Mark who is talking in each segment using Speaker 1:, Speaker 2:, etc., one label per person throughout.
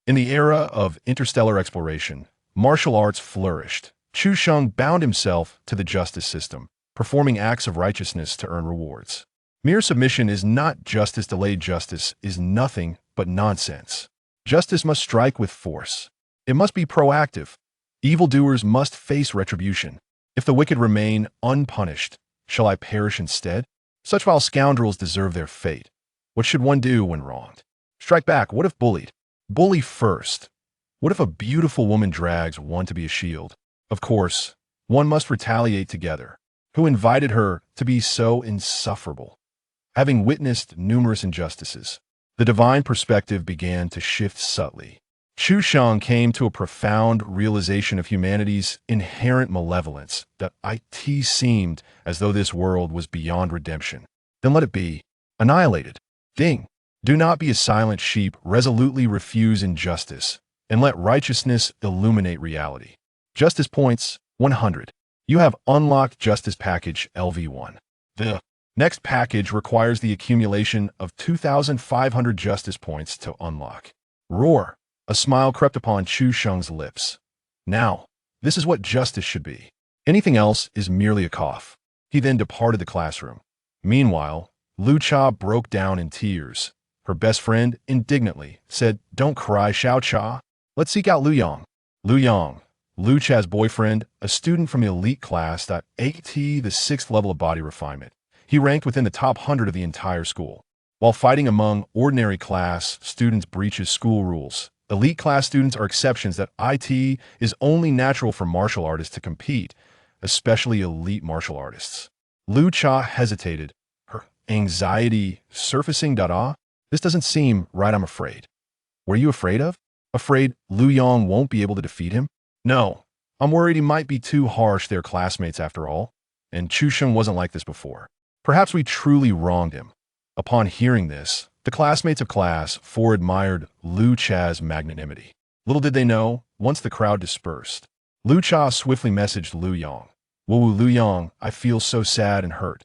Speaker 1: In the era of interstellar exploration, martial arts flourished. Chu Sheng bound himself to the justice system, performing acts of righteousness to earn rewards. Mere submission is not justice. Delayed justice is nothing but nonsense. Justice must strike with force. It must be proactive. Evildoers must face retribution. If the wicked remain unpunished, shall I perish instead? Such vile scoundrels deserve their fate. What should one do when wronged? Strike back. What if bullied? Bully first. What if a beautiful woman drags one to be a shield? Of course, one must retaliate together. Who invited her to be so insufferable? Having witnessed numerous injustices, the divine perspective began to shift subtly. Chu Sheng came to a profound realization of humanity's inherent malevolence, that it seemed as though this world was beyond redemption. Then let it be. Annihilated. Ding. Do not be a silent sheep. Resolutely refuse injustice, and let righteousness illuminate reality. Justice points, 100. You have unlocked Justice Package LV1. The next package requires the accumulation of 2,500 justice points to unlock. Roar. A smile crept upon Chu Sheng's lips. Now, this is what justice should be. Anything else is merely a cough. He then departed the classroom. Meanwhile, Lu Cha broke down in tears. Her best friend, indignantly, said, "Don't cry, Xiao Cha. Let's seek out Lu Yang." Lu Yang, Lu Cha's boyfriend, a student from the elite class, the 6th level of body refinement. He ranked within the top 100 of the entire school. While fighting among ordinary class students breaches school rules, elite class students are exceptions. That it is only natural for martial artists to compete, especially elite martial artists. Lu Cha hesitated, her anxiety surfacing. This doesn't seem right, I'm afraid. What are you afraid of? Afraid Lu Yang won't be able to defeat him? No, I'm worried he might be too harsh. They're classmates after all. And Chu Sheng wasn't like this before. Perhaps we truly wronged him. Upon hearing this, the classmates of Class 4 admired Lu Cha's magnanimity. Little did they know, once the crowd dispersed, Lu Cha swiftly messaged Lu Yang. "Woo Lu Yang, I feel so sad and hurt."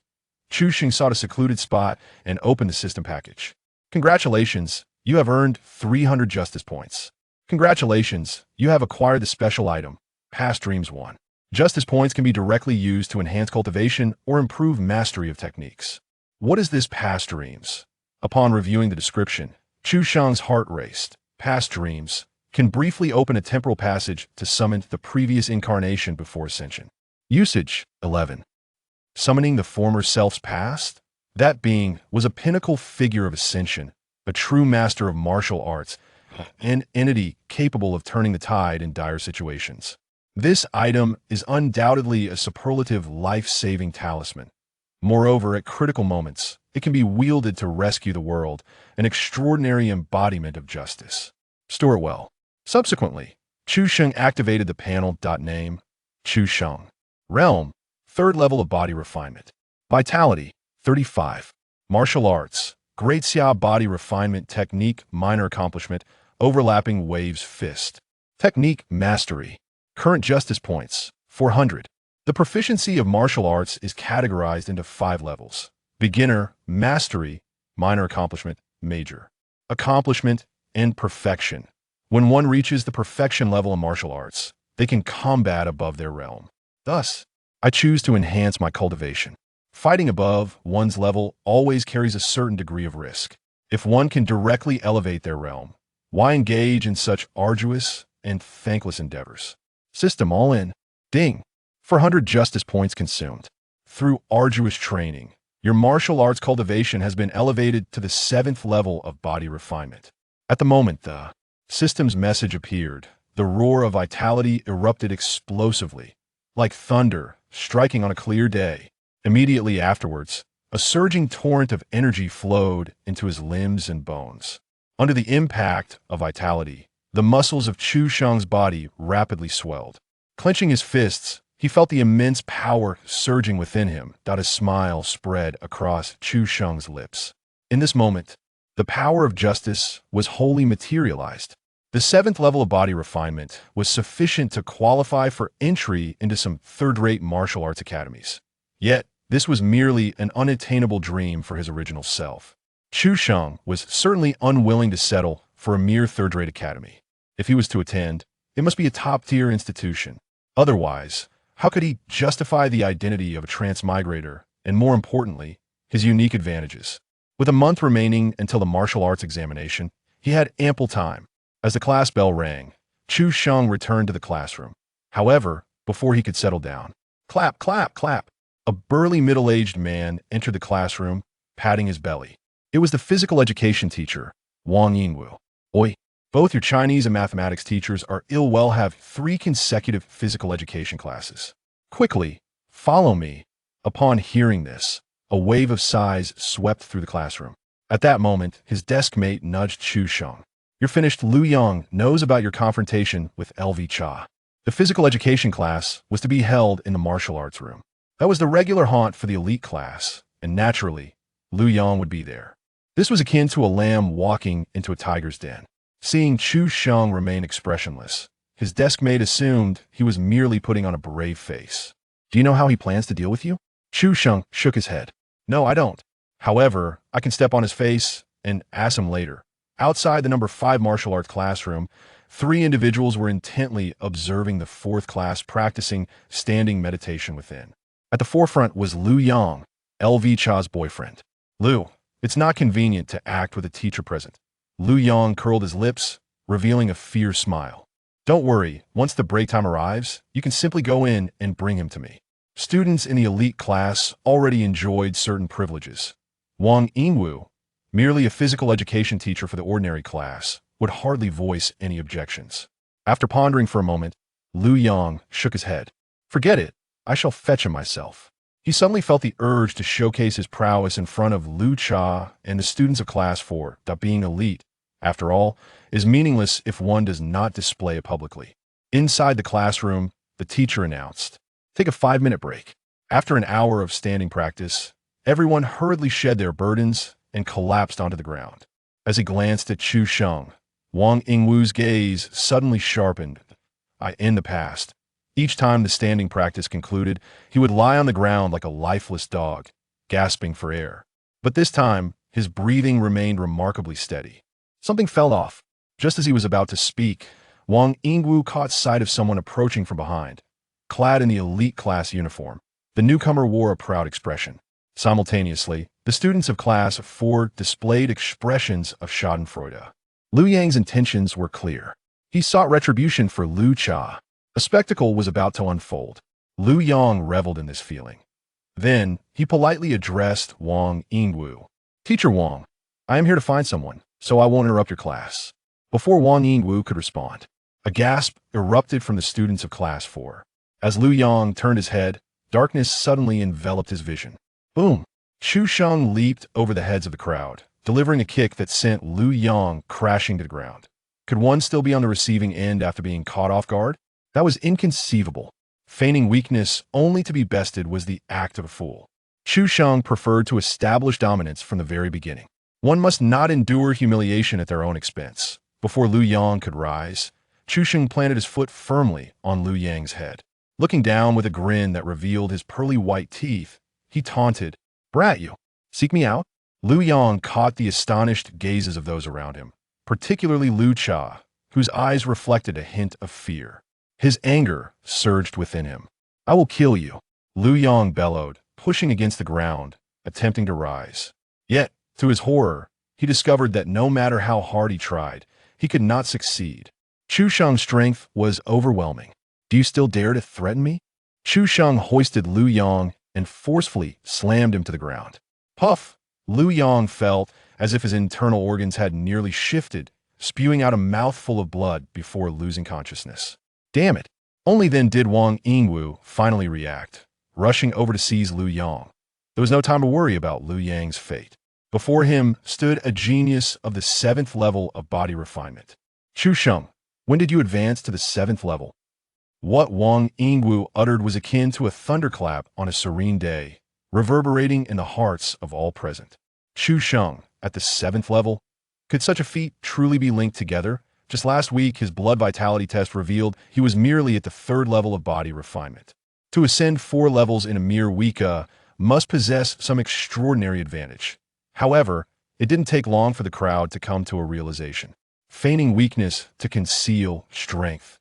Speaker 1: Chu Sheng sought a secluded spot and opened the system package. "Congratulations, you have earned 300 justice points. Congratulations, you have acquired the special item, Past Dreams 1. Justice points can be directly used to enhance cultivation or improve mastery of techniques." What is this Past Dreams? Upon reviewing the description, Chu Sheng's heart raced. Past dreams can briefly open a temporal passage to summon the previous incarnation before ascension. Usage 11. Summoning the former self's past? That being was a pinnacle figure of ascension, a true master of martial arts, an entity capable of turning the tide in dire situations. This item is undoubtedly a superlative life-saving talisman. Moreover, at critical moments, it can be wielded to rescue the world, an extraordinary embodiment of justice. Store it well. Subsequently, Chu Sheng activated the panel. Name, Chu Sheng. Realm, 3rd level of body refinement. Vitality, 35. Martial arts, Great Xia body refinement technique, minor accomplishment, overlapping waves fist. Technique mastery. Current justice points, 400. The proficiency of martial arts is categorized into 5 levels. Beginner, mastery, minor accomplishment, major. Accomplishment, and perfection. When one reaches the perfection level of martial arts, they can combat above their realm. Thus, I choose to enhance my cultivation. Fighting above one's level always carries a certain degree of risk. If one can directly elevate their realm, why engage in such arduous and thankless endeavors? System all in. Ding. 400 justice points consumed. Through arduous training, your martial arts cultivation has been elevated to the 7th level of body refinement. At the moment the system's message appeared, the roar of vitality erupted explosively, like thunder striking on a clear day. Immediately afterwards, a surging torrent of energy flowed into his limbs and bones. Under the impact of vitality, the muscles of Chu Sheng's body rapidly swelled. Clenching his fists, he felt the immense power surging within him. A smile spread across Chu Sheng's lips. In this moment, the power of justice was wholly materialized. The 7th level of body refinement was sufficient to qualify for entry into some third-rate martial arts academies. Yet, this was merely an unattainable dream for his original self. Chu Sheng was certainly unwilling to settle for a mere third-rate academy. If he was to attend, it must be a top-tier institution. Otherwise, how could he justify the identity of a transmigrator and, more importantly, his unique advantages? With a month remaining until the martial arts examination, he had ample time. As the class bell rang, Chu Sheng returned to the classroom. However, before he could settle down, clap, clap, clap, a burly middle-aged man entered the classroom, patting his belly. It was the physical education teacher, Wang Yingwu. Oi, both your Chinese and mathematics teachers are ill have 3 consecutive physical education classes. Quickly, follow me. Upon hearing this, a wave of sighs swept through the classroom. At that moment, his desk mate nudged Chu Sheng. You're finished. Lu Yang knows about your confrontation with LV Cha. The physical education class was to be held in the martial arts room. That was the regular haunt for the elite class, and naturally, Lu Yang would be there. This was akin to a lamb walking into a tiger's den. Seeing Chu Sheng remain expressionless, his desk mate assumed he was merely putting on a brave face. Do you know how he plans to deal with you? Chu Sheng shook his head. No, I don't. However, I can step on his face and ask him later. Outside the number 5 martial arts classroom, 3 individuals were intently observing the 4th class practicing standing meditation within. At the forefront was Lu Yang, LV Cha's boyfriend. Lu, it's not convenient to act with a teacher present. Lu Yang curled his lips, revealing a fierce smile. Don't worry, once the break time arrives, you can simply go in and bring him to me. Students in the elite class already enjoyed certain privileges. Wang Yingwu, merely a physical education teacher for the ordinary class, would hardly voice any objections. After pondering for a moment, Lu Yang shook his head. Forget it, I shall fetch him myself. He suddenly felt the urge to showcase his prowess in front of Lu Cha and the students of Class 4, that being elite, after all, is meaningless if one does not display it publicly. Inside the classroom, the teacher announced, take a 5-minute break. After an hour of standing practice, everyone hurriedly shed their burdens and collapsed onto the ground. As he glanced at Chu Sheng, Wang Yingwu's gaze suddenly sharpened. In the past, each time the standing practice concluded, he would lie on the ground like a lifeless dog, gasping for air. But this time, his breathing remained remarkably steady. Something fell off. Just as he was about to speak, Wang Yingwu caught sight of someone approaching from behind. Clad in the elite class uniform, the newcomer wore a proud expression. Simultaneously, the students of Class 4 displayed expressions of schadenfreude. Lu Yang's intentions were clear. He sought retribution for Lu Cha. A spectacle was about to unfold. Lu Yang reveled in this feeling. Then, he politely addressed Wang Yingwu. Teacher Wang, I am here to find someone, so I won't interrupt your class. Before Wang Yingwu could respond, a gasp erupted from the students of Class 4. As Lu Yang turned his head, darkness suddenly enveloped his vision. Boom! Chu Sheng leaped over the heads of the crowd, delivering a kick that sent Lu Yang crashing to the ground. Could one still be on the receiving end after being caught off guard? That was inconceivable. Feigning weakness only to be bested was the act of a fool. Chu Sheng preferred to establish dominance from the very beginning. One must not endure humiliation at their own expense. Before Lu Yang could rise, Chu Sheng planted his foot firmly on Lu Yang's head. Looking down with a grin that revealed his pearly white teeth, he taunted, Brat you, seek me out? Lu Yang caught the astonished gazes of those around him, particularly Lu Cha, whose eyes reflected a hint of fear. His anger surged within him. I will kill you, Lu Yang bellowed, pushing against the ground, attempting to rise. Yet, to his horror, he discovered that no matter how hard he tried, he could not succeed. Chu Sheng's strength was overwhelming. Do you still dare to threaten me? Chu Sheng hoisted Lu Yang and forcefully slammed him to the ground. Puff! Lu Yang felt as if his internal organs had nearly shifted, spewing out a mouthful of blood before losing consciousness. Damn it! Only then did Wang Yingwu finally react, rushing over to seize Lu Yang. There was no time to worry about Lu Yang's fate. Before him stood a genius of the 7th level of body refinement. Chu Sheng, when did you advance to the 7th level? What Wang Yingwu uttered was akin to a thunderclap on a serene day, reverberating in the hearts of all present. Chu Sheng, at the 7th level? Could such a feat truly be linked together? Just last week, his blood vitality test revealed he was merely at the 3rd level of body refinement. To ascend 4 levels in a mere week must possess some extraordinary advantage. However, it didn't take long for the crowd to come to a realization. feigning weakness to conceal strength.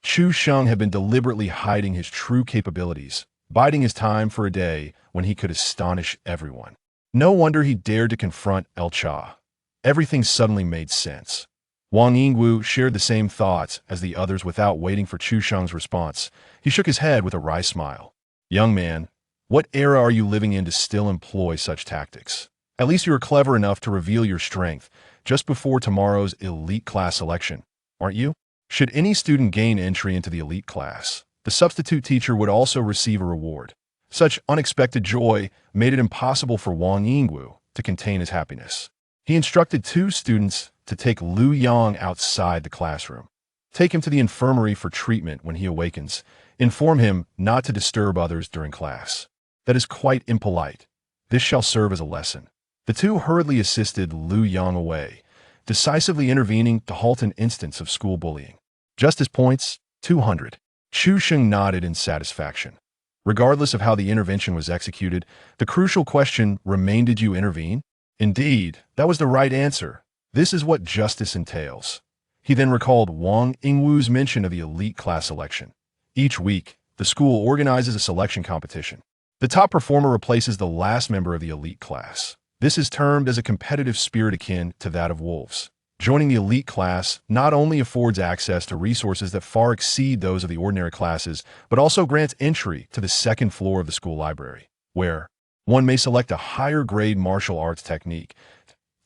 Speaker 1: Chu Sheng had been deliberately hiding his true capabilities, biding his time for a day when he could astonish everyone. No wonder he dared to confront El Cha. Everything suddenly made sense. Wang Yingwu shared the same thoughts as the others without waiting for Chu Sheng's response. He shook his head with a wry smile. Young man, what era are you living in to still employ such tactics? At least you are clever enough to reveal your strength just before tomorrow's elite class selection, aren't you? Should any student gain entry into the elite class, the substitute teacher would also receive a reward. Such unexpected joy made it impossible for Wang Yingwu to contain his happiness. He instructed 2 students to take Lu Yang outside the classroom. Take him to the infirmary for treatment when he awakens. Inform him not to disturb others during class. That is quite impolite. This shall serve as a lesson. The 2 hurriedly assisted Lu Yang away, decisively intervening to halt an instance of school bullying. Justice points, 200. Chu Sheng nodded in satisfaction. Regardless of how the intervention was executed, the crucial question remained: did you intervene? Indeed, that was the right answer. This is what justice entails. He then recalled Wang Yingwu's mention of the elite class selection. Each week, the school organizes a selection competition. The top performer replaces the last member of the elite class. This is termed as a competitive spirit akin to that of wolves. Joining the elite class not only affords access to resources that far exceed those of the ordinary classes, but also grants entry to the second floor of the school library, where one may select a higher-grade martial arts technique.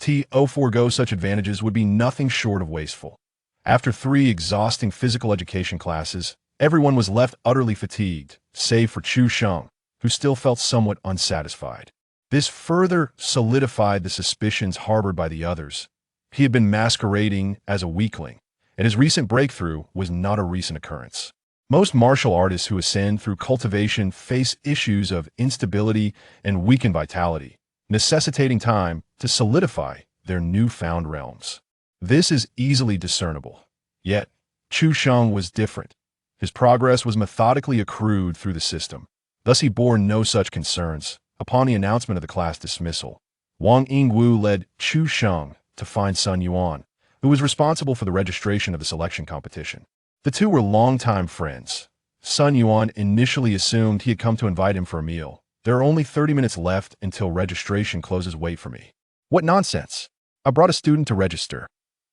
Speaker 1: To forego such advantages would be nothing short of wasteful. After 3 exhausting physical education classes, everyone was left utterly fatigued, save for Chu Sheng, who still felt somewhat unsatisfied. This further solidified the suspicions harbored by the others. He had been masquerading as a weakling, and his recent breakthrough was not a recent occurrence. Most martial artists who ascend through cultivation face issues of instability and weakened vitality, necessitating time to solidify their newfound realms. This is easily discernible. Yet, Chu Sheng was different. His progress was methodically accrued through the system. Thus he bore no such concerns. Upon the announcement of the class dismissal, Wang Yingwu led Chu Sheng to find Sun Yuan, who was responsible for the registration of the selection competition. The 2 were longtime friends. Sun Yuan initially assumed he had come to invite him for a meal. There are only 30 minutes left until registration closes. Wait for me. What nonsense! I brought a student to register.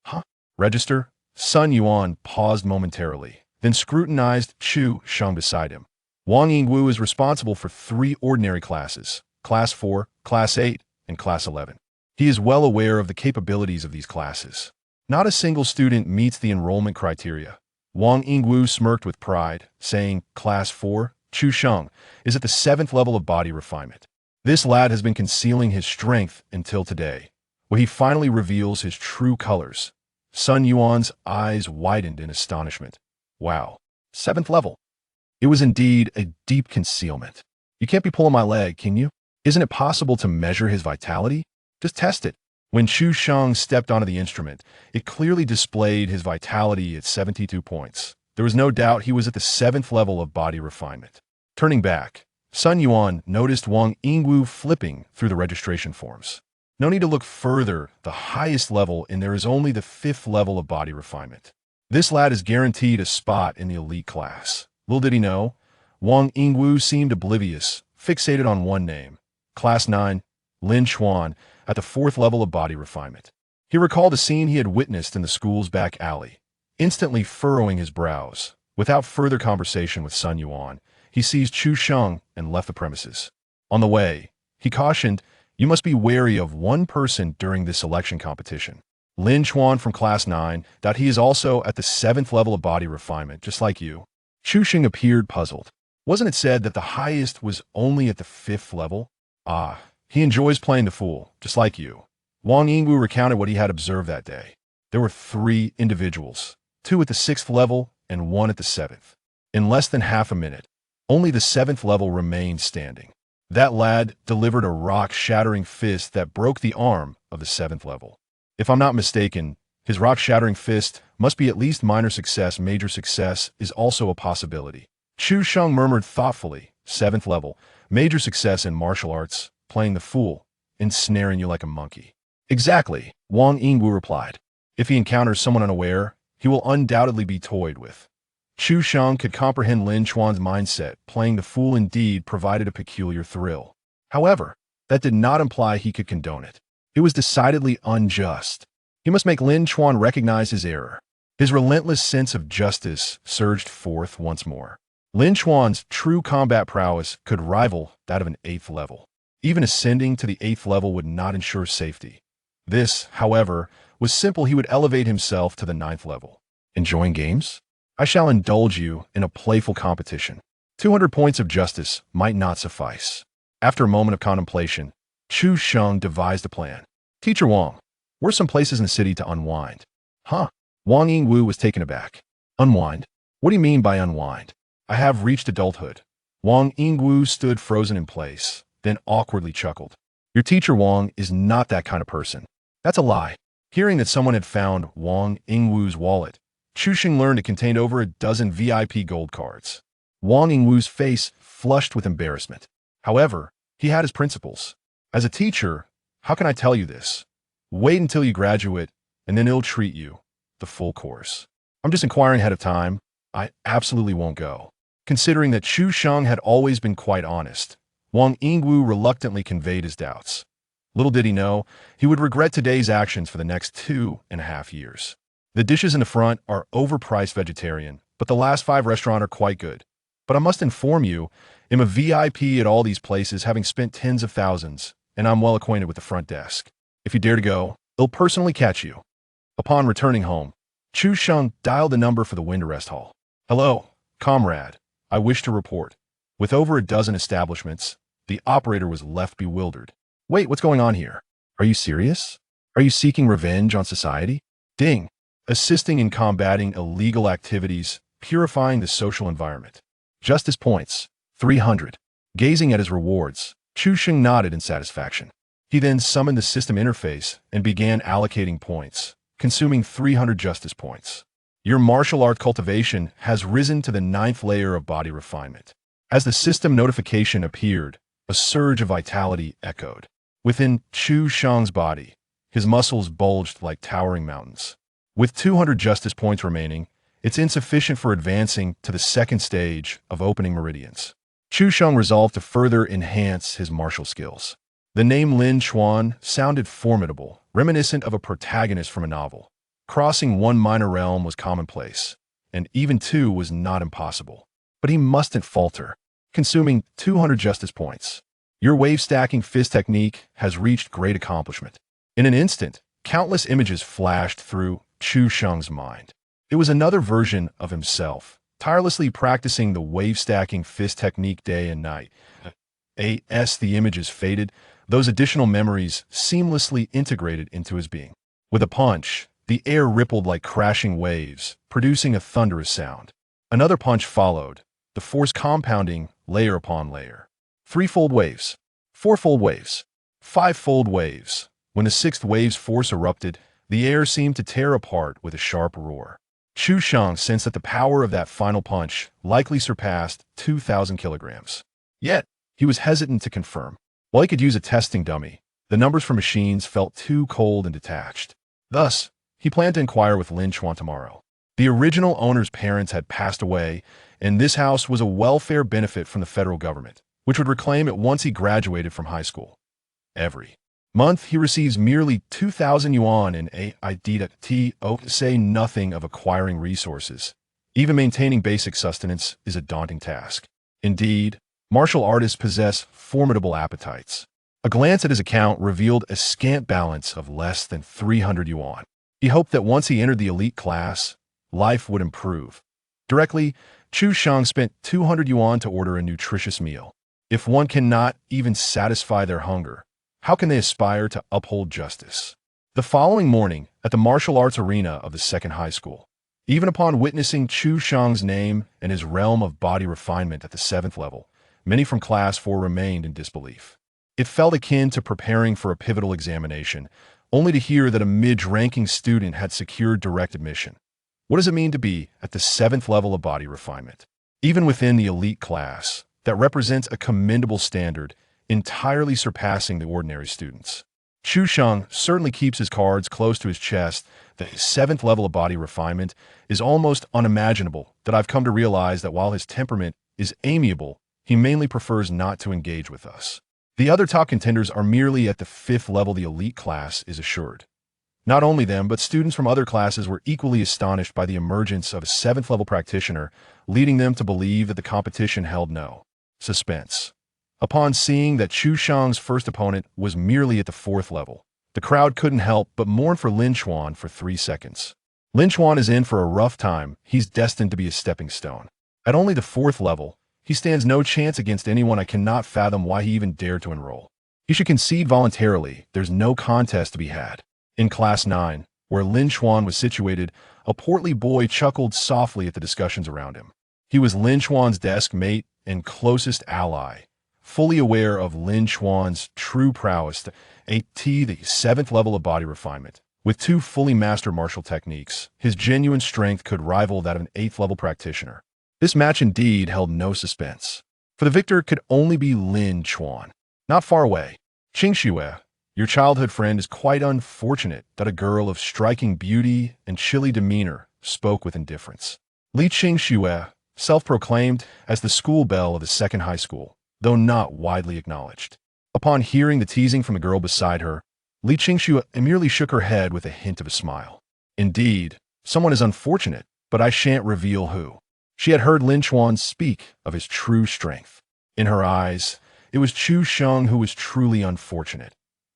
Speaker 1: Huh? Register? Sun Yuan paused momentarily, then scrutinized Chu Sheng beside him. Wang Yingwu is responsible for 3 ordinary classes, Class 4, Class 8, and Class 11. He is well aware of the capabilities of these classes. Not a single student meets the enrollment criteria. Wang Yingwu smirked with pride, saying, Class 4, Chu Sheng, is at the 7th level of body refinement. This lad has been concealing his strength until today, where he finally reveals his true colors. Sun Yuan's eyes widened in astonishment. Wow, 7th level. It was indeed a deep concealment. You can't be pulling my leg, can you? Isn't it possible to measure his vitality? Just test it. When Chu Sheng stepped onto the instrument, it clearly displayed his vitality at 72 points. There was no doubt he was at the 7th level of body refinement. Turning back, Sun Yuan noticed Wang Yingwu flipping through the registration forms. No need to look further. The highest level in there is only the 5th level of body refinement. This lad is guaranteed a spot in the elite class. Little did he know, Wang Yingwu seemed oblivious, fixated on one name, Class 9, Lin Chuan, at the 4th level of body refinement. He recalled a scene he had witnessed in the school's back alley. Instantly furrowing his brows, without further conversation with Sun Yuan, he seized Chu Sheng and left the premises. On the way, he cautioned, you must be wary of one person during this selection competition. Lin Chuan from Class 9, that he is also at the 7th level of body refinement, just like you. Chu Sheng appeared puzzled. Wasn't it said that the highest was only at the 5th level? Ah, he enjoys playing the fool, just like you. Wang Yingwu recounted what he had observed that day. There were 3 individuals, 2 at the 6th level and 1 at the 7th. In less than half a minute, only the 7th level remained standing. That lad delivered a rock-shattering fist that broke the arm of the 7th level. If I'm not mistaken, his rock-shattering fist must be at least minor success. Major success is also a possibility. Chu Sheng murmured thoughtfully, 7th level, major success in martial arts, playing the fool, ensnaring you like a monkey. Exactly, Wang Yingwu replied. If he encounters someone unaware, he will undoubtedly be toyed with. Chu Sheng could comprehend Lin Chuan's mindset. Playing the fool indeed provided a peculiar thrill. However, that did not imply he could condone it. It was decidedly unjust. He must make Lin Chuan recognize his error. His relentless sense of justice surged forth once more. Lin Chuan's true combat prowess could rival that of an 8th level. Even ascending to the 8th level would not ensure safety. This, however, was simple. He would elevate himself to the 9th level. Enjoying games? I shall indulge you in a playful competition. 200 points of justice might not suffice. After a moment of contemplation, Chu Sheng devised a plan. Teacher Wang, where's some places in the city to unwind? Huh? Wang Yingwu was taken aback. Unwind? What do you mean by unwind? I have reached adulthood. Wang Yingwu stood frozen in place, then awkwardly chuckled. Your teacher Wang is not that kind of person. That's a lie. Hearing that someone had found Wang Yingwu's wallet, Chu Sheng learned it contained over a dozen VIP gold cards. Wang Yingwu's face flushed with embarrassment. However, he had his principles. As a teacher, how can I tell you this? Wait until you graduate, and then he'll treat you the full course. I'm just inquiring ahead of time. I absolutely won't go. Considering that Chu Sheng had always been quite honest, Wang Yingwu reluctantly conveyed his doubts. Little did he know, he would regret today's actions for the next 2.5 years. The dishes in the front are overpriced vegetarian, but the last 5 restaurants are quite good. But I must inform you, I'm a VIP at all these places, having spent tens of thousands, and I'm well acquainted with the front desk. If you dare to go, they'll personally catch you. Upon returning home, Chu Sheng dialed the number for the wind arrest hall. Hello, comrade. I wish to report. With over a dozen establishments, the operator was left bewildered. Wait, what's going on here? Are you serious? Are you seeking revenge on society? Ding. Assisting in combating illegal activities, purifying the social environment. Justice points. 300. Gazing at his rewards, Chu Sheng nodded in satisfaction. He then summoned the system interface and began allocating points, consuming 300 justice points. Your martial art cultivation has risen to the 9th layer of body refinement. As the system notification appeared, a surge of vitality echoed. Within Chu Sheng's body, his muscles bulged like towering mountains. With 200 justice points remaining, it's insufficient for advancing to the 2nd stage of opening meridians. Chu Sheng resolved to further enhance his martial skills. The name Lin Chuan sounded formidable, reminiscent of a protagonist from a novel. Crossing 1 minor realm was commonplace, and even 2 was not impossible. But he mustn't falter, consuming 200 justice points. Your wave-stacking fist technique has reached great accomplishment. In an instant, countless images flashed through Chu Sheng's mind. It was another version of himself, tirelessly practicing the wave-stacking fist technique day and night. As the images faded, those additional memories seamlessly integrated into his being. With a punch, the air rippled like crashing waves, producing a thunderous sound. Another punch followed, the force compounding layer upon layer. 3-fold waves, 4-fold waves, 5-fold waves. When the 6th wave's force erupted, the air seemed to tear apart with a sharp roar. Chu Sheng sensed that the power of that final punch likely surpassed 2,000 kilograms. Yet, he was hesitant to confirm. While he could use a testing dummy, the numbers for machines felt too cold and detached. Thus, he planned to inquire with Lin Chuan tomorrow. The original owner's parents had passed away, and this house was a welfare benefit from the federal government, which would reclaim it once he graduated from high school. Every month, he receives merely 2,000 yuan in AIDTA, to say nothing of acquiring resources. Even maintaining basic sustenance is a daunting task. Indeed, martial artists possess formidable appetites. A glance at his account revealed a scant balance of less than 300 yuan. He hoped that once he entered the elite class, life would improve. Directly, Chu Sheng spent 200 yuan to order a nutritious meal. If one cannot even satisfy their hunger, how can they aspire to uphold justice? The following morning, at the martial arts arena of the 2nd high school, even upon witnessing Chu Sheng's name and his realm of body refinement at the 7th level, many from Class 4 remained in disbelief. It felt akin to preparing for a pivotal examination, only to hear that a mid-ranking student had secured direct admission. What does it mean to be at the 7th level of body refinement? Even within the elite class, that represents a commendable standard, entirely surpassing the ordinary students. Chu Sheng certainly keeps his cards close to his chest. The 7th level of body refinement is almost unimaginable that I've come to realize that while his temperament is amiable, he mainly prefers not to engage with us. The other top contenders are merely at the 5th level the elite class is assured. Not only them, but students from other classes were equally astonished by the emergence of a 7th level practitioner, leading them to believe that the competition held no suspense. Upon seeing that Chu Sheng's first opponent was merely at the 4th level, the crowd couldn't help but mourn for Lin Chuan for 3 seconds. Lin Chuan is in for a rough time. He's destined to be a stepping stone. At only the 4th level, he stands no chance against anyone. I cannot fathom why he even dared to enroll. He should concede voluntarily. There's no contest to be had. In Class 9, where Lin Chuan was situated, a portly boy chuckled softly at the discussions around him. He was Lin Chuan's desk mate and closest ally, fully aware of Lin Chuan's true prowess at the 7th level of body refinement. With 2 fully mastered martial techniques, his genuine strength could rival that of an 8th level practitioner. This match indeed held no suspense, for the victor could only be Lin Chuan. Not far away, Qingxue, your childhood friend, is quite unfortunate that a girl of striking beauty and chilly demeanor spoke with indifference. Li Qingxue, self-proclaimed as the school belle of the 2nd high school, though not widely acknowledged. Upon hearing the teasing from the girl beside her, Li Qingxue merely shook her head with a hint of a smile. Indeed, someone is unfortunate, but I shan't reveal who. She had heard Lin Chuan speak of his true strength. In her eyes, it was Chu Sheng who was truly unfortunate.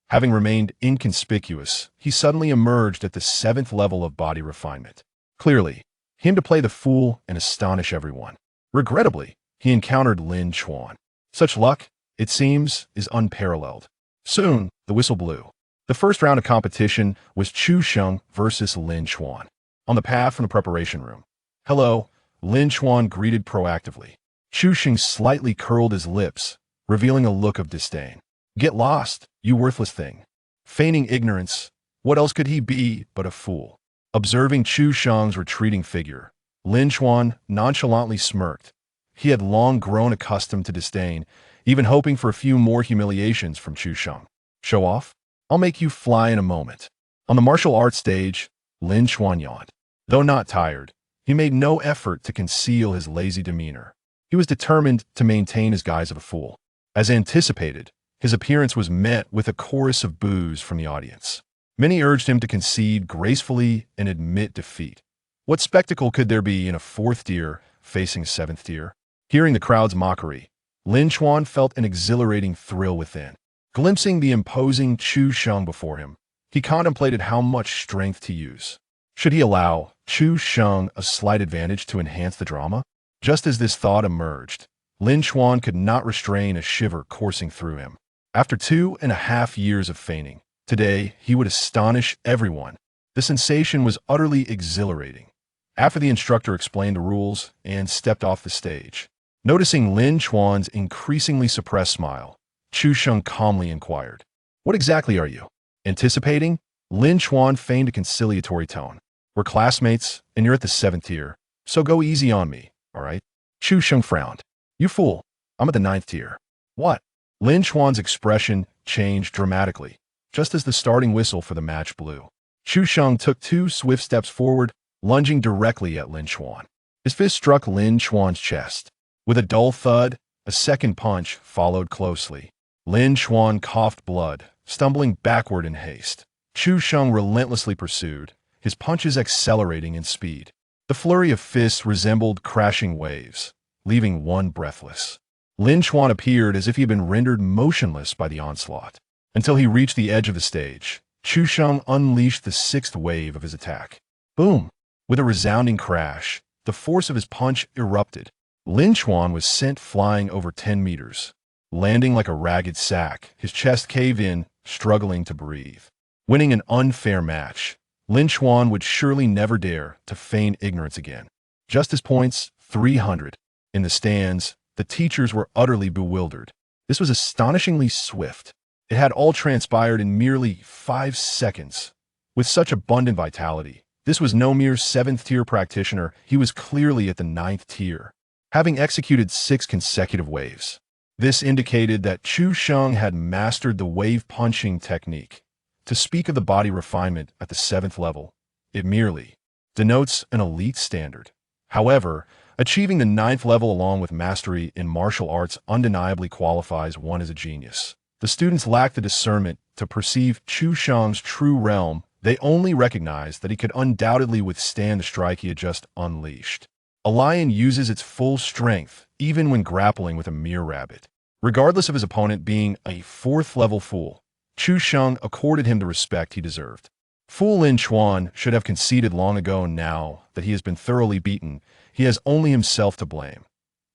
Speaker 1: Having remained inconspicuous, he suddenly emerged at the 7th level of body refinement. Clearly, him to play the fool and astonish everyone. Regrettably, he encountered Lin Chuan. Such luck, it seems, is unparalleled. Soon, the whistle blew. The first round of competition was Chu Sheng versus Lin Chuan. On the path from the preparation room. "Hello," Lin Chuan greeted proactively. Chu Sheng slightly curled his lips, revealing a look of disdain. "Get lost, you worthless thing." Feigning ignorance, what else could he be but a fool? Observing Chu Sheng's retreating figure, Lin Chuan nonchalantly smirked. He had long grown accustomed to disdain, even hoping for a few more humiliations from Chu Sheng. "Show off? I'll make you fly in a moment." On the martial arts stage, Lin Chuan yawned. Though not tired, he made no effort to conceal his lazy demeanor. He was determined to maintain his guise of a fool. As anticipated, his appearance was met with a chorus of boos from the audience. Many urged him to concede gracefully and admit defeat. What spectacle could there be in a 4th tier facing 7th tier? Hearing the crowd's mockery, Lin Chuan felt an exhilarating thrill within. Glimpsing the imposing Chu Sheng before him, he contemplated how much strength to use. Should he allow Chu Sheng a slight advantage to enhance the drama? Just as this thought emerged, Lin Chuan could not restrain a shiver coursing through him. After 2.5 years of feigning, today he would astonish everyone. The sensation was utterly exhilarating. After the instructor explained the rules and stepped off the stage, noticing Lin Chuan's increasingly suppressed smile, Chu Sheng calmly inquired, "What exactly are you anticipating?" Lin Chuan feigned a conciliatory tone. "We're classmates, and you're at the 7th tier, so go easy on me, all right?" Chu Sheng frowned. "You fool, I'm at the 9th tier." "What?" Lin Chuan's expression changed dramatically, just as the starting whistle for the match blew. Chu Sheng took 2 swift steps forward, lunging directly at Lin Chuan. His fist struck Lin Chuan's chest. With a dull thud, a second punch followed closely. Lin Chuan coughed blood, stumbling backward in haste. Chu Sheng relentlessly pursued, his punches accelerating in speed. The flurry of fists resembled crashing waves, leaving one breathless. Lin Chuan appeared as if he had been rendered motionless by the onslaught. Until he reached the edge of the stage, Chu Sheng unleashed the 6th wave of his attack. Boom! With a resounding crash, the force of his punch erupted. Lin Chuan was sent flying over 10 meters. Landing like a ragged sack, his chest caved in, struggling to breathe. Winning an unfair match, Lin Chuan would surely never dare to feign ignorance again. Justice points, 300. In the stands, the teachers were utterly bewildered. This was astonishingly swift. It had all transpired in merely 5 seconds. With such abundant vitality, this was no mere 7th tier practitioner, he was clearly at the 9th tier, having executed 6 consecutive waves. This indicated that Chu Sheng had mastered the wave punching technique. to speak of the body refinement at the 7th level, it merely denotes an elite standard. However, achieving the 9th level along with mastery in martial arts undeniably qualifies one as a genius. The students lack the discernment to perceive Chu Shang's true realm. They only recognized that he could undoubtedly withstand the strike he had just unleashed. A lion uses its full strength even when grappling with a mere rabbit. Regardless of his opponent being a 4th-level fool, Chu Shang accorded him the respect he deserved. Fool Lin Chuan should have conceded long ago. Now that he has been thoroughly beaten, he has only himself to blame.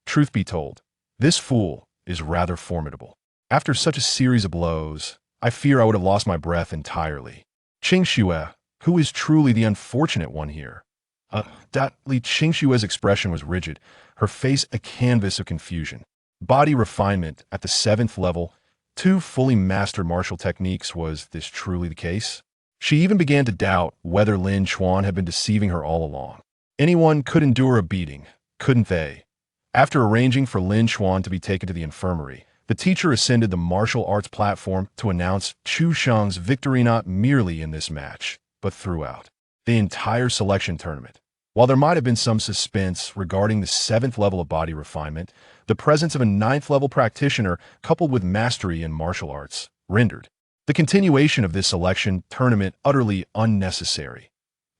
Speaker 1: Truth be told, this fool is rather formidable. After such a series of blows, I fear I would have lost my breath entirely. Qing Xue, who is truly the unfortunate one here? Li Qingshue's expression was rigid, her face a canvas of confusion. Body refinement at the 7th level, 2 fully mastered martial techniques. Was this truly the case? She even began to doubt whether Lin Chuan had been deceiving her all along. Anyone could endure a beating, couldn't they? After arranging for Lin Chuan to be taken to the infirmary, the teacher ascended the martial arts platform to announce Chu Shang's victory not merely in this match, but throughout the entire selection tournament. While there might have been some suspense regarding the 7th level of body refinement, the presence of a 9th level practitioner coupled with mastery in martial arts rendered the continuation of this selection tournament utterly unnecessary.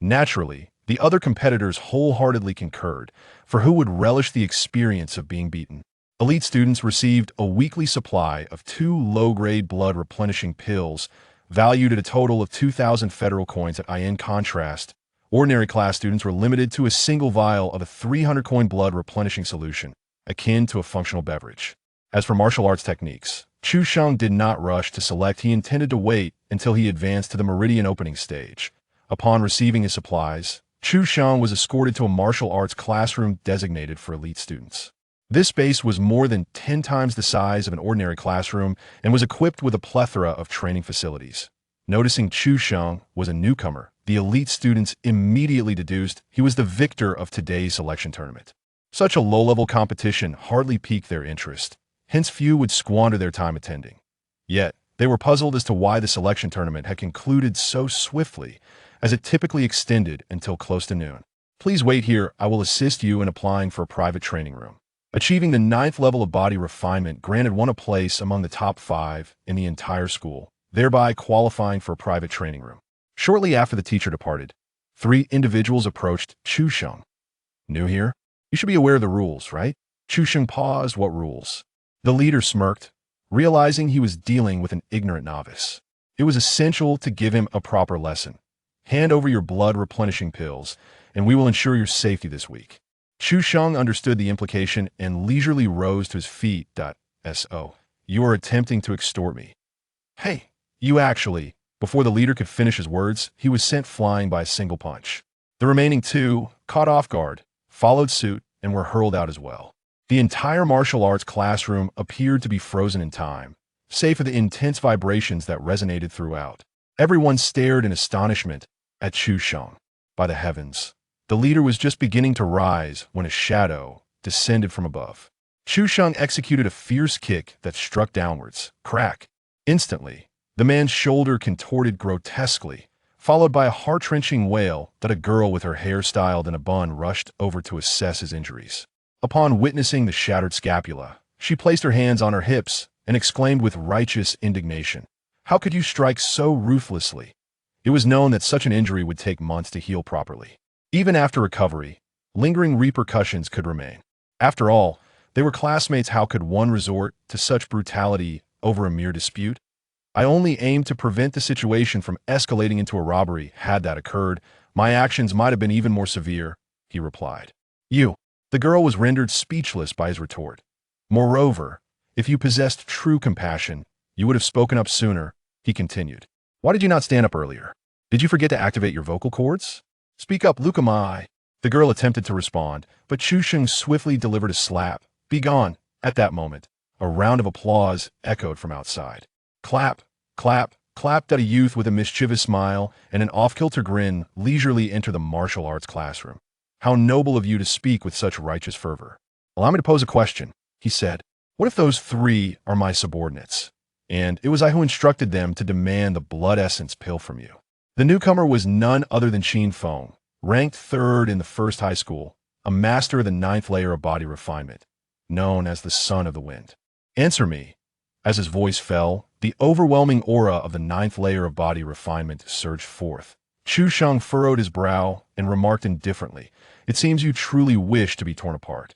Speaker 1: Naturally, the other competitors wholeheartedly concurred, for who would relish the experience of being beaten? Elite students received a weekly supply of 2 low-grade blood replenishing pills valued at a total of 2,000 federal coins. In contrast, ordinary class students were limited to a single vial of a 300-coin blood replenishing solution, akin to a functional beverage. As for martial arts techniques, Chu Shang did not rush to select. He intended to wait until he advanced to the meridian opening stage. Upon receiving his supplies, Chu Shang was escorted to a martial arts classroom designated for elite students. This space was more than 10 times the size of an ordinary classroom and was equipped with a plethora of training facilities. Noticing Chu Shang was a newcomer, the elite students immediately deduced he was the victor of today's selection tournament. Such a low-level competition hardly piqued their interest, hence few would squander their time attending. Yet, they were puzzled as to why the selection tournament had concluded so swiftly, as it typically extended until close to noon. Please wait here, I will assist you in applying for a private training room. Achieving the 9th level of body refinement granted one a place among the top 5 in the entire school, thereby qualifying for a private training room. Shortly after the teacher departed, 3 individuals approached Chu Shang. New here? You should be aware of the rules, right? Chu Shang paused. What rules? The leader smirked, realizing he was dealing with an ignorant novice. It was essential to give him a proper lesson. Hand over your blood replenishing pills, and we will ensure your safety this week. Chu Shang understood the implication and leisurely rose to his feet. So, you are attempting to extort me. Hey, you actually. Before the leader could finish his words, he was sent flying by a single punch. The remaining 2, caught off guard, followed suit and were hurled out as well. The entire martial arts classroom appeared to be frozen in time, save for the intense vibrations that resonated throughout. Everyone stared in astonishment at Chu Shang. By the heavens, the leader was just beginning to rise when a shadow descended from above. Chu Shang executed a fierce kick that struck downwards. Crack! Instantly, the man's shoulder contorted grotesquely, followed by a heart-wrenching wail that a girl with her hair styled in a bun rushed over to assess his injuries. Upon witnessing the shattered scapula, she placed her hands on her hips and exclaimed with righteous indignation, "How could you strike so ruthlessly?" It was known that such an injury would take months to heal properly. Even after recovery, lingering repercussions could remain. After all, they were classmates. How could one resort to such brutality over a mere dispute? I only aimed to prevent the situation from escalating into a robbery. Had that occurred, my actions might have been even more severe, he replied. You. The girl was rendered speechless by his retort. Moreover, if you possessed true compassion, you would have spoken up sooner, he continued. Why did you not stand up earlier? Did you forget to activate your vocal cords? Speak up, Lukamai. The girl attempted to respond, but Chu Shang swiftly delivered a slap. Be gone. At that moment, a round of applause echoed from outside. Clap, clap, clapped at a youth with a mischievous smile and an off-kilter grin leisurely entered the martial arts classroom. How noble of you to speak with such righteous fervor. Allow me to pose a question, he said. What if those 3 are my subordinates? and it was I who instructed them to demand the blood essence pill from you. The newcomer was none other than Qin Feng, ranked third in the first high school, a master of the ninth layer of body refinement, known as the Son of the Wind. Answer me. As his voice fell, the overwhelming aura of the ninth layer of body refinement surged forth. Chu Sheng furrowed his brow and remarked indifferently, "It seems you truly wish to be torn apart."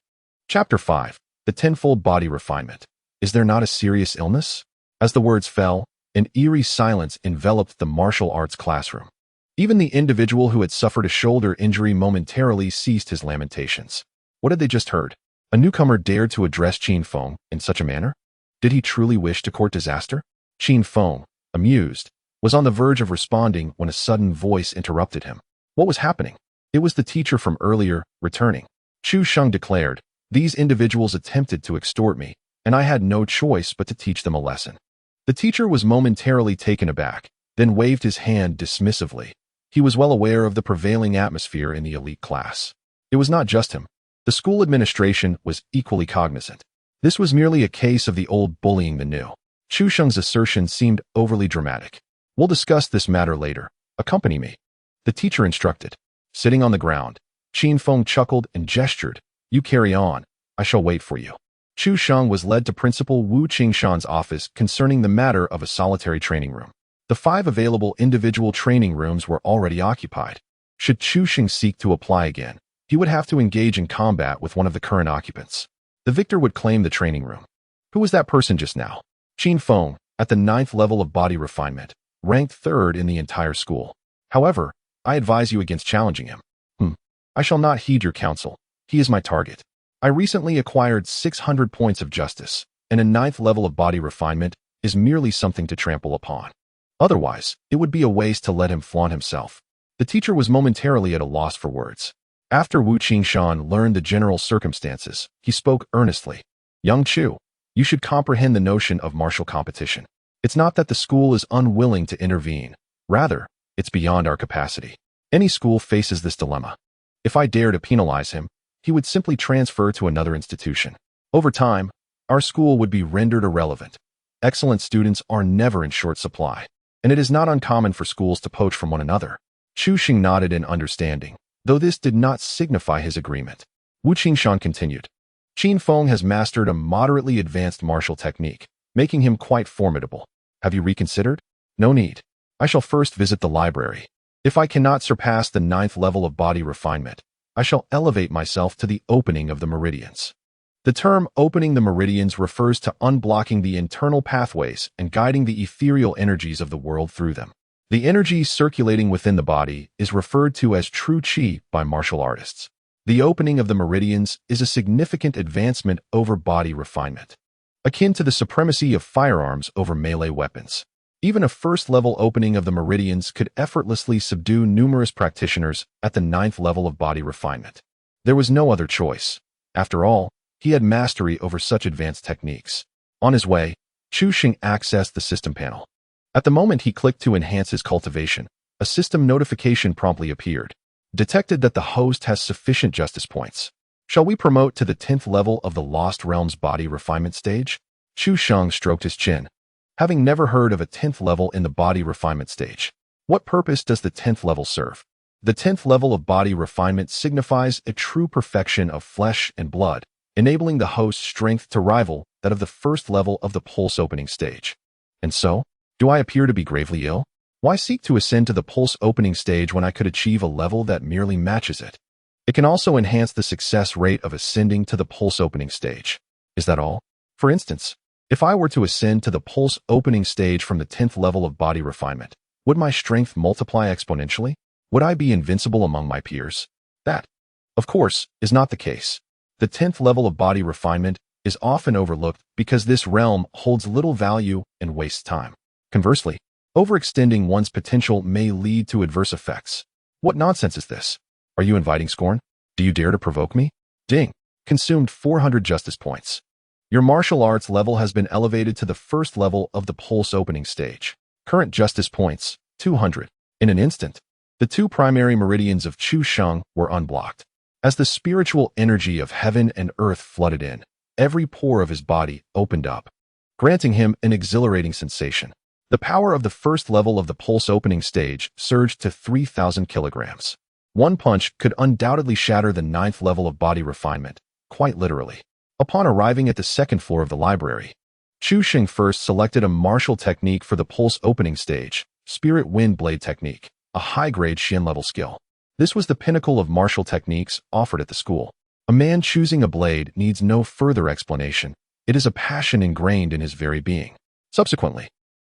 Speaker 1: Chapter 5. The Tenfold Body Refinement. Is there not a serious illness? As the words fell, an eerie silence enveloped the martial arts classroom. Even the individual who had suffered a shoulder injury momentarily ceased his lamentations. What had they just heard? A newcomer dared to address Qin Feng in such a manner? Did he truly wish to court disaster? Qin Feng, amused, was on the verge of responding when a sudden voice interrupted him. What was happening? It was the teacher from earlier, returning. Chu Sheng declared, "These individuals attempted to extort me, and I had no choice but to teach them a lesson." The teacher was momentarily taken aback, then waved his hand dismissively. He was well aware of the prevailing atmosphere in the elite class. It was not just him. The school administration was equally cognizant. This was merely a case of the old bullying the new. Chu Sheng's assertion seemed overly dramatic. "We'll discuss this matter later. Accompany me," the teacher instructed. Sitting on the ground, Qin Feng chuckled and gestured. "You carry on. I shall wait for you." Chu Sheng was led to Principal Wu Qingshan's office concerning the matter of a solitary training room. The 5 available individual training rooms were already occupied. Should Chu Sheng seek to apply again, he would have to engage in combat with one of the current occupants. The victor would claim the training room. Who was that person just now? Qin Feng, at the 9th level of body refinement, ranked 3rd in the entire school. However, I advise you against challenging him. I shall not heed your counsel. He is my target. I recently acquired 600 points of justice, and a 9th level of body refinement is merely something to trample upon. Otherwise, it would be a waste to let him flaunt himself. The teacher was momentarily at a loss for words. After Wu Qingshan learned the general circumstances, he spoke earnestly. "Young Chu, you should comprehend the notion of martial competition. It's not that the school is unwilling to intervene. Rather, it's beyond our capacity. Any school faces this dilemma. If I dare to penalize him, he would simply transfer to another institution. Over time, our school would be rendered irrelevant. Excellent students are never in short supply, and it is not uncommon for schools to poach from one another." Chu Sheng nodded in understanding, though this did not signify his agreement. Wu Qingshan continued. "Qin Feng has mastered a moderately advanced martial technique, making him quite formidable. Have you reconsidered? No need. I shall first visit the library. If I cannot surpass the 9th level of body refinement, I shall elevate myself to the opening of the meridians." The term opening the meridians refers to unblocking the internal pathways and guiding the ethereal energies of the world through them. The energy circulating within the body is referred to as true qi by martial artists. The opening of the meridians is a significant advancement over body refinement, akin to the supremacy of firearms over melee weapons. Even a first-level opening of the meridians could effortlessly subdue numerous practitioners at the 9th level of body refinement. There was no other choice. After all, he had mastery over such advanced techniques. On his way, Chu Sheng accessed the system panel. At the moment he clicked to enhance his cultivation, a system notification promptly appeared. Detected that the host has sufficient justice points. Shall we promote to the 10th level of the Lost Realms body refinement stage? Chu Sheng stroked his chin. Having never heard of a 10th level in the body refinement stage, what purpose does the 10th level serve? The 10th level of body refinement signifies a true perfection of flesh and blood, enabling the host's strength to rival that of the first level of the pulse opening stage. And so, do I appear to be gravely ill? Why seek to ascend to the pulse opening stage when I could achieve a level that merely matches it? It can also enhance the success rate of ascending to the pulse opening stage. Is that all? For instance, if I were to ascend to the pulse opening stage from the 10th level of body refinement, would my strength multiply exponentially? Would I be invincible among my peers? That, of course, is not the case. The 10th level of body refinement is often overlooked because this realm holds little value and wastes time. Conversely, overextending one's potential may lead to adverse effects. What nonsense is this? Are you inviting scorn? Do you dare to provoke me? Ding. Consumed 400 justice points. Your martial arts level has been elevated to the first level of the pulse opening stage. Current justice points, 200. In an instant, the 2 primary meridians of Chu Sheng were unblocked. As the spiritual energy of heaven and earth flooded in, every pore of his body opened up. granting him an exhilarating sensation. The power of the first level of the pulse opening stage surged to 3,000 kilograms. One punch could undoubtedly shatter the ninth level of body refinement, quite literally. Upon arriving at the second floor of the library, Chu Sheng first selected a martial technique for the pulse opening stage, Spirit Wind Blade Technique, a high-grade Xian-level skill. This was the pinnacle of martial techniques offered at the school. A man choosing a blade needs no further explanation. It is a passion ingrained in his very being. Subsequently,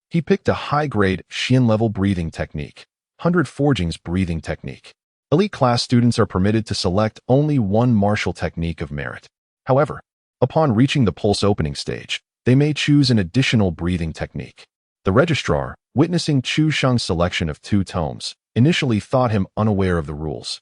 Speaker 1: he picked a high-grade Xian-level breathing technique, 100 Forgings Breathing Technique. Elite class students are permitted to select only one martial technique of merit. However, upon reaching the pulse opening stage, they may choose an additional breathing technique. The registrar, witnessing Chu Sheng's selection of 2 tomes, initially thought him unaware of the rules.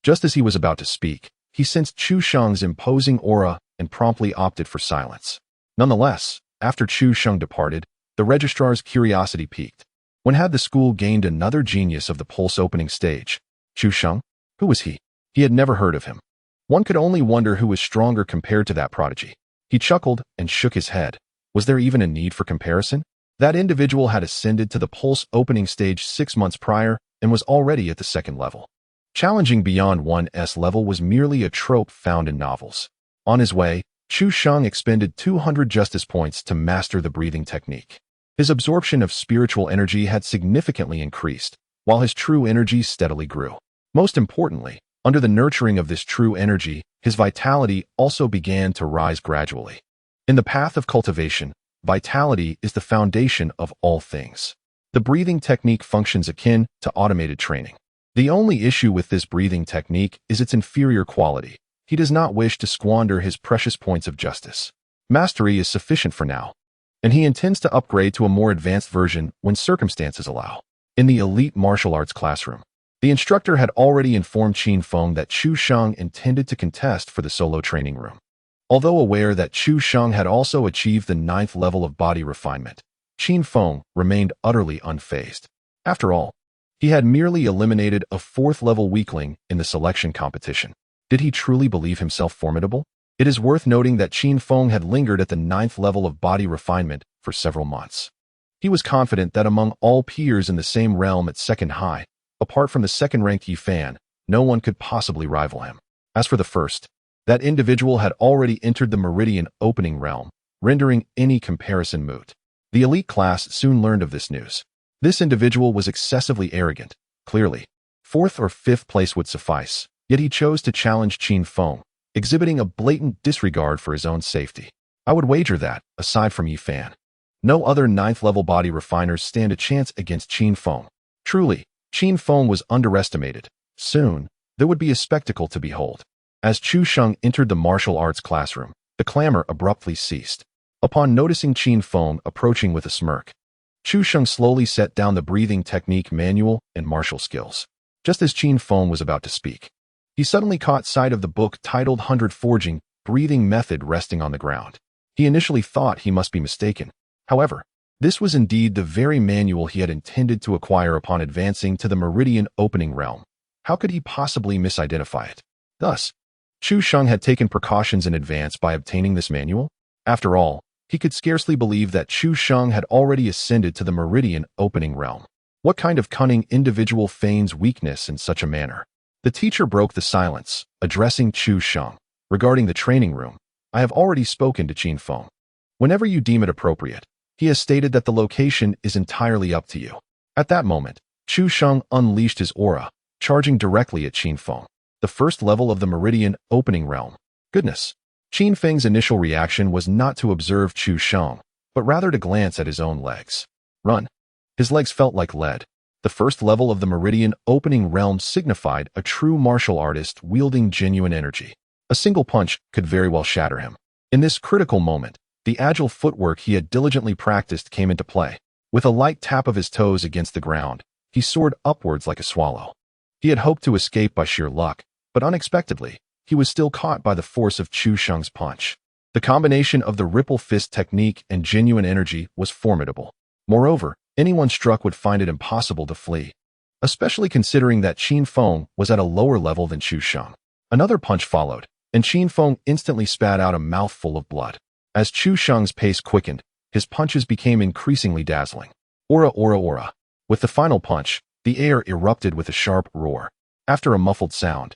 Speaker 1: Just as he was about to speak, he sensed Chu Sheng's imposing aura and promptly opted for silence. Nonetheless, after Chu Sheng departed, the registrar's curiosity piqued. When had the school gained another genius of the pulse opening stage? Chu Sheng? Who was he? He had never heard of him. One could only wonder who was stronger compared to that prodigy. He chuckled and shook his head. Was there even a need for comparison? That individual had ascended to the pulse opening stage 6 months prior and was already at the second level. Challenging beyond 1's level was merely a trope found in novels. On his way, Chu Sheng expended 200 justice points to master the breathing technique. His absorption of spiritual energy had significantly increased, while his true energy steadily grew. Most importantly, under the nurturing of this true energy, his vitality also began to rise gradually. In the path of cultivation, vitality is the foundation of all things. The breathing technique functions akin to automated training. The only issue with this breathing technique is its inferior quality. He does not wish to squander his precious points of justice. Mastery is sufficient for now, and he intends to upgrade to a more advanced version when circumstances allow. In the elite martial arts classroom, the instructor had already informed Qin Feng that Chu Sheng intended to contest for the solo training room. Although aware that Chu Sheng had also achieved the 9th level of body refinement, Qin Feng remained utterly unfazed. After all, he had merely eliminated a 4th level weakling in the selection competition. Did he truly believe himself formidable? It is worth noting that Qin Feng had lingered at the 9th level of body refinement for several months. He was confident that among all peers in the same realm at second high, apart from the second-ranked Yi Fan, no one could possibly rival him. As for the first, that individual had already entered the meridian opening realm, rendering any comparison moot. The elite class soon learned of this news. This individual was excessively arrogant, clearly. 4th or 5th place would suffice, yet he chose to challenge Qin Feng, exhibiting a blatant disregard for his own safety. I would wager that, aside from Yi Fan, no other 9th level body refiners stand a chance against Qin Feng. Truly, Qin Feng was underestimated. Soon, there would be a spectacle to behold. As Chu Sheng entered the martial arts classroom, the clamor abruptly ceased. Upon noticing Qin Feng approaching with a smirk, Chu Sheng slowly set down the breathing technique manual and martial skills. Just as Qin Feng was about to speak, he suddenly caught sight of the book titled 100 Forging Breathing Method resting on the ground. He initially thought he must be mistaken. However, this was indeed the very manual he had intended to acquire upon advancing to the meridian opening realm. How could he possibly misidentify it? Thus, Chu Sheng had taken precautions in advance by obtaining this manual. After all, he could scarcely believe that Chu Sheng had already ascended to the meridian opening realm. What kind of cunning individual feigns weakness in such a manner? The teacher broke the silence, addressing Chu Sheng. Regarding the training room, I have already spoken to Qin Feng. Whenever you deem it appropriate, he has stated that the location is entirely up to you. At that moment, Chu Sheng unleashed his aura, charging directly at Qin Feng. The first level of the meridian opening realm. Goodness. Qin Feng's initial reaction was not to observe Chu Sheng, but rather to glance at his own legs. Run. His legs felt like lead. The first level of the meridian opening realm signified a true martial artist wielding genuine energy. A single punch could very well shatter him. In this critical moment, the agile footwork he had diligently practiced came into play. With a light tap of his toes against the ground, he soared upwards like a swallow. He had hoped to escape by sheer luck, but unexpectedly, he was still caught by the force of Chu Sheng's punch. The combination of the ripple fist technique and genuine energy was formidable. Moreover, anyone struck would find it impossible to flee, especially considering that Qin Feng was at a lower level than Chu Sheng. Another punch followed, and Qin Feng instantly spat out a mouthful of blood. As Chu Sheng's pace quickened, His punches became increasingly dazzling. Aura, aura, aura. With the final punch, the air erupted with a sharp roar. After a muffled sound,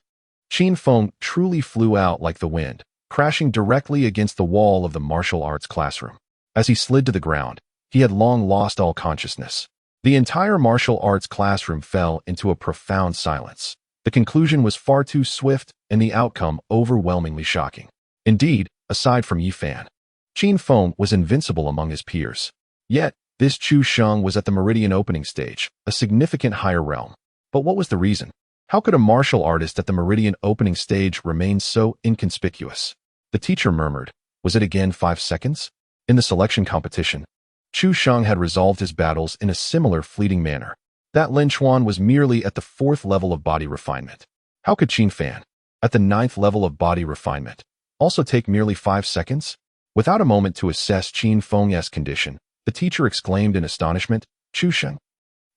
Speaker 1: Qin Feng truly flew out like the wind, crashing directly against the wall of the martial arts classroom. As he slid to the ground, he had long lost all consciousness. The entire martial arts classroom fell into a profound silence. The conclusion was far too swift and the outcome overwhelmingly shocking. Indeed, aside from Yi Fan, Qin Feng was invincible among his peers. Yet, this Chu Sheng was at the Meridian opening stage, a significant higher realm. But what was the reason? How could a martial artist at the Meridian opening stage remain so inconspicuous? The teacher murmured, "Was it again 5 seconds?" In the selection competition, Chu Sheng had resolved his battles in a similar fleeting manner. That Lin Chuan was merely at the 4th level of body refinement. How could Qin Fan, at the 9th level of body refinement, also take merely 5 seconds? Without a moment to assess Qin Feng's condition, the teacher exclaimed in astonishment, "Chu Sheng,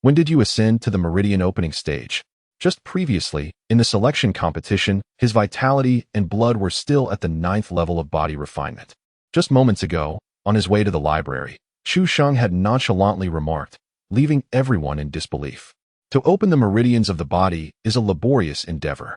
Speaker 1: when did you ascend to the Meridian opening stage?" Just previously, in the selection competition, his vitality and blood were still at the 9th level of body refinement. Just moments ago, on his way to the library, Chu Sheng had nonchalantly remarked, leaving everyone in disbelief. To open the meridians of the body is a laborious endeavor.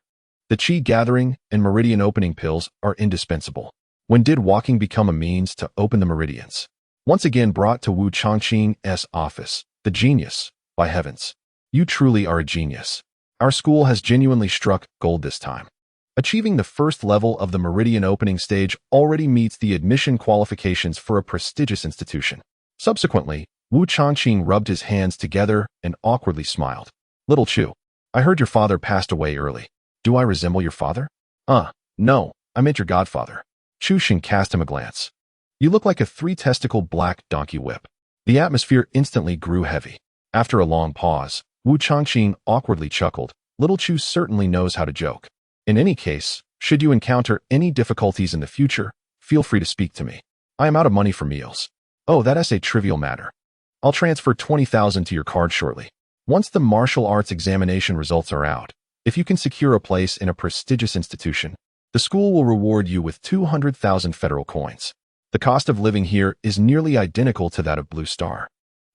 Speaker 1: The qi gathering and meridian opening pills are indispensable. When did walking become a means to open the meridians? Once again brought to Wu Changqing's office, the genius, by heavens. You truly are a genius. Our school has genuinely struck gold this time. Achieving the 1st level of the meridian opening stage already meets the admission qualifications for a prestigious institution. Subsequently, Wu Changqing rubbed his hands together and awkwardly smiled. "Little Chu, I heard your father passed away early. Do I resemble your father?" No, I meant your godfather." Chu Sheng cast him a glance. "You look like a 3-testicle black donkey whip." The atmosphere instantly grew heavy. After a long pause, Wu Changqing awkwardly chuckled. "Little Chu certainly knows how to joke. In any case, should you encounter any difficulties in the future, feel free to speak to me. I am out of money for meals." "Oh, that's a trivial matter. I'll transfer 20,000 to your card shortly. Once the martial arts examination results are out, if you can secure a place in a prestigious institution, the school will reward you with 200,000 federal coins. The cost of living here is nearly identical to that of Blue Star.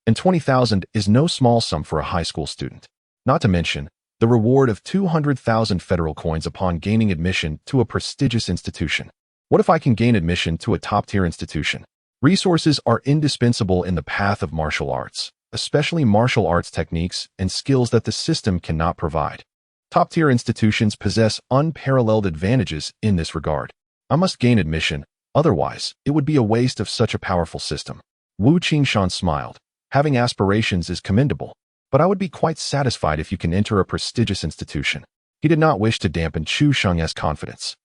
Speaker 1: And 20,000 is no small sum for a high school student. Not to mention, the reward of 200,000 federal coins upon gaining admission to a prestigious institution. What if I can gain admission to a top-tier institution? Resources are indispensable in the path of martial arts, especially martial arts techniques and skills that the system cannot provide. Top-tier institutions possess unparalleled advantages in this regard. I must gain admission, otherwise, it would be a waste of such a powerful system." Wu Qingshan smiled. "Having aspirations is commendable, but I would be quite satisfied if you can enter a prestigious institution." He did not wish to dampen Chu Sheng's confidence.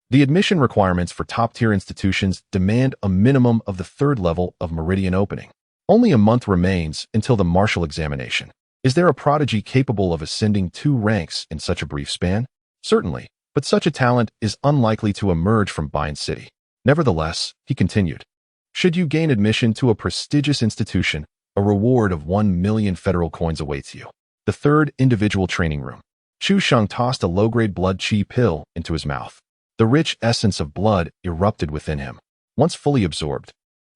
Speaker 1: The admission requirements for top-tier institutions demand a minimum of the 3rd level of meridian opening. Only a month remains until the martial examination. Is there a prodigy capable of ascending 2 ranks in such a brief span? Certainly, but such a talent is unlikely to emerge from Bayan City. Nevertheless, he continued, should you gain admission to a prestigious institution, a reward of 1 million federal coins awaits you. The 3rd individual training room. Chu Sheng tossed a low-grade blood qi pill into his mouth. The rich essence of blood erupted within him. Once fully absorbed,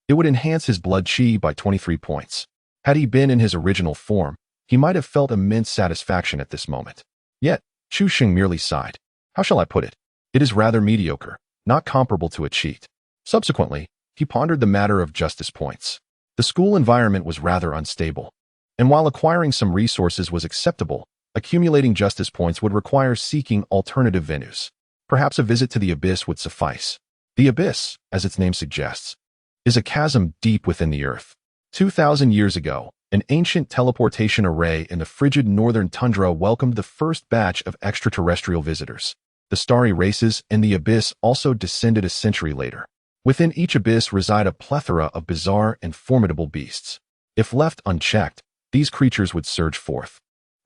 Speaker 1: it would enhance his blood qi by 23 points. Had he been in his original form, he might have felt immense satisfaction at this moment. Yet, Chu Sheng merely sighed. How shall I put it? It is rather mediocre, not comparable to a cheat. Subsequently, he pondered the matter of justice points. The school environment was rather unstable, and while acquiring some resources was acceptable, accumulating justice points would require seeking alternative venues. Perhaps a visit to the Abyss would suffice. The Abyss, as its name suggests, is a chasm deep within the earth. 2,000 years ago, an ancient teleportation array in the frigid northern tundra welcomed the first batch of extraterrestrial visitors. The starry races and the Abyss also descended a century later. Within each abyss reside a plethora of bizarre and formidable beasts. If left unchecked, these creatures would surge forth,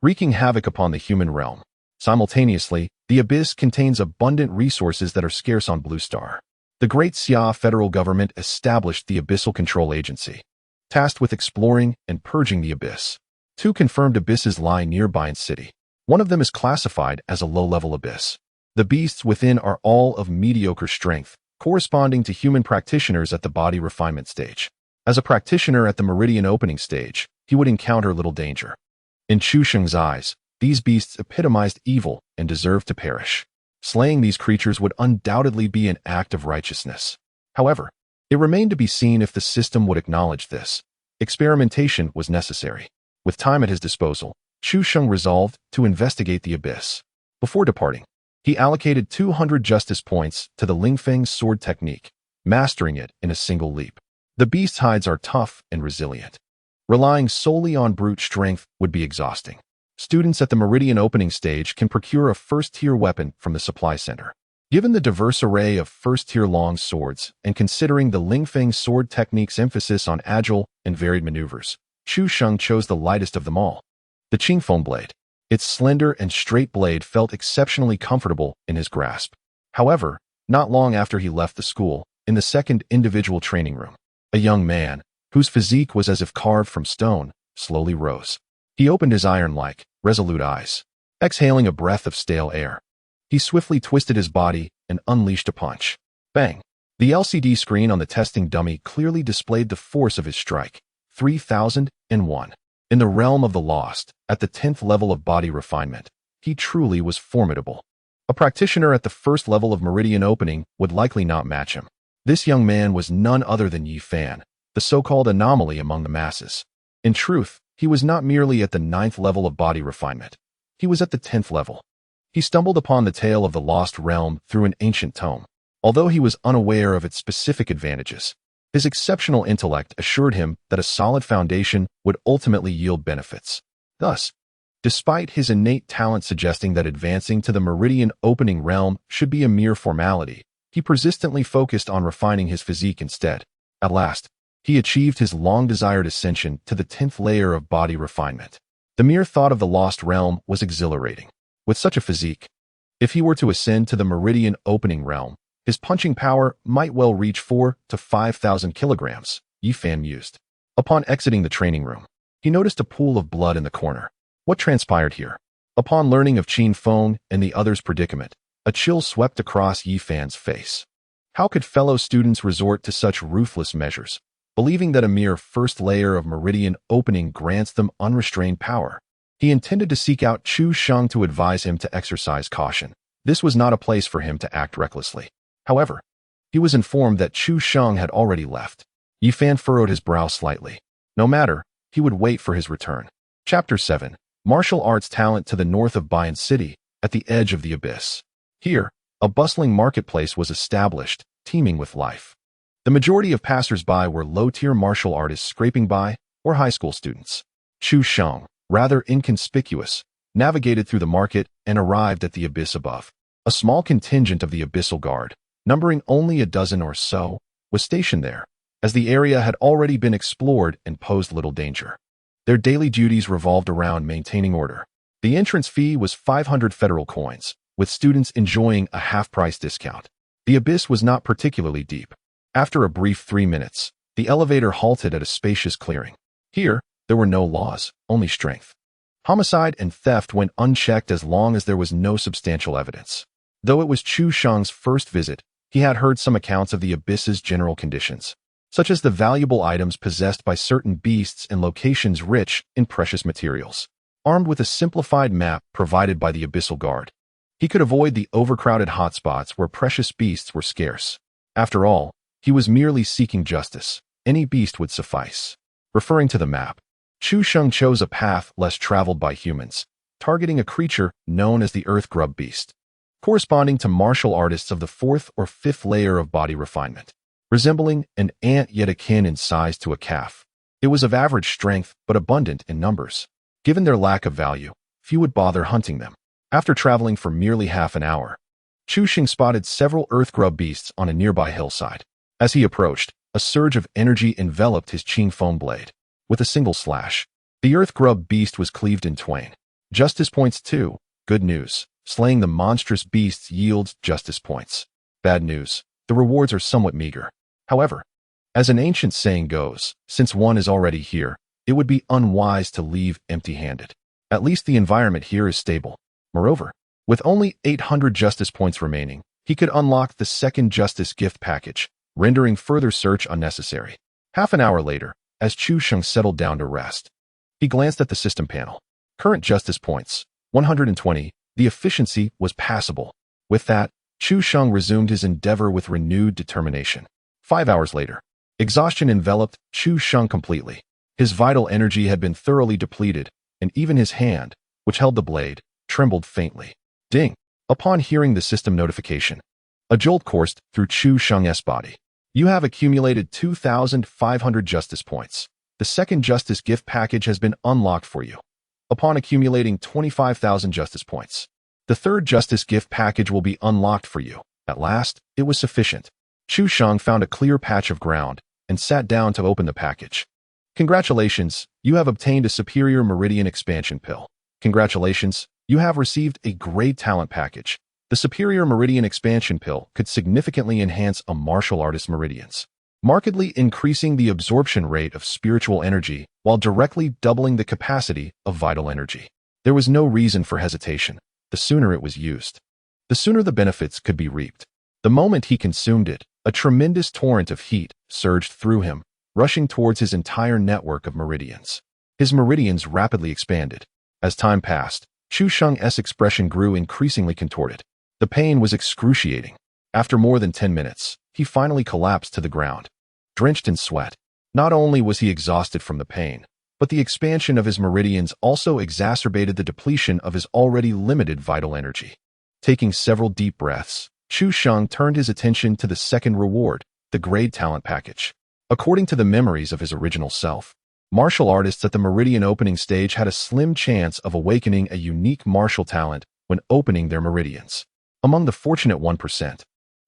Speaker 1: wreaking havoc upon the human realm. Simultaneously, the Abyss contains abundant resources that are scarce on Blue Star. The Great Xia federal government established the Abyssal Control Agency, tasked with exploring and purging the Abyss. 2 confirmed abysses lie near Bayan City. One of them is classified as a low-level abyss. The beasts within are all of mediocre strength, corresponding to human practitioners at the body refinement stage. As a practitioner at the Meridian opening stage, he would encounter little danger. In Chu Sheng's eyes, these beasts epitomized evil and deserved to perish. Slaying these creatures would undoubtedly be an act of righteousness. However, it remained to be seen if the system would acknowledge this. Experimentation was necessary. With time at his disposal, Chu Sheng resolved to investigate the abyss. Before departing, he allocated 200 justice points to the Lingfeng sword technique, mastering it in a single leap. The beast's hides are tough and resilient. Relying solely on brute strength would be exhausting. Students at the Meridian opening stage can procure a first-tier weapon from the supply center. Given the diverse array of first-tier long swords and considering the Lingfeng sword technique's emphasis on agile and varied maneuvers, Chu Sheng chose the lightest of them all, the Qingfeng blade. Its slender and straight blade felt exceptionally comfortable in his grasp. However, not long after he left the school, in the second individual training room, a young man, whose physique was as if carved from stone, slowly rose. He opened his iron-like, resolute eyes, exhaling a breath of stale air. He swiftly twisted his body and unleashed a punch. Bang! The LCD screen on the testing dummy clearly displayed the force of his strike. 3001. In the realm of the lost, at the 10th level of body refinement, he truly was formidable. A practitioner at the first level of Meridian opening would likely not match him. This young man was none other than Yi Fan, the so-called anomaly among the masses. In truth, he was not merely at the 9th level of body refinement. He was at the 10th level. He stumbled upon the tale of the lost realm through an ancient tome. Although he was unaware of its specific advantages, his exceptional intellect assured him that a solid foundation would ultimately yield benefits. Thus, despite his innate talent suggesting that advancing to the Meridian opening realm should be a mere formality, he persistently focused on refining his physique instead. At last, he achieved his long-desired ascension to the 10th layer of body refinement. The mere thought of the lost realm was exhilarating. With such a physique, if he were to ascend to the Meridian opening realm, his punching power might well reach 4,000 to 5,000 kilograms, Yi Fan mused. Upon exiting the training room, he noticed a pool of blood in the corner. What transpired here? Upon learning of Qin Feng and the other's predicament, a chill swept across Yi Fan's face. How could fellow students resort to such ruthless measures, believing that a mere first layer of Meridian opening grants them unrestrained power? He intended to seek out Chu Sheng to advise him to exercise caution. This was not a place for him to act recklessly. However, he was informed that Chu Sheng had already left. Yi Fan furrowed his brow slightly. No matter, he would wait for his return. Chapter 7. Martial Arts Talent to the north of Bayan City, at the edge of the abyss. Here, a bustling marketplace was established, teeming with life. The majority of passers-by were low-tier martial artists scraping by, or high school students. Chu Sheng, rather inconspicuous, navigated through the market and arrived at the abyss above. A small contingent of the Abyssal Guard, numbering only a dozen or so, was stationed there, as the area had already been explored and posed little danger. Their daily duties revolved around maintaining order. The entrance fee was 500 federal coins, with students enjoying a half-price discount. The abyss was not particularly deep. After a brief 3 minutes, the elevator halted at a spacious clearing. Here, there were no laws, only strength. Homicide and theft went unchecked as long as there was no substantial evidence. Though it was Chu Sheng's first visit, he had heard some accounts of the abyss's general conditions, such as the valuable items possessed by certain beasts in locations rich in precious materials. Armed with a simplified map provided by the Abyssal Guard, he could avoid the overcrowded hotspots where precious beasts were scarce. After all, he was merely seeking justice. Any beast would suffice. Referring to the map, Chu Sheng chose a path less traveled by humans, targeting a creature known as the Earth Grub Beast, corresponding to martial artists of the 4th or 5th layer of body refinement. Resembling an ant yet akin in size to a calf, it was of average strength but abundant in numbers. Given their lack of value, few would bother hunting them. After traveling for merely half an hour, Chu Sheng spotted several Earth Grub Beasts on a nearby hillside. As he approached, a surge of energy enveloped his Qingfeng blade. With a single slash, the Earth Grub Beast was cleaved in twain. Justice points 2. Good news. Slaying the monstrous beasts yields justice points. Bad news. The rewards are somewhat meager. However, as an ancient saying goes, since one is already here, it would be unwise to leave empty-handed. At least the environment here is stable. Moreover, with only 800 justice points remaining, he could unlock the second justice gift package, rendering further search unnecessary. Half an hour later, as Chu Sheng settled down to rest, he glanced at the system panel. Current justice points, 120. The efficiency was passable. With that, Chu Sheng resumed his endeavor with renewed determination. 5 hours later, exhaustion enveloped Chu Sheng completely. His vital energy had been thoroughly depleted, and even his hand, which held the blade, trembled faintly. Ding! Upon hearing the system notification, a jolt coursed through Chu Sheng's body. You have accumulated 2,500 justice points. The second justice gift package has been unlocked for you. Upon accumulating 25,000 justice points, the third justice gift package will be unlocked for you. At last, it was sufficient. Chu Sheng found a clear patch of ground and sat down to open the package. Congratulations, you have obtained a Superior Meridian Expansion Pill. Congratulations, you have received a Great Talent Package. The Superior Meridian Expansion Pill could significantly enhance a martial artist's meridians, markedly increasing the absorption rate of spiritual energy while directly doubling the capacity of vital energy. There was no reason for hesitation. The sooner it was used, the sooner the benefits could be reaped. The moment he consumed it, a tremendous torrent of heat surged through him, rushing towards his entire network of meridians. His meridians rapidly expanded. As time passed, Chu Sheng's expression grew increasingly contorted. The pain was excruciating. After more than 10 minutes, he finally collapsed to the ground, drenched in sweat. Not only was he exhausted from the pain, but the expansion of his meridians also exacerbated the depletion of his already limited vital energy. Taking several deep breaths, Chu Sheng turned his attention to the second reward, the Great Talent Package. According to the memories of his original self, martial artists at the Meridian opening stage had a slim chance of awakening a unique martial talent when opening their meridians. Among the fortunate 1%,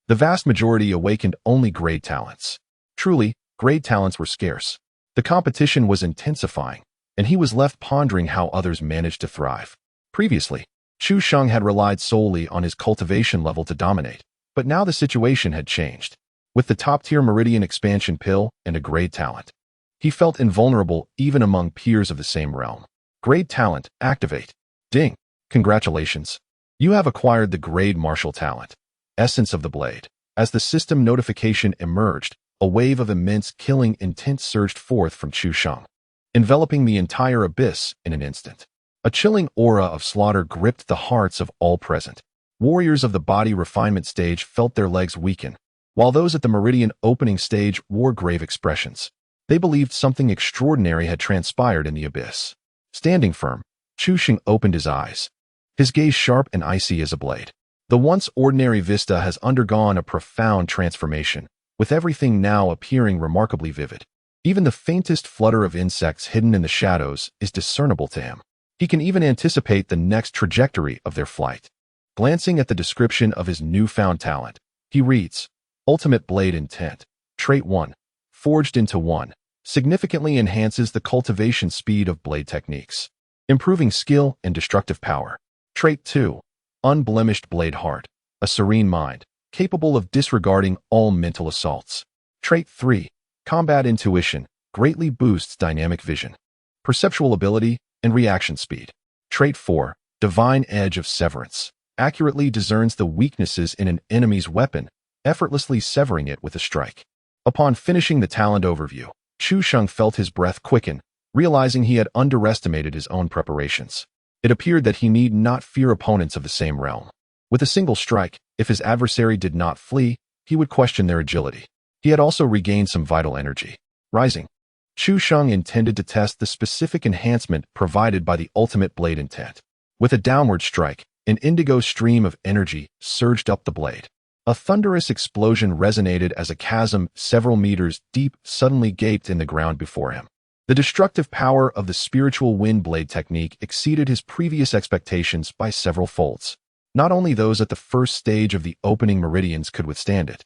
Speaker 1: the vast majority awakened only great talents. Truly, great talents were scarce. The competition was intensifying, and he was left pondering how others managed to thrive. Previously, Chu Sheng had relied solely on his cultivation level to dominate, but now the situation had changed. With the top-tier Meridian Expansion Pill and a great talent, he felt invulnerable even among peers of the same realm. Great talent, activate. Ding! Congratulations. You have acquired the Great Martial Talent, Essence of the Blade. As the system notification emerged, a wave of immense killing intent surged forth from Chu Sheng, enveloping the entire abyss in an instant. A chilling aura of slaughter gripped the hearts of all present. Warriors of the body refinement stage felt their legs weaken, while those at the Meridian opening stage wore grave expressions. They believed something extraordinary had transpired in the abyss. Standing firm, Chu Sheng opened his eyes, his gaze sharp and icy as a blade. The once ordinary vista has undergone a profound transformation, with everything now appearing remarkably vivid. Even the faintest flutter of insects hidden in the shadows is discernible to him. He can even anticipate the next trajectory of their flight. Glancing at the description of his newfound talent, he reads, Ultimate Blade Intent, Trait 1, Forged into 1, significantly enhances the cultivation speed of blade techniques, improving skill and destructive power. Trait 2, Unblemished Blade Heart, a serene mind, capable of disregarding all mental assaults. Trait 3, Combat Intuition, greatly boosts dynamic vision, perceptual ability, and reaction speed. Trait 4, Divine Edge of Severance, accurately discerns the weaknesses in an enemy's weapon, effortlessly severing it with a strike. Upon finishing the talent overview, Chu Sheng felt his breath quicken, realizing he had underestimated his own preparations. It appeared that he need not fear opponents of the same realm. With a single strike, if his adversary did not flee, he would question their agility. He had also regained some vital energy. Rising, Chu Sheng intended to test the specific enhancement provided by the Ultimate Blade Intent. With a downward strike, an indigo stream of energy surged up the blade. A thunderous explosion resonated as a chasm several meters deep suddenly gaped in the ground before him. The destructive power of the spiritual wind blade technique exceeded his previous expectations by several folds. Not only those at the first stage of the opening meridians could withstand it,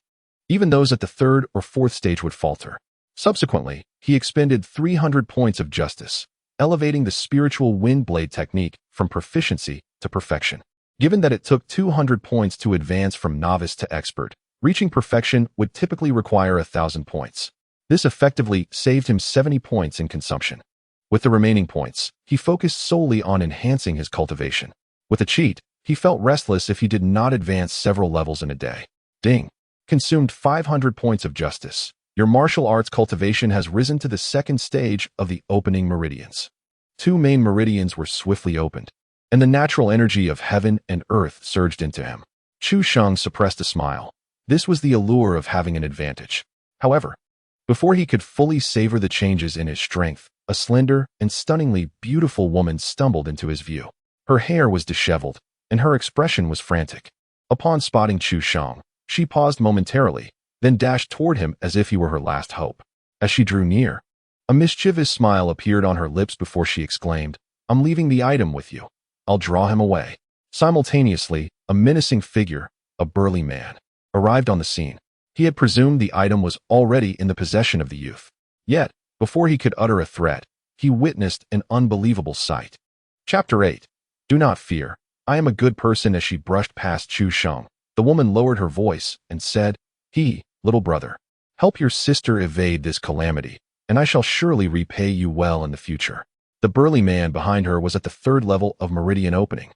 Speaker 1: even those at the third or fourth stage would falter. Subsequently, he expended 300 points of justice, elevating the spiritual wind blade technique from proficiency to perfection. Given that it took 200 points to advance from novice to expert, reaching perfection would typically require 1,000 points. This effectively saved him 70 points in consumption. With the remaining points, he focused solely on enhancing his cultivation. With a cheat, he felt restless if he did not advance several levels in a day. Ding! Consumed 500 points of justice. Your martial arts cultivation has risen to the second stage of the opening meridians. Two main meridians were swiftly opened, and the natural energy of heaven and earth surged into him. Chu Sheng suppressed a smile. This was the allure of having an advantage. However, before he could fully savor the changes in his strength, a slender and stunningly beautiful woman stumbled into his view. Her hair was disheveled, and her expression was frantic. Upon spotting Chu Sheng, she paused momentarily, then dashed toward him as if he were her last hope. As she drew near, a mischievous smile appeared on her lips before she exclaimed, "I'm leaving the item with you. I'll draw him away." Simultaneously, a menacing figure, a burly man, arrived on the scene. He had presumed the item was already in the possession of the youth. Yet, before he could utter a threat, he witnessed an unbelievable sight. Chapter 8. Do not fear. I am a good person. As she brushed past Chu Sheng, the woman lowered her voice and said, Little brother, help your sister evade this calamity, and I shall surely repay you well in the future." The burly man behind her was at the third level of meridian opening,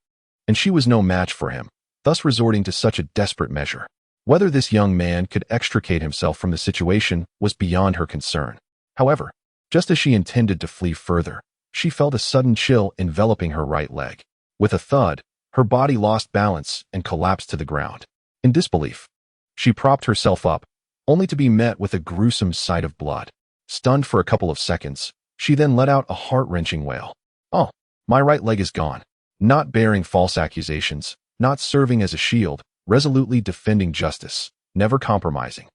Speaker 1: and she was no match for him, thus resorting to such a desperate measure. Whether this young man could extricate himself from the situation was beyond her concern. However, just as she intended to flee further, she felt a sudden chill enveloping her right leg. With a thud, her body lost balance and collapsed to the ground. In disbelief, she propped herself up, only to be met with a gruesome sight of blood. Stunned for a couple of seconds, she then let out a heart-wrenching wail. "Oh, my right leg is gone." Not bearing false accusations, not serving as a shield, resolutely defending justice, never compromising.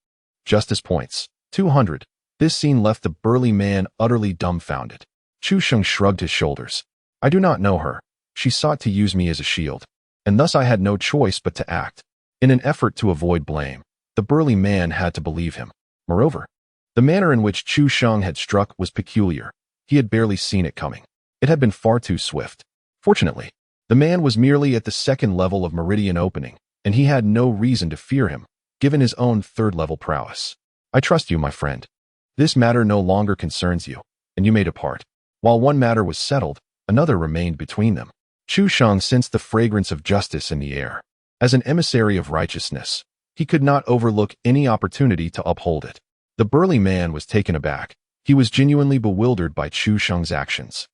Speaker 1: Justice points. 200. This scene left the burly man utterly dumbfounded. Chu Sheng shrugged his shoulders. "I do not know her. She sought to use me as a shield, and thus I had no choice but to act." In an effort to avoid blame, the burly man had to believe him. Moreover, the manner in which Chu Sheng had struck was peculiar. He had barely seen it coming. It had been far too swift. Fortunately, the man was merely at the second level of meridian opening, and he had no reason to fear him, given his own third-level prowess. "I trust you, my friend. This matter no longer concerns you, and you may depart." While one matter was settled, another remained between them. Chu Sheng sensed the fragrance of justice in the air. As an emissary of righteousness, he could not overlook any opportunity to uphold it. The burly man was taken aback. He was genuinely bewildered by Chu Sheng's actions.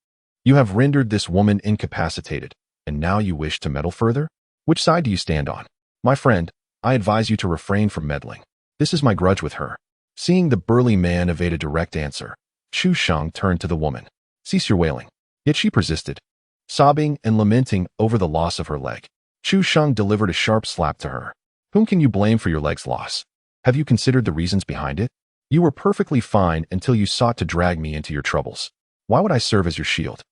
Speaker 1: "You have rendered this woman incapacitated, and now you wish to meddle further? Which side do you stand on?" "My friend, I advise you to refrain from meddling. This is my grudge with her." Seeing the burly man evade a direct answer, Chu Sheng turned to the woman. "Cease your wailing." Yet she persisted, sobbing and lamenting over the loss of her leg. Chu Sheng delivered a sharp slap to her. "Whom can you blame for your leg's loss? Have you considered the reasons behind it? You were perfectly fine until you sought to drag me into your troubles. Why would I serve as your shield?"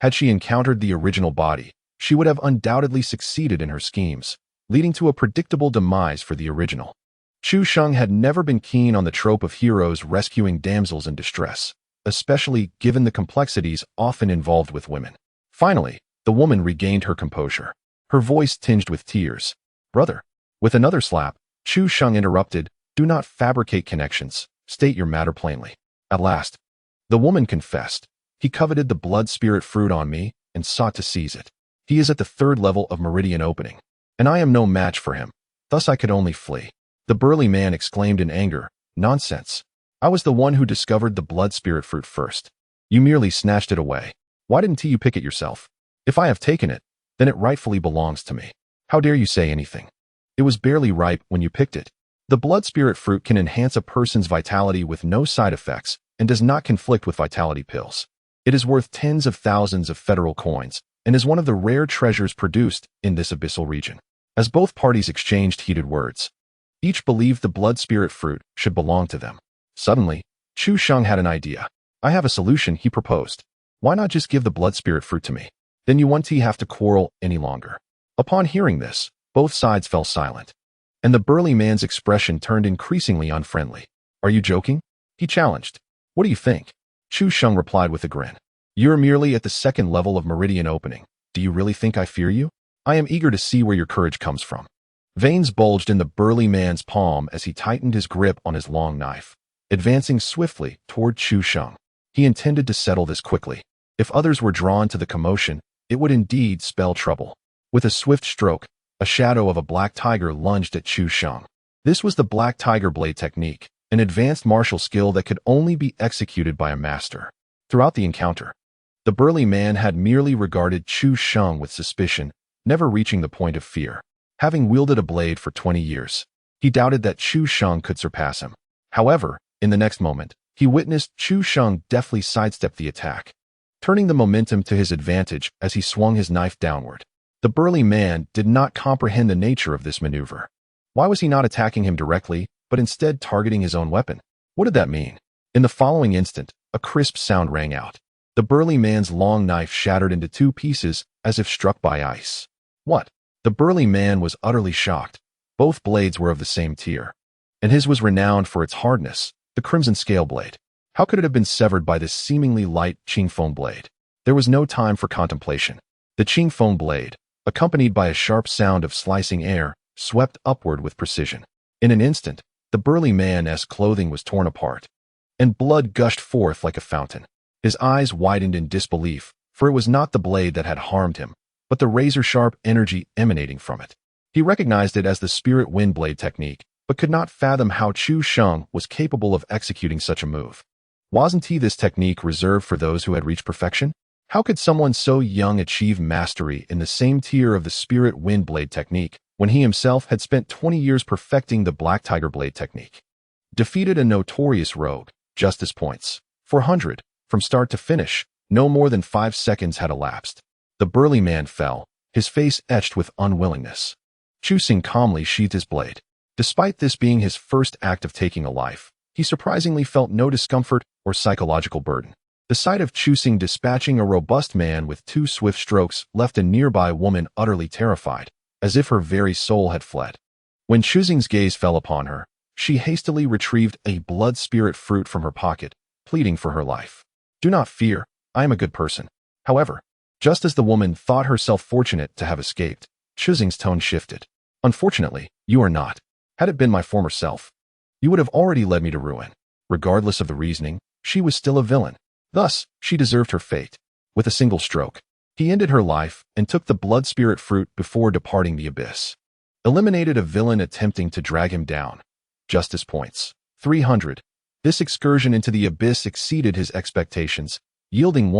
Speaker 1: Had she encountered the original body, she would have undoubtedly succeeded in her schemes, leading to a predictable demise for the original. Chu Sheng had never been keen on the trope of heroes rescuing damsels in distress, especially given the complexities often involved with women. Finally, the woman regained her composure, her voice tinged with tears. "Brother." With another slap, Chu Sheng interrupted, "Do not fabricate connections. State your matter plainly." At last, the woman confessed. "He coveted the blood spirit fruit on me and sought to seize it. He is at the third level of meridian opening, and I am no match for him. Thus I could only flee." The burly man exclaimed in anger, "Nonsense. I was the one who discovered the blood spirit fruit first. You merely snatched it away. Why didn't you pick it yourself? If I have taken it, then it rightfully belongs to me. How dare you say anything? It was barely ripe when you picked it." The blood spirit fruit can enhance a person's vitality with no side effects and does not conflict with vitality pills. It is worth tens of thousands of federal coins and is one of the rare treasures produced in this abyssal region. As both parties exchanged heated words, each believed the blood spirit fruit should belong to them. Suddenly, Chu Sheng had an idea. "I have a solution," he proposed. "Why not just give the blood spirit fruit to me? Then you won't have to quarrel any longer." Upon hearing this, both sides fell silent, and the burly man's expression turned increasingly unfriendly. "Are you joking?" he challenged. "What do you think?" Chu Sheng replied with a grin. "You're merely at the second level of meridian opening. Do you really think I fear you? I am eager to see where your courage comes from." Veins bulged in the burly man's palm as he tightened his grip on his long knife, advancing swiftly toward Chu Sheng. He intended to settle this quickly. If others were drawn to the commotion, it would indeed spell trouble. With a swift stroke, a shadow of a black tiger lunged at Chu Sheng. This was the black tiger blade technique, an advanced martial skill that could only be executed by a master. Throughout the encounter, the burly man had merely regarded Chu Sheng with suspicion, never reaching the point of fear. Having wielded a blade for 20 years, he doubted that Chu Sheng could surpass him. However, in the next moment, he witnessed Chu Sheng deftly sidestep the attack, turning the momentum to his advantage as he swung his knife downward. The burly man did not comprehend the nature of this maneuver. Why was he not attacking him directly, but instead targeting his own weapon? What did that mean? In the following instant, a crisp sound rang out. The burly man's long knife shattered into 2 pieces as if struck by ice. What? The burly man was utterly shocked. Both blades were of the same tier, and his was renowned for its hardness, the crimson scale blade. How could it have been severed by this seemingly light Qingfeng blade? There was no time for contemplation. The Qingfeng blade, accompanied by a sharp sound of slicing air, swept upward with precision. In an instant, the burly man's clothing was torn apart, and blood gushed forth like a fountain. His eyes widened in disbelief, for it was not the blade that had harmed him, but the razor-sharp energy emanating from it. He recognized it as the Spirit Wind Blade technique, but could not fathom how Chu Sheng was capable of executing such a move. Wasn't this technique reserved for those who had reached perfection? How could someone so young achieve mastery in the same tier of the Spirit Wind Blade technique when he himself had spent 20 years perfecting the Black Tiger Blade technique? Defeated a notorious rogue, Justice points. 400. From start to finish, no more than 5 seconds had elapsed. The burly man fell, his face etched with unwillingness. Chu Xing calmly sheathed his blade. Despite this being his first act of taking a life, he surprisingly felt no discomfort or psychological burden. The sight of Chu Xing dispatching a robust man with 2 swift strokes left a nearby woman utterly terrified, as if her very soul had fled. When Chu Xing's gaze fell upon her, she hastily retrieved a blood spirit fruit from her pocket, pleading for her life. "Do not fear, I am a good person." However, just as the woman thought herself fortunate to have escaped, Chu Xing's tone shifted. "Unfortunately, you are not. Had it been my former self, you would have already led me to ruin." Regardless of the reasoning, she was still a villain. Thus, she deserved her fate. With a single stroke, he ended her life and took the blood spirit fruit before departing the abyss. Eliminated a villain attempting to drag him down. Justice points. 300. This excursion into the abyss exceeded his expectations, yielding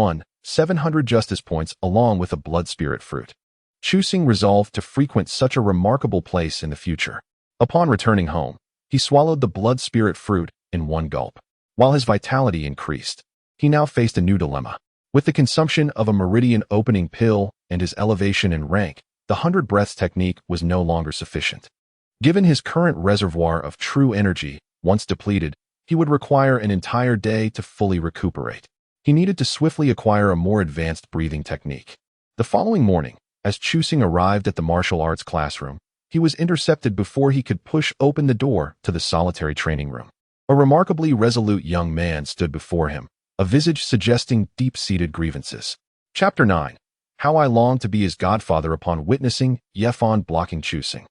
Speaker 1: 700 justice points along with a blood spirit fruit. Chu Xing resolved to frequent such a remarkable place in the future. Upon returning home, he swallowed the blood spirit fruit in one gulp. While his vitality increased, he now faced a new dilemma. With the consumption of a meridian opening pill and his elevation in rank, the 100 breaths technique was no longer sufficient. Given his current reservoir of true energy, once depleted, he would require an entire day to fully recuperate. He needed to swiftly acquire a more advanced breathing technique. The following morning, as Chu Xing arrived at the martial arts classroom, he was intercepted before he could push open the door to the solitary training room. A remarkably resolute young man stood before him, a visage suggesting deep-seated grievances. Chapter 9. How I Longed to Be His Godfather Upon Witnessing Ye Fan Blocking Chu Xing.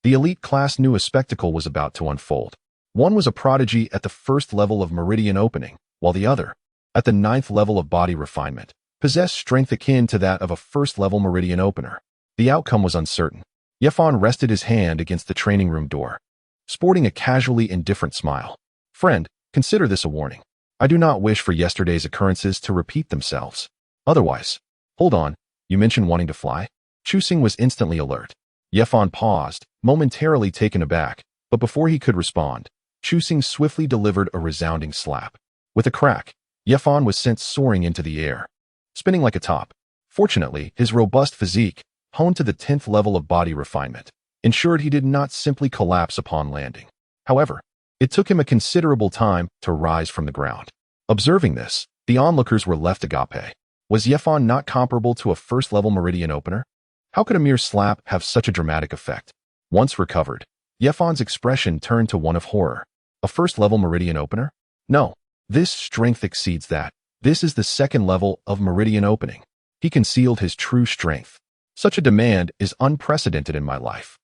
Speaker 1: The elite class knew a spectacle was about to unfold. One was a prodigy at the first level of meridian opening, while the other, at the 9th level of body refinement, possessed strength akin to that of a first-level meridian opener. The outcome was uncertain. Ye Fan rested his hand against the training room door, sporting a casually indifferent smile. "Friend, consider this a warning. I do not wish for yesterday's occurrences to repeat themselves. Otherwise, hold on, you mentioned wanting to fly?" Chu Xing was instantly alert. Ye Fan paused, momentarily taken aback, but before he could respond, Chu Xing swiftly delivered a resounding slap. With a crack, Ye Fan was sent soaring into the air, spinning like a top. Fortunately, his robust physique, honed to the 10th level of body refinement, ensured he did not simply collapse upon landing. However, it took him a considerable time to rise from the ground. Observing this, the onlookers were left agape. Was Ye Fan not comparable to a first-level meridian opener? How could a mere slap have such a dramatic effect? Once recovered, Ye Fan's expression turned to one of horror. A first-level meridian opener? No, this strength exceeds that. This is the 2nd level of meridian opening. He concealed his true strength. Such a demand is unprecedented in my life.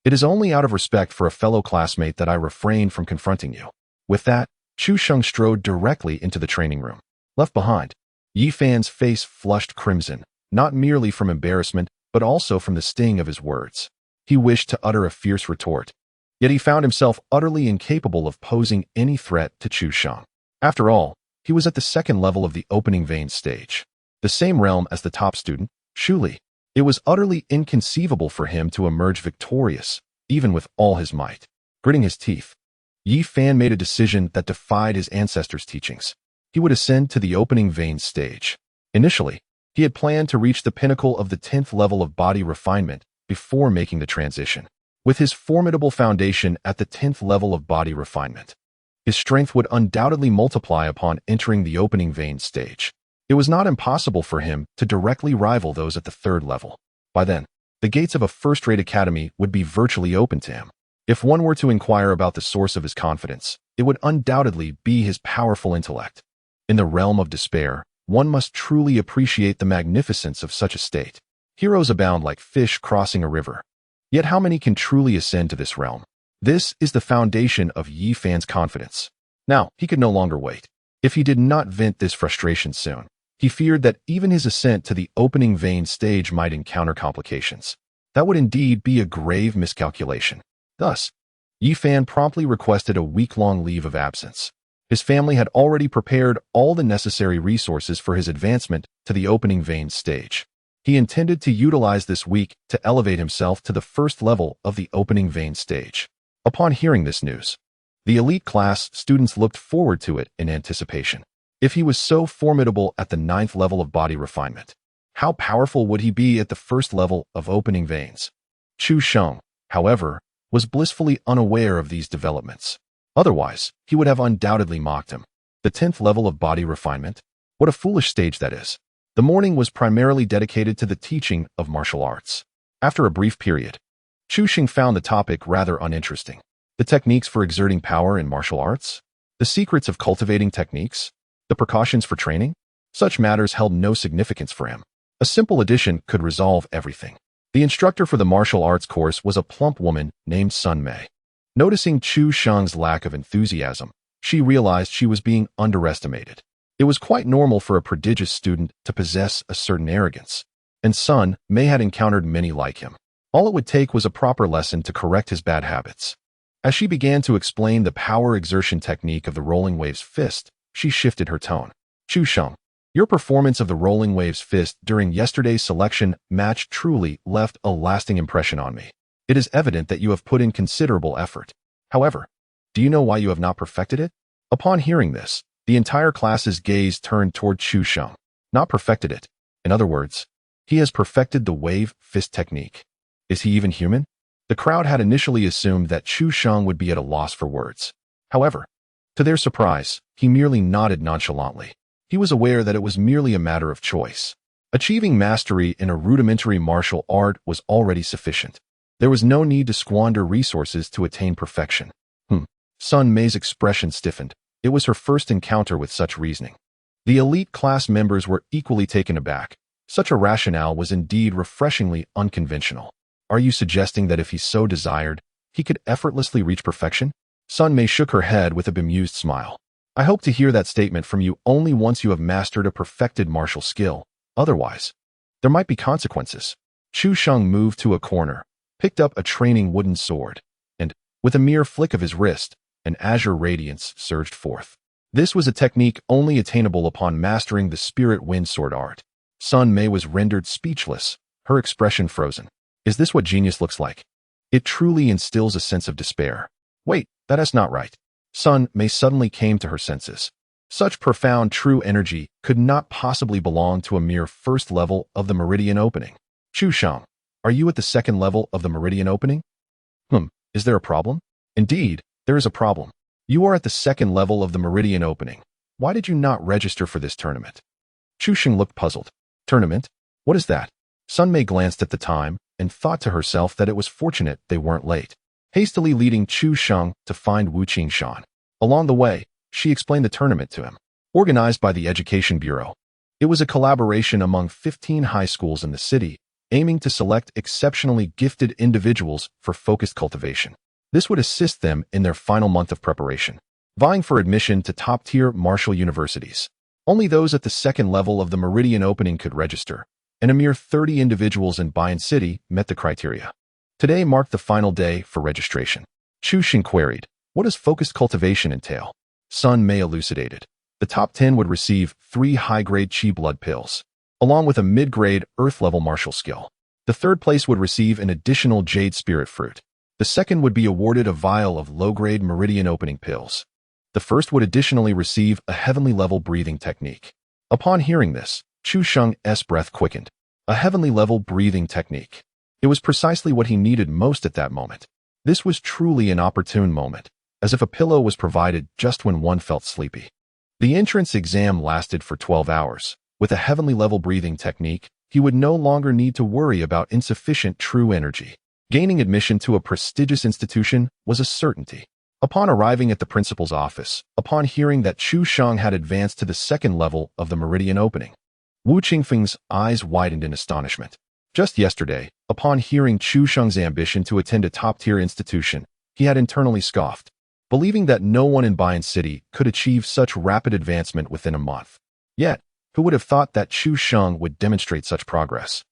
Speaker 1: It is only out of respect for a fellow classmate that I refrain from confronting you. With that, Chu Sheng strode directly into the training room. Left behind, Ye Fan's face flushed crimson, not merely from embarrassment, but also from the sting of his words. He wished to utter a fierce retort. Yet he found himself utterly incapable of posing any threat to Chu Sheng. After all, he was at the second level of the opening vein stage, the same realm as the top student, Xu Li. It was utterly inconceivable for him to emerge victorious, even with all his might. Gritting his teeth, Yi Fan made a decision that defied his ancestors' teachings. He would ascend to the opening vein stage. Initially, he had planned to reach the pinnacle of the 10th level of body refinement before making the transition. With his formidable foundation at the 10th level of body refinement, his strength would undoubtedly multiply upon entering the opening vein stage. It was not impossible for him to directly rival those at the 3rd level. By then, the gates of a first-rate academy would be virtually open to him. If one were to inquire about the source of his confidence, it would undoubtedly be his powerful intellect. In the realm of despair, one must truly appreciate the magnificence of such a state. Heroes abound like fish crossing a river. Yet how many can truly ascend to this realm? This is the foundation of Yi Fan's confidence. Now, he could no longer wait. If he did not vent this frustration soon, he feared that even his ascent to the opening vein stage might encounter complications. That would indeed be a grave miscalculation. Thus, Yi Fan promptly requested a week-long leave of absence. His family had already prepared all the necessary resources for his advancement to the opening vein stage. He intended to utilize this week to elevate himself to the 1st level of the opening vein stage. Upon hearing this news, the elite class students looked forward to it in anticipation. If he was so formidable at the 9th level of body refinement, how powerful would he be at the 1st level of opening veins? Chu Sheng, however, was blissfully unaware of these developments. Otherwise, he would have undoubtedly mocked him. The 10th level of body refinement? What a foolish stage that is. The morning was primarily dedicated to the teaching of martial arts. After a brief period, Chu Sheng found the topic rather uninteresting. The techniques for exerting power in martial arts? The secrets of cultivating techniques? The precautions for training? Such matters held no significance for him. A simple addition could resolve everything. The instructor for the martial arts course was a plump woman named Sun Mei. Noticing Chu Sheng's lack of enthusiasm, she realized she was being underestimated. It was quite normal for a prodigious student to possess a certain arrogance, and Sun Mei had encountered many like him. All it would take was a proper lesson to correct his bad habits. As she began to explain the power exertion technique of the Rolling Waves Fist, she shifted her tone. Chu Sheng, your performance of the Rolling Waves Fist during yesterday's selection match truly left a lasting impression on me. It is evident that you have put in considerable effort. However, do you know why you have not perfected it? Upon hearing this, the entire class's gaze turned toward Chu Sheng. Not perfected it. In other words, he has perfected the wave fist technique. Is he even human? The crowd had initially assumed that Chu Sheng would be at a loss for words. However, to their surprise, he merely nodded nonchalantly. He was aware that it was merely a matter of choice. Achieving mastery in a rudimentary martial art was already sufficient. There was no need to squander resources to attain perfection. Sun Mei's expression stiffened. It was her first encounter with such reasoning. The elite class members were equally taken aback. Such a rationale was indeed refreshingly unconventional. Are you suggesting that if he so desired, he could effortlessly reach perfection? Sun Mei shook her head with a bemused smile. I hope to hear that statement from you only once you have mastered a perfected martial skill. Otherwise, there might be consequences. Chu Sheng moved to a corner, picked up a training wooden sword, and, with a mere flick of his wrist, an azure radiance surged forth. This was a technique only attainable upon mastering the spirit wind sword art. Sun Mei was rendered speechless, her expression frozen. Is this what genius looks like? It truly instills a sense of despair. Wait, that is not right. Sun Mei suddenly came to her senses. Such profound true energy could not possibly belong to a mere 1st level of the meridian opening. Chu Sheng, are you at the 2nd level of the meridian opening? Is there a problem? Indeed, there is a problem. You are at the 2nd level of the meridian opening. Why did you not register for this tournament? Chu Sheng looked puzzled. Tournament? What is that? Sun Mei glanced at the time and thought to herself that it was fortunate they weren't late. Hastily leading Chu Sheng to find Wu Qingshan. Along the way, she explained the tournament to him. Organized by the Education Bureau. It was a collaboration among 15 high schools in the city, aiming to select exceptionally gifted individuals for focused cultivation. This would assist them in their final month of preparation, vying for admission to top-tier martial universities. Only those at the 2nd level of the meridian opening could register, and a mere 30 individuals in Bayan City met the criteria. Today marked the final day for registration. Chu Xing queried. What does focused cultivation entail? Sun Mei elucidated. The top 10 would receive 3 high-grade Qi blood pills, along with a mid-grade Earth-level martial skill. The third place would receive an additional Jade Spirit Fruit. The second would be awarded a vial of low-grade Meridian Opening pills. The first would additionally receive a heavenly-level breathing technique. Upon hearing this, Chu Sheng's breath quickened. A heavenly-level breathing technique. It was precisely what he needed most at that moment. This was truly an opportune moment, as if a pillow was provided just when one felt sleepy. The entrance exam lasted for 12 hours. With a heavenly-level breathing technique, he would no longer need to worry about insufficient true energy. Gaining admission to a prestigious institution was a certainty. Upon arriving at the principal's office, upon hearing that Chu Sheng had advanced to the second level of the Meridian Opening, Wu Qingfeng's eyes widened in astonishment. Just yesterday, upon hearing Chu Sheng's ambition to attend a top-tier institution, he had internally scoffed, believing that no one in Bian City could achieve such rapid advancement within a month. Yet, who would have thought that Chu Sheng would demonstrate such progress?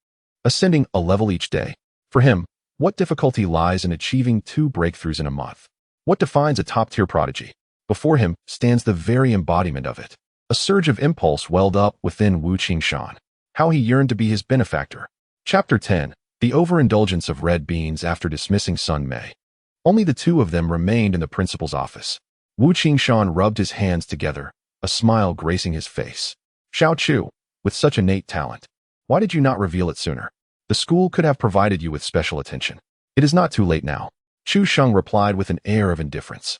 Speaker 1: Ascending a level each day. For him, what difficulty lies in achieving 2 breakthroughs in a month? What defines a top-tier prodigy? Before him stands the very embodiment of it. A surge of impulse welled up within Wu Qingshan. How he yearned to be his benefactor. Chapter 10. The Overindulgence of Red Beans. After dismissing Sun Mei, only the two of them remained in the principal's office. Wu Qingshan rubbed his hands together, a smile gracing his face. Xiao Chu, with such innate talent, why did you not reveal it sooner? The school could have provided you with special attention. It is not too late now. Chu Sheng replied with an air of indifference.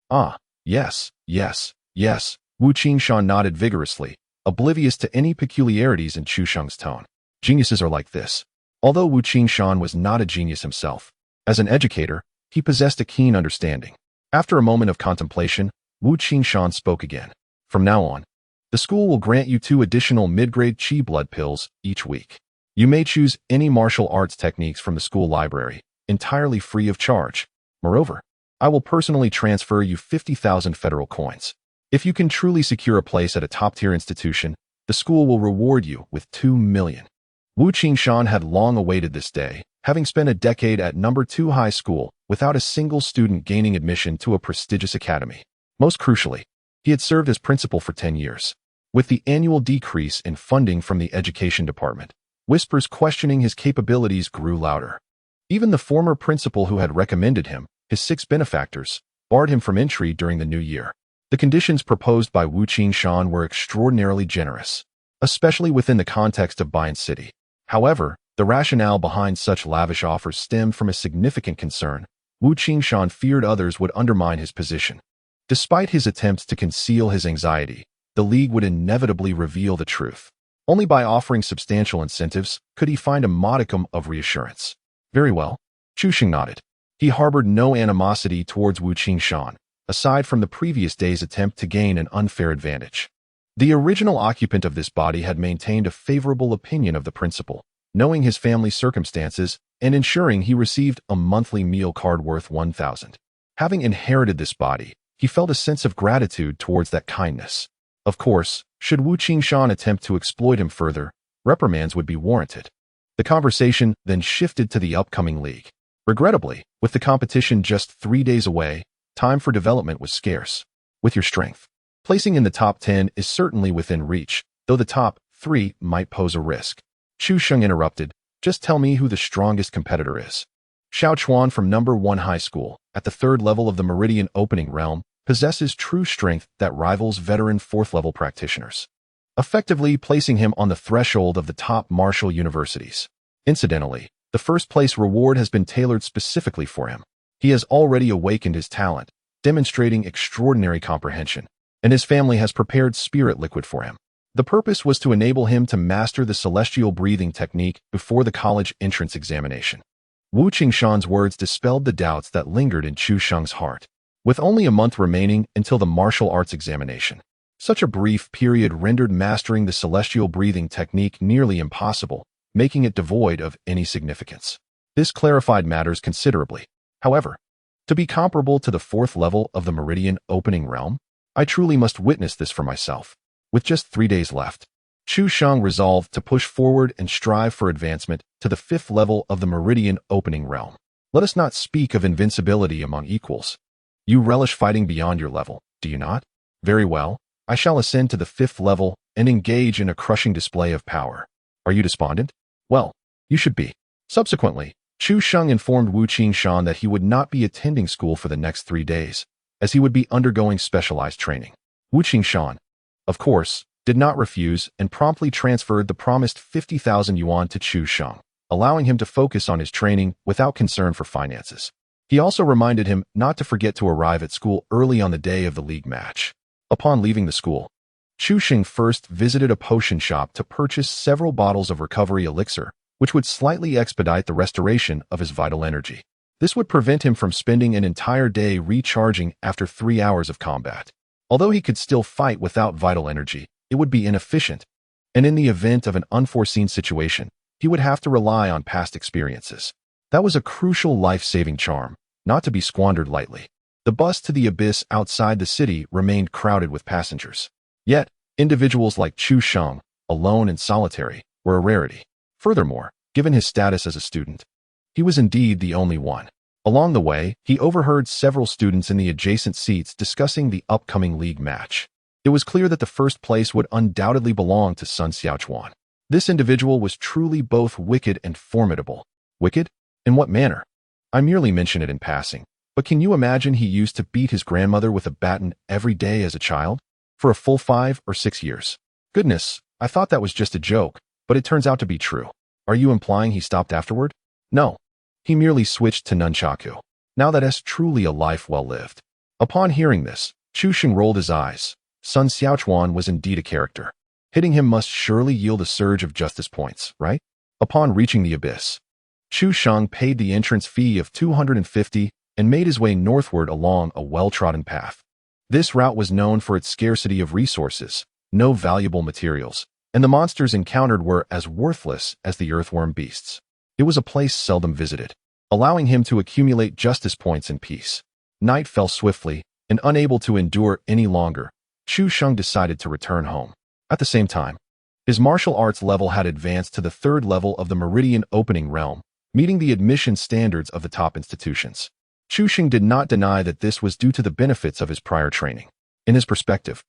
Speaker 1: Ah, yes. Wu Qingshan nodded vigorously, oblivious to any peculiarities in Chu Sheng's tone. Geniuses are like this. Although Wu Qingshan was not a genius himself, as an educator, he possessed a keen understanding. After a moment of contemplation, Wu Qingshan spoke again. From now on, the school will grant you 2 additional mid-grade Qi blood pills each week. You may choose any martial arts techniques from the school library, entirely free of charge. Moreover, I will personally transfer you 50,000 federal coins. If you can truly secure a place at a top-tier institution, the school will reward you with 2 million. Wu Qingshan had long awaited this day, having spent a decade at No. 2 high school without a single student gaining admission to a prestigious academy. Most crucially, he had served as principal for 10 years. With the annual decrease in funding from the education department, whispers questioning his capabilities grew louder. Even the former principal who had recommended him, his 6 benefactors, barred him from entry during the new year. The conditions proposed by Wu Qingshan were extraordinarily generous, especially within the context of Bian City. However, the rationale behind such lavish offers stemmed from a significant concern. Wu Qingshan feared others would undermine his position. Despite his attempts to conceal his anxiety, the League would inevitably reveal the truth. Only by offering substantial incentives could he find a modicum of reassurance. Very well. Chu Xing nodded. He harbored no animosity towards Wu Qingshan, aside from the previous day's attempt to gain an unfair advantage. The original occupant of this body had maintained a favorable opinion of the principal, knowing his family's circumstances and ensuring he received a monthly meal card worth 1,000. Having inherited this body, he felt a sense of gratitude towards that kindness. Of course, should Wu Qingshan attempt to exploit him further, reprimands would be warranted. The conversation then shifted to the upcoming league. Regrettably, with the competition just 3 days away, time for development was scarce. With your strength, placing in the top 10 is certainly within reach, though the top 3 might pose a risk. Chu Sheng interrupted. Just tell me who the strongest competitor is. Xiao Chuan from No. 1 high school, at the 3rd level of the Meridian Opening realm, possesses true strength that rivals veteran 4th level practitioners, effectively placing him on the threshold of the top martial universities. Incidentally, the first place reward has been tailored specifically for him. He has already awakened his talent, demonstrating extraordinary comprehension, and his family has prepared spirit liquid for him. The purpose was to enable him to master the celestial breathing technique before the college entrance examination. Wu Qingshan's words dispelled the doubts that lingered in Chu Sheng's heart. With only a month remaining until the martial arts examination, such a brief period rendered mastering the celestial breathing technique nearly impossible, making it devoid of any significance. This clarified matters considerably. However, to be comparable to the 4th level of the Meridian Opening realm, I truly must witness this for myself. With just 3 days left, Chu Sheng resolved to push forward and strive for advancement to the 5th level of the Meridian Opening realm. Let us not speak of invincibility among equals. You relish fighting beyond your level, do you not? Very well, I shall ascend to the 5th level and engage in a crushing display of power. Are you despondent? Well, you should be. Subsequently, Chu Sheng informed Wu Qingshan that he would not be attending school for the next 3 days, as he would be undergoing specialized training. Wu Qingshan, of course, did not refuse and promptly transferred the promised 50,000 yuan to Chu Sheng, allowing him to focus on his training without concern for finances. He also reminded him not to forget to arrive at school early on the day of the league match. Upon leaving the school, Chu Sheng first visited a potion shop to purchase several bottles of recovery elixir, which would slightly expedite the restoration of his vital energy. This would prevent him from spending an entire day recharging after 3 hours of combat. Although he could still fight without vital energy, it would be inefficient, and in the event of an unforeseen situation, he would have to rely on past experiences. That was a crucial life-saving charm, not to be squandered lightly. The bus to the abyss outside the city remained crowded with passengers. Yet, individuals like Chu Sheng, alone and solitary, were a rarity. Furthermore, given his status as a student, he was indeed the only one. Along the way, he overheard several students in the adjacent seats discussing the upcoming league match. It was clear that the first place would undoubtedly belong to Sun Xiaochuan. This individual was truly both wicked and formidable. Wicked? In what manner? I merely mention it in passing, but can you imagine he used to beat his grandmother with a baton every day as a child? For a full 5 or 6 years. Goodness, I thought that was just a joke, but it turns out to be true. Are you implying he stopped afterward? No. He merely switched to nunchaku. Now that's truly a life well lived. Upon hearing this, Chu Sheng rolled his eyes. Sun Xiaochuan was indeed a character. Hitting him must surely yield a surge of justice points, right? Upon reaching the abyss, Chu Sheng paid the entrance fee of 250 and made his way northward along a well-trodden path. This route was known for its scarcity of resources, no valuable materials, and the monsters encountered were as worthless as the earthworm beasts. It was a place seldom visited, allowing him to accumulate justice points in peace. Night fell swiftly, and unable to endure any longer, Chu Sheng decided to return home. At the same time, his martial arts level had advanced to the 3rd level of the Meridian Opening Realm, meeting the admission standards of the top institutions. Chu Sheng did not deny that this was due to the benefits of his prior training. In his perspective,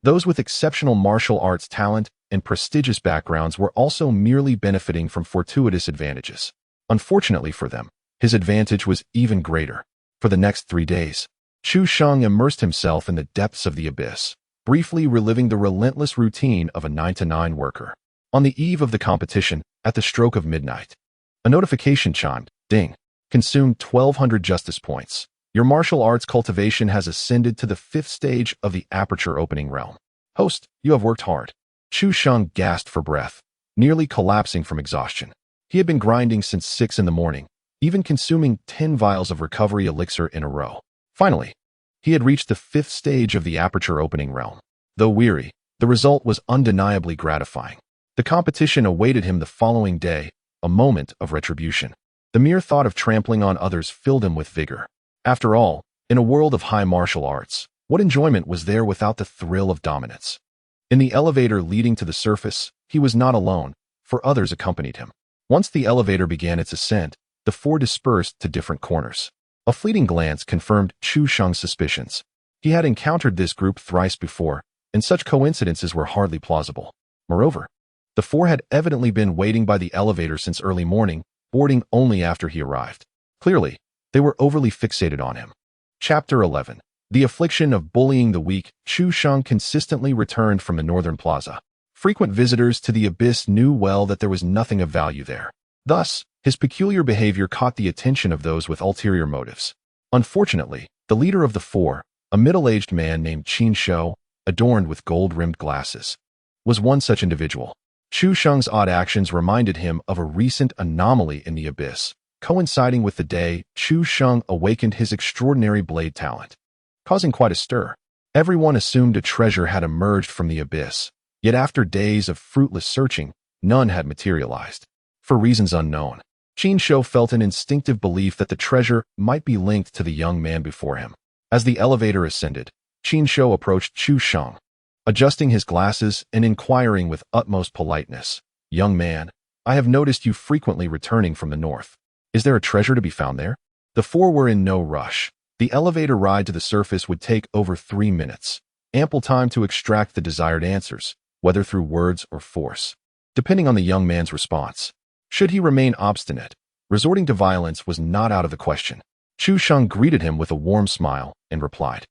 Speaker 1: those with exceptional martial arts talent and prestigious backgrounds were also merely benefiting from fortuitous advantages. Unfortunately for them, his advantage was even greater. For the next 3 days, Chu Sheng immersed himself in the depths of the abyss, briefly reliving the relentless routine of a 9-to-9 worker. On the eve of the competition, at the stroke of midnight, a notification chimed. Ding. Consumed 1,200 justice points. Your martial arts cultivation has ascended to the 5th stage of the Aperture Opening Realm. Host, you have worked hard. Chu Sheng gasped for breath, nearly collapsing from exhaustion. He had been grinding since 6 in the morning, even consuming 10 vials of recovery elixir in a row. Finally, he had reached the 5th stage of the Aperture Opening Realm. Though weary, the result was undeniably gratifying. The competition awaited him the following day, a moment of retribution. The mere thought of trampling on others filled him with vigor. After all, in a world of high martial arts, what enjoyment was there without the thrill of dominance? In the elevator leading to the surface, he was not alone, for others accompanied him. Once the elevator began its ascent, the 4 dispersed to different corners. A fleeting glance confirmed Chu Sheng's suspicions. He had encountered this group thrice before, and such coincidences were hardly plausible. Moreover, the 4 had evidently been waiting by the elevator since early morning, boarding only after he arrived. Clearly, they were overly fixated on him. Chapter 11. The affliction of bullying the weak. Chu Sheng consistently returned from the northern plaza. Frequent visitors to the abyss knew well that there was nothing of value there. Thus, his peculiar behavior caught the attention of those with ulterior motives. Unfortunately, the leader of the 4, a middle-aged man named Qin Shou, adorned with gold-rimmed glasses, was one such individual. Chu Sheng's odd actions reminded him of a recent anomaly in the abyss. Coinciding with the day, Chu Sheng awakened his extraordinary blade talent, causing quite a stir. Everyone assumed a treasure had emerged from the abyss, yet after days of fruitless searching, none had materialized. For reasons unknown, Qin Shou felt an instinctive belief that the treasure might be linked to the young man before him. As the elevator ascended, Qin Shou approached Chu Sheng, adjusting his glasses and inquiring with utmost politeness. Young man, I have noticed you frequently returning from the north. Is there a treasure to be found there? The four were in no rush. The elevator ride to the surface would take over 3 minutes, ample time to extract the desired answers, whether through words or force, depending on the young man's response. Should he remain obstinate, resorting to violence was not out of the question. Chu Sheng greeted him with a warm smile and replied,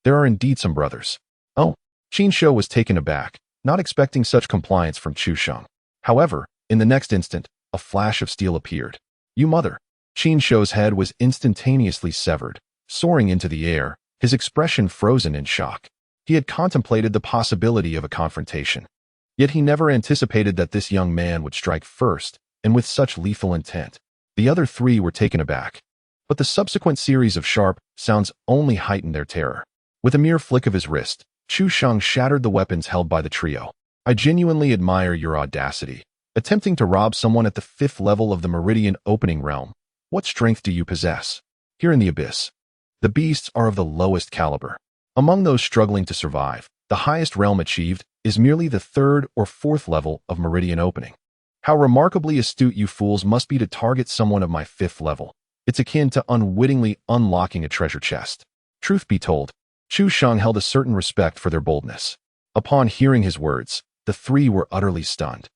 Speaker 1: "There are indeed some brothers." Oh, Qin Shou was taken aback, not expecting such compliance from Chu Sheng. However, in the next instant, a flash of steel appeared. "You mother!" Qin Shou's head was instantaneously severed, soaring into the air, his expression frozen in shock. He had contemplated the possibility of a confrontation. Yet he never anticipated that this young man would strike first, and with such lethal intent. The other three were taken aback. But the subsequent series of sharp sounds only heightened their terror. With a mere flick of his wrist, Chu Sheng shattered the weapons held by the trio. "I genuinely admire your audacity. Attempting to rob someone at the 5th level of the Meridian Opening Realm. What strength do you possess? Here in the Abyss, the beasts are of the lowest caliber. Among those struggling to survive, the highest realm achieved is merely the 3rd or 4th level of Meridian Opening. How remarkably astute you fools must be to target someone of my 5th level. It's akin to unwittingly unlocking a treasure chest." Truth be told, Chu Sheng held a certain respect for their boldness. Upon hearing his words, the three were utterly stunned.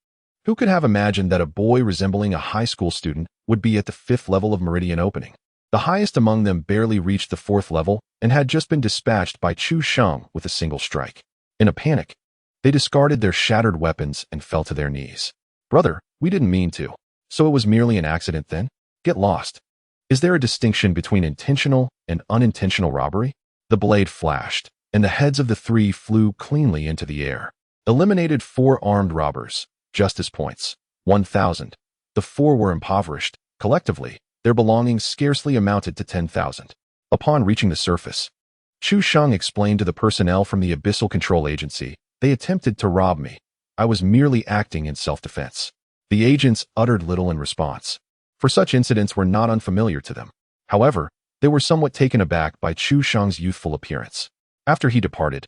Speaker 1: Who could have imagined that a boy resembling a high school student would be at the 5th level of Meridian Opening? The highest among them barely reached the 4th level and had just been dispatched by Chu Sheng with a single strike. In a panic, they discarded their shattered weapons and fell to their knees. "Brother, we didn't mean to. So it was merely an accident then? Get lost. Is there a distinction between intentional and unintentional robbery?" The blade flashed, and the heads of the three flew cleanly into the air. Eliminated 4 armed robbers. Justice points. 1,000. The 4 were impoverished. Collectively, their belongings scarcely amounted to 10,000. Upon reaching the surface, Chu Sheng explained to the personnel from the Abyssal Control Agency, "They attempted to rob me. I was merely acting in self-defense." The agents uttered little in response, for such incidents were not unfamiliar to them. However, they were somewhat taken aback by Chu Sheng's youthful appearance. After he departed,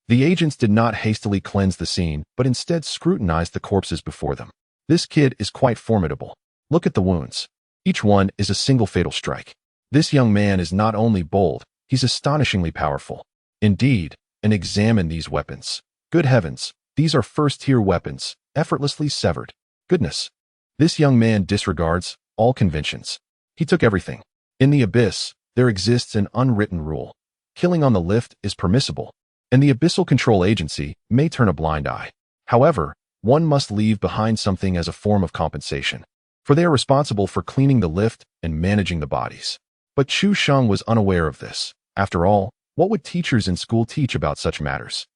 Speaker 1: the agents did not hastily cleanse the scene, but instead scrutinized the corpses before them. "This kid is quite formidable. Look at the wounds. Each one is a single fatal strike. This young man is not only bold, he's astonishingly powerful. Indeed, and examine these weapons. Good heavens, these are first-tier weapons, effortlessly severed. Goodness. This young man disregards all conventions. He took everything. In the Abyss, there exists an unwritten rule. Killing on the lift is permissible, and the Abyssal Control Agency may turn a blind eye. However, one must leave behind something as a form of compensation, for they are responsible for cleaning the lift and managing the bodies." But Chu Sheng was unaware of this. After all, what would teachers in school teach about such matters?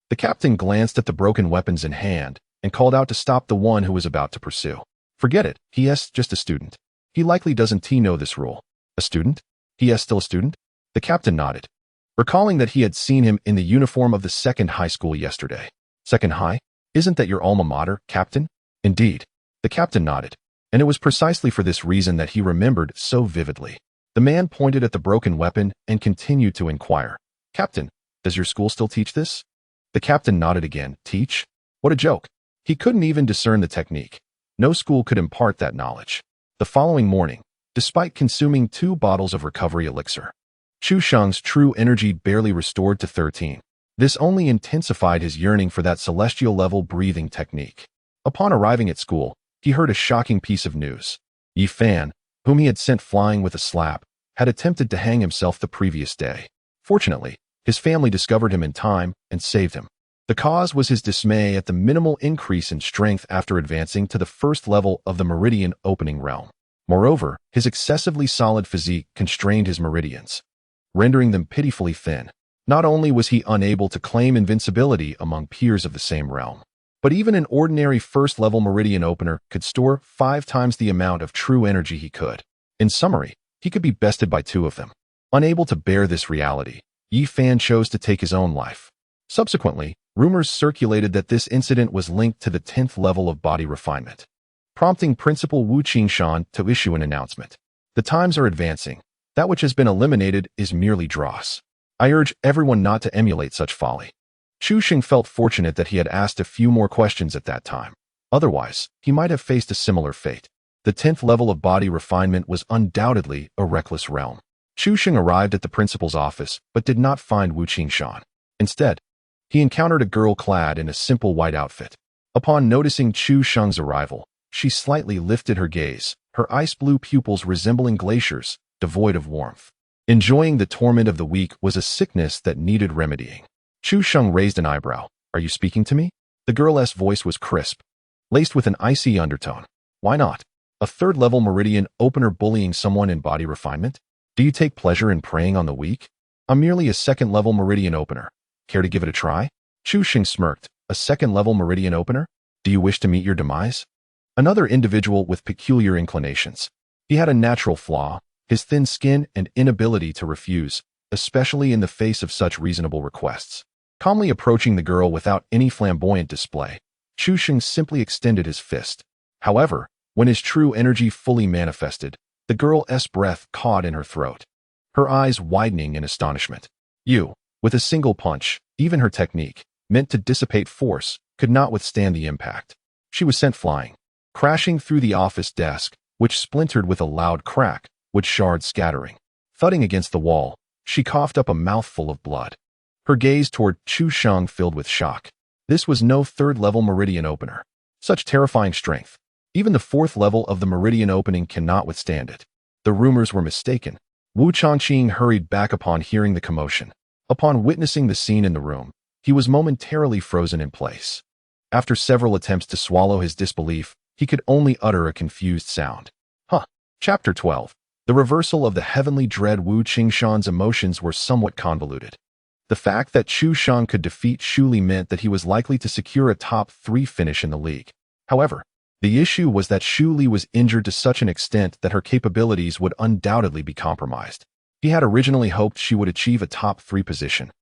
Speaker 1: The captain glanced at the broken weapons in hand and called out to stop the one who was about to pursue. "Forget it, he's just a student. He likely doesn't know this rule." "A student? He's still a student?" The captain nodded, recalling that he had seen him in the uniform of the 2nd high school yesterday. "Second high? Isn't that your alma mater, Captain?" "Indeed." The captain nodded, and it was precisely for this reason that he remembered so vividly. The man pointed at the broken weapon and continued to inquire, "Captain, does your school still teach this?" The captain nodded again. "Teach? What a joke." He couldn't even discern the technique. No school could impart that knowledge. The following morning, despite consuming 2 bottles of recovery elixir, Chu Sheng's true energy barely restored to 13. This only intensified his yearning for that celestial-level breathing technique. Upon arriving at school, he heard a shocking piece of news. Yi Fan, whom he had sent flying with a slap, had attempted to hang himself the previous day. Fortunately, his family discovered him in time and saved him. The cause was his dismay at the minimal increase in strength after advancing to the 1st level of the Meridian Opening Realm. Moreover, his excessively solid physique constrained his meridians, rendering them pitifully thin. Not only was he unable to claim invincibility among peers of the same realm, but even an ordinary 1st-level Meridian Opener could store 5 times the amount of true energy he could. In summary, he could be bested by 2 of them. Unable to bear this reality, Yi Fan chose to take his own life. Subsequently, rumors circulated that this incident was linked to the 10th level of body refinement, prompting Principal Wu Qingshan to issue an announcement. "The times are advancing. That which has been eliminated is merely dross. I urge everyone not to emulate such folly." Chu Sheng felt fortunate that he had asked a few more questions at that time. Otherwise, he might have faced a similar fate. The 10th level of body refinement was undoubtedly a reckless realm. Chu Sheng arrived at the principal's office but did not find Wu Qingshan. Instead, he encountered a girl clad in a simple white outfit. Upon noticing Chu Sheng's arrival, she slightly lifted her gaze, her ice blue pupils resembling glaciers, devoid of warmth. Enjoying the torment of the weak was a sickness that needed remedying. Chu Sheng raised an eyebrow. Are you speaking to me? The girl's voice was crisp, laced with an icy undertone. Why not? A third-level meridian opener bullying someone in body refinement? Do you take pleasure in preying on the weak? I'm merely a second-level meridian opener. Care to give it a try? Chu Sheng smirked. A second-level meridian opener? Do you wish to meet your demise? Another individual with peculiar inclinations. He had a natural flaw, his thin skin and inability to refuse, especially in the face of such reasonable requests. Calmly approaching the girl without any flamboyant display, Chu Sheng simply extended his fist. However, when his true energy fully manifested, the girl's breath caught in her throat, her eyes widening in astonishment. You, with a single punch, even her technique, meant to dissipate force, could not withstand the impact. She was sent flying, crashing through the office desk, which splintered with a loud crack, with shards scattering. Thudding against the wall, she coughed up a mouthful of blood. Her gaze toward Chu Sheng filled with shock. This was no third-level meridian opener. Such terrifying strength. Even the fourth level of the meridian opening cannot withstand it. The rumors were mistaken. Wu Changqing hurried back upon hearing the commotion. Upon witnessing the scene in the room, he was momentarily frozen in place. After several attempts to swallow his disbelief, he could only utter a confused sound. Chapter 12. The reversal of the heavenly dread. Wu Qingshan's emotions were somewhat convoluted. The fact that Chu Sheng could defeat Xu Li meant that he was likely to secure a top 3 finish in the league. However, the issue was that Xu Li was injured to such an extent that her capabilities would undoubtedly be compromised. He had originally hoped she would achieve a top 3 position,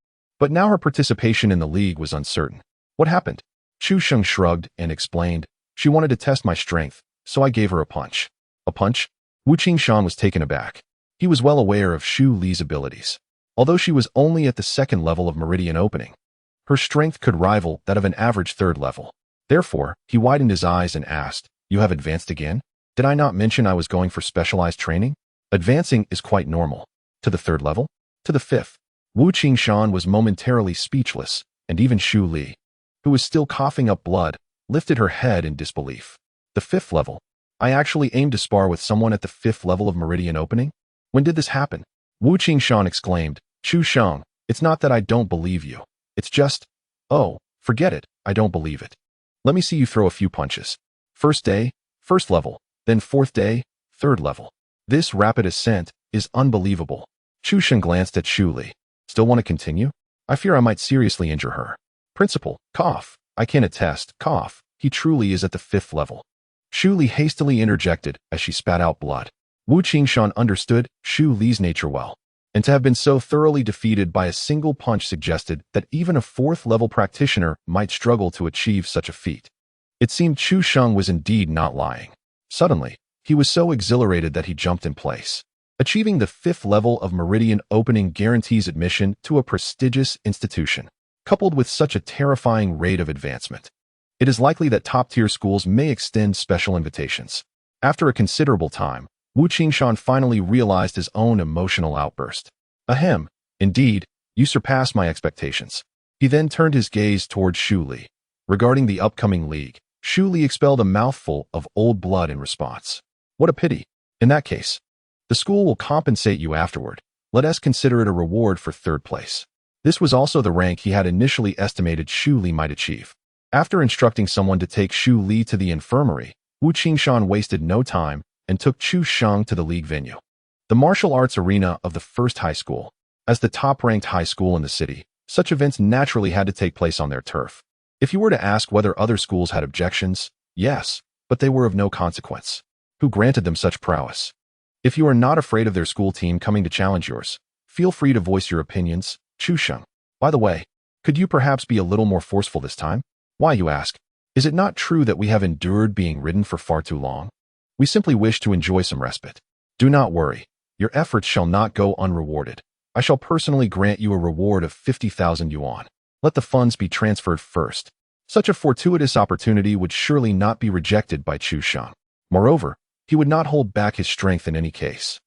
Speaker 1: but now her participation in the league was uncertain. What happened? Chu Sheng shrugged and explained, she wanted to test my strength, so I gave her a punch. A punch? Wu Qingshan was taken aback. He was well aware of Xu Li's abilities. Although she was only at the second level of meridian opening, her strength could rival that of an average third level. Therefore, he widened his eyes and asked, you have advanced again? Did I not mention I was going for specialized training? Advancing is quite normal. To the third level? To the fifth. Wu Qingshan was momentarily speechless, and even Xu Li, who was still coughing up blood, lifted her head in disbelief. The fifth level? I actually aimed to spar with someone at the fifth level of meridian opening? When did this happen? Wu Qingshan exclaimed, Chu Sheng, it's not that I don't believe you. It's just, oh, forget it, I don't believe it. Let me see you throw a few punches. First day, first level, then fourth day, third level. This rapid ascent is unbelievable. Chu Sheng glanced at Xu Li. Still want to continue? I fear I might seriously injure her. Principal, cough. I can attest, cough. He truly is at the fifth level. Xu Li hastily interjected as she spat out blood. Wu Qingshan understood Xu Li's nature well, and to have been so thoroughly defeated by a single punch suggested that even a fourth-level practitioner might struggle to achieve such a feat. It seemed Chu Sheng was indeed not lying. Suddenly, he was so exhilarated that he jumped in place. Achieving the fifth level of meridian opening guarantees admission to a prestigious institution, coupled with such a terrifying rate of advancement. It is likely that top-tier schools may extend special invitations. After a considerable time, Wu Qingshan finally realized his own emotional outburst. Ahem, indeed, you surpass my expectations. He then turned his gaze toward Xu Li. Regarding the upcoming league, Xu Li expelled a mouthful of old blood in response. What a pity. In that case, the school will compensate you afterward. Let us consider it a reward for third place. This was also the rank he had initially estimated Xu Li might achieve. After instructing someone to take Xu Li to the infirmary, Wu Qingshan wasted no time and took Chu Sheng to the league venue, the martial arts arena of the first high school. As the top-ranked high school in the city, such events naturally had to take place on their turf. If you were to ask whether other schools had objections, yes, but they were of no consequence. Who granted them such prowess? If you are not afraid of their school team coming to challenge yours, feel free to voice your opinions, Chu Sheng. By the way, could you perhaps be a little more forceful this time? Why, you ask? Is it not true that we have endured being ridden for far too long? We simply wish to enjoy some respite. Do not worry. Your efforts shall not go unrewarded. I shall personally grant you a reward of 50,000 yuan. Let the funds be transferred first. Such a fortuitous opportunity would surely not be rejected by Chu Sheng. Moreover, He would not hold back his strength in any case.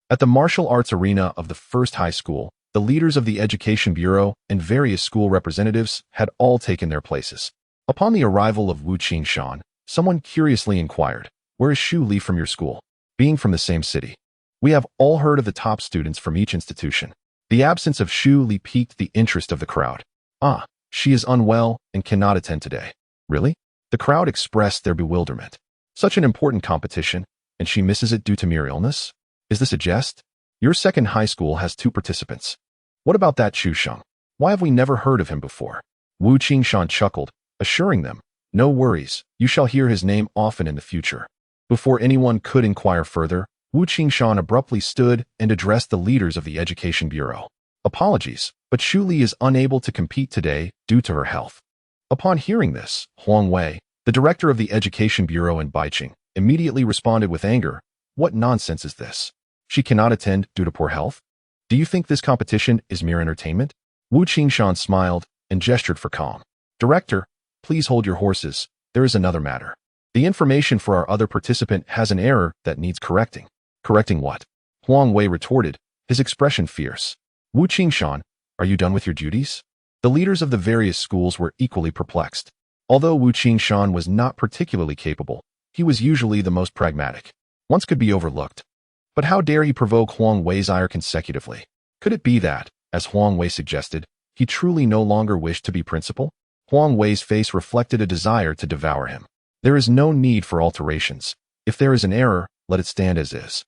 Speaker 1: At the martial arts arena of the first high school, the leaders of the Education Bureau and various school representatives had all taken their places. Upon the arrival of Wu Qingshan, someone curiously inquired, "Where is Xu Li from your school?" Being from the same city, we have all heard of the top students from each institution. The absence of Xu Li piqued the interest of the crowd. "Ah, she is unwell and cannot attend today." "Really?" The crowd expressed their bewilderment. "Such an important competition, and she misses it due to mere illness? Is this a jest? Your second high school has 2 participants. What about that Chu Sheng? Why have we never heard of him before?" Wu Qingshan chuckled, assuring them, "No worries, you shall hear his name often in the future." Before anyone could inquire further, Wu Qingshan abruptly stood and addressed the leaders of the Education Bureau. "Apologies, but Xu Li is unable to compete today due to her health." Upon hearing this, Huang Wei, the director of the Education Bureau in Baiqing, immediately responded with anger. "What nonsense is this? She cannot attend due to poor health? Do you think this competition is mere entertainment?" Wu Qingshan smiled and gestured for calm. "Director, please hold your horses. There is another matter. The information for our other participant has an error that needs correcting." "Correcting what?" Huang Wei retorted, his expression fierce. "Wu Qingshan, are you done with your duties?" The leaders of the various schools were equally perplexed. Although Wu Qingshan was not particularly capable, he was usually the most pragmatic. Once could be overlooked. But how dare he provoke Huang Wei's ire consecutively? Could it be that, as Huang Wei suggested, he truly no longer wished to be principal? Huang Wei's face reflected a desire to devour him. There is no need for alterations. If there is an error, let it stand as is.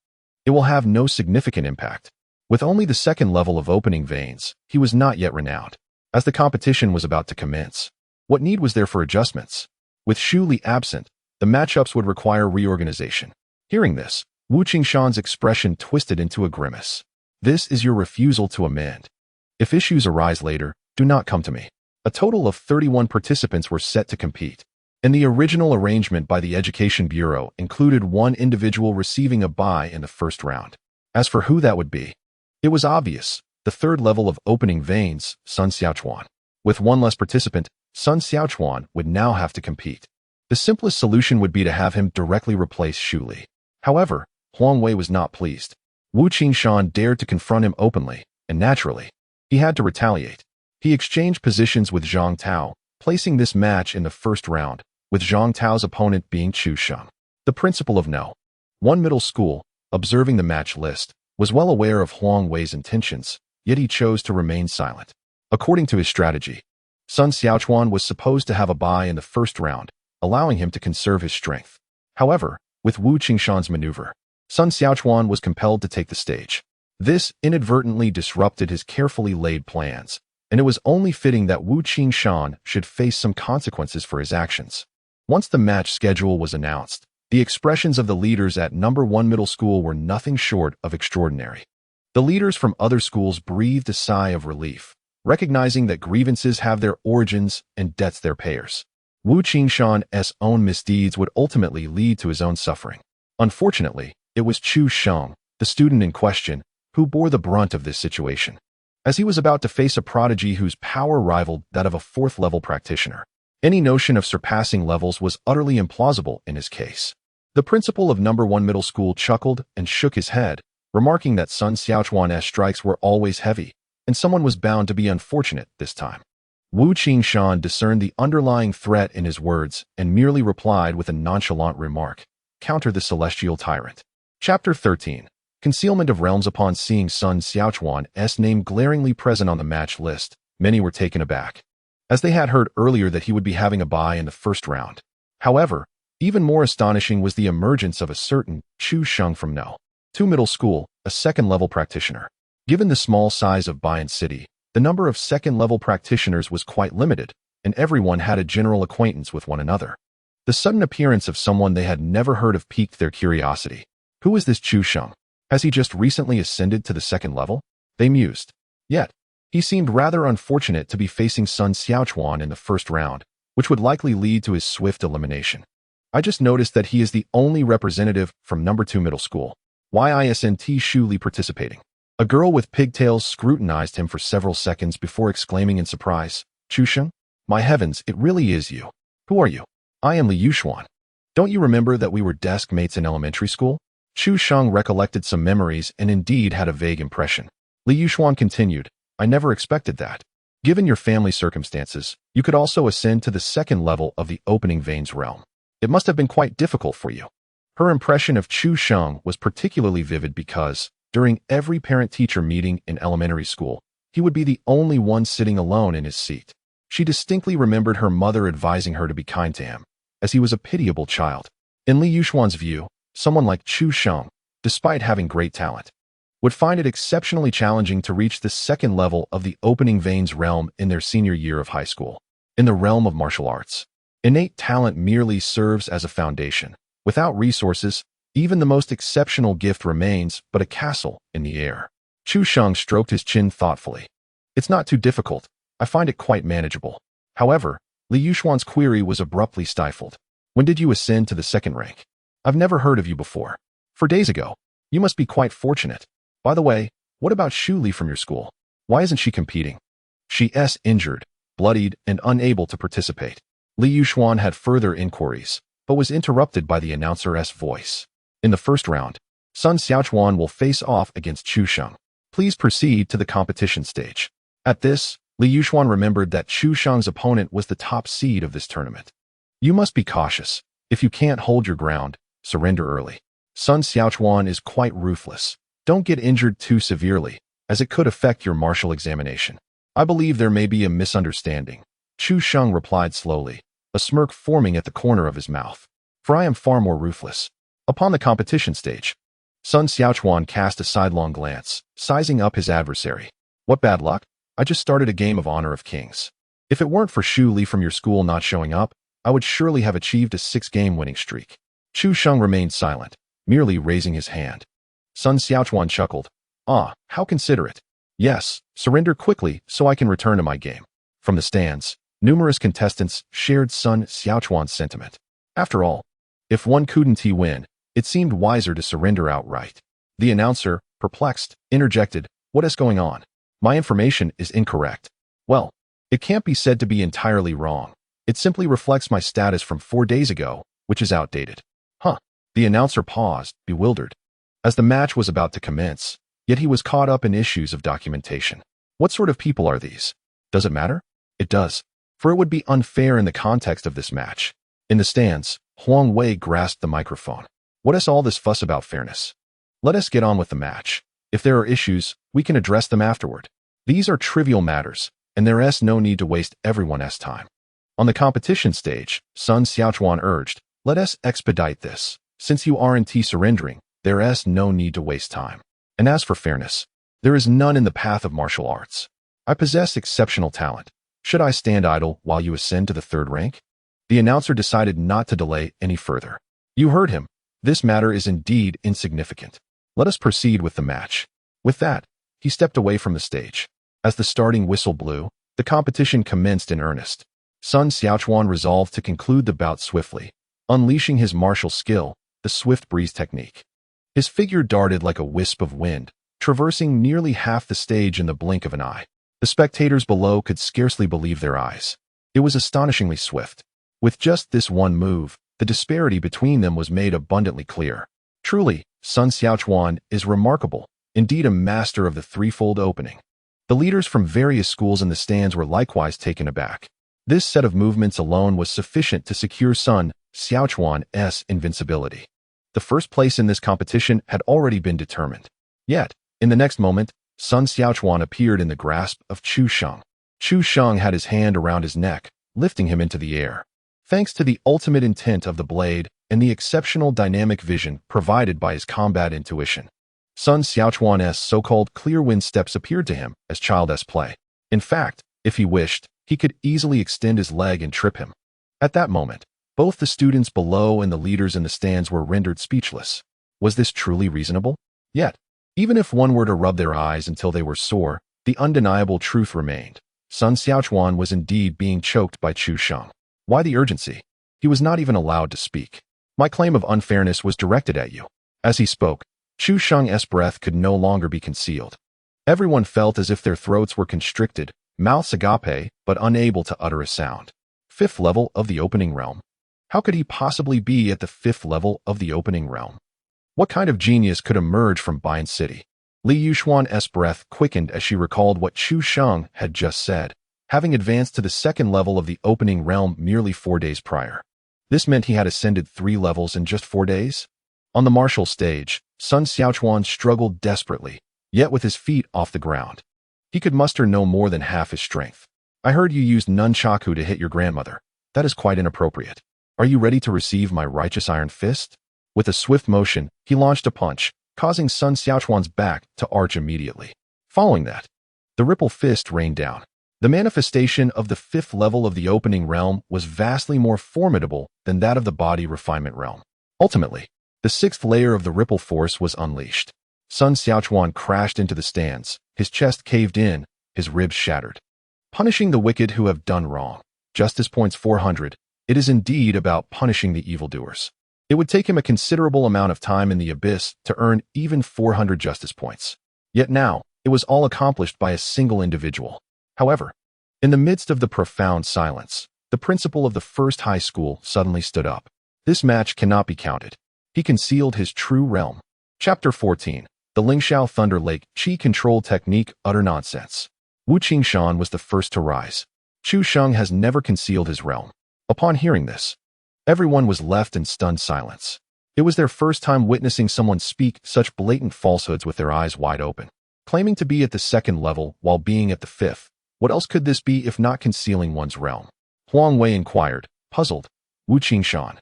Speaker 1: It will have no significant impact. With only the second level of opening veins, he was not yet renowned. As the competition was about to commence, what need was there for adjustments? With Xu Li absent, the matchups would require reorganization. Hearing this, Wu Qingshan's expression twisted into a grimace. "This is your refusal to amend. If issues arise later, do not come to me." A total of 31 participants were set to compete, and the original arrangement by the Education Bureau included one individual receiving a bye in the first round. As for who that would be, it was obvious. The third level of opening veins, Sun Xiaochuan. With one less participant, Sun Xiaochuan would now have to compete. The simplest solution would be to have him directly replace Xu Li. However, Huang Wei was not pleased. Wu Qingshan dared to confront him openly, and naturally, he had to retaliate. He exchanged positions with Zhang Tao, placing this match in the first round, with Zhang Tao's opponent being Chu Sheng. The principal of No. 1 Middle School, observing the match list, was well aware of Huang Wei's intentions, yet he chose to remain silent. According to his strategy, Sun Xiaochuan was supposed to have a bye in the first round, allowing him to conserve his strength. However, with Wu Qingshan's maneuver, Sun Xiaochuan was compelled to take the stage. This inadvertently disrupted his carefully laid plans, and it was only fitting that Wu Qingshan should face some consequences for his actions. Once the match schedule was announced, the expressions of the leaders at No. 1 Middle School were nothing short of extraordinary. The leaders from other schools breathed a sigh of relief, recognizing that grievances have their origins and debts their payers. Wu Qingshan's own misdeeds would ultimately lead to his own suffering. Unfortunately, it was Chu Sheng, the student in question, who bore the brunt of this situation, as he was about to face a prodigy whose power rivaled that of a fourth-level practitioner. Any notion of surpassing levels was utterly implausible in his case. The principal of No. 1 Middle School chuckled and shook his head, remarking that Sun Xiaochuan's strikes were always heavy, and someone was bound to be unfortunate this time. Wu Qingshan discerned the underlying threat in his words and merely replied with a nonchalant remark, "Counter the celestial tyrant." Chapter 13. Concealment of Realms. Upon seeing Sun Xiaochuan's name glaringly present on the match list, many were taken aback, as they had heard earlier that he would be having a bye in the first round. However, even more astonishing was the emergence of a certain Chu Sheng from No. 2 Middle School, a second-level practitioner. Given the small size of Baian City, the number of second-level practitioners was quite limited, and everyone had a general acquaintance with one another. The sudden appearance of someone they had never heard of piqued their curiosity. Who is this Chu Sheng? Has he just recently ascended to the second level? They mused. Yet, he seemed rather unfortunate to be facing Sun Xiaochuan in the first round, which would likely lead to his swift elimination. I just noticed that he is the only representative from No. 2 Middle School. Why isn't Xu Li participating? A girl with pigtails scrutinized him for several seconds before exclaiming in surprise, "Chu Sheng? My heavens, it really is you. Who are you?" "I am Li Yuxuan." Don't you remember that we were desk mates in elementary school? Chu Sheng recollected some memories and indeed had a vague impression. Li Yuxuan continued, I never expected that. Given your family circumstances, you could also ascend to the second level of the opening veins realm. It must have been quite difficult for you. Her impression of Chu Sheng was particularly vivid because, during every parent-teacher meeting in elementary school, he would be the only one sitting alone in his seat. She distinctly remembered her mother advising her to be kind to him, as he was a pitiable child. In Li Yuxuan's view, someone like Chu Sheng, despite having great talent, would find it exceptionally challenging to reach the second level of the opening veins realm in their senior year of high school. In the realm of martial arts, innate talent merely serves as a foundation. Without resources, even the most exceptional gift remains but a castle in the air. Chu Sheng stroked his chin thoughtfully. It's not too difficult. I find it quite manageable. However, Li Yuxuan's query was abruptly stifled. When did you ascend to the second rank? I've never heard of you before. 4 days ago. You must be quite fortunate. By the way, what about Xu Li from your school? Why isn't she competing? She's injured, bloodied, and unable to participate. Li Yuxuan had further inquiries, but was interrupted by the announcer's voice. In the first round, Sun Xiaochuan will face off against Chu Sheng. Please proceed to the competition stage. At this, Li Yuxuan remembered that Chu Sheng's opponent was the top seed of this tournament. You must be cautious. If you can't hold your ground, surrender early. Sun Xiaochuan is quite ruthless. Don't get injured too severely, as it could affect your martial examination. I believe there may be a misunderstanding. Chu Sheng replied slowly, a smirk forming at the corner of his mouth. For I am far more ruthless. Upon the competition stage, Sun Xiaochuan cast a sidelong glance, sizing up his adversary. What bad luck? I just started a game of Honor of Kings. If it weren't for Xu Li from your school not showing up, I would surely have achieved a 6-game winning streak. Chu Sheng remained silent, merely raising his hand. Sun Xiaochuan chuckled. Ah, how considerate. Yes, surrender quickly so I can return to my game. From the stands, numerous contestants shared Sun Xiaochuan's sentiment. After all, if one couldn't win, it seemed wiser to surrender outright. The announcer, perplexed, interjected, what is going on? My information is incorrect. Well, it can't be said to be entirely wrong. It simply reflects my status from 4 days ago, which is outdated. Huh. The announcer paused, bewildered, as the match was about to commence, yet he was caught up in issues of documentation. What sort of people are these? Does it matter? It does, for it would be unfair in the context of this match. In the stands, Huang Wei grasped the microphone. What is all this fuss about fairness? Let us get on with the match. If there are issues, we can address them afterward. These are trivial matters, and there is no need to waste everyone's time. On the competition stage, Sun Xiaochuan urged, let us expedite this. Since you aren't surrendering, there is no need to waste time. And as for fairness, there is none in the path of martial arts. I possess exceptional talent. Should I stand idle while you ascend to the third rank? The announcer decided not to delay any further. You heard him. This matter is indeed insignificant. Let us proceed with the match. With that, he stepped away from the stage. As the starting whistle blew, the competition commenced in earnest. Sun Xiaochuan resolved to conclude the bout swiftly, unleashing his martial skill, the swift breeze technique. His figure darted like a wisp of wind, traversing nearly half the stage in the blink of an eye. The spectators below could scarcely believe their eyes. It was astonishingly swift. With just this one move, the disparity between them was made abundantly clear. Truly, Sun Xiaochuan is remarkable, indeed a master of the threefold opening. The leaders from various schools in the stands were likewise taken aback. This set of movements alone was sufficient to secure Sun Xiaochuan's invincibility. The first place in this competition had already been determined. Yet, in the next moment, Sun Xiaochuan appeared in the grasp of Chu Sheng. Chu Sheng had his hand around his neck, lifting him into the air. Thanks to the ultimate intent of the blade and the exceptional dynamic vision provided by his combat intuition, Sun Xiaochuan's so-called clear wind steps appeared to him as child's play. In fact, if he wished, he could easily extend his leg and trip him. At that moment, both the students below and the leaders in the stands were rendered speechless. Was this truly reasonable? Yet, even if one were to rub their eyes until they were sore, the undeniable truth remained. Sun Xiaochuan was indeed being choked by Chu Sheng. Why the urgency? He was not even allowed to speak. My claim of unfairness was directed at you. As he spoke, Chu Sheng's breath could no longer be concealed. Everyone felt as if their throats were constricted, mouths agape, but unable to utter a sound. Fifth level of the opening realm. How could he possibly be at the 5th level of the opening realm? What kind of genius could emerge from Bian City? Li Yuxuan's breath quickened as she recalled what Chu Sheng had just said, having advanced to the 2nd level of the opening realm merely 4 days prior. This meant he had ascended 3 levels in just 4 days? On the martial stage, Sun Xiaochuan struggled desperately, yet with his feet off the ground. He could muster no more than half his strength. I heard you used nunchaku to hit your grandmother. That is quite inappropriate. Are you ready to receive my righteous iron fist? With a swift motion, he launched a punch, causing Sun Xiaochuan's back to arch immediately. Following that, the ripple fist rained down. The manifestation of the 5th level of the opening realm was vastly more formidable than that of the body refinement realm. Ultimately, the 6th layer of the ripple force was unleashed. Sun Xiaochuan crashed into the stands, his chest caved in, his ribs shattered. Punishing the wicked who have done wrong. Justice points 400. It is indeed about punishing the evildoers. It would take him a considerable amount of time in the abyss to earn even 400 justice points. Yet now, it was all accomplished by a single individual. However, in the midst of the profound silence, the principal of the first high school suddenly stood up. This match cannot be counted. He concealed his true realm. Chapter 14. The Lingxiao Thunder Lake Qi Control Technique. Utter nonsense. Wu Qingshan was the first to rise. Chu Sheng has never concealed his realm. Upon hearing this, everyone was left in stunned silence. It was their first time witnessing someone speak such blatant falsehoods with their eyes wide open. Claiming to be at the 2nd level while being at the 5th, what else could this be if not concealing one's realm? Huang Wei inquired, puzzled. Wu Qingshan.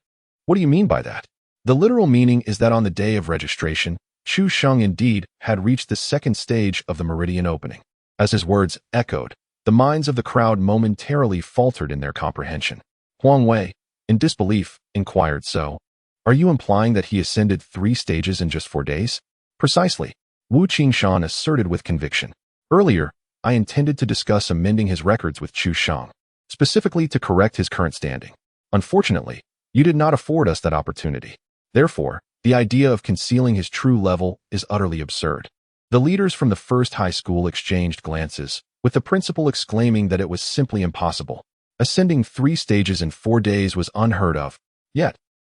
Speaker 1: What do you mean by that? The literal meaning is that on the day of registration, Chu Sheng indeed had reached the 2nd stage of the meridian opening. As his words echoed, the minds of the crowd momentarily faltered in their comprehension. Huang Wei, in disbelief, inquired, so, are you implying that he ascended 3 stages in just 4 days? Precisely, Wu Qingshan asserted with conviction. Earlier, I intended to discuss amending his records with Chu Sheng, specifically to correct his current standing. Unfortunately, you did not afford us that opportunity. Therefore, the idea of concealing his true level is utterly absurd. The leaders from the first high school exchanged glances, with the principal exclaiming that it was simply impossible. Ascending 3 stages in 4 days was unheard of. Yet,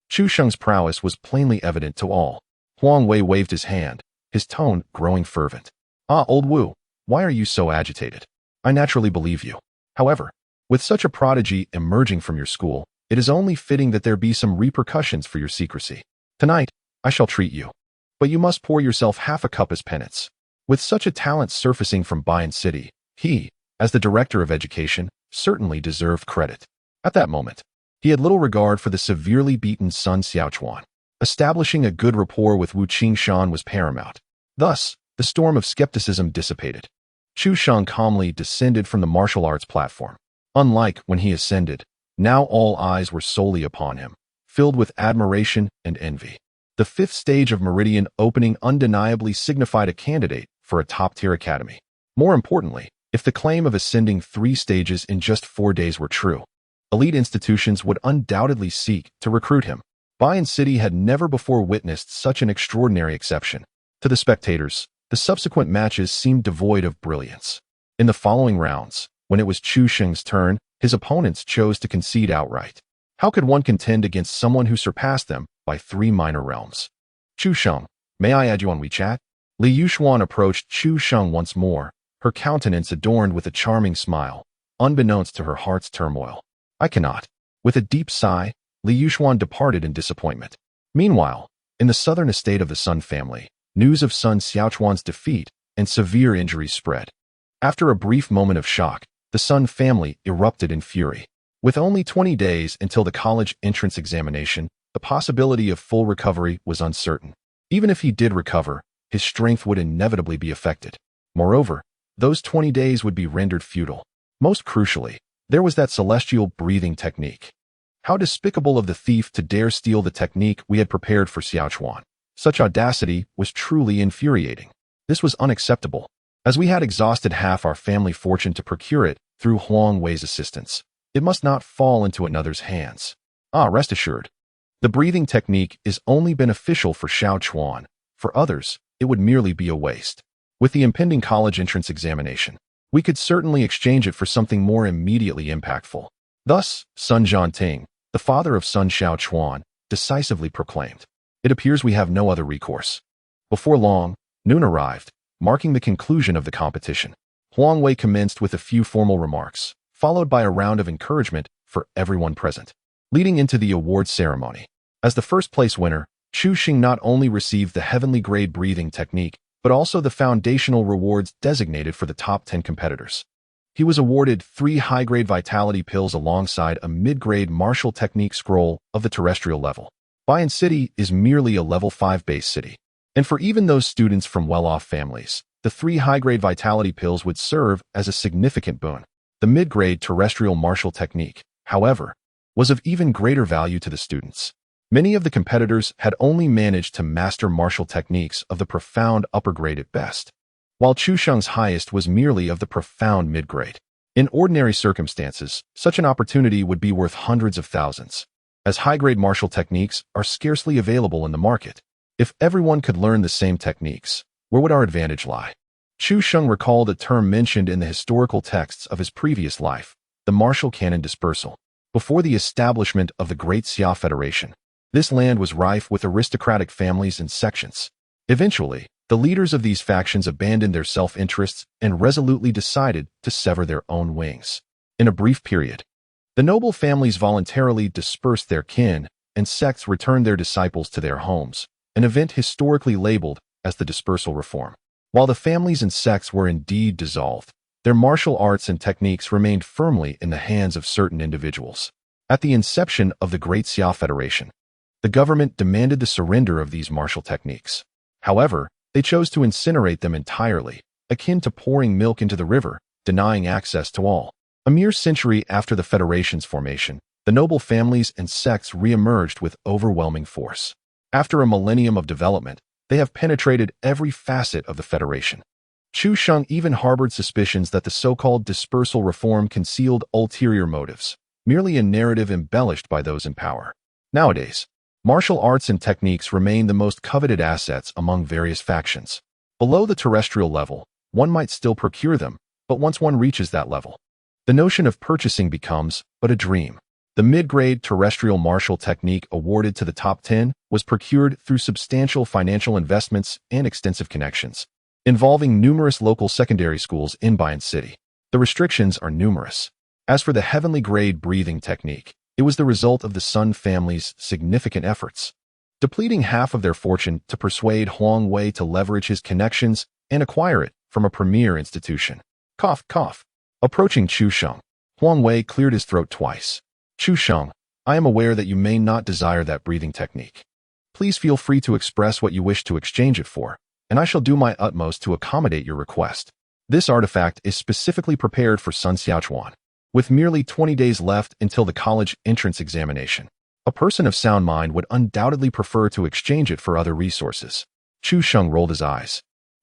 Speaker 1: Chu Sheng's prowess was plainly evident to all. Huang Wei waved his hand, his tone growing fervent. Ah, old Wu, why are you so agitated? I naturally believe you. However, with such a prodigy emerging from your school, it is only fitting that there be some repercussions for your secrecy. Tonight, I shall treat you. But you must pour yourself half a cup as penance. With such a talent surfacing from Bian City, he, as the director of education, certainly deserved credit. At that moment, he had little regard for the severely beaten Sun Xiaochuan. Establishing a good rapport with Wu Qingshan was paramount. Thus, the storm of skepticism dissipated. Chu Sheng calmly descended from the martial arts platform. Unlike when he ascended, now all eyes were solely upon him, filled with admiration and envy. The 5th stage of meridian opening undeniably signified a candidate for a top-tier academy. More importantly, if the claim of ascending 3 stages in just 4 days were true, elite institutions would undoubtedly seek to recruit him. Bian City had never before witnessed such an extraordinary exception. To the spectators, the subsequent matches seemed devoid of brilliance. In the following rounds, when it was Chu Sheng's turn, his opponents chose to concede outright. How could one contend against someone who surpassed them by 3 minor realms? Chu Sheng, may I add you on WeChat? Li Yuxuan approached Chu Sheng once more, her countenance adorned with a charming smile, unbeknownst to her heart's turmoil. I cannot. With a deep sigh, Li Yuxuan departed in disappointment. Meanwhile, in the southern estate of the Sun family, news of Sun Xiaochuan's defeat and severe injuries spread. After a brief moment of shock, the Sun family erupted in fury. With only 20 days until the college entrance examination, the possibility of full recovery was uncertain. Even if he did recover, his strength would inevitably be affected. Moreover, those 20 days would be rendered futile. Most crucially, there was that celestial breathing technique. How despicable of the thief to dare steal the technique we had prepared for Xiaochuan. Such audacity was truly infuriating. This was unacceptable, as we had exhausted half our family fortune to procure it through Huang Wei's assistance. It must not fall into another's hands. Rest assured, the breathing technique is only beneficial for Xiaochuan. For others, it would merely be a waste. With the impending college entrance examination, we could certainly exchange it for something more immediately impactful. Thus, Sun Zhanting, the father of Sun Xiaochuan, decisively proclaimed, "It appears we have no other recourse." Before long, noon arrived, marking the conclusion of the competition. Huang Wei commenced with a few formal remarks, followed by a round of encouragement for everyone present, leading into the award ceremony. As the first-place winner, Chu Xing not only received the heavenly grade breathing technique, but also the foundational rewards designated for the top 10 competitors. He was awarded 3 high-grade vitality pills alongside a mid-grade martial technique scroll of the terrestrial level. Bayan City is merely a level 5 base city. And for even those students from well-off families, the 3 high-grade vitality pills would serve as a significant boon. The mid-grade terrestrial martial technique, however, was of even greater value to the students. Many of the competitors had only managed to master martial techniques of the profound upper grade at best, while Chu Sheng's highest was merely of the profound mid-grade. In ordinary circumstances, such an opportunity would be worth hundreds of thousands, as high-grade martial techniques are scarcely available in the market. If everyone could learn the same techniques, where would our advantage lie? Chu Sheng recalled a term mentioned in the historical texts of his previous life, the martial canon dispersal. Before the establishment of the Great Xia Federation, this land was rife with aristocratic families and sections. Eventually, the leaders of these factions abandoned their self-interests and resolutely decided to sever their own wings. In a brief period, the noble families voluntarily dispersed their kin, and sects returned their disciples to their homes, an event historically labeled as the dispersal reform. While the families and sects were indeed dissolved, their martial arts and techniques remained firmly in the hands of certain individuals. At the inception of the Great Xia Federation, the government demanded the surrender of these martial techniques. However, they chose to incinerate them entirely, akin to pouring milk into the river, denying access to all. A mere century after the Federation's formation, the noble families and sects re-emerged with overwhelming force. After a millennium of development, they have penetrated every facet of the Federation. Chu Sheng even harbored suspicions that the so-called dispersal reform concealed ulterior motives, merely a narrative embellished by those in power. Nowadays, martial arts and techniques remain the most coveted assets among various factions. Below the terrestrial level, one might still procure them, but once one reaches that level, the notion of purchasing becomes but a dream. The mid-grade terrestrial martial technique awarded to the top 10 was procured through substantial financial investments and extensive connections, involving numerous local secondary schools in Bayan City. The restrictions are numerous. As for the heavenly grade breathing technique, it was the result of the Sun family's significant efforts, depleting half of their fortune to persuade Huang Wei to leverage his connections and acquire it from a premier institution. Cough, cough. Approaching Chu Sheng, Huang Wei cleared his throat twice. Chu Sheng, I am aware that you may not desire that breathing technique. Please feel free to express what you wish to exchange it for, and I shall do my utmost to accommodate your request. This artifact is specifically prepared for Sun Xiaochuan. With merely 20 days left until the college entrance examination, a person of sound mind would undoubtedly prefer to exchange it for other resources. Chu Sheng rolled his eyes.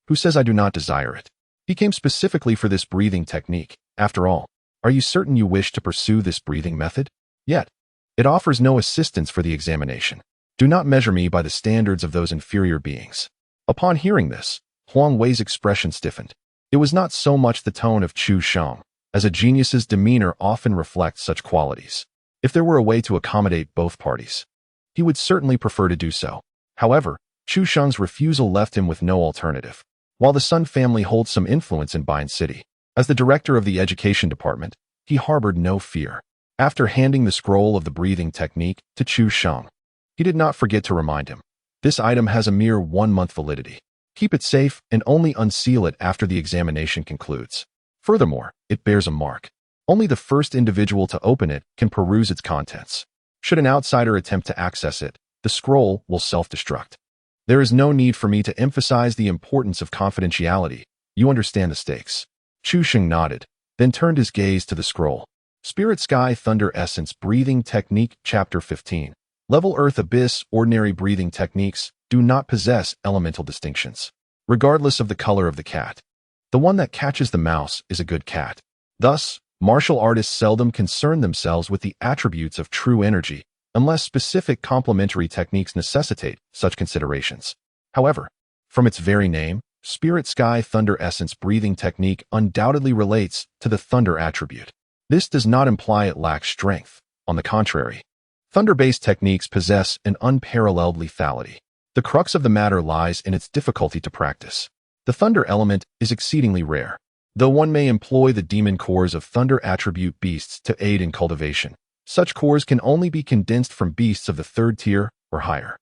Speaker 1: Who says I do not desire it? He came specifically for this breathing technique. After all, are you certain you wish to pursue this breathing method? Yet, it offers no assistance for the examination. Do not measure me by the standards of those inferior beings. Upon hearing this, Huang Wei's expression stiffened. It was not so much the tone of Chu Sheng, as a genius's demeanor often reflects such qualities. If there were a way to accommodate both parties, he would certainly prefer to do so. However, Chu Sheng's refusal left him with no alternative. While the Sun family holds some influence in Bayan City, as the director of the education department, he harbored no fear. After handing the scroll of the breathing technique to Chu Sheng, he did not forget to remind him, this item has a mere 1-month validity. Keep it safe and only unseal it after the examination concludes. Furthermore, it bears a mark. Only the first individual to open it can peruse its contents. Should an outsider attempt to access it, the scroll will self-destruct. There is no need for me to emphasize the importance of confidentiality. You understand the stakes. Chu Sheng nodded, then turned his gaze to the scroll. Spirit Sky Thunder Essence Breathing Technique Chapter 15. Level Earth Abyss Ordinary breathing techniques do not possess elemental distinctions, regardless of the color of the cat. The one that catches the mouse is a good cat. Thus, martial artists seldom concern themselves with the attributes of true energy, unless specific complementary techniques necessitate such considerations. However, from its very name, Spirit Sky Thunder Essence Breathing Technique undoubtedly relates to the thunder attribute. This does not imply it lacks strength. On the contrary, Thunder-based techniques possess an unparalleled lethality. The crux of the matter lies in its difficulty to practice. The thunder element is exceedingly rare, though one may employ the demon cores of thunder attribute beasts to aid in cultivation. Such cores can only be condensed from beasts of the third tier or higher,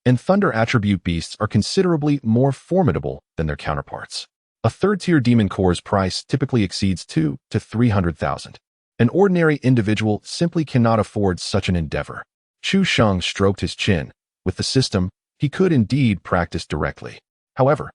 Speaker 1: and thunder attribute beasts are considerably more formidable than their counterparts. A third-tier demon core's price typically exceeds 2 to 300,000. An ordinary individual simply cannot afford such an endeavor. Chu Sheng stroked his chin. With the system, he could indeed practice directly. However,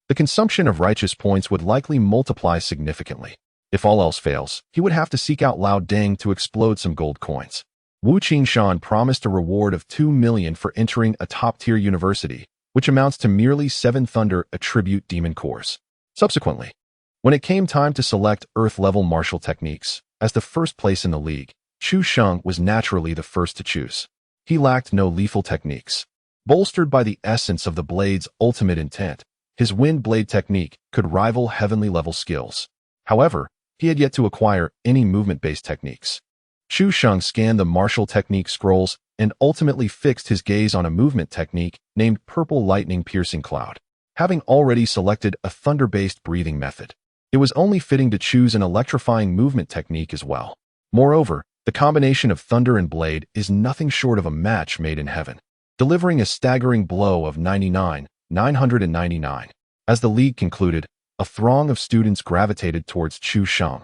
Speaker 1: the consumption of righteous points would likely multiply significantly. If all else fails, he would have to seek out Lao Deng to explode some gold coins. Wu Qingshan promised a reward of 2 million for entering a top-tier university, which amounts to merely 7 Thunder attribute demon cores. Subsequently, when it came time to select Earth-level martial techniques as the first place in the league, Chu Sheng was naturally the first to choose. He lacked no lethal techniques. Bolstered by the essence of the blade's ultimate intent, his wind blade technique could rival heavenly-level skills. However, he had yet to acquire any movement-based techniques. Chu Sheng scanned the martial technique scrolls and ultimately fixed his gaze on a movement technique named Purple Lightning Piercing Cloud. Having already selected a thunder-based breathing method, it was only fitting to choose an electrifying movement technique as well. Moreover, the combination of thunder and blade is nothing short of a match made in heaven, delivering a staggering blow of 999. As the league concluded, a throng of students gravitated towards Chu Sheng,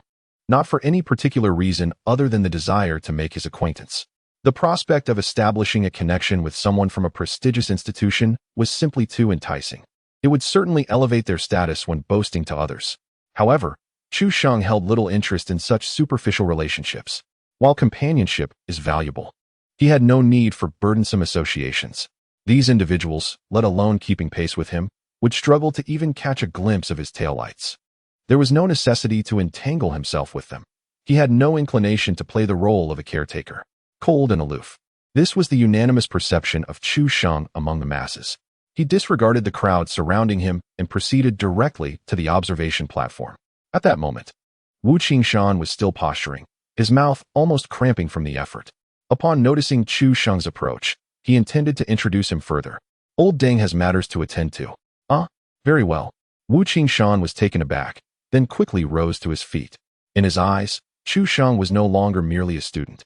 Speaker 1: not for any particular reason other than the desire to make his acquaintance. The prospect of establishing a connection with someone from a prestigious institution was simply too enticing. It would certainly elevate their status when boasting to others. However, Chu Sheng held little interest in such superficial relationships. While companionship is valuable, he had no need for burdensome associations. These individuals, let alone keeping pace with him, would struggle to even catch a glimpse of his taillights. There was no necessity to entangle himself with them. He had no inclination to play the role of a caretaker, cold and aloof. This was the unanimous perception of Chu Sheng among the masses. He disregarded the crowd surrounding him and proceeded directly to the observation platform. At that moment, Wu Qingshan was still posturing, his mouth almost cramping from the effort. Upon noticing Chu Sheng's approach, he intended to introduce him further. Old Deng has matters to attend to. Very well. Wu Qingshan was taken aback, then quickly rose to his feet. In his eyes, Chu Sheng was no longer merely a student.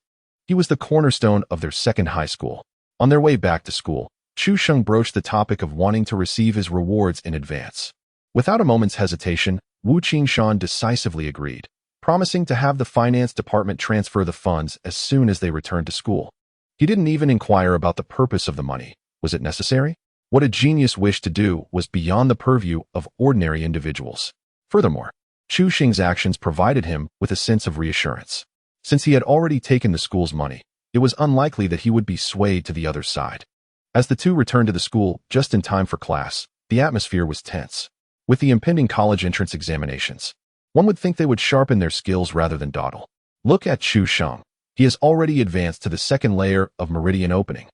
Speaker 1: He was the cornerstone of their second high school. On their way back to school, Chu Sheng broached the topic of wanting to receive his rewards in advance. Without a moment's hesitation, Wu Qingshan decisively agreed, promising to have the finance department transfer the funds as soon as they returned to school. He didn't even inquire about the purpose of the money. Was it necessary? What a genius wished to do was beyond the purview of ordinary individuals. Furthermore, Chu Sheng's actions provided him with a sense of reassurance. Since he had already taken the school's money, it was unlikely that he would be swayed to the other side. As the two returned to the school just in time for class, the atmosphere was tense. With the impending college entrance examinations, one would think they would sharpen their skills rather than dawdle. Look at Chu Sheng. He has already advanced to the second layer of meridian opening,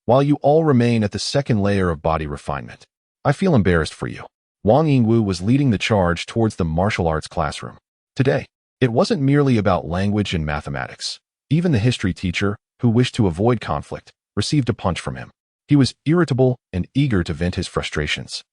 Speaker 1: while you all remain at the second layer of body refinement. I feel embarrassed for you. Wang Yingwu was leading the charge towards the martial arts classroom. Today, it wasn't merely about language and mathematics. Even the history teacher, who wished to avoid conflict, received a punch from him. He was irritable and eager to vent his frustrations.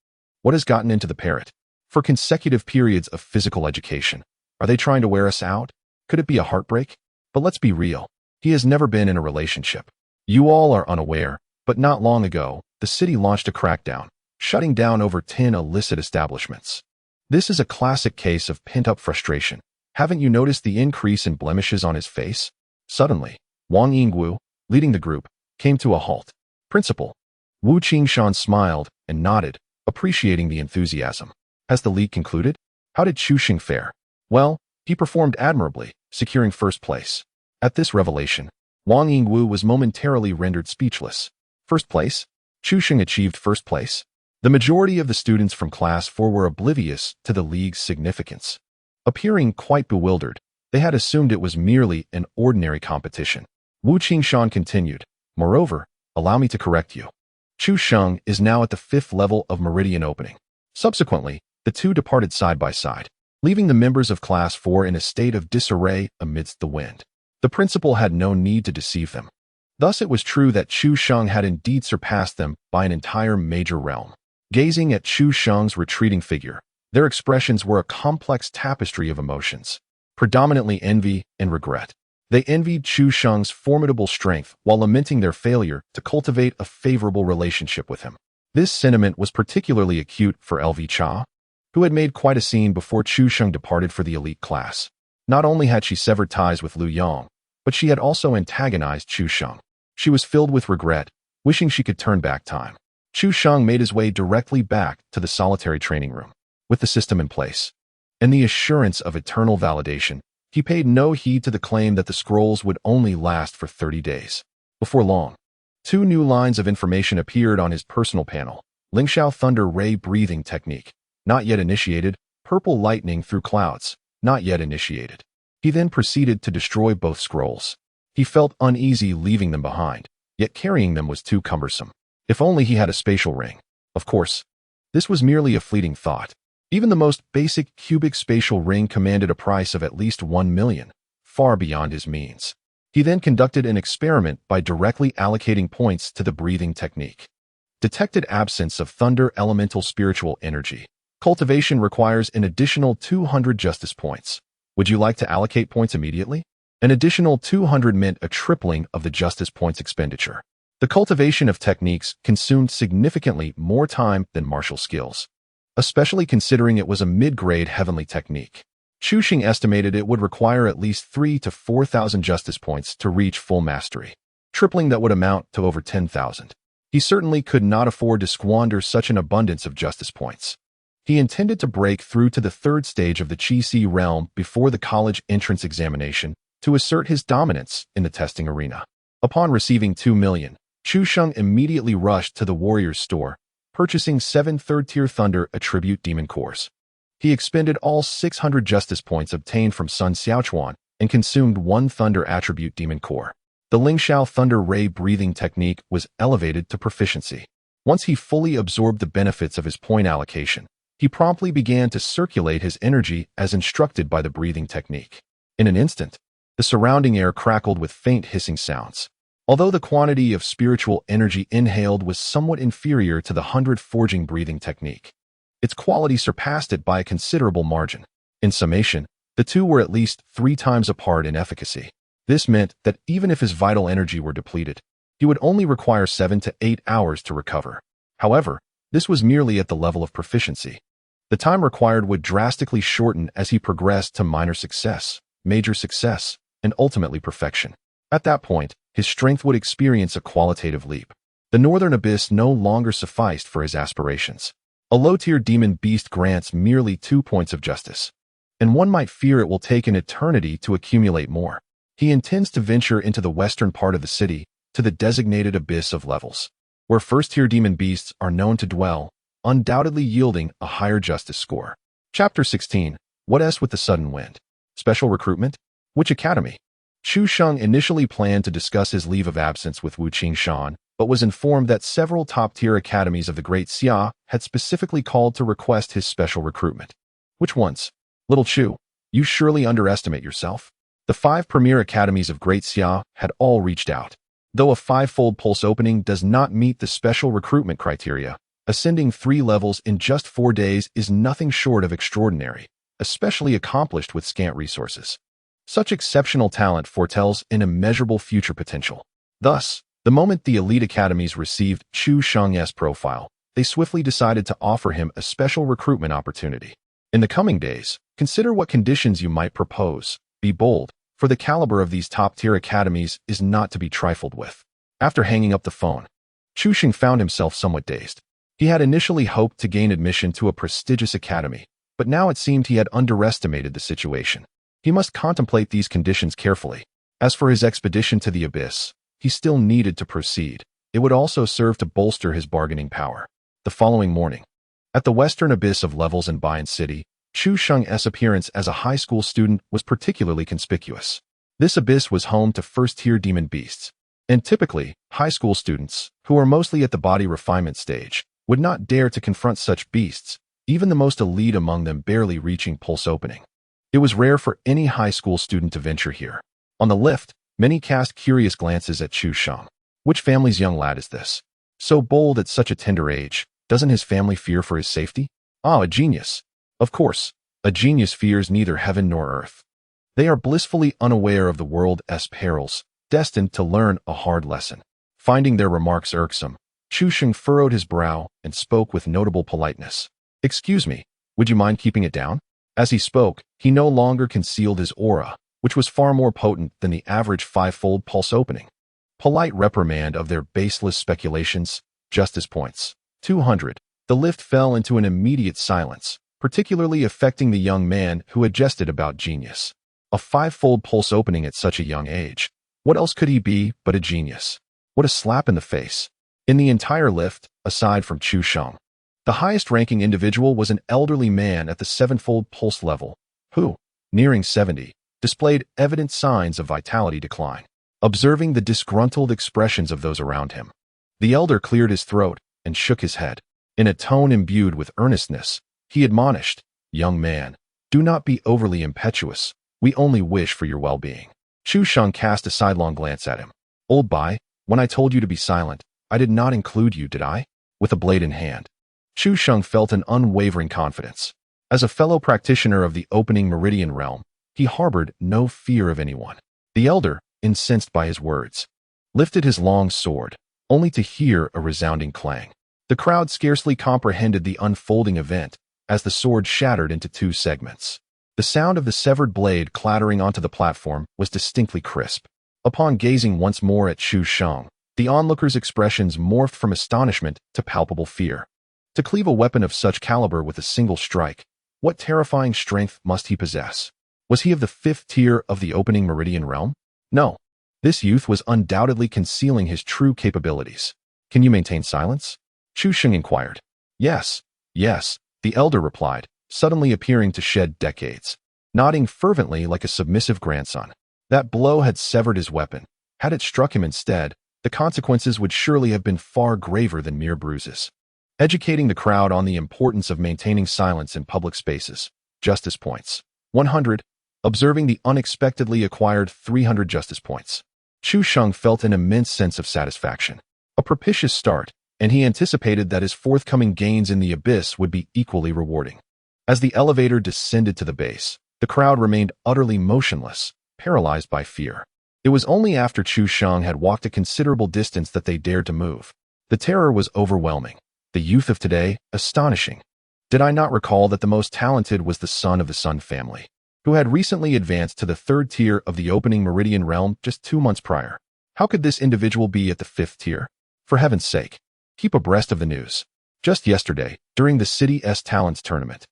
Speaker 1: What has gotten into the parrot? For consecutive periods of physical education, are they trying to wear us out? Could it be a heartbreak? But let's be real. He has never been in a relationship. You all are unaware, but not long ago, the city launched a crackdown, shutting down over 10 illicit establishments. This is a classic case of pent-up frustration. Haven't you noticed the increase in blemishes on his face? Suddenly, Wang Yingwu, leading the group, came to a halt. Principal. Wu Qingshan smiled and nodded, appreciating the enthusiasm. Has the league concluded? How did Chu Sheng fare? Well, he performed admirably, securing first place. At this revelation, Wang Yingwu was momentarily rendered speechless. First place? Chu Sheng achieved first place? The majority of the students from Class 4 were oblivious to the league's significance. Appearing quite bewildered, they had assumed it was merely an ordinary competition. Wu Qingshan continued, moreover, allow me to correct you. Chu Sheng is now at the 5th level of meridian opening. Subsequently, the two departed side by side, leaving the members of Class 4 in a state of disarray amidst the wind. The principal had no need to deceive them. Thus it was true that Chu Sheng had indeed surpassed them by an entire major realm. Gazing at Chu Sheng's retreating figure, their expressions were a complex tapestry of emotions, predominantly envy and regret. They envied Chu Sheng's formidable strength while lamenting their failure to cultivate a favorable relationship with him. This sentiment was particularly acute for LV Cha, who had made quite a scene before Chu Sheng departed for the elite class. Not only had she severed ties with Lu Yong, but she had also antagonized Chu Sheng. She was filled with regret, wishing she could turn back time. Chu Sheng made his way directly back to the solitary training room. With the system in place and the assurance of eternal validation, he paid no heed to the claim that the scrolls would only last for 30 days. Before long, 2 new lines of information appeared on his personal panel. Lingxiao Thunder Ray Breathing Technique, not yet initiated. Purple Lightning Through Clouds, not yet initiated. He then proceeded to destroy both scrolls. He felt uneasy leaving them behind, yet carrying them was too cumbersome. If only he had a spatial ring. Of course, this was merely a fleeting thought. Even the most basic cubic spatial ring commanded a price of at least 1 million, far beyond his means. He then conducted an experiment by directly allocating points to the breathing technique. Detected absence of thunder elemental spiritual energy. Cultivation requires an additional 200 justice points. Would you like to allocate points immediately? An additional 200 meant a tripling of the justice points expenditure. The cultivation of techniques consumed significantly more time than martial skills, especially considering it was a mid-grade heavenly technique. Chu Sheng estimated it would require at least 3,000 to 4,000 justice points to reach full mastery, tripling that would amount to over 10,000. He certainly could not afford to squander such an abundance of justice points. He intended to break through to the 3rd stage of the Qi-Si realm before the college entrance examination to assert his dominance in the testing arena. Upon receiving 2 million, Chu Sheng immediately rushed to the warrior's store, purchasing 7 third-tier Thunder Attribute Demon Cores. He expended all 600 justice points obtained from Sun Xiaochuan and consumed 1 Thunder Attribute Demon Core. The Lingxiao Thunder Ray Breathing Technique was elevated to proficiency. Once he fully absorbed the benefits of his point allocation, he promptly began to circulate his energy as instructed by the breathing technique. In an instant, the surrounding air crackled with faint hissing sounds. Although the quantity of spiritual energy inhaled was somewhat inferior to the 100 forging breathing technique, its quality surpassed it by a considerable margin. In summation, the two were at least 3 times apart in efficacy. This meant that even if his vital energy were depleted, he would only require 7 to 8 hours to recover. However, this was merely at the level of proficiency. The time required would drastically shorten as he progressed to minor success, major success, and ultimately perfection. At that point, his strength would experience a qualitative leap. The Northern Abyss no longer sufficed for his aspirations. A low-tier demon beast grants merely 2 points of justice, and one might fear it will take an eternity to accumulate more. He intends to venture into the western part of the city, to the designated Abyss of Levels, where first-tier demon beasts are known to dwell, undoubtedly yielding a higher justice score. Chapter 16. What else with the sudden wind? Special recruitment? Which academy? Chu Sheng initially planned to discuss his leave of absence with Wu Qingshan, but was informed that several top-tier academies of the Great Xia had specifically called to request his special recruitment. Which ones? Little Chu, you surely underestimate yourself. The 5 premier academies of Great Xia had all reached out. Though a 5-fold pulse opening does not meet the special recruitment criteria, ascending 3 levels in just 4 days is nothing short of extraordinary, especially accomplished with scant resources. Such exceptional talent foretells an immeasurable future potential. Thus, the moment the elite academies received Chu Sheng's profile, they swiftly decided to offer him a special recruitment opportunity. In the coming days, consider what conditions you might propose. Be bold, for the caliber of these top-tier academies is not to be trifled with. After hanging up the phone, Chu Sheng found himself somewhat dazed. He had initially hoped to gain admission to a prestigious academy, but now it seemed he had underestimated the situation. He must contemplate these conditions carefully. As for his expedition to the Abyss, he still needed to proceed. It would also serve to bolster his bargaining power. The following morning, at the western Abyss of Levels in Bayan City, Chu Sheng's appearance as a high school student was particularly conspicuous. This abyss was home to first-tier demon beasts, and typically, high school students, who are mostly at the body refinement stage, would not dare to confront such beasts, even the most elite among them barely reaching pulse opening. It was rare for any high school student to venture here. On the lift, many cast curious glances at Chu Sheng. Which family's young lad is this? So bold at such a tender age, doesn't his family fear for his safety? Ah, a genius. Of course, a genius fears neither heaven nor earth. They are blissfully unaware of the world's perils, destined to learn a hard lesson. Finding their remarks irksome, Chu Sheng furrowed his brow and spoke with notable politeness. Excuse me, would you mind keeping it down? As he spoke, he no longer concealed his aura, which was far more potent than the average five-fold pulse opening. Polite reprimand of their baseless speculations, justice points. 200. The lift fell into an immediate silence, particularly affecting the young man who had jested about genius. A five-fold pulse opening at such a young age. What else could he be but a genius? What a slap in the face. In the entire lift, aside from Chu Sheng, the highest-ranking individual was an elderly man at the seven-fold pulse level, who, nearing 70, displayed evident signs of vitality decline. Observing the disgruntled expressions of those around him, the elder cleared his throat and shook his head. In a tone imbued with earnestness, he admonished, "Young man, do not be overly impetuous. We only wish for your well-being." Chu Sheng cast a sidelong glance at him. "Old Bai, when I told you to be silent, I did not include you, did I?" With a blade in hand, Chu Sheng felt an unwavering confidence. As a fellow practitioner of the opening meridian realm, he harbored no fear of anyone. The elder, incensed by his words, lifted his long sword, only to hear a resounding clang. The crowd scarcely comprehended the unfolding event as the sword shattered into two segments. The sound of the severed blade clattering onto the platform was distinctly crisp. Upon gazing once more at Chu Sheng, the onlookers' expressions morphed from astonishment to palpable fear. To cleave a weapon of such caliber with a single strike, what terrifying strength must he possess? Was he of the fifth tier of the opening meridian realm? No. This youth was undoubtedly concealing his true capabilities. "Can you maintain silence?" Chu Sheng inquired. Yes, the elder replied, suddenly appearing to shed decades, nodding fervently like a submissive grandson. That blow had severed his weapon. Had it struck him instead, the consequences would surely have been far graver than mere bruises. Educating the crowd on the importance of maintaining silence in public spaces. Justice points. 100. Observing the unexpectedly acquired 300 justice points. Chu Sheng felt an immense sense of satisfaction. A propitious start, and he anticipated that his forthcoming gains in the abyss would be equally rewarding. As the elevator descended to the base, the crowd remained utterly motionless, paralyzed by fear. It was only after Chu Sheng had walked a considerable distance that they dared to move. The terror was overwhelming. The youth of today, astonishing. Did I not recall that the most talented was the son of the Sun family, who had recently advanced to the third tier of the opening meridian realm just 2 months prior? How could this individual be at the fifth tier? For heaven's sake, keep abreast of the news. Just yesterday, during the City's Talents tournament,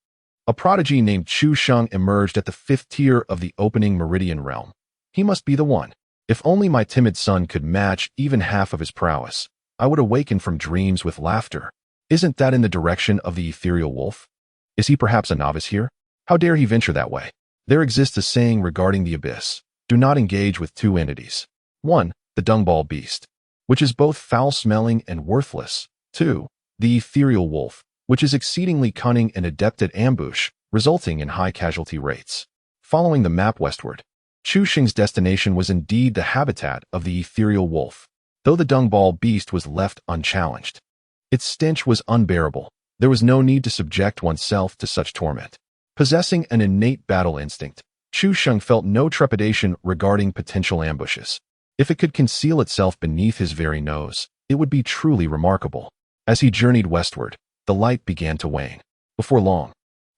Speaker 1: a prodigy named Chu Sheng emerged at the fifth tier of the opening meridian realm. He must be the one. If only my timid son could match even half of his prowess, I would awaken from dreams with laughter. Isn't that in the direction of the ethereal wolf? Is he perhaps a novice here? How dare he venture that way? There exists a saying regarding the abyss: do not engage with two entities. 1. The dungball beast, which is both foul-smelling and worthless. 2. The ethereal wolf, which is exceedingly cunning and adept at ambush, resulting in high casualty rates. Following the map westward, Chu Sheng's destination was indeed the habitat of the ethereal wolf, though the dungball beast was left unchallenged. Its stench was unbearable. There was no need to subject oneself to such torment. Possessing an innate battle instinct, Chu Sheng felt no trepidation regarding potential ambushes. If it could conceal itself beneath his very nose, it would be truly remarkable. As he journeyed westward, the light began to wane. Before long,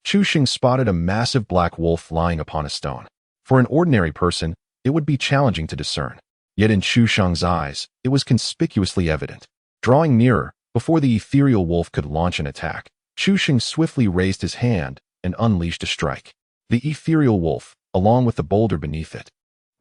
Speaker 1: Chu Sheng spotted a massive black wolf lying upon a stone. For an ordinary person, it would be challenging to discern. Yet in Chu Sheng's eyes, it was conspicuously evident. Drawing nearer, before the ethereal wolf could launch an attack, Chu Sheng swiftly raised his hand and unleashed a strike. The ethereal wolf, along with the boulder beneath it,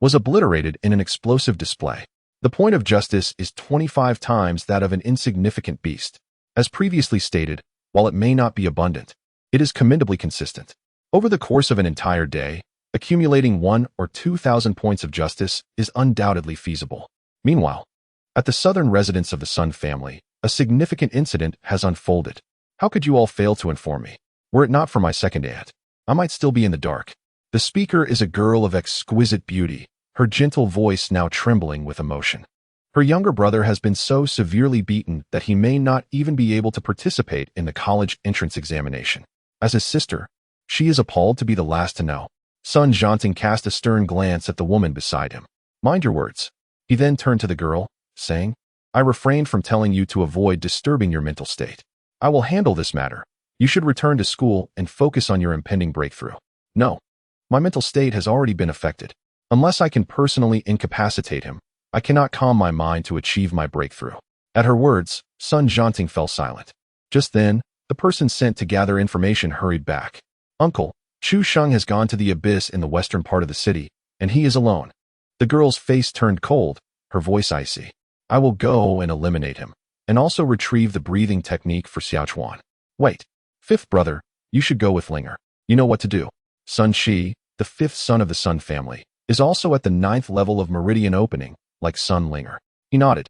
Speaker 1: was obliterated in an explosive display. The point of justice is 25 times that of an insignificant beast. As previously stated, while it may not be abundant, it is commendably consistent. Over the course of an entire day, accumulating 1,000 or 2,000 points of justice is undoubtedly feasible. Meanwhile, at the southern residence of the Sun family, a significant incident has unfolded. How could you all fail to inform me? Were it not for my second aunt, I might still be in the dark. The speaker is a girl of exquisite beauty, her gentle voice now trembling with emotion. Her younger brother has been so severely beaten that he may not even be able to participate in the college entrance examination. As his sister, she is appalled to be the last to know. Sun Jianting cast a stern glance at the woman beside him. Mind your words. He then turned to the girl, saying, I refrained from telling you to avoid disturbing your mental state. I will handle this matter. You should return to school and focus on your impending breakthrough. No. My mental state has already been affected. Unless I can personally incapacitate him, I cannot calm my mind to achieve my breakthrough. At her words, Sun Jianting fell silent. Just then, the person sent to gather information hurried back. Uncle, Chu Sheng has gone to the abyss in the western part of the city, and he is alone. The girl's face turned cold, her voice icy. I will go and eliminate him, and also retrieve the breathing technique for Xiaochuan. Wait. Fifth brother, you should go with Linger. You know what to do. Sun Shi, the fifth son of the Sun family, is also at the 9th level of meridian opening, like Sun Linger. He nodded,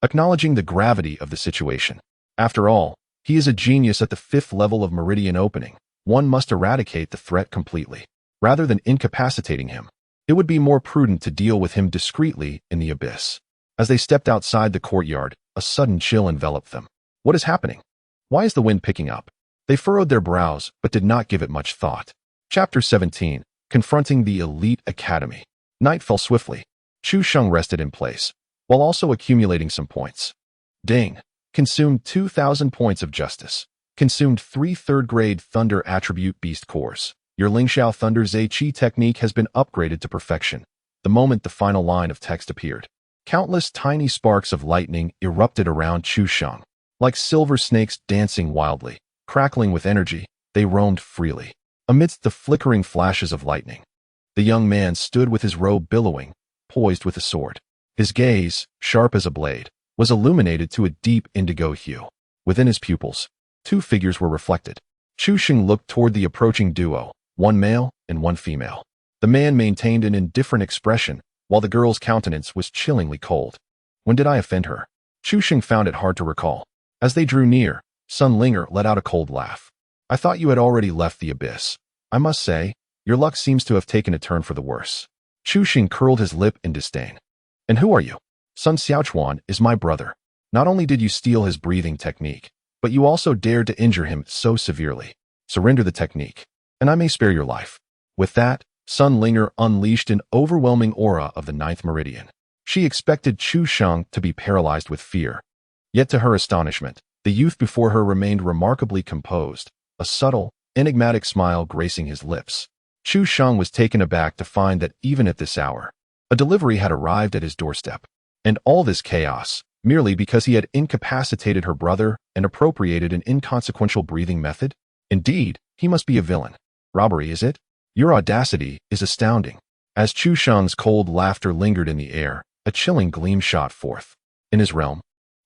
Speaker 1: acknowledging the gravity of the situation. After all, he is a genius at the 5th level of meridian opening. One must eradicate the threat completely. Rather than incapacitating him, it would be more prudent to deal with him discreetly in the abyss. As they stepped outside the courtyard, a sudden chill enveloped them. What is happening? Why is the wind picking up? They furrowed their brows, but did not give it much thought. Chapter 17. Confronting the Elite Academy. Night fell swiftly. Chu Sheng rested in place, while also accumulating some points. Ding. Consumed 2,000 points of justice. Consumed 3 third-grade Thunder Attribute Beast Cores. Your Lingxiao Thunder Zai Qi technique has been upgraded to perfection. The moment the final line of text appeared, countless tiny sparks of lightning erupted around Chu Sheng. Like silver snakes dancing wildly, crackling with energy, they roamed freely. Amidst the flickering flashes of lightning, the young man stood with his robe billowing, poised with a sword. His gaze, sharp as a blade, was illuminated to a deep indigo hue. Within his pupils, 2 figures were reflected. Chu Sheng looked toward the approaching duo, one male and one female. The man maintained an indifferent expression, while the girl's countenance was chillingly cold. When did I offend her? Chu Sheng found it hard to recall. As they drew near, Sun Linger let out a cold laugh. I thought you had already left the abyss. I must say, your luck seems to have taken a turn for the worse. Chu Sheng curled his lip in disdain. And who are you? Sun Xiaochuan is my brother. Not only did you steal his breathing technique, but you also dared to injure him so severely. Surrender the technique, and I may spare your life. With that, Sun Linger unleashed an overwhelming aura of the 9th meridian. She expected Chu Sheng to be paralyzed with fear. Yet to her astonishment, the youth before her remained remarkably composed, a subtle, enigmatic smile gracing his lips. Chu Sheng was taken aback to find that even at this hour, a delivery had arrived at his doorstep. And all this chaos, merely because he had incapacitated her brother and appropriated an inconsequential breathing method? Indeed, he must be a villain. Robbery, is it? Your audacity is astounding. As Chu Sheng's cold laughter lingered in the air, a chilling gleam shot forth. In his realm,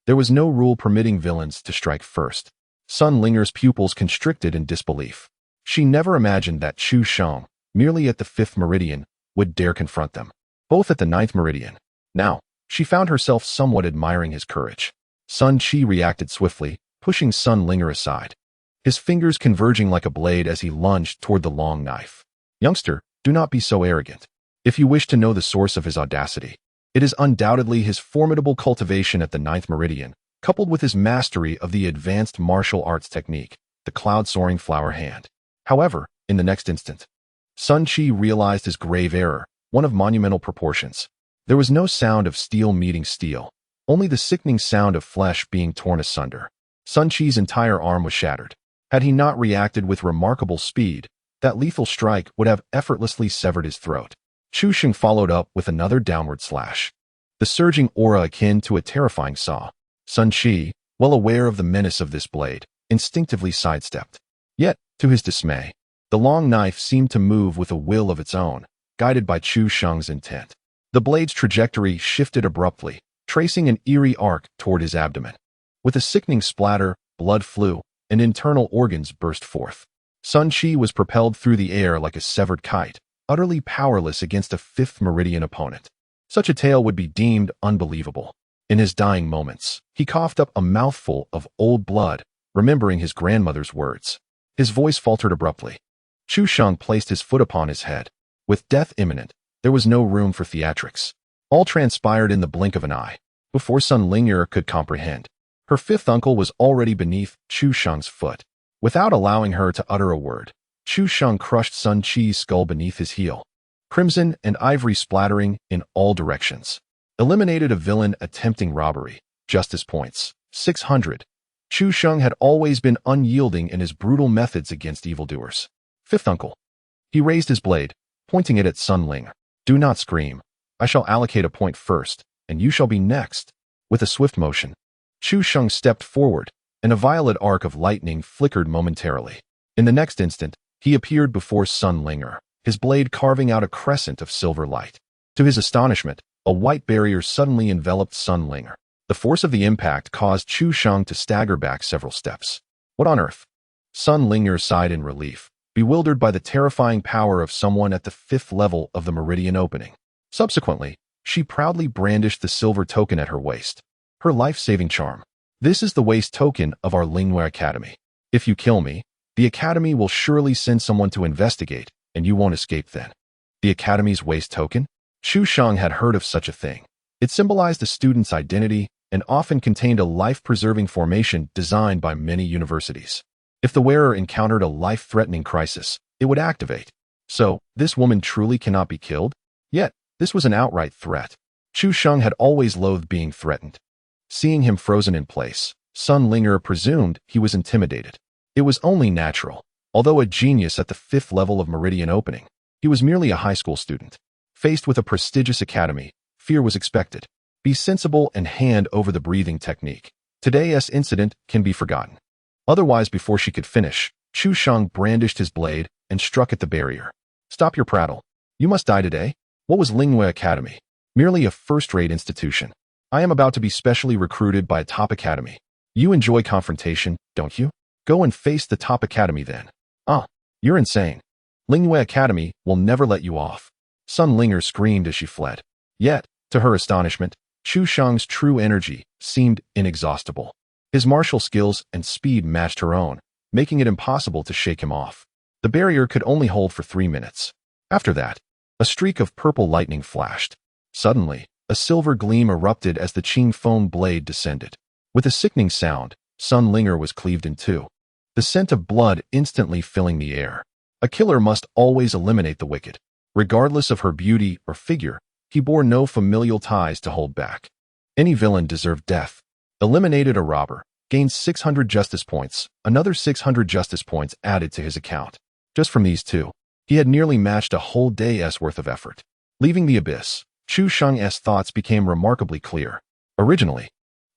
Speaker 1: there was no rule permitting villains to strike first. Sun Linger's pupils constricted in disbelief. She never imagined that Chu Sheng, merely at the 5th meridian, would dare confront them. Both at the 9th meridian. Now, she found herself somewhat admiring his courage. Sun Qi reacted swiftly, pushing Sun Linger aside, his fingers converging like a blade as he lunged toward the long knife. Youngster, do not be so arrogant. If you wish to know the source of his audacity, it is undoubtedly his formidable cultivation at the 9th meridian, coupled with his mastery of the advanced martial arts technique, the cloud-soaring flower hand. However, in the next instant, Sun Qi realized his grave error, one of monumental proportions. There was no sound of steel meeting steel, only the sickening sound of flesh being torn asunder. Sun Qi's entire arm was shattered. Had he not reacted with remarkable speed, that lethal strike would have effortlessly severed his throat. Chu Sheng followed up with another downward slash, the surging aura akin to a terrifying saw. Sun Qi, well aware of the menace of this blade, instinctively sidestepped. Yet, to his dismay, the long knife seemed to move with a will of its own, guided by Chu Sheng's intent. The blade's trajectory shifted abruptly, tracing an eerie arc toward his abdomen. With a sickening splatter, blood flew, and internal organs burst forth. Sun Qi was propelled through the air like a severed kite, utterly powerless against a 5th meridian opponent. Such a tale would be deemed unbelievable. In his dying moments, he coughed up a mouthful of old blood, remembering his grandmother's words. His voice faltered abruptly. Chu Sheng placed his foot upon his head. With death imminent, there was no room for theatrics. All transpired in the blink of an eye. Before Sun Ling'er could comprehend, her fifth uncle was already beneath Chu Sheng's foot. Without allowing her to utter a word, Chu Sheng crushed Sun Qi's skull beneath his heel, crimson and ivory splattering in all directions. Eliminated a villain attempting robbery. Justice points. 600. Chu Sheng had always been unyielding in his brutal methods against evildoers. Fifth uncle. He raised his blade, pointing it at Sun Ling. Do not scream. I shall allocate a point first, and you shall be next. With a swift motion, Chu Sheng stepped forward, and a violet arc of lightning flickered momentarily. In the next instant, he appeared before Sun Ling'er, his blade carving out a crescent of silver light. To his astonishment, a white barrier suddenly enveloped Sun Ling'er. The force of the impact caused Chu Sheng to stagger back several steps. What on earth? Sun Ling'er sighed in relief, bewildered by the terrifying power of someone at the 5th level of the Meridian opening. Subsequently, she proudly brandished the silver token at her waist. Her life-saving charm. This is the waist token of our Lingwei Academy. If you kill me, the Academy will surely send someone to investigate, and you won't escape then. The Academy's waist token? Chu Sheng had heard of such a thing. It symbolized a student's identity and often contained a life-preserving formation designed by many universities. If the wearer encountered a life-threatening crisis, it would activate. So, this woman truly cannot be killed? Yet, this was an outright threat. Chu Sheng had always loathed being threatened. Seeing him frozen in place, Sun Ling'er presumed he was intimidated. It was only natural. Although a genius at the 5th level of Meridian opening, he was merely a high school student. Faced with a prestigious academy, fear was expected. Be sensible and hand over the breathing technique. Today's incident can be forgotten. Otherwise, before she could finish, Chu Sheng brandished his blade and struck at the barrier. Stop your prattle. You must die today? What was Lingwei Academy? Merely a first-rate institution. I am about to be specially recruited by a top academy. You enjoy confrontation, don't you? Go and face the top academy then. You're insane. Lingwei Academy will never let you off. Sun Ling'er screamed as she fled. Yet, to her astonishment, Chu Sheng's true energy seemed inexhaustible. His martial skills and speed matched her own, making it impossible to shake him off. The barrier could only hold for 3 minutes. After that, a streak of purple lightning flashed. Suddenly, a silver gleam erupted as the Qing Feng blade descended. With a sickening sound, Sun Ling'er was cleaved in two, the scent of blood instantly filling the air. A killer must always eliminate the wicked. Regardless of her beauty or figure, he bore no familial ties to hold back. Any villain deserved death. Eliminated a robber, gained 600 justice points, another 600 justice points added to his account. Just from these two, he had nearly matched a whole day's worth of effort. Leaving the abyss, Chu Sheng's thoughts became remarkably clear. Originally,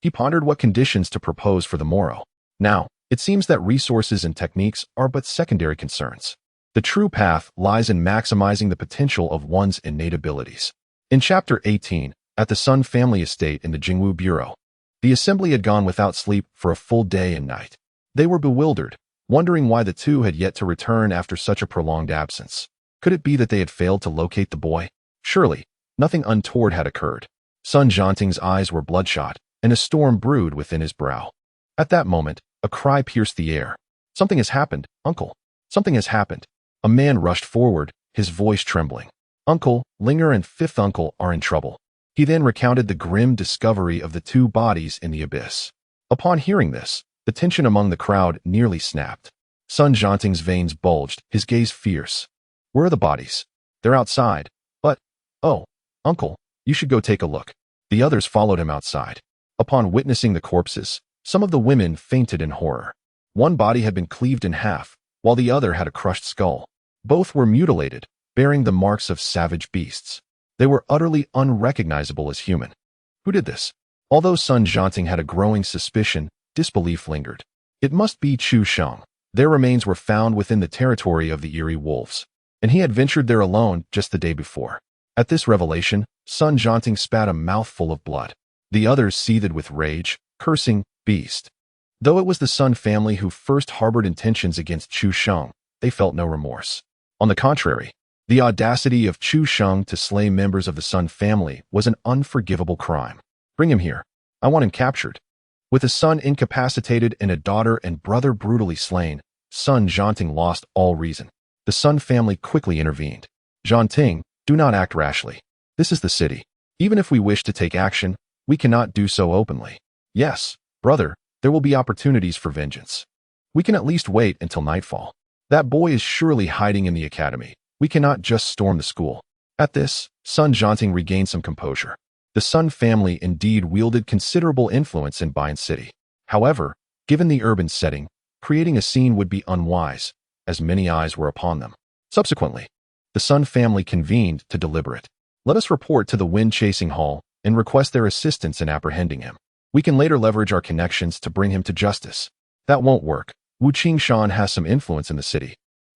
Speaker 1: he pondered what conditions to propose for the morrow. Now, it seems that resources and techniques are but secondary concerns. The true path lies in maximizing the potential of one's innate abilities. In Chapter 18, at the Sun family estate in the Jingwu Bureau, the assembly had gone without sleep for a full day and night. They were bewildered, wondering why the two had yet to return after such a prolonged absence. Could it be that they had failed to locate the boy? Surely, nothing untoward had occurred. Sun Jianting's eyes were bloodshot, and a storm brewed within his brow. At that moment, a cry pierced the air. Something has happened, uncle. Something has happened. A man rushed forward, his voice trembling. Uncle, Ling'er and fifth uncle are in trouble. He then recounted the grim discovery of the two bodies in the abyss. Upon hearing this, the tension among the crowd nearly snapped. Sun Jianting's veins bulged, his gaze fierce. Where are the bodies? They're outside. But, oh, uncle, you should go take a look. The others followed him outside. Upon witnessing the corpses, some of the women fainted in horror. One body had been cleaved in half, while the other had a crushed skull. Both were mutilated, bearing the marks of savage beasts. They were utterly unrecognizable as human. Who did this? Although Sun Jianting had a growing suspicion, disbelief lingered. It must be Chu Sheng. Their remains were found within the territory of the Eerie Wolves, and he had ventured there alone just the day before. At this revelation, Sun Jianting spat a mouthful of blood. The others seethed with rage, cursing, beast. Though it was the Sun family who first harbored intentions against Chu Sheng, they felt no remorse. On the contrary, the audacity of Chu Sheng to slay members of the Sun family was an unforgivable crime. Bring him here. I want him captured. With a son incapacitated and a daughter and brother brutally slain, Sun Jianting lost all reason. The Sun family quickly intervened. Jianting, do not act rashly. This is the city. Even if we wish to take action, We cannot do so openly. Yes, brother, there will be opportunities for vengeance. We can at least wait until nightfall. That boy is surely hiding in the academy. We cannot just storm the school. At this, Sun Jianting regained some composure. The Sun family indeed wielded considerable influence in Bian City. However, given the urban setting, creating a scene would be unwise, as many eyes were upon them. Subsequently, the Sun family convened to deliberate. Let us report to the Wind-Chasing Hall and request their assistance in apprehending him. We can later leverage our connections to bring him to justice. That won't work. Wu Qingshan has some influence in the city.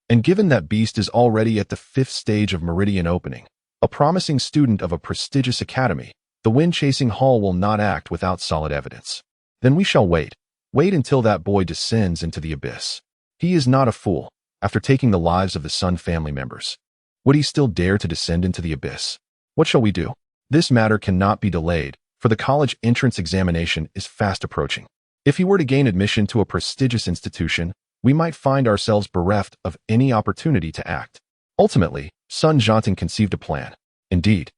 Speaker 1: And given that beast is already at the 5th stage of Meridian opening, a promising student of a prestigious academy, the Wind-Chasing Hall will not act without solid evidence. Then we shall wait. Wait until that boy descends into the abyss. He is not a fool. After taking the lives of the Sun family members, would he still dare to descend into the abyss? What shall we do? This matter cannot be delayed, for the college entrance examination is fast approaching. If he were to gain admission to a prestigious institution, we might find ourselves bereft of any opportunity to act. Ultimately, Sun Jianting conceived a plan. Indeed,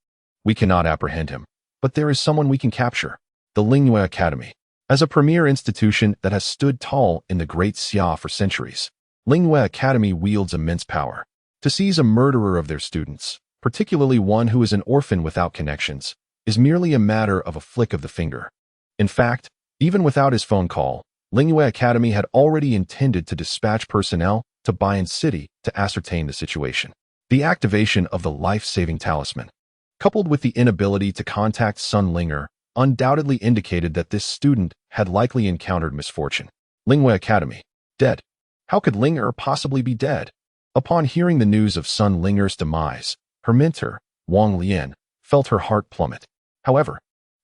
Speaker 1: we cannot apprehend him, but there is someone we can capture. The Lingyue Academy. As a premier institution that has stood tall in the Great Xia for centuries, Lingyue Academy wields immense power. To seize a murderer of their students, particularly one who is an orphan without connections, is merely a matter of a flick of the finger. In fact, even without his phone call, Lingyue Academy had already intended to dispatch personnel to Bian City to ascertain the situation. The activation of the life-saving talisman, coupled with the inability to contact Sun Ling'er, undoubtedly indicated that this student had likely encountered misfortune. Lingyue Academy. Dead. How could Ling'er possibly be dead? Upon hearing the news of Sun Ling'er's demise, her mentor, Wang Lian, felt her heart plummet. However,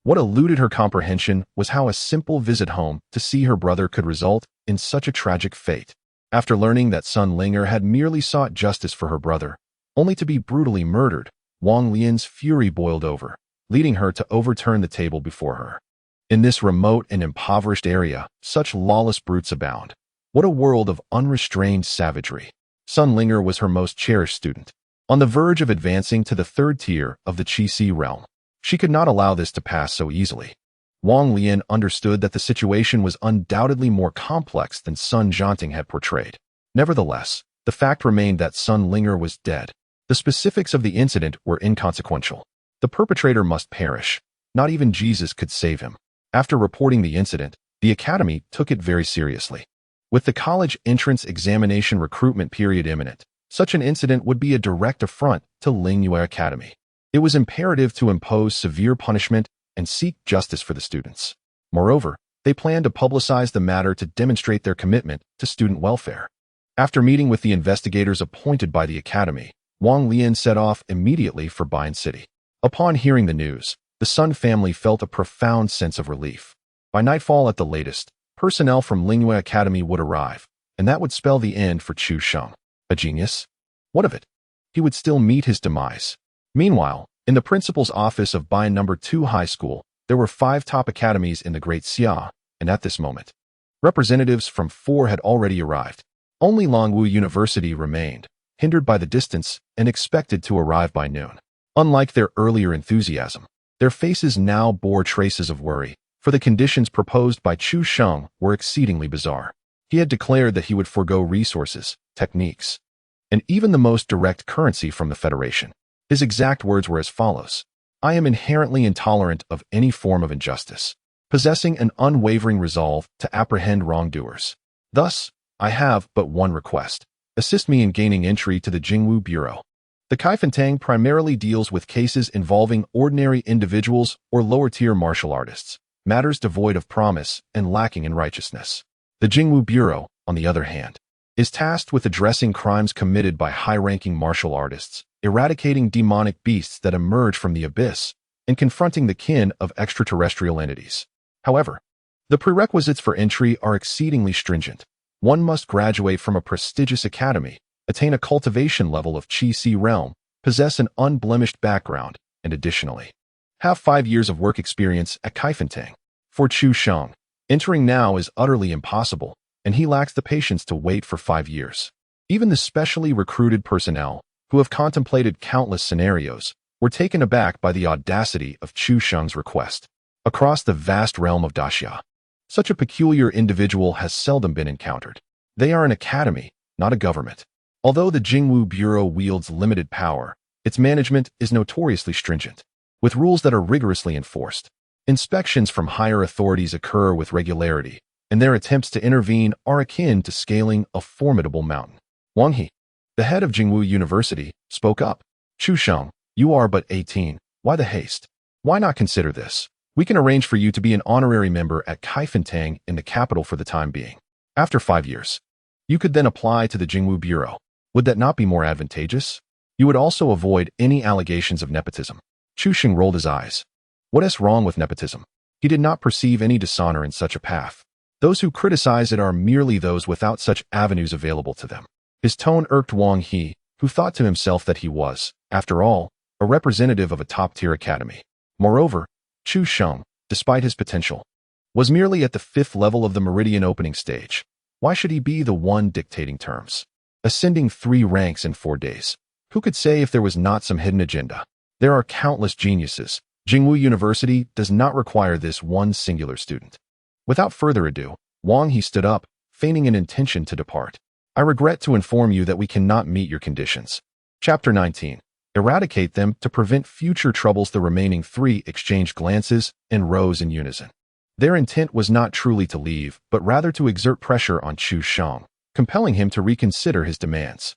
Speaker 1: what eluded her comprehension was how a simple visit home to see her brother could result in such a tragic fate. After learning that Sun Ling'er had merely sought justice for her brother, only to be brutally murdered, Wang Lian's fury boiled over, leading her to overturn the table before her. In this remote and impoverished area, such lawless brutes abound. What a world of unrestrained savagery. Sun Ling'er was her most cherished student. On the verge of advancing to the 3rd tier of the Qi realm, she could not allow this to pass so easily. Wang Lian understood that the situation was undoubtedly more complex than Sun Jianting had portrayed. Nevertheless, the fact remained that Sun Ling'er was dead. The specifics of the incident were inconsequential. The perpetrator must perish. Not even Jesus could save him. After reporting the incident, the academy took it very seriously. With the college entrance examination recruitment period imminent, such an incident would be a direct affront to Lingyue Academy. It was imperative to impose severe punishment and seek justice for the students. Moreover, they planned to publicize the matter to demonstrate their commitment to student welfare. After meeting with the investigators appointed by the academy, Wang Lian set off immediately for Bian City. Upon hearing the news, the Sun family felt a profound sense of relief. By nightfall at the latest, personnel from Lingyue Academy would arrive, and that would spell the end for Chu Sheng. A genius? What of it? He would still meet his demise. Meanwhile, in the principal's office of Bian No. 2 High School, there were 5 top academies in the Great Xia, and at this moment, representatives from 4 had already arrived. Only Longwu University remained, hindered by the distance and expected to arrive by noon. Unlike their earlier enthusiasm, their faces now bore traces of worry, for the conditions proposed by Chu Sheng were exceedingly bizarre. He had declared that he would forego resources, techniques, and even the most direct currency from the Federation. His exact words were as follows: I am inherently intolerant of any form of injustice, possessing an unwavering resolve to apprehend wrongdoers. Thus, I have but one request. Assist me in gaining entry to the Jingwu Bureau. The Kaifentang primarily deals with cases involving ordinary individuals or lower-tier martial artists, matters devoid of promise and lacking in righteousness. The Jingwu Bureau, on the other hand, is tasked with addressing crimes committed by high-ranking martial artists, eradicating demonic beasts that emerge from the abyss, and confronting the kin of extraterrestrial entities. However, the prerequisites for entry are exceedingly stringent. One must graduate from a prestigious academy, attain a cultivation level of Qi realm, possess an unblemished background, and additionally, have 5 years of work experience at Kaifentang. For Chu Sheng, entering now is utterly impossible, and he lacks the patience to wait for 5 years. Even the specially recruited personnel, who have contemplated countless scenarios, were taken aback by the audacity of Chu Sheng's request. across the vast realm of Daxia. Such a peculiar individual has seldom been encountered. They are an academy, not a government. Although the Jingwu Bureau wields limited power, its management is notoriously stringent, with rules that are rigorously enforced. Inspections from higher authorities occur with regularity, and their attempts to intervene are akin to scaling a formidable mountain. Wang He, the head of Jingwu University, spoke up. Chu Sheng, you are but 18. Why the haste? Why not consider this? We can arrange for you to be an honorary member at Kaifentang in the capital for the time being. After 5 years, you could then apply to the Jingwu Bureau. Would that not be more advantageous? You would also avoid any allegations of nepotism. Chu Sheng rolled his eyes. What is wrong with nepotism? He did not perceive any dishonor in such a path. Those who criticize it are merely those without such avenues available to them. His tone irked Wang He, who thought to himself that he was, after all, a representative of a top-tier academy. Moreover, Chu Sheng, despite his potential, was merely at the 5th level of the Meridian opening stage. Why should he be the one dictating terms? Ascending 3 ranks in 4 days. Who could say if there was not some hidden agenda? There are countless geniuses. Jingwu University does not require this one singular student. Without further ado, Wang He stood up, feigning an intention to depart. I regret to inform you that we cannot meet your conditions. Chapter 19. Eradicate them to prevent future troubles. The remaining 3 exchanged glances and rose in unison. Their intent was not truly to leave, but rather to exert pressure on Chu Sheng, compelling him to reconsider his demands.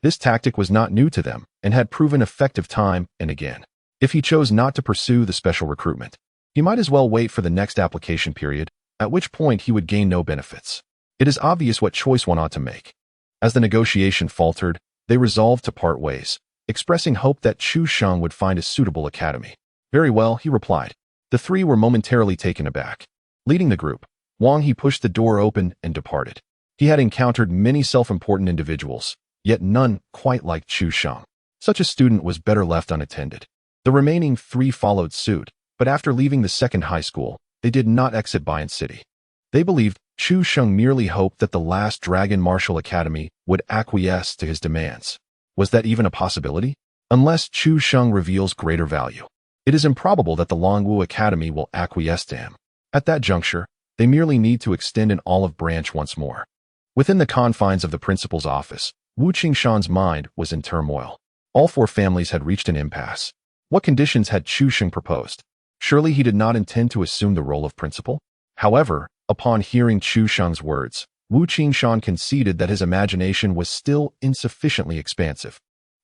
Speaker 1: This tactic was not new to them and had proven effective time and again. If he chose not to pursue the special recruitment, he might as well wait for the next application period, at which point he would gain no benefits. It is obvious what choice one ought to make. As the negotiation faltered, they resolved to part ways, expressing hope that Chu Sheng would find a suitable academy. Very well, he replied. The 3 were momentarily taken aback. Leading the group, Wang He pushed the door open and departed. He had encountered many self-important individuals, yet none quite like Chu Sheng. Such a student was better left unattended. The remaining 3 followed suit, but after leaving the second high school, they did not exit Bian City. They believed Chu Sheng merely hoped that the last Dragon Martial Academy would acquiesce to his demands. Was that even a possibility? Unless Chu Sheng reveals greater value, it is improbable that the Longwu Academy will acquiesce to him. At that juncture, they merely need to extend an olive branch once more. Within the confines of the principal's office, Wu Qingshan's mind was in turmoil. All 4 families had reached an impasse. What conditions had Chu Sheng proposed? Surely he did not intend to assume the role of principal? However, upon hearing Chu Sheng's words, Wu Qingshan conceded that his imagination was still insufficiently expansive.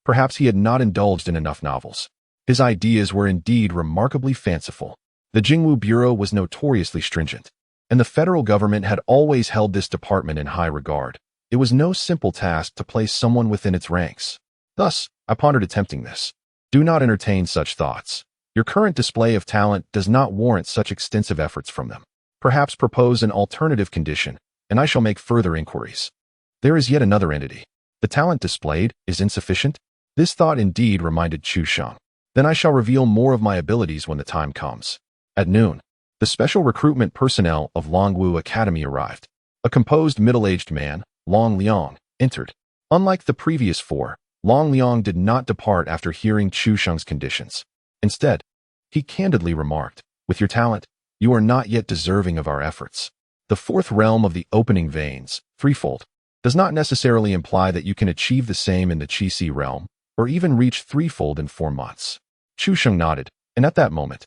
Speaker 1: Perhaps he had not indulged in enough novels. His ideas were indeed remarkably fanciful. The Jingwu Bureau was notoriously stringent, and the federal government had always held this department in high regard. It was no simple task to place someone within its ranks. Thus, I pondered attempting this. Do not entertain such thoughts. Your current display of talent does not warrant such extensive efforts from them. Perhaps propose an alternative condition, and I shall make further inquiries. There is yet another entity. The talent displayed is insufficient? This thought indeed reminded Chu Sheng. Then I shall reveal more of my abilities when the time comes. At noon, the special recruitment personnel of Longwu Academy arrived. A composed middle-aged man, Long Liang, entered. Unlike the previous 4, Long Liang did not depart after hearing Chu Sheng's conditions. Instead, he candidly remarked, with your talent, you are not yet deserving of our efforts. The 4th realm of the opening veins, threefold, does not necessarily imply that you can achieve the same in the Qi realm, or even reach threefold in 4 months. Chu Sheng nodded, and at that moment,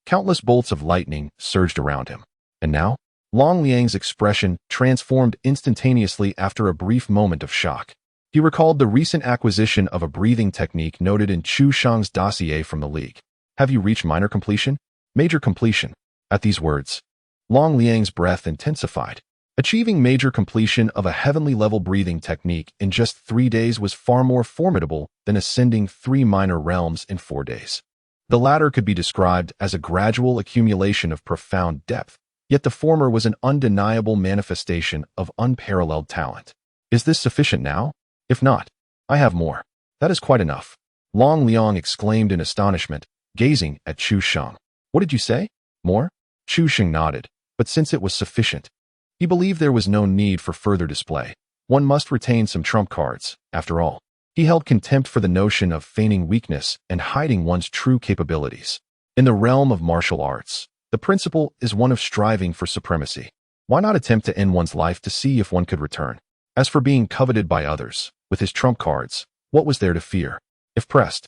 Speaker 1: countless bolts of lightning surged around him. And now, Long Liang's expression transformed instantaneously after a brief moment of shock. He recalled the recent acquisition of a breathing technique noted in Chu Sheng's dossier from the League. Have you reached minor completion? Major completion. At these words, Long Liang's breath intensified. Achieving major completion of a heavenly level breathing technique in just 3 days was far more formidable than ascending 3 minor realms in 4 days. The latter could be described as a gradual accumulation of profound depth, yet the former was an undeniable manifestation of unparalleled talent. Is this sufficient now? If not, I have more. That is quite enough. Long Liang exclaimed in astonishment, gazing at Chu Sheng. What did you say? More? Chu Sheng nodded, but since it was sufficient, he believed there was no need for further display. One must retain some trump cards, after all. He held contempt for the notion of feigning weakness and hiding one's true capabilities. In the realm of martial arts, The principle is one of striving for supremacy. Why not attempt to end one's life to see if one could return? As for being coveted by others, with his trump cards, what was there to fear? If pressed,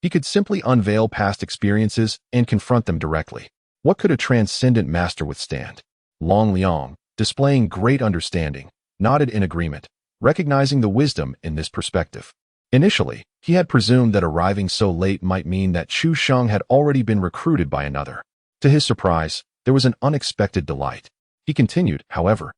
Speaker 1: he could simply unveil past experiences and confront them directly. What could a transcendent master withstand? Long Liang, displaying great understanding, nodded in agreement, recognizing the wisdom in this perspective. Initially, he had presumed that arriving so late might mean that Chu Sheng had already been recruited by another. To his surprise, there was an unexpected delight. He continued, however,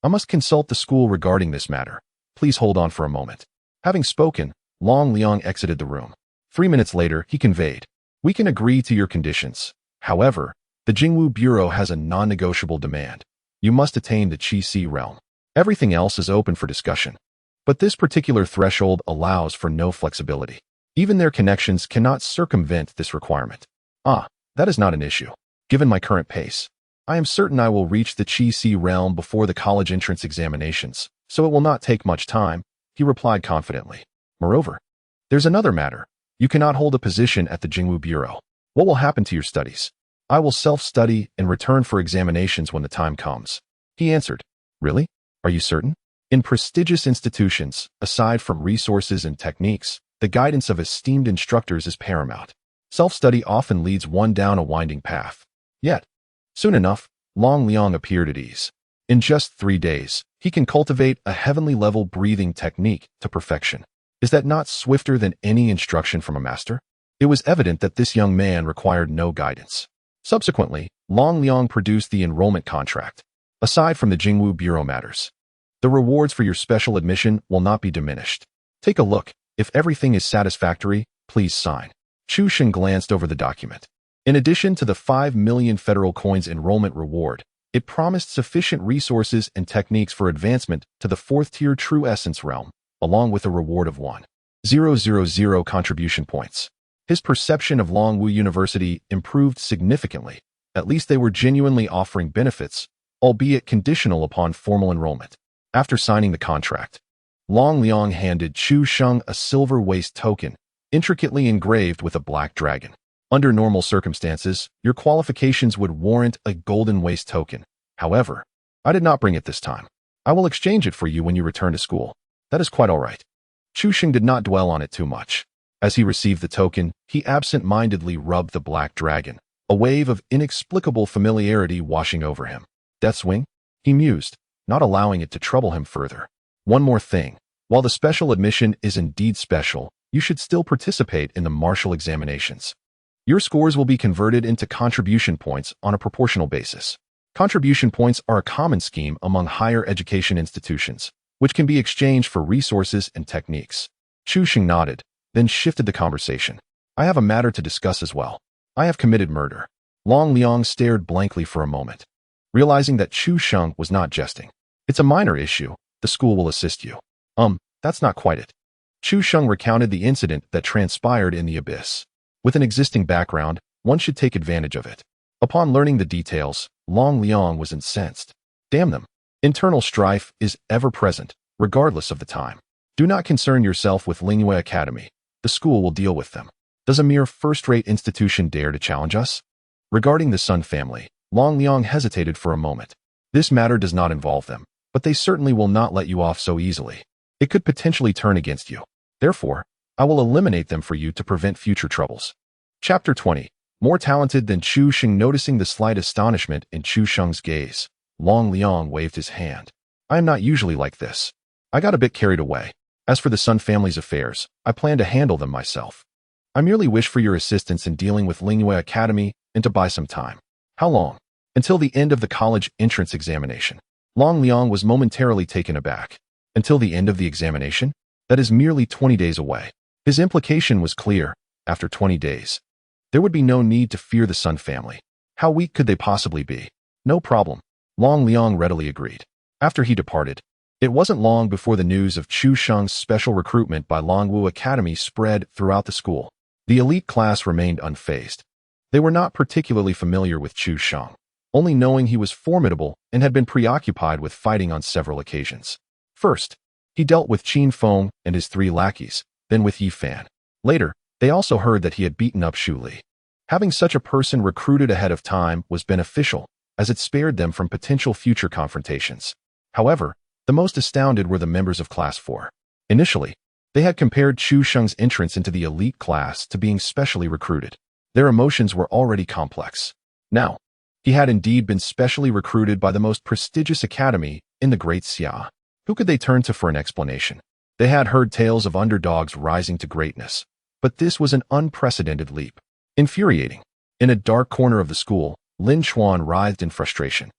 Speaker 1: I must consult the school regarding this matter. Please hold on for a moment. Having spoken, Long Liang exited the room. 3 minutes later, he conveyed, we can agree to your conditions. However, the Jingwu Bureau has a non-negotiable demand. You must attain the Qi realm. Everything else is open for discussion. But this particular threshold allows for no flexibility. Even their connections cannot circumvent this requirement. That is not an issue. Given my current pace, I am certain I will reach the Qi realm before the college entrance examinations, so it will not take much time, he replied confidently. Moreover, there's another matter. You cannot hold a position at the Jingwu Bureau. What will happen to your studies? I will self-study and return for examinations when the time comes. He answered, Really? Are you certain? In prestigious institutions, aside from resources and techniques, the guidance of esteemed instructors is paramount. Self-study often leads one down a winding path. Yet, soon enough, Long Liang appeared at ease. In just 3 days, he can cultivate a heavenly-level breathing technique to perfection. Is that not swifter than any instruction from a master? It was evident that this young man required no guidance. Subsequently, Long Liang produced the enrollment contract. Aside from the Jingwu Bureau matters, the rewards for your special admission will not be diminished. Take a look. If everything is satisfactory, please sign. Chu Sheng glanced over the document. In addition to the 5 million federal coins enrollment reward, it promised sufficient resources and techniques for advancement to the 4th-tier True Essence realm, along with a reward of 1,000 contribution points. His perception of Longwu University improved significantly. At least they were genuinely offering benefits, albeit conditional upon formal enrollment. After signing the contract, Long Liang handed Chu Sheng a silver waist token, intricately engraved with a black dragon. Under normal circumstances, your qualifications would warrant a golden waist token. However, I did not bring it this time. I will exchange it for you when you return to school. That is quite all right. Chu Sheng did not dwell on it too much. As he received the token, he absent-mindedly rubbed the black dragon, a wave of inexplicable familiarity washing over him. Death's-wing? He mused, not allowing it to trouble him further. One more thing. While the special admission is indeed special, you should still participate in the martial examinations. Your scores will be converted into contribution points on a proportional basis. Contribution points are a common scheme among higher education institutions, which can be exchanged for resources and techniques. Chu Sheng nodded, then shifted the conversation. I have a matter to discuss as well. I have committed murder. Long Liang stared blankly for a moment, realizing that Chu Sheng was not jesting. It's a minor issue. The school will assist you. That's not quite it. Chu Sheng recounted the incident that transpired in the abyss. With an existing background, one should take advantage of it. Upon learning the details, Long Liang was incensed. Damn them. Internal strife is ever present, regardless of the time. Do not concern yourself with Lingyue Academy. The school will deal with them. Does a mere first-rate institution dare to challenge us? Regarding the Sun family, Long Liang hesitated for a moment. This matter does not involve them, but they certainly will not let you off so easily. It could potentially turn against you. Therefore, I will eliminate them for you to prevent future troubles. Chapter 20. More talented than Chu Sheng. Noticing the slight astonishment in Chu Sheng's gaze, Long Liang waved his hand. I am not usually like this. I got a bit carried away. As for the Sun family's affairs, I plan to handle them myself. I merely wish for your assistance in dealing with Lingyue Academy and to buy some time. How long? Until the end of the college entrance examination. Long Liang was momentarily taken aback. Until the end of the examination? That is merely 20 days away. His implication was clear. After 20 days, there would be no need to fear the Sun family. How weak could they possibly be? No problem. Long Liang readily agreed. After he departed, it wasn't long before the news of Chu Sheng's special recruitment by Longwu Academy spread throughout the school. The elite class remained unfazed. They were not particularly familiar with Chu Sheng, only knowing he was formidable and had been preoccupied with fighting on several occasions. First, he dealt with Qin Feng and his 3 lackeys, then with Yi Fan. Later, they also heard that he had beaten up Xu Li. Having such a person recruited ahead of time was beneficial, as it spared them from potential future confrontations. However, the most astounded were the members of Class 4. Initially, they had compared Chu Sheng's entrance into the elite class to being specially recruited. Their emotions were already complex. Now, he had indeed been specially recruited by the most prestigious academy in the Great Xia. Who could they turn to for an explanation? They had heard tales of underdogs rising to greatness, but this was an unprecedented leap. Infuriating. In a dark corner of the school, Lin Chuan writhed in frustration.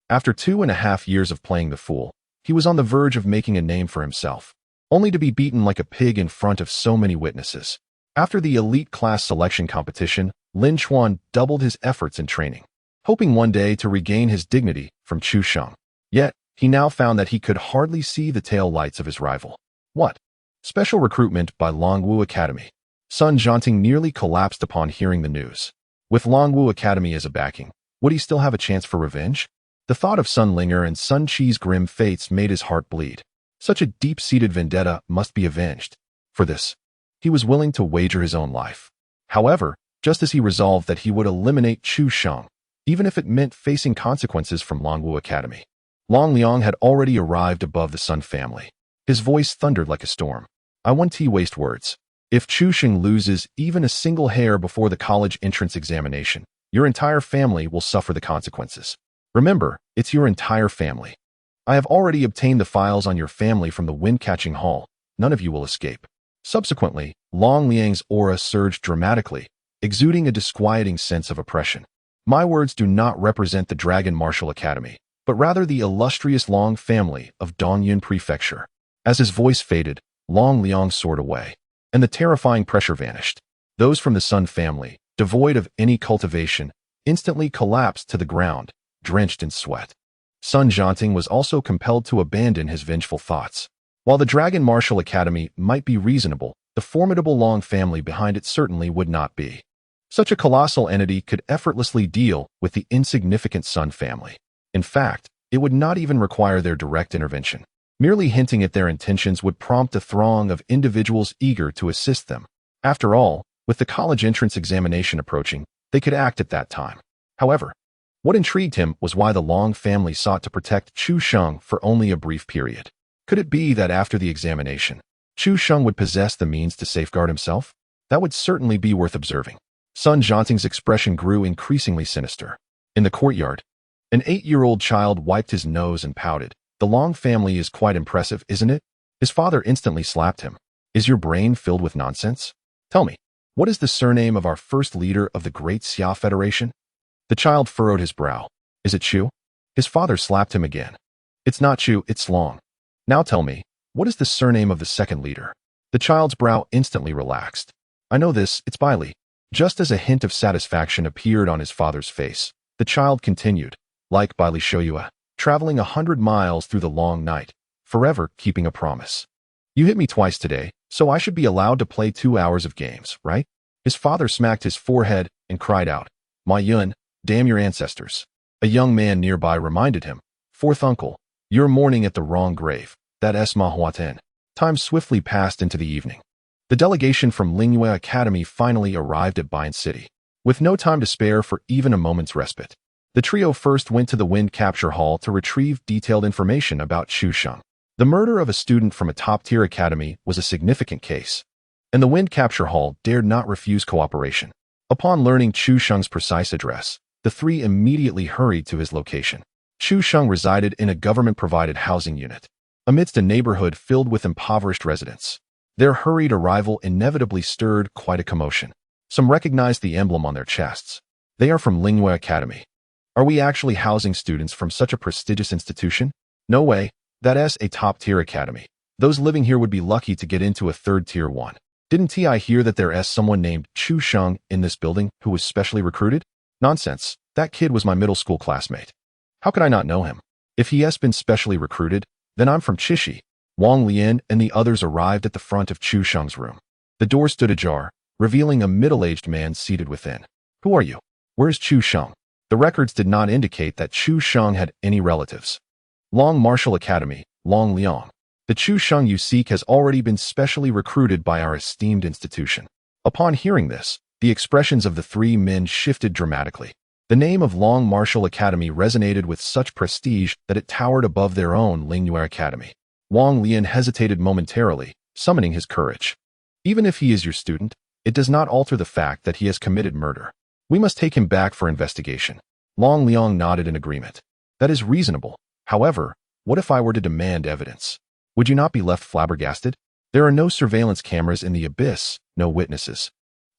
Speaker 1: After 2.5 years of playing the fool, he was on the verge of making a name for himself, only to be beaten like a pig in front of so many witnesses. After the elite class selection competition, Lin Chuan doubled his efforts in training, hoping one day to regain his dignity from Chu Sheng. Yet, he now found that he could hardly see the tail lights of his rival. What? Special recruitment by Longwu Academy. Sun Jianting nearly collapsed upon hearing the news. With Longwu Academy as a backing, would he still have a chance for revenge? The thought of Sun Linger and Sun Qi's grim fates made his heart bleed. Such a deep-seated vendetta must be avenged. For this, he was willing to wager his own life. However, just as he resolved that he would eliminate Chu Sheng, even if it meant facing consequences from Longwu Academy, Long Liang had already arrived above the Sun family. His voice thundered like a storm. I won't waste words. If Chu Sheng loses even a single hair before the college entrance examination, your entire family will suffer the consequences. Remember, it's your entire family. I have already obtained the files on your family from the wind-catching hall. None of you will escape. Subsequently, Long Liang's aura surged dramatically, exuding a disquieting sense of oppression. My words do not represent the Dragon Martial Academy, but rather the illustrious Long family of Dongyun Prefecture. As his voice faded, Long Liang soared away, and the terrifying pressure vanished. Those from the Sun family, devoid of any cultivation, instantly collapsed to the ground, drenched in sweat. Sun Jianting was also compelled to abandon his vengeful thoughts. While the Dragon Martial Academy might be reasonable, the formidable Long family behind it certainly would not be. Such a colossal entity could effortlessly deal with the insignificant Sun family. In fact, it would not even require their direct intervention. Merely hinting at their intentions would prompt a throng of individuals eager to assist them. After all, with the college entrance examination approaching, they could act at that time. However, what intrigued him was why the Long family sought to protect Chu Sheng for only a brief period. Could it be that after the examination, Chu Sheng would possess the means to safeguard himself? That would certainly be worth observing. Sun Jianting's expression grew increasingly sinister. In the courtyard, an 8-year-old child wiped his nose and pouted. The Long family is quite impressive, isn't it? His father instantly slapped him. Is your brain filled with nonsense? Tell me, what is the surname of our first leader of the Great Xia Federation? The child furrowed his brow. Is it Chu? His father slapped him again. It's not Chu, it's Long. Now tell me, what is the surname of the second leader? The child's brow instantly relaxed. I know this, it's Bai Li. Just as a hint of satisfaction appeared on his father's face, the child continued, like Bai Li Shouyue, traveling 100 miles through the long night, forever keeping a promise. You hit me twice today, so I should be allowed to play 2 hours of games, right? His father smacked his forehead and cried out, Ma Yun, damn your ancestors. A young man nearby reminded him, Fourth uncle, you're mourning at the wrong grave. That is Ma Huaten. Time swiftly passed into the evening. The delegation from Lingyue Academy finally arrived at Bian City. With no time to spare for even a moment's respite, the trio first went to the Wind Capture Hall to retrieve detailed information about Chu Sheng. The murder of a student from a top-tier academy was a significant case, and the Wind Capture Hall dared not refuse cooperation. Upon learning Chu Sheng's precise address, the three immediately hurried to his location. Chu Sheng resided in a government-provided housing unit, amidst a neighborhood filled with impoverished residents. Their hurried arrival inevitably stirred quite a commotion. Some recognized the emblem on their chests. They are from Lingyue Academy. Are we actually housing students from such a prestigious institution? No way. That is a top-tier academy. Those living here would be lucky to get into a third-tier one. Didn't I hear that there is someone named Chu Sheng in this building who was specially recruited? Nonsense. That kid was my middle school classmate. How could I not know him? If he has been specially recruited, then I'm from Chishi. Wang Lian and the others arrived at the front of Chu Sheng's room. The door stood ajar, revealing a middle-aged man seated within. Who are you? Where's Chu Sheng? The records did not indicate that Chu Sheng had any relatives. Long Martial Academy, Long Liang. The Chu Sheng you seek has already been specially recruited by our esteemed institution. Upon hearing this, The expressions of the three men shifted dramatically. The name of Long Martial Academy resonated with such prestige that it towered above their own Lingyue Academy. Wang Lian hesitated momentarily, summoning his courage. Even if he is your student, it does not alter the fact that he has committed murder. We must take him back for investigation. Long Liang nodded in agreement. That is reasonable. However, what if I were to demand evidence? Would you not be left flabbergasted? There are no surveillance cameras in the abyss, no witnesses,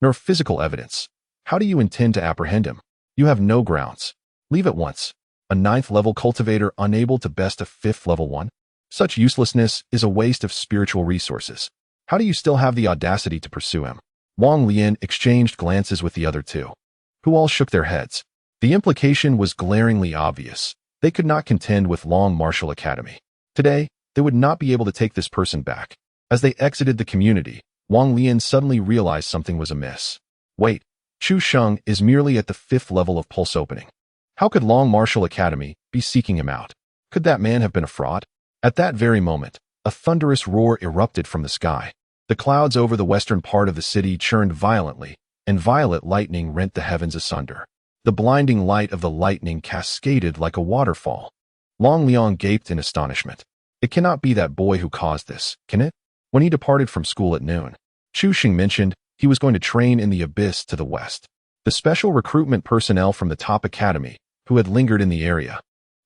Speaker 1: nor physical evidence. How do you intend to apprehend him? You have no grounds. Leave at once. A 9th-level cultivator unable to best a 5th-level one? Such uselessness is a waste of spiritual resources. How do you still have the audacity to pursue him? Wang Lian exchanged glances with the other two, who all shook their heads. The implication was glaringly obvious. They could not contend with Long Martial Academy. Today, they would not be able to take this person back. As they exited the community, Wang Lian suddenly realized something was amiss. Wait, Chu Sheng is merely at the 5th level of pulse opening. How could Long Martial Academy be seeking him out? Could that man have been a fraud? At that very moment, a thunderous roar erupted from the sky. The clouds over the western part of the city churned violently, and violet lightning rent the heavens asunder. The blinding light of the lightning cascaded like a waterfall. Long Liang gaped in astonishment. It cannot be that boy who caused this, can it? When he departed from school at noon, Chu Xing mentioned he was going to train in the abyss to the west. The special recruitment personnel from the top academy, who had lingered in the area,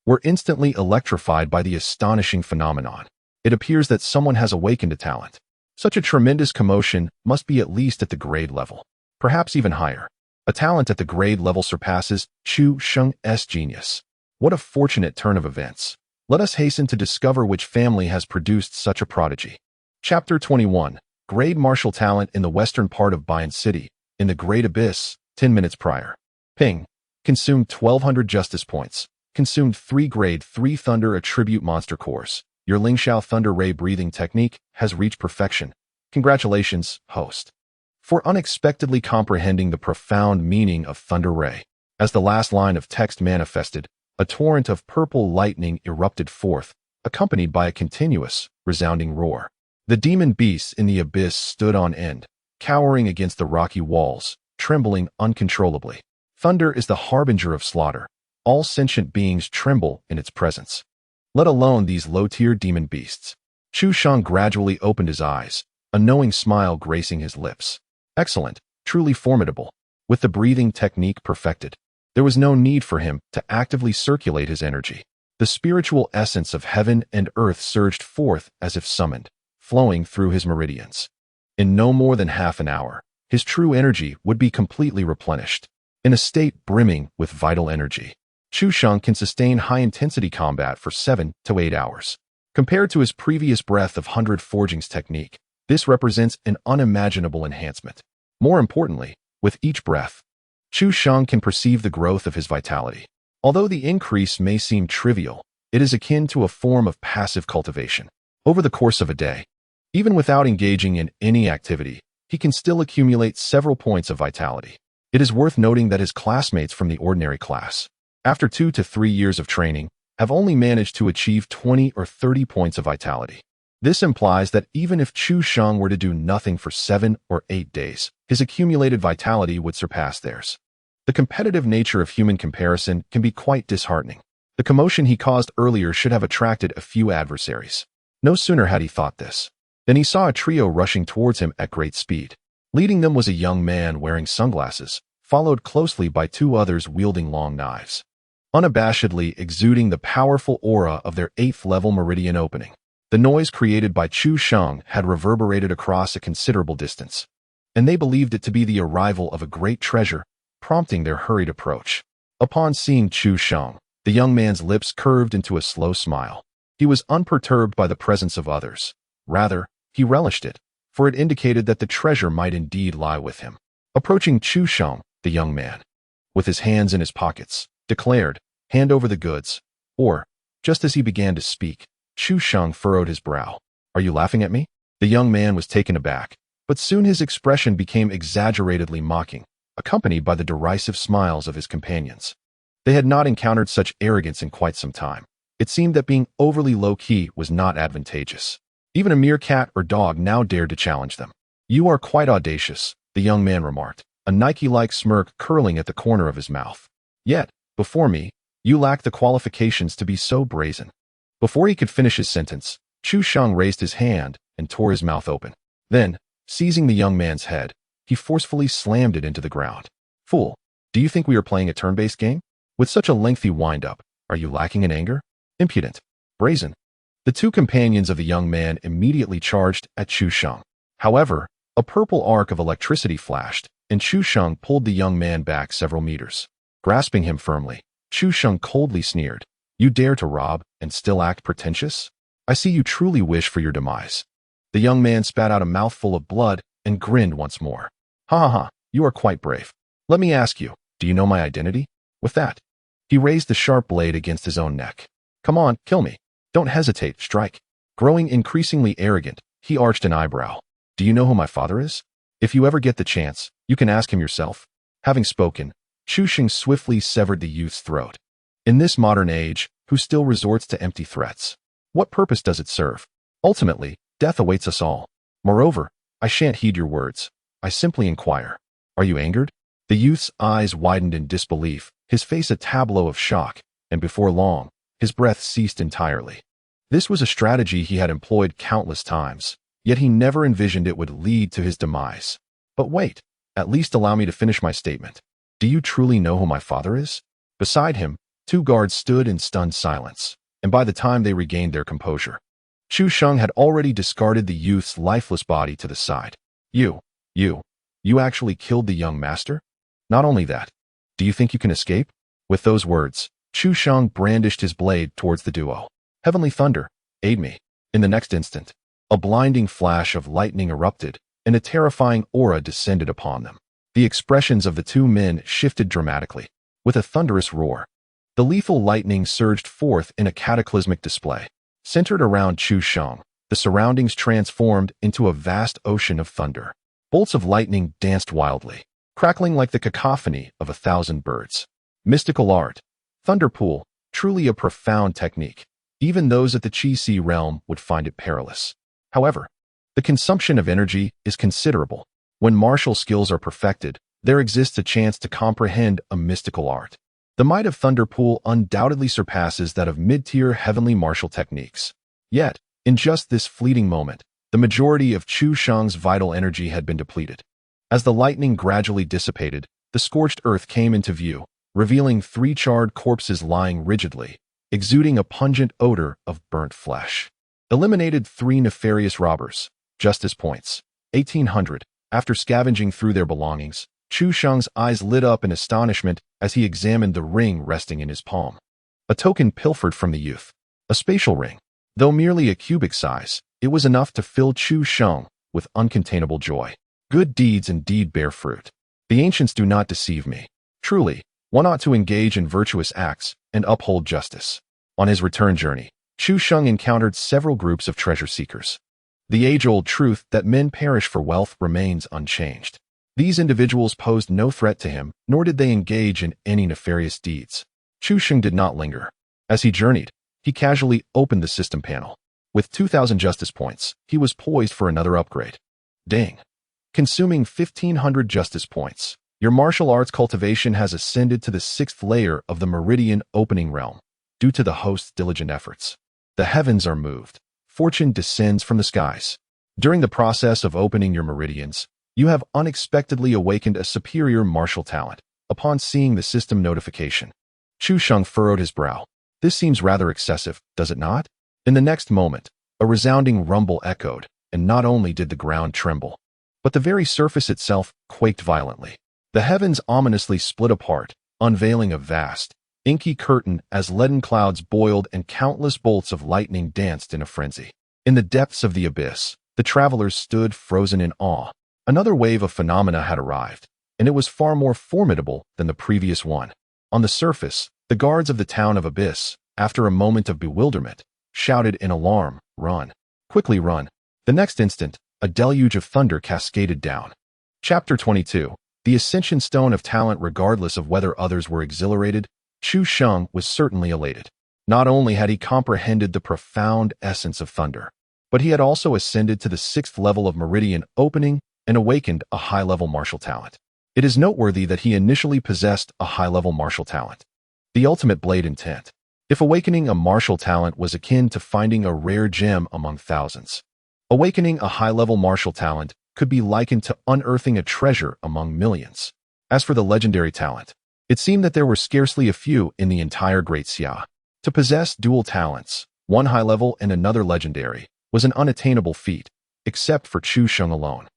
Speaker 1: were instantly electrified by the astonishing phenomenon. It appears that someone has awakened a talent. Such a tremendous commotion must be at least at the grade level, perhaps even higher. A talent at the grade level surpasses Chu Sheng's genius. What a fortunate turn of events. Let us hasten to discover which family has produced such a prodigy. Chapter 21. Grade martial talent in the western part of Bian City, in the Great Abyss, 10 minutes prior. Ping. Consumed 1200 justice points. Consumed 3 grade 3 Thunder Attribute Monster Cores. Your Lingxiao Thunder Ray breathing technique has reached perfection. Congratulations, host, for unexpectedly comprehending the profound meaning of Thunder Ray. As the last line of text manifested, a torrent of purple lightning erupted forth, accompanied by a continuous, resounding roar. The demon beasts in the abyss stood on end, cowering against the rocky walls, trembling uncontrollably. Thunder is the harbinger of slaughter. All sentient beings tremble in its presence, let alone these low-tier demon beasts. Chu Sheng gradually opened his eyes, a knowing smile gracing his lips. Excellent, truly formidable. With the breathing technique perfected, there was no need for him to actively circulate his energy. The spiritual essence of heaven and earth surged forth as if summoned, flowing through his meridians. In no more than half an hour, his true energy would be completely replenished. In a state brimming with vital energy, Chu Sheng can sustain high-intensity combat for 7 to 8 hours. Compared to his previous breath of 100 Forgings technique, this represents an unimaginable enhancement. More importantly, with each breath, Chu Sheng can perceive the growth of his vitality. Although the increase may seem trivial, it is akin to a form of passive cultivation. Over the course of a day, even without engaging in any activity, he can still accumulate several points of vitality. It is worth noting that his classmates from the ordinary class, after 2 to 3 years of training, have only managed to achieve 20 or 30 points of vitality. This implies that even if Chu Sheng were to do nothing for 7 or 8 days, his accumulated vitality would surpass theirs. The competitive nature of human comparison can be quite disheartening. The commotion he caused earlier should have attracted a few adversaries. No sooner had he thought this than he saw a trio rushing towards him at great speed. Leading them was a young man wearing sunglasses, followed closely by 2 others wielding long knives, unabashedly exuding the powerful aura of their 8th-level meridian opening. The noise created by Chu Sheng had reverberated across a considerable distance, and they believed it to be the arrival of a great treasure, prompting their hurried approach. Upon seeing Chu Sheng, the young man's lips curved into a slow smile. He was unperturbed by the presence of others. Rather, he relished it, for it indicated that the treasure might indeed lie with him. Approaching Chu Sheng, the young man, with his hands in his pockets, declared, "Hand over the goods." Or, just as he began to speak, Chu Sheng furrowed his brow. "Are you laughing at me?" The young man was taken aback, but soon his expression became exaggeratedly mocking, accompanied by the derisive smiles of his companions. They had not encountered such arrogance in quite some time. It seemed that being overly low-key was not advantageous. Even a mere cat or dog now dared to challenge them. "You are quite audacious," the young man remarked. a Nike-like smirk curling at the corner of his mouth. Yet, before me, you lack the qualifications to be so brazen. Before he could finish his sentence, Chu Sheng raised his hand and tore his mouth open. Then, seizing the young man's head, he forcefully slammed it into the ground. Fool, do you think we are playing a turn-based game? With such a lengthy wind-up, are you lacking in anger? Impudent. Brazen. The two companions of the young man immediately charged at Chu Sheng. However, a purple arc of electricity flashed, and Chu Sheng pulled the young man back several meters. Grasping him firmly, Chu Sheng coldly sneered, "You dare to rob and still act pretentious? I see you truly wish for your demise." The young man spat out a mouthful of blood and grinned once more. "Ha ha ha, you are quite brave. Let me ask you, do you know my identity?" With that, he raised the sharp blade against his own neck. "Come on, kill me. Don't hesitate, strike." Growing increasingly arrogant, he arched an eyebrow. "Do you know who my father is? If you ever get the chance, you can ask him yourself." Having spoken, Chu Sheng swiftly severed the youth's throat. In this modern age, who still resorts to empty threats? What purpose does it serve? Ultimately, death awaits us all. Moreover, I shan't heed your words. I simply inquire. Are you angered? The youth's eyes widened in disbelief, his face a tableau of shock, and before long, his breath ceased entirely. This was a strategy he had employed countless times, yet he never envisioned it would lead to his demise. But wait, at least allow me to finish my statement. Do you truly know who my father is? Beside him, two guards stood in stunned silence, and by the time they regained their composure, Chu Sheng had already discarded the youth's lifeless body to the side. You actually killed the young master? Not only that, do you think you can escape? With those words, Chu Sheng brandished his blade towards the duo. Heavenly thunder, aid me. In the next instant, a blinding flash of lightning erupted, and a terrifying aura descended upon them. The expressions of the two men shifted dramatically. With a thunderous roar, the lethal lightning surged forth in a cataclysmic display. Centered around Chu Sheng, the surroundings transformed into a vast ocean of thunder. Bolts of lightning danced wildly, crackling like the cacophony of 1,000 birds. Mystical art. Thunderpool, truly a profound technique. Even those at the Qi realm would find it perilous. However, the consumption of energy is considerable. When martial skills are perfected, there exists a chance to comprehend a mystical art. The might of Thunderpool undoubtedly surpasses that of mid-tier heavenly martial techniques. Yet, in just this fleeting moment, the majority of Chu Sheng's vital energy had been depleted. As the lightning gradually dissipated, the scorched earth came into view, revealing 3 charred corpses lying rigidly, exuding a pungent odor of burnt flesh. Eliminated 3 nefarious robbers. Justice points. 1800. After scavenging through their belongings, Chu Sheng's eyes lit up in astonishment as he examined the ring resting in his palm. A token pilfered from the youth. A spatial ring. Though merely a cubic size, it was enough to fill Chu Sheng with uncontainable joy. Good deeds indeed bear fruit. The ancients do not deceive me. Truly, one ought to engage in virtuous acts and uphold justice. On his return journey, Chu Sheng encountered several groups of treasure seekers. The age-old truth that men perish for wealth remains unchanged. These individuals posed no threat to him, nor did they engage in any nefarious deeds. Chu Sheng did not linger. As he journeyed, he casually opened the system panel. With 2,000 justice points, he was poised for another upgrade. Ding. Consuming 1,500 justice points, your martial arts cultivation has ascended to the 6th layer of the Meridian Opening Realm, due to the host's diligent efforts. The heavens are moved. Fortune descends from the skies. During the process of opening your meridians, you have unexpectedly awakened a superior martial talent. Upon seeing the system notification, Chu Sheng furrowed his brow. This seems rather excessive, does it not? In the next moment, a resounding rumble echoed, and not only did the ground tremble, but the very surface itself quaked violently. The heavens ominously split apart, unveiling a vast, inky curtain as leaden clouds boiled and countless bolts of lightning danced in a frenzy. In the depths of the abyss, the travelers stood frozen in awe. Another wave of phenomena had arrived, and it was far more formidable than the previous one. On the surface, the guards of the town of Abyss, after a moment of bewilderment, shouted in alarm, "Run! Quickly run!" The next instant, a deluge of thunder cascaded down. Chapter 22. The Ascension Stone of Talent. Regardless of whether others were exhilarated, Chu Sheng was certainly elated. Not only had he comprehended the profound essence of thunder, but he had also ascended to the 6th level of Meridian Opening and awakened a high-level martial talent. It is noteworthy that he initially possessed a high-level martial talent, the ultimate blade intent. If awakening a martial talent was akin to finding a rare gem among thousands, awakening a high-level martial talent could be likened to unearthing a treasure among millions. As for the legendary talent, it seemed that there were scarcely a few in the entire Great Xia. To possess dual talents, one high-level and another legendary, was an unattainable feat, except for Chu Sheng alone.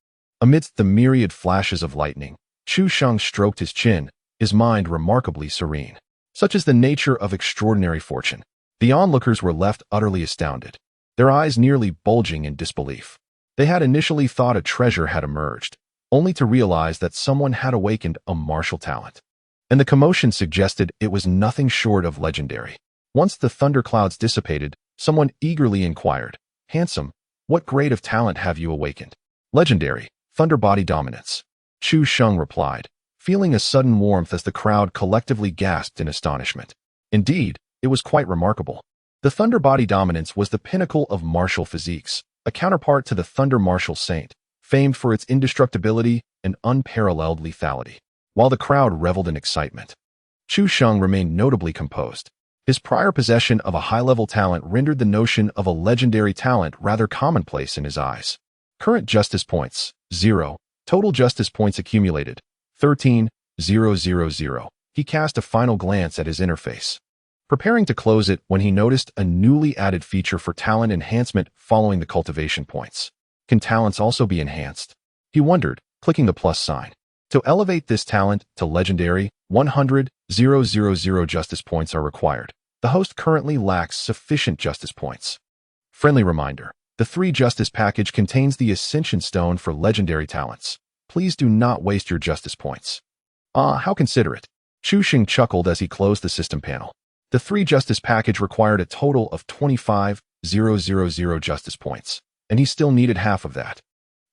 Speaker 1: Amidst the myriad flashes of lightning, Chu Sheng stroked his chin, his mind remarkably serene. Such is the nature of extraordinary fortune. The onlookers were left utterly astounded, their eyes nearly bulging in disbelief. They had initially thought a treasure had emerged, only to realize that someone had awakened a martial talent. And the commotion suggested it was nothing short of legendary. Once the thunderclouds dissipated, someone eagerly inquired, "Handsome, what grade of talent have you awakened?" "Legendary, Thunder Body Dominance," Chu Sheng replied, feeling a sudden warmth as the crowd collectively gasped in astonishment. Indeed, it was quite remarkable. The Thunder Body Dominance was the pinnacle of martial physiques, a counterpart to the Thunder Martial Saint, famed for its indestructibility and unparalleled lethality. While the crowd reveled in excitement, Chu Sheng remained notably composed. His prior possession of a high-level talent rendered the notion of a legendary talent rather commonplace in his eyes. Current justice points, 0. Total justice points accumulated, 13,000. He cast a final glance at his interface, preparing to close it when he noticed a newly added feature for talent enhancement following the cultivation points. Can talents also be enhanced? He wondered, clicking the plus sign. To elevate this talent to legendary, 100,000 justice points are required. The host currently lacks sufficient justice points. Friendly reminder, the 3 justice package contains the Ascension Stone for legendary talents. Please do not waste your justice points. Ah, how considerate. Chu Sheng chuckled as he closed the system panel. The 3 justice package required a total of 25,000 justice points, and he still needed half of that.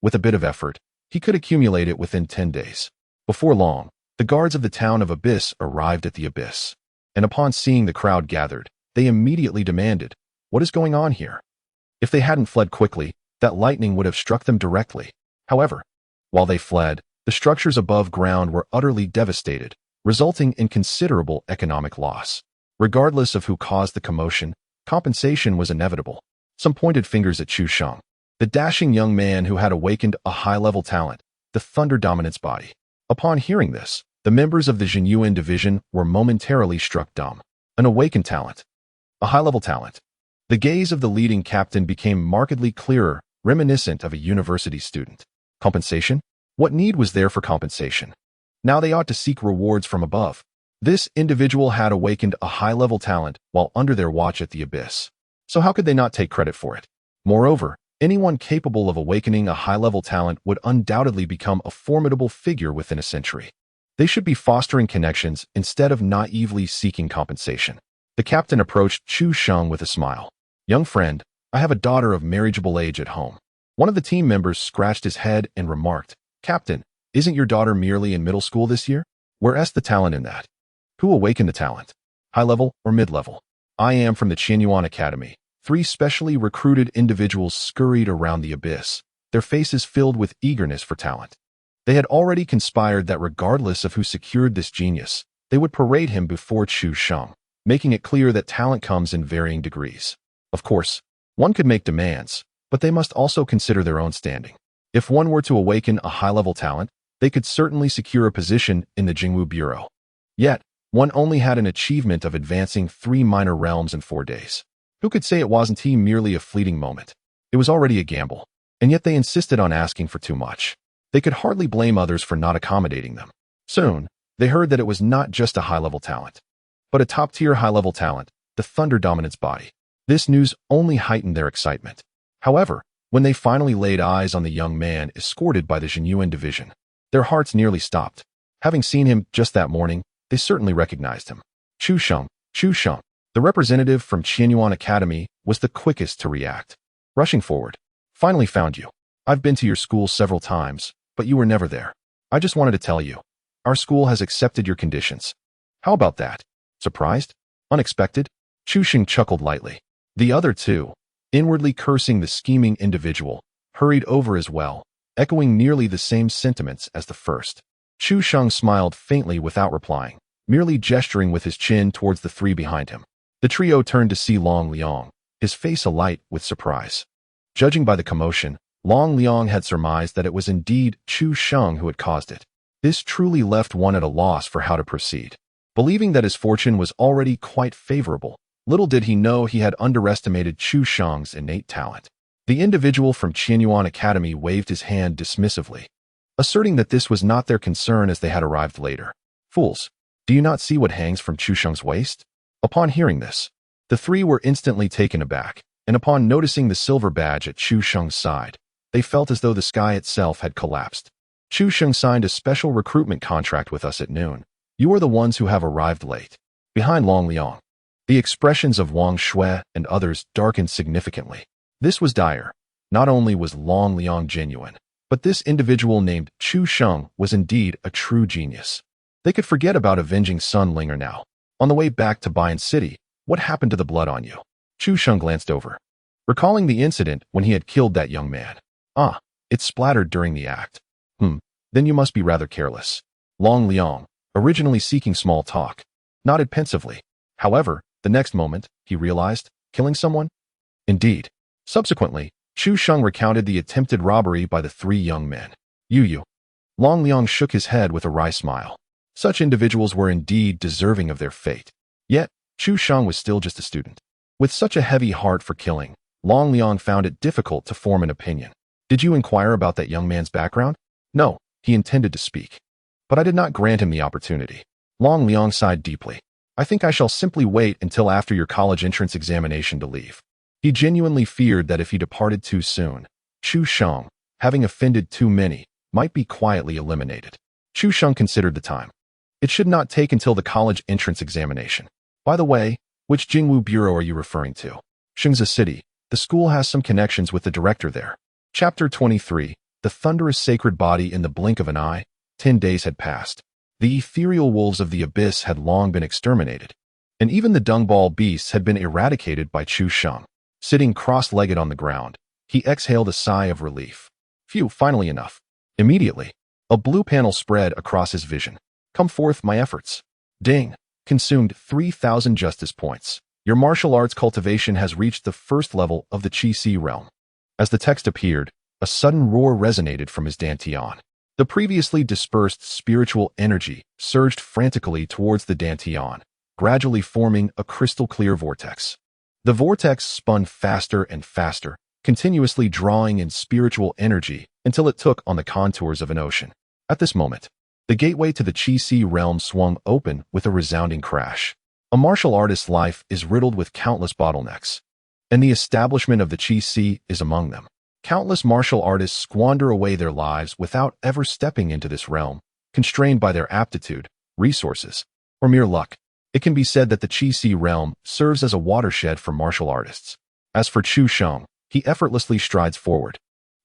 Speaker 1: With a bit of effort, he could accumulate it within 10 days. Before long, the guards of the town of Abyss arrived at the Abyss, and upon seeing the crowd gathered, they immediately demanded, "What is going on here?" If they hadn't fled quickly, that lightning would have struck them directly. However, while they fled, the structures above ground were utterly devastated, resulting in considerable economic loss. Regardless of who caused the commotion, compensation was inevitable. Some pointed fingers at Chu Sheng, the dashing young man who had awakened a high-level talent, the Thunder Dominance Body. Upon hearing this, the members of the Jinyuan division were momentarily struck dumb. An awakened talent. A high-level talent. The gaze of the leading captain became markedly clearer, reminiscent of a university student. Compensation? What need was there for compensation? Now they ought to seek rewards from above. This individual had awakened a high-level talent while under their watch at the Abyss. So how could they not take credit for it? Moreover, anyone capable of awakening a high-level talent would undoubtedly become a formidable figure within a century. They should be fostering connections instead of naively seeking compensation. The captain approached Chu Sheng with a smile. "Young friend, I have a daughter of marriageable age at home." One of the team members scratched his head and remarked, "Captain, isn't your daughter merely in middle school this year? Where's the talent in that?" "Who awakened the talent? High-level or mid-level?" "I am from the Qianyuan Academy." 3 specially recruited individuals scurried around the Abyss, their faces filled with eagerness for talent. They had already conspired that regardless of who secured this genius, they would parade him before Chu Sheng, making it clear that talent comes in varying degrees. Of course, one could make demands, but they must also consider their own standing. If one were to awaken a high-level talent, they could certainly secure a position in the Jingwu Bureau. Yet, one only had an achievement of advancing 3 minor realms in 4 days. Who could say it wasn't merely a fleeting moment? It was already a gamble, and yet they insisted on asking for too much. They could hardly blame others for not accommodating them. Soon, they heard that it was not just a high-level talent, but a top-tier high-level talent, the Thunder Dominance Body. This news only heightened their excitement. However, when they finally laid eyes on the young man escorted by the Jinyuan division, their hearts nearly stopped. Having seen him just that morning, they certainly recognized him. Chu Sheng, the representative from Qianyuan Academy, was the quickest to react. Rushing forward, "Finally found you. I've been to your school several times, but you were never there. I just wanted to tell you. Our school has accepted your conditions." "How about that? Surprised? Unexpected?" Chu Sheng chuckled lightly. The other 2, inwardly cursing the scheming individual, hurried over as well, echoing nearly the same sentiments as the first. Chu Sheng smiled faintly without replying, merely gesturing with his chin towards the three behind him. The trio turned to see Long Liang, his face alight with surprise. Judging by the commotion, Long Liang had surmised that it was indeed Chu Sheng who had caused it. This truly left one at a loss for how to proceed. Believing that his fortune was already quite favorable, little did he know he had underestimated Chu Sheng's innate talent. The individual from Qianyuan Academy waved his hand dismissively, asserting that this was not their concern as they had arrived later. Fools, do you not see what hangs from Chu Sheng's waist? Upon hearing this, the three were instantly taken aback, and upon noticing the silver badge at Chu Sheng's side, they felt as though the sky itself had collapsed. Chu Sheng signed a special recruitment contract with us at noon. You are the ones who have arrived late. Behind Long Liang, the expressions of Wang Shui and others darkened significantly. This was dire. Not only was Long Liang genuine, but this individual named Chu Sheng was indeed a true genius. They could forget about avenging Sun Linger now. On the way back to Bayan City, what happened to the blood on you? Chu Sheng glanced over, recalling the incident when he had killed that young man. Ah, it splattered during the act. Then you must be rather careless. Long Liang, originally seeking small talk, nodded pensively. However, the next moment, he realized, killing someone? Indeed. Subsequently, Chu Sheng recounted the attempted robbery by the three young men. You. Long Liang shook his head with a wry smile. Such individuals were indeed deserving of their fate. Yet, Chu Sheng was still just a student. With such a heavy heart for killing, Long Liang found it difficult to form an opinion. Did you inquire about that young man's background? No, he intended to speak. But I did not grant him the opportunity. Long Liang sighed deeply. I think I shall simply wait until after your college entrance examination to leave. He genuinely feared that if he departed too soon, Chu Sheng, having offended too many, might be quietly eliminated. Chu Sheng considered the time. It should not take until the college entrance examination. By the way, which Jingwu Bureau are you referring to? Shengzi City. The school has some connections with the director there. Chapter 23. The thunderous sacred body in the blink of an eye. 10 days had passed. The ethereal wolves of the abyss had long been exterminated, and even the dungball beasts had been eradicated by Chu Sheng. Sitting cross-legged on the ground, he exhaled a sigh of relief. Phew, finally enough. Immediately, a blue panel spread across his vision. Come forth, my efforts. Ding. Consumed 3,000 justice points. Your martial arts cultivation has reached the first level of the Qi realm. As the text appeared, a sudden roar resonated from his dantian. The previously dispersed spiritual energy surged frantically towards the dantian, gradually forming a crystal-clear vortex. The vortex spun faster and faster, continuously drawing in spiritual energy until it took on the contours of an ocean. At this moment, the gateway to the Qi realm swung open with a resounding crash. A martial artist's life is riddled with countless bottlenecks, and the establishment of the Qi is among them. Countless martial artists squander away their lives without ever stepping into this realm, constrained by their aptitude, resources, or mere luck. It can be said that the Qi realm serves as a watershed for martial artists. As for Chu Sheng, he effortlessly strides forward,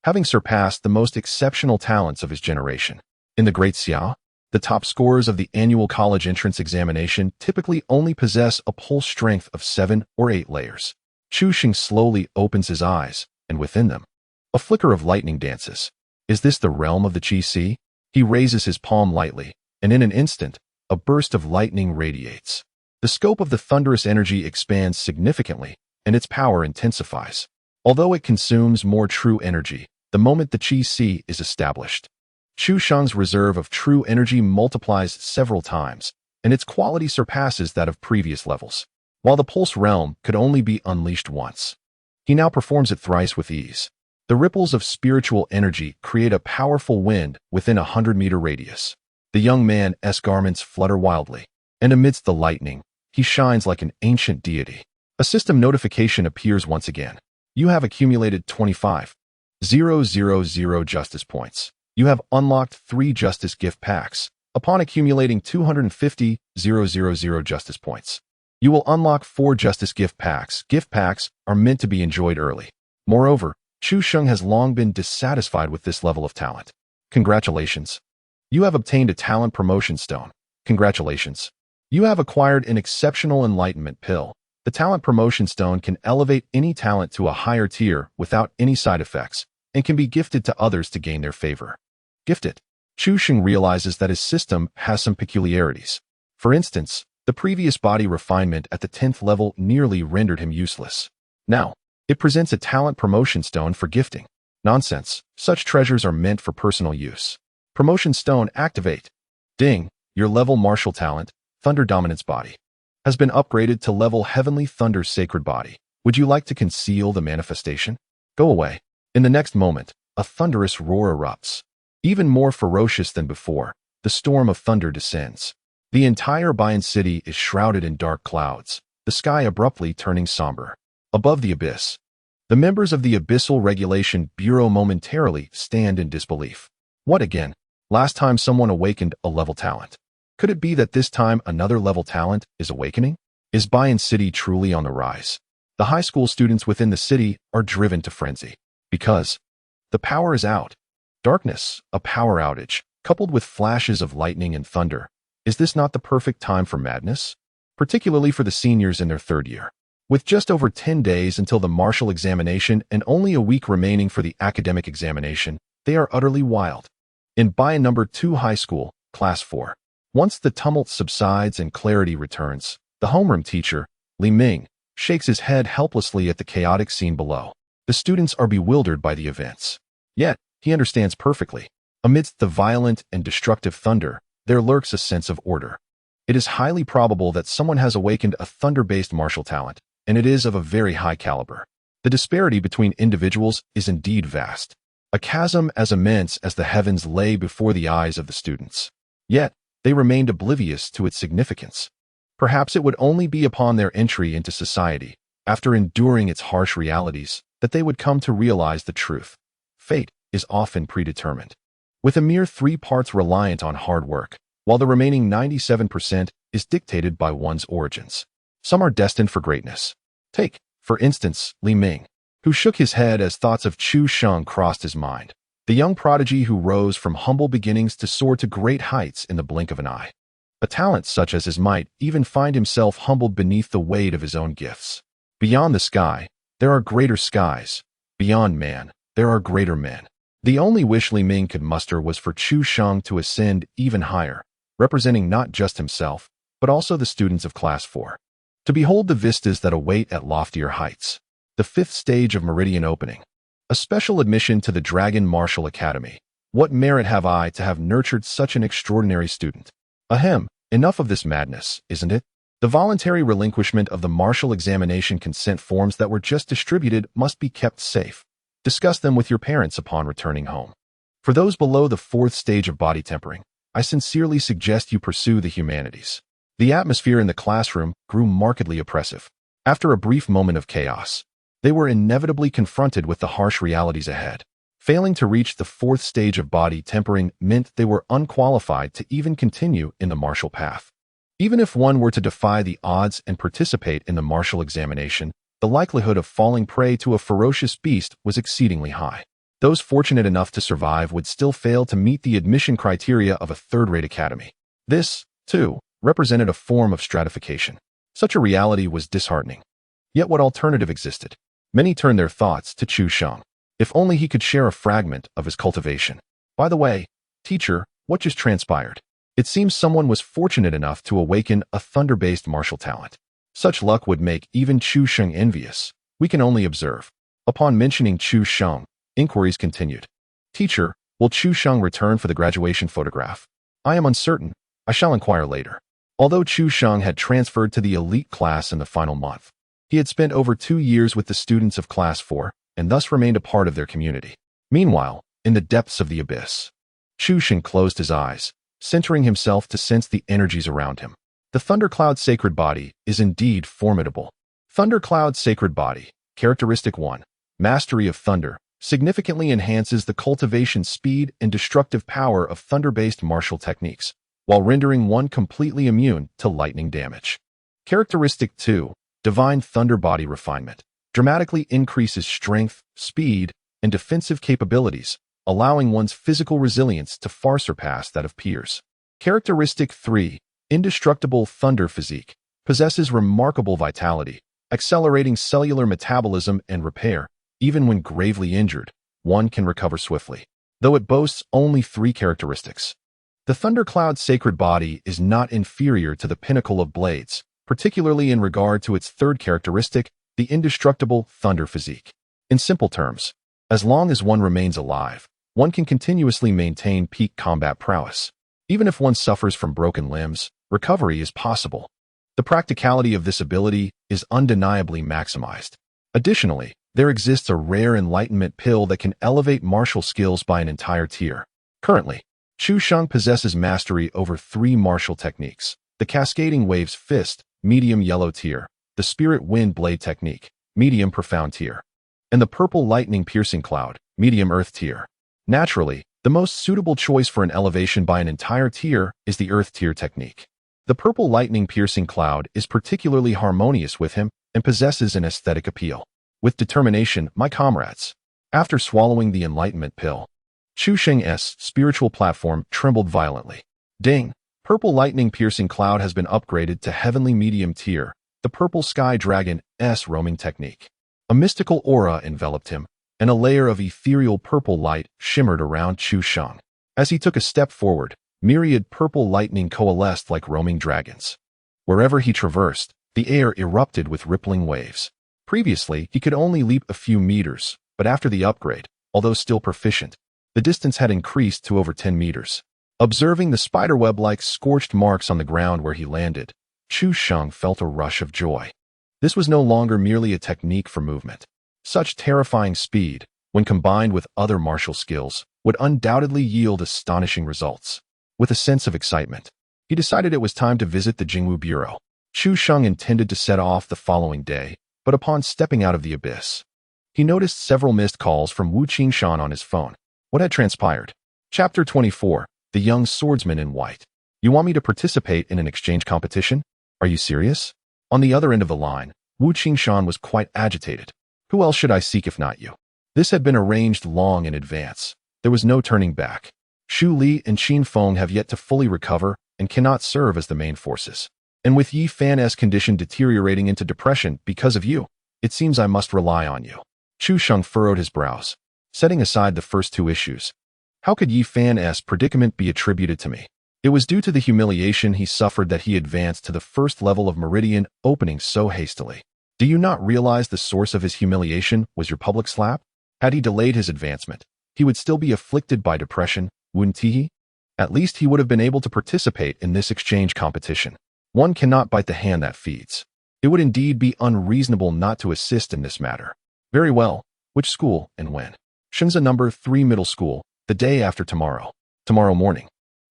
Speaker 1: having surpassed the most exceptional talents of his generation. In the Great Xiao, the top scorers of the annual college entrance examination typically only possess a pulse strength of 7 or 8 layers. Chu Sheng slowly opens his eyes, and within them, a flicker of lightning dances. Is this the realm of the Qi? He raises his palm lightly, and in an instant, a burst of lightning radiates. The scope of the thunderous energy expands significantly, and its power intensifies. Although it consumes more true energy, the moment the Qi is established, Chu Sheng's reserve of true energy multiplies several times, and its quality surpasses that of previous levels. While the pulse realm could only be unleashed once, he now performs it thrice with ease. The ripples of spiritual energy create a powerful wind within a 100-meter radius. The young man's garments flutter wildly, and amidst the lightning, he shines like an ancient deity. A system notification appears once again. You have accumulated 25,000 justice points. You have unlocked 3 justice gift packs. Upon accumulating 250,000 justice points, you will unlock 4 justice gift packs. Gift packs are meant to be enjoyed early. Moreover, Chu Sheng has long been dissatisfied with this level of talent. Congratulations. You have obtained a talent promotion stone. Congratulations. You have acquired an exceptional enlightenment pill. The talent promotion stone can elevate any talent to a higher tier without any side effects and can be gifted to others to gain their favor. Gift it. Chu Sheng realizes that his system has some peculiarities. For instance, the previous body refinement at the 10th level nearly rendered him useless. Now, it presents a talent promotion stone for gifting. Nonsense. Such treasures are meant for personal use. Promotion stone activate. Ding. Your level martial talent, Thunder Dominance Body, has been upgraded to level Heavenly Thunder Sacred Body. Would you like to conceal the manifestation? Go away. In the next moment, a thunderous roar erupts. Even more ferocious than before, the storm of thunder descends. The entire Bayan city is shrouded in dark clouds, the sky abruptly turning somber. Above the abyss, the members of the Abyssal Regulation Bureau momentarily stand in disbelief. What again? Last time someone awakened a level talent. Could it be that this time another level talent is awakening? Is Bayan City truly on the rise? The high school students within the city are driven to frenzy. Because the power is out. Darkness, a power outage, coupled with flashes of lightning and thunder. Is this not the perfect time for madness? Particularly for the seniors in their third year. With just over 10 days until the martial examination and only a week remaining for the academic examination, they are utterly wild. In Bayan No. 2 High School, Class 4. Once the tumult subsides and clarity returns, the homeroom teacher, Li Ming, shakes his head helplessly at the chaotic scene below. The students are bewildered by the events. Yet, he understands perfectly. Amidst the violent and destructive thunder, there lurks a sense of order. It is highly probable that someone has awakened a thunder-based martial talent, and it is of a very high caliber. The disparity between individuals is indeed vast. A chasm as immense as the heavens lay before the eyes of the students. Yet, they remained oblivious to its significance. Perhaps it would only be upon their entry into society, after enduring its harsh realities, that they would come to realize the truth. Fate is often predetermined, with a mere 3 parts reliant on hard work, while the remaining 97% is dictated by one's origins. Some are destined for greatness. Take, for instance, Li Ming, who shook his head as thoughts of Chu Sheng crossed his mind, the young prodigy who rose from humble beginnings to soar to great heights in the blink of an eye. A talent such as his might even find himself humbled beneath the weight of his own gifts. Beyond the sky, there are greater skies. Beyond man, there are greater men. The only wish Li Ming could muster was for Chu Sheng to ascend even higher, representing not just himself, but also the students of Class 4. To behold the vistas that await at loftier heights. The 5th stage of Meridian Opening. A special admission to the Dragon Martial Academy. What merit have I to have nurtured such an extraordinary student? Ahem, enough of this madness, isn't it? The voluntary relinquishment of the martial examination consent forms that were just distributed must be kept safe. Discuss them with your parents upon returning home. For those below the 4th stage of body tempering, I sincerely suggest you pursue the humanities. The atmosphere in the classroom grew markedly oppressive. After a brief moment of chaos, they were inevitably confronted with the harsh realities ahead. Failing to reach the 4th stage of body tempering meant they were unqualified to even continue in the martial path. Even if one were to defy the odds and participate in the martial examination, the likelihood of falling prey to a ferocious beast was exceedingly high. Those fortunate enough to survive would still fail to meet the admission criteria of a third-rate academy. This, too, represented a form of stratification. Such a reality was disheartening. Yet what alternative existed? Many turned their thoughts to Chu Sheng. If only he could share a fragment of his cultivation. By the way, teacher, what just transpired? It seems someone was fortunate enough to awaken a thunder-based martial talent. Such luck would make even Chu Sheng envious. We can only observe. Upon mentioning Chu Sheng, inquiries continued. Teacher, will Chu Sheng return for the graduation photograph? I am uncertain. I shall inquire later. Although Chu Sheng had transferred to the elite class in the final month, he had spent over 2 years with the students of Class 4, and thus remained a part of their community. Meanwhile, in the depths of the abyss, Chu Sheng closed his eyes, centering himself to sense the energies around him. The Thundercloud Sacred Body is indeed formidable. Thundercloud Sacred Body, Characteristic 1, Mastery of Thunder, significantly enhances the cultivation speed and destructive power of thunder-based martial techniques, while rendering one completely immune to lightning damage. Characteristic 2, Divine Thunder Body Refinement, dramatically increases strength, speed, and defensive capabilities, allowing one's physical resilience to far surpass that of peers. Characteristic 3, Indestructible Thunder Physique, possesses remarkable vitality, accelerating cellular metabolism and repair. Even when gravely injured, one can recover swiftly. though it boasts only 3 characteristics. The Thundercloud Sacred Body is not inferior to the Pinnacle of Blades, particularly in regard to its third characteristic, the indestructible Thunder Physique. In simple terms, as long as one remains alive, one can continuously maintain peak combat prowess. Even if one suffers from broken limbs, recovery is possible. The practicality of this ability is undeniably maximized. Additionally, there exists a rare enlightenment pill that can elevate martial skills by an entire tier. Currently, Chu Sheng possesses mastery over 3 martial techniques: the Cascading Waves Fist, medium yellow tier, the Spirit Wind Blade technique, medium profound tier, and the Purple Lightning Piercing Cloud, medium earth tier. Naturally, the most suitable choice for an elevation by an entire tier is the earth tier technique. The Purple Lightning Piercing Cloud is particularly harmonious with him and possesses an aesthetic appeal. With determination, my comrades. After swallowing the enlightenment pill, Chu Sheng's spiritual platform trembled violently. Ding! Purple Lightning Piercing Cloud has been upgraded to Heavenly Medium Tier, the Purple Sky Dragon's roaming technique. A mystical aura enveloped him, and a layer of ethereal purple light shimmered around Chu Sheng. As he took a step forward, myriad purple lightning coalesced like roaming dragons. Wherever he traversed, the air erupted with rippling waves. Previously, he could only leap a few meters, but after the upgrade, although still proficient, the distance had increased to over 10 meters. Observing the spiderweb-like scorched marks on the ground where he landed, Chu Sheng felt a rush of joy. This was no longer merely a technique for movement. Such terrifying speed, when combined with other martial skills, would undoubtedly yield astonishing results. With a sense of excitement, he decided it was time to visit the Jingwu Bureau. Chu Sheng intended to set off the following day, but upon stepping out of the abyss, he noticed several missed calls from Wu Qingshan on his phone. What had transpired? Chapter 24, The Young Swordsman in White. You want me to participate in an exchange competition? Are you serious? On the other end of the line, Wu Qingshan was quite agitated. Who else should I seek if not you? This had been arranged long in advance. There was no turning back. Xu Li and Qin Feng have yet to fully recover and cannot serve as the main forces. And with Yi Fan's condition deteriorating into depression because of you, it seems I must rely on you. Chu Sheng furrowed his brows, setting aside the first 2 issues. How could Yi Fan's predicament be attributed to me? It was due to the humiliation he suffered that he advanced to the first level of Meridian opening so hastily. Do you not realize the source of his humiliation was your public slap? Had he delayed his advancement, he would still be afflicted by depression, wouldn't he? At least he would have been able to participate in this exchange competition. One cannot bite the hand that feeds. It would indeed be unreasonable not to assist in this matter. Very well. Which school and when? Shenzhen number 3 middle school, the day after tomorrow. Tomorrow morning.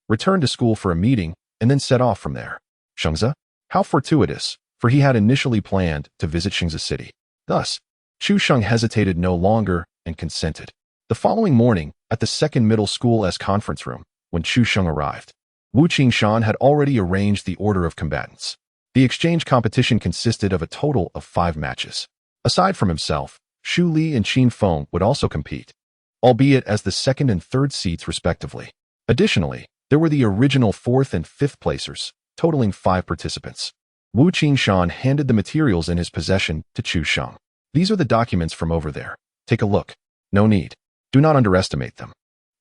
Speaker 1: Return to school for a meeting and then set off from there. Shengze? How fortuitous, for he had initially planned to visit Shengze City. Thus, Chu Sheng hesitated no longer and consented. The following morning, at the 2nd middle school's conference room, when Chu Sheng arrived, Wu Qingshan had already arranged the order of combatants. The exchange competition consisted of a total of 5 matches. Aside from himself, Xu Li and Qin Feng would also compete, albeit as the 2nd and 3rd seats respectively. Additionally, there were the original 4th and 5th placers, totaling 5 participants. Wu Qingshan handed the materials in his possession to Chu Sheng. These are the documents from over there. Take a look. No need. Do not underestimate them.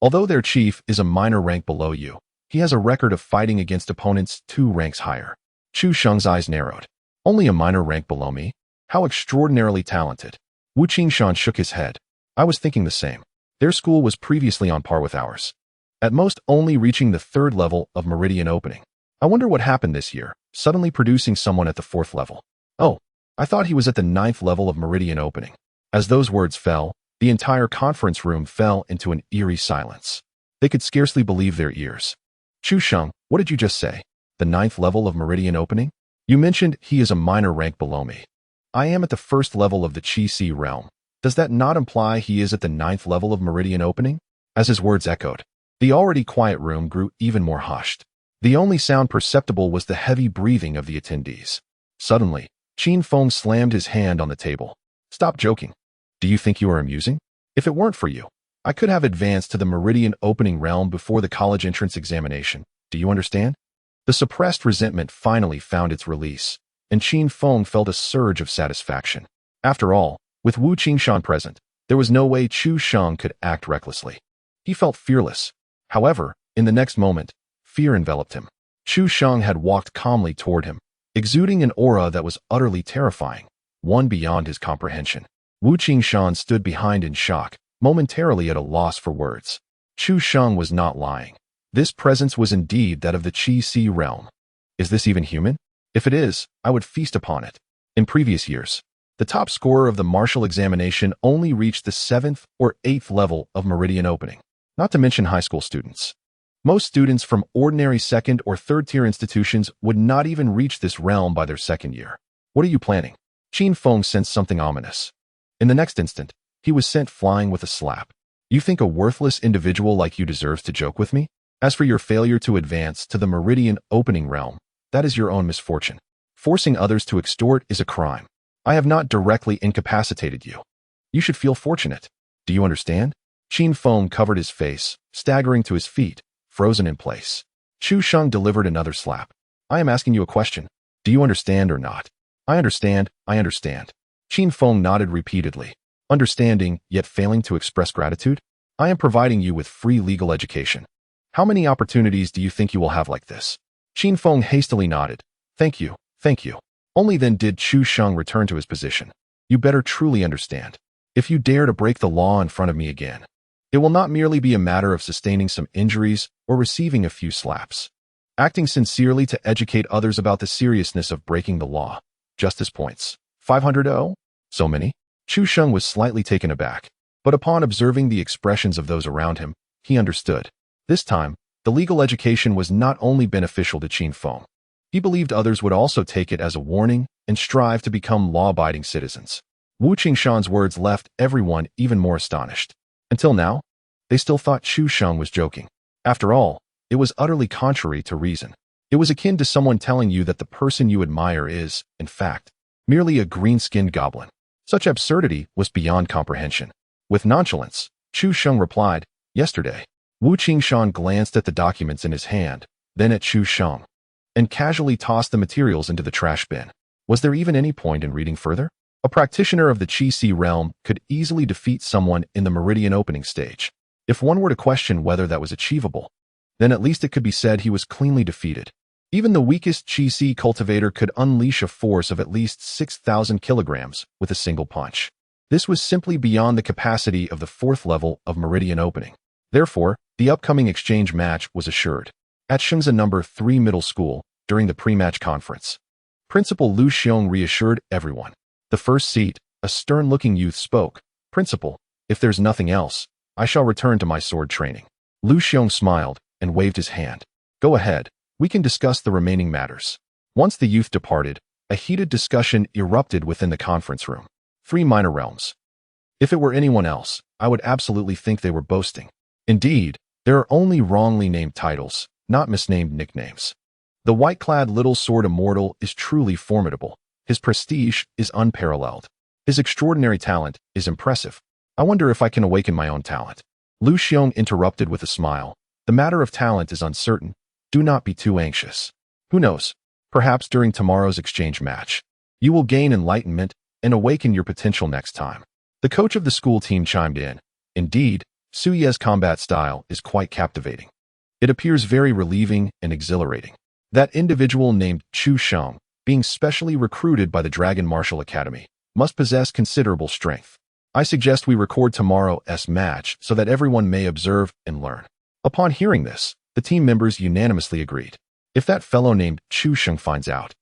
Speaker 1: Although their chief is a minor rank below you, he has a record of fighting against opponents 2 ranks higher. Chu Sheng's eyes narrowed. Only a minor rank below me? How extraordinarily talented. Wu Qingshan shook his head. I was thinking the same. Their school was previously on par with ours, at most only reaching the 3rd level of Meridian opening. I wonder what happened this year, suddenly producing someone at the 4th level. Oh, I thought he was at the 9th level of Meridian opening. As those words fell, the entire conference room fell into an eerie silence. They could scarcely believe their ears. Chu Sheng, what did you just say? The 9th level of Meridian opening? You mentioned he is a minor rank below me. I am at the 1st level of the Qi Si realm. Does that not imply he is at the 9th level of Meridian opening? As his words echoed, the already quiet room grew even more hushed. The only sound perceptible was the heavy breathing of the attendees. Suddenly, Qin Feng slammed his hand on the table. Stop joking. Do you think you are amusing? If it weren't for you, I could have advanced to the Meridian opening realm before the college entrance examination. Do you understand? The suppressed resentment finally found its release, and Qin Feng felt a surge of satisfaction. After all, with Wu Qingshan present, there was no way Chu Sheng could act recklessly. He felt fearless. However, in the next moment, fear enveloped him. Chu Sheng had walked calmly toward him, exuding an aura that was utterly terrifying, one beyond his comprehension. Wu Qingshan stood behind in shock, momentarily at a loss for words. Chu Sheng was not lying. This presence was indeed that of the Qi Si realm. Is this even human? If it is, I would feast upon it. In previous years, the top scorer of the martial examination only reached the 7th or 8th level of meridian opening, not to mention high school students. Most students from ordinary 2nd or 3rd tier institutions would not even reach this realm by their 2nd year. What are you planning? Qin Feng sensed something ominous. In the next instant, he was sent flying with a slap. You think a worthless individual like you deserves to joke with me? As for your failure to advance to the meridian opening realm, that is your own misfortune. Forcing others to extort is a crime. I have not directly incapacitated you. You should feel fortunate. Do you understand? Qin Feng covered his face, staggering to his feet, frozen in place. Chu Sheng delivered another slap. I am asking you a question. Do you understand or not? I understand, I understand. Qin Feng nodded repeatedly, understanding yet failing to express gratitude. I am providing you with free legal education. How many opportunities do you think you will have like this? Qin Feng hastily nodded. Thank you, thank you. Only then did Chu Sheng return to his position. You better truly understand. If you dare to break the law in front of me again, it will not merely be a matter of sustaining some injuries or receiving a few slaps. Acting sincerely to educate others about the seriousness of breaking the law. Justice points. 500. So many? Chu Sheng was slightly taken aback, but upon observing the expressions of those around him, he understood. This time, the legal education was not only beneficial to Qin Feng. He believed others would also take it as a warning and strive to become law-abiding citizens. Wu Qingshan's words left everyone even more astonished. Until now, they still thought Chu Sheng was joking. After all, it was utterly contrary to reason. It was akin to someone telling you that the person you admire is, in fact, merely a green-skinned goblin. Such absurdity was beyond comprehension. With nonchalance, Chu Sheng replied, yesterday. Wu Qingshan glanced at the documents in his hand, then at Chu Sheng, and casually tossed the materials into the trash bin. Was there even any point in reading further? A practitioner of the Qi Si realm could easily defeat someone in the meridian opening stage. If one were to question whether that was achievable, then at least it could be said he was cleanly defeated. Even the weakest Qi Si cultivator could unleash a force of at least 6,000 kilograms with a single punch. This was simply beyond the capacity of the 4th level of meridian opening. Therefore, the upcoming exchange match was assured. At Shengzhen No. 3 Middle School, during the pre-match conference, Principal Lu Xiong reassured everyone. The first seat, a stern-looking youth, spoke. Principal, if there's nothing else, I shall return to my sword training. Lu Xiong smiled and waved his hand. Go ahead, we can discuss the remaining matters. Once the youth departed, a heated discussion erupted within the conference room. 3 minor realms. If it were anyone else, I would absolutely think they were boasting. Indeed, there are only wrongly named titles, not misnamed nicknames. The white-clad little sword immortal is truly formidable. His prestige is unparalleled. His extraordinary talent is impressive. I wonder if I can awaken my own talent. Lu Xiong interrupted with a smile. The matter of talent is uncertain. Do not be too anxious. Who knows? Perhaps during tomorrow's exchange match, you will gain enlightenment and awaken your potential next time. The coach of the school team chimed in. Indeed, Su Ye's combat style is quite captivating. It appears very relieving and exhilarating. That individual named Chu Sheng, being specially recruited by the Dragon Martial Academy, must possess considerable strength. I suggest we record tomorrow's match so that everyone may observe and learn. Upon hearing this, the team members unanimously agreed. If that fellow named Chu Sheng finds out,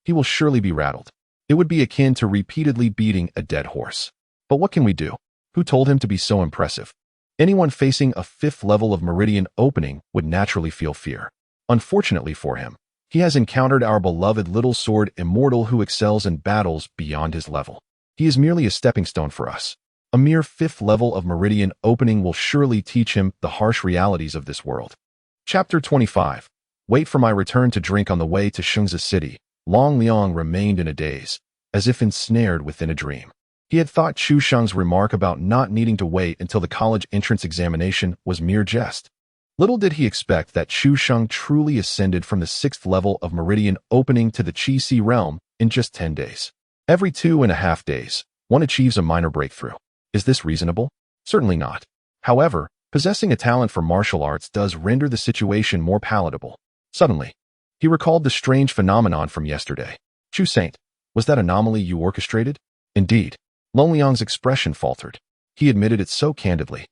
Speaker 1: he will surely be rattled. It would be akin to repeatedly beating a dead horse. But what can we do? Who told him to be so impressive? Anyone facing a 5th level of meridian opening would naturally feel fear. Unfortunately for him, he has encountered our beloved little sword immortal who excels in battles beyond his level. He is merely a stepping stone for us. A mere 5th level of meridian opening will surely teach him the harsh realities of this world. Chapter 25. Wait for my return to drink. On the way to Shengzhen City, Long Liang remained in a daze, as if ensnared within a dream. He had thought Chu Sheng's remark about not needing to wait until the college entrance examination was mere jest. Little did he expect that Chu Sheng truly ascended from the 6th level of meridian opening to the Qi Si realm in just 10 days. Every 2.5 days, one achieves a minor breakthrough. Is this reasonable? Certainly not. However, Possessing a talent for martial arts does render the situation more palatable. Suddenly, he recalled the strange phenomenon from yesterday. Chu Saint, was that anomaly you orchestrated? Indeed. Long Liang's expression faltered. He admitted it so candidly.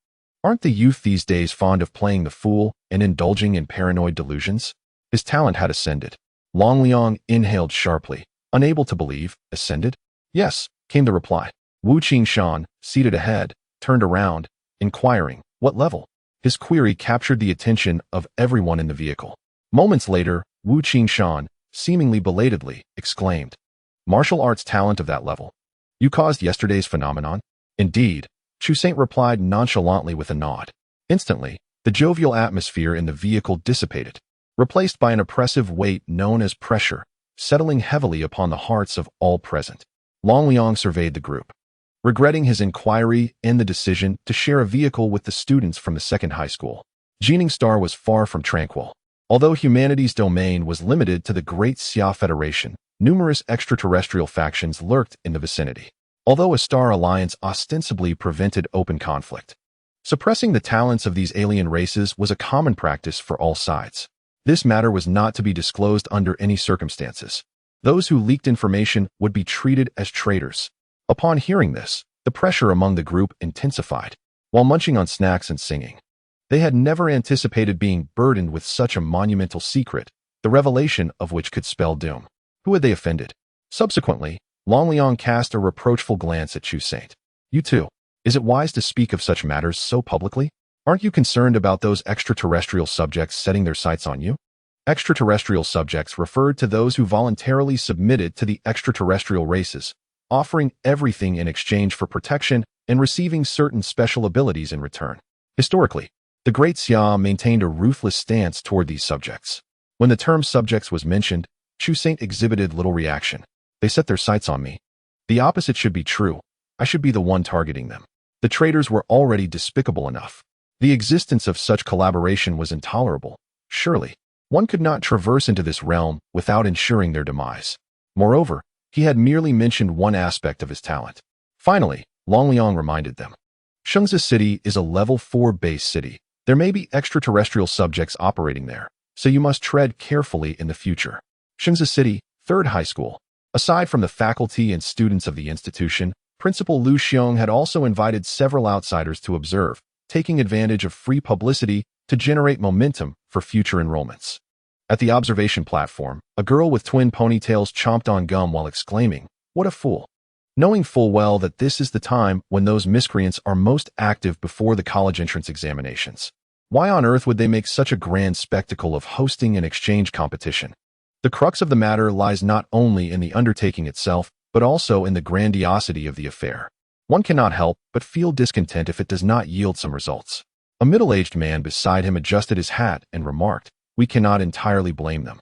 Speaker 1: Aren't the youth these days fond of playing the fool and indulging in paranoid delusions? His talent had ascended. Long Liang inhaled sharply, unable to believe. Ascended? Yes, came the reply. Wu Qingshan, seated ahead, turned around, inquiring, what level? His query captured the attention of everyone in the vehicle. Moments later, Wu Qingshan, seemingly belatedly, exclaimed, martial arts talent of that level. You caused yesterday's phenomenon? Indeed, Chu Saint replied nonchalantly with a nod. Instantly, the jovial atmosphere in the vehicle dissipated, replaced by an oppressive weight known as pressure, settling heavily upon the hearts of all present. Long Liang surveyed the group, regretting his inquiry and the decision to share a vehicle with the students from the second high school. Jining Star was far from tranquil. Although humanity's domain was limited to the Great Xia Federation, numerous extraterrestrial factions lurked in the vicinity. Although a star alliance ostensibly prevented open conflict, suppressing the talents of these alien races was a common practice for all sides. This matter was not to be disclosed under any circumstances. Those who leaked information would be treated as traitors. Upon hearing this, the pressure among the group intensified, while munching on snacks and singing. They had never anticipated being burdened with such a monumental secret, the revelation of which could spell doom. Who had they offended? Subsequently, Long Liang cast a reproachful glance at Chu Saint. You too. Is it wise to speak of such matters so publicly? Aren't you concerned about those extraterrestrial subjects setting their sights on you? Extraterrestrial subjects referred to those who voluntarily submitted to the extraterrestrial races, offering everything in exchange for protection and receiving certain special abilities in return. Historically, the Great Xia maintained a ruthless stance toward these subjects. When the term subjects was mentioned, Chu Saint exhibited little reaction. They set their sights on me. The opposite should be true. I should be the one targeting them. The traitors were already despicable enough. The existence of such collaboration was intolerable. Surely, one could not traverse into this realm without ensuring their demise. Moreover, he had merely mentioned one aspect of his talent. Finally, Long Liang reminded them. Shengzi City is a level 4 base city. There may be extraterrestrial subjects operating there, so you must tread carefully in the future. Shengzi City, 3rd High School. Aside from the faculty and students of the institution, Principal Lu Xiong had also invited several outsiders to observe, taking advantage of free publicity to generate momentum for future enrollments. At the observation platform, a girl with twin ponytails chomped on gum while exclaiming, "What a fool!" Knowing full well that this is the time when those miscreants are most active before the college entrance examinations. Why on earth would they make such a grand spectacle of hosting an exchange competition? The crux of the matter lies not only in the undertaking itself, but also in the grandiosity of the affair. One cannot help but feel discontent if it does not yield some results. A middle-aged man beside him adjusted his hat and remarked, "We cannot entirely blame them.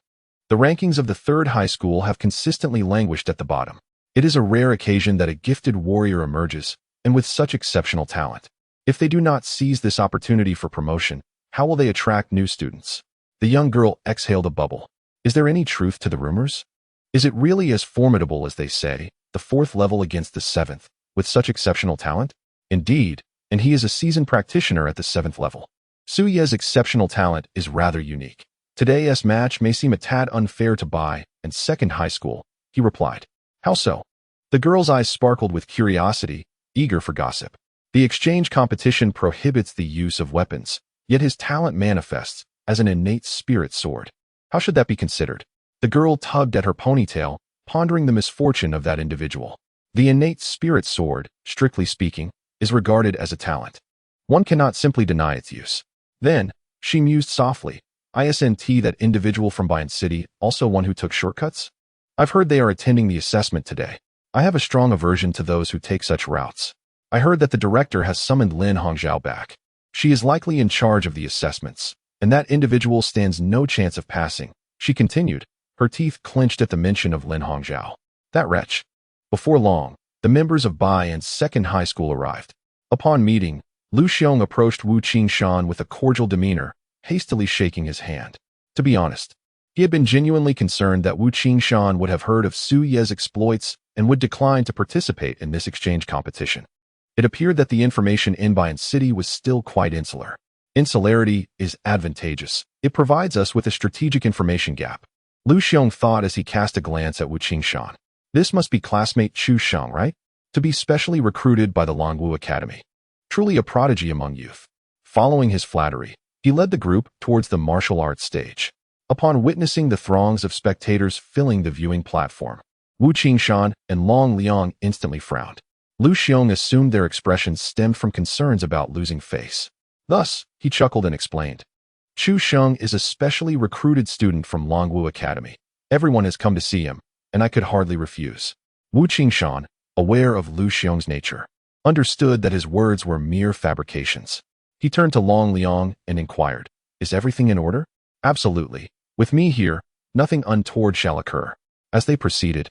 Speaker 1: The rankings of the 3rd high school have consistently languished at the bottom. It is a rare occasion that a gifted warrior emerges, and with such exceptional talent. If they do not seize this opportunity for promotion, how will they attract new students?" The young girl exhaled a bubble. Is there any truth to the rumors? Is it really as formidable as they say, the 4th level against the 7th, with such exceptional talent? Indeed, and he is a seasoned practitioner at the 7th level. Su Ye's exceptional talent is rather unique. Today's match may seem a tad unfair to Bai and 2nd high school, he replied. How so? The girl's eyes sparkled with curiosity, eager for gossip. The exchange competition prohibits the use of weapons, yet his talent manifests as an innate spirit sword. How should that be considered? The girl tugged at her ponytail, pondering the misfortune of that individual. The innate spirit sword, strictly speaking, is regarded as a talent. One cannot simply deny its use. Then, she mused softly, isn't that individual from Bayan City also one who took shortcuts? I've heard they are attending the assessment today. I have a strong aversion to those who take such routes. I heard that the director has summoned Lin Hongzhao back. She is likely in charge of the assessments, and that individual stands no chance of passing, she continued, her teeth clenched at the mention of Lin Hongzhao. That wretch. Before long, the members of Bai and 2nd high school arrived. Upon meeting, Lu Xiong approached Wu Qingshan with a cordial demeanor, hastily shaking his hand. To be honest, he had been genuinely concerned that Wu Qingshan would have heard of Su Ye's exploits and would decline to participate in this exchange competition. It appeared that the information in Bayan City was still quite insular. Insularity is advantageous. It provides us with a strategic information gap. Lu Xiong thought as he cast a glance at Wu Qingshan. This must be classmate Chu Sheng, right? To be specially recruited by the Longwu Academy. Truly a prodigy among youth. Following his flattery, he led the group towards the martial arts stage. Upon witnessing the throngs of spectators filling the viewing platform, Wu Qingshan and Long Liang instantly frowned. Lu Xiong assumed their expressions stemmed from concerns about losing face. Thus, he chuckled and explained. Chu Sheng is a specially recruited student from Longwu Academy. Everyone has come to see him, and I could hardly refuse. Wu Qingshan, aware of Lu Xiong's nature, understood that his words were mere fabrications. He turned to Long Liang and inquired, "Is everything in order?" "Absolutely. With me here, nothing untoward shall occur." As they proceeded,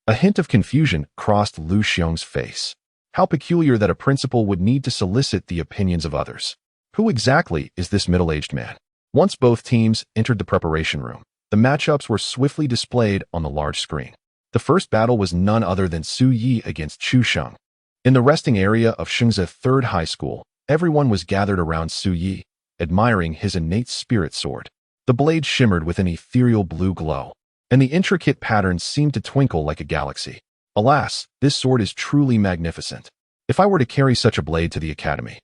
Speaker 1: a hint of confusion crossed Lu Xiong's face. How peculiar that a principal would need to solicit the opinions of others. Who exactly is this middle-aged man? Once both teams entered the preparation room, the matchups were swiftly displayed on the large screen. The first battle was none other than Su Yi against Chu Sheng. In the resting area of Shengze Third High School, everyone was gathered around Su Yi, admiring his innate spirit sword. The blade shimmered with an ethereal blue glow, and the intricate patterns seemed to twinkle like a galaxy. Alas, this sword is truly magnificent. If I were to carry such a blade to the academy,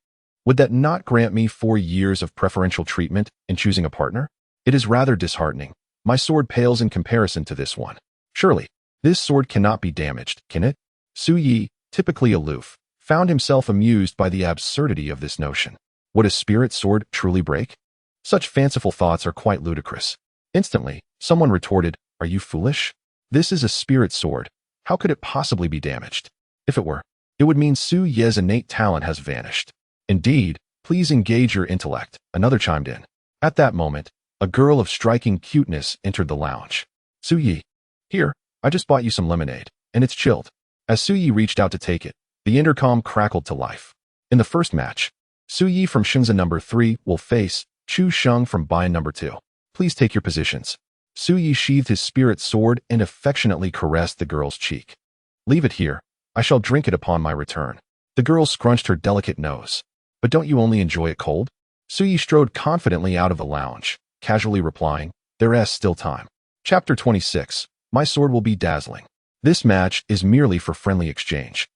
Speaker 1: would that not grant me 4 years of preferential treatment in choosing a partner? It is rather disheartening. My sword pales in comparison to this one. Surely, this sword cannot be damaged, can it? Su Yi, typically aloof, found himself amused by the absurdity of this notion. Would a spirit sword truly break? Such fanciful thoughts are quite ludicrous. Instantly, someone retorted, "Are you foolish? This is a spirit sword. How could it possibly be damaged? If it were, it would mean Su Ye's innate talent has vanished." "Indeed, please engage your intellect," another chimed in. At that moment, a girl of striking cuteness entered the lounge. "Su Yi, here, I just bought you some lemonade, and it's chilled." As Su Yi reached out to take it, the intercom crackled to life. In the first match, Su Yi from Shengze number 3 will face Chu Sheng from Bian number 2. Please take your positions. Su Yi sheathed his spirit sword and affectionately caressed the girl's cheek. "Leave it here. I shall drink it upon my return." The girl scrunched her delicate nose. "But don't you only enjoy it cold?" Su Yi strode confidently out of the lounge, casually replying, "There's still time." Chapter 26. My sword will be dazzling. This match is merely for friendly exchange.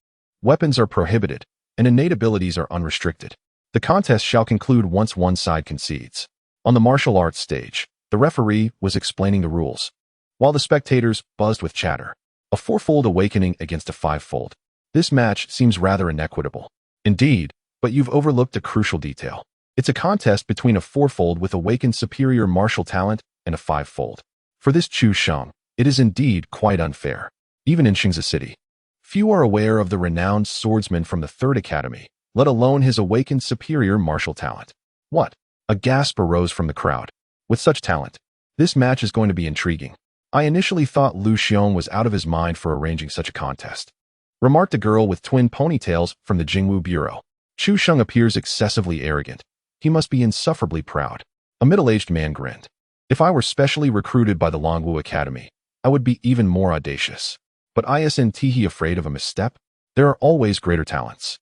Speaker 1: Weapons are prohibited, and innate abilities are unrestricted. The contest shall conclude once one side concedes. On the martial arts stage, the referee was explaining the rules, while the spectators buzzed with chatter. A 4-fold awakening against a 5-fold. This match seems rather inequitable. Indeed, but you've overlooked a crucial detail. It's a contest between a 4-fold with awakened superior martial talent and a 5-fold. For this Chu Sheng, it is indeed quite unfair. Even in Shengze City, few are aware of the renowned swordsman from the Third Academy, let alone his awakened superior martial talent. What? A gasp arose from the crowd. With such talent, this match is going to be intriguing. I initially thought Lu Xiong was out of his mind for arranging such a contest, remarked a girl with twin ponytails from the Jingwu Bureau. Chu Sheng appears excessively arrogant. He must be insufferably proud. A middle-aged man grinned. If I were specially recruited by the Longwu Academy, I would be even more audacious. But isn't he afraid of a misstep? There are always greater talents.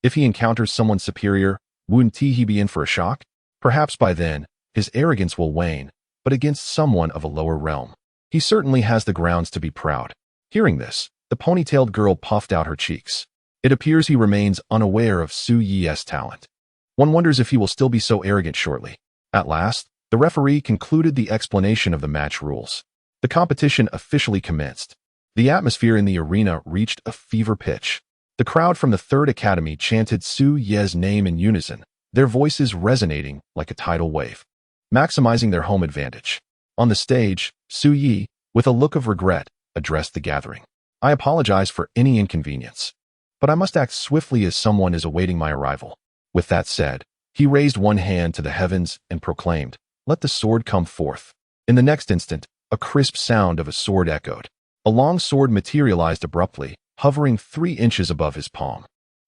Speaker 1: If he encounters someone superior, wouldn't he be in for a shock? Perhaps by then, his arrogance will wane, but against someone of a lower realm, he certainly has the grounds to be proud. Hearing this, the ponytailed girl puffed out her cheeks. It appears he remains unaware of Su Yi's talent. One wonders if he will still be so arrogant shortly. At last, the referee concluded the explanation of the match rules. The competition officially commenced. The atmosphere in the arena reached a fever pitch. The crowd from the Third Academy chanted Su Yi's name in unison, their voices resonating like a tidal wave, maximizing their home advantage. On the stage, Su Yi, with a look of regret, addressed the gathering. "I apologize for any inconvenience, but I must act swiftly as someone is awaiting my arrival." With that said, he raised one hand to the heavens and proclaimed, "Let the sword come forth." In the next instant, a crisp sound of a sword echoed. A long sword materialized abruptly, hovering 3 inches above his palm.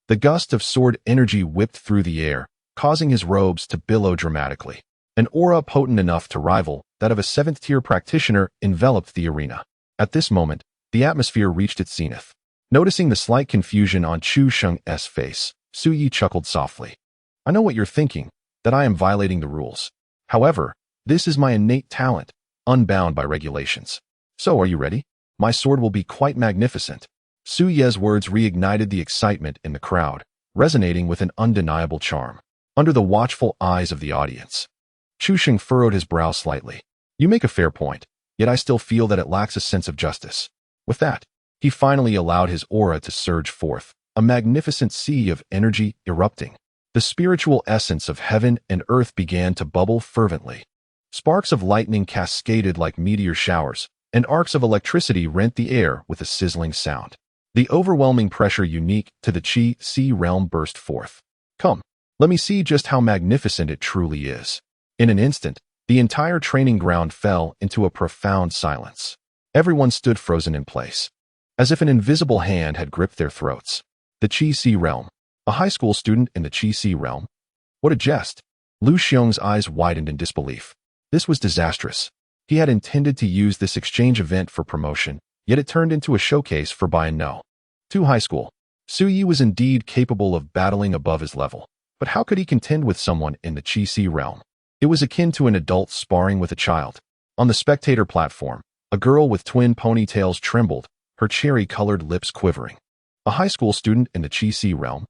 Speaker 1: The gust of sword energy whipped through the air, causing his robes to billow dramatically. An aura potent enough to rival that of a 7th-tier practitioner enveloped the arena. At this moment, the atmosphere reached its zenith. Noticing the slight confusion on Chu Sheng's face, Su Yi chuckled softly. "I know what you're thinking. that I am violating the rules. However, this is my innate talent, unbound by regulations. So are you ready? My sword will be quite magnificent. Su Ye's words reignited the excitement in the crowd, resonating with an undeniable charm. Under the watchful eyes of the audience, Chu Sheng furrowed his brow slightly. You make a fair point, yet I still feel that it lacks a sense of justice. With that, he finally allowed his aura to surge forth, a magnificent sea of energy erupting. The spiritual essence of heaven and earth began to bubble fervently. Sparks of lightning cascaded like meteor showers, and arcs of electricity rent the air with a sizzling sound. The overwhelming pressure unique to the Qi Sea realm burst forth. Come, let me see just how magnificent it truly is. In an instant, the entire training ground fell into a profound silence. Everyone stood frozen in place, as if an invisible hand had gripped their throats. The Qi Sea realm. A high school student in the Qi Sea realm? What a jest! Lu Xiong's eyes widened in disbelief. This was disastrous. He had intended to use this exchange event for promotion, yet it turned into a showcase for buy and no. To high school. Su Yi was indeed capable of battling above his level, but how could he contend with someone in the Qi Sea realm? It was akin to an adult sparring with a child. On the spectator platform, a girl with twin ponytails trembled, her cherry-colored lips quivering. A high school student in the Qi Sea realm?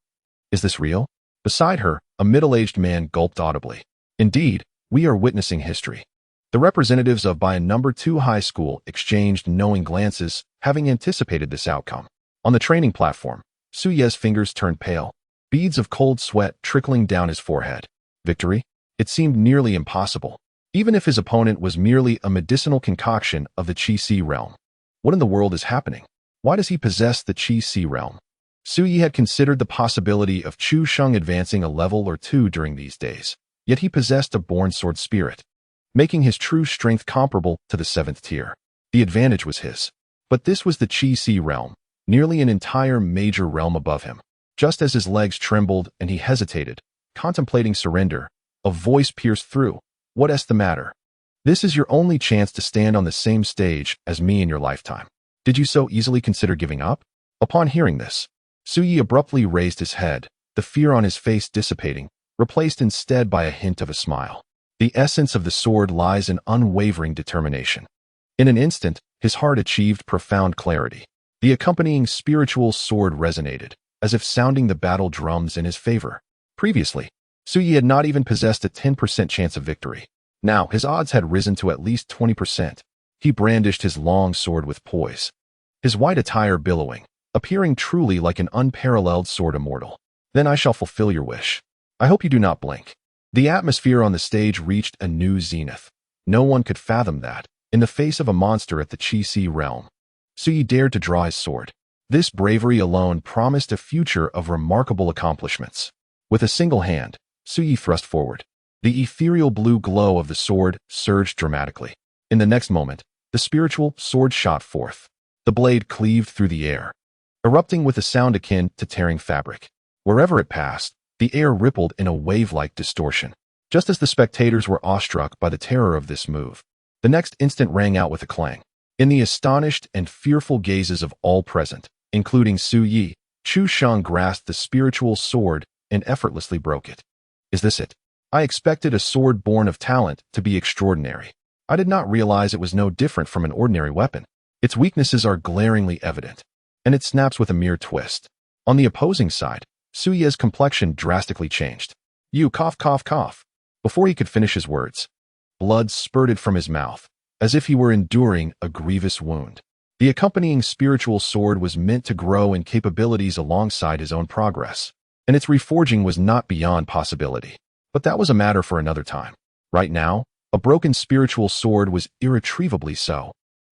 Speaker 1: Is this real? Beside her, a middle-aged man gulped audibly. Indeed, we are witnessing history. The representatives of Bayan No. 2 High School exchanged knowing glances, having anticipated this outcome. On the training platform, Su Ye's fingers turned pale, beads of cold sweat trickling down his forehead. Victory? It seemed nearly impossible, even if his opponent was merely a medicinal concoction of the Qi Sea realm. What in the world is happening? Why does he possess the Qi Sea realm? Su Yi had considered the possibility of Chu Sheng advancing a level or two during these days, yet he possessed a born sword spirit, making his true strength comparable to the 7th tier. The advantage was his. But this was the Qi Sea realm, nearly an entire major realm above him. Just as his legs trembled and he hesitated, contemplating surrender, a voice pierced through. What's the matter? This is your only chance to stand on the same stage as me in your lifetime. Did you so easily consider giving up? Upon hearing this, Su Yi abruptly raised his head, the fear on his face dissipating, replaced instead by a hint of a smile. The essence of the sword lies in unwavering determination. In an instant, his heart achieved profound clarity. The accompanying spiritual sword resonated, as if sounding the battle drums in his favor. Previously, Su Yi had not even possessed a 10% chance of victory. Now, his odds had risen to at least 20%. He brandished his long sword with poise, his white attire billowing, appearing truly like an unparalleled sword immortal. Then I shall fulfill your wish. I hope you do not blink. The atmosphere on the stage reached a new zenith. No one could fathom that, in the face of a monster at the Qi Sea realm, Su Yi dared to draw his sword. This bravery alone promised a future of remarkable accomplishments. With a single hand, Su Yi thrust forward. The ethereal blue glow of the sword surged dramatically. In the next moment, the spiritual sword shot forth. The blade cleaved through the air, erupting with a sound akin to tearing fabric. Wherever it passed, the air rippled in a wave-like distortion. Just as the spectators were awestruck by the terror of this move, the next instant rang out with a clang. In the astonished and fearful gazes of all present, including Su Yi, Chu Sheng grasped the spiritual sword and effortlessly broke it. Is this it? I expected a sword born of talent to be extraordinary. I did not realize it was no different from an ordinary weapon. Its weaknesses are glaringly evident, and it snaps with a mere twist. On the opposing side, Su Ye's complexion drastically changed. You cough, cough, cough. Before he could finish his words, blood spurted from his mouth, as if he were enduring a grievous wound. The accompanying spiritual sword was meant to grow in capabilities alongside his own progress, and its reforging was not beyond possibility. But that was a matter for another time. Right now, a broken spiritual sword was irretrievably so.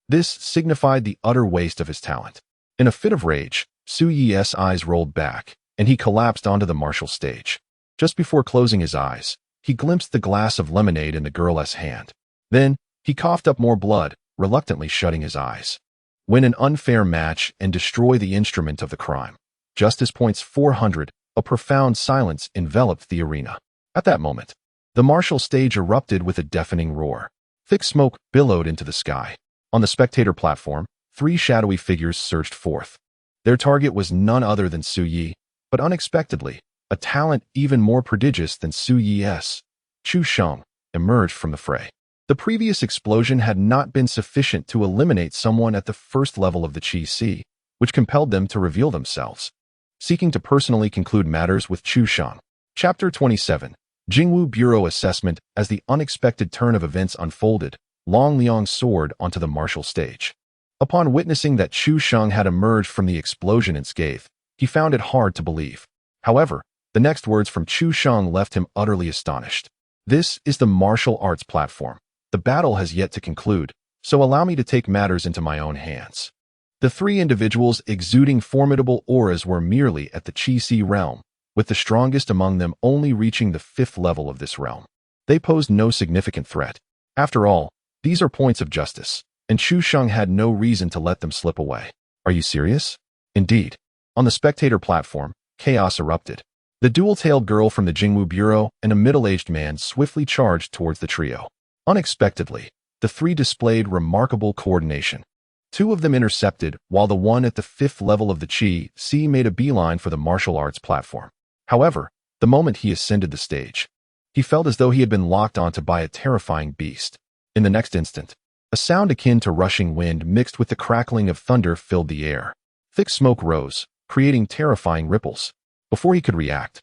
Speaker 1: This signified the utter waste of his talent. In a fit of rage, Su Yi's eyes rolled back, and he collapsed onto the martial stage. Just before closing his eyes, he glimpsed the glass of lemonade in the girl's hand. Then, he coughed up more blood, reluctantly shutting his eyes. Win an unfair match and destroy the instrument of the crime. Justice points 400, a profound silence enveloped the arena. At that moment, the martial stage erupted with a deafening roar. Thick smoke billowed into the sky. On the spectator platform, 3 shadowy figures surged forth. Their target was none other than Su Yi, but unexpectedly, a talent even more prodigious than Su Yi's, Chu Sheng, emerged from the fray. The previous explosion had not been sufficient to eliminate someone at the first level of the Qi Si, which compelled them to reveal themselves. Seeking to personally conclude matters with Chu Sheng. Chapter 27. Jingwu Bureau Assessment. As the unexpected turn of events unfolded, Long Liang soared onto the martial stage. Upon witnessing that Chu Sheng had emerged from the explosion unscathed, he found it hard to believe. However, the next words from Chu Sheng left him utterly astonished. This is the martial arts platform. The battle has yet to conclude, so allow me to take matters into my own hands. The three individuals exuding formidable auras were merely at the Qi Si realm, with the strongest among them only reaching the 5th level of this realm. They posed no significant threat. After all, these are points of justice, and Chu Sheng had no reason to let them slip away. Are you serious? Indeed. On the spectator platform, chaos erupted. The dual-tailed girl from the Jingwu Bureau and a middle-aged man swiftly charged towards the trio. Unexpectedly, the three displayed remarkable coordination. Two of them intercepted, while the one at the 5th level of the Qi Si made a beeline for the martial arts platform. However, the moment he ascended the stage, he felt as though he had been locked onto by a terrifying beast. In the next instant, a sound akin to rushing wind mixed with the crackling of thunder filled the air. Thick smoke rose, creating terrifying ripples. Before he could react,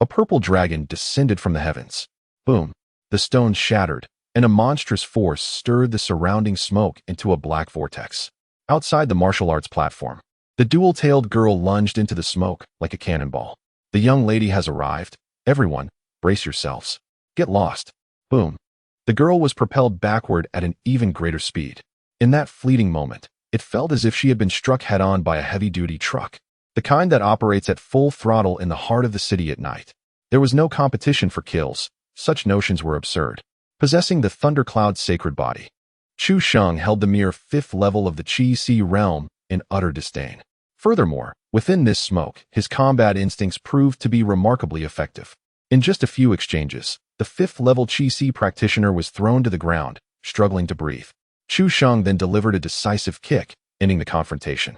Speaker 1: a purple dragon descended from the heavens. Boom! The stones shattered, and a monstrous force stirred the surrounding smoke into a black vortex. Outside the martial arts platform, the dual-tailed girl lunged into the smoke like a cannonball. The young lady has arrived. Everyone, brace yourselves. Get lost. Boom. The girl was propelled backward at an even greater speed. In that fleeting moment, it felt as if she had been struck head-on by a heavy-duty truck, the kind that operates at full throttle in the heart of the city at night. There was no competition for kills. Such notions were absurd. Possessing the Thundercloud's sacred body, Chu Sheng held the mere 5th level of the Qi Si realm in utter disdain. Furthermore, within this smoke, his combat instincts proved to be remarkably effective. In just a few exchanges, the 5th level Qi Si practitioner was thrown to the ground, struggling to breathe. Chu Sheng then delivered a decisive kick, ending the confrontation.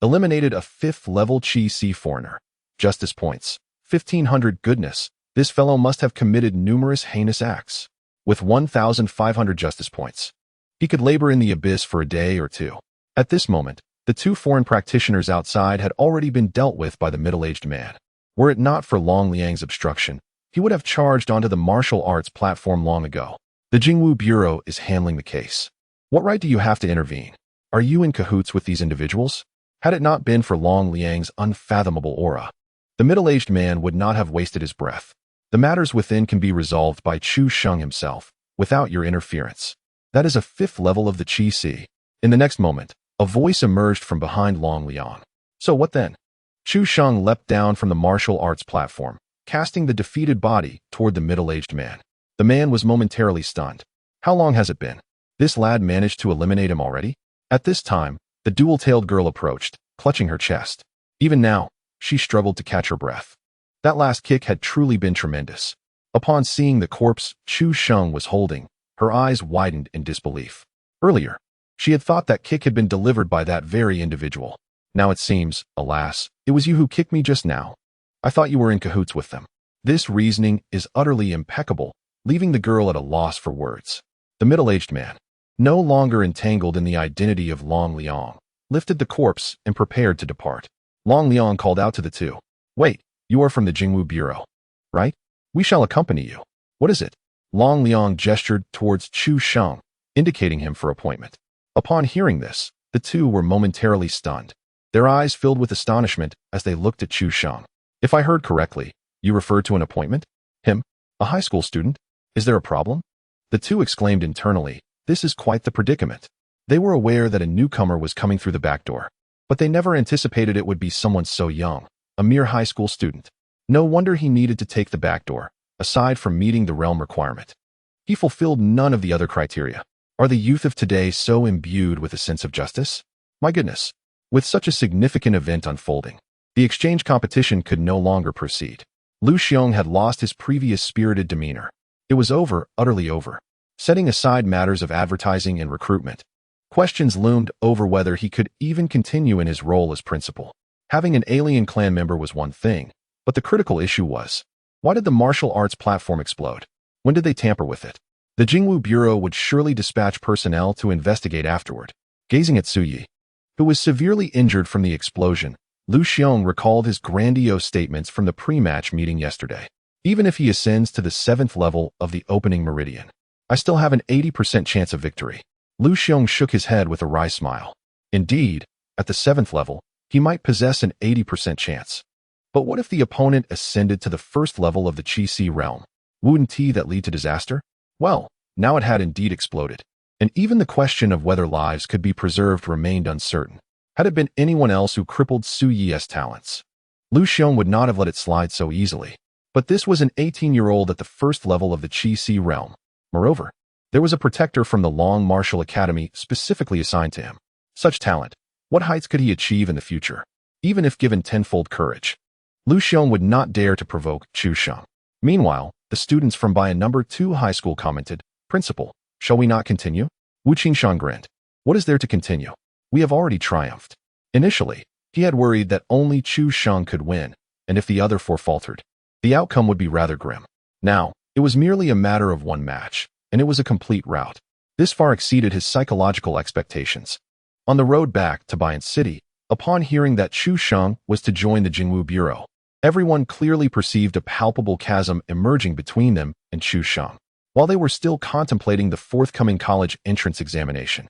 Speaker 1: Eliminated a 5th level Qi Si foreigner. Justice points. 1,500. Goodness, this fellow must have committed numerous heinous acts. With 1,500 justice points, he could labor in the abyss for a day or two. At this moment, the two foreign practitioners outside had already been dealt with by the middle-aged man. Were it not for Long Liang's obstruction, he would have charged onto the martial arts platform long ago. The Jingwu Bureau is handling the case. What right do you have to intervene? Are you in cahoots with these individuals? Had it not been for Long Liang's unfathomable aura, the middle-aged man would not have wasted his breath. The matters within can be resolved by Chu Sheng himself, without your interference. That is a 5th level of the Qi Si. In the next moment, a voice emerged from behind Long Liang. So what then? Chu Sheng leapt down from the martial arts platform, casting the defeated body toward the middle-aged man. The man was momentarily stunned. How long has it been? This lad managed to eliminate him already? At this time, the dual-tailed girl approached, clutching her chest. Even now, she struggled to catch her breath. That last kick had truly been tremendous. Upon seeing the corpse Chu Sheng was holding, her eyes widened in disbelief. Earlier, she had thought that kick had been delivered by that very individual. Now it seems, alas, it was you who kicked me just now. I thought you were in cahoots with them. This reasoning is utterly impeccable, leaving the girl at a loss for words. The middle-aged man, no longer entangled in the identity of Long Liang, lifted the corpse and prepared to depart. Long Liang called out to the two. Wait. You are from the Jingwu Bureau, right? We shall accompany you. What is it? Long Liang gestured towards Chu Sheng, indicating him for appointment. Upon hearing this, the two were momentarily stunned. Their eyes filled with astonishment as they looked at Chu Sheng. If I heard correctly, you referred to an appointment? Him? A high school student? Is there a problem? The two exclaimed internally, this is quite the predicament. They were aware that a newcomer was coming through the back door, but they never anticipated it would be someone so young. A mere high school student. No wonder he needed to take the back door, aside from meeting the realm requirement. He fulfilled none of the other criteria. Are the youth of today so imbued with a sense of justice? My goodness. With such a significant event unfolding, the exchange competition could no longer proceed. Lu Xiong had lost his previous spirited demeanor. It was over, utterly over. Setting aside matters of advertising and recruitment, questions loomed over whether he could even continue in his role as principal. Having an alien clan member was one thing, but the critical issue was, why did the martial arts platform explode? When did they tamper with it? The Jingwu Bureau would surely dispatch personnel to investigate afterward. Gazing at Su Yi, who was severely injured from the explosion, Lu Xiong recalled his grandiose statements from the pre-match meeting yesterday. Even if he ascends to the 7th level of the opening meridian, I still have an 80% chance of victory. Lu Xiong shook his head with a wry smile. Indeed, at the 7th level, he might possess an 80% chance. But what if the opponent ascended to the 1st level of the Qi-Si realm? Wouldn't that lead to disaster? Well, now it had indeed exploded. And even the question of whether lives could be preserved remained uncertain. Had it been anyone else who crippled Su Yi's talents, Lu Xiong would not have let it slide so easily. But this was an 18-year-old at the 1st level of the Qi-Si realm. Moreover, there was a protector from the Long Martial Academy specifically assigned to him. Such talent, what heights could he achieve in the future? Even if given tenfold courage, Lu Xiong would not dare to provoke Chu Sheng. Meanwhile, the students from Bayan No. 2 High School commented, "Principal, shall we not continue?" Wu Qingshan grinned. "What is there to continue? We have already triumphed." Initially, he had worried that only Chu Sheng could win, and if the other four faltered, the outcome would be rather grim. Now, it was merely a matter of one match, and it was a complete rout. This far exceeded his psychological expectations. On the road back to Bayan City, upon hearing that Chu Sheng was to join the Jingwu Bureau, everyone clearly perceived a palpable chasm emerging between them and Chu Sheng. While they were still contemplating the forthcoming college entrance examination,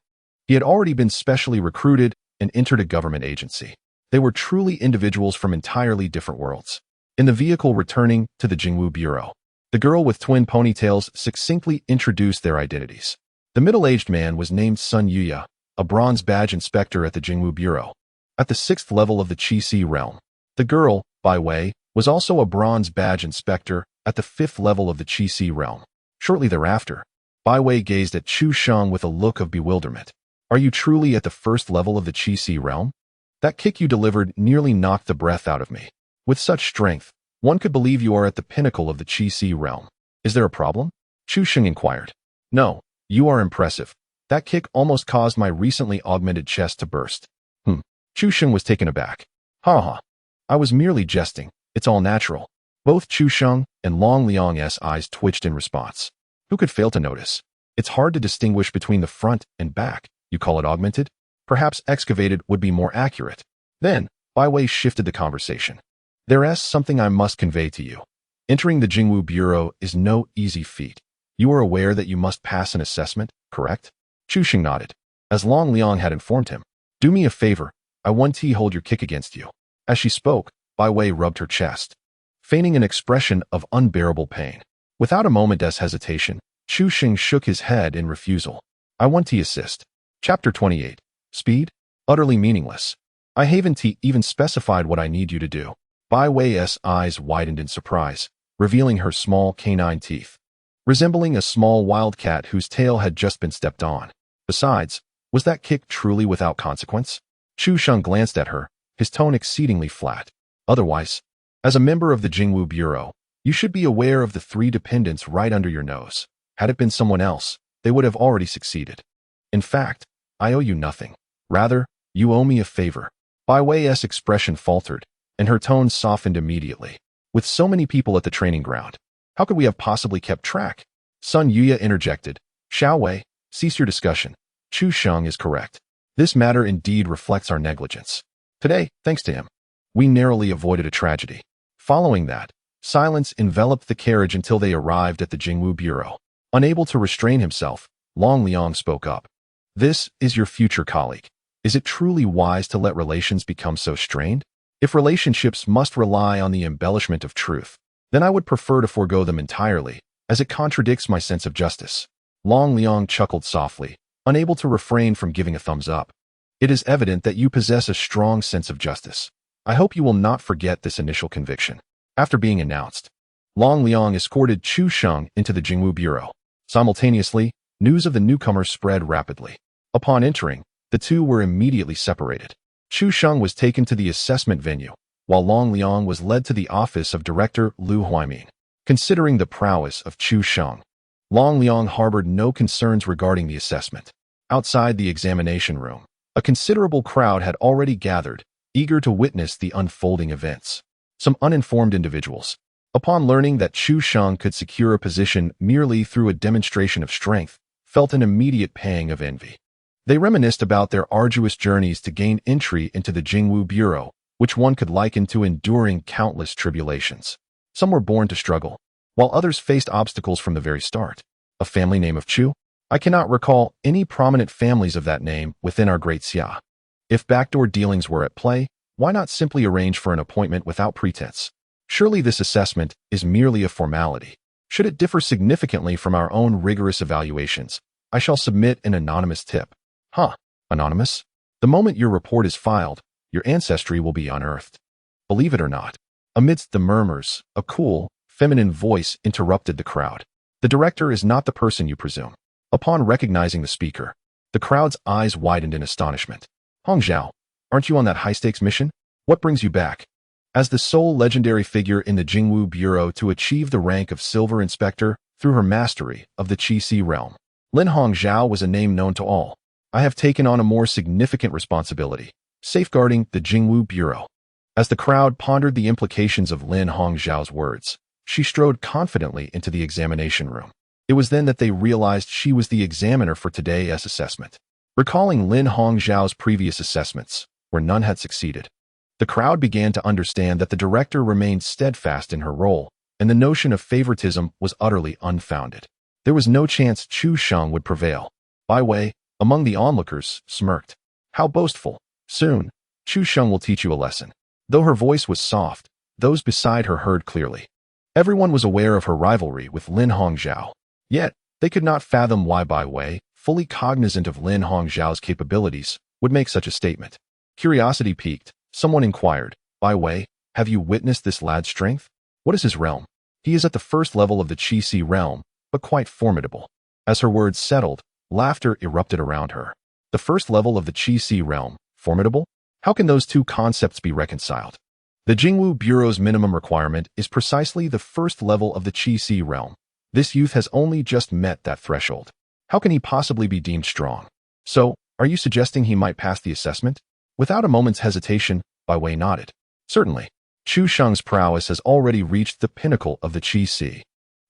Speaker 1: he had already been specially recruited and entered a government agency. They were truly individuals from entirely different worlds. In the vehicle returning to the Jingwu Bureau, the girl with twin ponytails succinctly introduced their identities. The middle-aged man was named Sun Yuya, a bronze badge inspector at the Jingwu Bureau, at the 6th level of the Qi-Si realm. The girl, Bai Wei, was also a bronze badge inspector at the 5th level of the Qi-Si realm. Shortly thereafter, Bai Wei gazed at Chu Sheng with a look of bewilderment. "Are you truly at the 1st level of the Qi-Si realm? That kick you delivered nearly knocked the breath out of me. With such strength, one could believe you are at the pinnacle of the Qi-Si realm. Is there a problem?" Chu Sheng inquired. "No, you are impressive. That kick almost caused my recently augmented chest to burst." Chu Sheng was taken aback. "Ha. I was merely jesting. It's all natural." Both Chu Sheng and Long Liang's eyes twitched in response. Who could fail to notice? It's hard to distinguish between the front and back. You call it augmented? Perhaps excavated would be more accurate. Then, Bai Wei shifted the conversation. "There's something I must convey to you. Entering the Jingwu Bureau is no easy feat. You are aware that you must pass an assessment, correct?" Chu Sheng nodded. As Long Liang had informed him, "Do me a favor. I want to hold your kick against you." As she spoke, Bai Wei rubbed her chest, feigning an expression of unbearable pain. Without a moment's hesitation, Chu Sheng shook his head in refusal. "I want to assist." Chapter 28. Speed? Utterly meaningless. I haven't even specified what I need you to do. Bai Wei's eyes widened in surprise, revealing her small canine teeth, resembling a small wildcat whose tail had just been stepped on. Besides, was that kick truly without consequence? Chu Sheng glanced at her, his tone exceedingly flat. "Otherwise, as a member of the Jingwu Bureau, you should be aware of the 3 dependents right under your nose. Had it been someone else, they would have already succeeded. In fact, I owe you nothing. Rather, you owe me a favor." Bai Wei's expression faltered, and her tone softened immediately. "With so many people at the training ground, how could we have possibly kept track?" Sun Yuya interjected. "Xiao Wei, cease your discussion. Chu Sheng is correct. This matter indeed reflects our negligence. Today, thanks to him, we narrowly avoided a tragedy." Following that, silence enveloped the carriage until they arrived at the Jingwu Bureau. Unable to restrain himself, Long Liang spoke up. "This is your future colleague. Is it truly wise to let relations become so strained? If relationships must rely on the embellishment of truth, then I would prefer to forego them entirely, as it contradicts my sense of justice." Long Liang chuckled softly, unable to refrain from giving a thumbs up. "It is evident that you possess a strong sense of justice. I hope you will not forget this initial conviction." After being announced, Long Liang escorted Chu Sheng into the Jingwu Bureau. Simultaneously, news of the newcomer spread rapidly. Upon entering, the two were immediately separated. Chu Sheng was taken to the assessment venue, while Long Liang was led to the office of Director Lu Huaimin. Considering the prowess of Chu Sheng, Long Liang harbored no concerns regarding the assessment. Outside the examination room, a considerable crowd had already gathered, eager to witness the unfolding events. Some uninformed individuals, upon learning that Chu Sheng could secure a position merely through a demonstration of strength, felt an immediate pang of envy. They reminisced about their arduous journeys to gain entry into the Jingwu Bureau, which one could liken to enduring countless tribulations. Some were born to struggle, while others faced obstacles from the very start. A family name of Chu? I cannot recall any prominent families of that name within our great Xia. If backdoor dealings were at play, why not simply arrange for an appointment without pretense? Surely this assessment is merely a formality. Should it differ significantly from our own rigorous evaluations, I shall submit an anonymous tip. Huh, anonymous? The moment your report is filed, your ancestry will be unearthed. Believe it or not. Amidst the murmurs, a cool, feminine voice interrupted the crowd. The director is not the person you presume. Upon recognizing the speaker, the crowd's eyes widened in astonishment. Hongzhao, aren't you on that high-stakes mission? What brings you back? As the sole legendary figure in the Jingwu Bureau to achieve the rank of Silver Inspector through her mastery of the Qi realm, Lin Hongzhao was a name known to all. I have taken on a more significant responsibility, safeguarding the Jingwu Bureau. As the crowd pondered the implications of Lin Hongzhao's words, she strode confidently into the examination room. It was then that they realized she was the examiner for today's assessment. Recalling Lin Hongzhao's previous assessments, where none had succeeded, the crowd began to understand that the director remained steadfast in her role, and the notion of favoritism was utterly unfounded. There was no chance Chu Sheng would prevail. Bai Wei, among the onlookers, smirked. How boastful. Soon, Chu Sheng will teach you a lesson. Though her voice was soft, those beside her heard clearly. Everyone was aware of her rivalry with Lin Hongzhao. Yet, they could not fathom why Bai Wei, fully cognizant of Lin Hongzhao's capabilities, would make such a statement. Curiosity piqued. Someone inquired, Bai Wei, have you witnessed this lad's strength? What is his realm? He is at the first level of the Qi realm, but quite formidable. As her words settled, laughter erupted around her. The first level of the Qi realm, formidable? How can those two concepts be reconciled? The Jingwu Bureau's minimum requirement is precisely the first level of the Qi realm. This youth has only just met that threshold. How can he possibly be deemed strong? So, are you suggesting he might pass the assessment? Without a moment's hesitation, Bai Wei nodded. Certainly. Chu Sheng's prowess has already reached the pinnacle of the Qi.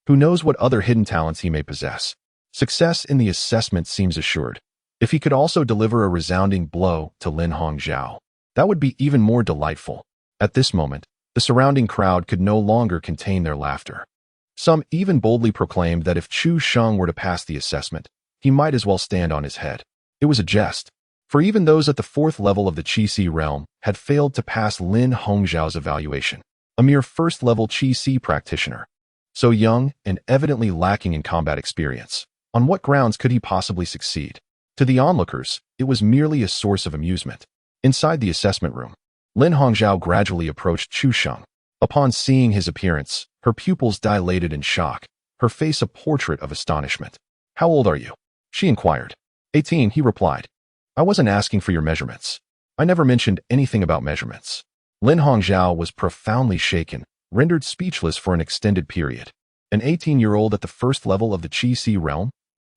Speaker 1: Who knows what other hidden talents he may possess? Success in the assessment seems assured. If he could also deliver a resounding blow to Lin Hongzhao, that would be even more delightful. At this moment, the surrounding crowd could no longer contain their laughter. Some even boldly proclaimed that if Chu Sheng were to pass the assessment, he might as well stand on his head. It was a jest, for even those at the fourth level of the Qi realm had failed to pass Lin Hongzhao's evaluation, a mere first-level Qi practitioner. So young and evidently lacking in combat experience, on what grounds could he possibly succeed? To the onlookers, it was merely a source of amusement. Inside the assessment room, Lin Hongzhao gradually approached Chu Sheng. Upon seeing his appearance, her pupils dilated in shock, her face a portrait of astonishment. How old are you? She inquired. 18, he replied. I wasn't asking for your measurements. I never mentioned anything about measurements. Lin Hongzhao was profoundly shaken, rendered speechless for an extended period. An 18-year-old at the first level of the Qi realm?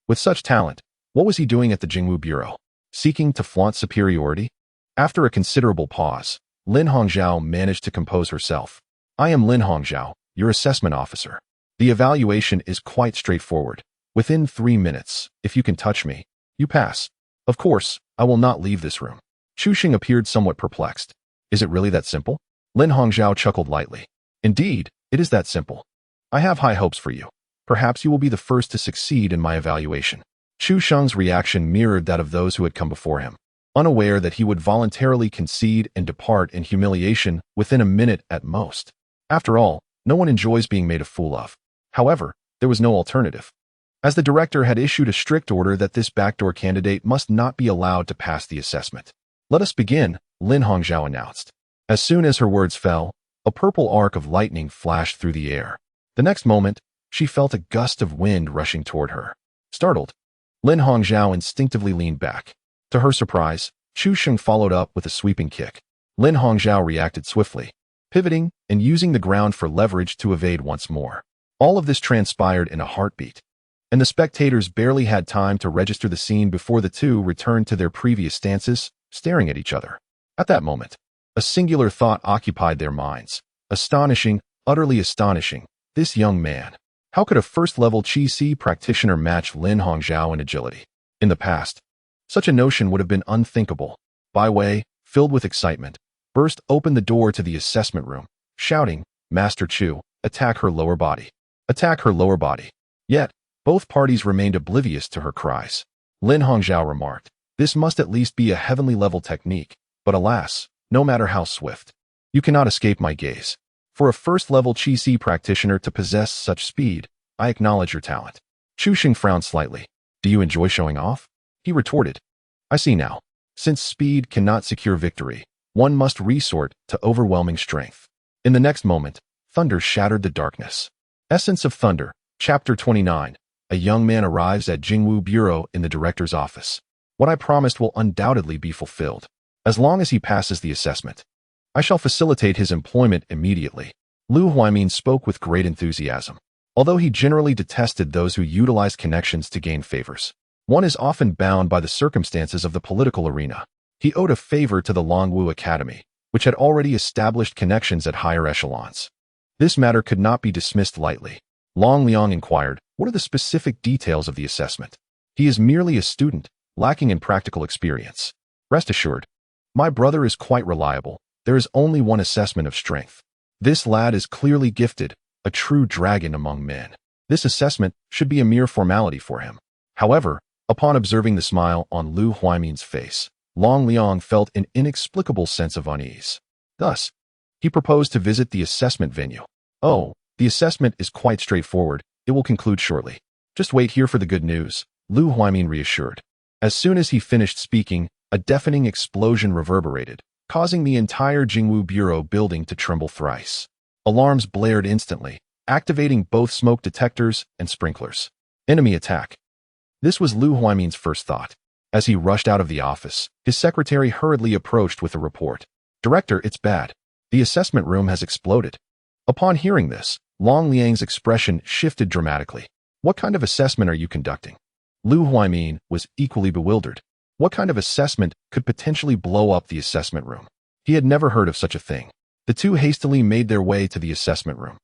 Speaker 1: With such talent, what was he doing at the Jingwu Bureau? Seeking to flaunt superiority? After a considerable pause, Lin Hongzhao managed to compose herself. I am Lin Hongzhao, your assessment officer. The evaluation is quite straightforward. Within 3 minutes, if you can touch me, you pass. Of course, I will not leave this room. Chu Sheng appeared somewhat perplexed. Is it really that simple? Lin Hongzhao chuckled lightly. Indeed, it is that simple. I have high hopes for you. Perhaps you will be the first to succeed in my evaluation. Chu Sheng's reaction mirrored that of those who had come before him, unaware that he would voluntarily concede and depart in humiliation within a minute at most. After all, no one enjoys being made a fool of. However, there was no alternative, as the director had issued a strict order that this backdoor candidate must not be allowed to pass the assessment. Let us begin, Lin Hongzhao announced. As soon as her words fell, a purple arc of lightning flashed through the air. The next moment, she felt a gust of wind rushing toward her. Startled, Lin Hongzhao instinctively leaned back. To her surprise, Chu Sheng followed up with a sweeping kick. Lin Hongzhao reacted swiftly, pivoting and using the ground for leverage to evade once more. All of this transpired in a heartbeat, and the spectators barely had time to register the scene before the two returned to their previous stances, staring at each other. At that moment, a singular thought occupied their minds. Astonishing, Utterly astonishing, this young man. How could a first-level Qi practitioner match Lin Hongzhao in agility? In the past, such a notion would have been unthinkable. Bai Wei, filled with excitement, burst open the door to the assessment room, shouting, "Master Chu, attack her lower body. Attack her lower body." Yet, both parties remained oblivious to her cries. Lin Hongzhao remarked, "This must at least be a heavenly-level technique, but alas, no matter how swift, you cannot escape my gaze. For a first-level Qi practitioner to possess such speed, I acknowledge your talent." Chu Xing frowned slightly. "Do you enjoy showing off?" He retorted. "I see now. Since speed cannot secure victory, one must resort to overwhelming strength." In the next moment, thunder shattered the darkness. Essence of Thunder, Chapter 29. A young man arrives at Jingwu Bureau in the director's office. What I promised will undoubtedly be fulfilled. As long as he passes the assessment, I shall facilitate his employment immediately. Lu Huaimin spoke with great enthusiasm. Although he generally detested those who utilize connections to gain favors, one is often bound by the circumstances of the political arena. He owed a favor to the Longwu Academy, which had already established connections at higher echelons. This matter could not be dismissed lightly. Long Liang inquired, "What are the specific details of the assessment?" "He is merely a student, lacking in practical experience. Rest assured, my brother is quite reliable. There is only one assessment of strength. This lad is clearly gifted, a true dragon among men. This assessment should be a mere formality for him." However, upon observing the smile on Lu Huaimin's face, Long Liang felt an inexplicable sense of unease. Thus, he proposed to visit the assessment venue. "Oh, the assessment is quite straightforward. It will conclude shortly. Just wait here for the good news," Lu Huaimin reassured. As soon as he finished speaking, a deafening explosion reverberated, causing the entire Jingwu Bureau building to tremble thrice. Alarms blared instantly, activating both smoke detectors and sprinklers. Enemy attack. This was Lu Huaimin's first thought. As he rushed out of the office, his secretary hurriedly approached with a report. "Director, it's bad. The assessment room has exploded." Upon hearing this, Long Liang's expression shifted dramatically. "What kind of assessment are you conducting?" Lu Huaimin was equally bewildered. What kind of assessment could potentially blow up the assessment room? He had never heard of such a thing. The two hastily made their way to the assessment room.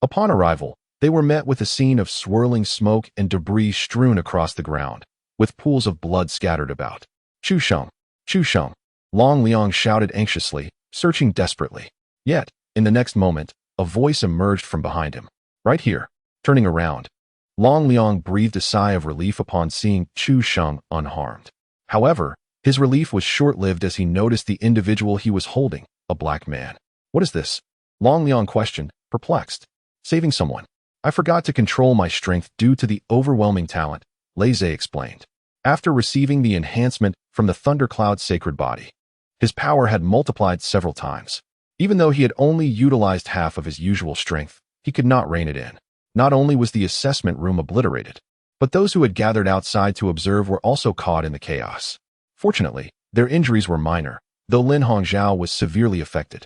Speaker 1: Upon arrival, they were met with a scene of swirling smoke and debris strewn across the ground, with pools of blood scattered about. "Chu Sheng! Chu Sheng!" Long Liang shouted anxiously, searching desperately. Yet, in the next moment, a voice emerged from behind him. "Right here." Turning around, Long Liang breathed a sigh of relief upon seeing Chu Sheng unharmed. However, his relief was short-lived as he noticed the individual he was holding, a black man. "What is this?" Long Liang questioned, perplexed. "Saving someone. I forgot to control my strength due to the overwhelming talent," Lei Zhe explained. After receiving the enhancement from the Thundercloud sacred body, his power had multiplied several times. Even though he had only utilized half of his usual strength, he could not rein it in. Not only was the assessment room obliterated, but those who had gathered outside to observe were also caught in the chaos. Fortunately, their injuries were minor, though Lin Hongzhao was severely affected.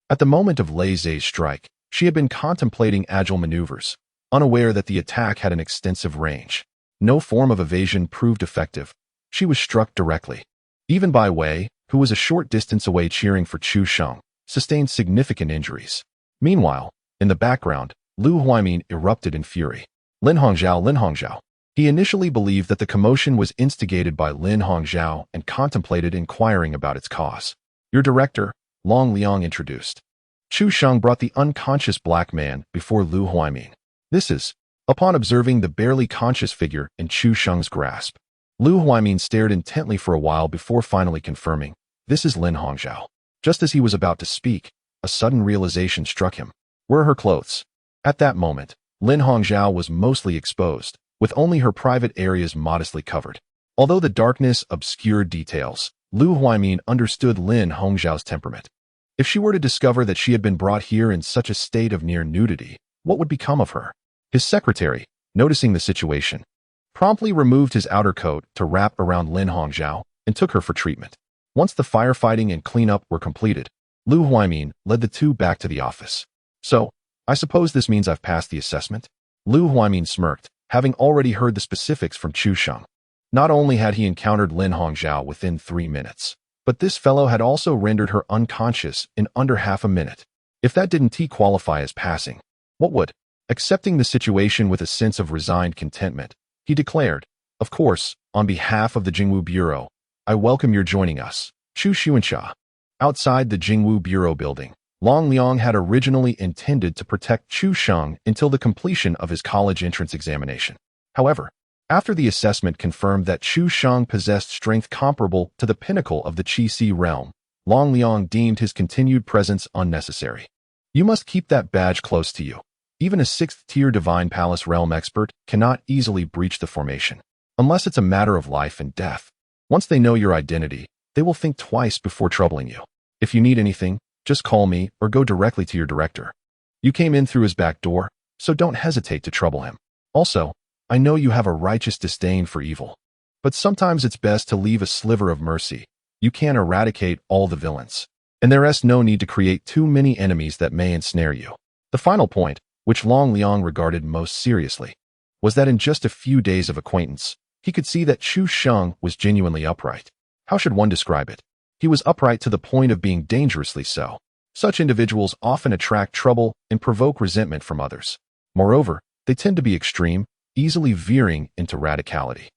Speaker 1: At the moment of Lei Zhe's strike, she had been contemplating agile maneuvers, unaware that the attack had an extensive range. No form of evasion proved effective. She was struck directly. Even Bai Wei, who was a short distance away cheering for Chu Sheng, sustained significant injuries. Meanwhile, in the background, Lu Huaimin erupted in fury. Lin Hongzhao, Lin Hongzhao. He initially believed that the commotion was instigated by Lin Hongzhao and contemplated inquiring about its cause. "Your director," Long Liang introduced. Chu Sheng brought the unconscious black man before Lu Huaimin. "This is..." Upon observing the barely conscious figure in Chu Sheng's grasp, Lu Huaimin stared intently for a while before finally confirming, "This is Lin Hongzhao." Just as he was about to speak, a sudden realization struck him. Where are her clothes? At that moment, Lin Hongzhao was mostly exposed, with only her private areas modestly covered. Although the darkness obscured details, Lu Huaimin understood Lin Hongzhao's temperament. If she were to discover that she had been brought here in such a state of near nudity, what would become of her? His secretary, noticing the situation, promptly removed his outer coat to wrap around Lin Hongzhao and took her for treatment. Once the firefighting and cleanup were completed, Lu Huaimin led the two back to the office. "So, I suppose this means I've passed the assessment?" Lu Huaimin smirked, having already heard the specifics from Chu Sheng. Not only had he encountered Lin Hongzhao within 3 minutes, but this fellow had also rendered her unconscious in under half a minute. If that didn't qualify as passing, what would? Accepting the situation with a sense of resigned contentment, he declared, "Of course, on behalf of the Jingwu Bureau, I welcome your joining us." Chu Xuanxia. Outside the Jingwu Bureau building, Long Liang had originally intended to protect Chu Sheng until the completion of his college entrance examination. However, after the assessment confirmed that Chu Sheng possessed strength comparable to the pinnacle of the Qi realm, Long Liang deemed his continued presence unnecessary. "You must keep that badge close to you. Even a 6th-tier Divine Palace realm expert cannot easily breach the formation, unless it's a matter of life and death. Once they know your identity, they will think twice before troubling you. If you need anything, just call me or go directly to your director. You came in through his back door, so don't hesitate to trouble him. Also, I know you have a righteous disdain for evil, but sometimes it's best to leave a sliver of mercy. You can't eradicate all the villains, and there is no need to create too many enemies that may ensnare you." The final point, which Long Liang regarded most seriously, was that in just a few days of acquaintance, he could see that Chu Sheng was genuinely upright. How should one describe it? He was upright to the point of being dangerously so. Such individuals often attract trouble and provoke resentment from others. Moreover, they tend to be extreme, easily veering into radicality.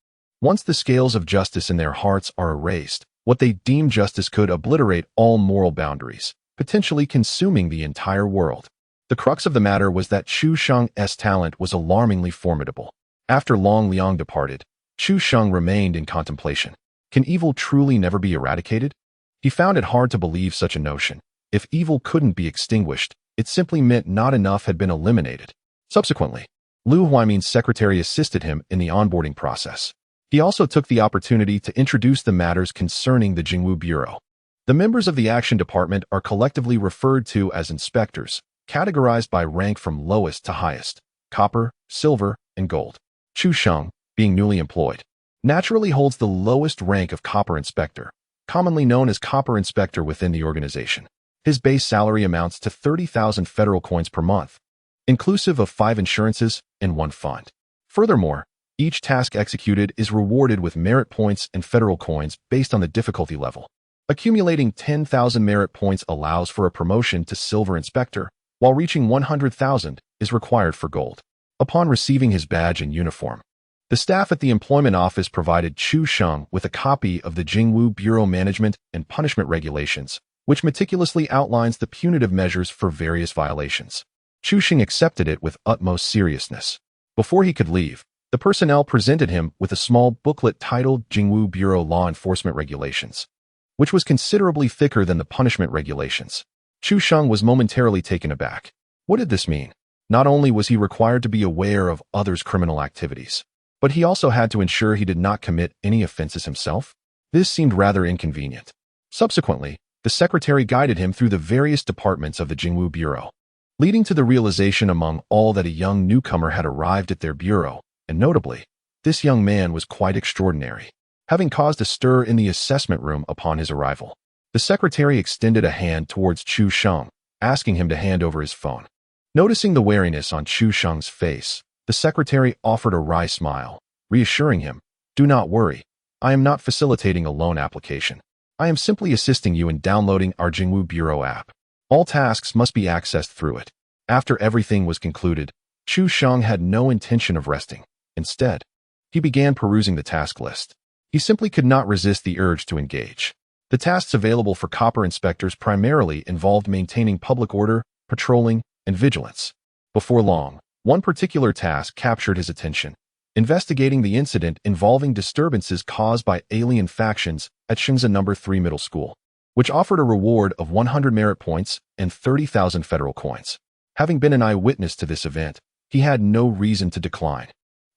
Speaker 1: Once the scales of justice in their hearts are erased, what they deem justice could obliterate all moral boundaries, potentially consuming the entire world. The crux of the matter was that Chu Sheng's talent was alarmingly formidable. After Long Liang departed, Chu Sheng remained in contemplation. Can evil truly never be eradicated? He found it hard to believe such a notion. If evil couldn't be extinguished, it simply meant not enough had been eliminated. Subsequently, Lu Huaimin's secretary assisted him in the onboarding process. He also took the opportunity to introduce the matters concerning the Jingwu Bureau. The members of the Action Department are collectively referred to as inspectors, categorized by rank from lowest to highest: copper, silver, and gold. Chu Sheng, being newly employed, naturally holds the lowest rank of copper inspector, commonly known as copper inspector within the organization. His base salary amounts to 30,000 federal coins per month, inclusive of 5 insurances and 1 fund. Furthermore, each task executed is rewarded with merit points and federal coins based on the difficulty level. Accumulating 10,000 merit points allows for a promotion to silver inspector, while reaching 100,000 is required for gold. Upon receiving his badge and uniform, the staff at the employment office provided Chu Sheng with a copy of the Jingwu Bureau Management and Punishment Regulations, which meticulously outlines the punitive measures for various violations. Chu Sheng accepted it with utmost seriousness. Before he could leave, the personnel presented him with a small booklet titled Jingwu Bureau Law Enforcement Regulations, which was considerably thicker than the punishment regulations. Chu Sheng was momentarily taken aback. What did this mean? Not only was he required to be aware of others' criminal activities, but he also had to ensure he did not commit any offenses himself. This seemed rather inconvenient. Subsequently, the secretary guided him through the various departments of the Jingwu Bureau, leading to the realization among all that a young newcomer had arrived at their bureau, and notably, this young man was quite extraordinary, having caused a stir in the assessment room upon his arrival. The secretary extended a hand towards Chu Sheng, asking him to hand over his phone. Noticing the wariness on Chu Sheng's face, the secretary offered a wry smile, reassuring him, "Do not worry, I am not facilitating a loan application. I am simply assisting you in downloading our Jingwu Bureau app. All tasks must be accessed through it." After everything was concluded, Chu Sheng had no intention of resting. Instead, he began perusing the task list. He simply could not resist the urge to engage. The tasks available for copper inspectors primarily involved maintaining public order, patrolling, and vigilance. Before long, one particular task captured his attention: investigating the incident involving disturbances caused by alien factions at Shenzhen No. 3 Middle School, which offered a reward of 100 merit points and 30,000 federal coins. Having been an eyewitness to this event, he had no reason to decline.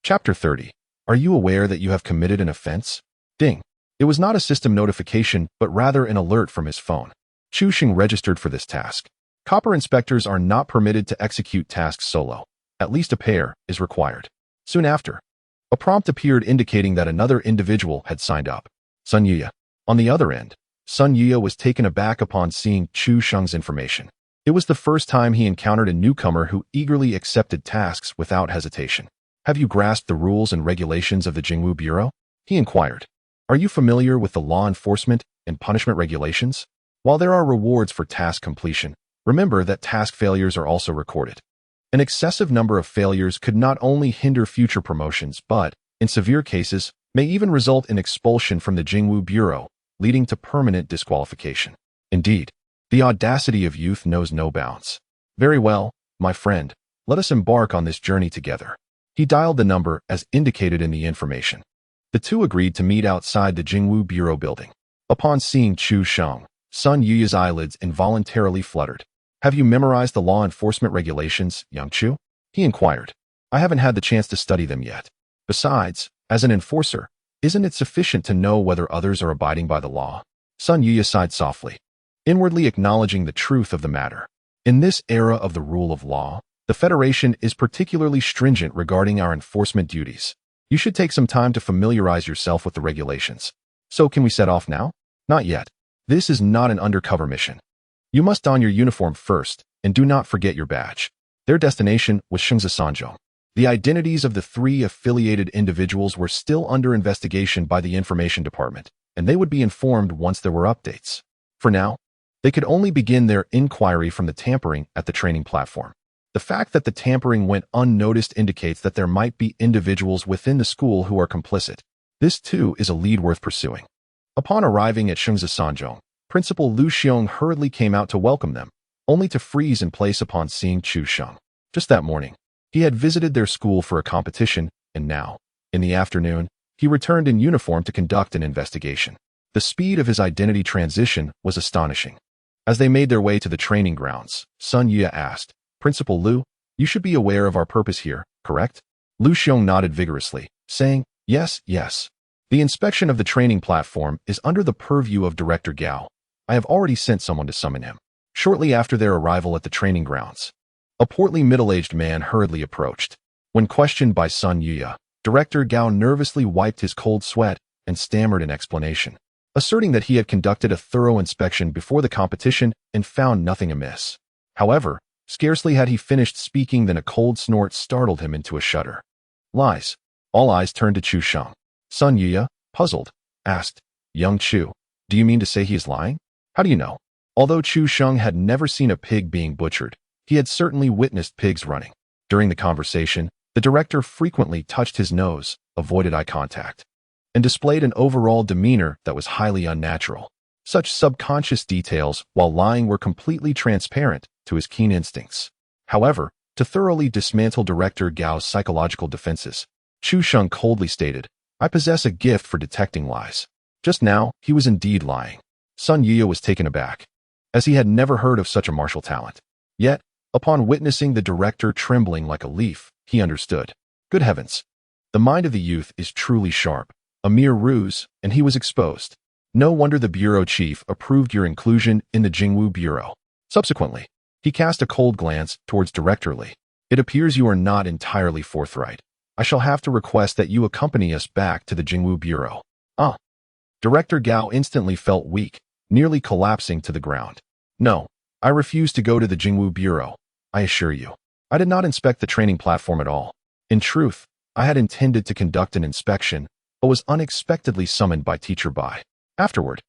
Speaker 1: Chapter 30. Are you aware that you have committed an offense? Ding. It was not a system notification, but rather an alert from his phone. Chu Sheng registered for this task. Copper inspectors are not permitted to execute tasks solo. At least a pair is required. Soon after, a prompt appeared indicating that another individual had signed up: Sun Yuya. On the other end, Sun Yuya was taken aback upon seeing Chu Sheng's information. It was the first time he encountered a newcomer who eagerly accepted tasks without hesitation. "Have you grasped the rules and regulations of the Jingwu Bureau?" he inquired. "Are you familiar with the law enforcement and punishment regulations? While there are rewards for task completion, Remember that task failures are also recorded. An excessive number of failures could not only hinder future promotions, but, in severe cases, may even result in expulsion from the Jingwu Bureau, leading to permanent disqualification. Indeed, the audacity of youth knows no bounds. Very well, my friend, let us embark on this journey together. He dialed the number as indicated in the information. The two agreed to meet outside the Jingwu Bureau building. Upon seeing Chu Sheng, Sun Yuya's eyelids involuntarily fluttered. Have you memorized the law enforcement regulations, young Chu? He inquired. I haven't had the chance to study them yet. Besides, as an enforcer, isn't it sufficient to know whether others are abiding by the law? Sun Yuya sighed softly, inwardly acknowledging the truth of the matter. In this era of the rule of law, the Federation is particularly stringent regarding our enforcement duties. You should take some time to familiarize yourself with the regulations. So can we set off now? Not yet. This is not an undercover mission. You must don your uniform first, and do not forget your badge. Their destination was Shengzi Sanzhou. The identities of the three affiliated individuals were still under investigation by the Information Department, and they would be informed once there were updates. For now, they could only begin their inquiry from the tampering at the training platform. The fact that the tampering went unnoticed indicates that there might be individuals within the school who are complicit. This, too, is a lead worth pursuing. Upon arriving at Shengzi Sanzhou, Principal Lu Xiong hurriedly came out to welcome them, only to freeze in place upon seeing Chu Sheng. Just that morning, he had visited their school for a competition, and now, in the afternoon, he returned in uniform to conduct an investigation. The speed of his identity transition was astonishing. As they made their way to the training grounds, Sun Yuya asked, Principal Lu, you should be aware of our purpose here, correct? Lu Xiong nodded vigorously, saying, yes, yes. The inspection of the training platform is under the purview of Director Gao. I have already sent someone to summon him. Shortly after their arrival at the training grounds, a portly middle-aged man hurriedly approached. When questioned by Sun Yuya, Director Gao nervously wiped his cold sweat and stammered an explanation, asserting that he had conducted a thorough inspection before the competition and found nothing amiss. However, scarcely had he finished speaking than a cold snort startled him into a shudder. Lies. All eyes turned to Chu Sheng. Sun Yuya, puzzled, asked, Young Chu, do you mean to say he is lying? How do you know? Although Chu Sheng had never seen a pig being butchered, he had certainly witnessed pigs running. During the conversation, the director frequently touched his nose, avoided eye contact, and displayed an overall demeanor that was highly unnatural. Such subconscious details, while lying, were completely transparent to his keen instincts. However, to thoroughly dismantle Director Gao's psychological defenses, Chu Sheng coldly stated, I possess a gift for detecting lies. Just now, he was indeed lying. Sun Yuya was taken aback, as he had never heard of such a martial talent. Yet, upon witnessing the director trembling like a leaf, he understood. Good heavens! The mind of the youth is truly sharp. A mere ruse, and he was exposed. No wonder the bureau chief approved your inclusion in the Jingwu Bureau. Subsequently, he cast a cold glance towards Director Li. It appears you are not entirely forthright. I shall have to request that you accompany us back to the Jingwu Bureau. Director Gao instantly felt weak, nearly collapsing to the ground. No, I refuse to go to the Jingwu Bureau, I assure you. I did not inspect the training platform at all. In truth, I had intended to conduct an inspection, but was unexpectedly summoned by Teacher Bai. Afterward,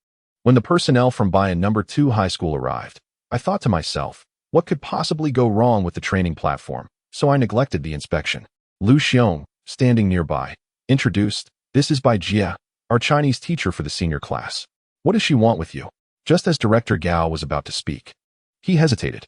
Speaker 1: when the personnel from Bai No. 2 High School arrived, I thought to myself, what could possibly go wrong with the training platform, so I neglected the inspection. Lu Xiong, standing nearby, introduced, this is Bai Jia, our Chinese teacher for the senior class. What does she want with you? Just as Director Gao was about to speak, he hesitated.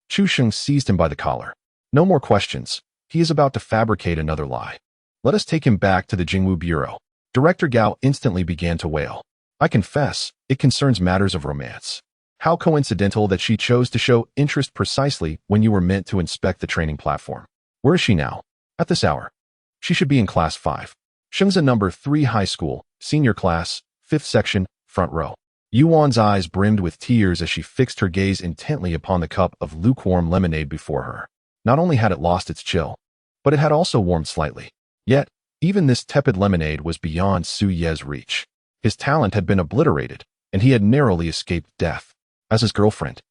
Speaker 1: Chu Sheng seized him by the collar. No more questions. He is about to fabricate another lie. Let us take him back to the Jingwu Bureau. Director Gao instantly began to wail. I confess, it concerns matters of romance. How coincidental that she chose to show interest precisely when you were meant to inspect the training platform. Where is she now? At this hour. She should be in Class 5. Shengzi No. 3 High School, Senior Class, 5th Section, Front Row. Yuan's eyes brimmed with tears as she fixed her gaze intently upon the cup of lukewarm lemonade before her. Not only had it lost its chill, but it had also warmed slightly. Yet, even this tepid lemonade was beyond Su Ye's reach. His talent had been obliterated, and he had narrowly escaped death. As his girlfriend,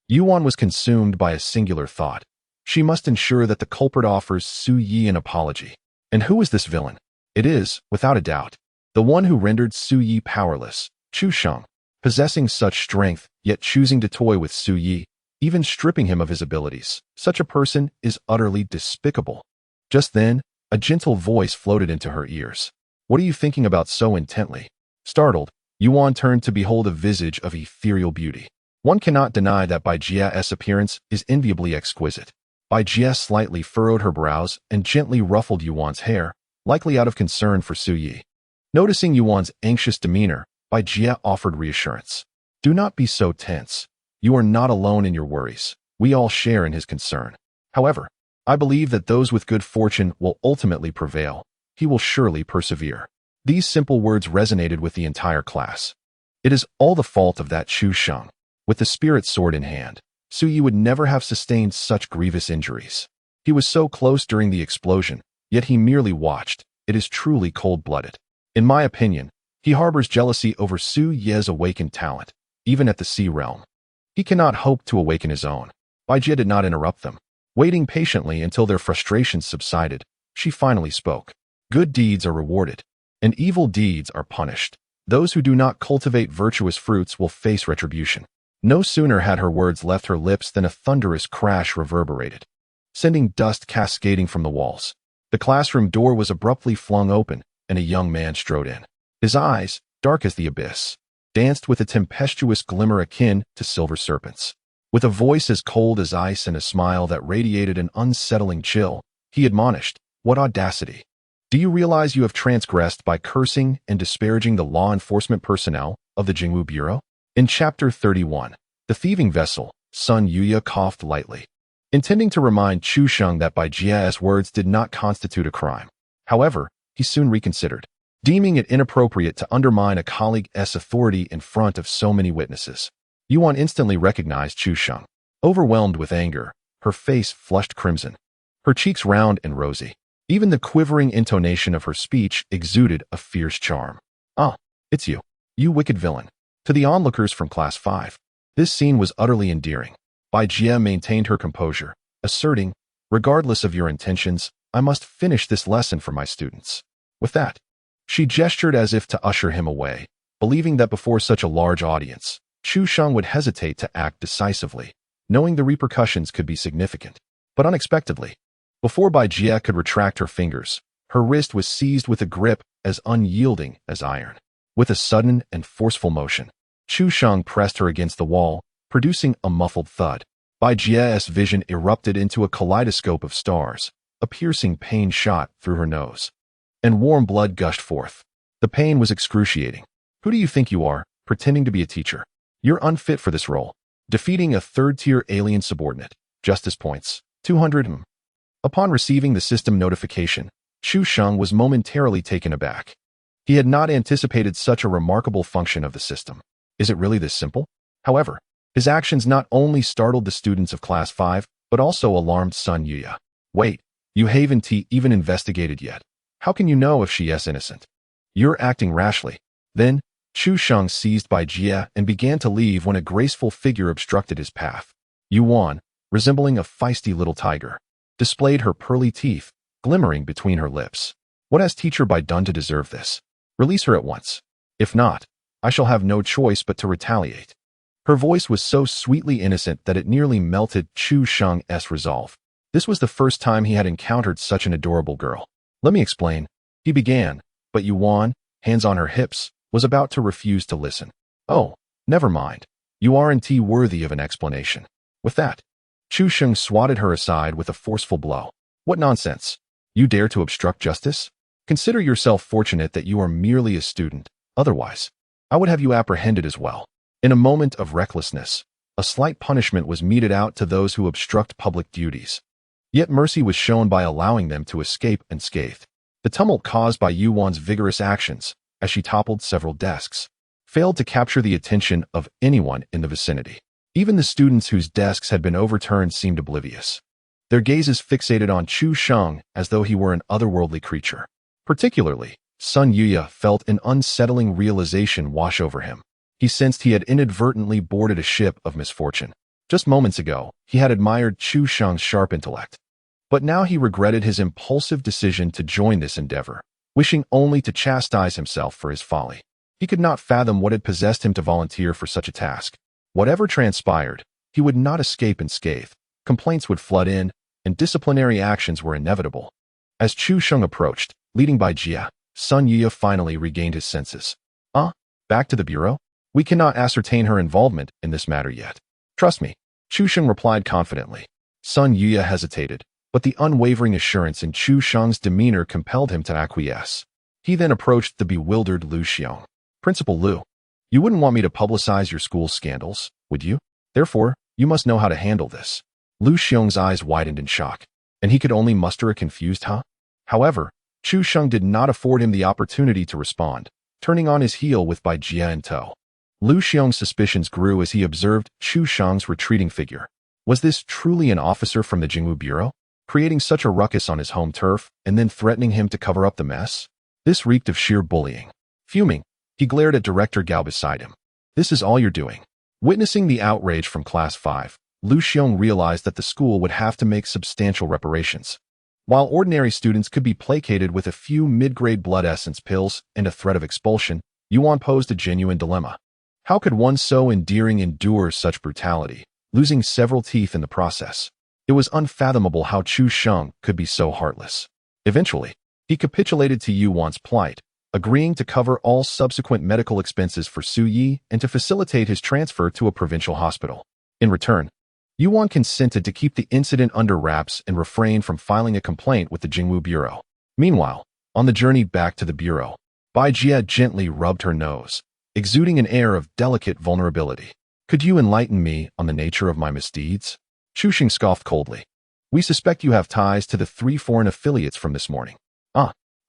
Speaker 1: Yuan was consumed by a singular thought. She must ensure that the culprit offers Su Yi an apology. And who is this villain? It is, without a doubt, the one who rendered Su Yi powerless, Chu Sheng. Possessing such strength, yet choosing to toy with Su Yi, even stripping him of his abilities. Such a person is utterly despicable. Just then, a gentle voice floated into her ears. What are you thinking about so intently? Startled, Yuan turned to behold a visage of ethereal beauty. One cannot deny that Bai Jia's appearance is enviably exquisite. Bai Jia slightly furrowed her brows and gently ruffled Yuan's hair, likely out of concern for Su Yi. Noticing Yuan's anxious demeanor, Bai Jia offered reassurance. Do not be so tense. You are not alone in your worries. We all share in his concern. However, I believe that those with good fortune will ultimately prevail. He will surely persevere. These simple words resonated with the entire class. It is all the fault of that Chu Sheng. With the spirit sword in hand, Su Yi would never have sustained such grievous injuries. He was so close during the explosion, yet he merely watched. It is truly cold-blooded. In my opinion, he harbors jealousy over Su Ye's awakened talent, even at the Sea Realm. He cannot hope to awaken his own. Bai Jia did not interrupt them. Waiting patiently until their frustrations subsided, she finally spoke. Good deeds are rewarded, and evil deeds are punished. Those who do not cultivate virtuous fruits will face retribution. No sooner had her words left her lips than a thunderous crash reverberated, sending dust cascading from the walls. The classroom door was abruptly flung open, and a young man strode in. His eyes, dark as the abyss, danced with a tempestuous glimmer akin to silver serpents. With a voice as cold as ice and a smile that radiated an unsettling chill, he admonished, "What audacity! Do you realize you have transgressed by cursing and disparaging the law enforcement personnel of the Jingwu Bureau?" In Chapter 31, The Thieving Vessel, Sun Yuya coughed lightly, intending to remind Chu Sheng that Bai Jia's words did not constitute a crime. However, he soon reconsidered, deeming it inappropriate to undermine a colleague's authority in front of so many witnesses. Yuan instantly recognized Chu Sheng. Overwhelmed with anger, her face flushed crimson, her cheeks round and rosy. Even the quivering intonation of her speech exuded a fierce charm. "Ah, it's you, you wicked villain." To the onlookers from Class 5, this scene was utterly endearing. Bai Jia maintained her composure, asserting, "Regardless of your intentions, I must finish this lesson for my students." With that, she gestured as if to usher him away, believing that before such a large audience, Chu Sheng would hesitate to act decisively, knowing the repercussions could be significant. But unexpectedly, before Bai Jia could retract her fingers, her wrist was seized with a grip as unyielding as iron. With a sudden and forceful motion, Chu Sheng pressed her against the wall, producing a muffled thud. Bai Jia's vision erupted into a kaleidoscope of stars. A piercing pain shot through her nose, and warm blood gushed forth. The pain was excruciating. "Who do you think you are, pretending to be a teacher? You're unfit for this role." Defeating a third-tier alien subordinate. Justice points. 200. Upon receiving the system notification, Chu Sheng was momentarily taken aback. He had not anticipated such a remarkable function of the system. Is it really this simple? However, his actions not only startled the students of Class 5, but also alarmed Sun Yuya. "Wait, you haven't even investigated yet. How can you know if she is innocent? You're acting rashly." Then, Chu Sheng seized Bai Jia and began to leave when a graceful figure obstructed his path. Yuan, resembling a feisty little tiger, displayed her pearly teeth, glimmering between her lips. "What has Teacher Bai done to deserve this? Release her at once. If not, I shall have no choice but to retaliate." Her voice was so sweetly innocent that it nearly melted Chu Sheng's resolve. This was the first time he had encountered such an adorable girl. "Let me explain," he began, but Yuan, hands on her hips, was about to refuse to listen. "Oh, never mind. You aren't worthy of an explanation." With that, Chu Sheng swatted her aside with a forceful blow. "What nonsense! You dare to obstruct justice? Consider yourself fortunate that you are merely a student. Otherwise, I would have you apprehended as well." In a moment of recklessness, a slight punishment was meted out to those who obstruct public duties. Yet mercy was shown by allowing them to escape unscathed. The tumult caused by Yuan's vigorous actions, as she toppled several desks, failed to capture the attention of anyone in the vicinity. Even the students whose desks had been overturned seemed oblivious, their gazes fixated on Chu Sheng as though he were an otherworldly creature. Particularly, Sun Yuya felt an unsettling realization wash over him. He sensed he had inadvertently boarded a ship of misfortune. Just moments ago, he had admired Chu Sheng's sharp intellect, but now he regretted his impulsive decision to join this endeavor, wishing only to chastise himself for his folly. He could not fathom what had possessed him to volunteer for such a task. Whatever transpired, he would not escape unscathed. Complaints would flood in, and disciplinary actions were inevitable. As Chu Sheng approached, leading by Jia, Sun Yuya finally regained his senses. Back to the bureau? We cannot ascertain her involvement in this matter yet. Trust me, Chu Sheng replied confidently. Sun Yuya hesitated, but the unwavering assurance in Chu Sheng's demeanor compelled him to acquiesce. He then approached the bewildered Lu Xiong. Principal Lu, you wouldn't want me to publicize your school's scandals, would you? Therefore, you must know how to handle this. Lu Xiong's eyes widened in shock, and he could only muster a confused huh? However, Chu Sheng did not afford him the opportunity to respond, turning on his heel with Bai Jia in tow. Lu Xiong's suspicions grew as he observed Chu Sheng's retreating figure. Was this truly an officer from the Jingwu Bureau, creating such a ruckus on his home turf and then threatening him to cover up the mess? This reeked of sheer bullying. Fuming, he glared at Director Gao beside him. This is all you're doing. Witnessing the outrage from Class 5, Lu Xiong realized that the school would have to make substantial reparations. While ordinary students could be placated with a few mid-grade blood essence pills and a threat of expulsion, Yuan posed a genuine dilemma. How could one so endearing endure such brutality, losing several teeth in the process? It was unfathomable how Chu Sheng could be so heartless. Eventually, he capitulated to Yuan's plight, agreeing to cover all subsequent medical expenses for Su Yi and to facilitate his transfer to a provincial hospital. In return, Yuan consented to keep the incident under wraps and refrain from filing a complaint with the Jingwu Bureau. Meanwhile, on the journey back to the bureau, Bai Jia gently rubbed her nose, exuding an air of delicate vulnerability. Could you enlighten me on the nature of my misdeeds? Chu Sheng scoffed coldly. We suspect you have ties to the 3 foreign affiliates from this morning.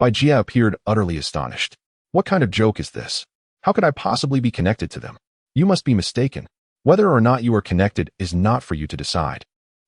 Speaker 1: Bai Jia appeared utterly astonished. What kind of joke is this? How could I possibly be connected to them? You must be mistaken. Whether or not you are connected is not for you to decide.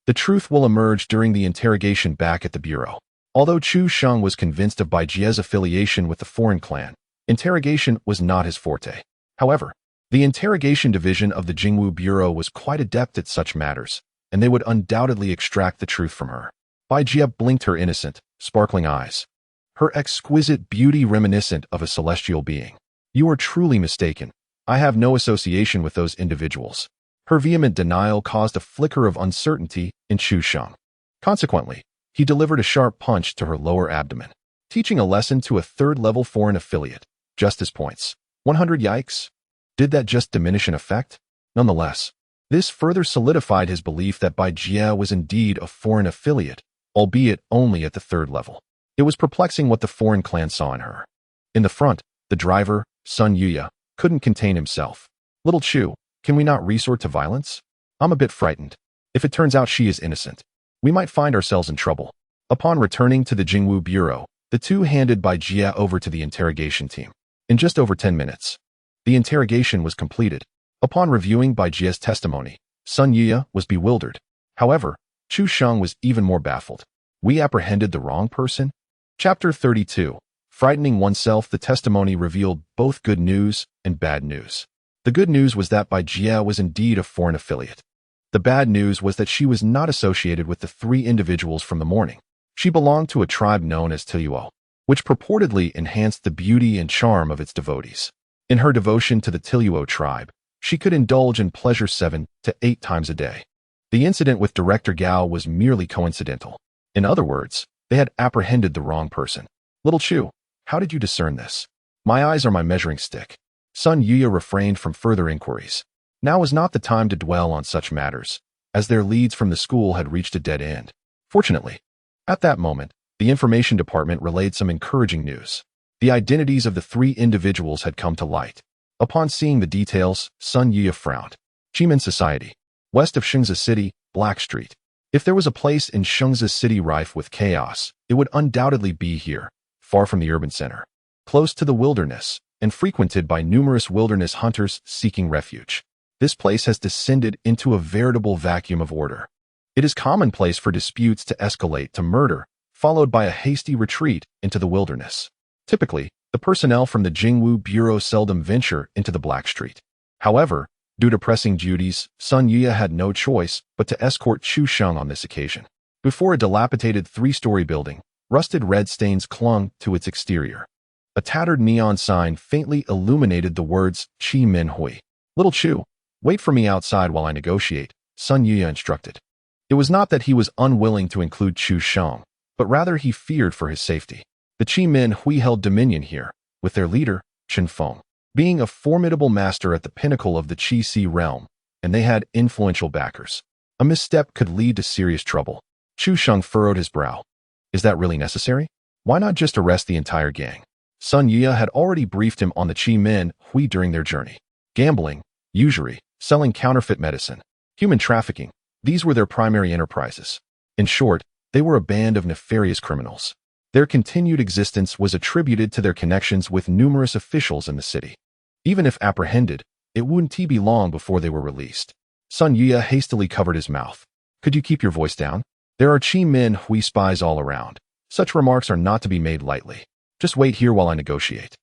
Speaker 1: The truth will emerge during the interrogation back at the bureau. Although Chu Sheng was convinced of Bai Jia's affiliation with the foreign clan, interrogation was not his forte. However, the interrogation division of the Jingwu Bureau was quite adept at such matters, and they would undoubtedly extract the truth from her. Bai Jia blinked her innocent, sparkling eyes. Her exquisite beauty reminiscent of a celestial being. You are truly mistaken. I have no association with those individuals. Her vehement denial caused a flicker of uncertainty in Chu Sheng. Consequently, he delivered a sharp punch to her lower abdomen, teaching a lesson to a third-level foreign affiliate. Justice points. 100 yikes. Did that just diminish in effect? Nonetheless, this further solidified his belief that Bai Jia was indeed a foreign affiliate, albeit only at the 3rd level. It was perplexing what the foreign clan saw in her. In the front, the driver, Sun Yuya, couldn't contain himself. Little Chu, can we not resort to violence? I'm a bit frightened. If it turns out she is innocent, we might find ourselves in trouble. Upon returning to the Jingwu Bureau, the two handed Bai Jia over to the interrogation team. In just over 10 minutes, the interrogation was completed. Upon reviewing Bai Jia's testimony, Sun Yuya was bewildered. However, Chu Sheng was even more baffled. We apprehended the wrong person? Chapter 32. Frightening oneself. The testimony revealed both good news and bad news. The good news was that Bai Jia was indeed a foreign affiliate. The bad news was that she was not associated with the 3 individuals from the morning. She belonged to a tribe known as Tiluo, which purportedly enhanced the beauty and charm of its devotees. In her devotion to the Tiluo tribe, she could indulge in pleasure 7 to 8 times a day. The incident with Director Gao was merely coincidental. In other words, they had apprehended the wrong person. Little Chu, how did you discern this? My eyes are my measuring stick. Sun Yuya refrained from further inquiries. Now was not the time to dwell on such matters, as their leads from the school had reached a dead end. Fortunately, at that moment, the information department relayed some encouraging news. The identities of the 3 individuals had come to light. Upon seeing the details, Sun Yuya frowned. Jimin Society, west of Shengzi City, Black Street. If there was a place in Shengzi City rife with chaos, it would undoubtedly be here, far from the urban center, close to the wilderness, and frequented by numerous wilderness hunters seeking refuge. This place has descended into a veritable vacuum of order. It is commonplace for disputes to escalate to murder, followed by a hasty retreat into the wilderness. Typically, the personnel from the Jingwu Bureau seldom venture into the Black Street. However, due to pressing duties, Sun Yuya had no choice but to escort Chu Sheng on this occasion. Before a dilapidated 3-story building, rusted red stains clung to its exterior. A tattered neon sign faintly illuminated the words Chi Min Hui. Little Chu, wait for me outside while I negotiate, Sun Yuya instructed. It was not that he was unwilling to include Chu Sheng, but rather he feared for his safety. The Qi Min Hui held dominion here, with their leader, Chen Feng, being a formidable master at the pinnacle of the Qi Si realm, and they had influential backers. A misstep could lead to serious trouble. Chu Sheng furrowed his brow. Is that really necessary? Why not just arrest the entire gang? Sun Yuya had already briefed him on the Qi Min Hui during their journey. Gambling, usury, selling counterfeit medicine, human trafficking, these were their primary enterprises. In short, they were a band of nefarious criminals. Their continued existence was attributed to their connections with numerous officials in the city. Even if apprehended, it wouldn't be long before they were released. Sun Yuya hastily covered his mouth. Could you keep your voice down? There are Qi Min Hui spies all around. Such remarks are not to be made lightly. Just wait here while I negotiate.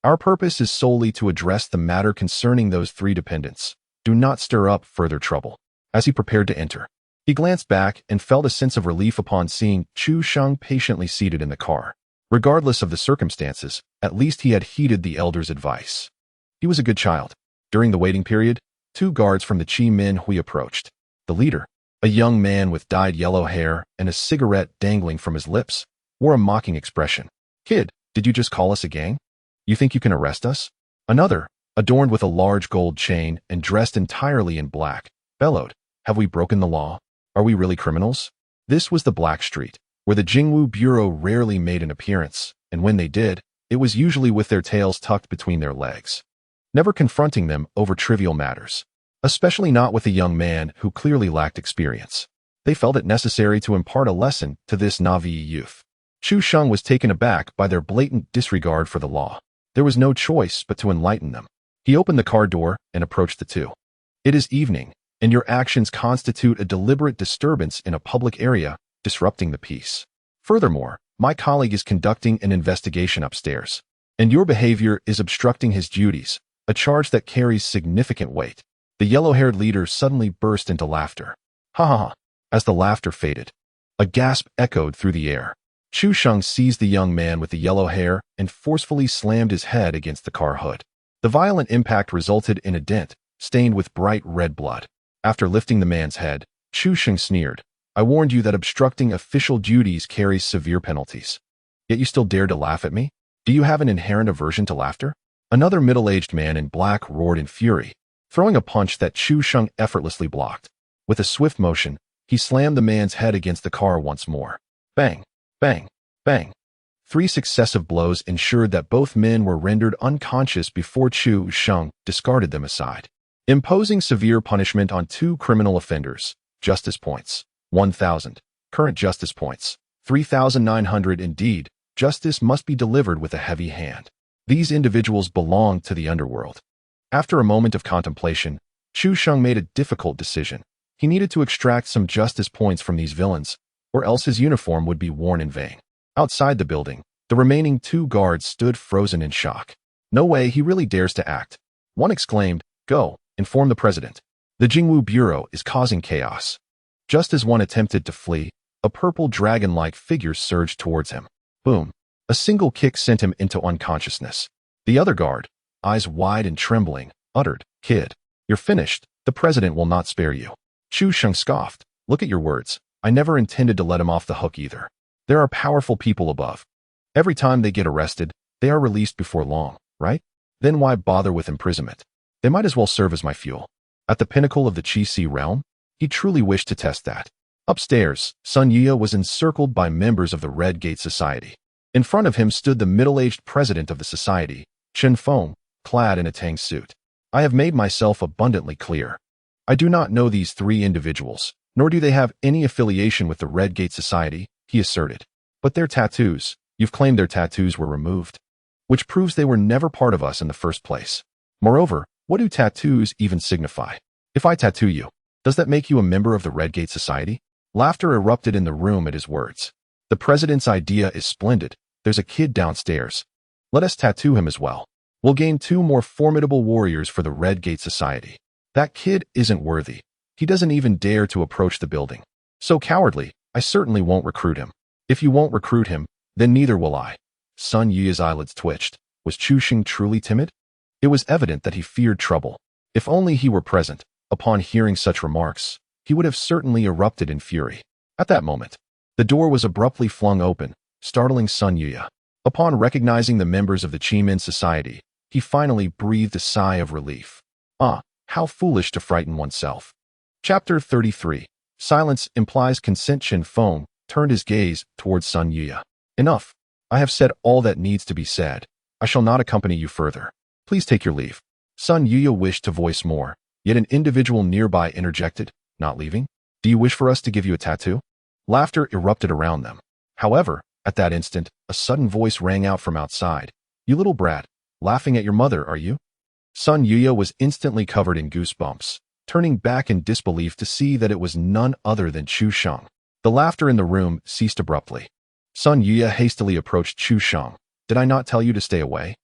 Speaker 1: Our purpose is solely to address the matter concerning those three dependents. Do not stir up further trouble. As he prepared to enter, he glanced back and felt a sense of relief upon seeing Chu Sheng patiently seated in the car. Regardless of the circumstances, at least he had heeded the elder's advice. He was a good child. During the waiting period, 2 guards from the Qi Min Hui approached. The leader, a young man with dyed yellow hair and a cigarette dangling from his lips, wore a mocking expression. Kid, did you just call us a gang? You think you can arrest us? Another, adorned with a large gold chain and dressed entirely in black, bellowed. Have we broken the law? Are we really criminals? This was the Black Street, where the Jingwu Bureau rarely made an appearance, and when they did, it was usually with their tails tucked between their legs. Never confronting them over trivial matters, especially not with a young man who clearly lacked experience. They felt it necessary to impart a lesson to this Navi youth. Chu Sheng was taken aback by their blatant disregard for the law. There was no choice but to enlighten them. He opened the car door and approached the two. It is evening, and your actions constitute a deliberate disturbance in a public area, disrupting the peace. Furthermore, my colleague is conducting an investigation upstairs, and your behavior is obstructing his duties, a charge that carries significant weight. The yellow-haired leader suddenly burst into laughter. Ha ha ha. As the laughter faded, a gasp echoed through the air. Chu Sheng seized the young man with the yellow hair and forcefully slammed his head against the car hood. The violent impact resulted in a dent, stained with bright red blood. After lifting the man's head, Chu Sheng sneered. I warned you that obstructing official duties carries severe penalties. Yet you still dared to laugh at me? Do you have an inherent aversion to laughter? Another middle-aged man in black roared in fury, throwing a punch that Chu Sheng effortlessly blocked. With a swift motion, he slammed the man's head against the car once more. Bang! Bang! Bang! 3 successive blows ensured that both men were rendered unconscious before Chu Sheng discarded them aside. Imposing severe punishment on 2 criminal offenders. Justice points. 1,000. Current justice points. 3,900. Indeed, justice must be delivered with a heavy hand. These individuals belonged to the underworld. After a moment of contemplation, Chu Sheng made a difficult decision. He needed to extract some justice points from these villains, or else his uniform would be worn in vain. Outside the building, the remaining 2 guards stood frozen in shock. No way, he really dares to act. One exclaimed, Go, inform the president. The Jingwu Bureau is causing chaos. Just as one attempted to flee, a purple dragon-like figure surged towards him. Boom. A single kick sent him into unconsciousness. The other guard, eyes wide and trembling, uttered, Kid, you're finished. The president will not spare you. Chu Sheng scoffed. Look at your words. I never intended to let him off the hook either. There are powerful people above. Every time they get arrested, they are released before long, right? Then why bother with imprisonment? They might as well serve as my fuel. At the pinnacle of the Qi Si realm, he truly wished to test that. Upstairs, Sun Yuya was encircled by members of the Red Gate Society. In front of him stood the middle-aged president of the society, Chen Feng, clad in a Tang suit. I have made myself abundantly clear. I do not know these 3 individuals, nor do they have any affiliation with the Red Gate Society, he asserted. But their tattoos, you've claimed their tattoos were removed, which proves they were never part of us in the first place. Moreover, what do tattoos even signify? If I tattoo you, does that make you a member of the Red Gate Society? Laughter erupted in the room at his words. The president's idea is splendid. There's a kid downstairs. Let us tattoo him as well. We'll gain 2 more formidable warriors for the Red Gate Society. That kid isn't worthy. He doesn't even dare to approach the building. So cowardly, I certainly won't recruit him. If you won't recruit him, then neither will I. Sun Yuya's eyelids twitched. Was Chu Sheng truly timid? It was evident that he feared trouble. If only he were present. Upon hearing such remarks, he would have certainly erupted in fury. At that moment, the door was abruptly flung open, startling Sun Yuya. Upon recognizing the members of the Cheemin Society, he finally breathed a sigh of relief. Ah, how foolish to frighten oneself. Chapter 33. Silence implies consent. Qin Feng turned his gaze towards Sun Yuya. Enough. I have said all that needs to be said. I shall not accompany you further. Please take your leave. Sun Yuya wished to voice more, yet an individual nearby interjected, not leaving? Do you wish for us to give you a tattoo? Laughter erupted around them. However, at that instant, a sudden voice rang out from outside. You little brat, laughing at your mother, are you? Sun Yuya was instantly covered in goosebumps, turning back in disbelief to see that it was none other than Chu Sheng. The laughter in the room ceased abruptly. Sun Yuya hastily approached Chu Sheng. Did I not tell you to stay away?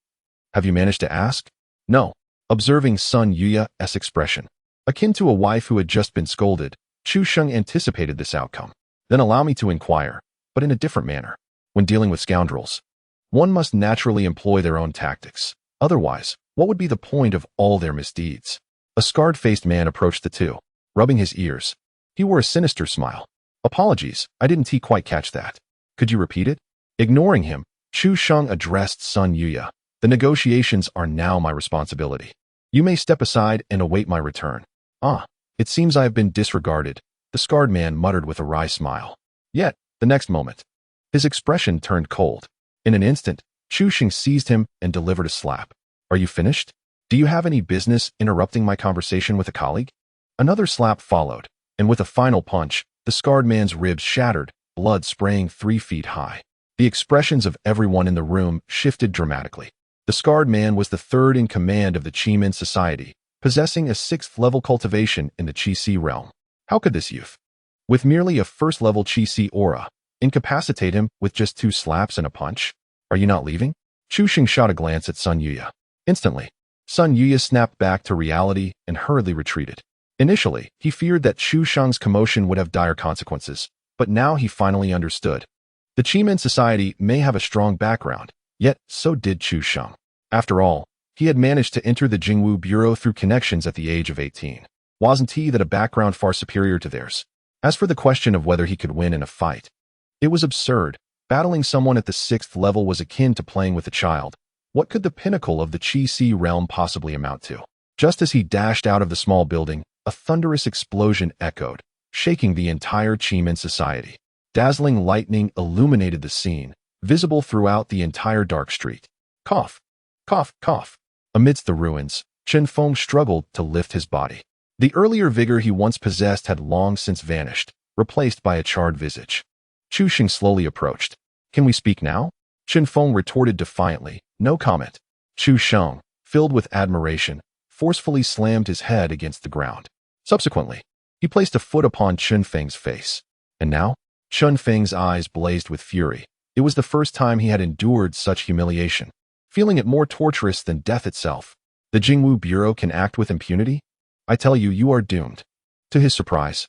Speaker 1: Have you managed to ask? No. Observing Sun Yuya's expression, akin to a wife who had just been scolded, Chu Sheng anticipated this outcome. Then allow me to inquire, but in a different manner. When dealing with scoundrels, one must naturally employ their own tactics. Otherwise, what would be the point of all their misdeeds? A scarred-faced man approached the two, rubbing his ears. He wore a sinister smile. Apologies, I didn't quite catch that. Could you repeat it? Ignoring him, Chu Sheng addressed Sun Yuya. The negotiations are now my responsibility. You may step aside and await my return. Ah, it seems I have been disregarded, the scarred man muttered with a wry smile. Yet, the next moment, his expression turned cold. In an instant, Chu Sheng seized him and delivered a slap. Are you finished? Do you have any business interrupting my conversation with a colleague? Another slap followed, and with a final punch, the scarred man's ribs shattered, blood spraying 3 feet high. The expressions of everyone in the room shifted dramatically. The scarred man was the third in command of the Cheemin Society, possessing a 6th-level cultivation in the Qi-Si realm. How could this youth, with merely a 1st-level Qi-Si aura, incapacitate him with just 2 slaps and a punch? Are you not leaving? Chu Sheng shot a glance at Sun Yuya. Instantly, Sun Yuya snapped back to reality and hurriedly retreated. Initially, he feared that Chu Sheng's commotion would have dire consequences, but now he finally understood. The Cheemin Society may have a strong background, yet so did Chu Sheng. After all, he had managed to enter the Jingwu Bureau through connections at the age of 18. Wasn't he that a background far superior to theirs? As for the question of whether he could win in a fight, it was absurd. Battling someone at the 6th level was akin to playing with a child. What could the pinnacle of the Qi-Si realm possibly amount to? Just as he dashed out of the small building, a thunderous explosion echoed, shaking the entire Cheemin Society. Dazzling lightning illuminated the scene, visible throughout the entire dark street. Cough, cough, cough. Amidst the ruins, Qin Feng struggled to lift his body. The earlier vigor he once possessed had long since vanished, replaced by a charred visage. Chu Sheng slowly approached. Can we speak now? Qin Feng retorted defiantly. No comment. Chu Sheng, filled with admiration, forcefully slammed his head against the ground. Subsequently, he placed a foot upon Qin Feng's face. And now? Qin Feng's eyes blazed with fury. It was the first time he had endured such humiliation, feeling it more torturous than death itself. The Jingwu Bureau can act with impunity? I tell you, you are doomed. To his surprise,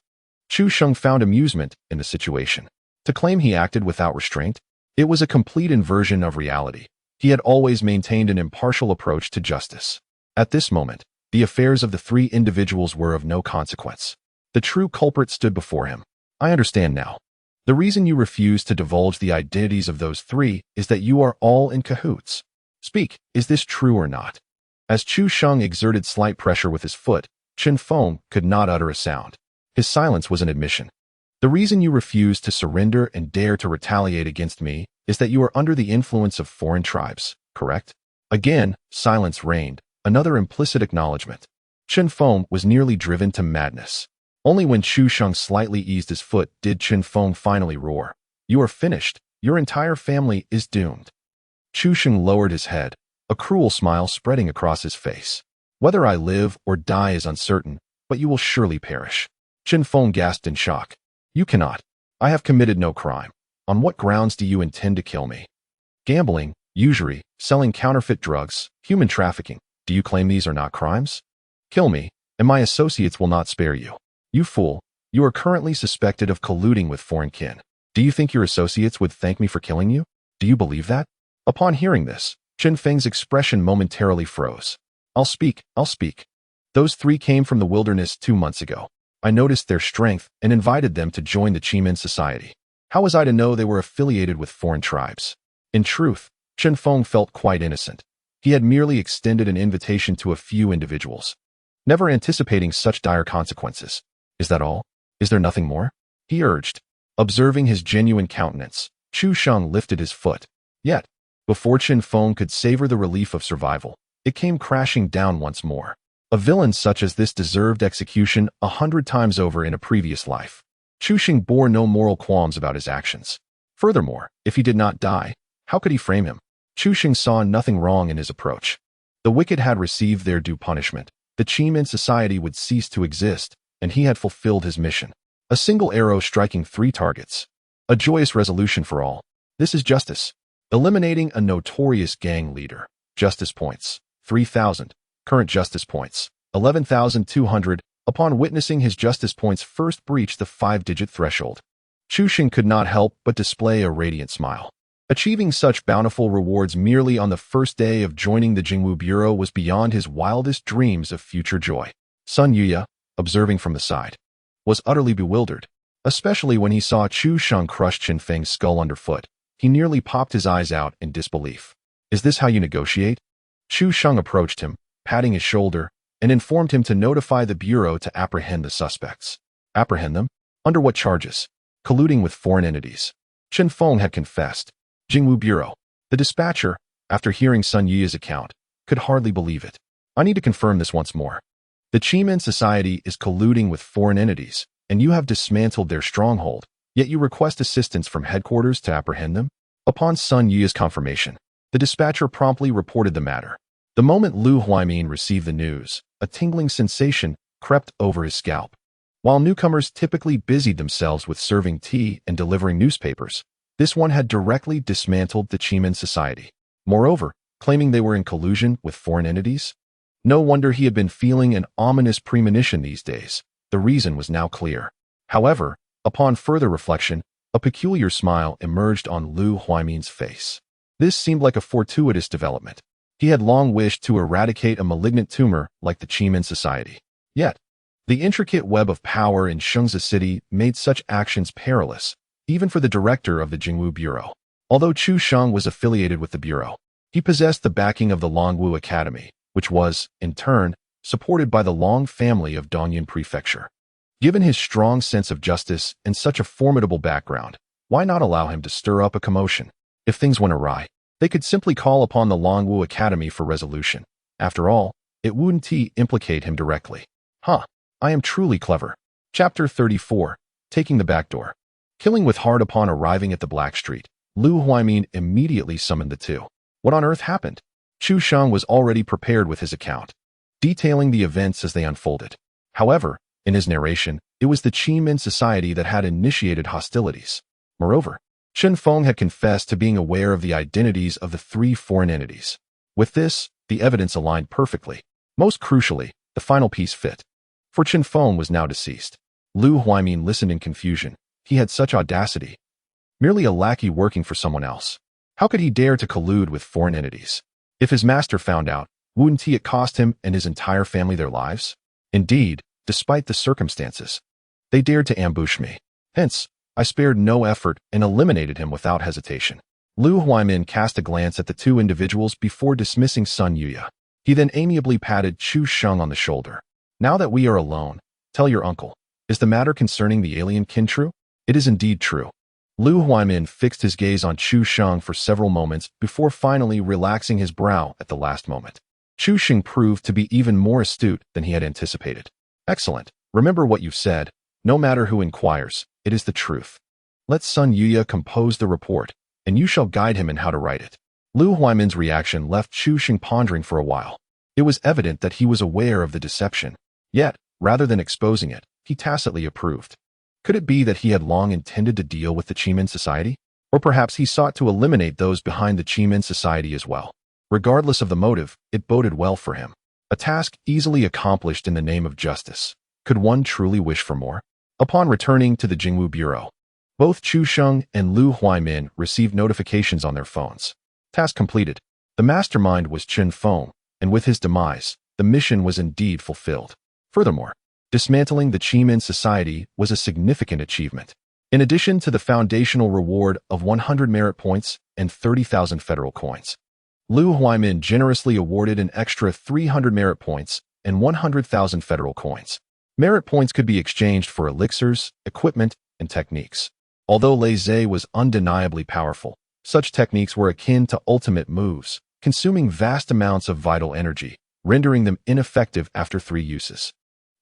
Speaker 1: Chu Sheng found amusement in the situation. To claim he acted without restraint, it was a complete inversion of reality. He had always maintained an impartial approach to justice. At this moment, the affairs of the 3 individuals were of no consequence. The true culprit stood before him. I understand now. The reason you refuse to divulge the identities of those 3 is that you are all in cahoots. Speak, is this true or not? As Chu Sheng exerted slight pressure with his foot, Qin Feng could not utter a sound. His silence was an admission. The reason you refuse to surrender and dare to retaliate against me is that you are under the influence of foreign tribes, correct? Again, silence reigned, another implicit acknowledgement. Qin Feng was nearly driven to madness. Only when Chu Sheng slightly eased his foot did Qin Feng finally roar. You are finished. Your entire family is doomed. Chu Sheng lowered his head, a cruel smile spreading across his face. Whether I live or die is uncertain, but you will surely perish. Qin Feng gasped in shock. You cannot. I have committed no crime. On what grounds do you intend to kill me? Gambling, usury, selling counterfeit drugs, human trafficking. Do you claim these are not crimes? Kill me, and my associates will not spare you. You fool, you are currently suspected of colluding with foreign kin. Do you think your associates would thank me for killing you? Do you believe that? Upon hearing this, Qin Feng's expression momentarily froze. I'll speak. Those 3 came from the wilderness 2 months ago. I noticed their strength and invited them to join the Qimin Society. How was I to know they were affiliated with foreign tribes? In truth, Chen Feng felt quite innocent. He had merely extended an invitation to a few individuals, never anticipating such dire consequences. Is that all? Is there nothing more? He urged. Observing his genuine countenance, Chu Sheng lifted his foot. Yet, before Chen Feng could savor the relief of survival, it came crashing down once more. A villain such as this deserved execution 100 times over in a previous life. Chu Sheng bore no moral qualms about his actions. Furthermore, if he did not die, how could he frame him? Chu Sheng saw nothing wrong in his approach. The wicked had received their due punishment. The Qimin Society would cease to exist, and he had fulfilled his mission. A single arrow striking 3 targets. A joyous resolution for all. This is justice. Eliminating a notorious gang leader. Justice points. 3,000. Current justice points. 11,200. Upon witnessing his justice points first breach the 5-digit threshold, Chu Sheng could not help but display a radiant smile. Achieving such bountiful rewards merely on the first day of joining the Jingwu Bureau was beyond his wildest dreams of future joy. Sun Yuya, observing from the side, was utterly bewildered, especially when he saw Chu Sheng crush Chen Feng's skull underfoot. He nearly popped his eyes out in disbelief. Is this how you negotiate? Chu Sheng approached him, patting his shoulder, and informed him to notify the Bureau to apprehend the suspects. Apprehend them? Under what charges? Colluding with foreign entities. Chen Feng had confessed. Jingwu Bureau. The dispatcher, after hearing Sun Yuya's account, could hardly believe it. I need to confirm this once more. The Qimin Society is colluding with foreign entities, and you have dismantled their stronghold, yet you request assistance from headquarters to apprehend them? Upon Sun Yuya's confirmation, the dispatcher promptly reported the matter. The moment Lu Huaimin received the news, a tingling sensation crept over his scalp. While newcomers typically busied themselves with serving tea and delivering newspapers, this one had directly dismantled the Qimin Society. Moreover, claiming they were in collusion with foreign entities? No wonder he had been feeling an ominous premonition these days. The reason was now clear. However, upon further reflection, a peculiar smile emerged on Lu Huaimin's face. This seemed like a fortuitous development. He had long wished to eradicate a malignant tumor like the Qimin Society. Yet, the intricate web of power in Shengzi City made such actions perilous, even for the director of the Jingwu Bureau. Although Chu Sheng was affiliated with the Bureau, he possessed the backing of the Longwu Academy, which was, in turn, supported by the Long family of Dongyan Prefecture. Given his strong sense of justice and such a formidable background, why not allow him to stir up a commotion? If things went awry, they could simply call upon the Longwu Academy for resolution. After all, it wouldn't implicate him directly. I am truly clever. Chapter 34. Taking the back door. Killing with heart. Upon arriving at the Black Street, Lu Huaimin immediately summoned the two. What on earth happened? Chu Sheng was already prepared with his account, detailing the events as they unfolded. However, in his narration, it was the Qimin Society that had initiated hostilities. Moreover, Chen Feng had confessed to being aware of the identities of the 3 foreign entities. With this, the evidence aligned perfectly. Most crucially, the final piece fit. For Chen Feng was now deceased. Lu Huaimin listened in confusion. He had such audacity. Merely a lackey working for someone else. How could he dare to collude with foreign entities? If his master found out, wouldn't it cost him and his entire family their lives? Indeed, despite the circumstances, they dared to ambush me. Hence, I spared no effort and eliminated him without hesitation. Lu Huaimin cast a glance at the 2 individuals before dismissing Sun Yuya. He then amiably patted Chu Sheng on the shoulder. Now that we are alone, tell your uncle, is the matter concerning the alien kin true? It is indeed true. Lu Huaimin fixed his gaze on Chu Sheng for several moments before finally relaxing his brow at the last moment. Chu Sheng proved to be even more astute than he had anticipated. Excellent. Remember what you've said. No matter who inquires, it is the truth. Let Sun Yuya compose the report, and you shall guide him in how to write it. Lu Huaimin's reaction left Chu Sheng pondering for a while. It was evident that he was aware of the deception. Yet, rather than exposing it, he tacitly approved. Could it be that he had long intended to deal with the Qimin Society? Or perhaps he sought to eliminate those behind the Qimin Society as well. Regardless of the motive, it boded well for him. A task easily accomplished in the name of justice. Could one truly wish for more? Upon returning to the Jingwu Bureau, both Chu Sheng and Lu Huaimin received notifications on their phones. Task completed. The mastermind was Chen Feng, and with his demise, the mission was indeed fulfilled. Furthermore, Dismantling the Chemin Society was a significant achievement. In addition to the foundational reward of 100 merit points and 30,000 federal coins, Liu Huaimin generously awarded an extra 300 merit points and 100,000 federal coins. Merit points could be exchanged for elixirs, equipment, and techniques. Although Lei Zhe was undeniably powerful, such techniques were akin to ultimate moves, consuming vast amounts of vital energy, rendering them ineffective after 3 uses.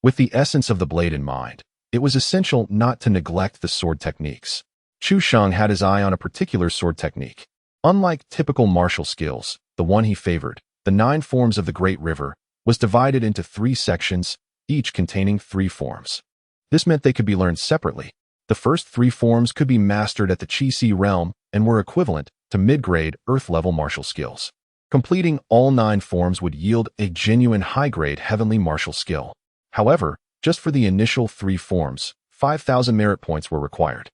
Speaker 1: With the essence of the blade in mind, it was essential not to neglect the sword techniques. Chu Sheng had his eye on a particular sword technique. Unlike typical martial skills, the one he favored, the 9 forms of the Great River, was divided into 3 sections, each containing 3 forms. This meant they could be learned separately. The first 3 forms could be mastered at the Qi-Si realm and were equivalent to mid-grade Earth-level martial skills. Completing all 9 forms would yield a genuine high-grade heavenly martial skill. However, just for the initial 3 forms, 5,000 merit points were required.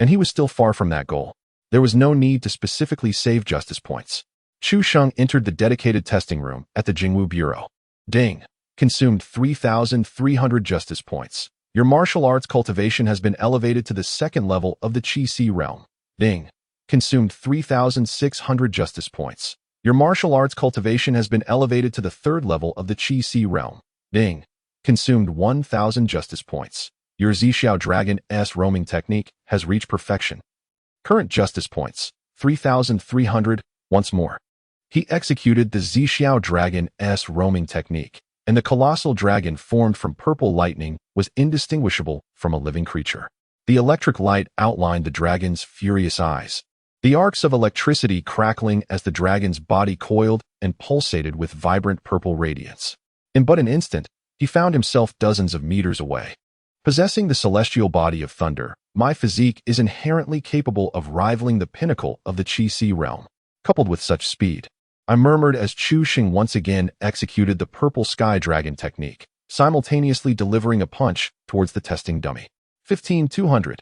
Speaker 1: And he was still far from that goal. There was no need to specifically save justice points. Chu Sheng entered the dedicated testing room at the Jingwu Bureau. Ding! Consumed 3,300 justice points. Your martial arts cultivation has been elevated to the 2nd level of the Qi-Si realm. Ding! Consumed 3,600 justice points. Your martial arts cultivation has been elevated to the 3rd level of the Qi-Si realm. Ding! Consumed 1,000 justice points. Your Zixiao Dragon S roaming technique has reached perfection. Current justice points, 3,300, once more. He executed the Zixiao Dragon S roaming technique, and the colossal dragon formed from purple lightning was indistinguishable from a living creature. The electric light outlined the dragon's furious eyes, the arcs of electricity crackling as the dragon's body coiled and pulsated with vibrant purple radiance. In but an instant, he found himself dozens of meters away. Possessing the celestial body of thunder, my physique is inherently capable of rivaling the pinnacle of the Qi-Si realm. Coupled with such speed, I murmured as Chu Sheng once again executed the purple sky dragon technique, simultaneously delivering a punch towards the testing dummy. 15,200.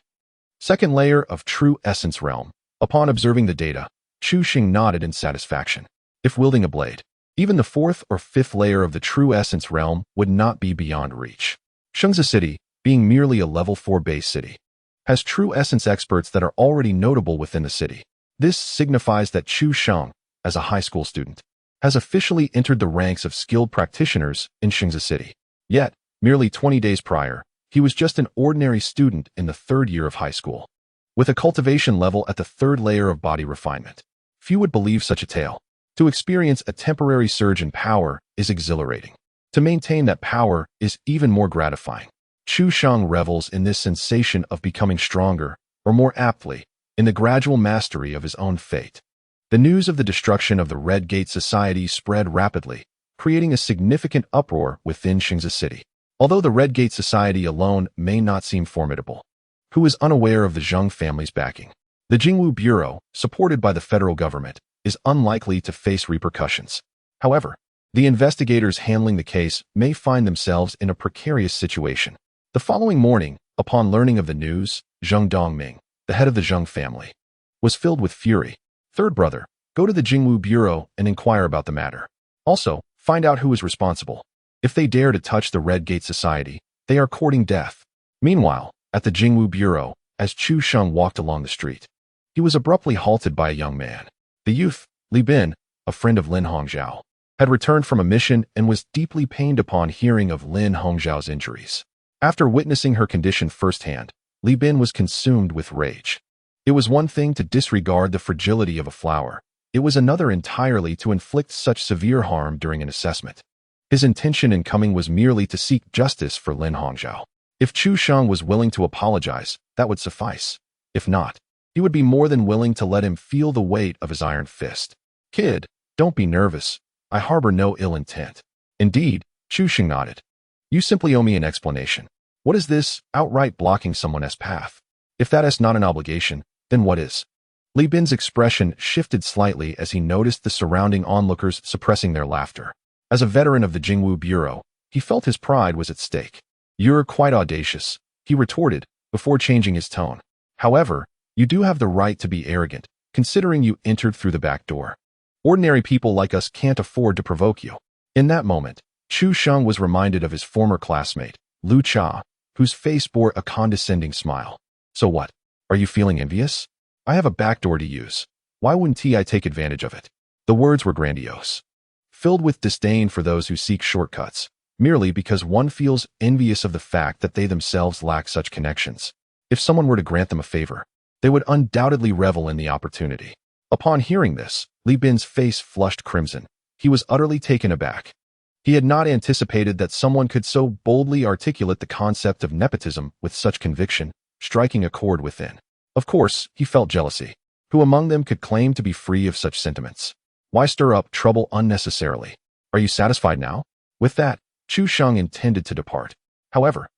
Speaker 1: 2nd layer of True Essence realm. Upon observing the data, Chu Sheng nodded in satisfaction. If wielding a blade, even the 4th or 5th layer of the True Essence realm would not be beyond reach. Shengzi City, being merely a level 4 base city, has True Essence experts that are already notable within the city. This signifies that Chu Sheng, as a high school student, has officially entered the ranks of skilled practitioners in Shengzi City. Yet, merely 20 days prior, he was just an ordinary student in the 3rd year of high school. With a cultivation level at the 3rd layer of body refinement, few would believe such a tale. To experience a temporary surge in power is exhilarating. To maintain that power is even more gratifying. Chu Sheng revels in this sensation of becoming stronger, or more aptly, in the gradual mastery of his own fate. The news of the destruction of the Red Gate Society spread rapidly, creating a significant uproar within Shengzi City. Although the Red Gate Society alone may not seem formidable, who is unaware of the Zheng family's backing? The Jingwu Bureau, supported by the federal government, is unlikely to face repercussions. However, the investigators handling the case may find themselves in a precarious situation. The following morning, upon learning of the news, Zheng Dongming, the head of the Zheng family, was filled with fury. 3rd brother, go to the Jingwu Bureau and inquire about the matter. Also, find out who is responsible. If they dare to touch the Red Gate Society, they are courting death. Meanwhile, at the Jingwu Bureau, as Chu Sheng walked along the street, he was abruptly halted by a young man. The youth, Li Bin, a friend of Lin Hongzhao, had returned from a mission and was deeply pained upon hearing of Lin Hongzhao's injuries. After witnessing her condition firsthand, Li Bin was consumed with rage. It was one thing to disregard the fragility of a flower. It was another entirely to inflict such severe harm during an assessment. His intention in coming was merely to seek justice for Lin Hongzhao. If Chu Sheng was willing to apologize, that would suffice. If not, he would be more than willing to let him feel the weight of his iron fist. Kid, don't be nervous. I harbor no ill intent. Indeed, Chu Sheng nodded. You simply owe me an explanation. What is this, outright blocking someone's path? If that is not an obligation, then what is? Li Bin's expression shifted slightly as he noticed the surrounding onlookers suppressing their laughter. As a veteran of the Jingwu Bureau, he felt his pride was at stake. You're quite audacious, he retorted, before changing his tone. However, you do have the right to be arrogant, considering you entered through the back door. Ordinary people like us can't afford to provoke you. In that moment, Chu Sheng was reminded of his former classmate, Lu Cha, whose face bore a condescending smile. So what? Are you feeling envious? I have a backdoor to use. Why wouldn't I take advantage of it? The words were grandiose, filled with disdain for those who seek shortcuts, merely because one feels envious of the fact that they themselves lack such connections. If someone were to grant them a favor, they would undoubtedly revel in the opportunity. Upon hearing this, Li Bin's face flushed crimson. He was utterly taken aback. He had not anticipated that someone could so boldly articulate the concept of nepotism with such conviction, striking a chord within. Of course, he felt jealousy. Who among them could claim to be free of such sentiments? Why stir up trouble unnecessarily? Are you satisfied now? With that, Chu Sheng intended to depart. However,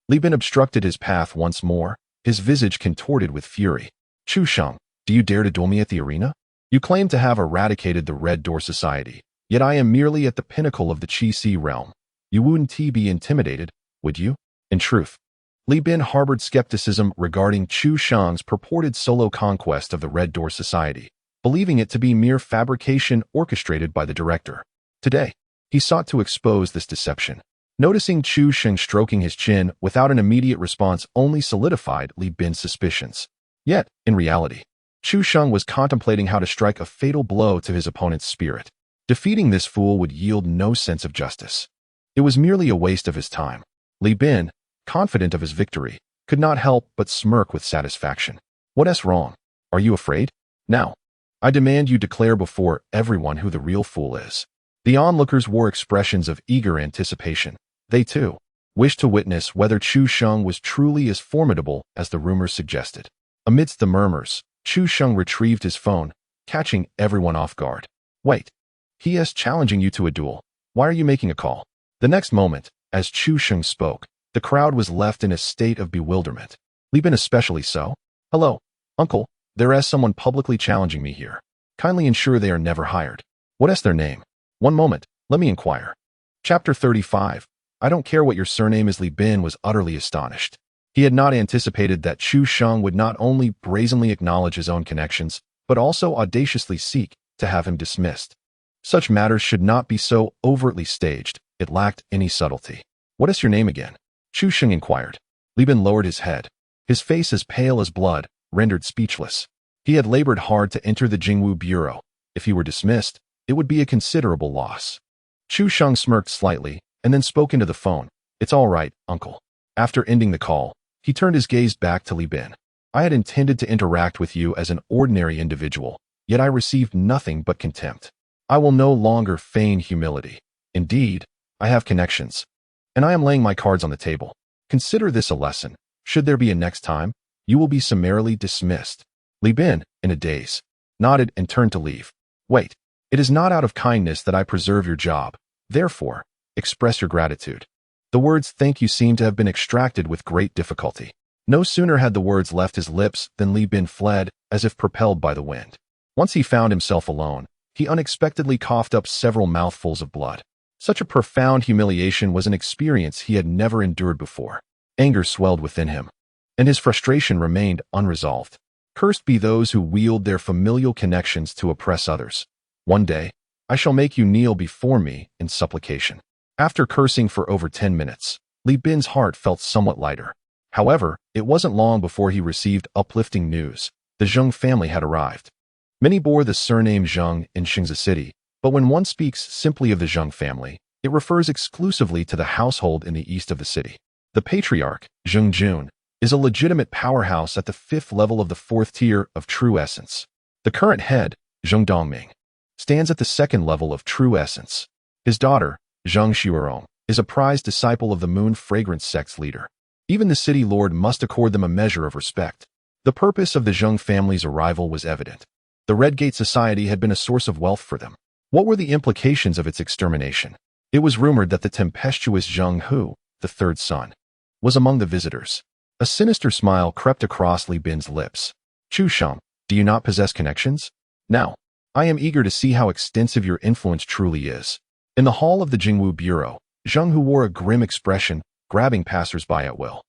Speaker 1: Li Bin obstructed his path once more, his visage contorted with fury. Chu Sheng, do you dare to duel me at the arena? You claim to have eradicated the Red Door Society, yet I am merely at the pinnacle of the Qi Si realm. You wouldn't be intimidated, would you? In truth, Li Bin harbored skepticism regarding Chu Sheng's purported solo conquest of the Red Door Society, believing it to be mere fabrication orchestrated by the director. Today, he sought to expose this deception. Noticing Chu Sheng stroking his chin without an immediate response only solidified Li Bin's suspicions. Yet, in reality, Chu Sheng was contemplating how to strike a fatal blow to his opponent's spirit. Defeating this fool would yield no sense of justice. It was merely a waste of his time. Li Bin, confident of his victory, could not help but smirk with satisfaction. What's wrong? Are you afraid? Now, I demand you declare before everyone who the real fool is. The onlookers wore expressions of eager anticipation. They, too, wished to witness whether Chu Sheng was truly as formidable as the rumors suggested. Amidst the murmurs, Chu Sheng retrieved his phone, catching everyone off guard. Wait. He is challenging you to a duel. Why are you making a call? The next moment, as Chu Sheng spoke, the crowd was left in a state of bewilderment. Li Bin especially so. Hello, uncle. There is someone publicly challenging me here. Kindly ensure they are never hired. What is their name? One moment, let me inquire. Chapter 35. I don't care what your surname is. Li Bin was utterly astonished. He had not anticipated that Chu Sheng would not only brazenly acknowledge his own connections, but also audaciously seek to have him dismissed. Such matters should not be so overtly staged. It lacked any subtlety. What is your name again? Chu Sheng inquired. Li Bin lowered his head. His face as pale as blood, rendered speechless. He had labored hard to enter the Jingwu Bureau. If he were dismissed, it would be a considerable loss. Chu Sheng smirked slightly, and then spoke into the phone. It's all right, uncle. After ending the call, he turned his gaze back to Li Bin. I had intended to interact with you as an ordinary individual, yet I received nothing but contempt. I will no longer feign humility. Indeed, I have connections, and I am laying my cards on the table. Consider this a lesson. Should there be a next time, you will be summarily dismissed. Li Bin, in a daze, nodded and turned to leave. Wait, it is not out of kindness that I preserve your job. Therefore, express your gratitude. The words thank you seem to have been extracted with great difficulty. No sooner had the words left his lips than Li Bin fled, as if propelled by the wind. Once he found himself alone, he unexpectedly coughed up several mouthfuls of blood. Such a profound humiliation was an experience he had never endured before. Anger swelled within him, and his frustration remained unresolved. Cursed be those who wield their familial connections to oppress others. One day, I shall make you kneel before me in supplication. After cursing for over 10 minutes, Li Bin's heart felt somewhat lighter. However, it wasn't long before he received uplifting news. The Zheng family had arrived. Many bore the surname Zheng in Xingzi City, but when one speaks simply of the Zheng family, it refers exclusively to the household in the east of the city. The patriarch, Zheng Jun, is a legitimate powerhouse at the 5th level of the 4th tier of true essence. The current head, Zheng Dongming, stands at the 2nd level of true essence. His daughter, Zheng Xiurong, is a prized disciple of the Moon Fragrance sect's leader. Even the city lord must accord them a measure of respect. The purpose of the Zheng family's arrival was evident. The Red Gate Society had been a source of wealth for them. What were the implications of its extermination? It was rumored that the tempestuous Zheng Hu, the third son, was among the visitors. A sinister smile crept across Li Bin's lips. Chu Sheng, do you not possess connections? Now, I am eager to see how extensive your influence truly is. In the hall of the Jingwu Bureau, Zheng Hu wore a grim expression, grabbing passers-by at will.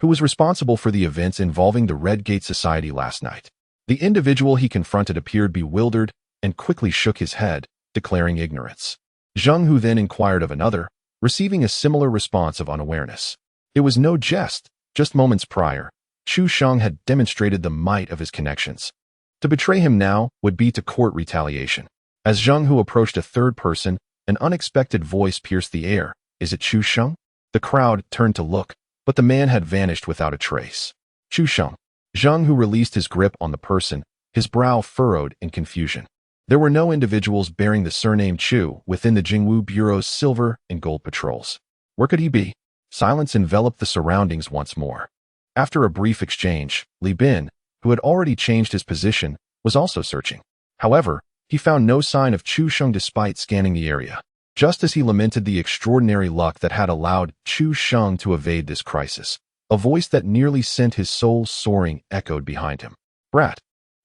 Speaker 1: Who was responsible for the events involving the Red Gate Society last night? The individual he confronted appeared bewildered and quickly shook his head, declaring ignorance. Zheng Hu then inquired of another, receiving a similar response of unawareness. It was no jest. Just moments prior, Chu Sheng had demonstrated the might of his connections. To betray him now would be to court retaliation. As Zheng Hu approached a third person, an unexpected voice pierced the air. Is it Chu Sheng? The crowd turned to look, but the man had vanished without a trace. Chu Sheng. Zheng Hu released his grip on the person, his brow furrowed in confusion. There were no individuals bearing the surname Chu within the Jingwu Bureau's silver and gold patrols. Where could he be? Silence enveloped the surroundings once more. After a brief exchange, Li Bin, who had already changed his position, was also searching. However, he found no sign of Chu Sheng despite scanning the area. Just as he lamented the extraordinary luck that had allowed Chu Sheng to evade this crisis, a voice that nearly sent his soul soaring echoed behind him. Brat,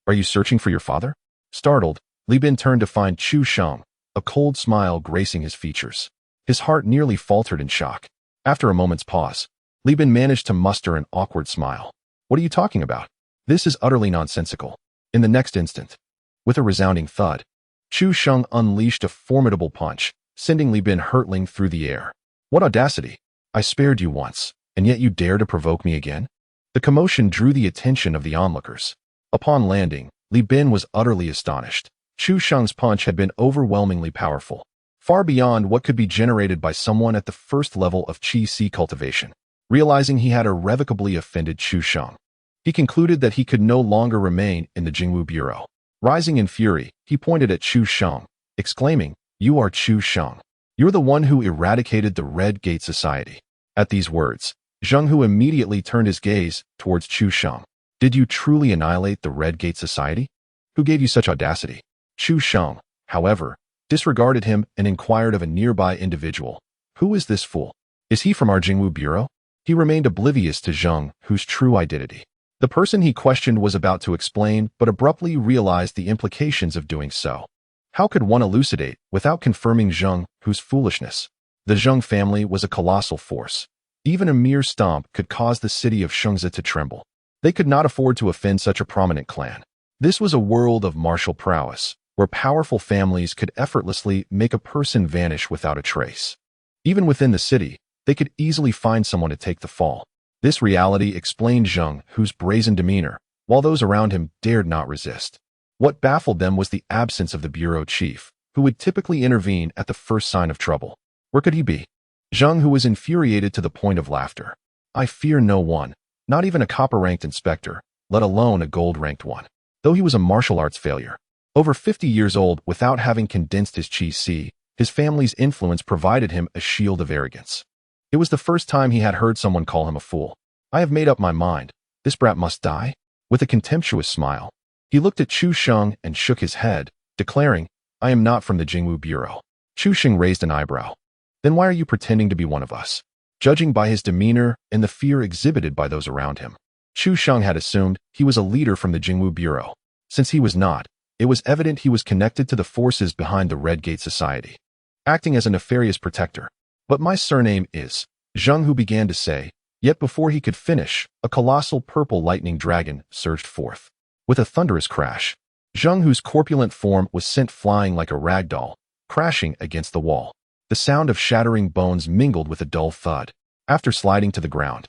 Speaker 1: are you searching for your father? Startled, Li Bin turned to find Chu Sheng, a cold smile gracing his features. His heart nearly faltered in shock. After a moment's pause, Li Bin managed to muster an awkward smile. What are you talking about? This is utterly nonsensical. In the next instant, with a resounding thud, Chu Sheng unleashed a formidable punch, sending Li Bin hurtling through the air. What audacity! I spared you once, and yet you dare to provoke me again? The commotion drew the attention of the onlookers. Upon landing, Li Bin was utterly astonished. Chu Sheng's punch had been overwhelmingly powerful, far beyond what could be generated by someone at the first level of Qi cultivation. Realizing he had irrevocably offended Chu Sheng, he concluded that he could no longer remain in the Jingwu Bureau. Rising in fury, he pointed at Chu Sheng, exclaiming, You are Chu Sheng. You're the one who eradicated the Red Gate Society. At these words, Zheng Hu immediately turned his gaze towards Chu Sheng. Did you truly annihilate the Red Gate Society? Who gave you such audacity? Chu Sheng, however, disregarded him and inquired of a nearby individual. Who is this fool? Is he from our Jingwu Bureau? He remained oblivious to Zheng Hu's true identity. The person he questioned was about to explain, but abruptly realized the implications of doing so. How could one elucidate without confirming Zheng Hu's foolishness? The Zheng family was a colossal force. Even a mere stomp could cause the city of Shengzi to tremble. They could not afford to offend such a prominent clan. This was a world of martial prowess, where powerful families could effortlessly make a person vanish without a trace. Even within the city, they could easily find someone to take the fall. This reality explained Zheng Hu's brazen demeanor, while those around him dared not resist. What baffled them was the absence of the bureau chief, who would typically intervene at the first sign of trouble. Where could he be? Zheng Hu was infuriated to the point of laughter. I fear no one, not even a copper-ranked inspector, let alone a gold-ranked one. Though he was a martial arts failure, over 50 years old without having condensed his Qi, his family's influence provided him a shield of arrogance. It was the first time he had heard someone call him a fool. I have made up my mind. This brat must die. With a contemptuous smile, he looked at Chu Sheng and shook his head, declaring, I am not from the Jingwu Bureau. Chu Sheng raised an eyebrow. Then why are you pretending to be one of us? Judging by his demeanor and the fear exhibited by those around him, Chu Sheng had assumed he was a leader from the Jingwu Bureau. Since he was not, it was evident he was connected to the forces behind the Red Gate Society, acting as a nefarious protector. But my surname is, Zheng Hu began to say, yet before he could finish, a colossal purple lightning dragon surged forth. With a thunderous crash, Zheng Hu's corpulent form was sent flying like a rag doll, crashing against the wall. The sound of shattering bones mingled with a dull thud. After sliding to the ground,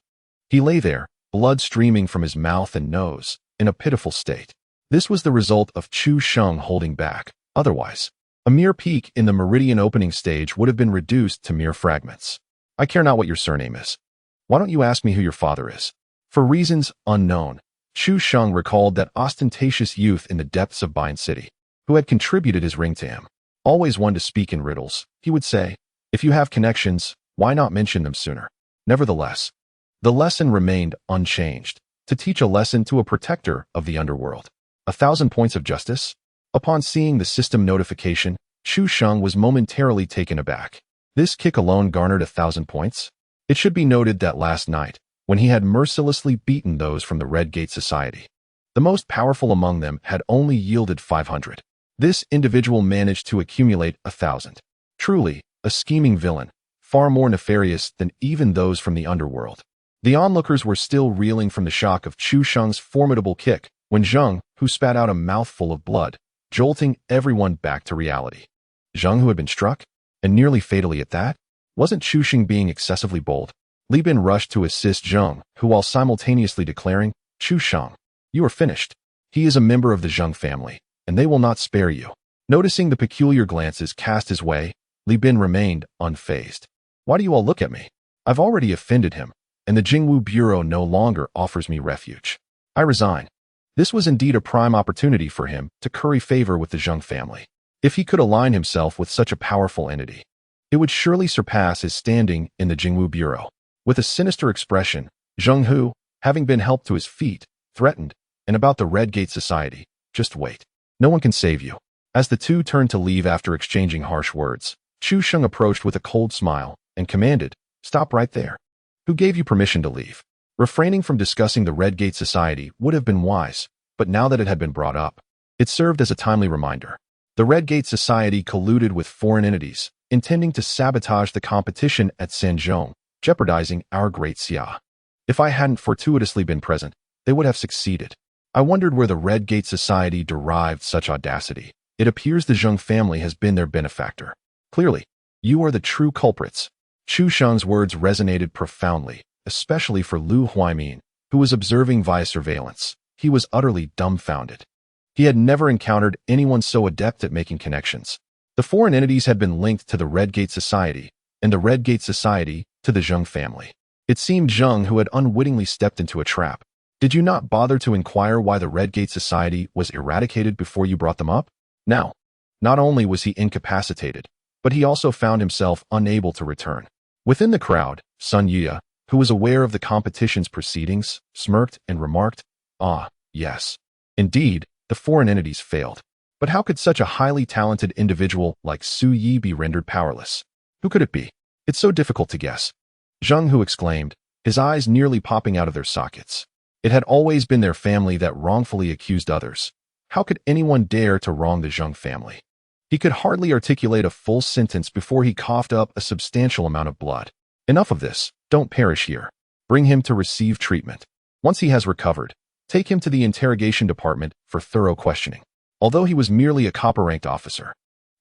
Speaker 1: he lay there, blood streaming from his mouth and nose, in a pitiful state. This was the result of Chu Sheng holding back. Otherwise, a mere peek in the meridian opening stage would have been reduced to mere fragments. I care not what your surname is. Why don't you ask me who your father is? For reasons unknown, Chu Sheng recalled that ostentatious youth in the depths of Bian City, who had contributed his ring to him. Always one to speak in riddles, he would say, if you have connections, why not mention them sooner? Nevertheless, the lesson remained unchanged, to teach a lesson to a protector of the underworld. 1,000 points of justice? Upon seeing the system notification, Chu Sheng was momentarily taken aback. This kick alone garnered 1,000 points? It should be noted that last night, when he had mercilessly beaten those from the Red Gate Society, the most powerful among them had only yielded 500. This individual managed to accumulate 1,000. Truly, a scheming villain, far more nefarious than even those from the underworld. The onlookers were still reeling from the shock of Chu Sheng's formidable kick when Zheng Hu spat out a mouthful of blood, jolting everyone back to reality. Zheng Hu had been struck, and nearly fatally at that? Wasn't Chu Sheng being excessively bold? Li Bin rushed to assist Zheng, who while simultaneously declaring, Chu Sheng, you are finished. He is a member of the Zheng family, and they will not spare you. Noticing the peculiar glances cast his way, Li Bin remained unfazed. Why do you all look at me? I've already offended him, and the Jingwu Bureau no longer offers me refuge. I resign. This was indeed a prime opportunity for him to curry favor with the Zheng family. If he could align himself with such a powerful entity, it would surely surpass his standing in the Jingwu Bureau. With a sinister expression, Zheng Hu, having been helped to his feet, threatened, and about the Red Gate Society, just wait. No one can save you. As the two turned to leave after exchanging harsh words, Chu Sheng approached with a cold smile and commanded, stop right there. Who gave you permission to leave? Refraining from discussing the Red Gate Society would have been wise, but now that it had been brought up, it served as a timely reminder. The Red Gate Society colluded with foreign entities, intending to sabotage the competition at Sanzhong, jeopardizing our great Xia. If I hadn't fortuitously been present, they would have succeeded. I wondered where the Red Gate Society derived such audacity. It appears the Zheng family has been their benefactor. Clearly, you are the true culprits. Chu Sheng's words resonated profoundly, especially for Lu Huaimin, who was observing via surveillance. He was utterly dumbfounded. He had never encountered anyone so adept at making connections. The foreign entities had been linked to the Red Gate Society, and the Red Gate Society to the Zheng family. It seemed Zheng who had unwittingly stepped into a trap. Did you not bother to inquire why the Red Gate Society was eradicated before you brought them up? Now, not only was he incapacitated, but he also found himself unable to return. Within the crowd, Sun Yue, who was aware of the competition's proceedings, smirked and remarked, ah, yes. Indeed, the foreign entities failed. But how could such a highly talented individual like Su Yi be rendered powerless? Who could it be? It's so difficult to guess. Zheng Hu exclaimed, his eyes nearly popping out of their sockets. It had always been their family that wrongfully accused others. How could anyone dare to wrong the Zheng family? He could hardly articulate a full sentence before he coughed up a substantial amount of blood. Enough of this. Don't perish here. Bring him to receive treatment. Once he has recovered, take him to the interrogation department for thorough questioning. Although he was merely a copper-ranked officer,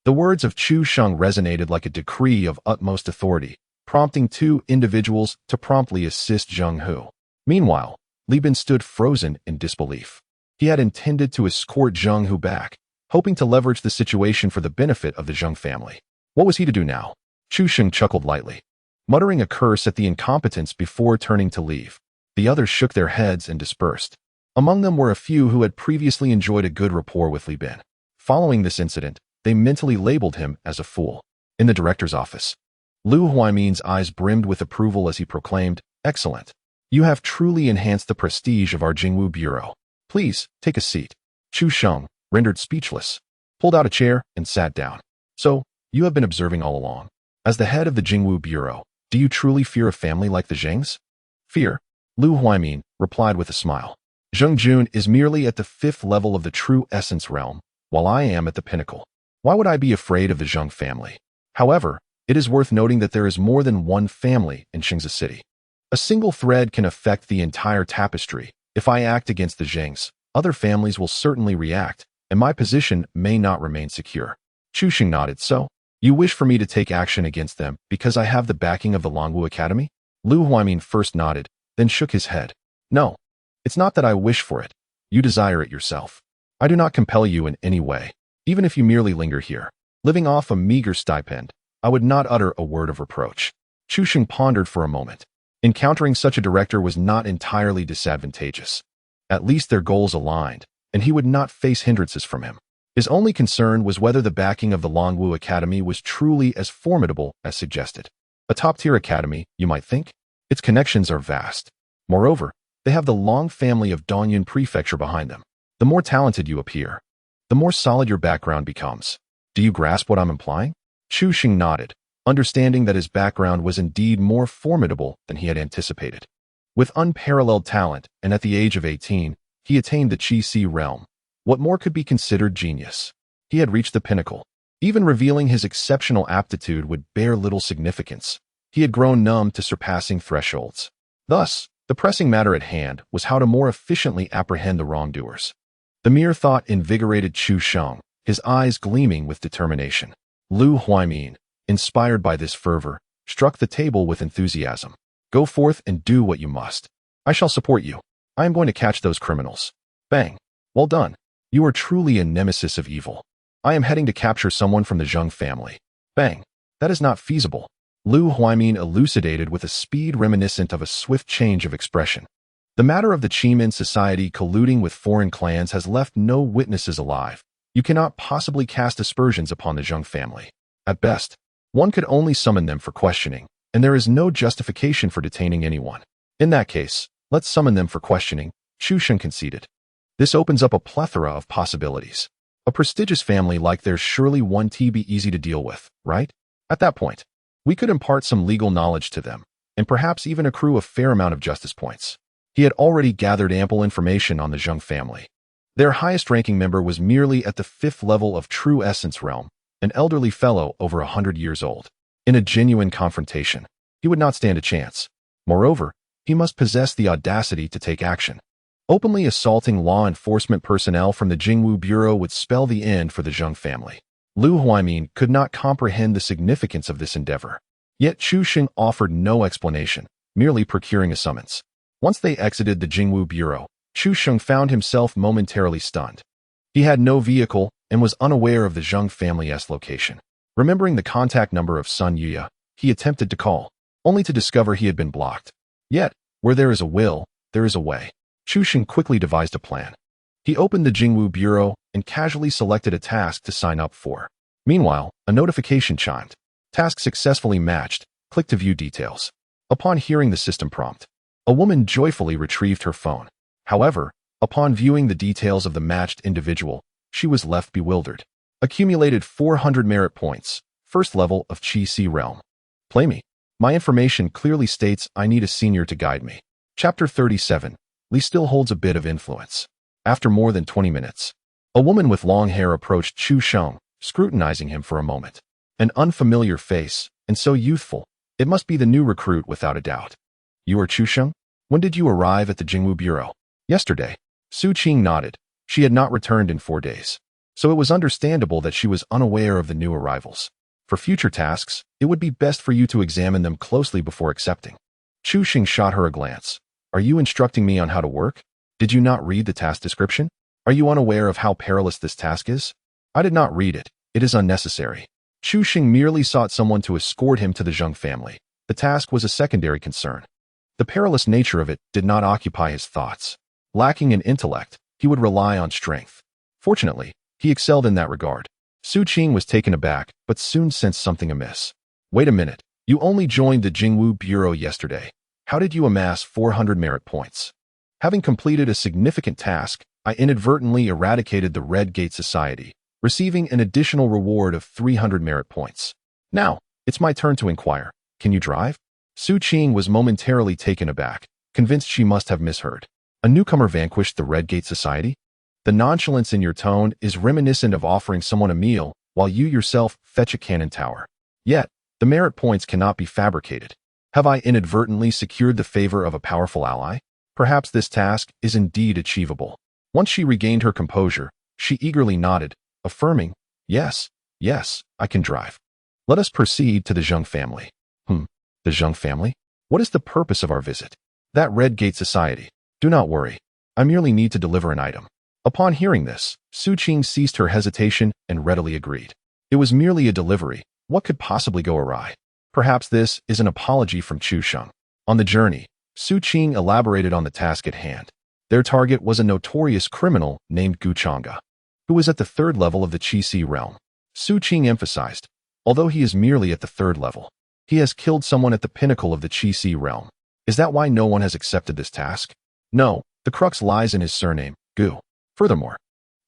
Speaker 1: the words of Chu Sheng resonated like a decree of utmost authority, prompting two individuals to promptly assist Zheng Hu. Meanwhile, Li Bin stood frozen in disbelief. He had intended to escort Zheng Hu back, hoping to leverage the situation for the benefit of the Zheng family. What was he to do now? Chu Sheng chuckled lightly, muttering a curse at the incompetence before turning to leave. The others shook their heads and dispersed. Among them were a few who had previously enjoyed a good rapport with Li Bin. Following this incident, they mentally labeled him as a fool. In the director's office, Lu Huaimin's eyes brimmed with approval as he proclaimed, excellent. You have truly enhanced the prestige of our Jingwu Bureau. Please, take a seat. Chu Sheng, rendered speechless, pulled out a chair and sat down. So, you have been observing all along. As the head of the Jingwu Bureau, do you truly fear a family like the Zhengs? Fear? Lu Huaimin replied with a smile. Zheng Jun is merely at the 5th level of the true essence realm, while I am at the pinnacle. Why would I be afraid of the Zheng family? However, it is worth noting that there is more than one family in Xingzi City. A single thread can affect the entire tapestry. If I act against the Zhengs, other families will certainly react, and my position may not remain secure. Chu Sheng nodded. So, you wish for me to take action against them because I have the backing of the Longwu Academy? Lu Huaimin first nodded, then shook his head. No. It's not that I wish for it. You desire it yourself. I do not compel you in any way. Even if you merely linger here, living off a meager stipend, I would not utter a word of reproach. Chu Sheng pondered for a moment. Encountering such a director was not entirely disadvantageous. At least their goals aligned, and he would not face hindrances from him. His only concern was whether the backing of the Longwu Academy was truly as formidable as suggested. A top-tier academy, you might think? Its connections are vast. Moreover, they have the long family of Dongyun Prefecture behind them. The more talented you appear, the more solid your background becomes. Do you grasp what I'm implying? Chu Sheng nodded, understanding that his background was indeed more formidable than he had anticipated. With unparalleled talent, and at the age of 18, he attained the Qi Si realm. What more could be considered genius? He had reached the pinnacle. Even revealing his exceptional aptitude would bear little significance. He had grown numb to surpassing thresholds. Thus, the pressing matter at hand was how to more efficiently apprehend the wrongdoers. The mere thought invigorated Chu Sheng, his eyes gleaming with determination. Lu Huaimin, inspired by this fervor, struck the table with enthusiasm. Go forth and do what you must. I shall support you. I am going to catch those criminals. Bang. Well done. You are truly a nemesis of evil. I am heading to capture someone from the Zheng family. Bang. That is not feasible. Lu Huaimin elucidated with a speed reminiscent of a swift change of expression. The matter of the Qimin society colluding with foreign clans has left no witnesses alive. You cannot possibly cast aspersions upon the Zheng family. At best, one could only summon them for questioning, and there is no justification for detaining anyone. In that case, let's summon them for questioning, Chu Sheng conceded. This opens up a plethora of possibilities. A prestigious family like theirs surely won't be easy to deal with, right? At that point, we could impart some legal knowledge to them, and perhaps even accrue a fair amount of justice points. He had already gathered ample information on the Zheng family. Their highest-ranking member was merely at the 5th level of True Essence realm, an elderly fellow over 100 years old. In a genuine confrontation, he would not stand a chance. Moreover, he must possess the audacity to take action. Openly assaulting law enforcement personnel from the Jingwu Bureau would spell the end for the Zheng family. Lu Huaimin could not comprehend the significance of this endeavor. Yet Chu Sheng offered no explanation, merely procuring a summons. Once they exited the Jingwu Bureau, Chu Sheng found himself momentarily stunned. He had no vehicle and was unaware of the Zheng family's location. Remembering the contact number of Sun Yuya, he attempted to call, only to discover he had been blocked. Yet, where there is a will, there is a way. Chu Sheng quickly devised a plan. He opened the Jingwu Bureau and casually selected a task to sign up for. Meanwhile, a notification chimed. Task successfully matched. Click to view details. Upon hearing the system prompt, a woman joyfully retrieved her phone. However, upon viewing the details of the matched individual, she was left bewildered. Accumulated 400 merit points, 1st level of Qi Si realm. Play me. My information clearly states I need a senior to guide me. Chapter 37. Li still holds a bit of influence. After more than 20 minutes, a woman with long hair approached Chu Sheng, scrutinizing him for a moment. An unfamiliar face, and so youthful. It must be the new recruit without a doubt. You are Chu Sheng? When did you arrive at the Jingwu Bureau? Yesterday. Su Qing nodded. She had not returned in 4 days. So it was understandable that she was unaware of the new arrivals. For future tasks, it would be best for you to examine them closely before accepting. Chu Sheng shot her a glance. Are you instructing me on how to work? Did you not read the task description? Are you unaware of how perilous this task is? I did not read it. It is unnecessary. Chu Sheng merely sought someone to escort him to the Zheng family. The task was a secondary concern. The perilous nature of it did not occupy his thoughts. Lacking in intellect, he would rely on strength. Fortunately, he excelled in that regard. Su Qing was taken aback, but soon sensed something amiss. Wait a minute. You only joined the Jingwu Bureau yesterday. How did you amass 400 merit points? Having completed a significant task, I inadvertently eradicated the Red Gate Society, receiving an additional reward of 300 merit points. Now, it's my turn to inquire. Can you drive? Su Qing was momentarily taken aback, convinced she must have misheard. A newcomer vanquished the Red Gate Society? The nonchalance in your tone is reminiscent of offering someone a meal while you yourself fetch a cannon tower. Yet, the merit points cannot be fabricated. Have I inadvertently secured the favor of a powerful ally? Perhaps this task is indeed achievable. Once she regained her composure, she eagerly nodded, affirming, yes, I can drive. Let us proceed to the Zheng family. The Zheng family? What is the purpose of our visit? That Red Gate Society. Do not worry. I merely need to deliver an item. Upon hearing this, Su Qing ceased her hesitation and readily agreed. It was merely a delivery. What could possibly go awry? Perhaps this is an apology from Chu Sheng. On the journey, Su Qing elaborated on the task at hand. Their target was a notorious criminal named Gu Chang'e, who was at the 3rd level of the Qi Si realm. Su Qing emphasized, although he is merely at the 3rd level, he has killed someone at the pinnacle of the Qi Si realm. Is that why no one has accepted this task? No, the crux lies in his surname, Gu. Furthermore,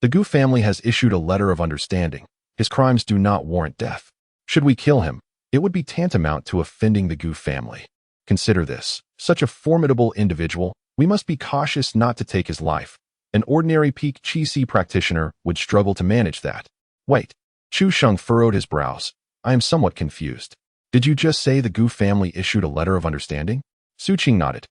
Speaker 1: the Gu family has issued a letter of understanding. His crimes do not warrant death. Should we kill him, it would be tantamount to offending the Gu family. Consider this. Such a formidable individual, we must be cautious not to take his life. An ordinary peak Qi Si practitioner would struggle to manage that. Wait. Chu Sheng furrowed his brows. I am somewhat confused. Did you just say the Gu family issued a letter of understanding? Su Qing nodded.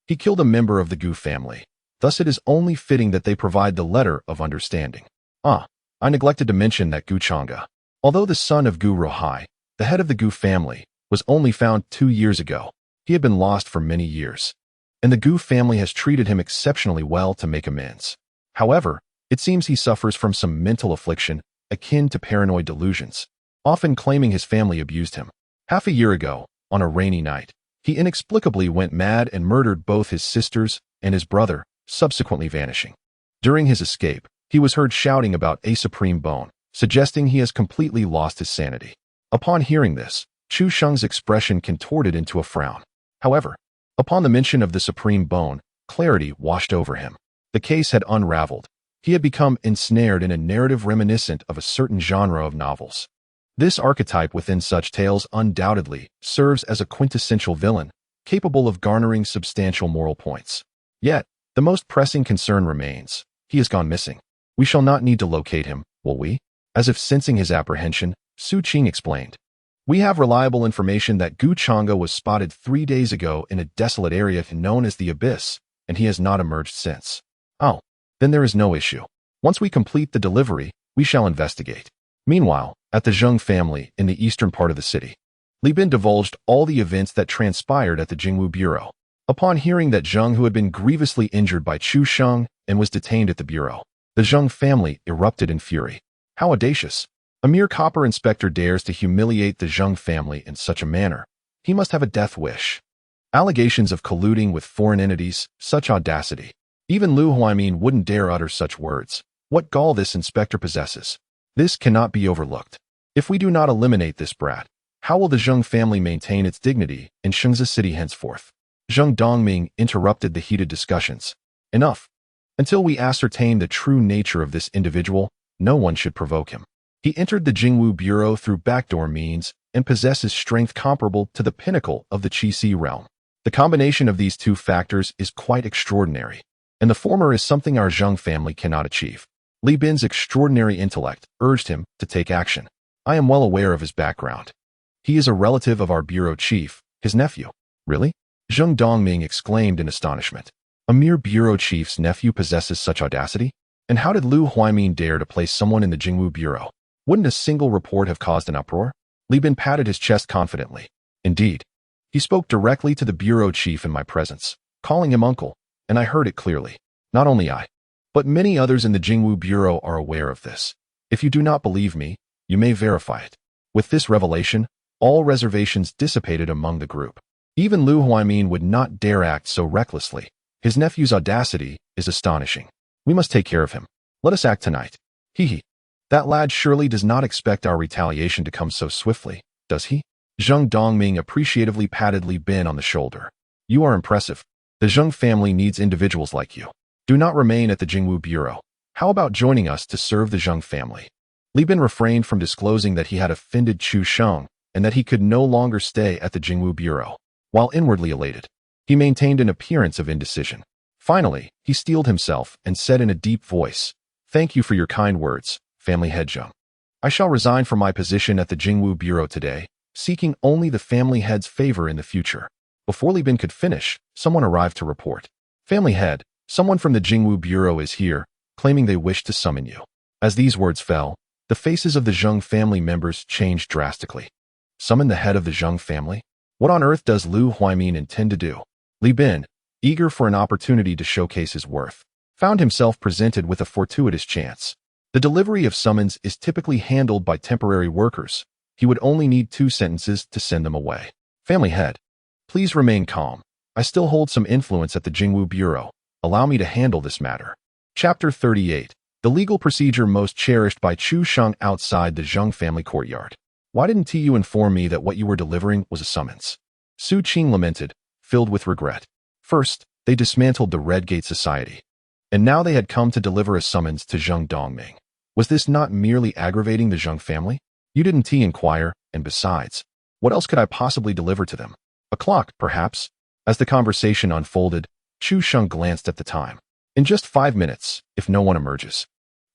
Speaker 1: He killed a member of the Gu family. Thus it is only fitting that they provide the letter of understanding. I neglected to mention that Gu Chang'e, although the son of Gu Rohai, the head of the Gu family, was only found 2 years ago. He had been lost for many years, and the Gu family has treated him exceptionally well to make amends. However, it seems he suffers from some mental affliction akin to paranoid delusions, often claiming his family abused him. Half a year ago, on a rainy night, he inexplicably went mad and murdered both his sisters and his brother, subsequently vanishing. During his escape, he was heard shouting about a supreme bone, suggesting he has completely lost his sanity. Upon hearing this, Chu Sheng's expression contorted into a frown. However, upon the mention of the supreme bone, clarity washed over him. The case had unraveled. He had become ensnared in a narrative reminiscent of a certain genre of novels. This archetype within such tales undoubtedly serves as a quintessential villain, capable of garnering substantial moral points. Yet, the most pressing concern remains. He has gone missing. We shall not need to locate him, will we? As if sensing his apprehension, Su Qing explained. We have reliable information that Gu Chang'e was spotted 3 days ago in a desolate area known as the Abyss, and he has not emerged since. Oh, then there is no issue. Once we complete the delivery, we shall investigate. Meanwhile, at the Zheng family in the eastern part of the city, Li Bin divulged all the events that transpired at the Jingwu Bureau. Upon hearing that Zheng, who had been grievously injured by Chu Sheng and was detained at the bureau, the Zheng family erupted in fury. How audacious! A mere copper inspector dares to humiliate the Zheng family in such a manner. He must have a death wish. Allegations of colluding with foreign entities, such audacity. Even Lu Huaimin wouldn't dare utter such words. What gall this inspector possesses. This cannot be overlooked. If we do not eliminate this brat, how will the Zheng family maintain its dignity in Shengzi City henceforth? Zheng Dongming interrupted the heated discussions. Enough. Until we ascertain the true nature of this individual, no one should provoke him. He entered the Jingwu Bureau through backdoor means and possesses strength comparable to the pinnacle of the Qi realm. The combination of these two factors is quite extraordinary, and the former is something our Zheng family cannot achieve. Li Bin's extraordinary intellect urged him to take action. I am well aware of his background. He is a relative of our bureau chief, his nephew. Really? Zheng Dongming exclaimed in astonishment. A mere bureau chief's nephew possesses such audacity? And how did Lu Huaimin dare to place someone in the Jingwu Bureau? Wouldn't a single report have caused an uproar? Li Bin patted his chest confidently. Indeed. He spoke directly to the bureau chief in my presence, calling him uncle, and I heard it clearly. Not only I, but many others in the Jingwu Bureau are aware of this. If you do not believe me, you may verify it. With this revelation, all reservations dissipated among the group. Even Lu Huaimin would not dare act so recklessly. His nephew's audacity is astonishing. We must take care of him. Let us act tonight. Hee. That lad surely does not expect our retaliation to come so swiftly, does he? Zheng Dongming appreciatively patted Li Bin on the shoulder. You are impressive. The Zheng family needs individuals like you. Do not remain at the Jingwu Bureau. How about joining us to serve the Zheng family? Li Bin refrained from disclosing that he had offended Chu Sheng and that he could no longer stay at the Jingwu Bureau. While inwardly elated, he maintained an appearance of indecision. Finally, he steeled himself and said in a deep voice, Thank you for your kind words, family head Zheng. I shall resign from my position at the Jingwu Bureau today, seeking only the family head's favor in the future. Before Li Bin could finish, someone arrived to report. Family head, someone from the Jingwu Bureau is here, claiming they wish to summon you. As these words fell, the faces of the Zheng family members changed drastically. Summon the head of the Zheng family? What on earth does Lu Huaimin intend to do? Li Bin, eager for an opportunity to showcase his worth, found himself presented with a fortuitous chance. The delivery of summons is typically handled by temporary workers. He would only need 2 sentences to send them away. Family head, please remain calm. I still hold some influence at the Jingwu Bureau. Allow me to handle this matter. Chapter 38. The legal procedure most cherished by Chu Sheng outside the Zheng family courtyard. Why didn't you inform me that what you were delivering was a summons? Su Qing lamented, filled with regret. First, they dismantled the Red Gate Society, and now they had come to deliver a summons to Zheng Dongming. Was this not merely aggravating the Zheng family? You didn't inquire, and besides, what else could I possibly deliver to them? A clock, perhaps? As the conversation unfolded, Chu Sheng glanced at the time. In just 5 minutes, if no one emerges,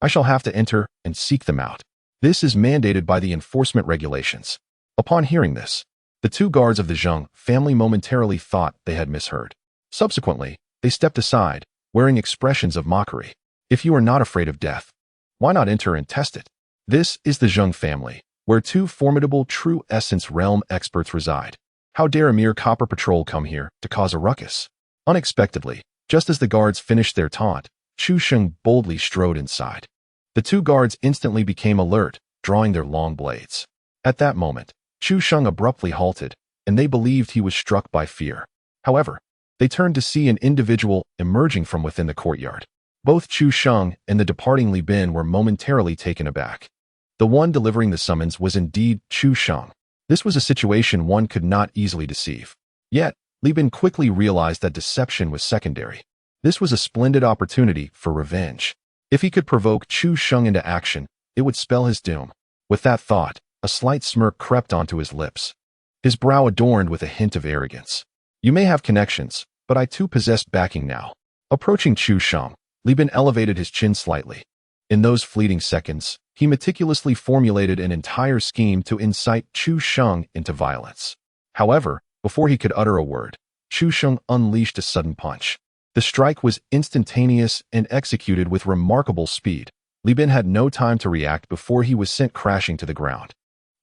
Speaker 1: I shall have to enter and seek them out. This is mandated by the enforcement regulations. Upon hearing this, the 2 guards of the Zheng family momentarily thought they had misheard. Subsequently, they stepped aside, wearing expressions of mockery. If you are not afraid of death, why not enter and test it? This is the Zheng family, where 2 formidable true essence realm experts reside. How dare a mere copper patrol come here to cause a ruckus? Unexpectedly, just as the guards finished their taunt, Chu Sheng boldly strode inside. The two guards instantly became alert, drawing their long blades. At that moment, Chu Sheng abruptly halted, and they believed he was struck by fear. However, they turned to see an individual emerging from within the courtyard. Both Chu Sheng and the departing Li Bin were momentarily taken aback. The one delivering the summons was indeed Chu Sheng. This was a situation one could not easily deceive. Yet, Li Bin quickly realized that deception was secondary. This was a splendid opportunity for revenge. If he could provoke Chu Sheng into action, it would spell his doom. With that thought, a slight smirk crept onto his lips, his brow adorned with a hint of arrogance. You may have connections, but I too possess backing now. Approaching Chu Sheng, Li Bin elevated his chin slightly. In those fleeting seconds, he meticulously formulated an entire scheme to incite Chu Sheng into violence. However, before he could utter a word, Chu Sheng unleashed a sudden punch. The strike was instantaneous and executed with remarkable speed. Li Bin had no time to react before he was sent crashing to the ground.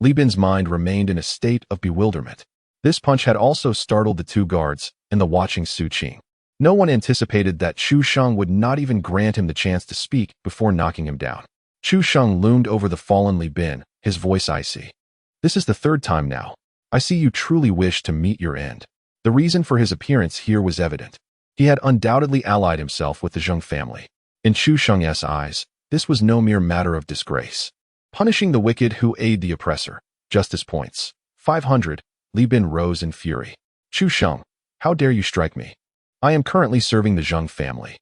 Speaker 1: Li Bin's mind remained in a state of bewilderment. This punch had also startled the two guards and the watching Su Qing. No one anticipated that Chu Sheng would not even grant him the chance to speak before knocking him down. Chu Sheng loomed over the fallen Li Bin, his voice icy. This is the third time now. I see you truly wish to meet your end. The reason for his appearance here was evident. He had undoubtedly allied himself with the Zheng family. In Chu Sheng's eyes, this was no mere matter of disgrace. Punishing the wicked who aid the oppressor. Justice points. 500. Li Bin rose in fury. Chu Sheng, how dare you strike me? I am currently serving the Zheng family.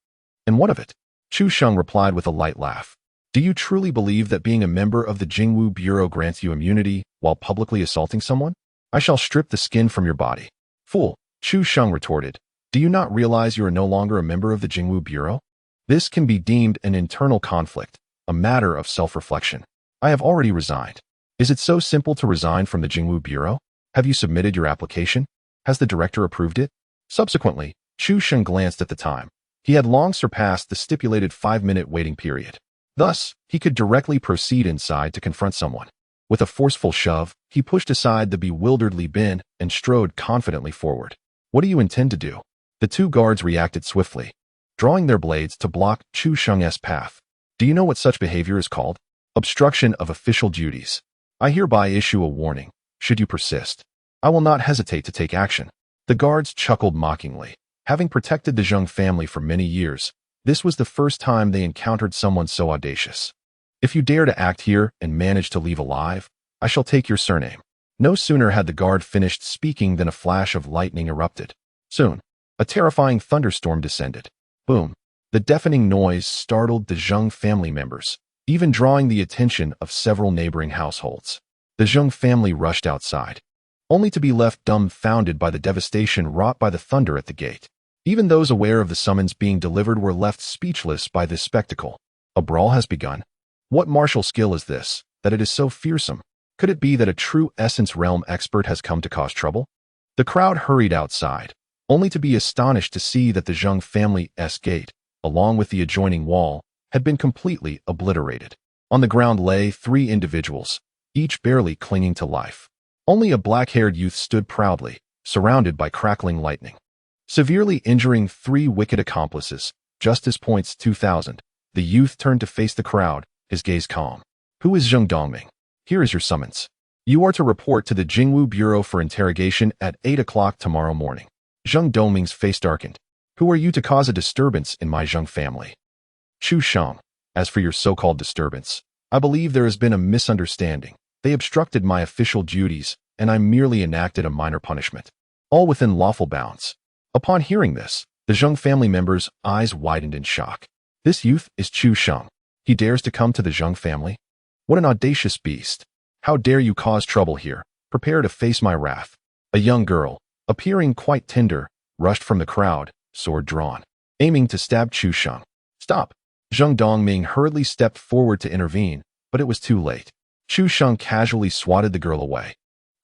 Speaker 1: And what of it? Chu Sheng replied with a light laugh. Do you truly believe that being a member of the Jingwu Bureau grants you immunity while publicly assaulting someone? I shall strip the skin from your body. Fool, Chu Sheng retorted. Do you not realize you are no longer a member of the Jingwu Bureau? This can be deemed an internal conflict, a matter of self-reflection. I have already resigned. Is it so simple to resign from the Jingwu Bureau? Have you submitted your application? Has the director approved it? Subsequently, Chu Sheng glanced at the time. He had long surpassed the stipulated 5-minute waiting period. Thus, he could directly proceed inside to confront someone. With a forceful shove, he pushed aside the bewildered Li Bin and strode confidently forward. What do you intend to do? The two guards reacted swiftly, drawing their blades to block Chu Sheng's path. Do you know what such behavior is called? Obstruction of official duties. I hereby issue a warning. Should you persist, I will not hesitate to take action. The guards chuckled mockingly. Having protected the Zheng family for many years, this was the first time they encountered someone so audacious. If you dare to act here and manage to leave alive, I shall take your surname. No sooner had the guard finished speaking than a flash of lightning erupted. Soon, a terrifying thunderstorm descended. Boom! The deafening noise startled the Zheng family members, even drawing the attention of several neighboring households. The Zheng family rushed outside, only to be left dumbfounded by the devastation wrought by the thunder at the gate. Even those aware of the summons being delivered were left speechless by this spectacle. A brawl has begun. What martial skill is this, that it is so fearsome? Could it be that a true Essence Realm expert has come to cause trouble? The crowd hurried outside, only to be astonished to see that the Zheng family's gate, along with the adjoining wall, had been completely obliterated. On the ground lay 3 individuals, each barely clinging to life. Only a black-haired youth stood proudly, surrounded by crackling lightning. Severely injuring 3 wicked accomplices, Justice points 2000. The youth turned to face the crowd, his gaze calm. Who is Zheng Dongming? Here is your summons. You are to report to the Jingwu Bureau for interrogation at 8 o'clock tomorrow morning. Zheng Dongming's face darkened. Who are you to cause a disturbance in my Zheng family? Chu Sheng, as for your so-called disturbance, I believe there has been a misunderstanding. They obstructed my official duties, and I merely enacted a minor punishment. All within lawful bounds. Upon hearing this, the Zheng family members' eyes widened in shock. This youth is Chu Sheng. He dares to come to the Zheng family? What an audacious beast. How dare you cause trouble here? Prepare to face my wrath. A young girl, appearing quite tender, rushed from the crowd, sword drawn, aiming to stab Chu Sheng. Stop! Zheng Dongming hurriedly stepped forward to intervene, but it was too late. Chu Sheng casually swatted the girl away,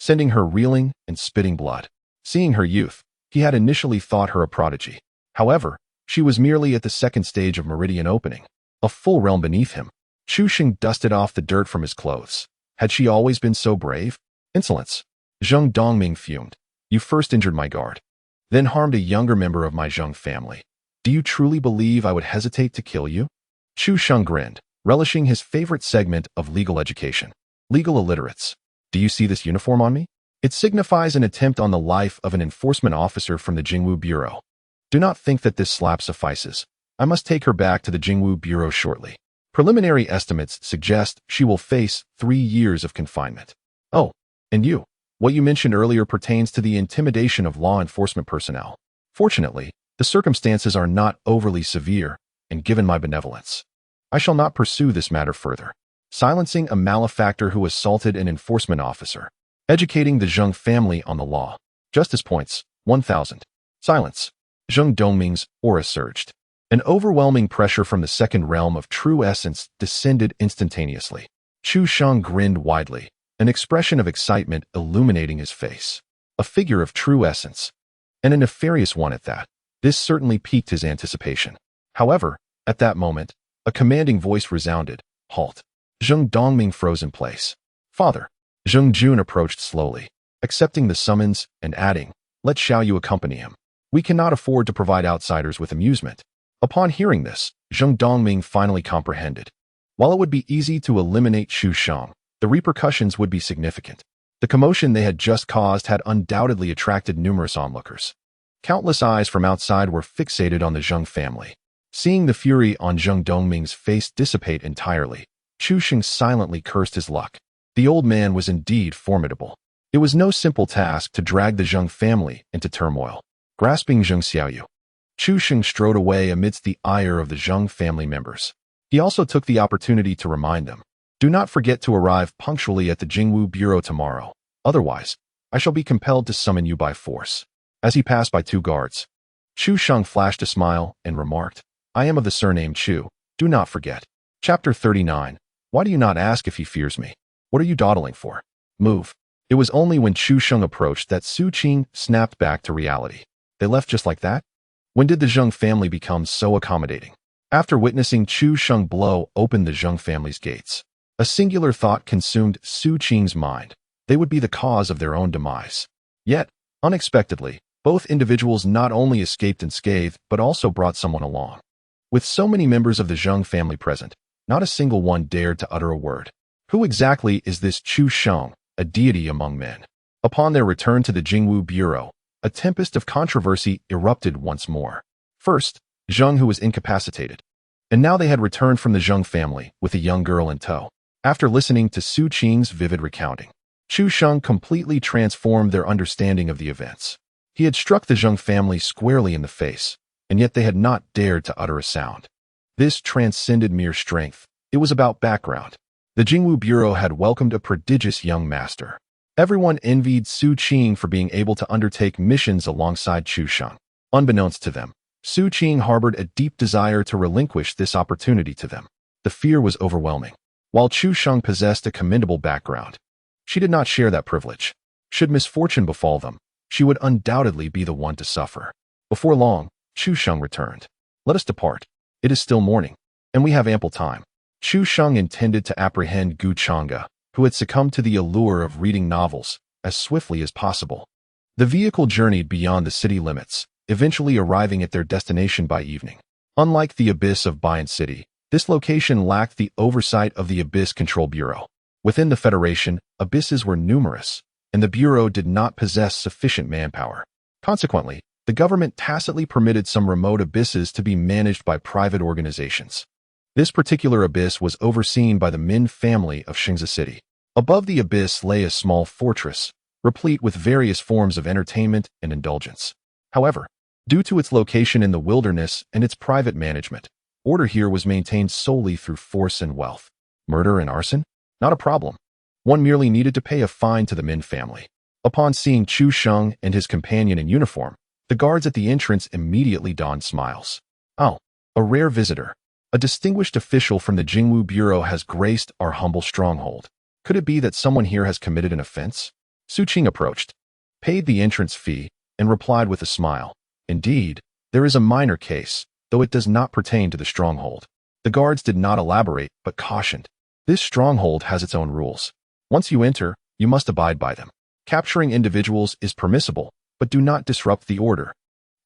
Speaker 1: sending her reeling and spitting blood. Seeing her youth, he had initially thought her a prodigy. However, she was merely at the second stage of meridian opening, a full realm beneath him. Chu Sheng dusted off the dirt from his clothes. Had she always been so brave? Insolence! Zheng Dongming fumed. You first injured my guard, then harmed a younger member of my Zheng family. Do you truly believe I would hesitate to kill you? Chu Sheng grinned, relishing his favorite segment of legal education. Legal illiterates. Do you see this uniform on me? It signifies an attempt on the life of an enforcement officer from the Jingwu Bureau. Do not think that this slap suffices. I must take her back to the Jingwu Bureau shortly. Preliminary estimates suggest she will face 3 years of confinement. Oh, and you. What you mentioned earlier pertains to the intimidation of law enforcement personnel. Fortunately, the circumstances are not overly severe, and given my benevolence, I shall not pursue this matter further. Silencing a malefactor who assaulted an enforcement officer. Educating the Zheng family on the law. Justice points, 1,000. Silence. Zheng Dongming's aura surged. An overwhelming pressure from the second realm of true essence descended instantaneously. Chu Sheng grinned widely, an expression of excitement illuminating his face. A figure of true essence, and a nefarious one at that. This certainly piqued his anticipation. However, at that moment, a commanding voice resounded. Halt. Zheng Dongming froze in place. Father. Zheng Jun approached slowly, accepting the summons and adding, let Xiaoyu accompany him. We cannot afford to provide outsiders with amusement. Upon hearing this, Zheng Dongming finally comprehended. While it would be easy to eliminate Chu Sheng, the repercussions would be significant. The commotion they had just caused had undoubtedly attracted numerous onlookers. Countless eyes from outside were fixated on the Zheng family. Seeing the fury on Zheng Dongming's face dissipate entirely, Chu Sheng silently cursed his luck. The old man was indeed formidable. It was no simple task to drag the Zheng family into turmoil. Grasping Zheng Xiaoyu, Chu Sheng strode away amidst the ire of the Zheng family members. He also took the opportunity to remind them, do not forget to arrive punctually at the Jingwu Bureau tomorrow. Otherwise, I shall be compelled to summon you by force. As he passed by 2 guards, Chu Sheng flashed a smile and remarked, I am of the surname Chu, do not forget. Chapter 39. Why do you not ask if he fears me? What are you dawdling for? Move. It was only when Chu Sheng approached that Su Qing snapped back to reality. They left just like that? When did the Zheng family become so accommodating? After witnessing Chu Sheng blow open the Zheng family's gates, a singular thought consumed Su Qing's mind. They would be the cause of their own demise. Yet, unexpectedly, both individuals not only escaped unscathed but also brought someone along. With so many members of the Zheng family present, not a single one dared to utter a word. Who exactly is this Chu Sheng, a deity among men? Upon their return to the Jingwu Bureau, a tempest of controversy erupted once more. First, Zheng, who was incapacitated. And now they had returned from the Zheng family with a young girl in tow. After listening to Su Qing's vivid recounting, Chu Sheng completely transformed their understanding of the events. He had struck the Zheng family squarely in the face, and yet they had not dared to utter a sound. This transcended mere strength. It was about background. The Jingwu Bureau had welcomed a prodigious young master. Everyone envied Su Qing for being able to undertake missions alongside Chu Sheng. Unbeknownst to them, Su Qing harbored a deep desire to relinquish this opportunity to them. The fear was overwhelming. While Chu Sheng possessed a commendable background, she did not share that privilege. Should misfortune befall them, she would undoubtedly be the one to suffer. Before long, Chu Sheng returned. Let us depart. It is still morning, and we have ample time. Chu Sheng intended to apprehend Gu Chang'e, who had succumbed to the allure of reading novels, as swiftly as possible. The vehicle journeyed beyond the city limits, eventually arriving at their destination by evening. Unlike the Abyss of Bayan City, this location lacked the oversight of the Abyss Control Bureau. Within the Federation, abysses were numerous, and the Bureau did not possess sufficient manpower. Consequently, the government tacitly permitted some remote abysses to be managed by private organizations. This particular abyss was overseen by the Min family of Xingzi City. Above the abyss lay a small fortress, replete with various forms of entertainment and indulgence. However, due to its location in the wilderness and its private management, order here was maintained solely through force and wealth. Murder and arson? Not a problem. One merely needed to pay a fine to the Min family. Upon seeing Chu Sheng and his companion in uniform, the guards at the entrance immediately donned smiles. Oh, a rare visitor. A distinguished official from the Jingwu Bureau has graced our humble stronghold. Could it be that someone here has committed an offense? Su Qing approached, paid the entrance fee, and replied with a smile. Indeed, there is a minor case, though it does not pertain to the stronghold. The guards did not elaborate, but cautioned. This stronghold has its own rules. Once you enter, you must abide by them. Capturing individuals is permissible, but do not disrupt the order,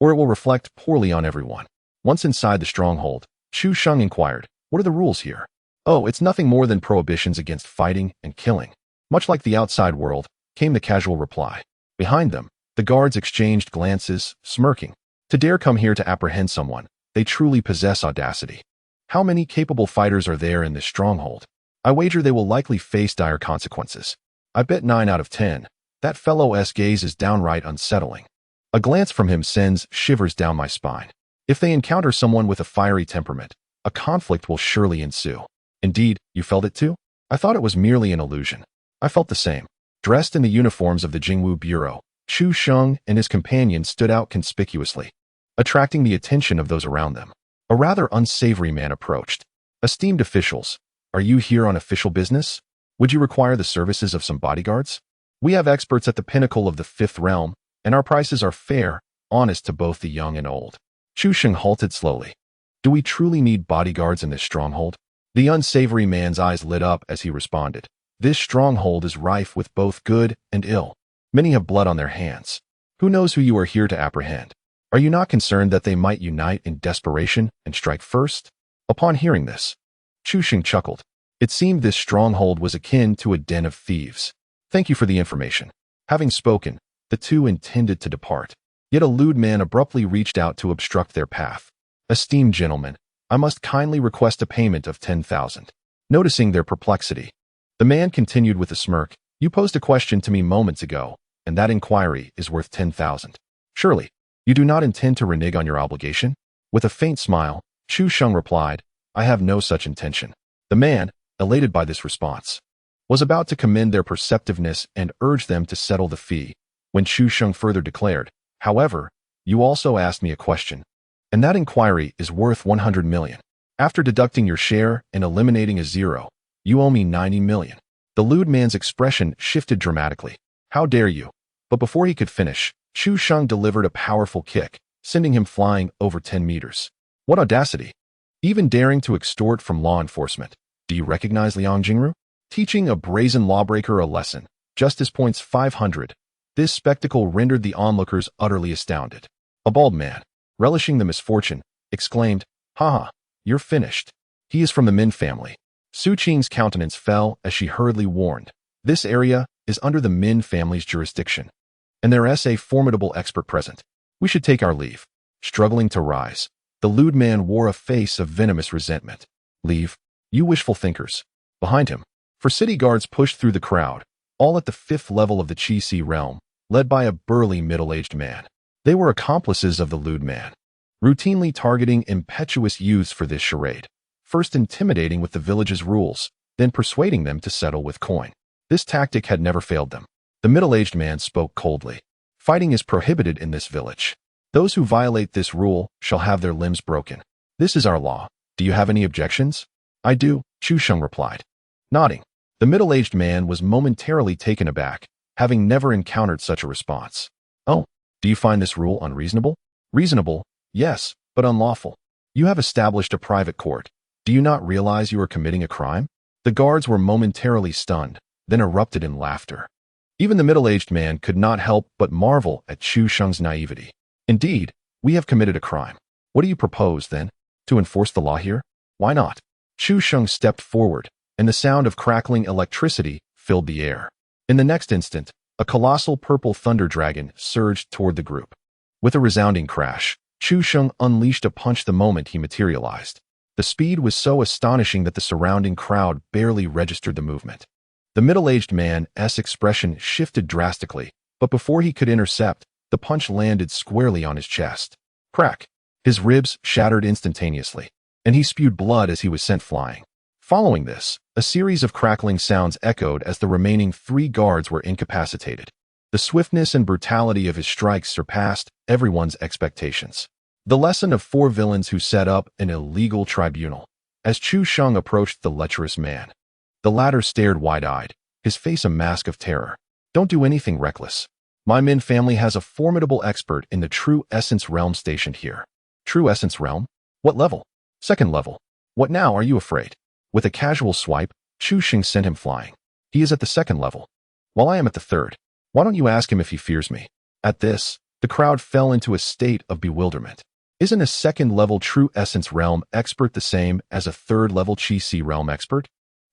Speaker 1: or it will reflect poorly on everyone. Once inside the stronghold, Chu Sheng inquired, "What are the rules here?" "Oh, it's nothing more than prohibitions against fighting and killing. Much like the outside world," came the casual reply. Behind them, the guards exchanged glances, smirking. To dare come here to apprehend someone, they truly possess audacity. How many capable fighters are there in this stronghold? I wager they will likely face dire consequences. I bet 9 out of 10. That fellow's gaze is downright unsettling. A glance from him sends shivers down my spine. If they encounter someone with a fiery temperament, a conflict will surely ensue. Indeed, you felt it too? I thought it was merely an illusion. I felt the same. Dressed in the uniforms of the Jingwu Bureau, Chu Sheng and his companion stood out conspicuously, attracting the attention of those around them. A rather unsavory man approached. "Esteemed officials, are you here on official business? Would you require the services of some bodyguards? We have experts at the pinnacle of the fifth realm, and our prices are fair, honest to both the young and old." Chu Sheng halted slowly. "Do we truly need bodyguards in this stronghold?" The unsavory man's eyes lit up as he responded. "This stronghold is rife with both good and ill. Many have blood on their hands. Who knows who you are here to apprehend? Are you not concerned that they might unite in desperation and strike first?" Upon hearing this, Chu Sheng chuckled. It seemed this stronghold was akin to a den of thieves. "Thank you for the information." Having spoken, the two intended to depart. Yet a lewd man abruptly reached out to obstruct their path. "Esteemed gentlemen, I must kindly request a payment of 10,000. Noticing their perplexity, the man continued with a smirk, "You posed a question to me moments ago, and that inquiry is worth 10,000. Surely, you do not intend to renege on your obligation?" With a faint smile, Chu Sheng replied, "I have no such intention." The man, elated by this response, was about to commend their perceptiveness and urge them to settle the fee, when Chu Sheng further declared, "However, you also asked me a question, and that inquiry is worth 100 million. After deducting your share and eliminating a zero, you owe me 90 million. The lewd man's expression shifted dramatically. "How dare you?" But before he could finish, Chu Sheng delivered a powerful kick, sending him flying over 10 meters. What audacity! Even daring to extort from law enforcement. Do you recognize Liang Jingru? Teaching a brazen lawbreaker a lesson. Justice points 500. This spectacle rendered the onlookers utterly astounded. A bald man, relishing the misfortune, exclaimed, "Haha, you're finished. He is from the Min family." Su Qing's countenance fell as she hurriedly warned, "This area is under the Min family's jurisdiction, and there is a formidable expert present. We should take our leave." Struggling to rise, the lewd man wore a face of venomous resentment. "Leave? You wishful thinkers." Behind him, for city guards pushed through the crowd, all at the 5th level of the Qi realm, led by a burly middle-aged man. They were accomplices of the lewd man, routinely targeting impetuous youths for this charade, first intimidating with the village's rules, then persuading them to settle with coin. This tactic had never failed them. The middle-aged man spoke coldly. "Fighting is prohibited in this village. Those who violate this rule shall have their limbs broken. This is our law. Do you have any objections?" "I do," Chu Sheng replied. Nodding, the middle-aged man was momentarily taken aback, having never encountered such a response. "Oh, do you find this rule unreasonable?" "Reasonable, yes, but unlawful. You have established a private court. Do you not realize you are committing a crime?" The guards were momentarily stunned, then erupted in laughter. Even the middle-aged man could not help but marvel at Chu Sheng's naivety. "Indeed, we have committed a crime. What do you propose, then? To enforce the law here? Why not?" Chu Sheng stepped forward, and the sound of crackling electricity filled the air. In the next instant, a colossal purple thunder dragon surged toward the group. With a resounding crash, Chu Sheng unleashed a punch the moment he materialized. The speed was so astonishing that the surrounding crowd barely registered the movement. The middle-aged man's expression shifted drastically, but before he could intercept, the punch landed squarely on his chest. Crack! His ribs shattered instantaneously, and he spewed blood as he was sent flying. Following this, a series of crackling sounds echoed as the remaining 3 guards were incapacitated. The swiftness and brutality of his strikes surpassed everyone's expectations. The lesson of 4 villains who set up an illegal tribunal. As Chu Sheng approached the lecherous man, the latter stared wide-eyed, his face a mask of terror. "Don't do anything reckless. My Min family has a formidable expert in the True Essence Realm stationed here." "True Essence Realm? What level?" "2nd level." "What now, are you afraid?" With a casual swipe, Chu Sheng sent him flying. "He is at the 2nd level, while I am at the 3rd. Why don't you ask him if he fears me?" At this, The crowd fell into a state of bewilderment. Isn't a second-level True Essence Realm expert the same as a third-level Qi Realm expert?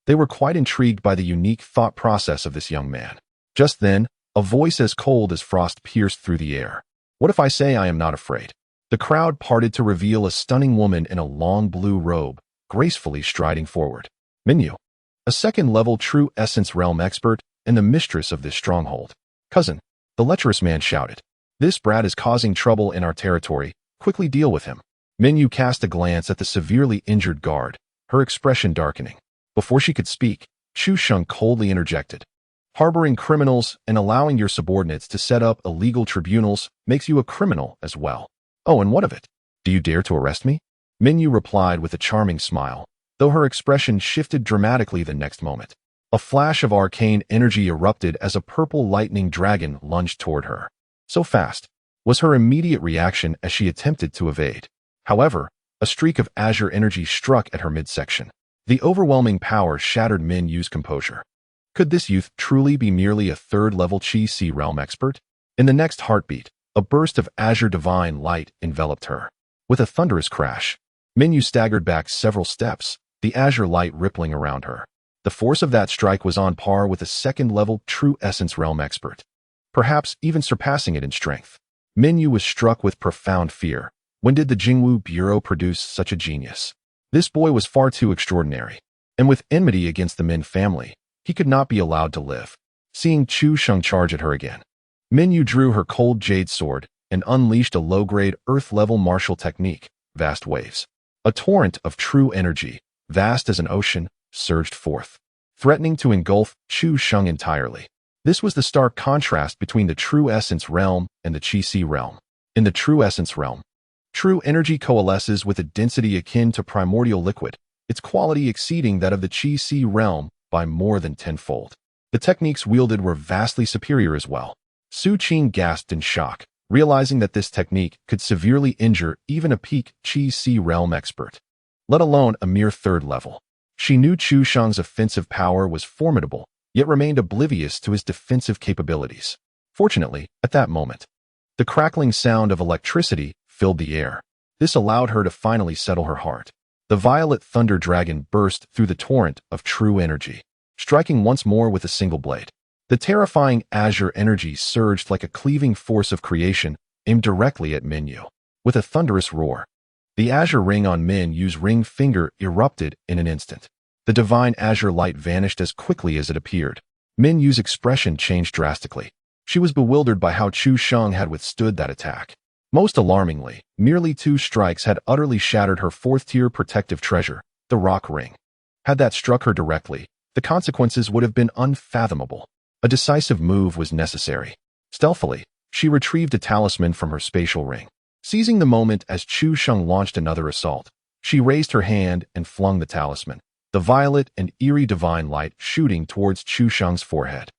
Speaker 1: They were quite intrigued by the unique thought process of this young man. Just then, a voice as cold as frost pierced through the air. What if I say I am not afraid? The crowd parted to reveal a stunning woman in a long blue robe, gracefully striding forward. Minyu, a second-level True Essence Realm expert and the mistress of this stronghold. Cousin, the lecherous man shouted. This brat is causing trouble in our territory. Quickly deal with him. Minyu cast a glance at the severely injured guard, her expression darkening. Before she could speak, Chu Sheng coldly interjected. Harboring criminals and allowing your subordinates to set up illegal tribunals makes you a criminal as well. Oh, and what of it? Do you dare to arrest me? Minyu replied with a charming smile, though her expression shifted dramatically the next moment. A flash of arcane energy erupted as a purple lightning dragon lunged toward her. So fast was her immediate reaction as she attempted to evade. However, a streak of azure energy struck at her midsection. The overwhelming power shattered Minyu's composure. Could this youth truly be merely a third-level Qi Realm expert? In the next heartbeat, a burst of azure divine light enveloped her. With a thunderous crash, Minyu staggered back several steps, the azure light rippling around her. The force of that strike was on par with a second-level True Essence Realm expert, perhaps even surpassing it in strength. Minyu was struck with profound fear. When did the Jingwu Bureau produce such a genius? This boy was far too extraordinary, and with enmity against the Min family, he could not be allowed to live. Seeing Chu Sheng charge at her again, Minyu drew her cold jade sword and unleashed a low-grade earth-level martial technique, Vast Waves. A torrent of true energy, vast as an ocean, surged forth, threatening to engulf Chu Sheng entirely. This was the stark contrast between the True Essence Realm and the Qi Realm. In the True Essence Realm, true energy coalesces with a density akin to primordial liquid, its quality exceeding that of the Qi Realm by more than tenfold. The techniques wielded were vastly superior as well. Su Qing gasped in shock, realizing that this technique could severely injure even a peak Qi Realm expert, let alone a mere third level. She knew Chu Sheng's offensive power was formidable, yet remained oblivious to his defensive capabilities. Fortunately, at that moment, the crackling sound of electricity filled the air. This allowed her to finally settle her heart. The violet thunder dragon burst through the torrent of true energy, striking once more with a single blade. The terrifying azure energy surged like a cleaving force of creation, aimed directly at Minyu. With a thunderous roar, the azure ring on Minyu's ring finger erupted in an instant. The divine azure light vanished as quickly as it appeared. Minyu's expression changed drastically. She was bewildered by how Chu Sheng had withstood that attack. Most alarmingly, merely 2 strikes had utterly shattered her 4th-tier protective treasure, the rock ring. Had that struck her directly, the consequences would have been unfathomable. A decisive move was necessary. Stealthily, she retrieved a talisman from her spatial ring. Seizing the moment as Chu Sheng launched another assault, she raised her hand and flung the talisman, the violet and eerie divine light shooting towards Chu Sheng's forehead.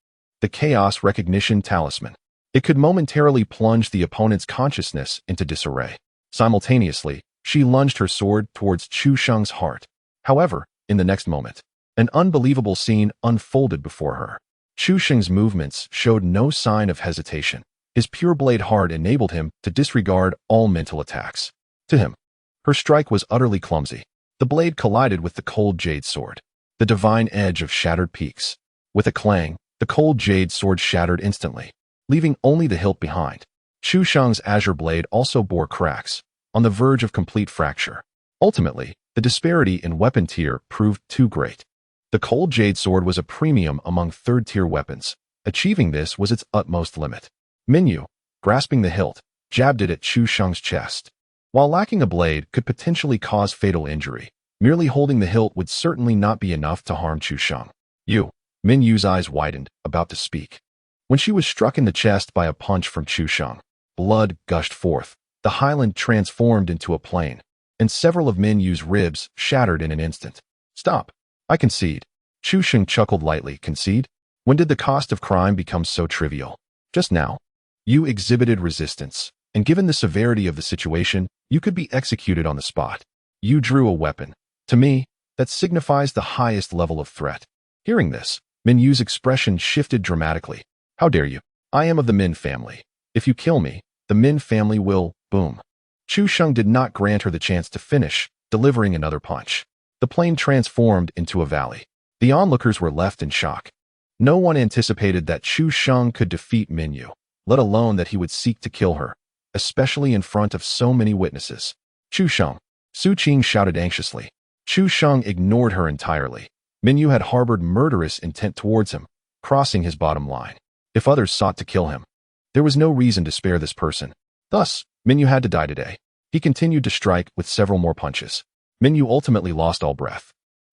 Speaker 1: The Chaos Recognition Talisman. It could momentarily plunge the opponent's consciousness into disarray. Simultaneously, she lunged her sword towards Chu Sheng's heart. However, in the next moment, an unbelievable scene unfolded before her. Chu Sheng's movements showed no sign of hesitation. His pure blade heart enabled him to disregard all mental attacks. To him, her strike was utterly clumsy. The blade collided with the cold jade sword, the divine edge of shattered peaks. With a clang, the cold jade sword shattered instantly, leaving only the hilt behind. Chu Sheng's azure blade also bore cracks, on the verge of complete fracture. Ultimately, the disparity in weapon tier proved too great. The cold jade sword was a premium among third-tier weapons. Achieving this was its utmost limit. Minyu, grasping the hilt, jabbed it at Chu Sheng's chest. While lacking a blade could potentially cause fatal injury, merely holding the hilt would certainly not be enough to harm Chu Sheng. Minyu's eyes widened, about to speak. When she was struck in the chest by a punch from Chu Sheng, blood gushed forth, the highland transformed into a plain, and several of Minyu's ribs shattered in an instant. Stop. I concede. Chu Sheng chuckled lightly. Concede? When did the cost of crime become so trivial? Just now. You exhibited resistance, and given the severity of the situation, you could be executed on the spot. You drew a weapon. To me, that signifies the highest level of threat. Hearing this, Minyu's expression shifted dramatically. How dare you? I am of the Min family. If you kill me, the the Min family will, boom. Chu Sheng did not grant her the chance to finish, delivering another punch. The plane transformed into a valley. The onlookers were left in shock. No one anticipated that Chu Sheng could defeat Minyu, let alone that he would seek to kill her, especially in front of so many witnesses. Chu Sheng. Su Qing shouted anxiously. Chu Sheng ignored her entirely. Minyu had harbored murderous intent towards him, crossing his bottom line. If others sought to kill him, there was no reason to spare this person. Thus, Minyu had to die today. He continued to strike with several more punches. Minyu ultimately lost all breath.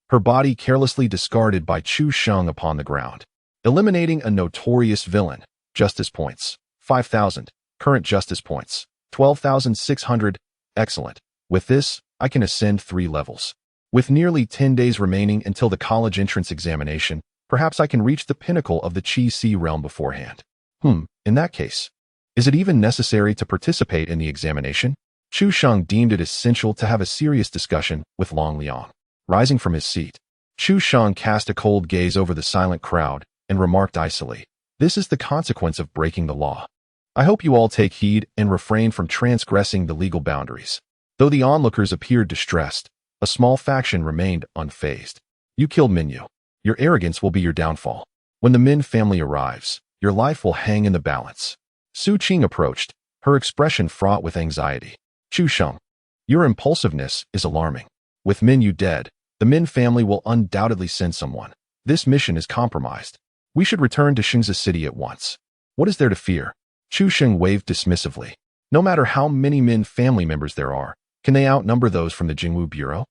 Speaker 1: Her body carelessly discarded by Chu Sheng upon the ground. Eliminating a notorious villain. Justice points. 5,000. Current justice points. 12,600. Excellent. With this, I can ascend 3 levels. With nearly 10 days remaining until the college entrance examination, perhaps I can reach the pinnacle of the Qi realm beforehand. In that case, is it even necessary to participate in the examination? Chu Sheng deemed it essential to have a serious discussion with Long Liang. Rising from his seat, Chu Sheng cast a cold gaze over the silent crowd and remarked icily, "This is the consequence of breaking the law. I hope you all take heed and refrain from transgressing the legal boundaries." Though the onlookers appeared distressed, a small faction remained unfazed. You killed Minyu. Your arrogance will be your downfall. When the Min family arrives, your life will hang in the balance. Su Qing approached, her expression fraught with anxiety. Chu Sheng, your impulsiveness is alarming. With Minyu dead, the Min family will undoubtedly send someone. This mission is compromised. We should return to Xingzi City at once. What is there to fear? Chu Sheng waved dismissively. No matter how many Min family members there are, can they outnumber those from the Jingwu Bureau?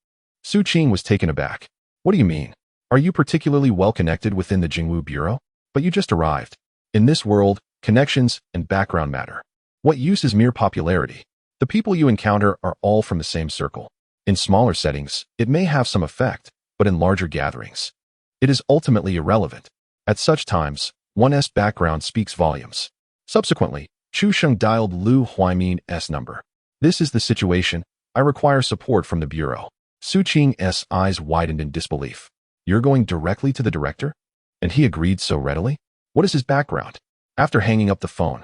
Speaker 1: Su Qing was taken aback. What do you mean? Are you particularly well connected within the Jingwu Bureau? But you just arrived. In this world, connections and background matter. What use is mere popularity? The people you encounter are all from the same circle. In smaller settings, it may have some effect, but in larger gatherings, it is ultimately irrelevant. At such times, one's background speaks volumes. Subsequently, Chu Sheng dialed Lu Huaimin's number. This is the situation. I require support from the Bureau. Su Qing's eyes widened in disbelief. You're going directly to the director? And he agreed so readily? What is his background? After hanging up the phone,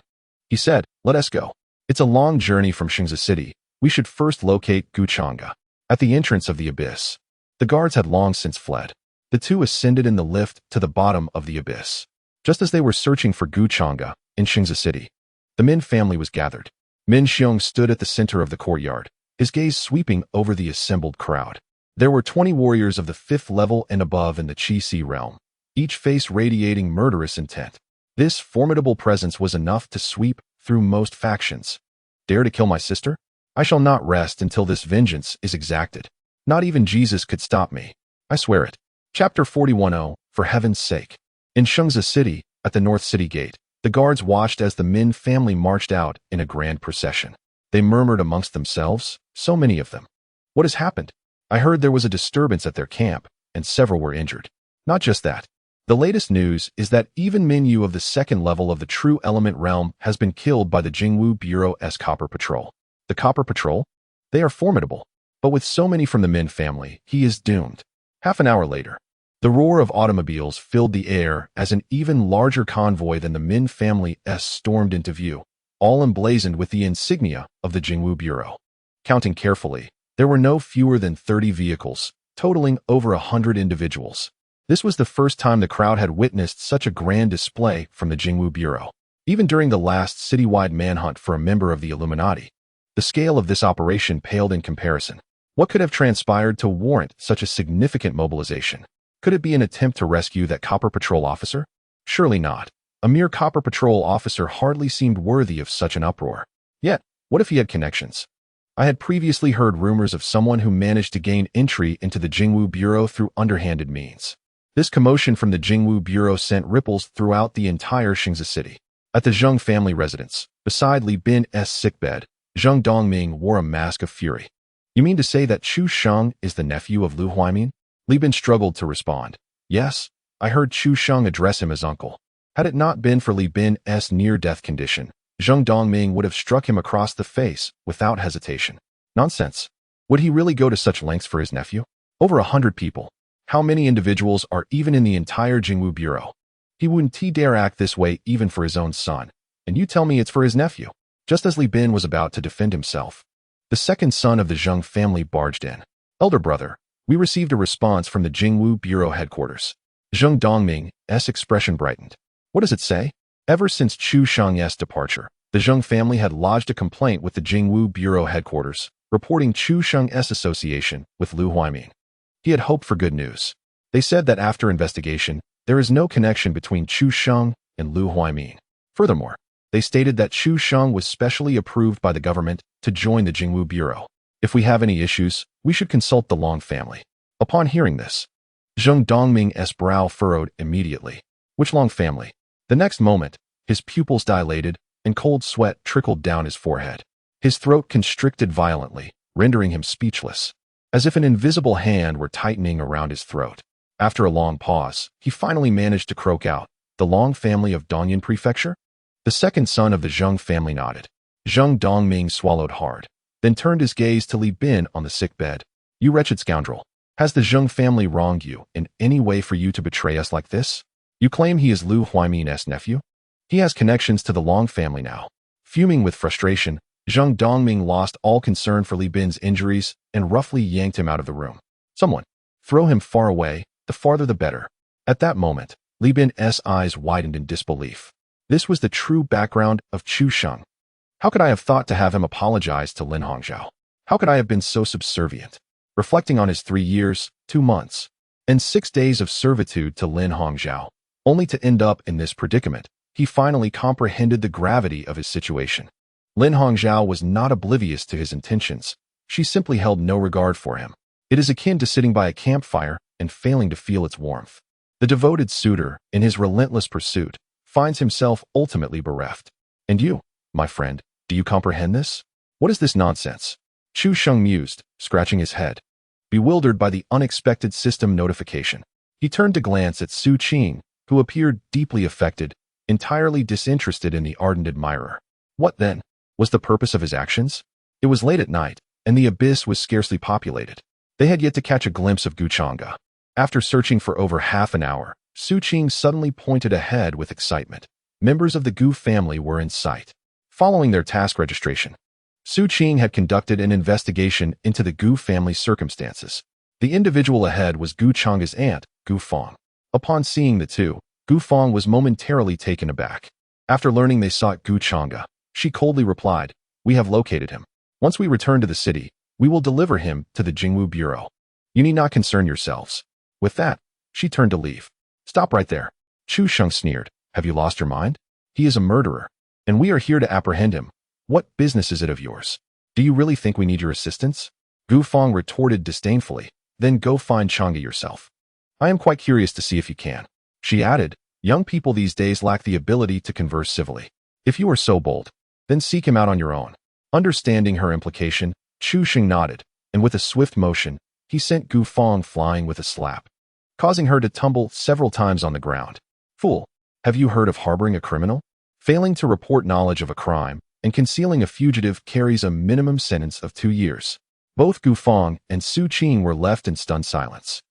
Speaker 1: he said, let us go. It's a long journey from Xingzi City. We should first locate Guchanga. At the entrance of the abyss, the guards had long since fled. The two ascended in the lift to the bottom of the abyss. Just as they were searching for Guchanga in Xingzi City, the Min family was gathered. Min Xiong stood at the center of the courtyard, his gaze sweeping over the assembled crowd. There were 20 warriors of the 5th level and above in the Qi realm, each face radiating murderous intent. This formidable presence was enough to sweep through most factions. Dare to kill my sister? I shall not rest until this vengeance is exacted. Not even Jesus could stop me. I swear it. Chapter 41:0, for heaven's sake. In Xingzi City, at the North City Gate, the guards watched as the Min family marched out in a grand procession. They murmured amongst themselves, so many of them. What has happened? I heard there was a disturbance at their camp, and several were injured. Not just that. The latest news is that even Minyu of the 2nd level of the True Element realm has been killed by the Jingwu Bureau's Copper Patrol. The Copper Patrol? They are formidable, but with so many from the Min family, he is doomed. Half an hour later, the roar of automobiles filled the air as an even larger convoy than the Min family stormed into view, all emblazoned with the insignia of the Jingwu Bureau. Counting carefully, there were no fewer than 30 vehicles, totaling over 100 individuals. This was the first time the crowd had witnessed such a grand display from the Jingwu Bureau. Even during the last citywide manhunt for a member of the Illuminati, the scale of this operation paled in comparison. What could have transpired to warrant such a significant mobilization? Could it be an attempt to rescue that Copper Patrol officer? Surely not. A mere Copper Patrol officer hardly seemed worthy of such an uproar. Yet, what if he had connections? I had previously heard rumors of someone who managed to gain entry into the Jingwu Bureau through underhanded means. This commotion from the Jingwu Bureau sent ripples throughout the entire Xingzi City. At the Zheng family residence, beside Li Bin's sickbed, Zheng Dongming wore a mask of fury. You mean to say that Chu Sheng is the nephew of Lu Huaimin? Li Bin struggled to respond. Yes, I heard Chu Sheng address him as uncle. Had it not been for Li Bin's near-death condition, Zheng Dongming would have struck him across the face without hesitation. Nonsense. Would he really go to such lengths for his nephew? Over 100 people. How many individuals are even in the entire Jingwu Bureau? He wouldn't dare act this way even for his own son. And you tell me it's for his nephew. Just as Li Bin was about to defend himself, the second son of the Zheng family barged in. Elder brother, we received a response from the Jingwu Bureau headquarters. Zheng Dongming's expression brightened. What does it say? Ever since Chu Shang's departure, the Zheng family had lodged a complaint with the Jingwu Bureau headquarters, reporting Chu Shang's association with Lu Huaiming. He had hoped for good news. They said that after investigation, there is no connection between Chu Shang and Lu Huaiming. Furthermore, they stated that Chu Shang was specially approved by the government to join the Jingwu Bureau. If we have any issues, we should consult the Long family. Upon hearing this, Zheng Dongming's brow furrowed immediately. Which Long family? The next moment, his pupils dilated and cold sweat trickled down his forehead. His throat constricted violently, rendering him speechless, as if an invisible hand were tightening around his throat. After a long pause, he finally managed to croak out, "The Long family of Dongyan Prefecture?" The second son of the Zheng family nodded. Zheng Dongming swallowed hard, then turned his gaze to Li Bin on the sick bed. "You wretched scoundrel. Has the Zheng family wronged you in any way for you to betray us like this? You claim he is Lu Huaiming's nephew? He has connections to the Long family now." Fuming with frustration, Zheng Dongming lost all concern for Li Bin's injuries and roughly yanked him out of the room. "Someone, throw him far away, the farther the better." At that moment, Li Bin's eyes widened in disbelief. This was the true background of Chu Shang. How could I have thought to have him apologize to Lin Hongzhao? How could I have been so subservient? Reflecting on his 3 years, 2 months, and 6 days of servitude to Lin Hongzhao, only to end up in this predicament, he finally comprehended the gravity of his situation. Lin Hongzhao was not oblivious to his intentions. She simply held no regard for him. It is akin to sitting by a campfire and failing to feel its warmth. The devoted suitor, in his relentless pursuit, finds himself ultimately bereft. And you, my friend, do you comprehend this? What is this nonsense? Chu Shang mused, scratching his head. Bewildered by the unexpected system notification, he turned to glance at Su Qing, who appeared deeply affected, entirely disinterested in the ardent admirer. What, then, was the purpose of his actions? It was late at night, and the abyss was scarcely populated. They had yet to catch a glimpse of Guchanga. After searching for over half an hour, Su Qing suddenly pointed ahead with excitement. Members of the Gu family were in sight. Following their task registration, Su Qing had conducted an investigation into the Gu family's circumstances. The individual ahead was Gu Changa's aunt, Gu Fong. Upon seeing the two, Gu Fong was momentarily taken aback. After learning they sought Gu Changa, she coldly replied, "We have located him. Once we return to the city, we will deliver him to the Jingwu Bureau. You need not concern yourselves." With that, she turned to leave. "Stop right there." Chu Shang sneered. "Have you lost your mind? He is a murderer, and we are here to apprehend him. What business is it of yours? Do you really think we need your assistance?" Gu Fong retorted disdainfully. "Then go find Changa yourself. I am quite curious to see if you can." She added, "Young people these days lack the ability to converse civilly. If you are so bold, then seek him out on your own." Understanding her implication, Chu Shang nodded, and with a swift motion, he sent Gu Fong flying with a slap, causing her to tumble several times on the ground. "Fool, have you heard of harboring a criminal? Failing to report knowledge of a crime and concealing a fugitive carries a minimum sentence of 2 years. Both Gu Fong and Su Qing were left in stunned silence.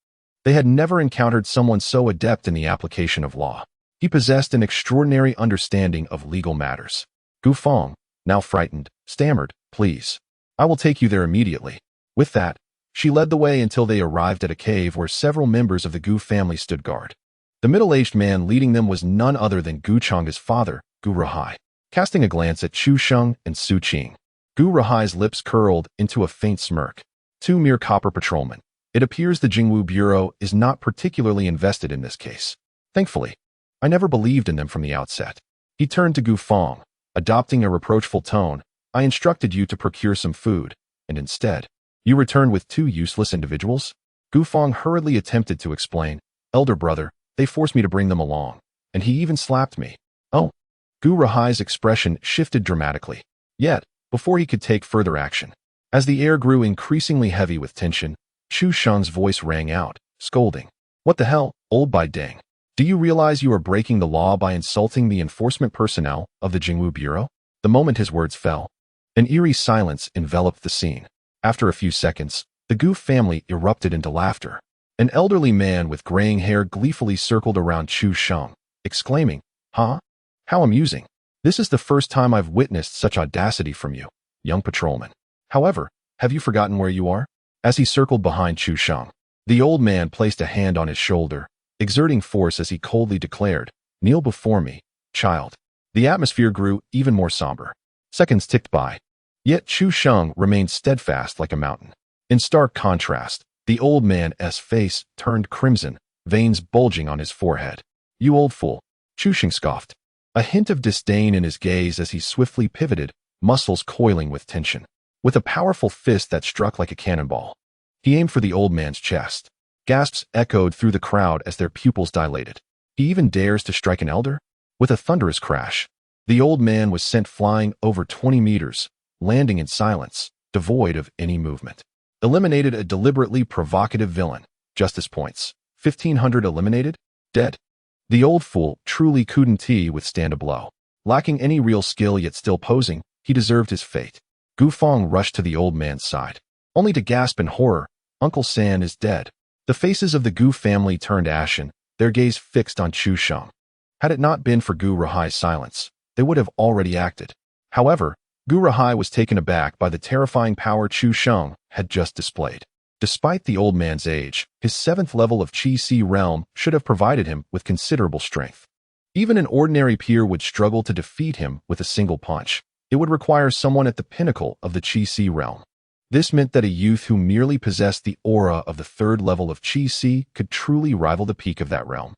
Speaker 1: They had never encountered someone so adept in the application of law. He possessed an extraordinary understanding of legal matters. Gu Fong, now frightened, stammered, "Please, I will take you there immediately." With that, she led the way until they arrived at a cave where several members of the Gu family stood guard. The middle-aged man leading them was none other than Gu Changa's father, Gu Rahai. Casting a glance at Chu Shang and Su Qing, Gu Rahai's lips curled into a faint smirk. "Two mere copper patrolmen. It appears the Jingwu Bureau is not particularly invested in this case. Thankfully, I never believed in them from the outset." He turned to Gu Fong, adopting a reproachful tone. "I instructed you to procure some food, and instead, you returned with 2 useless individuals?" Gu Fong hurriedly attempted to explain. "Elder brother, they forced me to bring them along, and he even slapped me." "Oh." Gu Rahai's expression shifted dramatically. Yet, before he could take further action, as the air grew increasingly heavy with tension, Chu Shang's voice rang out, scolding. "What the hell, old bai dang? Do you realize you are breaking the law by insulting the enforcement personnel of the Jingwu Bureau?" The moment his words fell, an eerie silence enveloped the scene. After a few seconds, the Gu family erupted into laughter. An elderly man with graying hair gleefully circled around Chu Shang, exclaiming, "Huh? How amusing. This is the first time I've witnessed such audacity from you, young patrolman. However, have you forgotten where you are? As he circled behind Chu Sheng, the old man placed a hand on his shoulder, exerting force as he coldly declared, "Kneel before me, child." The atmosphere grew even more somber. Seconds ticked by, yet Chu Sheng remained steadfast like a mountain. In stark contrast, the old man's face turned crimson, veins bulging on his forehead. "You old fool," Chu Sheng scoffed, a hint of disdain in his gaze as he swiftly pivoted, muscles coiling with tension. With a powerful fist that struck like a cannonball, he aimed for the old man's chest. Gasps echoed through the crowd as their pupils dilated. He even dares to strike an elder? With a thunderous crash, the old man was sent flying over 20 meters, landing in silence, devoid of any movement. Eliminated a deliberately provocative villain. Justice points. 1,500 eliminated? Dead. The old fool truly couldn't withstand a blow. Lacking any real skill yet still posing, he deserved his fate. Gu Feng rushed to the old man's side, only to gasp in horror, "Uncle San is dead." The faces of the Gu family turned ashen, their gaze fixed on Chu Sheng. Had it not been for Gu Rahai's silence, they would have already acted. However, Gu Rahai was taken aback by the terrifying power Chu Sheng had just displayed. Despite the old man's age, his 7th level of Qi Si realm should have provided him with considerable strength. Even an ordinary peer would struggle to defeat him with a single punch. It would require someone at the pinnacle of the Qi Si realm. This meant that a youth who merely possessed the aura of the 3rd level of Qi Si could truly rival the peak of that realm.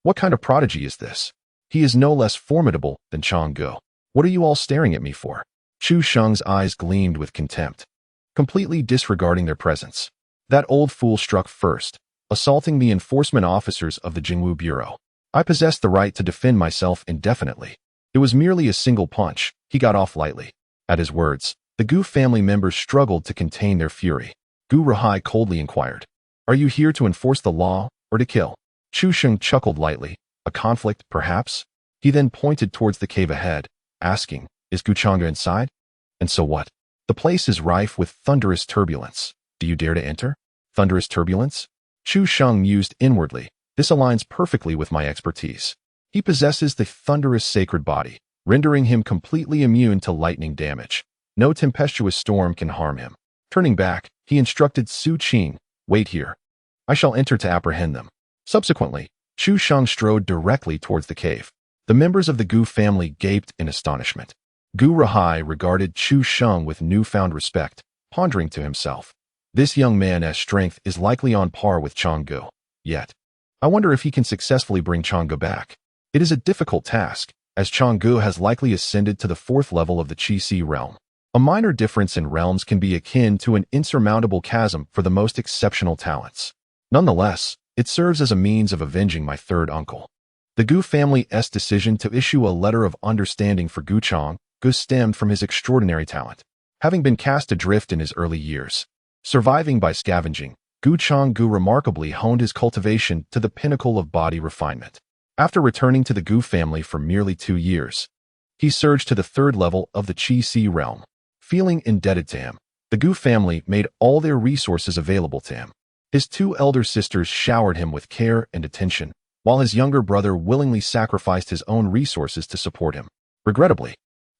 Speaker 1: What kind of prodigy is this? He is no less formidable than Chang Gu. What are you all staring at me for? Chu Sheng's eyes gleamed with contempt, completely disregarding their presence. That old fool struck first, assaulting the enforcement officers of the Jingwu Bureau. I possessed the right to defend myself indefinitely. It was merely a single punch. He got off lightly. At his words, the Gu family members struggled to contain their fury. Gu Rahai coldly inquired, "Are you here to enforce the law or to kill?" Chu Sheng chuckled lightly. "A conflict, perhaps?" He then pointed towards the cave ahead, asking, "Is Gu Chang'e inside?" "And so what? The place is rife with thunderous turbulence. Do you dare to enter?" "Thunderous turbulence?" Chu Sheng mused inwardly. "This aligns perfectly with my expertise." He possesses the thunderous sacred body, rendering him completely immune to lightning damage. No tempestuous storm can harm him. Turning back, he instructed Su Qing, "Wait here. I shall enter to apprehend them." Subsequently, Chu Sheng strode directly towards the cave. The members of the Gu family gaped in astonishment. Gu Rahai regarded Chu Sheng with newfound respect, pondering to himself, "This young man's strength is likely on par with Chang Gu. Yet, I wonder if he can successfully bring Chang Gu back. It is a difficult task, as Chang Gu has likely ascended to the 4th level of the Qi Si realm. A minor difference in realms can be akin to an insurmountable chasm for the most exceptional talents. Nonetheless, it serves as a means of avenging my 3rd uncle." The Gu family's decision to issue a letter of understanding for Gu Chang Gu stemmed from his extraordinary talent. Having been cast adrift in his early years, surviving by scavenging, Gu Chang Gu remarkably honed his cultivation to the pinnacle of body refinement. After returning to the Gu family for merely 2 years, he surged to the 3rd level of the Qi Si realm. Feeling indebted to him, the Gu family made all their resources available to him. His 2 elder sisters showered him with care and attention, while his younger brother willingly sacrificed his own resources to support him. Regrettably,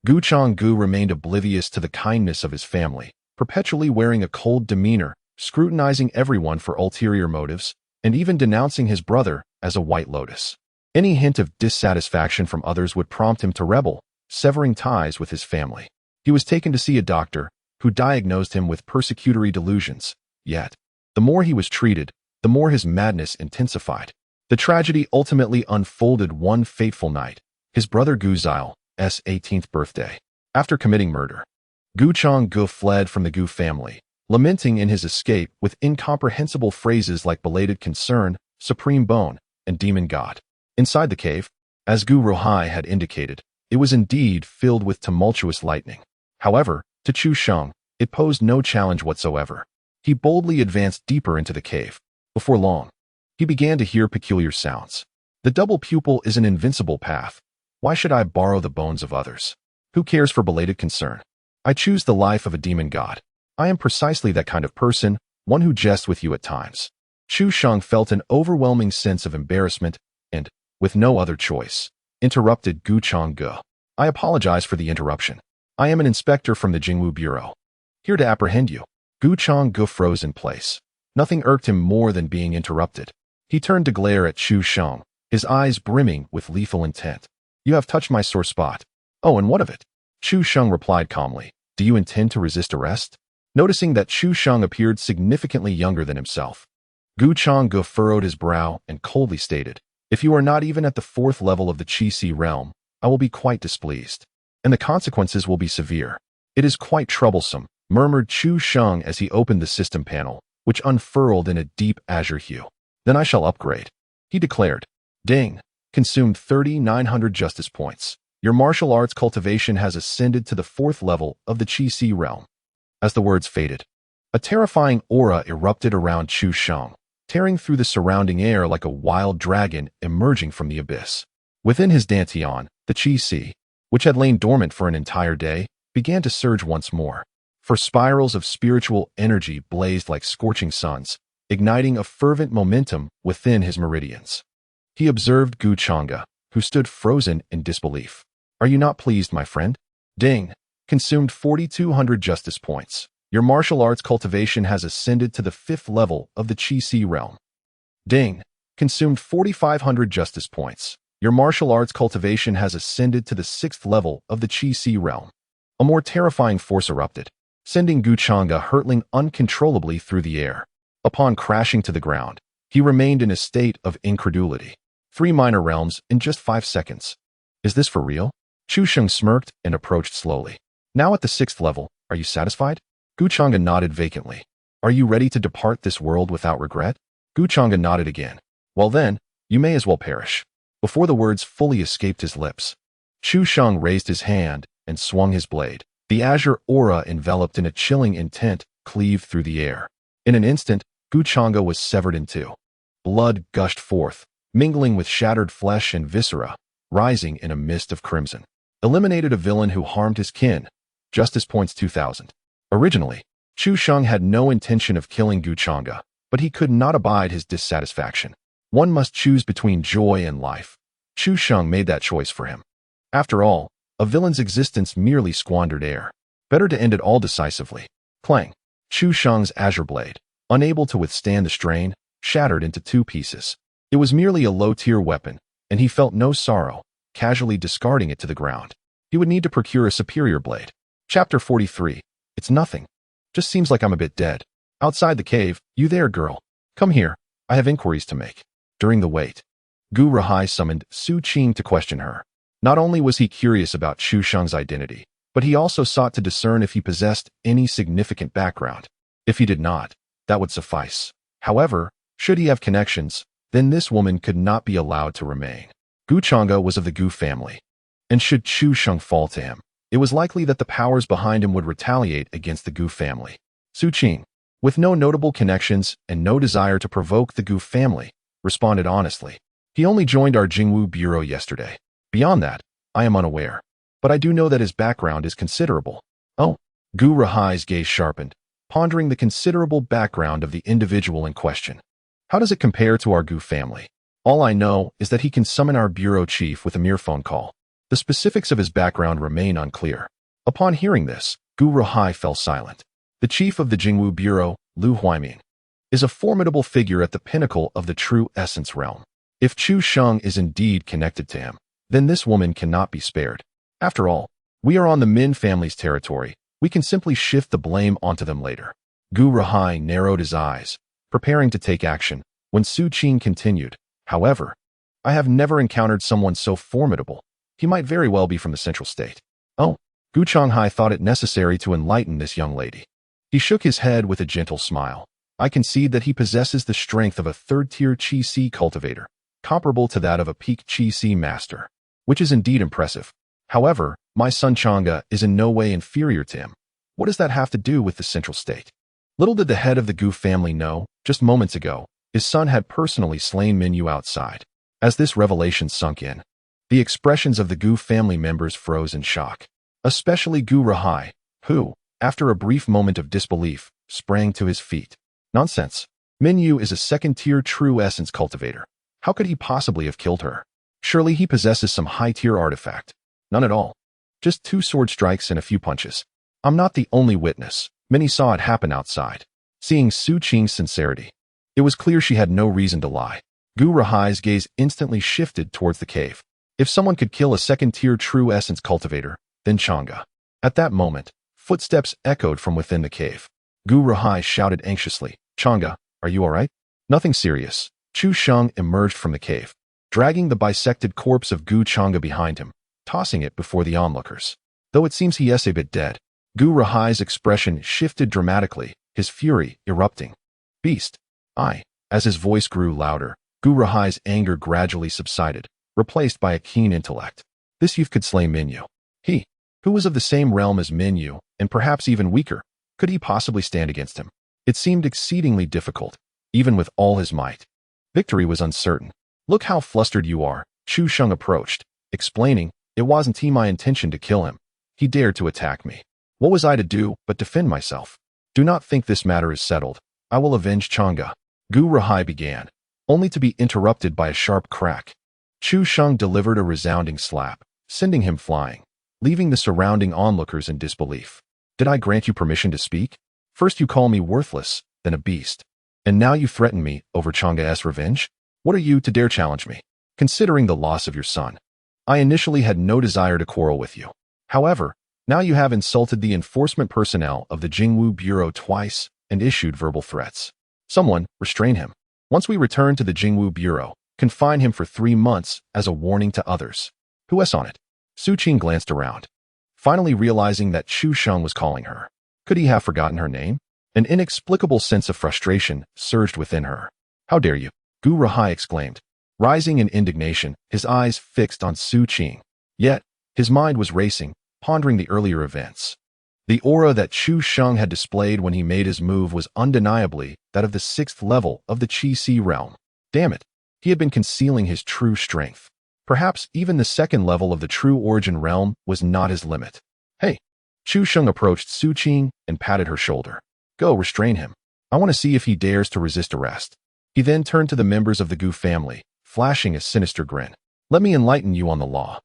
Speaker 1: Gu Chang Gu remained oblivious to the kindness of his family, perpetually wearing a cold demeanor, scrutinizing everyone for ulterior motives, and even denouncing his brother as a white lotus. Any hint of dissatisfaction from others would prompt him to rebel, severing ties with his family. He was taken to see a doctor, who diagnosed him with persecutory delusions. Yet, the more he was treated, the more his madness intensified. The tragedy ultimately unfolded one fateful night, his brother Gu Zai's 18th birthday. After committing murder, Gu Chang Gu fled from the Gu family, lamenting in his escape with incomprehensible phrases like belated concern, supreme bone, and demon god. Inside the cave, as Gu Rahai had indicated, it was indeed filled with tumultuous lightning. However, to Chu Sheng, it posed no challenge whatsoever. He boldly advanced deeper into the cave. Before long, he began to hear peculiar sounds. The double pupil is an invincible path. Why should I borrow the bones of others? Who cares for belated concern? I choose the life of a demon god. I am precisely that kind of person, one who jests with you at times. Chu Sheng felt an overwhelming sense of embarrassment and, with no other choice, interrupted Gu Chang Gu. I apologize for the interruption. I am an inspector from the Jingwu Bureau. Here to apprehend you. Gu Changge froze in place. Nothing irked him more than being interrupted. He turned to glare at Chu Sheng, his eyes brimming with lethal intent. You have touched my sore spot. Oh, and what of it? Chu Sheng replied calmly. Do you intend to resist arrest? Noticing that Chu Sheng appeared significantly younger than himself, Gu Changge furrowed his brow and coldly stated, if you are not even at the 4th level of the Qi realm, I will be quite displeased. And the consequences will be severe. It is quite troublesome, murmured Chu Sheng as he opened the system panel, which unfurled in a deep azure hue. Then I shall upgrade. He declared. Ding. Consumed 3,900 justice points. Your martial arts cultivation has ascended to the 4th level of the Qi realm. As the words faded, a terrifying aura erupted around Chu Sheng, tearing through the surrounding air like a wild dragon emerging from the abyss. Within his dantian, the Qi, which had lain dormant for an entire day, began to surge once more. For spirals of spiritual energy blazed like scorching suns, igniting a fervent momentum within his meridians. He observed Gu Changge, who stood frozen in disbelief. Are you not pleased, my friend? Ding. Consumed 4,200 justice points. Your martial arts cultivation has ascended to the 5th level of the Qi realm. Ding. Consumed 4,500 justice points. Your martial arts cultivation has ascended to the 6th level of the Qi realm. A more terrifying force erupted, sending Gu Changge hurtling uncontrollably through the air. Upon crashing to the ground, he remained in a state of incredulity. 3 minor realms in just 5 seconds. Is this for real? Chu Sheng smirked and approached slowly. Now at the 6th level, are you satisfied? Gu Changge nodded vacantly. Are you ready to depart this world without regret? Gu Changge nodded again. Well then, you may as well perish. Before the words fully escaped his lips, Chu Sheng raised his hand and swung his blade. The azure aura enveloped in a chilling intent cleaved through the air. In an instant, Gu Changge was severed in two. Blood gushed forth, mingling with shattered flesh and viscera, rising in a mist of crimson. Eliminated a villain who harmed his kin. Justice points 2,000. Originally, Chu Sheng had no intention of killing Gu Changge, but he could not abide his dissatisfaction. One must choose between joy and life. Chu Sheng made that choice for him. After all, a villain's existence merely squandered air. Better to end it all decisively. Clang. Chu Sheng's azure blade, unable to withstand the strain, shattered into 2 pieces. It was merely a low-tier weapon, and he felt no sorrow, casually discarding it to the ground. He would need to procure a superior blade. Chapter 43. It's nothing. Just seems like I'm a bit dead. Outside the cave, you there, girl. Come here. I have inquiries to make. During the wait, Gu Rahai summoned Su Qing to question her. Not only was he curious about Chu Sheng's identity, but he also sought to discern if he possessed any significant background. If he did not, that would suffice. However, should he have connections, then this woman could not be allowed to remain. Gu Changge was of the Gu family, and should Chu Sheng fall to him, it was likely that the powers behind him would retaliate against the Gu family. Su Qing, with no notable connections and no desire to provoke the Gu family, responded honestly. He only joined our Jingwu Bureau yesterday. Beyond that, I am unaware. But I do know that his background is considerable. Oh, Gu Rahai's gaze sharpened, pondering the considerable background of the individual in question. How does it compare to our Gu family? All I know is that he can summon our bureau chief with a mere phone call. The specifics of his background remain unclear. Upon hearing this, Gu Rahai fell silent. The chief of the Jingwu Bureau, Lu Huaiming, is a formidable figure at the pinnacle of the true essence realm. If Chu Sheng is indeed connected to him, then this woman cannot be spared. After all, we are on the Min family's territory. We can simply shift the blame onto them later. Gu Rahai narrowed his eyes, preparing to take action, when Su Qing continued. However, I have never encountered someone so formidable. He might very well be from the Central State. Oh, Gu Changhai thought it necessary to enlighten this young lady. He shook his head with a gentle smile. I concede that he possesses the strength of a 3rd-tier Qi cultivator, comparable to that of a peak Qi master, which is indeed impressive. However, my son Changge is in no way inferior to him. What does that have to do with the Central State? Little did the head of the Gu family know, just moments ago, his son had personally slain Min Yu outside. As this revelation sunk in, the expressions of the Gu family members froze in shock, especially Gu Rahai, who, after a brief moment of disbelief, sprang to his feet. Nonsense. Min Yu is a 2nd-tier true essence cultivator. How could he possibly have killed her? Surely he possesses some high-tier artifact. None at all. Just 2 sword strikes and a few punches. I'm not the only witness. Many saw it happen outside. Seeing Su Qing's sincerity, it was clear she had no reason to lie. Gu Rahai's gaze instantly shifted towards the cave. If someone could kill a second-tier true essence cultivator, then Chang'e. At that moment, footsteps echoed from within the cave. Gu Rahai shouted anxiously, "Chang'e, are you alright?" "Nothing serious." Chu Sheng emerged from the cave, dragging the bisected corpse of Gu Chang'e behind him, tossing it before the onlookers. Though it seems he is a bit dead, Gu Rahai's expression shifted dramatically, his fury erupting. "Beast, I." As his voice grew louder, Gu Rahai's anger gradually subsided, replaced by a keen intellect. This youth could slay Minyu. He, who was of the same realm as Minyu, and perhaps even weaker, could he possibly stand against him? It seemed exceedingly difficult, even with all his might. Victory was uncertain. "Look how flustered you are." Chu Sheng approached, explaining, "It wasn't my intention to kill him. He dared to attack me. What was I to do but defend myself? Do not think this matter is settled. I will avenge Chang'e." Gu Rahai began, only to be interrupted by a sharp crack. Chu Sheng delivered a resounding slap, sending him flying, leaving the surrounding onlookers in disbelief. "Did I grant you permission to speak? First you call me worthless, then a beast. And now you threaten me over Chang'e's revenge? What are you to dare challenge me? Considering the loss of your son, I initially had no desire to quarrel with you. However, now you have insulted the enforcement personnel of the Jingwu Bureau twice and issued verbal threats. Someone, restrain him. Once we return to the Jingwu Bureau, confine him for 3 months as a warning to others." "Who is on it?" Su Qing glanced around, finally realizing that Chu Sheng was calling her. Could he have forgotten her name? An inexplicable sense of frustration surged within her. "How dare you!" Gu Rahai exclaimed, rising in indignation, his eyes fixed on Su Qing. Yet, his mind was racing, pondering the earlier events. The aura that Chu Sheng had displayed when he made his move was undeniably that of the 6th level of the Qi Si realm. Damn it, he had been concealing his true strength. Perhaps even the 2nd level of the True Origin realm was not his limit. "Hey!" Chu Sheng approached Su Qing and patted her shoulder. "Go, restrain him. I want to see if he dares to resist arrest." He then turned to the members of the Gu family, flashing a sinister grin. "Let me enlighten you on the law.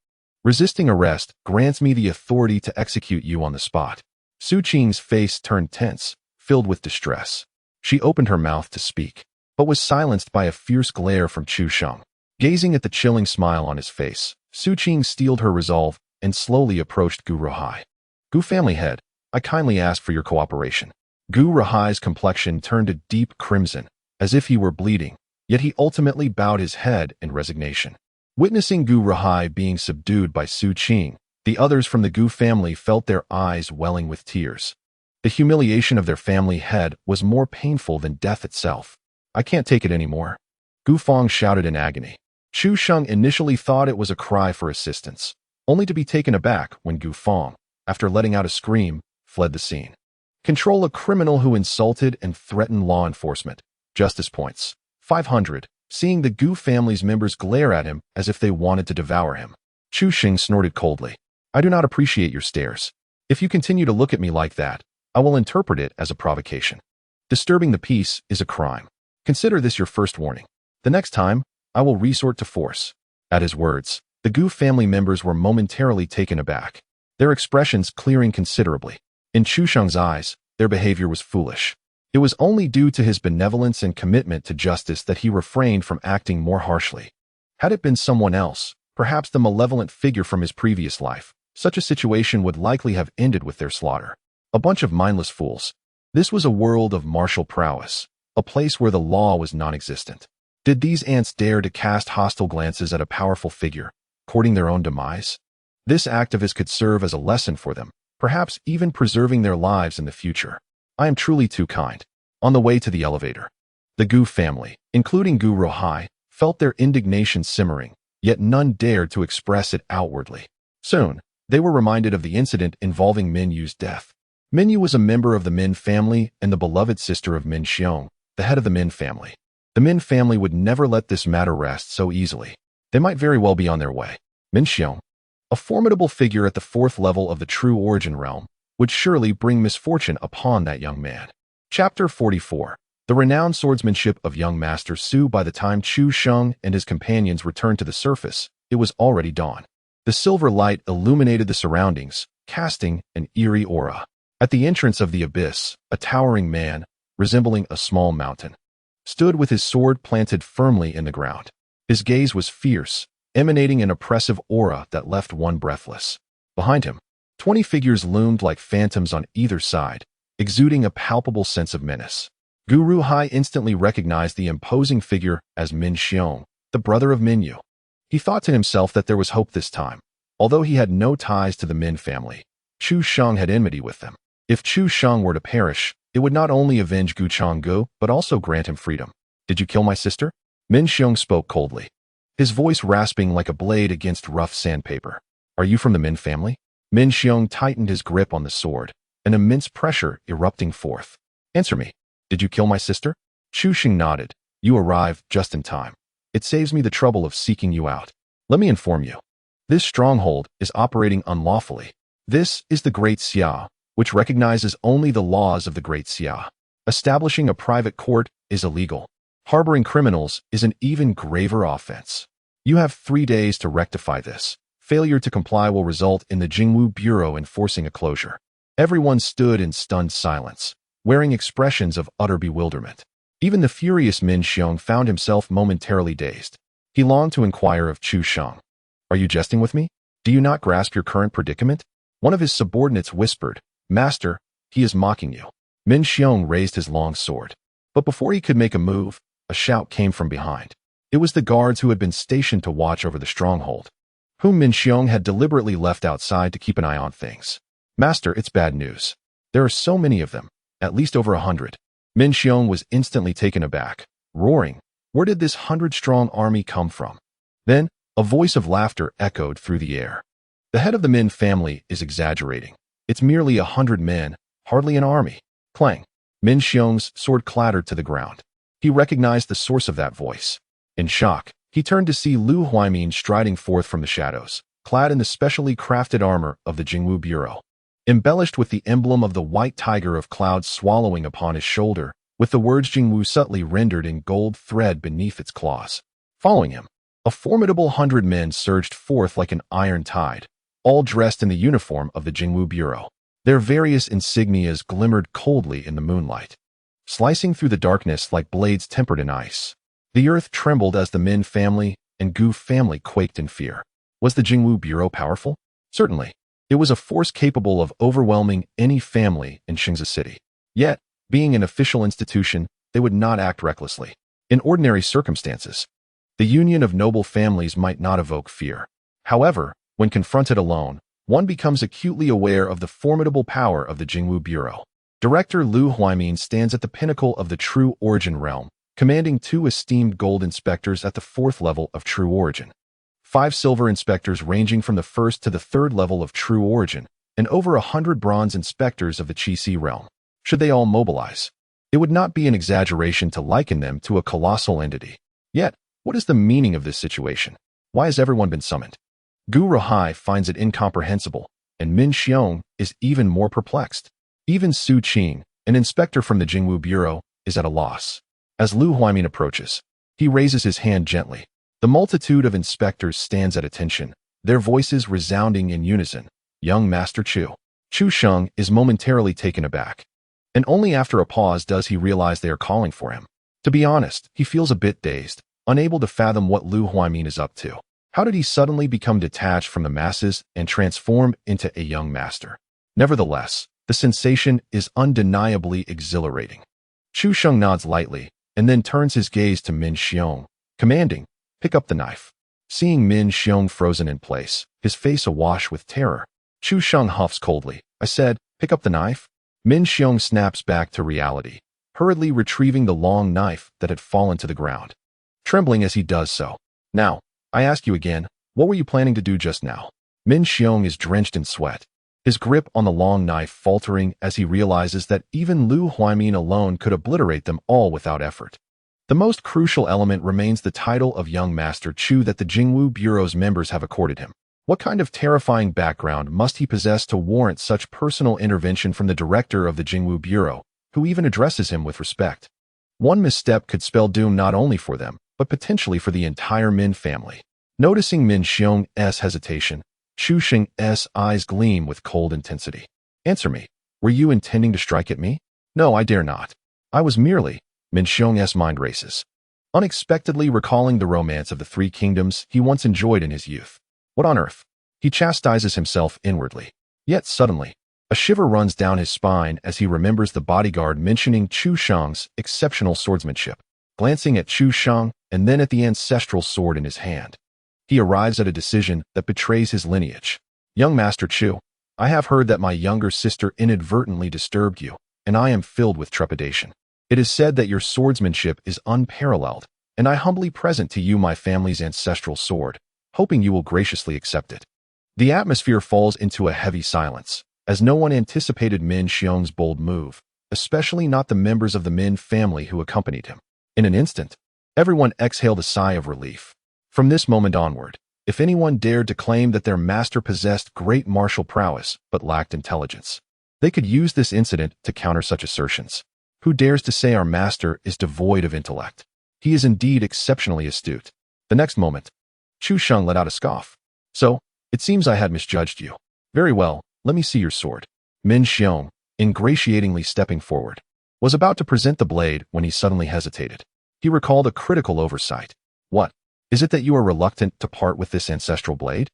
Speaker 1: Resisting arrest grants me the authority to execute you on the spot." Su Qing's face turned tense, filled with distress. She opened her mouth to speak, but was silenced by a fierce glare from Chu Sheng. Gazing at the chilling smile on his face, Su Qing steeled her resolve and slowly approached Gu Rahai. "Gu family head, I kindly ask for your cooperation." Gu Rahai's complexion turned a deep crimson, as if he were bleeding, yet he ultimately bowed his head in resignation. Witnessing Gu Rahai being subdued by Su Qing, the others from the Gu family felt their eyes welling with tears. The humiliation of their family head was more painful than death itself. "I can't take it anymore," Gu Feng shouted in agony. Chu Sheng initially thought it was a cry for assistance, only to be taken aback when Gu Feng, after letting out a scream, fled the scene. Control a criminal who insulted and threatened law enforcement. Justice points. 500. Seeing the Gu family's members glare at him as if they wanted to devour him, Chu Sheng snorted coldly. "I do not appreciate your stares. If you continue to look at me like that, I will interpret it as a provocation. Disturbing the peace is a crime. Consider this your first warning. The next time, I will resort to force." At his words, the Gu family members were momentarily taken aback, their expressions clearing considerably. In Chu Sheng's eyes, their behavior was foolish. It was only due to his benevolence and commitment to justice that he refrained from acting more harshly. Had it been someone else, perhaps the malevolent figure from his previous life, such a situation would likely have ended with their slaughter. A bunch of mindless fools. This was a world of martial prowess, a place where the law was non-existent. Did these ants dare to cast hostile glances at a powerful figure, courting their own demise? This act of his could serve as a lesson for them, perhaps even preserving their lives in the future. I am truly too kind. On the way to the elevator, the Gu family, including Gu Rahai, felt their indignation simmering, yet none dared to express it outwardly. Soon, they were reminded of the incident involving Minyu's death. Minyu was a member of the Min family and the beloved sister of Min Xiong, the head of the Min family. The Min family would never let this matter rest so easily. They might very well be on their way. Min Xiong, a formidable figure at the 4th level of the True Origin realm, would surely bring misfortune upon that young man. Chapter 44. The renowned swordsmanship of young Master Su. By the time Chu Sheng and his companions returned to the surface, it was already dawn. The silver light illuminated the surroundings, casting an eerie aura. At the entrance of the abyss, a towering man, resembling a small mountain, stood with his sword planted firmly in the ground. His gaze was fierce, emanating an oppressive aura that left one breathless. Behind him, 20 figures loomed like phantoms on either side, exuding a palpable sense of menace. Guru Hai instantly recognized the imposing figure as Min Xiong, the brother of Min Yu. He thought to himself that there was hope this time. Although he had no ties to the Min family, Chu Sheng had enmity with them. If Chu Sheng were to perish, it would not only avenge Gu Changgu, but also grant him freedom. Did you kill my sister? Min Xiong spoke coldly, his voice rasping like a blade against rough sandpaper. Are you from the Min family? Min Xiong tightened his grip on the sword, an immense pressure erupting forth. Answer me. Did you kill my sister? Chu Sheng nodded. You arrived just in time. It saves me the trouble of seeking you out. Let me inform you. This stronghold is operating unlawfully. This is the Great Xia, which recognizes only the laws of the Great Xia. Establishing a private court is illegal. Harboring criminals is an even graver offense. You have 3 days to rectify this. Failure to comply will result in the Jingwu Bureau enforcing a closure. Everyone stood in stunned silence, wearing expressions of utter bewilderment. Even the furious Min Xiong found himself momentarily dazed. He longed to inquire of Chu Sheng. Are you jesting with me? Do you not grasp your current predicament? One of his subordinates whispered, Master, he is mocking you. Min Xiong raised his long sword. But before he could make a move, a shout came from behind. It was the guards who had been stationed to watch over the stronghold, whom Min Xiong had deliberately left outside to keep an eye on things. Master, it's bad news. There are so many of them, at least over 100. Min Xiong was instantly taken aback, roaring, where did this 100-strong army come from? Then, a voice of laughter echoed through the air. The head of the Min family is exaggerating. It's merely 100 men, hardly an army. Clang. Min Xiong's sword clattered to the ground. He recognized the source of that voice. In shock, he turned to see Lu Huaimin striding forth from the shadows, clad in the specially crafted armor of the Jingwu Bureau, embellished with the emblem of the white tiger of clouds swallowing upon his shoulder, with the words Jingwu subtly rendered in gold thread beneath its claws. Following him, a formidable 100 men surged forth like an iron tide, all dressed in the uniform of the Jingwu Bureau. Their various insignias glimmered coldly in the moonlight, slicing through the darkness like blades tempered in ice. The earth trembled as the Min family and Gu family quaked in fear. Was the Jingwu Bureau powerful? Certainly. It was a force capable of overwhelming any family in Xingzi City. Yet, being an official institution, they would not act recklessly. In ordinary circumstances, the union of noble families might not evoke fear. However, when confronted alone, one becomes acutely aware of the formidable power of the Jingwu Bureau. Director Lu Huaimin stands at the pinnacle of the True Origin realm, commanding 2 esteemed gold inspectors at the 4th level of True Origin, 5 silver inspectors ranging from the 1st to the 3rd level of True Origin, and over 100 bronze inspectors of the Qi realm. Should they all mobilize, it would not be an exaggeration to liken them to a colossal entity. Yet, what is the meaning of this situation? Why has everyone been summoned? Guru Hai finds it incomprehensible, and Min Xiong is even more perplexed. Even Su Qing, an inspector from the Jingwu Bureau, is at a loss. As Lu Huaimin approaches, he raises his hand gently. The multitude of inspectors stands at attention, their voices resounding in unison. Young Master Chu. Chu Sheng is momentarily taken aback, and only after a pause does he realize they are calling for him. To be honest, he feels a bit dazed, unable to fathom what Lu Huaimin is up to. How did he suddenly become detached from the masses and transform into a young master? Nevertheless, the sensation is undeniably exhilarating. Chu Sheng nods lightly, and then turns his gaze to Min Xiong, commanding, pick up the knife. Seeing Min Xiong frozen in place, his face awash with terror, Chu Sheng huffs coldly. I said, pick up the knife? Min Xiong snaps back to reality, hurriedly retrieving the long knife that had fallen to the ground, trembling as he does so. Now, I ask you again, what were you planning to do just now? Min Xiong is drenched in sweat, his grip on the long knife faltering as he realizes that even Lu Huaimin alone could obliterate them all without effort. The most crucial element remains the title of Young Master Chu that the Jingwu Bureau's members have accorded him. What kind of terrifying background must he possess to warrant such personal intervention from the director of the Jingwu Bureau, who even addresses him with respect? One misstep could spell doom not only for them, but potentially for the entire Min family. Noticing Min Xiong's hesitation, Chu Sheng's eyes gleam with cold intensity. Answer me. Were you intending to strike at me? No, I dare not. I was merely. Min Xiong's mind races, unexpectedly recalling the romance of the three kingdoms he once enjoyed in his youth. What on earth? He chastises himself inwardly. Yet suddenly, a shiver runs down his spine as he remembers the bodyguard mentioning Chu Sheng's exceptional swordsmanship, glancing at Chu Sheng and then at the ancestral sword in his hand. He arrives at a decision that betrays his lineage. Young Master Chu, I have heard that my younger sister inadvertently disturbed you, and I am filled with trepidation. It is said that your swordsmanship is unparalleled, and I humbly present to you my family's ancestral sword, hoping you will graciously accept it. The atmosphere falls into a heavy silence, as no one anticipated Min Xiong's bold move, especially not the members of the Min family who accompanied him. In an instant, everyone exhaled a sigh of relief. From this moment onward, if anyone dared to claim that their master possessed great martial prowess but lacked intelligence, they could use this incident to counter such assertions. Who dares to say our master is devoid of intellect? He is indeed exceptionally astute. The next moment, Chu Sheng let out a scoff. So, it seems I had misjudged you. Very well, let me see your sword. Min Xiong, ingratiatingly stepping forward, was about to present the blade when he suddenly hesitated. He recalled a critical oversight. What? Is it that you are reluctant to part with this ancestral blade?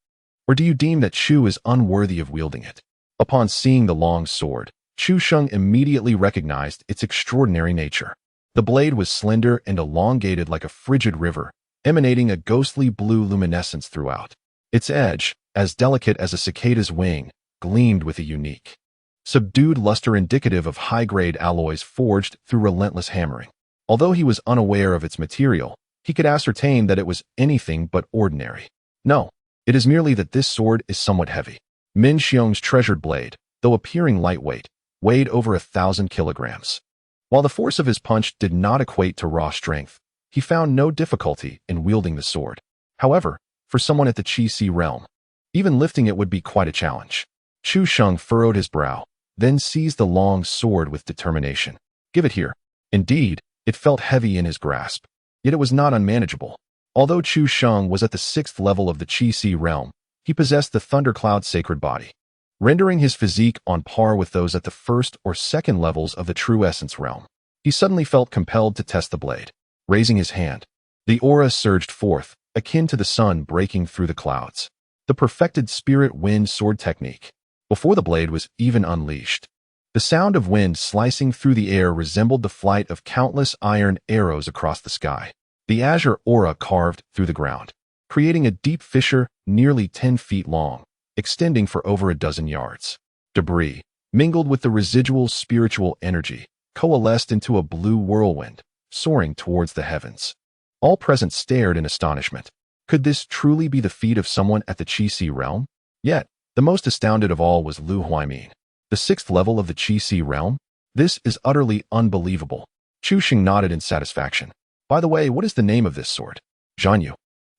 Speaker 1: Or do you deem that Chu is unworthy of wielding it? Upon seeing the long sword, Chu Sheng immediately recognized its extraordinary nature. The blade was slender and elongated like a frigid river, emanating a ghostly blue luminescence throughout. Its edge, as delicate as a cicada's wing, gleamed with a unique, subdued luster indicative of high-grade alloys forged through relentless hammering. Although he was unaware of its material, he could ascertain that it was anything but ordinary. No, it is merely that this sword is somewhat heavy. Min Xiong's treasured blade, though appearing lightweight, weighed over 1,000 kilograms. While the force of his punch did not equate to raw strength, he found no difficulty in wielding the sword. However, for someone at the Qi realm, even lifting it would be quite a challenge. Chu Sheng furrowed his brow, then seized the long sword with determination. Give it here. Indeed, it felt heavy in his grasp, yet it was not unmanageable. Although Chu Sheng was at the 6th level of the Qi realm, he possessed the Thundercloud sacred body, rendering his physique on par with those at the 1st or 2nd levels of the True Essence realm. He suddenly felt compelled to test the blade. Raising his hand, the aura surged forth, akin to the sun breaking through the clouds. The perfected spirit wind sword technique. Before the blade was even unleashed, the sound of wind slicing through the air resembled the flight of countless iron arrows across the sky. The azure aura carved through the ground, creating a deep fissure nearly 10 feet long, extending for over a dozen yards. Debris, mingled with the residual spiritual energy, coalesced into a blue whirlwind, soaring towards the heavens. All present stared in astonishment. Could this truly be the feat of someone at the Qi realm? Yet, the most astounded of all was Lu Huaimin. The 6th level of the Qi realm? This is utterly unbelievable. Chu Sheng nodded in satisfaction. By the way, what is the name of this sword? Zhanyu.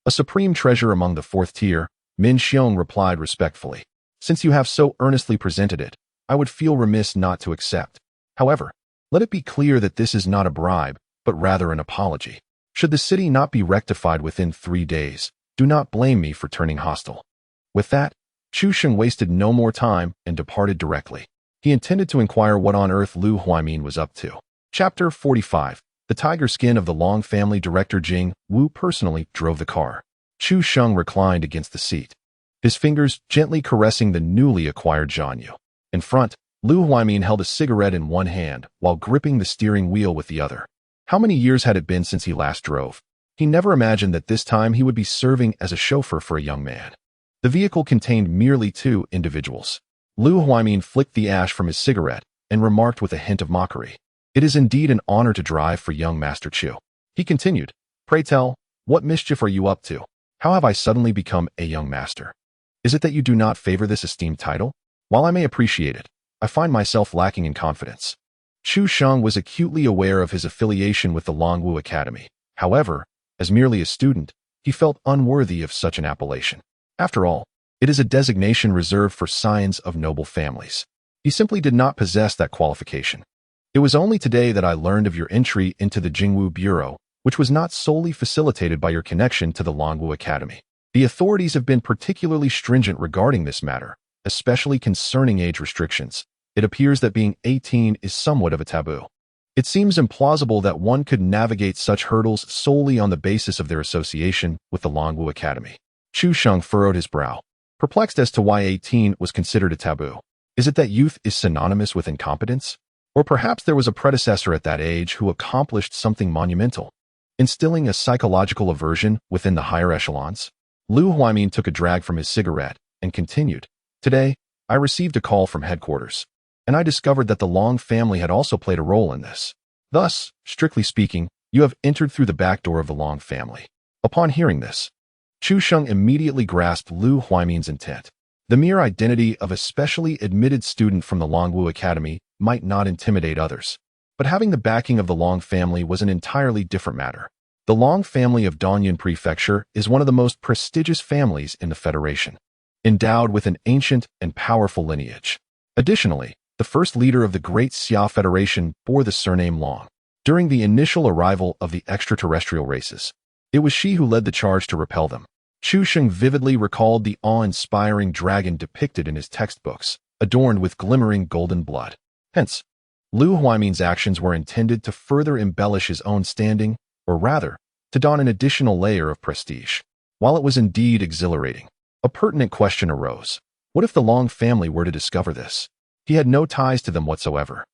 Speaker 1: A supreme treasure among the 4th tier, Min Xiong replied respectfully. Since you have so earnestly presented it, I would feel remiss not to accept. However, let it be clear that this is not a bribe, but rather an apology. Should the city not be rectified within 3 days, do not blame me for turning hostile. With that, Chu Sheng wasted no more time and departed directly. He intended to inquire what on earth Lu Huaimin was up to. Chapter 45. The tiger skin of the Long family. Director Jing Wu personally drove the car. Chu Sheng reclined against the seat, his fingers gently caressing the newly acquired Zhanyu. In front, Lu Huaimin held a cigarette in one hand while gripping the steering wheel with the other. How many years had it been since he last drove? He never imagined that this time he would be serving as a chauffeur for a young man. The vehicle contained merely 2 individuals. Lu Huaimin flicked the ash from his cigarette and remarked with a hint of mockery. It is indeed an honor to drive for young Master Chu. He continued, Pray tell, what mischief are you up to? How have I suddenly become a young master? Is it that you do not favor this esteemed title? While I may appreciate it, I find myself lacking in confidence. Chu Sheng was acutely aware of his affiliation with the Longwu Academy. However, as merely a student, he felt unworthy of such an appellation. After all, it is a designation reserved for scions of noble families. He simply did not possess that qualification. It was only today that I learned of your entry into the Jingwu Bureau, which was not solely facilitated by your connection to the Longwu Academy. The authorities have been particularly stringent regarding this matter, especially concerning age restrictions. It appears that being 18 is somewhat of a taboo. It seems implausible that one could navigate such hurdles solely on the basis of their association with the Longwu Academy. Chu Sheng furrowed his brow, perplexed as to why 18 was considered a taboo. Is it that youth is synonymous with incompetence? Or perhaps there was a predecessor at that age who accomplished something monumental, instilling a psychological aversion within the higher echelons? Lu Huaimin took a drag from his cigarette and continued, "Today, I received a call from headquarters, and I discovered that the Long family had also played a role in this. Thus, strictly speaking, you have entered through the back door of the Long family." Upon hearing this, Chu Sheng immediately grasped Lu Huaimin's intent. The mere identity of a specially admitted student from the Longwu Academy might not intimidate others, but having the backing of the Long family was an entirely different matter. The Long family of Dongyan Prefecture is one of the most prestigious families in the Federation, endowed with an ancient and powerful lineage. Additionally, the first leader of the Great Xia Federation bore the surname Long. During the initial arrival of the extraterrestrial races, it was she who led the charge to repel them. Chu Sheng vividly recalled the awe-inspiring dragon depicted in his textbooks, adorned with glimmering golden blood. Hence, Lu Huaimin's actions were intended to further embellish his own standing, or rather, to don an additional layer of prestige. While it was indeed exhilarating, a pertinent question arose. What if the Long family were to discover this? He had no ties to them whatsoever.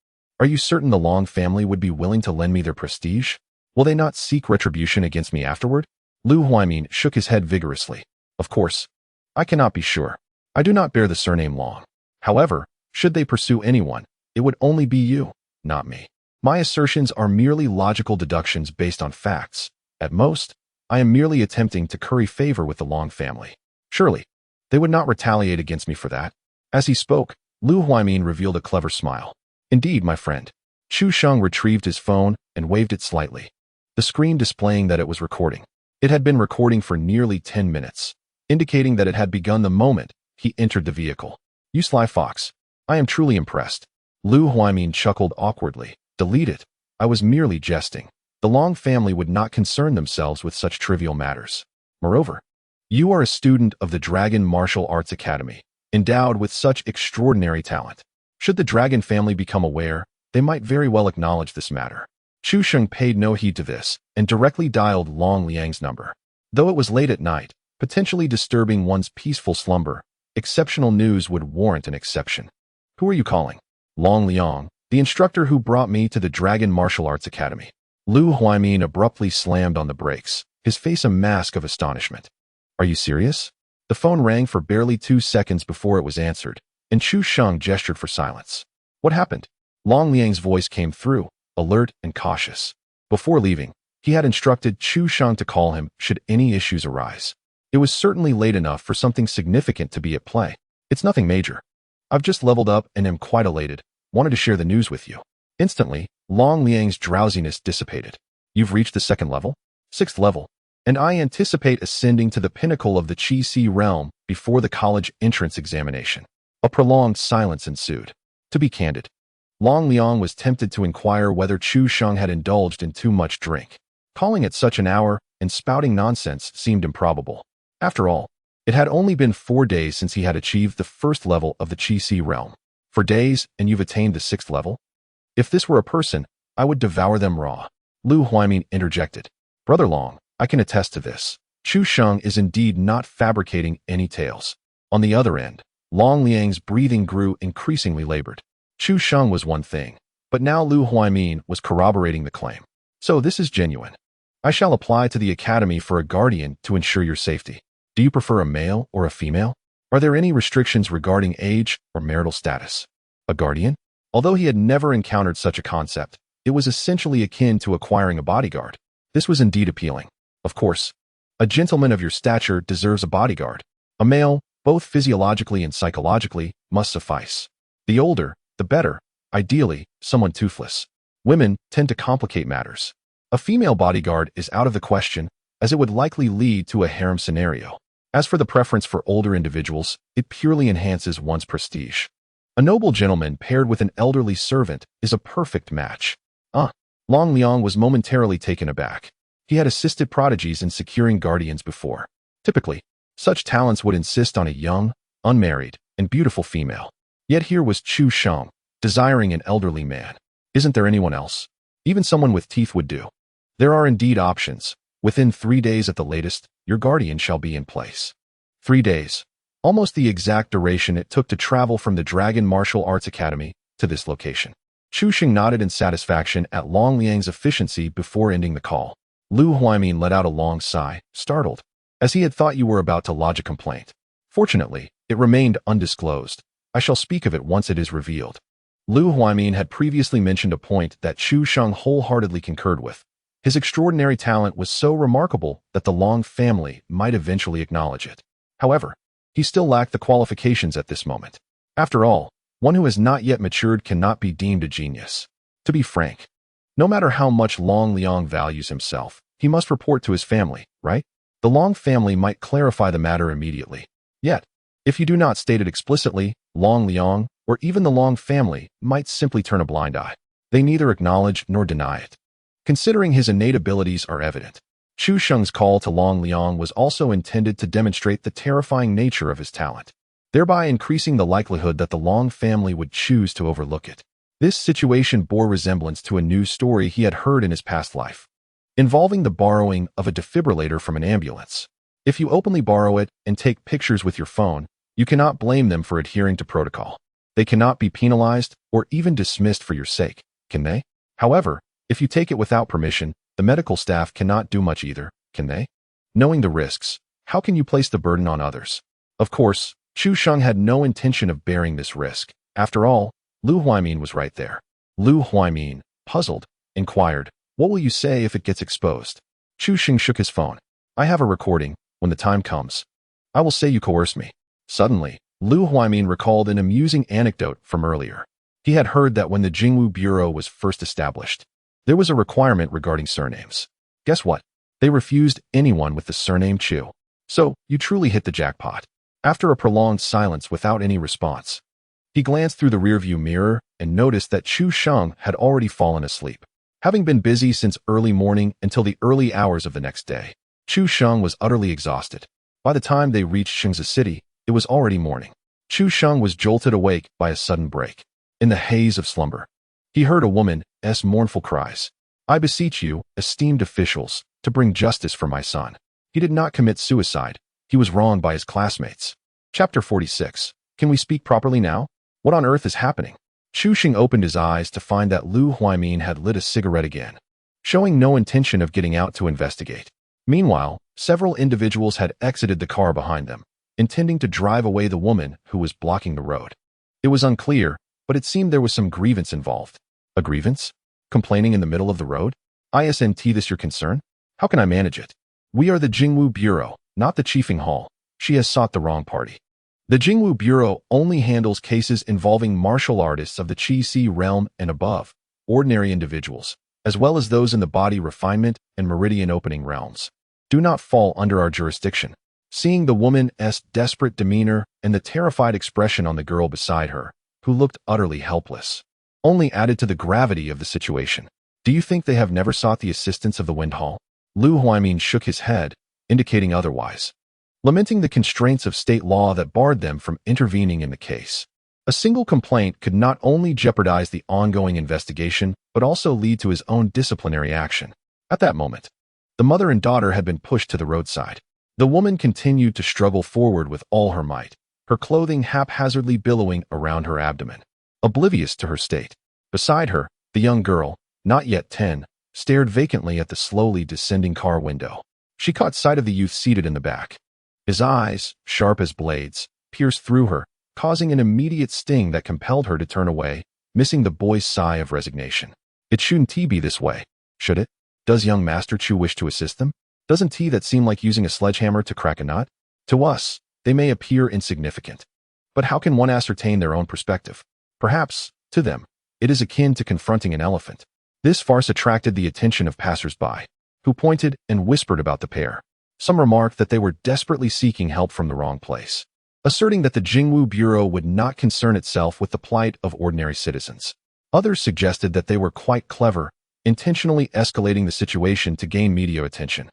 Speaker 1: Are you certain the Long family would be willing to lend me their prestige? Will they not seek retribution against me afterward? Lu Huaimin shook his head vigorously. Of course, I cannot be sure. I do not bear the surname Long. However, should they pursue anyone, it would only be you, not me. My assertions are merely logical deductions based on facts. At most, I am merely attempting to curry favor with the Long family. Surely, they would not retaliate against me for that. As he spoke, Lu Huaimin revealed a clever smile. Indeed, my friend. Chu Sheng retrieved his phone and waved it slightly, the screen displaying that it was recording. It had been recording for nearly 10 minutes, indicating that it had begun the moment he entered the vehicle. You sly fox. I am truly impressed. Lu Huaimin chuckled awkwardly. Delete it. I was merely jesting. The Long family would not concern themselves with such trivial matters. Moreover, you are a student of the Dragon Martial Arts Academy, endowed with such extraordinary talent. Should the Dragon family become aware, they might very well acknowledge this matter. Chu Sheng paid no heed to this and directly dialed Long Liang's number. Though it was late at night, potentially disturbing one's peaceful slumber, exceptional news would warrant an exception. Who are you calling? Long Liang, the instructor who brought me to the Dragon Martial Arts Academy. Lu Huaimin abruptly slammed on the brakes, his face a mask of astonishment. Are you serious? The phone rang for barely 2 seconds before it was answered, and Chu Sheng gestured for silence. What happened? Long Liang's voice came through, alert and cautious. Before leaving, he had instructed Chu Sheng to call him should any issues arise. It was certainly late enough for something significant to be at play. It's nothing major. I've just leveled up and am quite elated. Wanted to share the news with you. Instantly, Long Liang's drowsiness dissipated. You've reached the 2nd level? 6th level. And I anticipate ascending to the pinnacle of the Qi Si realm before the college entrance examination. A prolonged silence ensued. To be candid, Long Liang was tempted to inquire whether Chu Sheng had indulged in too much drink. Calling at such an hour and spouting nonsense seemed improbable. After all, it had only been 4 days since he had achieved the 1st level of the Qi Si realm. 4 days, and you've attained the 6th level? If this were a person, I would devour them raw. Lu Huaimin interjected. Brother Long, I can attest to this. Chu Sheng is indeed not fabricating any tales. On the other end, Long Liang's breathing grew increasingly labored. Chu Sheng was one thing, but now Lu Huaimin was corroborating the claim. So this is genuine. I shall apply to the academy for a guardian to ensure your safety. Do you prefer a male or a female? Are there any restrictions regarding age or marital status? A guardian? Although he had never encountered such a concept, it was essentially akin to acquiring a bodyguard. This was indeed appealing. Of course, a gentleman of your stature deserves a bodyguard. A male, both physiologically and psychologically, must suffice. The older, the better. Ideally, someone toothless. Women tend to complicate matters. A female bodyguard is out of the question, as it would likely lead to a harem scenario. As for the preference for older individuals, it purely enhances one's prestige. A noble gentleman paired with an elderly servant is a perfect match. Long Liang was momentarily taken aback. He had assisted prodigies in securing guardians before. Typically, Such talents would insist on a young, unmarried, and beautiful female. Yet here was Chu Sheng, desiring an elderly man. Isn't there anyone else? Even someone with teeth would do. There are indeed options. Within 3 days at the latest, your guardian shall be in place. 3 days. Almost the exact duration it took to travel from the Dragon Martial Arts Academy to this location. Chu Sheng nodded in satisfaction at Long Liang's efficiency before ending the call. Lu Huaimin let out a long sigh, startled, as he had thought you were about to lodge a complaint. Fortunately, it remained undisclosed. I shall speak of it once it is revealed. Lu Huaimin had previously mentioned a point that Chu Sheng wholeheartedly concurred with. His extraordinary talent was so remarkable that the Long family might eventually acknowledge it. However, he still lacked the qualifications at this moment. After all, one who has not yet matured cannot be deemed a genius. To be frank, no matter how much Long Liang values himself, he must report to his family, right? The Long family might clarify the matter immediately. Yet, if you do not state it explicitly, Long Liang, or even the Long family, might simply turn a blind eye. They neither acknowledge nor deny it. Considering his innate abilities are evident, Chu Sheng's call to Long Liang was also intended to demonstrate the terrifying nature of his talent, thereby increasing the likelihood that the Long family would choose to overlook it. This situation bore resemblance to a news story he had heard in his past life, involving the borrowing of a defibrillator from an ambulance. If you openly borrow it and take pictures with your phone, you cannot blame them for adhering to protocol. They cannot be penalized or even dismissed for your sake, can they? However, if you take it without permission, the medical staff cannot do much either, can they? Knowing the risks, how can you place the burden on others? Of course, Chu Sheng had no intention of bearing this risk. After all, Lu Huaimin was right there. Lu Huaimin, puzzled, inquired, "What will you say if it gets exposed?" Chu Sheng shook his phone. "I have a recording. When the time comes, I will say you coerced me." Suddenly, Lu Huaimin recalled an amusing anecdote from earlier. He had heard that when the Jingwu Bureau was first established, there was a requirement regarding surnames. Guess what? They refused anyone with the surname Chu. So, you truly hit the jackpot. After a prolonged silence without any response, he glanced through the rearview mirror and noticed that Chu Sheng had already fallen asleep. Having been busy since early morning until the early hours of the next day, Chu Sheng was utterly exhausted. By the time they reached Shengzi City, it was already morning. Chu Sheng was jolted awake by a sudden break. In the haze of slumber, he heard a woman's mournful cries. "I beseech you, esteemed officials, to bring justice for my son. He did not commit suicide. He was wronged by his classmates." Chapter 46. Can we speak properly now? What on earth is happening? Chu Sheng opened his eyes to find that Lu Huaimin had lit a cigarette again, showing no intention of getting out to investigate. Meanwhile, several individuals had exited the car behind them, intending to drive away the woman who was blocking the road. It was unclear, but it seemed there was some grievance involved. A grievance? Complaining in the middle of the road? Isn't this your concern? How can I manage it? We are the Jingwu Bureau, not the Chiefing Hall. She has sought the wrong party. The Jingwu Bureau only handles cases involving martial artists of the Qi-Si realm and above, ordinary individuals, as well as those in the body refinement and meridian opening realms. Do not fall under our jurisdiction. Seeing the woman's desperate demeanor and the terrified expression on the girl beside her, who looked utterly helpless, only added to the gravity of the situation. Do you think they have never sought the assistance of the Wind Hall? Lu Huaimin shook his head, indicating otherwise, lamenting the constraints of state law that barred them from intervening in the case. A single complaint could not only jeopardize the ongoing investigation, but also lead to his own disciplinary action. At that moment, the mother and daughter had been pushed to the roadside. The woman continued to struggle forward with all her might, her clothing haphazardly billowing around her abdomen, oblivious to her state. Beside her, the young girl, not yet 10, stared vacantly at the slowly descending car window. She caught sight of the youth seated in the back. His eyes, sharp as blades, pierced through her, causing an immediate sting that compelled her to turn away, missing the boy's sigh of resignation. It shouldn't be this way, should it? Does young Master Chu wish to assist them? Doesn't that seem like using a sledgehammer to crack a nut? To us, they may appear insignificant. But how can one ascertain their own perspective? Perhaps, to them, it is akin to confronting an elephant. This farce attracted the attention of passers-by, who pointed and whispered about the pair. Some remarked that they were desperately seeking help from the wrong place, asserting that the Jingwu Bureau would not concern itself with the plight of ordinary citizens. Others suggested that they were quite clever, intentionally escalating the situation to gain media attention.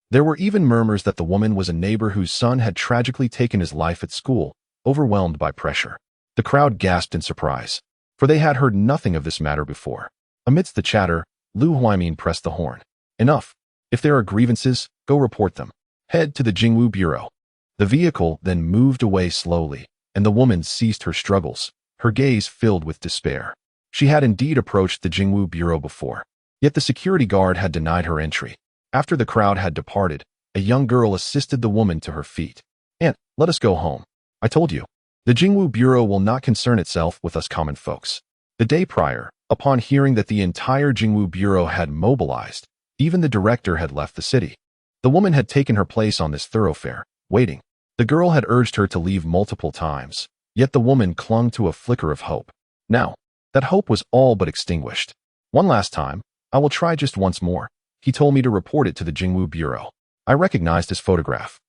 Speaker 1: There were even murmurs that the woman was a neighbor whose son had tragically taken his life at school, overwhelmed by pressure. The crowd gasped in surprise, for they had heard nothing of this matter before. Amidst the chatter, Lu Huaimin pressed the horn. Enough. If there are grievances, go report them. Head to the Jingwu Bureau. The vehicle then moved away slowly, and the woman ceased her struggles, her gaze filled with despair. She had indeed approached the Jingwu Bureau before, yet the security guard had denied her entry. After the crowd had departed, a young girl assisted the woman to her feet. "Aunt, let us go home. I told you. The Jingwu Bureau will not concern itself with us common folks." The day prior, upon hearing that the entire Jingwu Bureau had mobilized, even the director had left the city. The woman had taken her place on this thoroughfare, waiting. The girl had urged her to leave multiple times, yet the woman clung to a flicker of hope. Now, that hope was all but extinguished. "One last time, I will try just once more." He told me to report it to the Jingwu Bureau. I recognized his photograph.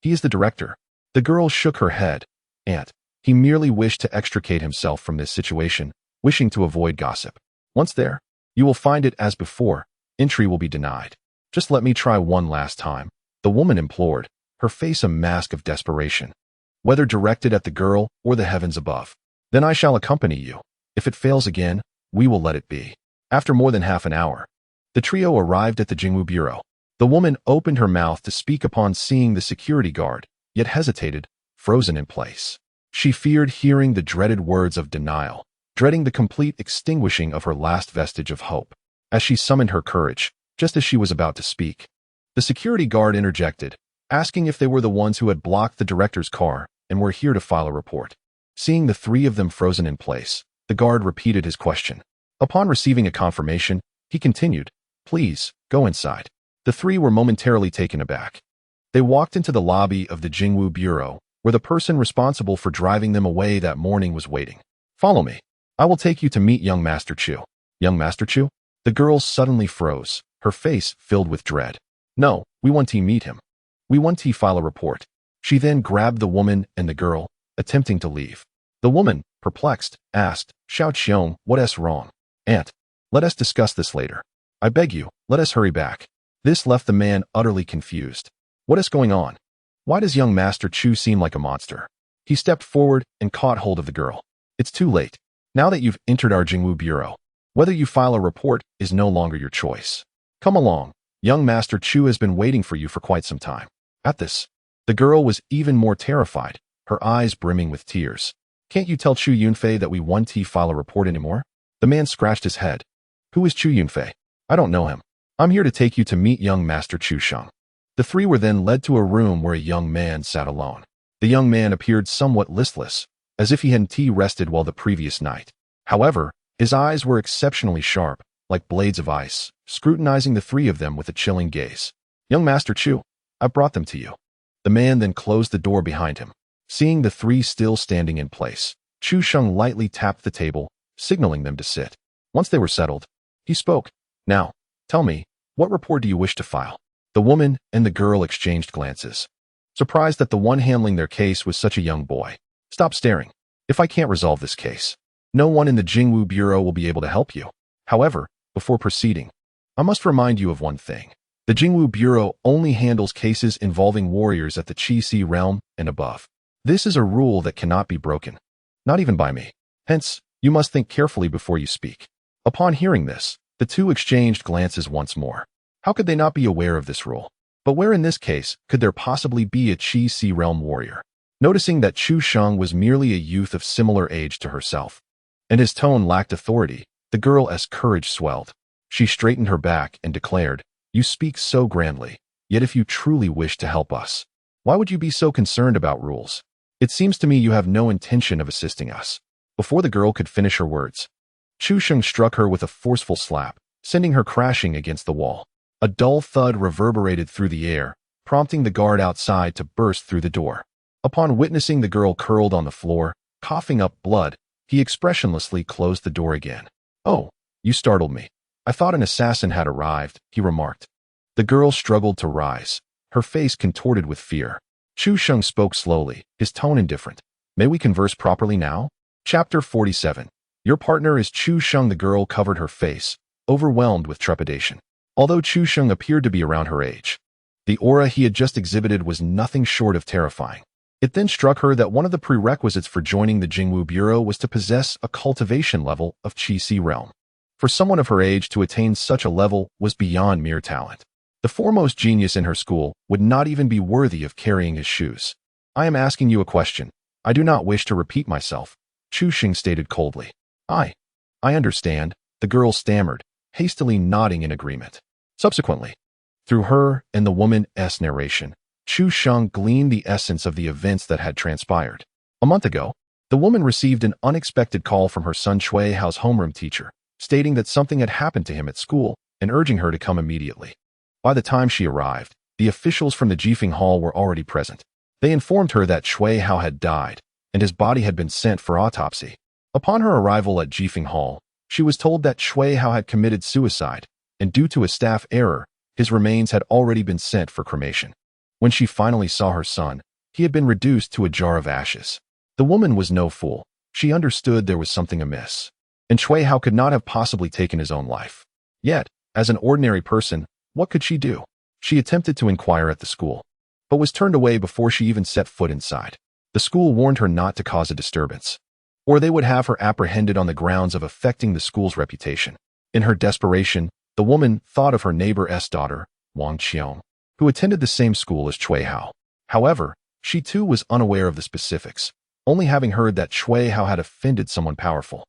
Speaker 1: "He is the director." The girl shook her head. "Aunt, he merely wished to extricate himself from this situation, wishing to avoid gossip. Once there, you will find it as before. Entry will be denied. Just let me try one last time," the woman implored, her face a mask of desperation. "Whether directed at the girl or the heavens above. Then I shall accompany you. If it fails again, we will let it be." After more than half an hour, the trio arrived at the Jingwu Bureau. The woman opened her mouth to speak upon seeing the security guard, yet hesitated, frozen in place. She feared hearing the dreaded words of denial, dreading the complete extinguishing of her last vestige of hope. As she summoned her courage, just as she was about to speak, the security guard interjected, asking if they were the ones who had blocked the director's car and were here to file a report. Seeing the three of them frozen in place, the guard repeated his question. Upon receiving a confirmation, he continued, "Please, go inside." The three were momentarily taken aback. They walked into the lobby of the Jingwu Bureau, where the person responsible for driving them away that morning was waiting. "Follow me. I will take you to meet young Master Chu." "Young Master Chu?" The girl suddenly froze, her face filled with dread. "No, we want to meet him. We want to file a report." She then grabbed the woman and the girl, attempting to leave. The woman, perplexed, asked, "Xiao Qiong, what's wrong?" "Aunt, let us discuss this later. I beg you, let us hurry back." This left the man utterly confused. What is going on? Why does young Master Chu seem like a monster? He stepped forward and caught hold of the girl. "It's too late. Now that you've entered our Jingwu Bureau, whether you file a report is no longer your choice. Come along. Young Master Chu has been waiting for you for quite some time." At this, the girl was even more terrified, her eyes brimming with tears. "Can't you tell Chu Yunfei that we want to file a report anymore?" The man scratched his head. "Who is Chu Yunfei? I don't know him. I'm here to take you to meet young Master Chu Sheng." The three were then led to a room where a young man sat alone. The young man appeared somewhat listless, as if he hadn't rested well the previous night. However, his eyes were exceptionally sharp, like blades of ice, scrutinizing the three of them with a chilling gaze. "Young Master Chu, I brought them to you." The man then closed the door behind him. Seeing the three still standing in place, Chu Sheng lightly tapped the table, signaling them to sit. Once they were settled, he spoke. "Now, tell me, what report do you wish to file?" The woman and the girl exchanged glances, surprised that the one handling their case was such a young boy. "Stop staring. If I can't resolve this case, no one in the Jingwu Bureau will be able to help you. However, before proceeding, I must remind you of one thing. The Jingwu Bureau only handles cases involving warriors at the Qi realm and above. This is a rule that cannot be broken, not even by me. Hence, you must think carefully before you speak." Upon hearing this, the two exchanged glances once more. How could they not be aware of this rule? But where in this case could there possibly be a Qi realm warrior? Noticing that Chu Sheng was merely a youth of similar age to herself, and his tone lacked authority, the girl's courage swelled. She straightened her back and declared, "You speak so grandly, yet if you truly wish to help us, why would you be so concerned about rules? It seems to me you have no intention of assisting us." Before the girl could finish her words, Chu Sheng struck her with a forceful slap, sending her crashing against the wall. A dull thud reverberated through the air, prompting the guard outside to burst through the door. Upon witnessing the girl curled on the floor, coughing up blood, he expressionlessly closed the door again. "Oh, you startled me. I thought an assassin had arrived," he remarked. The girl struggled to rise, her face contorted with fear. Chu Sheng spoke slowly, his tone indifferent. "May we converse properly now?" Chapter 47. Your partner is Chu Sheng. The girl covered her face, overwhelmed with trepidation. Although Chu Sheng appeared to be around her age, The aura he had just exhibited was nothing short of terrifying. It then struck her that one of the prerequisites for joining the Jingwu Bureau was to possess a cultivation level of Qi realm. For someone of her age to attain such a level was beyond mere talent. The foremost genius in her school would not even be worthy of carrying his shoes. I am asking you a question. I do not wish to repeat myself, Chu Xing stated coldly. I understand, the girl stammered, hastily nodding in agreement. Subsequently, through her and the woman's narration, Chu Sheng gleaned the essence of the events that had transpired. A month ago, the woman received an unexpected call from her son Chui Hao's homeroom teacher, stating that something had happened to him at school and urging her to come immediately. By the time she arrived, the officials from the Jifeng Hall were already present. They informed her that Chui Hao had died, and his body had been sent for autopsy. Upon her arrival at Jifeng Hall, she was told that Chui Hao had committed suicide, and due to a staff error, his remains had already been sent for cremation. When she finally saw her son, he had been reduced to a jar of ashes. The woman was no fool. She understood there was something amiss, and Chui Hao could not have possibly taken his own life. Yet, as an ordinary person, what could she do? She attempted to inquire at the school, but was turned away before she even set foot inside. The school warned her not to cause a disturbance, or they would have her apprehended on the grounds of affecting the school's reputation. In her desperation, the woman thought of her neighbor's daughter, Wang Qiong, who attended the same school as Chui Hao. However, she too was unaware of the specifics, only having heard that Chui Hao had offended someone powerful.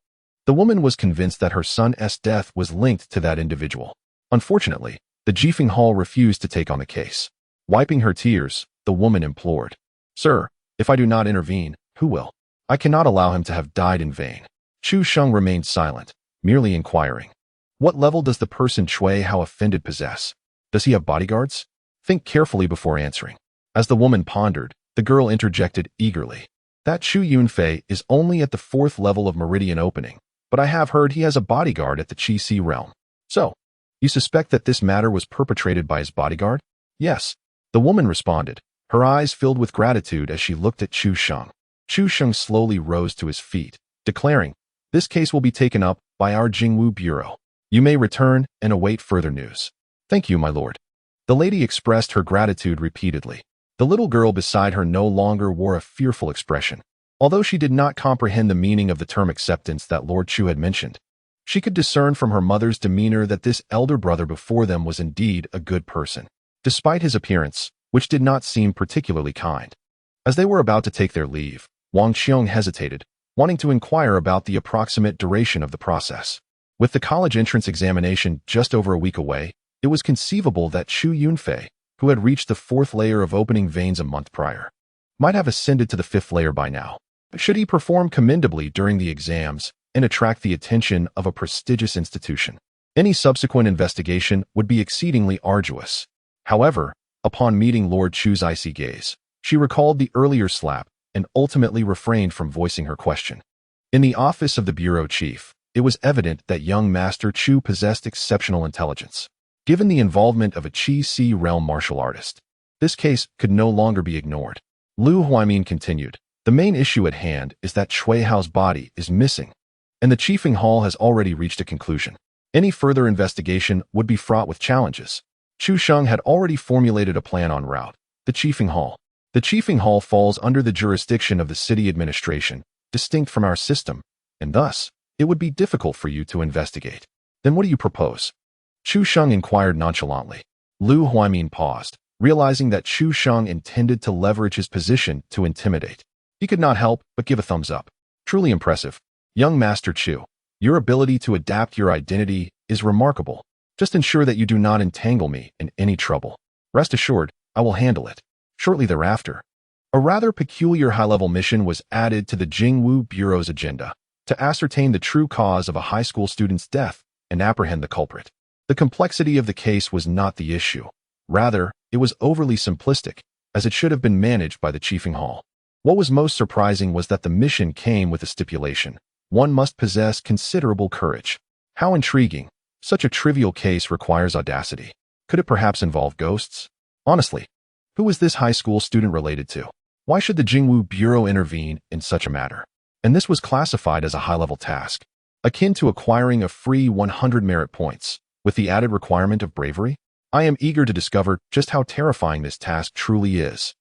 Speaker 1: The woman was convinced that her son's death was linked to that individual. Unfortunately, the Jifeng Hall refused to take on the case. Wiping her tears, the woman implored, "Sir, if I do not intervene, who will? I cannot allow him to have died in vain." Chu Sheng remained silent, merely inquiring, "What level does the person Chui Hao offended possess? Does he have bodyguards?" Think carefully before answering. As the woman pondered, the girl interjected eagerly, "That Chu Yunfei is only at the 4th level of Meridian Opening, but I have heard he has a bodyguard at the Qi realm. So, you suspect that this matter was perpetrated by his bodyguard?" "Yes," the woman responded, her eyes filled with gratitude as she looked at Chu Sheng. Chu Sheng slowly rose to his feet, declaring, "This case will be taken up by our Jingwu Bureau. You may return and await further news." "Thank you, my lord." The lady expressed her gratitude repeatedly. The little girl beside her no longer wore a fearful expression. Although she did not comprehend the meaning of the term acceptance that Lord Chu had mentioned, she could discern from her mother's demeanor that this elder brother before them was indeed a good person, despite his appearance, which did not seem particularly kind. As they were about to take their leave, Wang Qiong hesitated, wanting to inquire about the approximate duration of the process. With the college entrance examination just over a week away, it was conceivable that Chu Yunfei, who had reached the 4th layer of opening veins a month prior, might have ascended to the 5th layer by now. Should he perform commendably during the exams and attract the attention of a prestigious institution, any subsequent investigation would be exceedingly arduous. However, upon meeting Lord Chu's icy gaze, she recalled the earlier slap and ultimately refrained from voicing her question. In the office of the bureau chief, it was evident that young Master Chu possessed exceptional intelligence. Given the involvement of a Qi realm martial artist, this case could no longer be ignored. Lu Huaimin continued, "The main issue at hand is that Chui Hao's body is missing, and the Jifeng Hall has already reached a conclusion. Any further investigation would be fraught with challenges." Chu Sheng had already formulated a plan en route. The Jifeng Hall. The Jifeng Hall falls under the jurisdiction of the city administration, distinct from our system, and thus, it would be difficult for you to investigate. Then what do you propose? Chu Sheng inquired nonchalantly. Lu Huaimin paused, realizing that Chu Sheng intended to leverage his position to intimidate. He could not help but give a thumbs up. "Truly impressive. Young Master Chu, your ability to adapt your identity is remarkable. Just ensure that you do not entangle me in any trouble. Rest assured, I will handle it." Shortly thereafter, a rather peculiar high-level mission was added to the Jingwu Bureau's agenda to ascertain the true cause of a high school student's death and apprehend the culprit. The complexity of the case was not the issue. Rather, it was overly simplistic, as it should have been managed by the Jifeng Hall. What was most surprising was that the mission came with a stipulation. One must possess considerable courage. How intriguing. Such a trivial case requires audacity. Could it perhaps involve ghosts? Honestly, who was this high school student related to? Why should the Jingwu Bureau intervene in such a matter? And this was classified as a high-level task, akin to acquiring a free 100 merit points, with the added requirement of bravery? I am eager to discover just how terrifying this task truly is.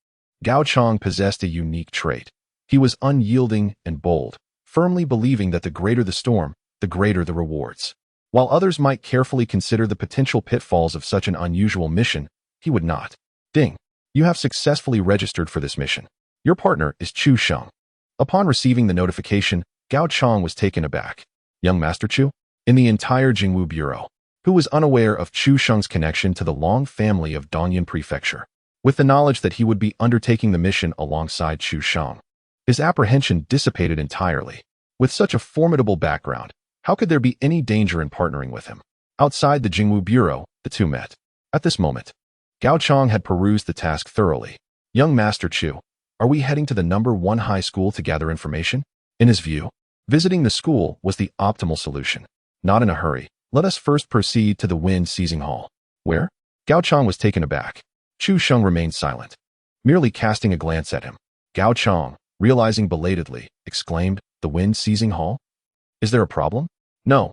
Speaker 1: Gao Chang possessed a unique trait. He was unyielding and bold, firmly believing that the greater the storm, the greater the rewards. While others might carefully consider the potential pitfalls of such an unusual mission, he would not. Ding. You have successfully registered for this mission. Your partner is Chu Sheng. Upon receiving the notification, Gao Chang was taken aback. Young Master Chu? In the entire Jingwu Bureau, who was unaware of Chu Sheng's connection to the Long family of Dongyan Prefecture. With the knowledge that he would be undertaking the mission alongside Chu Sheng, his apprehension dissipated entirely. With such a formidable background, how could there be any danger in partnering with him? Outside the Jingwu Bureau, the two met. At this moment, Gao Chang had perused the task thoroughly. Young Master Chu, are we heading to the #1 high school to gather information? In his view, visiting the school was the optimal solution. Not in a hurry. Let us first proceed to the Wind Seizing Hall. Where? Gao Chang was taken aback. Chu Sheng remained silent, merely casting a glance at him. Gao Chang, realizing belatedly, exclaimed, "The Wind Seizing Hall? Is there a problem?" No,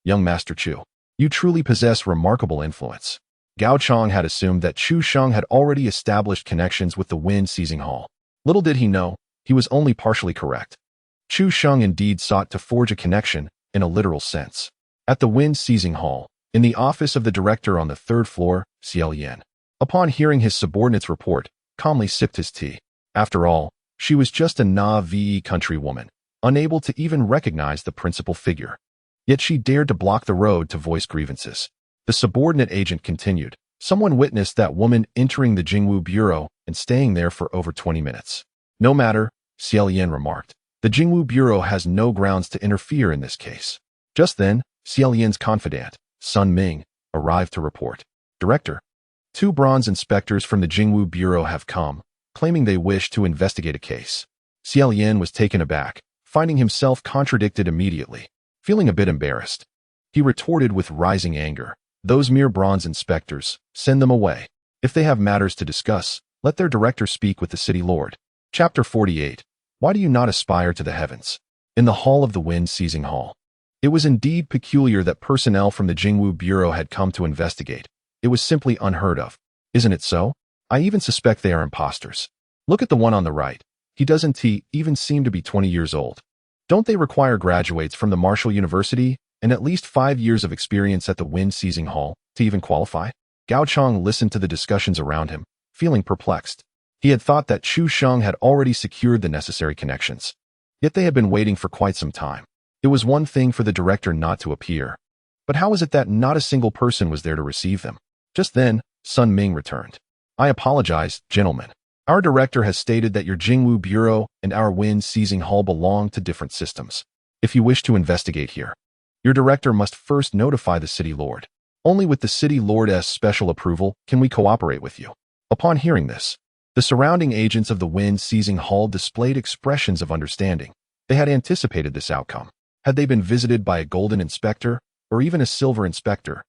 Speaker 1: young Master Chu. You truly possess remarkable influence. Gao Chang had assumed that Chu Sheng had already established connections with the Wind Seizing Hall. Little did he know, he was only partially correct. Chu Sheng indeed sought to forge a connection in a literal sense. At the Wind Seizing Hall, in the office of the director on the 3rd floor, Xiao Yan, upon hearing his subordinate's report, calmly sipped his tea. After all, she was just a naive countrywoman, unable to even recognize the principal figure. Yet she dared to block the road to voice grievances. The subordinate agent continued. Someone witnessed that woman entering the Jingwu Bureau and staying there for over 20 minutes. No matter, Xiao Yan remarked. The Jingwu Bureau has no grounds to interfere in this case. Just then, Xiao Yan's confidant, Sun Ming, arrived to report. Director, 2 bronze inspectors from the Jingwu Bureau have come, claiming they wish to investigate a case. Xiao Yan was taken aback, finding himself contradicted immediately. Feeling a bit embarrassed, he retorted with rising anger. Those mere bronze inspectors, send them away. If they have matters to discuss, let their director speak with the city lord. Chapter 48. Why do you not aspire to the heavens? In the hall of the Wind Seizing Hall. It was indeed peculiar that personnel from the Jingwu Bureau had come to investigate. It was simply unheard of. Isn't it so? I even suspect they are imposters. Look at the one on the right. He doesn't even seem to be 20 years old. Don't they require graduates from the Martial University and at least 5 years of experience at the Wind Seizing Hall to even qualify? Gao Chang listened to the discussions around him, feeling perplexed. He had thought that Chu Sheng had already secured the necessary connections. Yet they had been waiting for quite some time. It was one thing for the director not to appear. But how was it that not a single person was there to receive them? Just then, Sun Ming returned. I apologize, gentlemen. Our director has stated that your Jingwu Bureau and our Wind Seizing Hall belong to different systems. If you wish to investigate here, your director must first notify the city lord. Only with the city lord's special approval can we cooperate with you. Upon hearing this, the surrounding agents of the Wind Seizing Hall displayed expressions of understanding. They had anticipated this outcome. Had they been visited by a golden inspector or even a silver inspector,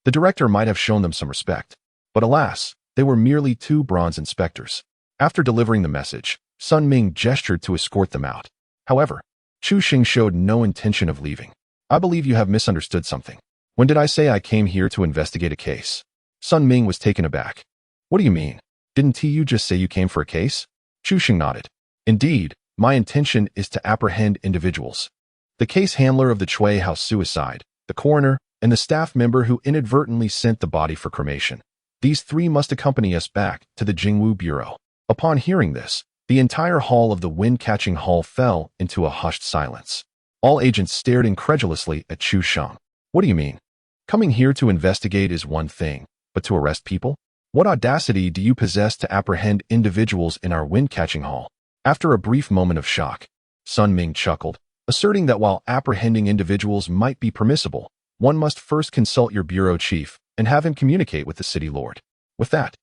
Speaker 1: the director might have shown them some respect. But alas, they were merely 2 bronze inspectors. After delivering the message, Sun Ming gestured to escort them out. However, Chu Sheng showed no intention of leaving. I believe you have misunderstood something. When did I say I came here to investigate a case? Sun Ming was taken aback. What do you mean? Didn't you just say you came for a case? Chu Sheng nodded. Indeed, my intention is to apprehend individuals. The case handler of the Chui House suicide, the coroner, and the staff member who inadvertently sent the body for cremation. These 3 must accompany us back to the Jingwu Bureau. Upon hearing this, the entire hall of the Wind-Catching Hall fell into a hushed silence. All agents stared incredulously at Chu Sheng. What do you mean? Coming here to investigate is one thing, but to arrest people? What audacity do you possess to apprehend individuals in our Wind-Catching Hall? After a brief moment of shock, Sun Ming chuckled, asserting that while apprehending individuals might be permissible, one must first consult your bureau chief and have him communicate with the city lord. With that,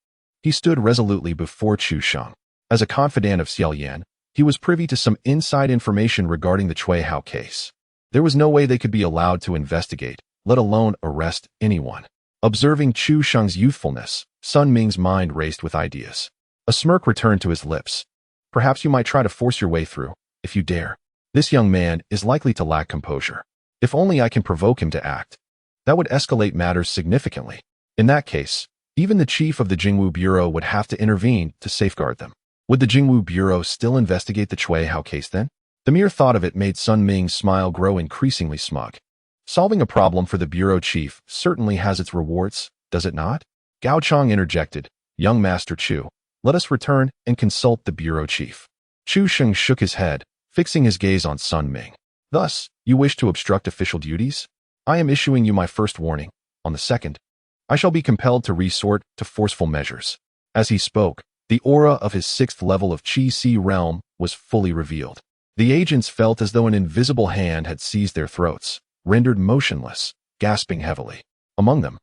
Speaker 1: he stood resolutely before Chu Sheng. As a confidant of Xiao Yan, he was privy to some inside information regarding the Chui Hao case. There was no way they could be allowed to investigate, let alone arrest anyone. Observing Chu Sheng's youthfulness, Sun Ming's mind raced with ideas. A smirk returned to his lips. Perhaps you might try to force your way through, if you dare. This young man is likely to lack composure. If only I can provoke him to act. That would escalate matters significantly. In that case, even the chief of the Jingwu Bureau would have to intervene to safeguard them. Would the Jingwu Bureau still investigate the Cui Hao case then? The mere thought of it made Sun Ming's smile grow increasingly smug. Solving a problem for the bureau chief certainly has its rewards, does it not? Gao Chong interjected, "Young Master Chu, let us return and consult the bureau chief." Chu Sheng shook his head, fixing his gaze on Sun Ming. "Thus, you wish to obstruct official duties? I am issuing you my first warning. On the second, I shall be compelled to resort to forceful measures." As he spoke, the aura of his 6th level of Qi Si realm was fully revealed. The agents felt as though an invisible hand had seized their throats, rendered motionless, gasping heavily. Among them,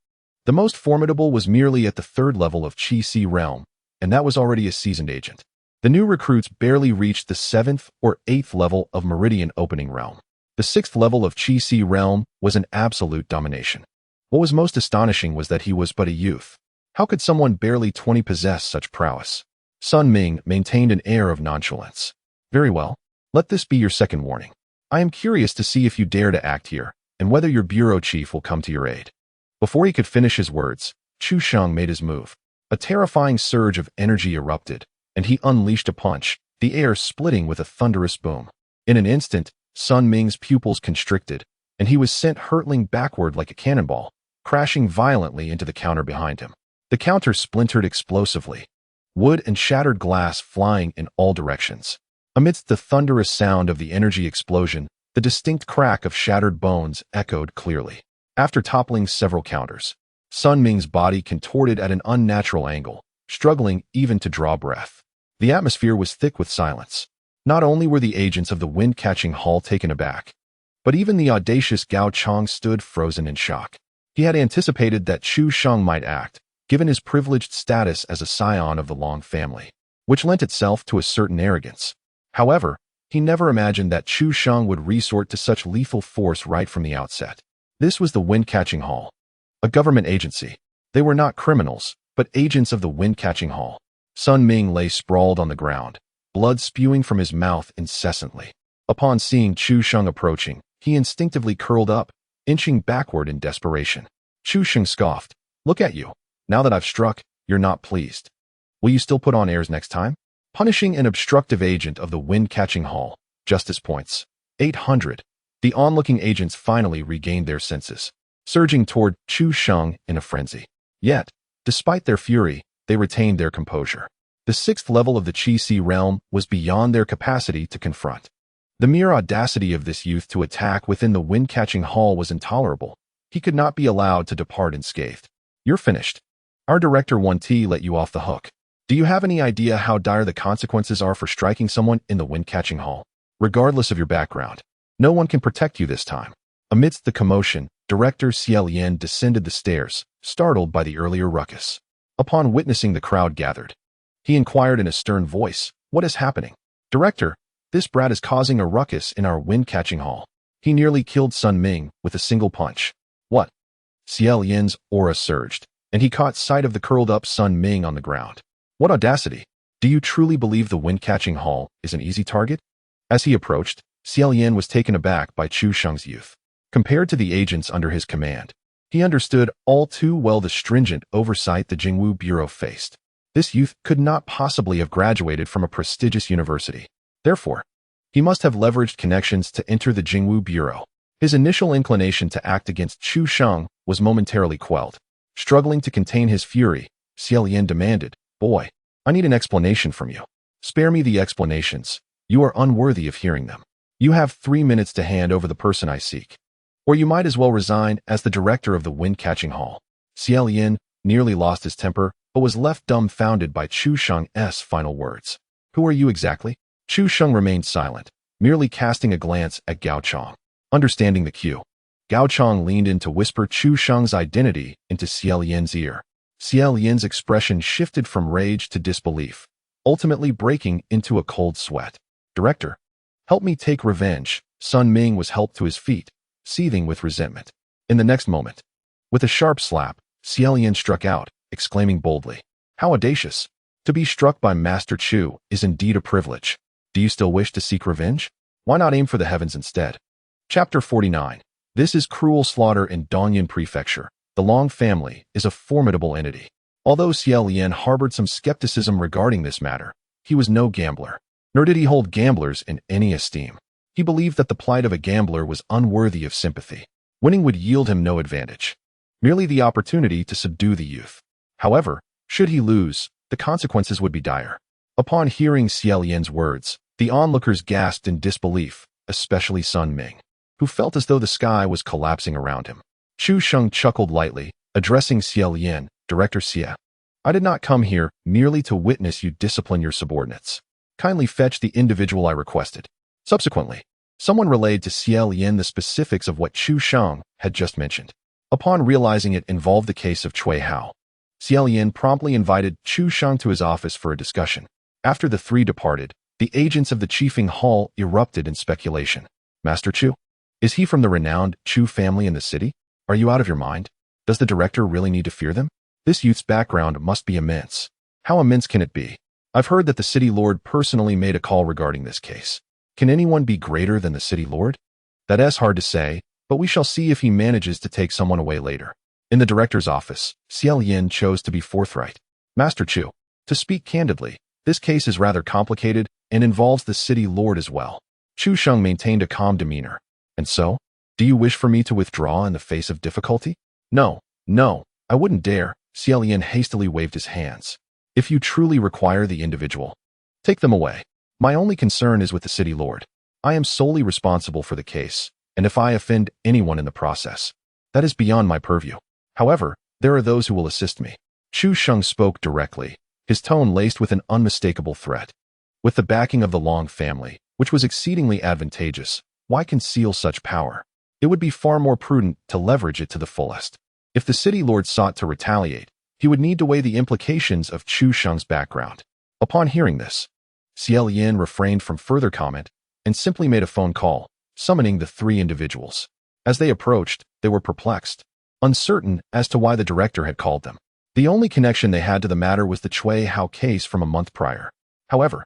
Speaker 1: the most formidable was merely at the 3rd level of Qi Si realm, and that was already a seasoned agent. The new recruits barely reached the 7th or 8th level of Meridian Opening realm. The 6th level of Qi Si realm was an absolute domination. What was most astonishing was that he was but a youth. How could someone barely 20 possess such prowess? Sun Ming maintained an air of nonchalance. "Very well. Let this be your second warning. I am curious to see if you dare to act here, and whether your bureau chief will come to your aid." Before he could finish his words, Chu Sheng made his move. A terrifying surge of energy erupted, and he unleashed a punch, the air splitting with a thunderous boom. In an instant, Sun Ming's pupils constricted, and he was sent hurtling backward like a cannonball, crashing violently into the counter behind him. The counter splintered explosively, wood and shattered glass flying in all directions. Amidst the thunderous sound of the energy explosion, the distinct crack of shattered bones echoed clearly. After toppling several counters, Sun Ming's body contorted at an unnatural angle, struggling even to draw breath. The atmosphere was thick with silence. Not only were the agents of the wind-catching hall taken aback, but even the audacious Gao Chong stood frozen in shock. He had anticipated that Chu Sheng might act, given his privileged status as a scion of the Long family, which lent itself to a certain arrogance. However, he never imagined that Chu Sheng would resort to such lethal force right from the outset. This was the Wind-Catching Hall, a government agency. They were not criminals, but agents of the Wind-Catching Hall. Sun Ming lay sprawled on the ground, blood spewing from his mouth incessantly. Upon seeing Chu Sheng approaching, he instinctively curled up, inching backward in desperation. Chu Sheng scoffed, "Look at you. Now that I've struck, you're not pleased. Will you still put on airs next time?" Punishing an obstructive agent of the Wind-Catching Hall. Justice points. 800. The onlooking agents finally regained their senses, surging toward Chu Sheng in a frenzy. Yet, despite their fury, they retained their composure. The 6th level of the Qi Si realm was beyond their capacity to confront. The mere audacity of this youth to attack within the Wind-Catching Hall was intolerable. He could not be allowed to depart unscathed. "You're finished. Our Director 1T let you off the hook. Do you have any idea how dire the consequences are for striking someone in the Wind-Catching Hall? Regardless of your background, no one can protect you this time." Amidst the commotion, Director Xiao Yan descended the stairs, startled by the earlier ruckus. Upon witnessing the crowd gathered, he inquired in a stern voice, "What is happening?" "Director, this brat is causing a ruckus in our Wind-Catching Hall. He nearly killed Sun Ming with a single punch." "What?" Xiao Yan's aura surged, and he caught sight of the curled-up Sun Ming on the ground. "What audacity! Do you truly believe the Wind-Catching Hall is an easy target?" As he approached, Xiao Yan was taken aback by Chu Sheng's youth. Compared to the agents under his command, he understood all too well the stringent oversight the Jingwu Bureau faced. This youth could not possibly have graduated from a prestigious university. Therefore, he must have leveraged connections to enter the Jingwu Bureau. His initial inclination to act against Chu Sheng was momentarily quelled. Struggling to contain his fury, Xiao Yan demanded, "Boy, I need an explanation from you. Spare me the explanations. You are unworthy of hearing them. You have 3 minutes to hand over the person I seek, or you might as well resign as the director of the Wind-Catching Hall." Xiao Yan nearly lost his temper, but was left dumbfounded by Chu Sheng's final words. "Who are you exactly?" Chu Sheng remained silent, merely casting a glance at Gao Chong. Understanding the cue, Gao Chong leaned in to whisper Chu Sheng's identity into Xiao Yan's ear. Xiao Yan's expression shifted from rage to disbelief, ultimately breaking into a cold sweat. "Director, help me take revenge." Sun Ming was helped to his feet, seething with resentment. In the next moment, with a sharp slap, Xiao Yan struck out, exclaiming boldly, "How audacious! To be struck by Master Chu is indeed a privilege. Do you still wish to seek revenge? Why not aim for the heavens instead?" Chapter 49. This is cruel slaughter in Dongyan Prefecture. the Long family is a formidable entity. Although Xie Lian harbored some skepticism regarding this matter, he was no gambler, nor did he hold gamblers in any esteem. He believed that the plight of a gambler was unworthy of sympathy. Winning would yield him no advantage, merely the opportunity to subdue the youth. However, should he lose, the consequences would be dire. Upon hearing Xie Lian's words, the onlookers gasped in disbelief, especially Sun Ming, who felt as though the sky was collapsing around him. Chu Sheng chuckled lightly, addressing Xie Lian, Director Xie. I did not come here merely to witness you discipline your subordinates. Kindly fetch the individual I requested. Subsequently, someone relayed to Xie Lian the specifics of what Chu Sheng had just mentioned. Upon realizing it involved the case of Cui Hao, Xie Lian promptly invited Chu Sheng to his office for a discussion. After the three departed, the agents of the Chiefing Hall erupted in speculation. Master Chu? Is he from the renowned Chu family in the city? Are you out of your mind? Does the director really need to fear them? This youth's background must be immense. How immense can it be? I've heard that the city lord personally made a call regarding this case. Can anyone be greater than the city lord? That is hard to say, but we shall see if he manages to take someone away later. In the director's office, Xie Lian chose to be forthright. Master Chu, to speak candidly, this case is rather complicated and involves the city lord as well. Chu Sheng maintained a calm demeanor. And so, do you wish for me to withdraw in the face of difficulty? No, I wouldn't dare. Xie Lian hastily waved his hands. If you truly require the individual, take them away. My only concern is with the city lord. I am solely responsible for the case, and if I offend anyone in the process, that is beyond my purview. However, there are those who will assist me. Chu Sheng spoke directly, his tone laced with an unmistakable threat. With the backing of the Long family, which was exceedingly advantageous, why conceal such power? It would be far more prudent to leverage it to the fullest. If the city lord sought to retaliate, he would need to weigh the implications of Chu Sheng's background. Upon hearing this, Xie Lian refrained from further comment and simply made a phone call, summoning the three individuals. As they approached, they were perplexed, uncertain as to why the director had called them. The only connection they had to the matter was the Cui Hao case from a month prior. However,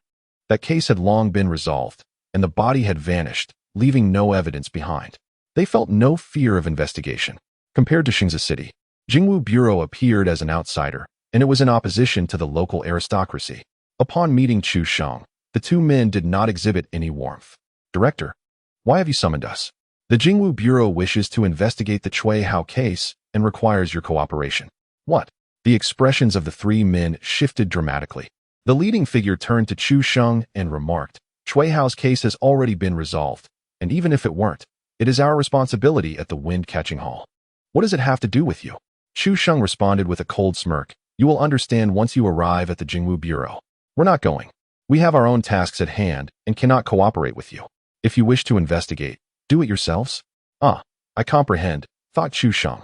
Speaker 1: that case had long been resolved, and the body had vanished, leaving no evidence behind. They felt no fear of investigation. Compared to Xingzi City, Jingwu Bureau appeared as an outsider, and it was in opposition to the local aristocracy. Upon meeting Chu Sheng, the two men did not exhibit any warmth. Director, why have you summoned us? The Jingwu Bureau wishes to investigate the Cui Hao case and requires your cooperation. What? The expressions of the three men shifted dramatically. The leading figure turned to Chu Sheng and remarked, Cui Hao's case has already been resolved, and even if it weren't, it is our responsibility at the Wind-Catching Hall. What does it have to do with you? Chu Sheng responded with a cold smirk. You will understand once you arrive at the Jingwu Bureau. We're not going. We have our own tasks at hand and cannot cooperate with you. If you wish to investigate, do it yourselves? Ah, I comprehend, thought Chu Sheng,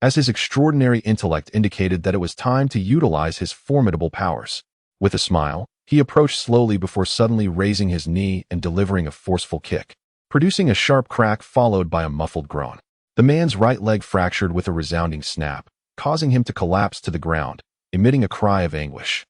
Speaker 1: as his extraordinary intellect indicated that it was time to utilize his formidable powers. With a smile, he approached slowly before suddenly raising his knee and delivering a forceful kick, producing a sharp crack followed by a muffled groan. The man's right leg fractured with a resounding snap, causing him to collapse to the ground, emitting a cry of anguish.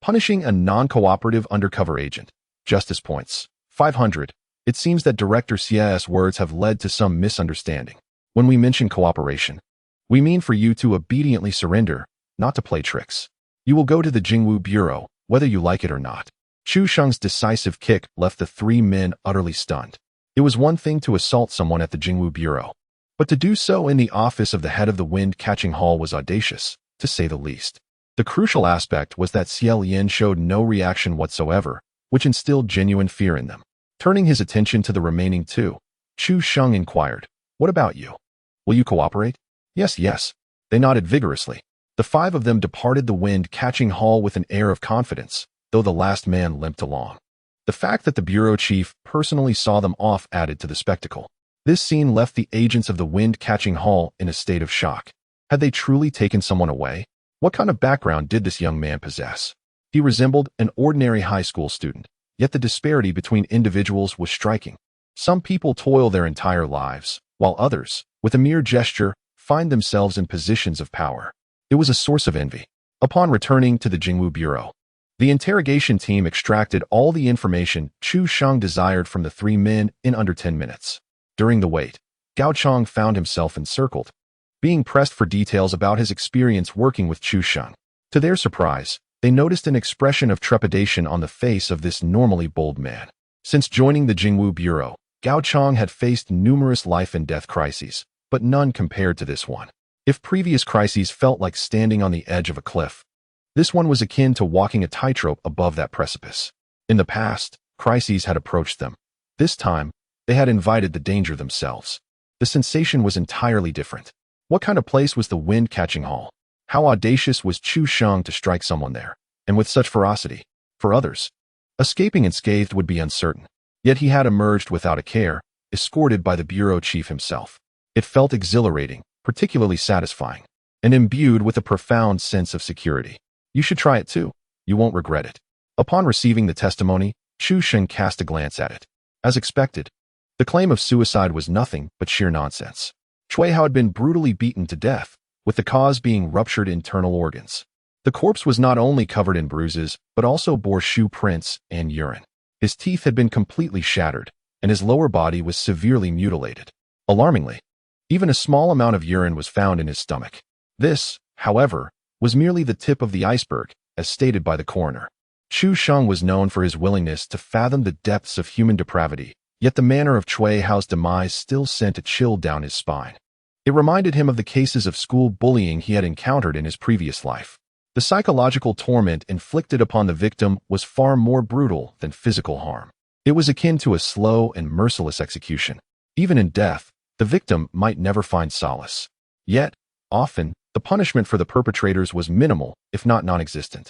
Speaker 1: Punishing a non-cooperative undercover agent. Justice points. 500. It seems that Director Xie's words have led to some misunderstanding. When we mention cooperation, we mean for you to obediently surrender, not to play tricks. You will go to the Jingwu Bureau, whether you like it or not. Chu Sheng's decisive kick left the three men utterly stunned. It was one thing to assault someone at the Jingwu Bureau, but to do so in the office of the head of the Wind-Catching Hall was audacious, to say the least. The crucial aspect was that Xie Lian showed no reaction whatsoever, which instilled genuine fear in them. Turning his attention to the remaining two, Chu Sheng inquired, What about you? Will you cooperate? Yes. They nodded vigorously. The five of them departed the Wind-Catching Hall with an air of confidence, though the last man limped along. The fact that the bureau chief personally saw them off added to the spectacle. This scene left the agents of the Wind-Catching Hall in a state of shock. Had they truly taken someone away? What kind of background did this young man possess? He resembled an ordinary high school student, yet the disparity between individuals was striking. Some people toil their entire lives, while others, with a mere gesture, find themselves in positions of power. It was a source of envy. Upon returning to the Jingwu Bureau, the interrogation team extracted all the information Chu Sheng desired from the three men in under 10 minutes. During the wait, Gao Chong found himself encircled. being pressed for details about his experience working with Chu Sheng. To their surprise, they noticed an expression of trepidation on the face of this normally bold man. Since joining the Jingwu Bureau, Gao Chong had faced numerous life-and-death crises, but none compared to this one. If previous crises felt like standing on the edge of a cliff, this one was akin to walking a tightrope above that precipice. In the past, crises had approached them. This time, they had invited the danger themselves. The sensation was entirely different. What kind of place was the wind-catching hall? How audacious was Chu Sheng to strike someone there, and with such ferocity? For others, escaping unscathed would be uncertain. Yet he had emerged without a care, escorted by the bureau chief himself. It felt exhilarating, particularly satisfying, and imbued with a profound sense of security. You should try it too. You won't regret it. Upon receiving the testimony, Chu Sheng cast a glance at it. As expected, the claim of suicide was nothing but sheer nonsense. Cui Hao had been brutally beaten to death, with the cause being ruptured internal organs. The corpse was not only covered in bruises, but also bore shoe prints and urine. His teeth had been completely shattered, and his lower body was severely mutilated. Alarmingly, even a small amount of urine was found in his stomach. This, however, was merely the tip of the iceberg, as stated by the coroner. Chu Sheng was known for his willingness to fathom the depths of human depravity, yet the manner of Cui Hao's demise still sent a chill down his spine. It reminded him of the cases of school bullying he had encountered in his previous life. The psychological torment inflicted upon the victim was far more brutal than physical harm. It was akin to a slow and merciless execution. Even in death, the victim might never find solace. Yet, often, the punishment for the perpetrators was minimal, if not non-existent,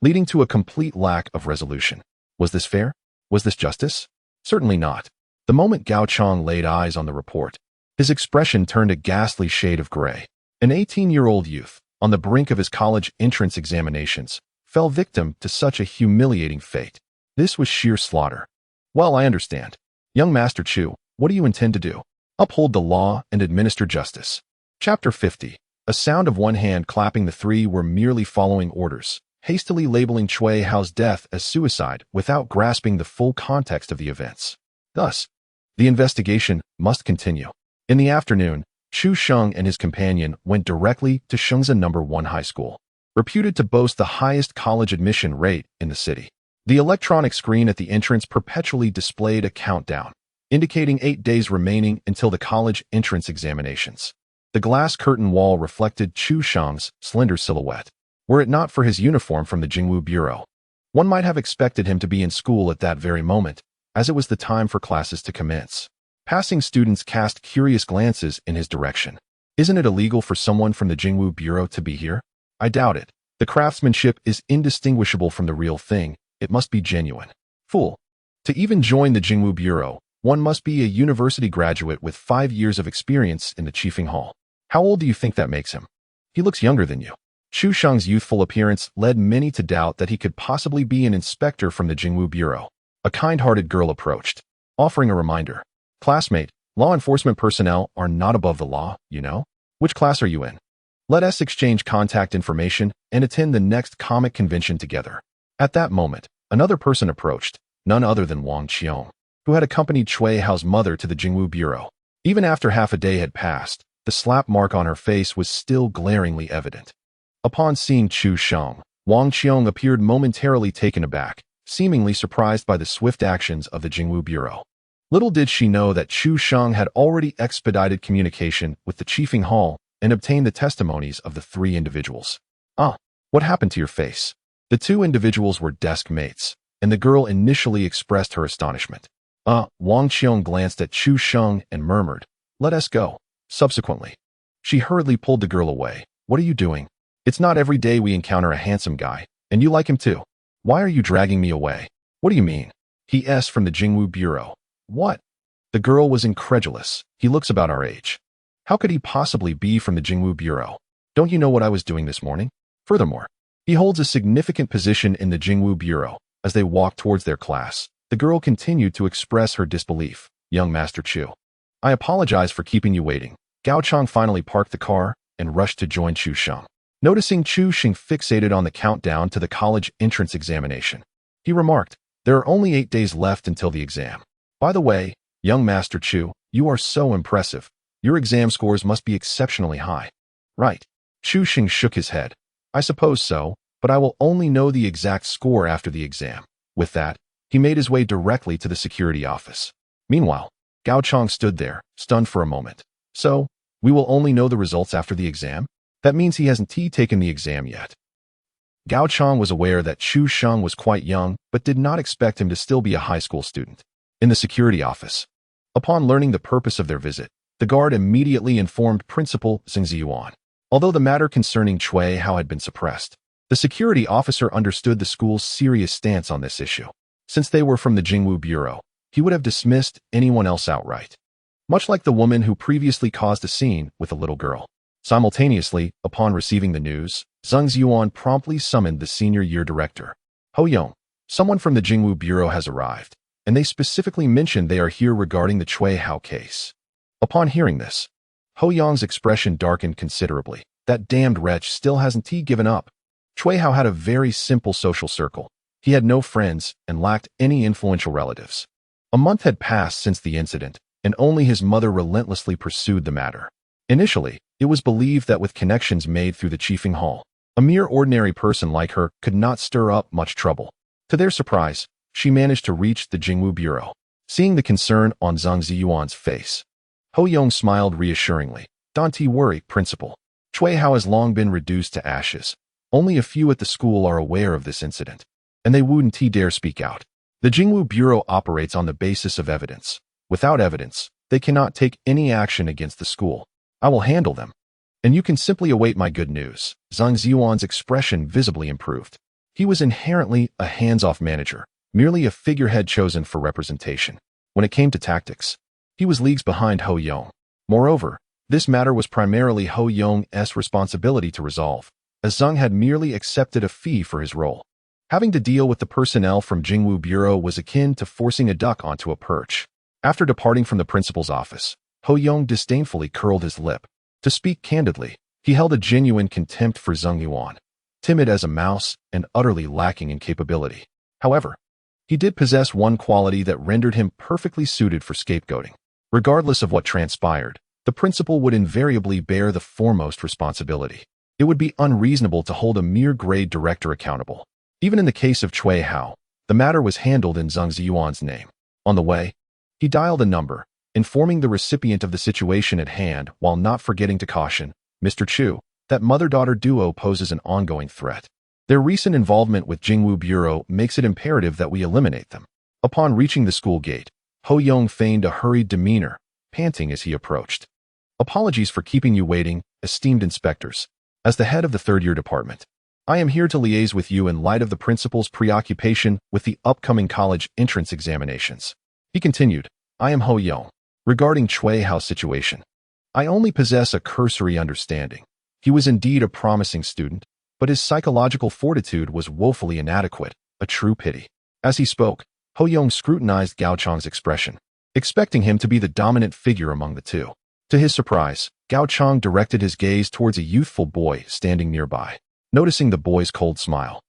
Speaker 1: leading to a complete lack of resolution. Was this fair? Was this justice? Certainly not. The moment Gao Chong laid eyes on the report, his expression turned a ghastly shade of gray. An 18-year-old youth, on the brink of his college entrance examinations, fell victim to such a humiliating fate. This was sheer slaughter. Well, I understand. Young Master Chu, what do you intend to do? Uphold the law and administer justice. Chapter 50. A sound of one hand clapping. The three were merely following orders, hastily labeling Cui Hao's death as suicide without grasping the full context of the events. Thus, the investigation must continue. In the afternoon, Chu Sheng and his companion went directly to Shenzhen No. 1 High School, reputed to boast the highest college admission rate in the city. The electronic screen at the entrance perpetually displayed a countdown, indicating 8 days remaining until the college entrance examinations. The glass curtain wall reflected Chu Sheng's slender silhouette. Were it not for his uniform from the Jingwu Bureau, one might have expected him to be in school at that very moment, as it was the time for classes to commence. Passing students cast curious glances in his direction. Isn't it illegal for someone from the Jingwu Bureau to be here? I doubt it. The craftsmanship is indistinguishable from the real thing. It must be genuine. Fool. To even join the Jingwu Bureau, one must be a university graduate with 5 years of experience in the Chiefing Hall. How old do you think that makes him? He looks younger than you. Chu Sheng's youthful appearance led many to doubt that he could possibly be an inspector from the Jingwu Bureau. A kind-hearted girl approached, offering a reminder. Classmate, law enforcement personnel are not above the law, you know? Which class are you in? Let us exchange contact information and attend the next comic convention together. At that moment, another person approached, none other than Wang Qiong, who had accompanied Cui Hao's mother to the Jingwu Bureau. Even after half a day had passed, the slap mark on her face was still glaringly evident. Upon seeing Chu Sheng, Wang Qiong appeared momentarily taken aback, seemingly surprised by the swift actions of the Jingwu Bureau. Little did she know that Chu Sheng had already expedited communication with the Chiefing Hall and obtained the testimonies of the 3 individuals. What happened to your face? The 2 individuals were desk mates, and the girl initially expressed her astonishment. Wang Qiong glanced at Chu Sheng and murmured, "Let us go." Subsequently, she hurriedly pulled the girl away. "What are you doing? It's not every day we encounter a handsome guy, and you like him too. Why are you dragging me away?" "What do you mean?" "He is from the Jingwu Bureau." "What?" The girl was incredulous. "He looks about our age. How could he possibly be from the Jingwu Bureau? Don't you know what I was doing this morning? Furthermore, he holds a significant position in the Jingwu Bureau." As they walked towards their class, the girl continued to express her disbelief. "Young Master Chu, I apologize for keeping you waiting." Gao Chong finally parked the car and rushed to join Chu Sheng. Noticing Chu Sheng fixated on the countdown to the college entrance examination, he remarked, "There are only 8 days left until the exam. By the way, young Master Chu, you are so impressive. Your exam scores must be exceptionally high. Right. Chu Xing shook his head. I suppose so, but I will only know the exact score after the exam. With that, he made his way directly to the security office. Meanwhile, Gao Chang stood there, stunned for a moment. So, we will only know the results after the exam? That means he hasn't taken the exam yet. Gao Chang was aware that Chu Sheng was quite young, but did not expect him to still be a high school student. In the security office, upon learning the purpose of their visit, the guard immediately informed Principal Zhang Ziyuan. Although the matter concerning Cui Hao had been suppressed, the security officer understood the school's serious stance on this issue. Since they were from the Jingwu Bureau, he would have dismissed anyone else outright. Much like the woman who previously caused a scene with a little girl. Simultaneously, upon receiving the news, Zhang Ziyuan promptly summoned the senior year director. Ho Yong, someone from the Jingwu Bureau has arrived, and they specifically mentioned they are here regarding the Cui Hao case. Upon hearing this, Ho Yong's expression darkened considerably. That damned wretch still hasn't given up. Cui Hao had a very simple social circle. He had no friends and lacked any influential relatives. A month had passed since the incident, and only his mother relentlessly pursued the matter. Initially, it was believed that with connections made through the Qifeng Hall, a mere ordinary person like her could not stir up much trouble. To their surprise, she managed to reach the Jingwu Bureau. Seeing the concern on Zhang Ziyuan's face, Ho Yong smiled reassuringly. Don't worry, Principal. Cui Hao has long been reduced to ashes. Only a few at the school are aware of this incident, and they wouldn't dare speak out. The Jingwu Bureau operates on the basis of evidence. Without evidence, they cannot take any action against the school. I will handle them. And you can simply await my good news. Zhang Ziyuan's expression visibly improved. He was inherently a hands-off manager, merely a figurehead chosen for representation. When it came to tactics, he was leagues behind Ho Yong. Moreover, this matter was primarily Ho Yong's responsibility to resolve, as Zhang had merely accepted a fee for his role. Having to deal with the personnel from Jingwu Bureau was akin to forcing a duck onto a perch. After departing from the principal's office, Ho Yong disdainfully curled his lip. To speak candidly, he held a genuine contempt for Zhang Yuan, timid as a mouse and utterly lacking in capability. However, he did possess one quality that rendered him perfectly suited for scapegoating. Regardless of what transpired, the principal would invariably bear the foremost responsibility. It would be unreasonable to hold a mere grade director accountable. Even in the case of Cui Hao, the matter was handled in Zhang Ziyuan's name. On the way, he dialed a number, informing the recipient of the situation at hand while not forgetting to caution, Mr. Chu, that mother-daughter duo poses an ongoing threat. Their recent involvement with Jingwu Bureau makes it imperative that we eliminate them. Upon reaching the school gate, Ho Yong feigned a hurried demeanor, panting as he approached. Apologies for keeping you waiting, esteemed inspectors. As the head of the third-year department, I am here to liaise with you in light of the principal's preoccupation with the upcoming college entrance examinations. He continued, I am Ho Yong. Regarding Cui Hao's situation, I only possess a cursory understanding. He was indeed a promising student, but his psychological fortitude was woefully inadequate, a true pity. As he spoke, Ho Yong scrutinized Gao Chang's expression, expecting him to be the dominant figure among the two. To his surprise, Gao Chang directed his gaze towards a youthful boy standing nearby. Noticing the boy's cold smile,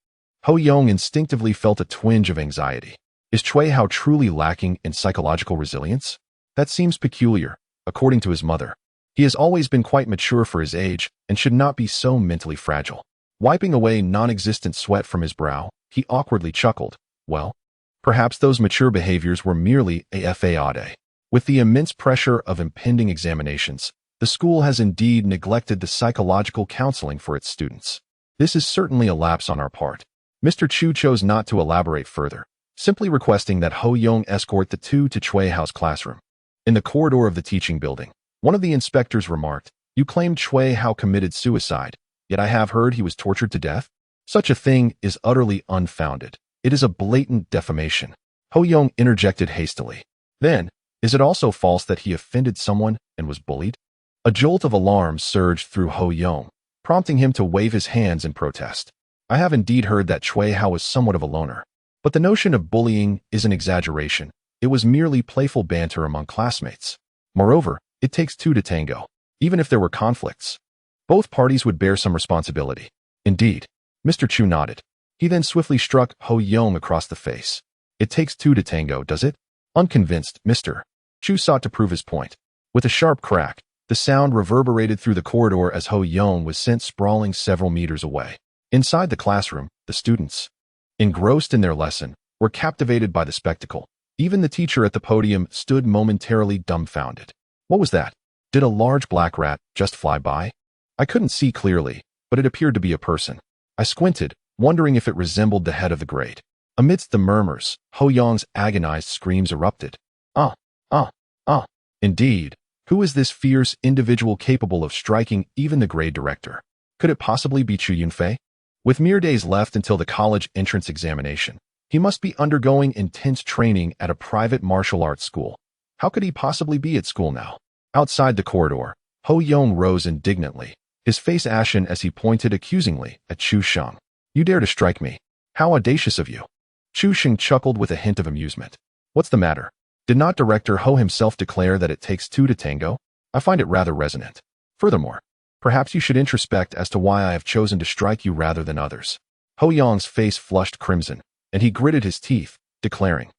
Speaker 1: Ho Yong instinctively felt a twinge of anxiety. Is Cui Hao truly lacking in psychological resilience? That seems peculiar, according to his mother. He has always been quite mature for his age and should not be so mentally fragile. Wiping away non-existent sweat from his brow, he awkwardly chuckled. Well, perhaps those mature behaviors were merely a fade. With the immense pressure of impending examinations, the school has indeed neglected the psychological counseling for its students. This is certainly a lapse on our part. Mr. Chu chose not to elaborate further, simply requesting that Ho Yong escort the two to Cui Hao's classroom. In the corridor of the teaching building, one of the inspectors remarked, You claimed Cui Hao committed suicide, yet I have heard he was tortured to death? Such a thing is utterly unfounded. It is a blatant defamation. Ho Yong interjected hastily. Then, is it also false that he offended someone and was bullied? A jolt of alarm surged through Ho Yong, prompting him to wave his hands in protest. I have indeed heard that Cui Hao was somewhat of a loner, but the notion of bullying is an exaggeration. It was merely playful banter among classmates. Moreover, it takes two to tango. Even if there were conflicts, both parties would bear some responsibility. Indeed, Mr. Chu nodded. He then swiftly struck Ho Yong across the face. It takes two to tango, does it? Unconvinced, Mr. Chu sought to prove his point. With a sharp crack, The sound reverberated through the corridor as Ho Yong was sent sprawling several meters away. Inside the classroom, the students, engrossed in their lesson, were captivated by the spectacle. Even the teacher at the podium stood momentarily dumbfounded. What was that? Did a large black rat just fly by? I couldn't see clearly, but it appeared to be a person. I squinted, wondering if it resembled the head of the grade. Amidst the murmurs, Ho Yong's agonized screams erupted. Ah, ah, ah. Indeed, who is this fierce individual capable of striking even the grade director? Could it possibly be Chu Yunfei? With mere days left until the college entrance examination, he must be undergoing intense training at a private martial arts school. How could he possibly be at school now? Outside the corridor, Ho Yong rose indignantly, his face ashen as he pointed accusingly at Chu Sheng. You dare to strike me? How audacious of you! Chu Sheng chuckled with a hint of amusement. What's the matter? Did not Director Ho himself declare that it takes two to tango? I find it rather resonant. Furthermore, perhaps you should introspect as to why I have chosen to strike you rather than others. Ho Yong's face flushed crimson, and he gritted his teeth, declaring,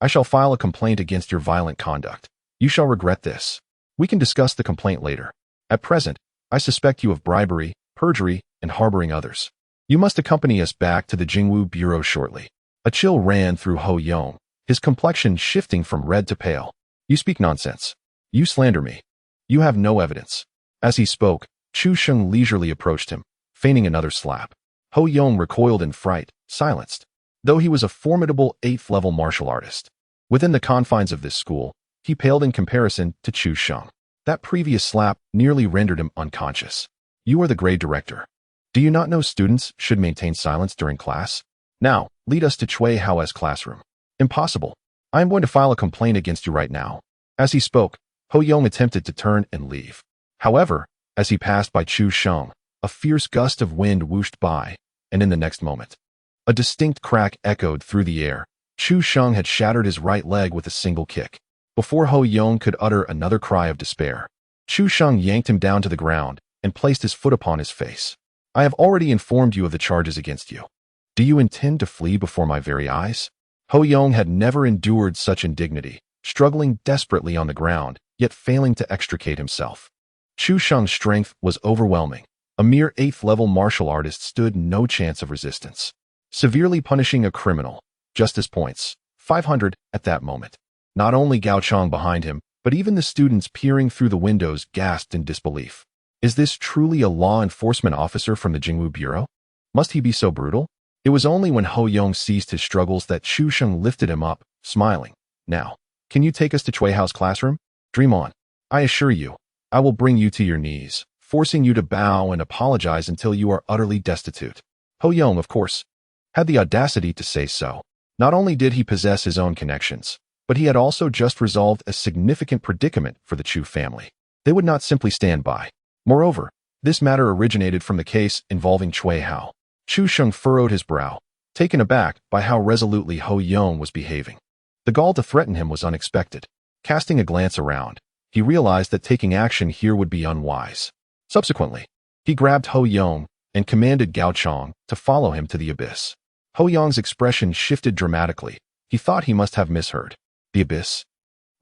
Speaker 1: I shall file a complaint against your violent conduct. You shall regret this. We can discuss the complaint later. At present, I suspect you of bribery, perjury, and harboring others. You must accompany us back to the Jingwu Bureau shortly. A chill ran through Ho Yong, his complexion shifting from red to pale. You speak nonsense. You slander me. You have no evidence. As he spoke, Chu Sheng leisurely approached him, feigning another slap. Ho Yong recoiled in fright, silenced. Though he was a formidable 8th-level martial artist, within the confines of this school, he paled in comparison to Chu Sheng. That previous slap nearly rendered him unconscious. You are the grade director. Do you not know students should maintain silence during class? Now, lead us to Cui Hao's classroom. Impossible. I am going to file a complaint against you right now. As he spoke, Ho Yong attempted to turn and leave. However, as he passed by Chu Sheng, a fierce gust of wind whooshed by, and in the next moment, a distinct crack echoed through the air. Chu Sheng had shattered his right leg with a single kick. Before Ho Yong could utter another cry of despair, Chu Sheng yanked him down to the ground and placed his foot upon his face. I have already informed you of the charges against you. Do you intend to flee before my very eyes? Ho Yong had never endured such indignity, struggling desperately on the ground, yet failing to extricate himself. Chu Sheng's strength was overwhelming. A mere 8th-level martial artist stood no chance of resistance. Severely punishing a criminal, justice points, 500 at that moment. Not only Gao Chong behind him, but even the students peering through the windows gasped in disbelief. Is this truly a law enforcement officer from the Jingwu Bureau? Must he be so brutal? It was only when Ho Yong ceased his struggles that Chu Sheng lifted him up, smiling. Now, can you take us to Cui Hao's classroom? Dream on. I assure you, I will bring you to your knees, forcing you to bow and apologize until you are utterly destitute. Ho Yong, of course, had the audacity to say so. Not only did he possess his own connections, but he had also just resolved a significant predicament for the Chu family. They would not simply stand by. Moreover, this matter originated from the case involving Cui Hao. Chu Sheng furrowed his brow, taken aback by how resolutely Ho Yong was behaving. The gall to threaten him was unexpected. Casting a glance around, he realized that taking action here would be unwise. Subsequently, he grabbed Ho Yong and commanded Gao Chong to follow him to the abyss. Ho Yong's expression shifted dramatically. He thought he must have misheard. The abyss?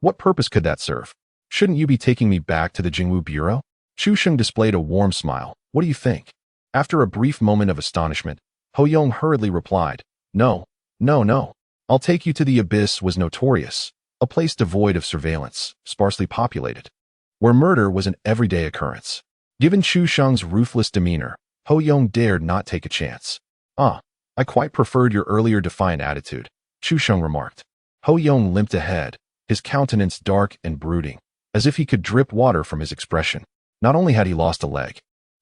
Speaker 1: What purpose could that serve? Shouldn't you be taking me back to the Jingwu Bureau? Chu Sheng displayed a warm smile. What do you think? After a brief moment of astonishment, Ho Yong hurriedly replied, No. I'll take you to the abyss was notorious, a place devoid of surveillance, sparsely populated, where murder was an everyday occurrence. Given Chu Sheng's ruthless demeanor, Ho Yong dared not take a chance. I quite preferred your earlier defiant attitude, Chu Sheng remarked. Ho Yong limped ahead, his countenance dark and brooding, as if he could drip water from his expression. Not only had he lost a leg,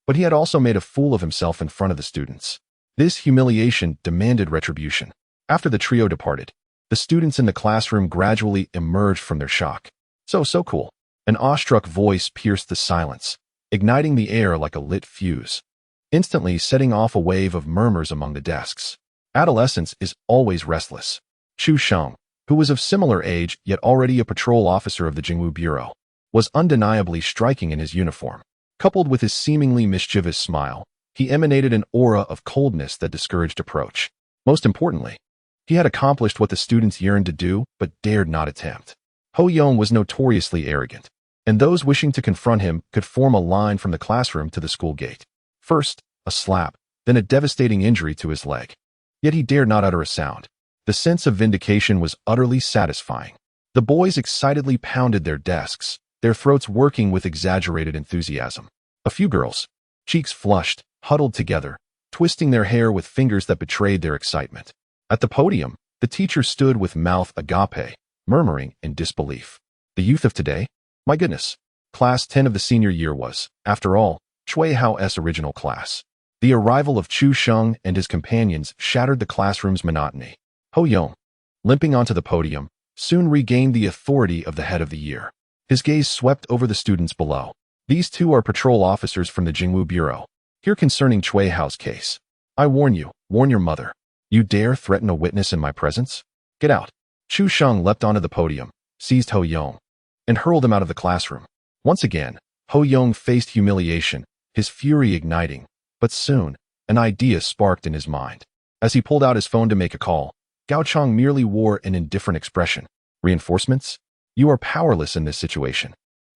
Speaker 1: but he had also made a fool of himself in front of the students. This humiliation demanded retribution. After the trio departed, the students in the classroom gradually emerged from their shock. So cool. An awestruck voice pierced the silence, igniting the air like a lit fuse, instantly setting off a wave of murmurs among the desks. Adolescence is always restless. Chu Sheng, who was of similar age yet already a patrol officer of the Jingwu Bureau, was undeniably striking in his uniform. Coupled with his seemingly mischievous smile, he emanated an aura of coldness that discouraged approach. Most importantly, he had accomplished what the students yearned to do but dared not attempt. Ho Yong was notoriously arrogant. and those wishing to confront him could form a line from the classroom to the school gate. First, a slap, then a devastating injury to his leg. Yet he dared not utter a sound. The sense of vindication was utterly satisfying. The boys excitedly pounded their desks, their throats working with exaggerated enthusiasm. A few girls, cheeks flushed, huddled together, twisting their hair with fingers that betrayed their excitement. At the podium, the teacher stood with mouth agape, murmuring in disbelief. The youth of today? My goodness. Class 10 of the senior year was, after all, Chui Hao's original class. The arrival of Chu Sheng and his companions shattered the classroom's monotony. Ho Yong, limping onto the podium, soon regained the authority of the head of the year. His gaze swept over the students below. These two are patrol officers from the Jingwu Bureau. Here concerning Chui Hao's case. I warn you, warn your mother. You dare threaten a witness in my presence? Get out. Chu Sheng leapt onto the podium, seized Ho Yong, and hurled him out of the classroom. Once again, Ho Yong faced humiliation, his fury igniting, but soon, an idea sparked in his mind. As he pulled out his phone to make a call, Gao Chong merely wore an indifferent expression. Reinforcements? You are powerless in this situation.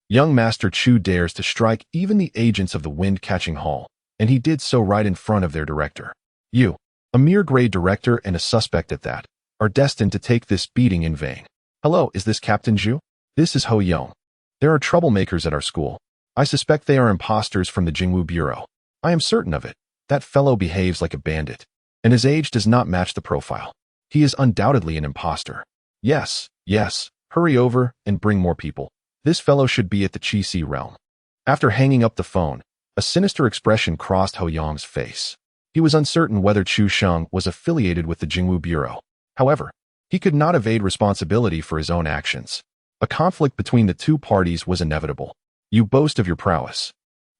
Speaker 1: Young Master Chu dares to strike even the agents of the Wind-Catching Hall, and he did so right in front of their director. You, a mere grade director and a suspect at that, are destined to take this beating in vain. Hello, is this Captain Zhu? This is Ho Yong. There are troublemakers at our school. I suspect they are imposters from the Jingwu Bureau. I am certain of it. That fellow behaves like a bandit, and his age does not match the profile. He is undoubtedly an impostor. Yes, yes, hurry over and bring more people. This fellow should be at the Qi realm. After hanging up the phone, a sinister expression crossed Ho Yong's face. He was uncertain whether Chu Sheng was affiliated with the Jingwu Bureau. However, he could not evade responsibility for his own actions. A conflict between the two parties was inevitable. You boast of your prowess.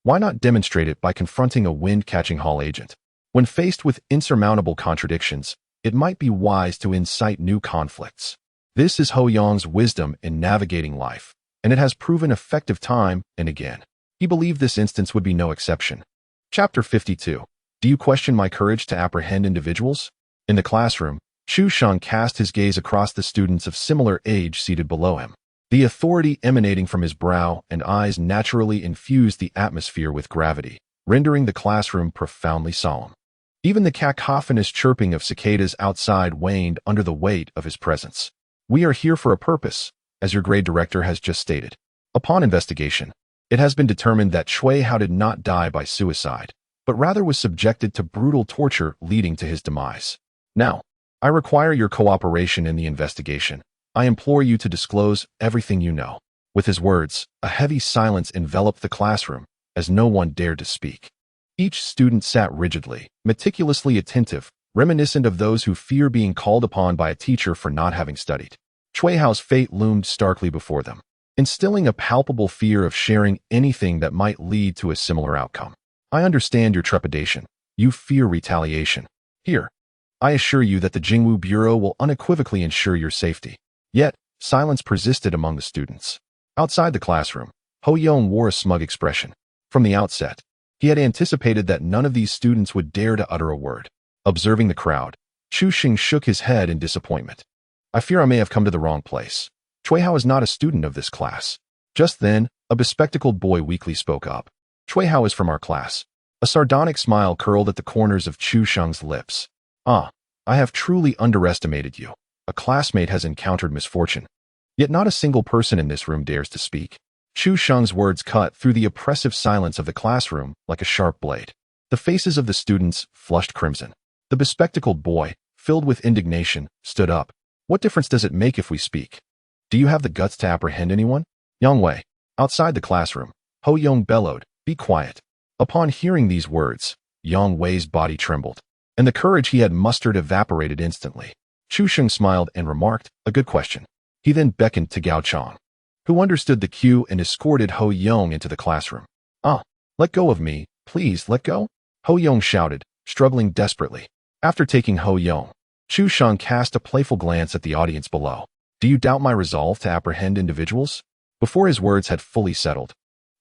Speaker 1: Why not demonstrate it by confronting a Wind-Catching Hall agent? When faced with insurmountable contradictions, it might be wise to incite new conflicts. This is Ho Yong's wisdom in navigating life, and it has proven effective time and again. He believed this instance would be no exception. Chapter 52. Do you question my courage to apprehend individuals? In the classroom, Chu Sheng cast his gaze across the students of similar age seated below him. The authority emanating from his brow and eyes naturally infused the atmosphere with gravity, rendering the classroom profoundly solemn. Even the cacophonous chirping of cicadas outside waned under the weight of his presence. We are here for a purpose, as your grade director has just stated. Upon investigation, it has been determined that Chui Hao did not die by suicide, but rather was subjected to brutal torture leading to his demise. Now, I require your cooperation in the investigation. I implore you to disclose everything you know. With his words, a heavy silence enveloped the classroom, as no one dared to speak. Each student sat rigidly, meticulously attentive, reminiscent of those who fear being called upon by a teacher for not having studied. Chui Hao's fate loomed starkly before them, instilling a palpable fear of sharing anything that might lead to a similar outcome. I understand your trepidation. You fear retaliation. Here, I assure you that the Jingwu Bureau will unequivocally ensure your safety. Yet, silence persisted among the students. Outside the classroom, Ho Yong wore a smug expression. From the outset, he had anticipated that none of these students would dare to utter a word. Observing the crowd, Chu Sheng shook his head in disappointment. I fear I may have come to the wrong place. Chui Hao is not a student of this class. Just then, a bespectacled boy weakly spoke up. Chui Hao is from our class. A sardonic smile curled at the corners of Chu Sheng's lips. Ah, I have truly underestimated you. A classmate has encountered misfortune. Yet not a single person in this room dares to speak. Chu Sheng's words cut through the oppressive silence of the classroom like a sharp blade. The faces of the students flushed crimson. The bespectacled boy, filled with indignation, stood up. What difference does it make if we speak? Do you have the guts to apprehend anyone? Yang Wei. Outside the classroom, Ho Yong bellowed, be quiet. Upon hearing these words, Yang Wei's body trembled, and the courage he had mustered evaporated instantly. Chu Sheng smiled and remarked, a good question. He then beckoned to Gao Chong, who understood the cue and escorted Ho Yong into the classroom. Ah, let go of me, please let go. Ho Yong shouted, struggling desperately. After taking Ho Yong, Chu Sheng cast a playful glance at the audience below. Do you doubt my resolve to apprehend individuals? Before his words had fully settled,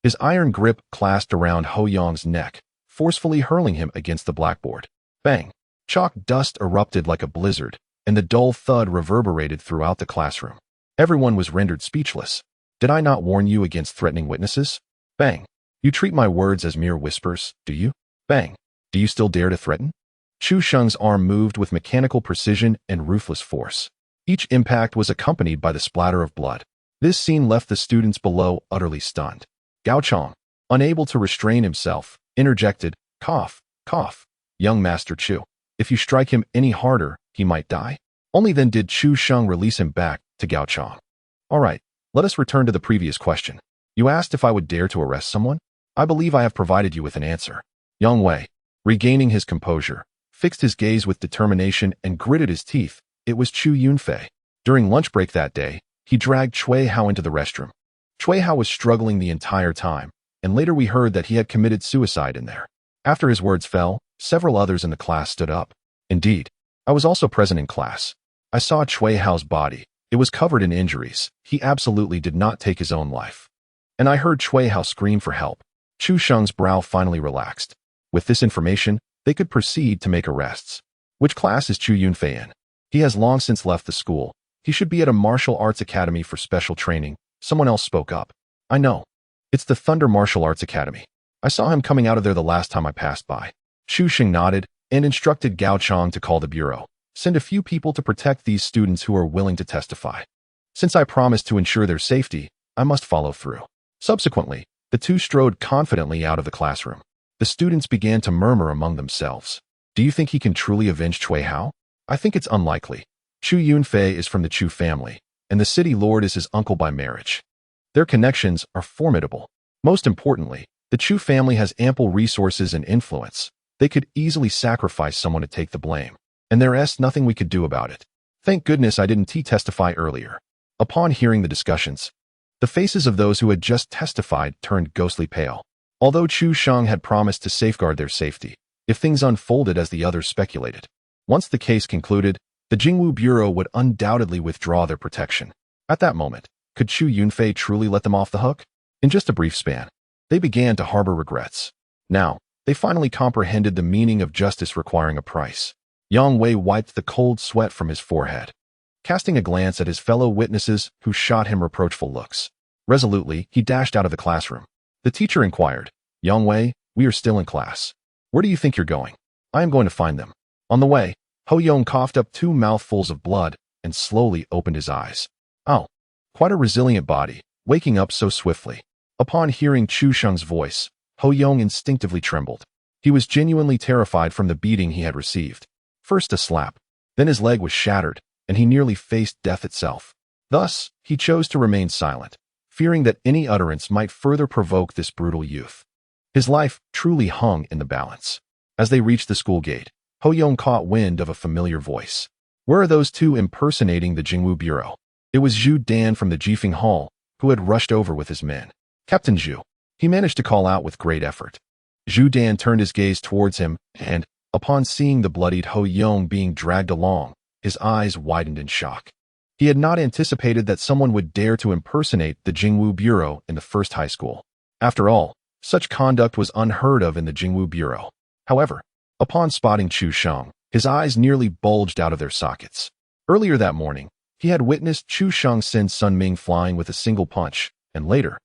Speaker 1: his iron grip clasped around Ho Yong's neck, forcefully hurling him against the blackboard. Bang! Chalk dust erupted like a blizzard, and the dull thud reverberated throughout the classroom. Everyone was rendered speechless. Did I not warn you against threatening witnesses? Bang. You treat my words as mere whispers, do you? Bang. Do you still dare to threaten? Chu Sheng's arm moved with mechanical precision and ruthless force. Each impact was accompanied by the splatter of blood. This scene left the students below utterly stunned. Gao Chong, unable to restrain himself, interjected, "Cough, cough. Young Master Chu, if you strike him any harder, he might die." Only then did Chu Sheng release him back to Gao Chong. "All right, let us return to the previous question. You asked if I would dare to arrest someone? I believe I have provided you with an answer." Yang Wei, regaining his composure, fixed his gaze with determination and gritted his teeth. It was Chu Yunfei. During lunch break that day, he dragged Cui Hao into the restroom. Cui Hao was struggling the entire time, and later we heard that he had committed suicide in there. After his words fell, several others in the class stood up. Indeed, I was also present in class. I saw Cui Hao's body. It was covered in injuries. He absolutely did not take his own life. And I heard Cui Hao scream for help. Chu Sheng's brow finally relaxed. With this information, they could proceed to make arrests. Which class is Chu Yunfei in? He has long since left the school. He should be at a martial arts academy for special training. Someone else spoke up. I know. It's the Thunder Martial Arts Academy. I saw him coming out of there the last time I passed by. Chu Sheng nodded and instructed Gao Chong to call the bureau. Send a few people to protect these students who are willing to testify. Since I promised to ensure their safety, I must follow through. Subsequently, the two strode confidently out of the classroom. The students began to murmur among themselves. Do you think he can truly avenge Cui Hao? I think it's unlikely. Chu Yunfei is from the Chu family, and the city lord is his uncle by marriage. Their connections are formidable. Most importantly, the Chu family has ample resources and influence. They could easily sacrifice someone to take the blame, and there's nothing we could do about it. Thank goodness I didn't testify earlier. Upon hearing the discussions, the faces of those who had just testified turned ghostly pale. Although Chu Sheng had promised to safeguard their safety, if things unfolded as the others speculated, once the case concluded, the Jingwu Bureau would undoubtedly withdraw their protection. At that moment, could Chu Yunfei truly let them off the hook? In just a brief span, they began to harbor regrets. Now, they finally comprehended the meaning of justice requiring a price. Yang Wei wiped the cold sweat from his forehead, casting a glance at his fellow witnesses who shot him reproachful looks. Resolutely, he dashed out of the classroom. The teacher inquired, Yang Wei, we are still in class. Where do you think you're going? I am going to find them. On the way, Ho Yong coughed up 2 mouthfuls of blood and slowly opened his eyes. Oh, quite a resilient body, waking up so swiftly. Upon hearing Chu Sheng's voice, Ho Yong instinctively trembled. He was genuinely terrified from the beating he had received. First a slap, then his leg was shattered, and he nearly faced death itself. Thus, he chose to remain silent, fearing that any utterance might further provoke this brutal youth. His life truly hung in the balance. As they reached the school gate, Ho Yong caught wind of a familiar voice. Where are those two impersonating the Jingwu Bureau? It was Zhu Dan from the Jifeng Hall, who had rushed over with his men. Captain Zhu, he managed to call out with great effort. Zhu Dan turned his gaze towards him, and, upon seeing the bloodied Ho Yong being dragged along, his eyes widened in shock. He had not anticipated that someone would dare to impersonate the Jingwu Bureau in the first high school. After all, such conduct was unheard of in the Jingwu Bureau. However, upon spotting Chu Sheng, his eyes nearly bulged out of their sockets. Earlier that morning, he had witnessed Chu Sheng send Sun Ming flying with a single punch, and later,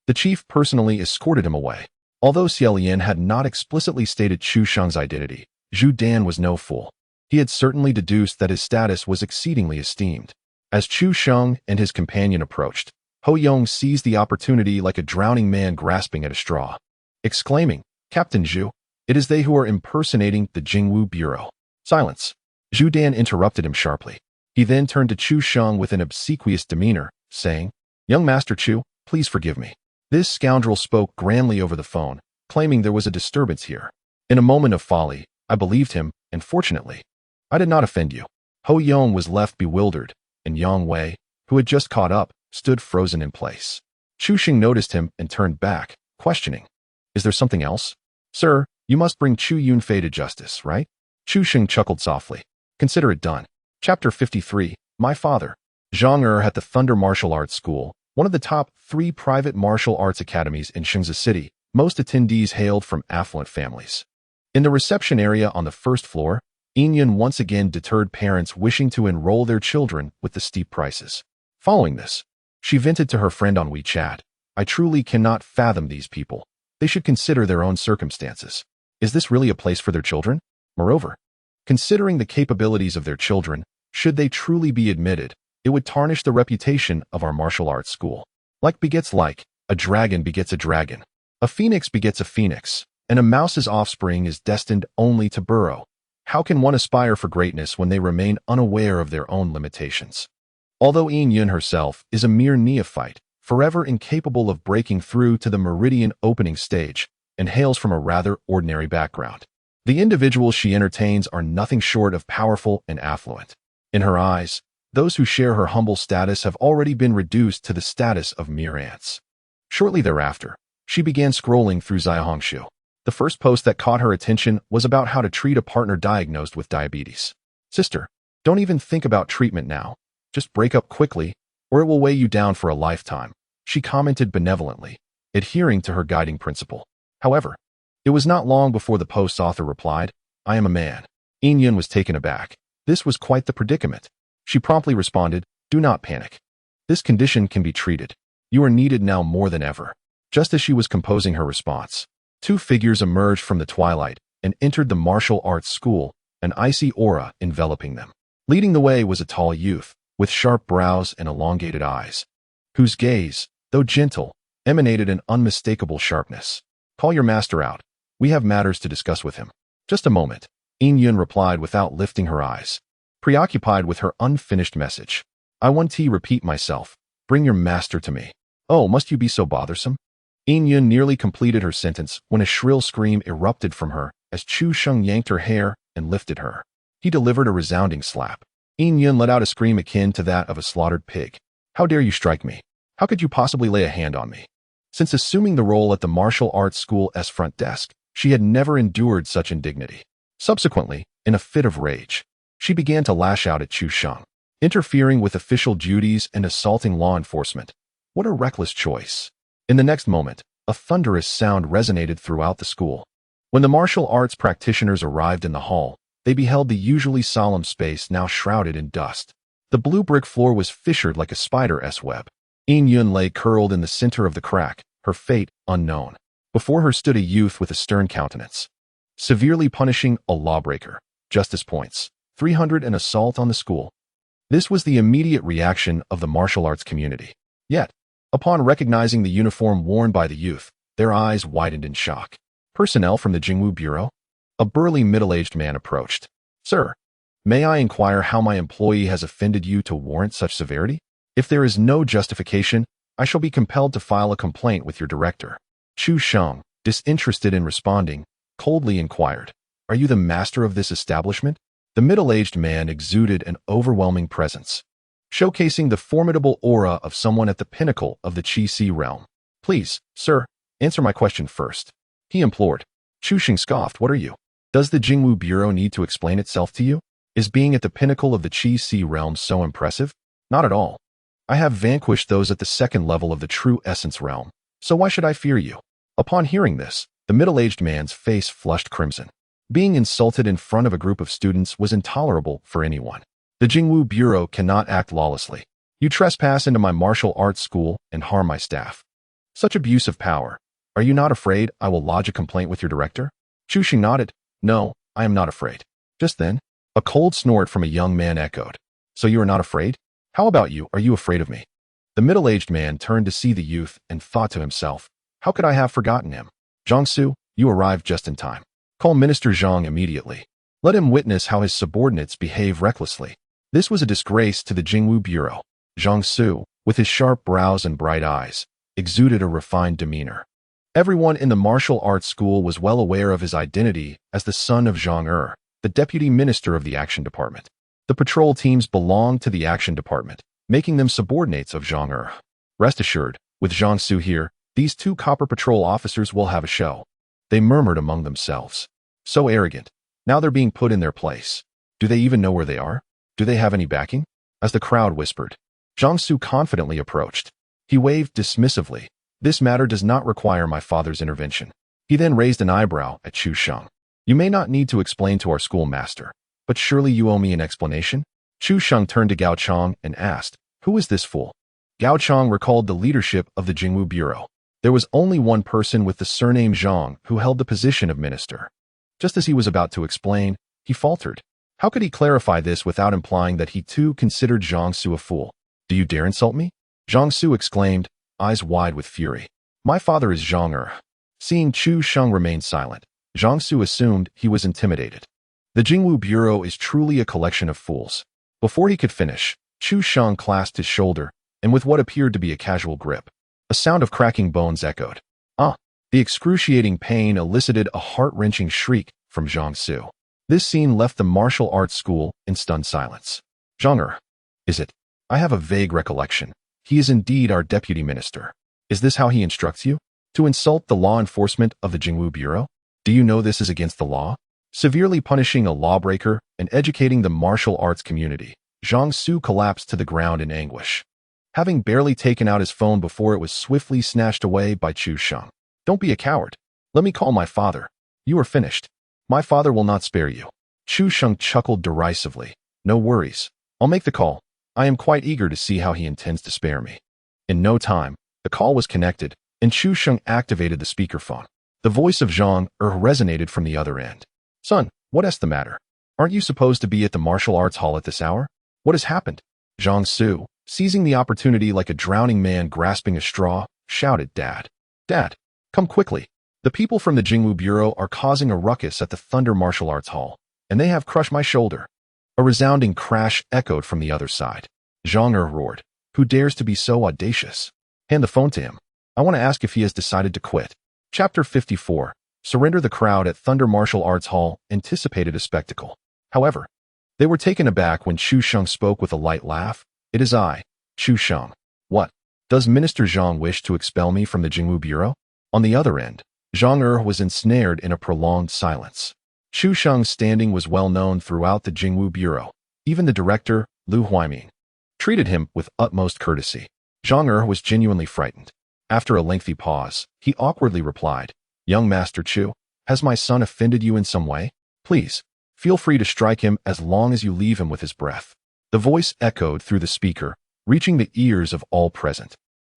Speaker 1: the chief personally escorted him away. Although Xie Lian had not explicitly stated Chu Sheng's identity, Zhu Dan was no fool. He had certainly deduced that his status was exceedingly esteemed. As Chu Sheng and his companion approached, Ho Yong seized the opportunity like a drowning man grasping at a straw, exclaiming, Captain Zhu, it is they who are impersonating the Jingwu Bureau. Silence. Zhu Dan interrupted him sharply. He then turned to Chu Sheng with an obsequious demeanor, saying, Young Master Chu, please forgive me. This scoundrel spoke grandly over the phone, claiming there was a disturbance here. In a moment of folly, I believed him, and fortunately, I did not offend you. Ho Yong was left bewildered, and Yang Wei, who had just caught up, stood frozen in place. Chu Sheng noticed him and turned back, questioning, Is there something else? Sir, you must bring Chu Yunfei to justice, right? Chu Sheng chuckled softly. Consider it done. Chapter 53, My Father. Zhang at the Thunder Martial Arts School, one of the top 3 private martial arts academies in Shenzhen City. Most attendees hailed from affluent families. In the reception area on the first floor, Yin once again deterred parents wishing to enroll their children with the steep prices. Following this, She vented to her friend on WeChat. I truly cannot fathom these people. They should consider their own circumstances. Is this really a place for their children? Moreover, considering the capabilities of their children, should they truly be admitted, it would tarnish the reputation of our martial arts school. Like begets like, a dragon begets a dragon. A phoenix begets a phoenix, and a mouse's offspring is destined only to burrow. How can one aspire for greatness when they remain unaware of their own limitations? Although Yin Yun herself is a mere neophyte, forever incapable of breaking through to the meridian opening stage, and hails from a rather ordinary background, the individuals she entertains are nothing short of powerful and affluent. In her eyes, those who share her humble status have already been reduced to the status of mere ants. Shortly thereafter, she began scrolling through Xiaohongshu. The first post that caught her attention was about how to treat a partner diagnosed with diabetes. Sister, don't even think about treatment now. Just break up quickly, or it will weigh you down for a lifetime, she commented benevolently, adhering to her guiding principle. However, it was not long before the post's author replied, I am a man. Yin Yun was taken aback. This was quite the predicament. She promptly responded, do not panic. This condition can be treated. You are needed now more than ever. Just as she was composing her response, two figures emerged from the twilight and entered the martial arts school, an icy aura enveloping them. Leading the way was a tall youth, with sharp brows and elongated eyes, whose gaze, though gentle, emanated an unmistakable sharpness. Call your master out. We have matters to discuss with him. Just a moment, Yin Yun replied without lifting her eyes, preoccupied with her unfinished message. I want to repeat myself. Bring your master to me. Oh, must you be so bothersome? Yin Yun nearly completed her sentence when a shrill scream erupted from her as Chu Sheng yanked her hair and lifted her. He delivered a resounding slap. Yin Yun let out a scream akin to that of a slaughtered pig. How dare you strike me? How could you possibly lay a hand on me? Since assuming the role at the martial arts school's front desk, she had never endured such indignity. Subsequently, in a fit of rage, she began to lash out at Chu Sheng, interfering with official duties and assaulting law enforcement. What a reckless choice. In the next moment, a thunderous sound resonated throughout the school. When the martial arts practitioners arrived in the hall, they beheld the usually solemn space now shrouded in dust. The blue brick floor was fissured like a spider's web. Yin Yun lay curled in the center of the crack, her fate unknown. Before her stood a youth with a stern countenance, severely punishing a lawbreaker. Justice points. 300 an assault on the school. This was the immediate reaction of the martial arts community. Yet, upon recognizing the uniform worn by the youth, their eyes widened in shock. Personnel from the Jingwu Bureau? A burly middle-aged man approached. Sir, may I inquire how my employee has offended you to warrant such severity? If there is no justification, I shall be compelled to file a complaint with your director. Chu Sheng, disinterested in responding, coldly inquired, Are you the master of this establishment? The middle-aged man exuded an overwhelming presence, showcasing the formidable aura of someone at the pinnacle of the Qi-Si realm. Please, sir, answer my question first, he implored. Chu Sheng scoffed, What are you? Does the Jingwu Bureau need to explain itself to you? Is being at the pinnacle of the Qi-Si realm so impressive? Not at all. I have vanquished those at the second level of the true essence realm, so why should I fear you? Upon hearing this, the middle-aged man's face flushed crimson. Being insulted in front of a group of students was intolerable for anyone. The Jingwu Bureau cannot act lawlessly. You trespass into my martial arts school and harm my staff. Such abuse of power. Are you not afraid I will lodge a complaint with your director? Chu Sheng nodded. No, I am not afraid. Just then, a cold snort from a young man echoed. So you are not afraid? How about you? Are you afraid of me? The middle-aged man turned to see the youth and thought to himself, How could I have forgotten him? Jiangsu, you arrived just in time. Call Minister Zhang immediately. Let him witness how his subordinates behave recklessly. This was a disgrace to the Jingwu Bureau. Jiangsu, with his sharp brows and bright eyes, exuded a refined demeanor. Everyone in the martial arts school was well aware of his identity as the son of Zhang Er, the deputy minister of the action department. The patrol teams belonged to the action department, making them subordinates of Zhang Er. Rest assured, with Jiangsu here, these two copper patrol officers will have a show. They murmured among themselves. So arrogant. Now they're being put in their place. Do they even know where they are? Do they have any backing? As the crowd whispered, Jiangsu confidently approached. He waved dismissively. This matter does not require my father's intervention. He then raised an eyebrow at Chu Sheng. You may not need to explain to our schoolmaster, but surely you owe me an explanation? Chu Sheng turned to Gao Chong and asked, Who is this fool? Gao Chang recalled the leadership of the Jingwu Bureau. There was only one person with the surname Zhang who held the position of minister. Just as he was about to explain, he faltered. How could he clarify this without implying that he too considered Zhang Su a fool? Do you dare insult me? Zhang Su exclaimed, eyes wide with fury. My father is Zhang Er. Seeing Chu Sheng remain silent, Zhang Su assumed he was intimidated. The Jingwu Bureau is truly a collection of fools. Before he could finish, Chu Sheng clasped his shoulder, and with what appeared to be a casual grip, a sound of cracking bones echoed. Ah! The excruciating pain elicited a heart-wrenching shriek from Zhang Su. This scene left the martial arts school in stunned silence. Zhang Er. Is it? I have a vague recollection. He is indeed our deputy minister. Is this how he instructs you? To insult the law enforcement of the Jingwu Bureau? Do you know this is against the law? Severely punishing a lawbreaker and educating the martial arts community, Zhang Su collapsed to the ground in anguish, having barely taken out his phone before it was swiftly snatched away by Chu Sheng. Don't be a coward. Let me call my father. You are finished. My father will not spare you. Chu Sheng chuckled derisively. No worries. I'll make the call. I am quite eager to see how he intends to spare me. In no time, the call was connected, and Chu Sheng activated the speakerphone. The voice of Zhang Er resonated from the other end. Son, what's the matter? Aren't you supposed to be at the martial arts hall at this hour? What has happened? Zhang Su, seizing the opportunity like a drowning man grasping a straw, shouted, Dad. Dad, come quickly. The people from the Jingwu Bureau are causing a ruckus at the Thunder Martial Arts Hall, and they have crushed my shoulder. A resounding crash echoed from the other side. Zhang Er roared. Who dares to be so audacious? Hand the phone to him. I want to ask if he has decided to quit. Chapter 54. Surrender. The crowd at Thunder Martial Arts Hall anticipated a spectacle. However, they were taken aback when Chu Sheng spoke with a light laugh. It is I, Chu Sheng. What? Does Minister Zhang wish to expel me from the Jingwu Bureau? On the other end, Zhang Er was ensnared in a prolonged silence. Chu Sheng's standing was well known throughout the Jingwu Bureau. Even the director, Lu Huiming, treated him with utmost courtesy. Zhang Er was genuinely frightened. After a lengthy pause, he awkwardly replied, Young Master Chu, has my son offended you in some way? Please, feel free to strike him as long as you leave him with his breath. The voice echoed through the speaker, reaching the ears of all present.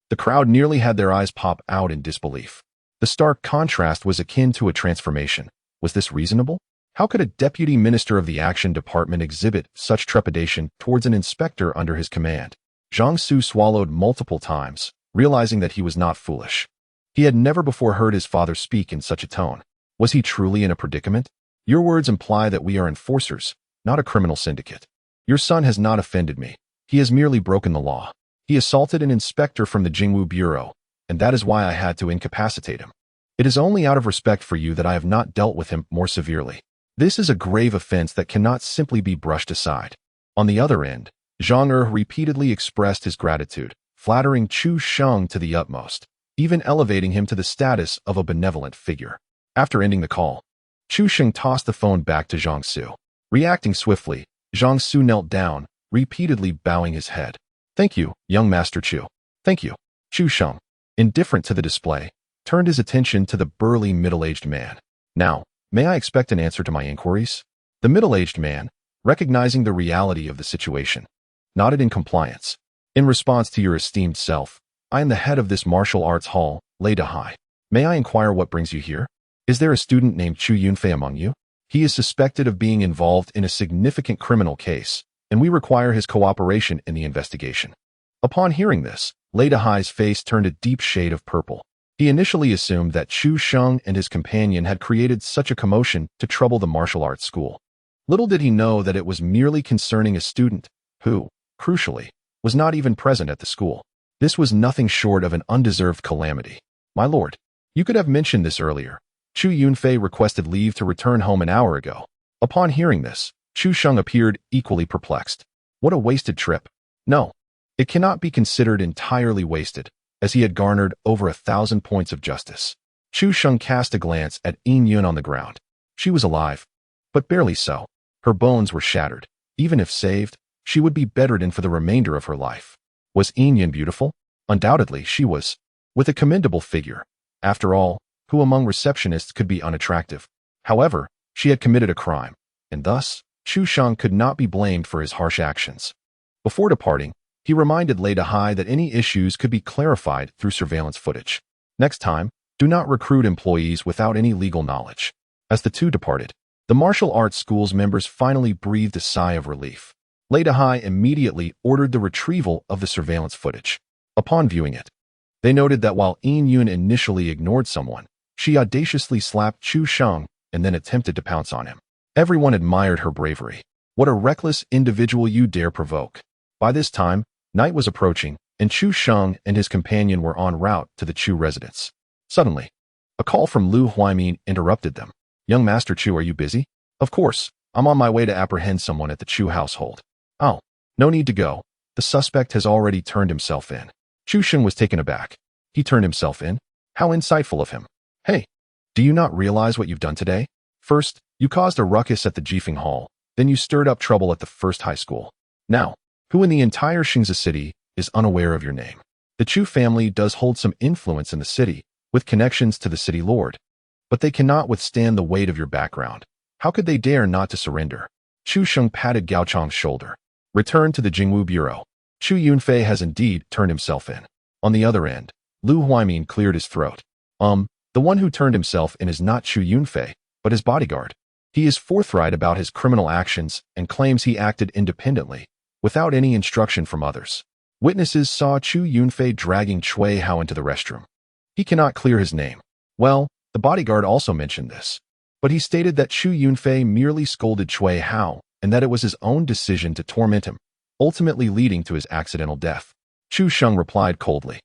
Speaker 1: The crowd nearly had their eyes pop out in disbelief. The stark contrast was akin to a transformation. Was this reasonable? How could a deputy minister of the action department exhibit such trepidation towards an inspector under his command? Zhang Su swallowed multiple times, realizing that he was not foolish. He had never before heard his father speak in such a tone. Was he truly in a predicament? Your words imply that we are enforcers, not a criminal syndicate. Your son has not offended me. He has merely broken the law. He assaulted an inspector from the Jingwu Bureau, and that is why I had to incapacitate him. It is only out of respect for you that I have not dealt with him more severely. This is a grave offense that cannot simply be brushed aside. On the other end, Zhang Er repeatedly expressed his gratitude, flattering Chu Sheng to the utmost, even elevating him to the status of a benevolent figure. After ending the call, Chu Sheng tossed the phone back to Zhang Su. Reacting swiftly, Zhang Su knelt down, repeatedly bowing his head. Thank you, young Master Chu. Thank you. Chu Sheng, indifferent to the display, turned his attention to the burly middle-aged man. Now, may I expect an answer to my inquiries? The middle-aged man, recognizing the reality of the situation, nodded in compliance. In response to your esteemed self, I am the head of this martial arts hall, Lei Dahai. May I inquire what brings you here? Is there a student named Chu Yunfei among you? He is suspected of being involved in a significant criminal case, and we require his cooperation in the investigation. Upon hearing this, Lei Dahai's face turned a deep shade of purple. He initially assumed that Chu Sheng and his companion had created such a commotion to trouble the martial arts school. Little did he know that it was merely concerning a student who, crucially, was not even present at the school. This was nothing short of an undeserved calamity. My lord, you could have mentioned this earlier. Chu Yunfei requested leave to return home an hour ago. Upon hearing this, Chu Sheng appeared equally perplexed. What a wasted trip. No, it cannot be considered entirely wasted, as he had garnered over 1,000 points of justice. Chu Sheng cast a glance at Yin Yun on the ground. She was alive, but barely so. Her bones were shattered. Even if saved, she would be bedridden for the remainder of her life. Was Yin Yun beautiful? Undoubtedly, she was. With a commendable figure. After all, who among receptionists could be unattractive? However, she had committed a crime, and thus, Chu Sheng could not be blamed for his harsh actions. Before departing, He reminded Lei Dahai that any issues could be clarified through surveillance footage. Next time, do not recruit employees without any legal knowledge. As the two departed, the martial arts school's members finally breathed a sigh of relief. Lei Dahai immediately ordered the retrieval of the surveillance footage. Upon viewing it, they noted that while Yin Yun initially ignored someone, she audaciously slapped Chu Sheng and then attempted to pounce on him. Everyone admired her bravery. What a reckless individual you dare provoke. By this time, night was approaching, and Chu Sheng and his companion were en route to the Chu residence. Suddenly, a call from Lu Huaimin interrupted them. Young Master Chu, are you busy? Of course, I'm on my way to apprehend someone at the Chu household. Oh, no need to go. The suspect has already turned himself in. Chu Sheng was taken aback. He turned himself in? How insightful of him. Hey, do you not realize what you've done today? First, you caused a ruckus at the Jifeng Hall, then you stirred up trouble at the first high school. Now, who in the entire Xingzi city is unaware of your name? The Chu family does hold some influence in the city, with connections to the city lord. But they cannot withstand the weight of your background. How could they dare not to surrender? Chu Sheng patted Gao Chang's shoulder. Return to the Jingwu Bureau. Chu Yunfei has indeed turned himself in. On the other end, Lu Huaimin cleared his throat. The one who turned himself in is not Chu Yunfei, but his bodyguard. He is forthright about his criminal actions and claims he acted independently, without any instruction from others. Witnesses saw Chu Yunfei dragging Cui Hao into the restroom. He cannot clear his name. Well, the bodyguard also mentioned this. But he stated that Chu Yunfei merely scolded Cui Hao and that it was his own decision to torment him, ultimately leading to his accidental death. Chu Sheng replied coldly.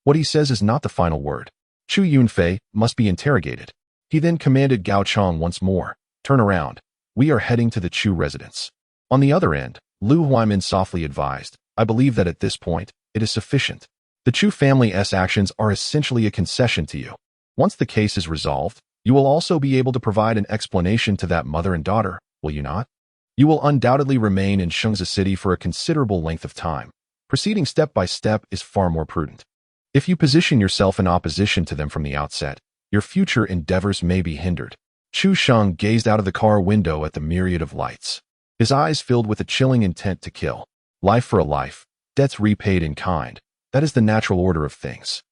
Speaker 1: What he says is not the final word. Chu Yunfei must be interrogated. He then commanded Gao Chang once more, turn around. We are heading to the Chu residence. On the other end, Lu Huaimin softly advised, I believe that at this point, it is sufficient. The Chu family's actions are essentially a concession to you. Once the case is resolved, you will also be able to provide an explanation to that mother and daughter, will you not? You will undoubtedly remain in Xingzi City for a considerable length of time. Proceeding step by step is far more prudent. If you position yourself in opposition to them from the outset, your future endeavors may be hindered. Chu Sheng gazed out of the car window at the myriad of lights. His eyes filled with a chilling intent to kill. Life for a life, debts repaid in kind. That is the natural order of things.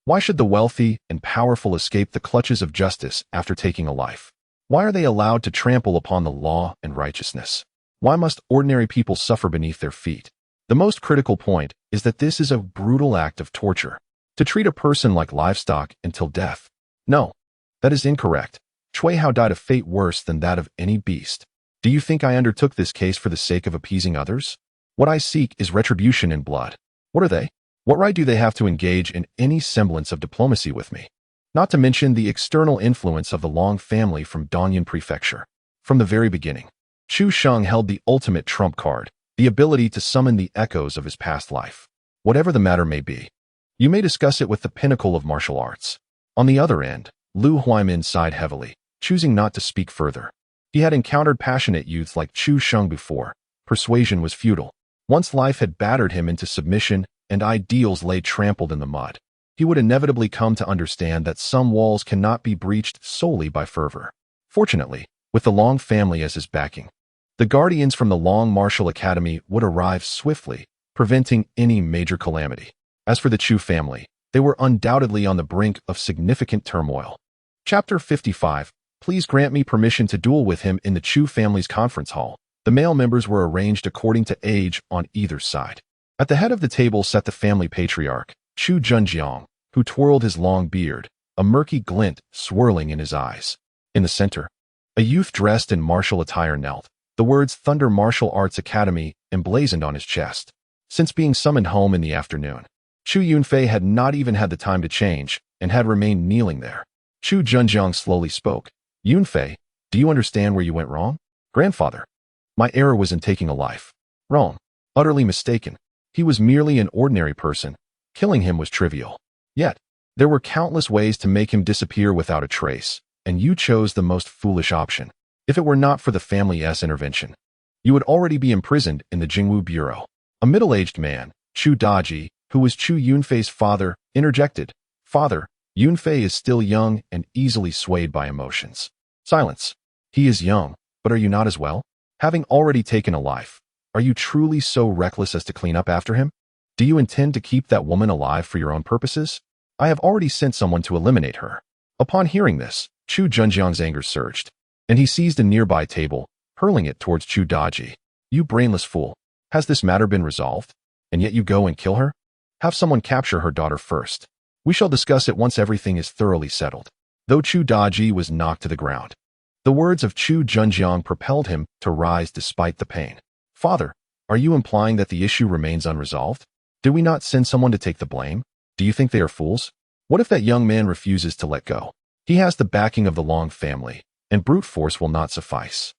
Speaker 1: Why should the wealthy and powerful escape the clutches of justice after taking a life? Why are they allowed to trample upon the law and righteousness? Why must ordinary people suffer beneath their feet? The most critical point is that this is a brutal act of torture. To treat a person like livestock until death. No, that is incorrect. Cui Hao died a fate worse than that of any beast. Do you think I undertook this case for the sake of appeasing others? What I seek is retribution in blood. What are they? What right do they have to engage in any semblance of diplomacy with me? Not to mention the external influence of the Long family from Dongyan Prefecture. From the very beginning, Chu Sheng held the ultimate trump card, the ability to summon the echoes of his past life. Whatever the matter may be, you may discuss it with the pinnacle of martial arts. On the other end, Lu Huaimin sighed heavily, choosing not to speak further. He had encountered passionate youths like Chu Sheng before. Persuasion was futile. Once life had battered him into submission and ideals lay trampled in the mud, he would inevitably come to understand that some walls cannot be breached solely by fervor. Fortunately, with the Long family as his backing, the guardians from the Long Martial Academy would arrive swiftly, preventing any major calamity. As for the Chu family, they were undoubtedly on the brink of significant turmoil. Chapter 55. Please grant me permission to duel with him in the Chu family's conference hall. The male members were arranged according to age on either side. At the head of the table sat the family patriarch, Chu Zhenjiang, who twirled his long beard, a murky glint swirling in his eyes. In the center, a youth dressed in martial attire knelt, the words Thunder Martial Arts Academy emblazoned on his chest. Since being summoned home in the afternoon, Chu Yunfei had not even had the time to change and had remained kneeling there. Chu Zhenjiang slowly spoke. Yunfei, do you understand where you went wrong? Grandfather, my error was in taking a life. Wrong. Utterly mistaken. He was merely an ordinary person. Killing him was trivial. Yet, there were countless ways to make him disappear without a trace, and you chose the most foolish option. If it were not for the family's intervention, you would already be imprisoned in the Jingwu Bureau. A middle-aged man, Chu Daji, who was Chu Yunfei's father, interjected. Father, Yunfei is still young and easily swayed by emotions. Silence. He is young, but are you not as well? Having already taken a life, are you truly so reckless as to clean up after him? Do you intend to keep that woman alive for your own purposes? I have already sent someone to eliminate her. Upon hearing this, Chu Zhenjiang's anger surged, and he seized a nearby table, hurling it towards Chu Daji. You brainless fool. Has this matter been resolved? And yet you go and kill her? Have someone capture her daughter first. We shall discuss it once everything is thoroughly settled. Though Chu Daji was knocked to the ground, the words of Chu Zhenjiang propelled him to rise despite the pain. Father, are you implying that the issue remains unresolved? Did we not send someone to take the blame? Do you think they are fools? What if that young man refuses to let go? He has the backing of the Long family, and brute force will not suffice.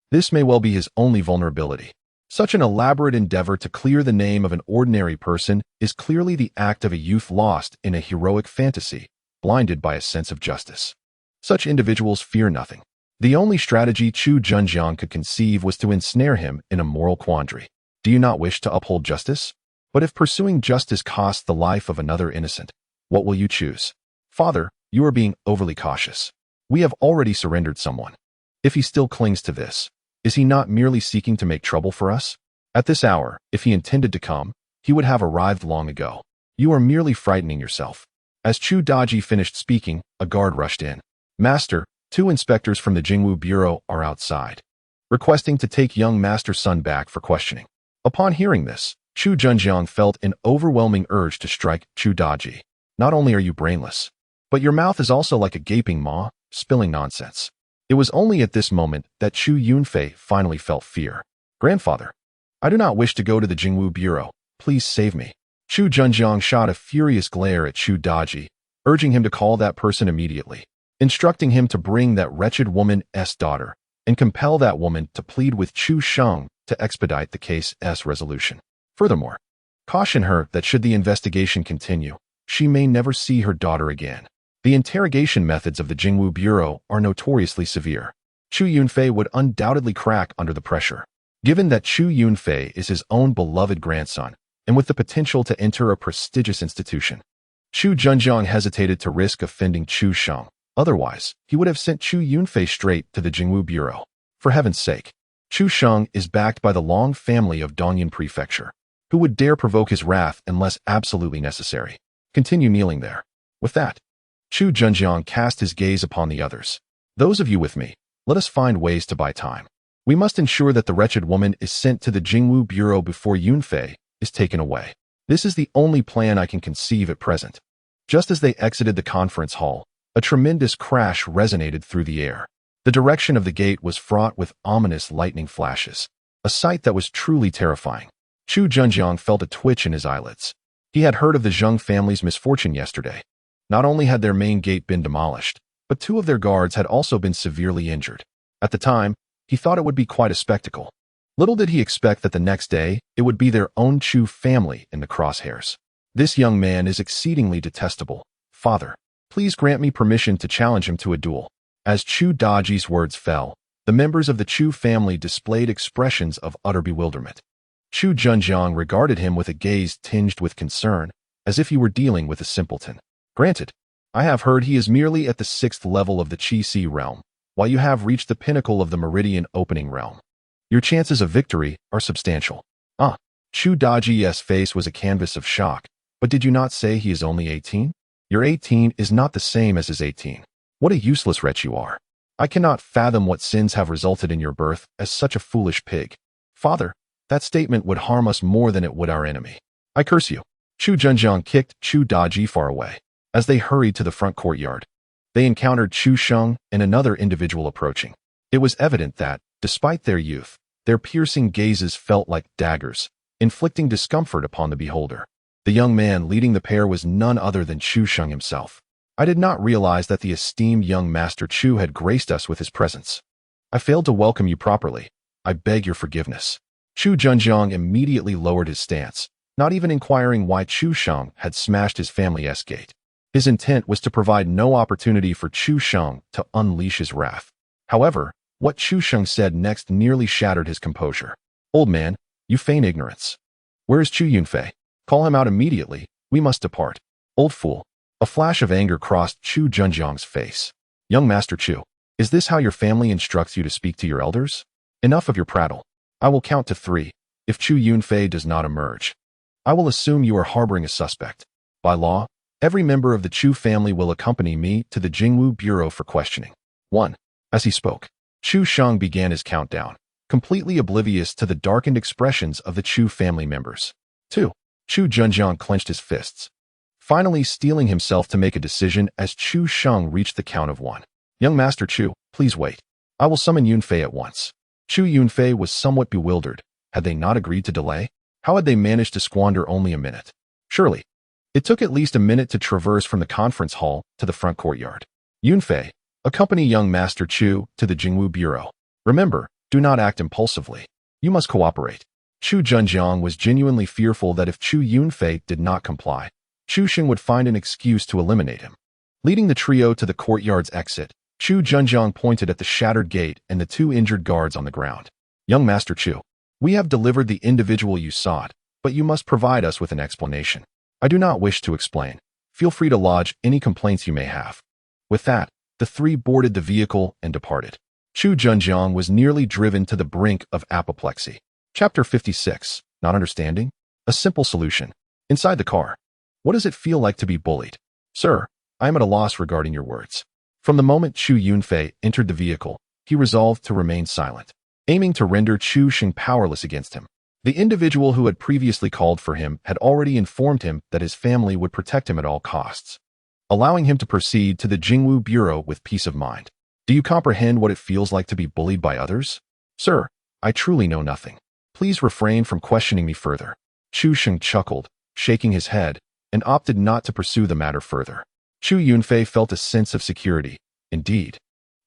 Speaker 1: This may well be his only vulnerability. Such an elaborate endeavor to clear the name of an ordinary person is clearly the act of a youth lost in a heroic fantasy, blinded by a sense of justice. Such individuals fear nothing. The only strategy Chu Zhenjiang could conceive was to ensnare him in a moral quandary. Do you not wish to uphold justice? But if pursuing justice costs the life of another innocent, what will you choose? Father, you are being overly cautious. We have already surrendered someone. If he still clings to this, is he not merely seeking to make trouble for us? At this hour, if he intended to come, he would have arrived long ago. You are merely frightening yourself. As Chu Daji finished speaking, a guard rushed in. Master, 2 inspectors from the Jingwu Bureau are outside, requesting to take young Master Sun back for questioning. Upon hearing this, Chu Zhenjiang felt an overwhelming urge to strike Chu Daji. Not only are you brainless, but your mouth is also like a gaping maw, spilling nonsense. It was only at this moment that Chu Yunfei finally felt fear. Grandfather, I do not wish to go to the Jingwu Bureau. Please save me. Chu Zhenjiang shot a furious glare at Chu Daji, urging him to call that person immediately, instructing him to bring that wretched woman's daughter and compel that woman to plead with Chu Sheng to expedite the case's resolution. Furthermore, caution her that should the investigation continue, she may never see her daughter again. The interrogation methods of the Jingwu Bureau are notoriously severe. Chu Yunfei would undoubtedly crack under the pressure. Given that Chu Yunfei is his own beloved grandson, and with the potential to enter a prestigious institution, Chu Zhenjiang hesitated to risk offending Chu Sheng. Otherwise, he would have sent Chu Yunfei straight to the Jingwu Bureau. For heaven's sake, Chu Sheng is backed by the Long family of Dongyan Prefecture. Who would dare provoke his wrath unless absolutely necessary? Continue kneeling there. With that, Chu Zhenjiang cast his gaze upon the others. Those of you with me, let us find ways to buy time. We must ensure that the wretched woman is sent to the Jingwu Bureau before Yunfei is taken away. This is the only plan I can conceive at present. Just as they exited the conference hall, a tremendous crash resonated through the air. The direction of the gate was fraught with ominous lightning flashes, a sight that was truly terrifying. Chu Zhenjiang felt a twitch in his eyelids. He had heard of the Zheng family's misfortune yesterday. Not only had their main gate been demolished, but 2 of their guards had also been severely injured. At the time, he thought it would be quite a spectacle. Little did he expect that the next day, it would be their own Chu family in the crosshairs. This young man is exceedingly detestable. Father, please grant me permission to challenge him to a duel. As Chu Daji's words fell, the members of the Chu family displayed expressions of utter bewilderment. Chu Zhenjiang regarded him with a gaze tinged with concern, as if he were dealing with a simpleton. Granted, I have heard he is merely at the 6th level of the Qi realm, while you have reached the pinnacle of the Meridian Opening realm. Your chances of victory are substantial. Chu Daji's face was a canvas of shock. But did you not say he is only 18? Your 18 is not the same as his 18. What a useless wretch you are. I cannot fathom what sins have resulted in your birth as such a foolish pig. Father, that statement would harm us more than it would our enemy. I curse you. Chu Zhenjiang kicked Chu Daji far away. As they hurried to the front courtyard, they encountered Chu Sheng and another individual approaching. It was evident that, despite their youth, their piercing gazes felt like daggers, inflicting discomfort upon the beholder. The young man leading the pair was none other than Chu Sheng himself. I did not realize that the esteemed young Master Chu had graced us with his presence. I failed to welcome you properly. I beg your forgiveness. Chu Zhenjiang immediately lowered his stance, not even inquiring why Chu Sheng had smashed his family's gate. His intent was to provide no opportunity for Chu Sheng to unleash his wrath. However, what Chu Sheng said next nearly shattered his composure. Old man, you feign ignorance. Where is Chu Yunfei? Call him out immediately. We must depart. Old fool. A flash of anger crossed Chu Zhenjiang's face. Young Master Chu, is this how your family instructs you to speak to your elders? Enough of your prattle. I will count to 3. If Chu Yunfei does not emerge, I will assume you are harboring a suspect. By law, every member of the Chu family will accompany me to the Jingwu Bureau for questioning. 1. As he spoke, Chu Sheng began his countdown, completely oblivious to the darkened expressions of the Chu family members. 2. Chu Junjiang clenched his fists, finally steeling himself to make a decision as Chu Sheng reached the count of 1. Young Master Chu, please wait. I will summon Yunfei at once. Chu Yunfei was somewhat bewildered. Had they not agreed to delay? How had they managed to squander only a minute? Surely, it took at least a minute to traverse from the conference hall to the front courtyard. Yunfei, accompany young Master Chu to the Jingwu Bureau. Remember, do not act impulsively. You must cooperate. Chu Junjiang was genuinely fearful that if Chu Yunfei did not comply, Chu Xing would find an excuse to eliminate him. Leading the trio to the courtyard's exit, Chu Junjiang pointed at the shattered gate and the 2 injured guards on the ground. Young Master Chu, we have delivered the individual you sought, but you must provide us with an explanation. I do not wish to explain. Feel free to lodge any complaints you may have. With that, the 3 boarded the vehicle and departed. Chu Junjiang was nearly driven to the brink of apoplexy. Chapter 56. Not understanding? A simple solution. Inside the car. What does it feel like to be bullied? Sir, I am at a loss regarding your words. From the moment Chu Yunfei entered the vehicle, he resolved to remain silent, aiming to render Chu Xing powerless against him. The individual who had previously called for him had already informed him that his family would protect him at all costs, allowing him to proceed to the Jingwu Bureau with peace of mind. Do you comprehend what it feels like to be bullied by others? Sir, I truly know nothing. Please refrain from questioning me further. Chu Xing chuckled, shaking his head, and opted not to pursue the matter further. Chu Yunfei felt a sense of security. Indeed,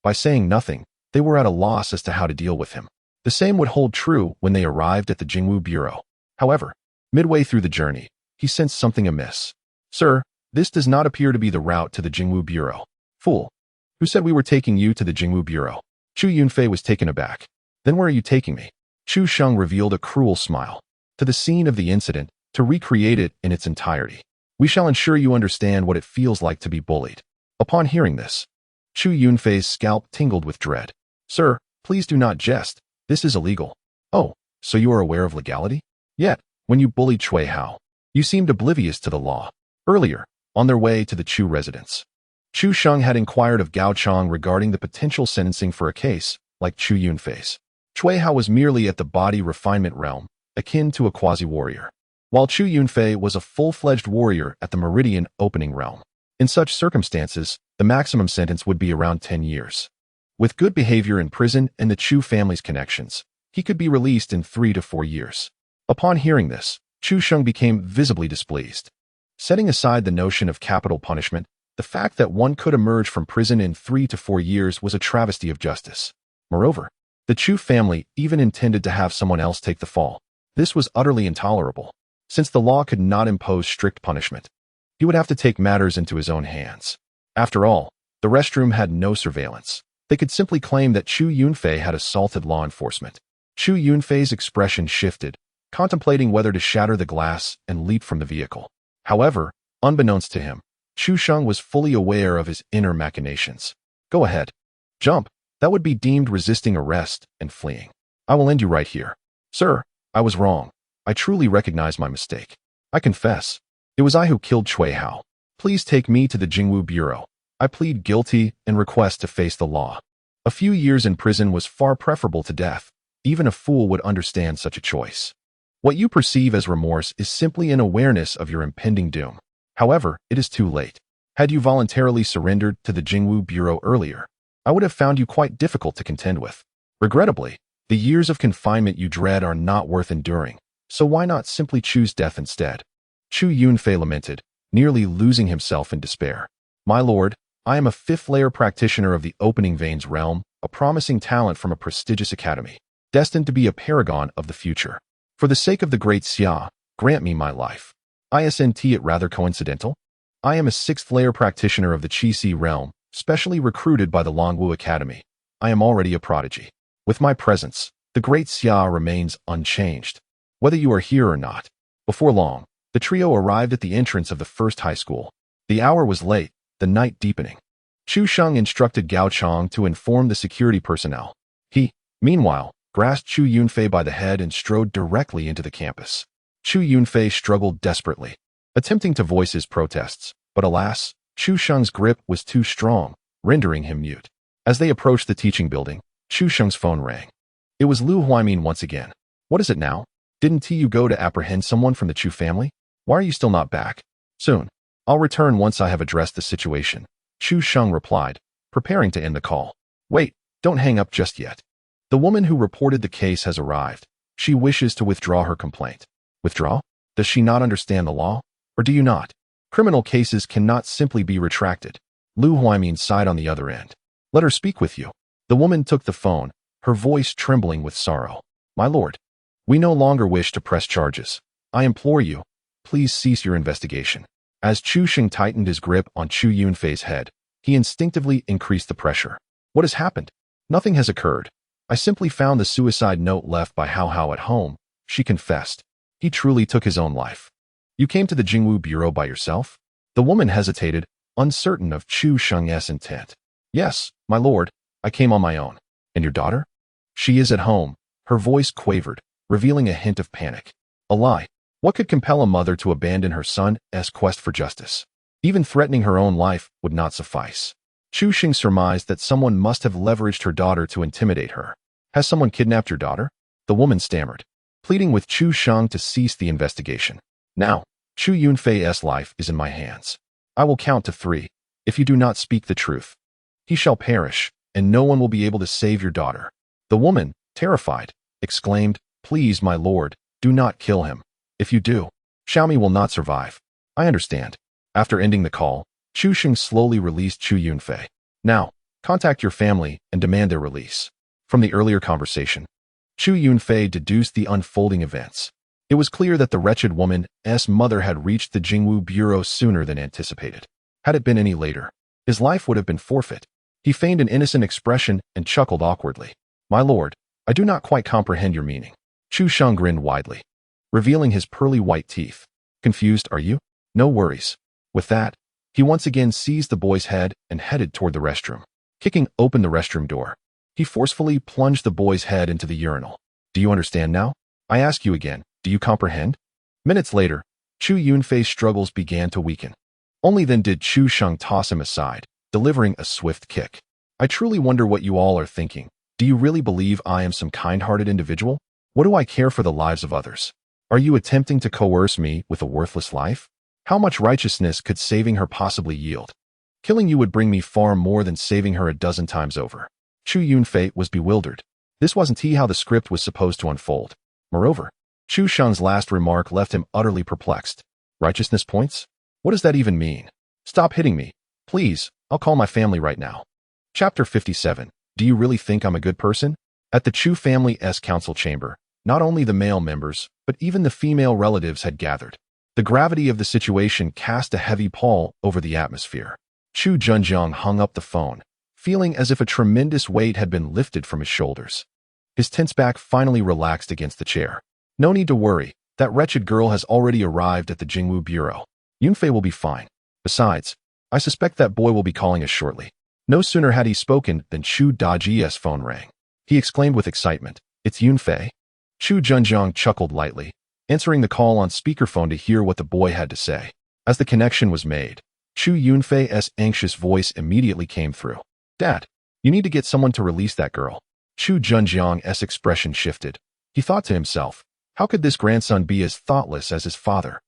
Speaker 1: by saying nothing, they were at a loss as to how to deal with him. The same would hold true when they arrived at the Jingwu Bureau. However, midway through the journey, he sensed something amiss. Sir, this does not appear to be the route to the Jingwu Bureau. Fool. Who said we were taking you to the Jingwu Bureau? Chu Yunfei was taken aback. Then where are you taking me? Chu Sheng revealed a cruel smile. To the scene of the incident, to recreate it in its entirety. We shall ensure you understand what it feels like to be bullied. Upon hearing this, Chu Yunfei's scalp tingled with dread. Sir, please do not jest. This is illegal. Oh, so you are aware of legality? Yet, when you bullied Cui Hao, you seemed oblivious to the law. Earlier, on their way to the Chu residence, Chu Sheng had inquired of Gao Chang regarding the potential sentencing for a case like Chu Yunfei's. Cui Hao was merely at the body refinement realm, akin to a quasi-warrior, while Chu Yunfei was a full-fledged warrior at the Meridian opening realm. In such circumstances, the maximum sentence would be around 10 years. With good behavior in prison and the Chu family's connections, he could be released in 3 to 4 years. Upon hearing this, Chu Sheng became visibly displeased. Setting aside the notion of capital punishment, the fact that one could emerge from prison in 3 to 4 years was a travesty of justice. Moreover, the Chu family even intended to have someone else take the fall. This was utterly intolerable. Since the law could not impose strict punishment, he would have to take matters into his own hands. After all, the restroom had no surveillance. They could simply claim that Chu Yunfei had assaulted law enforcement. Chu Yunfei's expression shifted, contemplating whether to shatter the glass and leap from the vehicle. However, unbeknownst to him, Chu Sheng was fully aware of his inner machinations. Go ahead. Jump. That would be deemed resisting arrest and fleeing. I will end you right here. Sir, I was wrong. I truly recognize my mistake. I confess. It was I who killed Cui Hao. Please take me to the Jingwu Bureau. I plead guilty and request to face the law. A few years in prison was far preferable to death. Even a fool would understand such a choice. What you perceive as remorse is simply an awareness of your impending doom. However, it is too late. Had you voluntarily surrendered to the Jingwu Bureau earlier, I would have found you quite difficult to contend with. Regrettably, the years of confinement you dread are not worth enduring, so why not simply choose death instead? Chu Yunfei lamented, nearly losing himself in despair. My lord, I am a 5th-layer practitioner of the Opening Veins realm, a promising talent from a prestigious academy, destined to be a paragon of the future. For the sake of the great Xia, grant me my life. Isn't it rather coincidental? I am a 6th-layer practitioner of the Qixi realm, specially recruited by the Longwu Academy. I am already a prodigy. With my presence, the great Xia remains unchanged, whether you are here or not. Before long, the trio arrived at the entrance of the first high school. The hour was late, the night deepening. Chu Sheng instructed Gao Chang to inform the security personnel. He, meanwhile, grasped Chu Yunfei by the head and strode directly into the campus. Chu Yunfei struggled desperately, attempting to voice his protests, but alas, Chu Sheng's grip was too strong, rendering him mute. As they approached the teaching building, Chu Sheng's phone rang. It was Lu Huimin once again. What is it now? Didn't you go to apprehend someone from the Chu family? Why are you still not back? Soon. I'll return once I have addressed the situation, Chu Sheng replied, preparing to end the call. Wait, don't hang up just yet. The woman who reported the case has arrived. She wishes to withdraw her complaint. Withdraw? Does she not understand the law? Or do you not? Criminal cases cannot simply be retracted. Lu Huimin sighed on the other end. Let her speak with you. The woman took the phone, her voice trembling with sorrow. My lord, we no longer wish to press charges. I implore you, please cease your investigation. As Chu Sheng tightened his grip on Chu Yunfei's head, he instinctively increased the pressure. What has happened? Nothing has occurred. I simply found the suicide note left by Hao Hao at home, she confessed. He truly took his own life. You came to the Jingwu Bureau by yourself? The woman hesitated, uncertain of Chu Sheng's intent. Yes, my lord, I came on my own. And your daughter? She is at home. Her voice quavered, revealing a hint of panic. A lie. What could compel a mother to abandon her son's quest for justice? Even threatening her own life would not suffice. Chu Sheng surmised that someone must have leveraged her daughter to intimidate her. Has someone kidnapped your daughter? The woman stammered, pleading with Chu Sheng to cease the investigation. Now, Chu Yunfei's life is in my hands. I will count to 3. If you do not speak the truth, he shall perish, and no one will be able to save your daughter. The woman, terrified, exclaimed, Please, my lord, do not kill him. If you do, Xiaomi will not survive. I understand. After ending the call, Chu Sheng slowly released Chu Yunfei. Now, contact your family and demand their release. From the earlier conversation, Chu Yunfei deduced the unfolding events. It was clear that the wretched woman's mother had reached the Jingwu Bureau sooner than anticipated. Had it been any later, his life would have been forfeit. He feigned an innocent expression and chuckled awkwardly. My lord, I do not quite comprehend your meaning. Chu Sheng grinned widely, revealing his pearly white teeth. Confused, are you? No worries. With that, he once again seized the boy's head and headed toward the restroom. Kicking open the restroom door, he forcefully plunged the boy's head into the urinal. Do you understand now? I ask you again, do you comprehend? Minutes later, Chu Yunfei's struggles began to weaken. Only then did Chu Sheng toss him aside, delivering a swift kick. I truly wonder what you all are thinking. Do you really believe I am some kind-hearted individual? What do I care for the lives of others? Are you attempting to coerce me with a worthless life? How much righteousness could saving her possibly yield? Killing you would bring me far more than saving her a dozen times over. Chu Yunfei was bewildered. This wasn't how the script was supposed to unfold. Moreover, Chu Sheng's last remark left him utterly perplexed. Righteousness points? What does that even mean? Stop hitting me. Please, I'll call my family right now. Chapter 57. Do you really think I'm a good person? At the Chu family's council chamber, not only the male members, but even the female relatives had gathered. The gravity of the situation cast a heavy pall over the atmosphere. Chu Zhenjiang hung up the phone, feeling as if a tremendous weight had been lifted from his shoulders. His tense back finally relaxed against the chair. No need to worry, that wretched girl has already arrived at the Jingwu Bureau. Yunfei will be fine. Besides, I suspect that boy will be calling us shortly. No sooner had he spoken than Chu Daji's phone rang. He exclaimed with excitement, It's Yunfei? Chu Zhenjiang chuckled lightly, answering the call on speakerphone to hear what the boy had to say. As the connection was made, Chu Yunfei's anxious voice immediately came through. Dad, you need to get someone to release that girl. Chu Zhenjiang's expression shifted. He thought to himself, how could this grandson be as thoughtless as his father?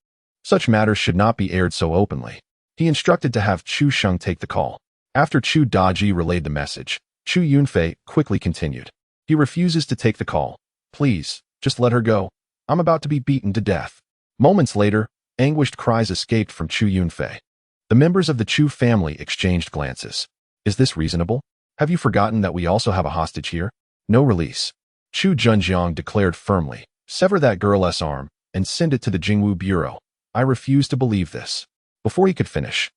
Speaker 1: Such matters should not be aired so openly. He instructed to have Chu Sheng take the call. After Chu Daji relayed the message, Chu Yunfei quickly continued. He refuses to take the call. Please, just let her go. I'm about to be beaten to death. Moments later, anguished cries escaped from Chu Yunfei. The members of the Chu family exchanged glances. Is this reasonable? Have you forgotten that we also have a hostage here? No release. Chu Zhenjiang declared firmly. Sever that girl's arm and send it to the Jingwu Bureau. I refuse to believe this. Before he could finish,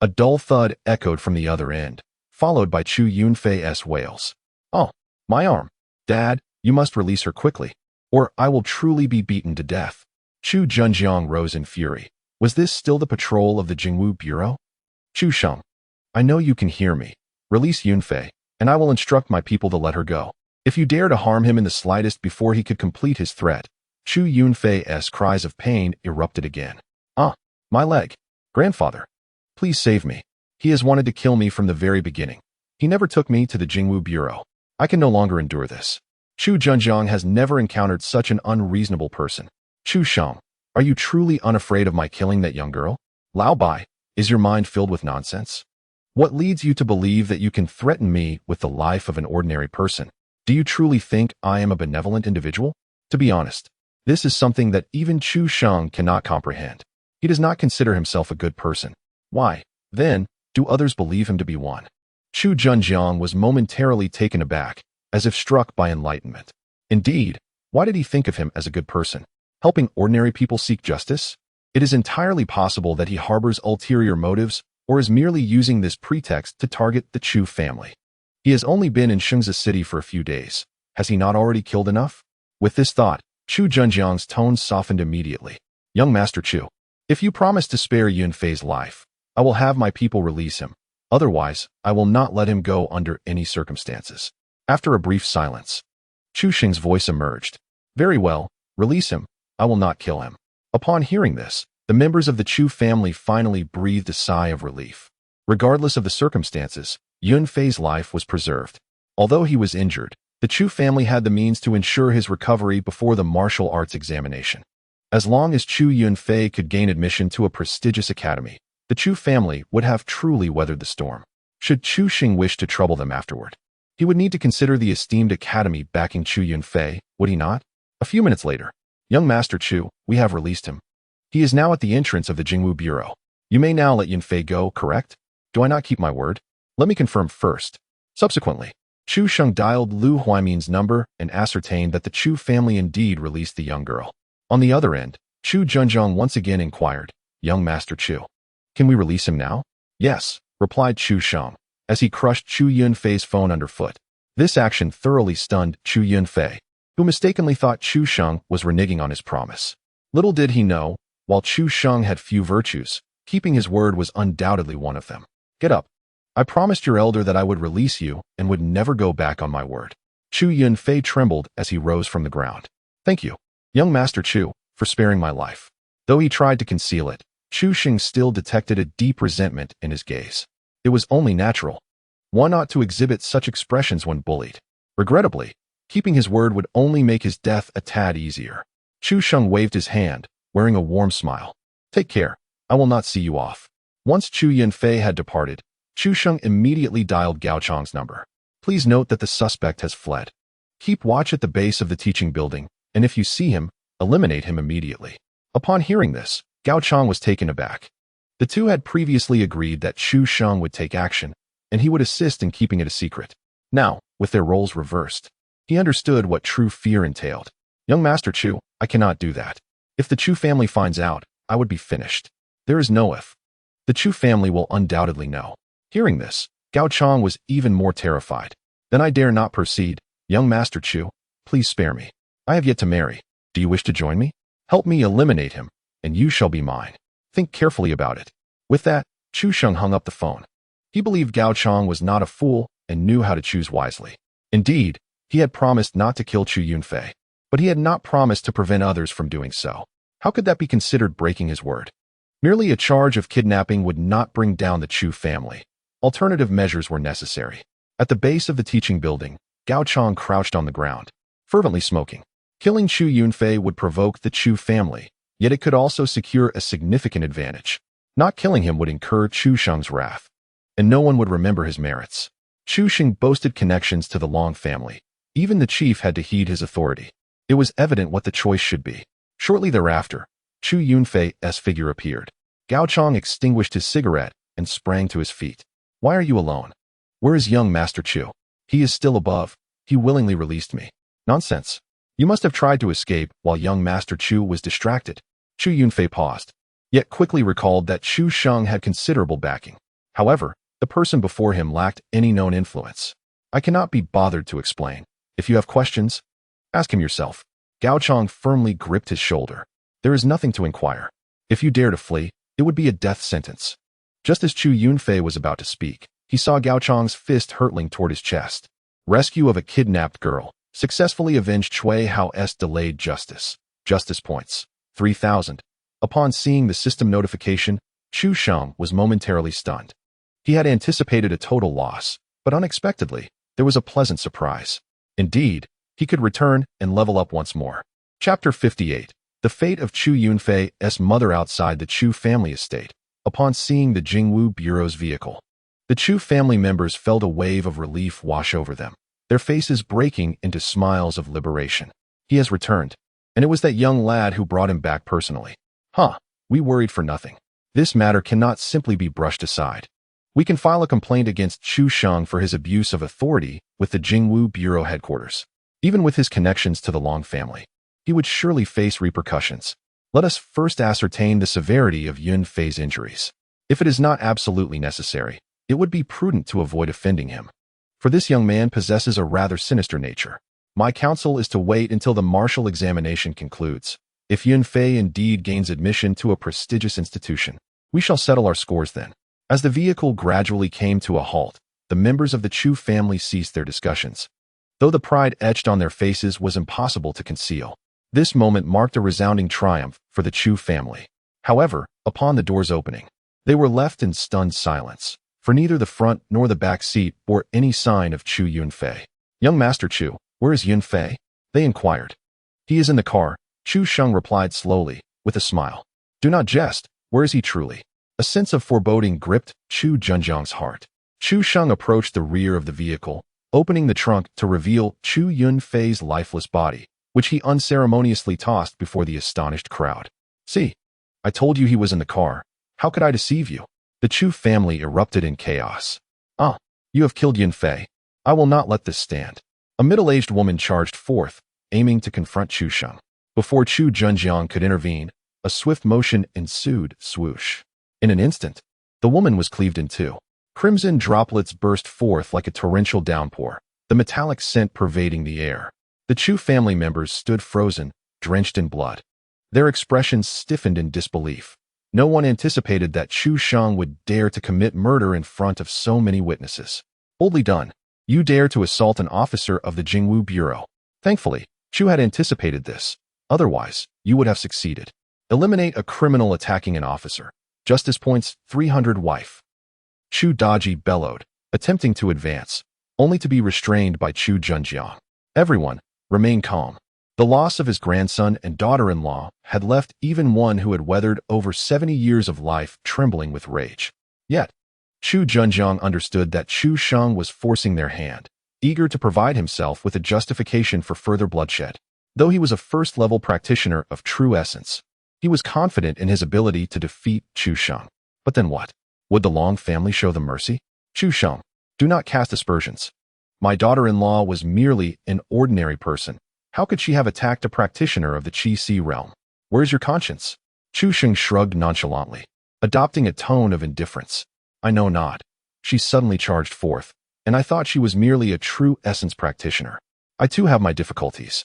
Speaker 1: a dull thud echoed from the other end, followed by Chu Yunfei's wails. Oh, my arm. Dad, you must release her quickly, or I will truly be beaten to death. Chu Zhenjiang rose in fury. Was this still the patrol of the Jingwu Bureau? Chu Sheng, I know you can hear me. Release Yunfei, and I will instruct my people to let her go. If you dare to harm him in the slightest before he could complete his threat, Chu Yunfei's cries of pain erupted again. "Ah, my leg. Grandfather. Please save me. He has wanted to kill me from the very beginning. He never took me to the Jingwu Bureau. I can no longer endure this." Chu Zhenjiang has never encountered such an unreasonable person. "Chu Shang, are you truly unafraid of my killing that young girl? Lao Bai, is your mind filled with nonsense? What leads you to believe that you can threaten me with the life of an ordinary person? Do you truly think I am a benevolent individual? To be honest, this is something that even Chu Shang cannot comprehend. He does not consider himself a good person. Why, then, do others believe him to be one?" Chu Zhenjiang was momentarily taken aback, as if struck by enlightenment. Indeed, why did he think of him as a good person, helping ordinary people seek justice? It is entirely possible that he harbors ulterior motives or is merely using this pretext to target the Chu family. He has only been in Shengzi City for a few days. Has he not already killed enough? With this thought, Chu Zhenjiang's tone softened immediately. "Young Master Chu, if you promise to spare Yunfei's life, I will have my people release him. Otherwise, I will not let him go under any circumstances." After a brief silence, Chu Xing's voice emerged. "Very well, release him. I will not kill him." Upon hearing this, the members of the Chu family finally breathed a sigh of relief. Regardless of the circumstances, Yunfei's life was preserved. Although he was injured, the Chu family had the means to ensure his recovery before the martial arts examination. As long as Chu Yunfei could gain admission to a prestigious academy, the Chu family would have truly weathered the storm. Should Chu Xing wish to trouble them afterward, he would need to consider the esteemed academy backing Chu Yunfei, would he not? A few minutes later, "Young Master Chu, we have released him. He is now at the entrance of the Jingwu Bureau. You may now let Yunfei go, correct? Do I not keep my word? Let me confirm first." Subsequently, Chu Sheng dialed Lu Huaimin's number and ascertained that the Chu family indeed released the young girl. On the other end, Chu Zhenjiang once again inquired, "Young Master Chu, can we release him now?" "Yes," replied Chu Sheng, as he crushed Chu Yunfei's phone underfoot. This action thoroughly stunned Chu Yunfei, who mistakenly thought Chu Sheng was reneging on his promise. Little did he know, while Chu Sheng had few virtues, keeping his word was undoubtedly one of them. "Get up. I promised your elder that I would release you and would never go back on my word." Chu Yunfei trembled as he rose from the ground. "Thank you, young Master Chu, for sparing my life." Though he tried to conceal it, Chu Xing still detected a deep resentment in his gaze. It was only natural. One ought to exhibit such expressions when bullied. Regrettably, keeping his word would only make his death a tad easier. Chu Sheng waved his hand, wearing a warm smile. "Take care. I will not see you off." Once Chu Yunfei had departed, Chu Sheng immediately dialed Gao Chang's number. "Please note that the suspect has fled. Keep watch at the base of the teaching building, and if you see him, eliminate him immediately." Upon hearing this, Gao Chang was taken aback. The two had previously agreed that Chu Sheng would take action, and he would assist in keeping it a secret. Now, with their roles reversed, he understood what true fear entailed. "Young Master Chu, I cannot do that. If the Chu family finds out, I would be finished. There is no if. The Chu family will undoubtedly know." Hearing this, Gao Chang was even more terrified. "Then I dare not proceed. Young Master Chu, please spare me. I have yet to marry. Do you wish to join me? Help me eliminate him, and you shall be mine. Think carefully about it." With that, Chu Sheng hung up the phone. He believed Gao Chang was not a fool and knew how to choose wisely. Indeed, he had promised not to kill Chu Yunfei, but he had not promised to prevent others from doing so. How could that be considered breaking his word? Merely a charge of kidnapping would not bring down the Chu family. Alternative measures were necessary. At the base of the teaching building, Gao Chang crouched on the ground, fervently smoking. Killing Chu Yunfei would provoke the Chu family, yet it could also secure a significant advantage. Not killing him would incur Chu Sheng's wrath, and no one would remember his merits. Chu Xing boasted connections to the Long family. Even the chief had to heed his authority. It was evident what the choice should be. Shortly thereafter, Chu Yunfei's figure appeared. Gao Chang extinguished his cigarette and sprang to his feet. "Why are you alone? Where is young Master Chu?" "He is still above. He willingly released me." "Nonsense. You must have tried to escape while young Master Chu was distracted." Chu Yunfei paused, yet quickly recalled that Chu Sheng had considerable backing. However, the person before him lacked any known influence. "I cannot be bothered to explain. If you have questions, ask him yourself." Gao Chang firmly gripped his shoulder. "There is nothing to inquire. If you dare to flee, it would be a death sentence." Just as Chu Yunfei was about to speak, he saw Gao Chang's fist hurtling toward his chest. Rescue of a kidnapped girl. Successfully avenged Cui Hao's delayed justice. Justice points. 3,000. Upon seeing the system notification, Chu Sheng was momentarily stunned. He had anticipated a total loss, but unexpectedly, there was a pleasant surprise. Indeed, he could return and level up once more. Chapter 58. The fate of Chu Yunfei's mother outside the Chu family estate. Upon seeing the Jingwu Bureau's vehicle, the Chu family members felt a wave of relief wash over them, their faces breaking into smiles of liberation. He has returned, and it was that young lad who brought him back personally. We worried for nothing. This matter cannot simply be brushed aside. We can file a complaint against Chu Sheng for his abuse of authority with the Jingwu Bureau headquarters. Even with his connections to the Long family, he would surely face repercussions. Let us first ascertain the severity of Yunfei's injuries. If it is not absolutely necessary, it would be prudent to avoid offending him, for this young man possesses a rather sinister nature. My counsel is to wait until the martial examination concludes. If Yunfei indeed gains admission to a prestigious institution, we shall settle our scores then. As the vehicle gradually came to a halt, the members of the Chu family ceased their discussions. Though the pride etched on their faces was impossible to conceal, this moment marked a resounding triumph for the Chu family. However, upon the doors opening, they were left in stunned silence, for neither the front nor the back seat bore any sign of Chu Yunfei. "Young Master Chu, where is Yunfei?" they inquired. "He is in the car," Chu Sheng replied slowly, with a smile. "Do not jest. Where is he truly?" A sense of foreboding gripped Chu Zhenjiang's heart. Chu Sheng approached the rear of the vehicle, opening the trunk to reveal Chu Yunfei's lifeless body, which he unceremoniously tossed before the astonished crowd. "See, I told you he was in the car. How could I deceive you?" The Chu family erupted in chaos. You have killed Yunfei. I will not let this stand." A middle-aged woman charged forth, aiming to confront Chu Sheng. Before Chu Zhenjiang could intervene, a swift motion ensued. Swoosh. In an instant, the woman was cleaved in two. Crimson droplets burst forth like a torrential downpour, the metallic scent pervading the air. The Chu family members stood frozen, drenched in blood. Their expressions stiffened in disbelief. No one anticipated that Chu Sheng would dare to commit murder in front of so many witnesses. Boldly done. You dare to assault an officer of the Jingwu Bureau. Thankfully, Chu had anticipated this. Otherwise, you would have succeeded. Eliminate a criminal attacking an officer. Justice points 300 wife. Chu Daji bellowed, attempting to advance, only to be restrained by Chu Zhenjiang. Everyone, remain calm. The loss of his grandson and daughter-in-law had left even one who had weathered over 70 years of life trembling with rage. Yet, Chu Zhenjiang understood that Chu Sheng was forcing their hand, eager to provide himself with a justification for further bloodshed. Though he was a first-level practitioner of true essence, he was confident in his ability to defeat Chu Sheng. But then what? Would the Long family show them mercy? Chu Sheng, do not cast aspersions. My daughter-in-law was merely an ordinary person. How could she have attacked a practitioner of the Qi realm? Where's your conscience? Chu Sheng shrugged nonchalantly, adopting a tone of indifference. I know not. She suddenly charged forth, and I thought she was merely a true essence practitioner. I too have my difficulties.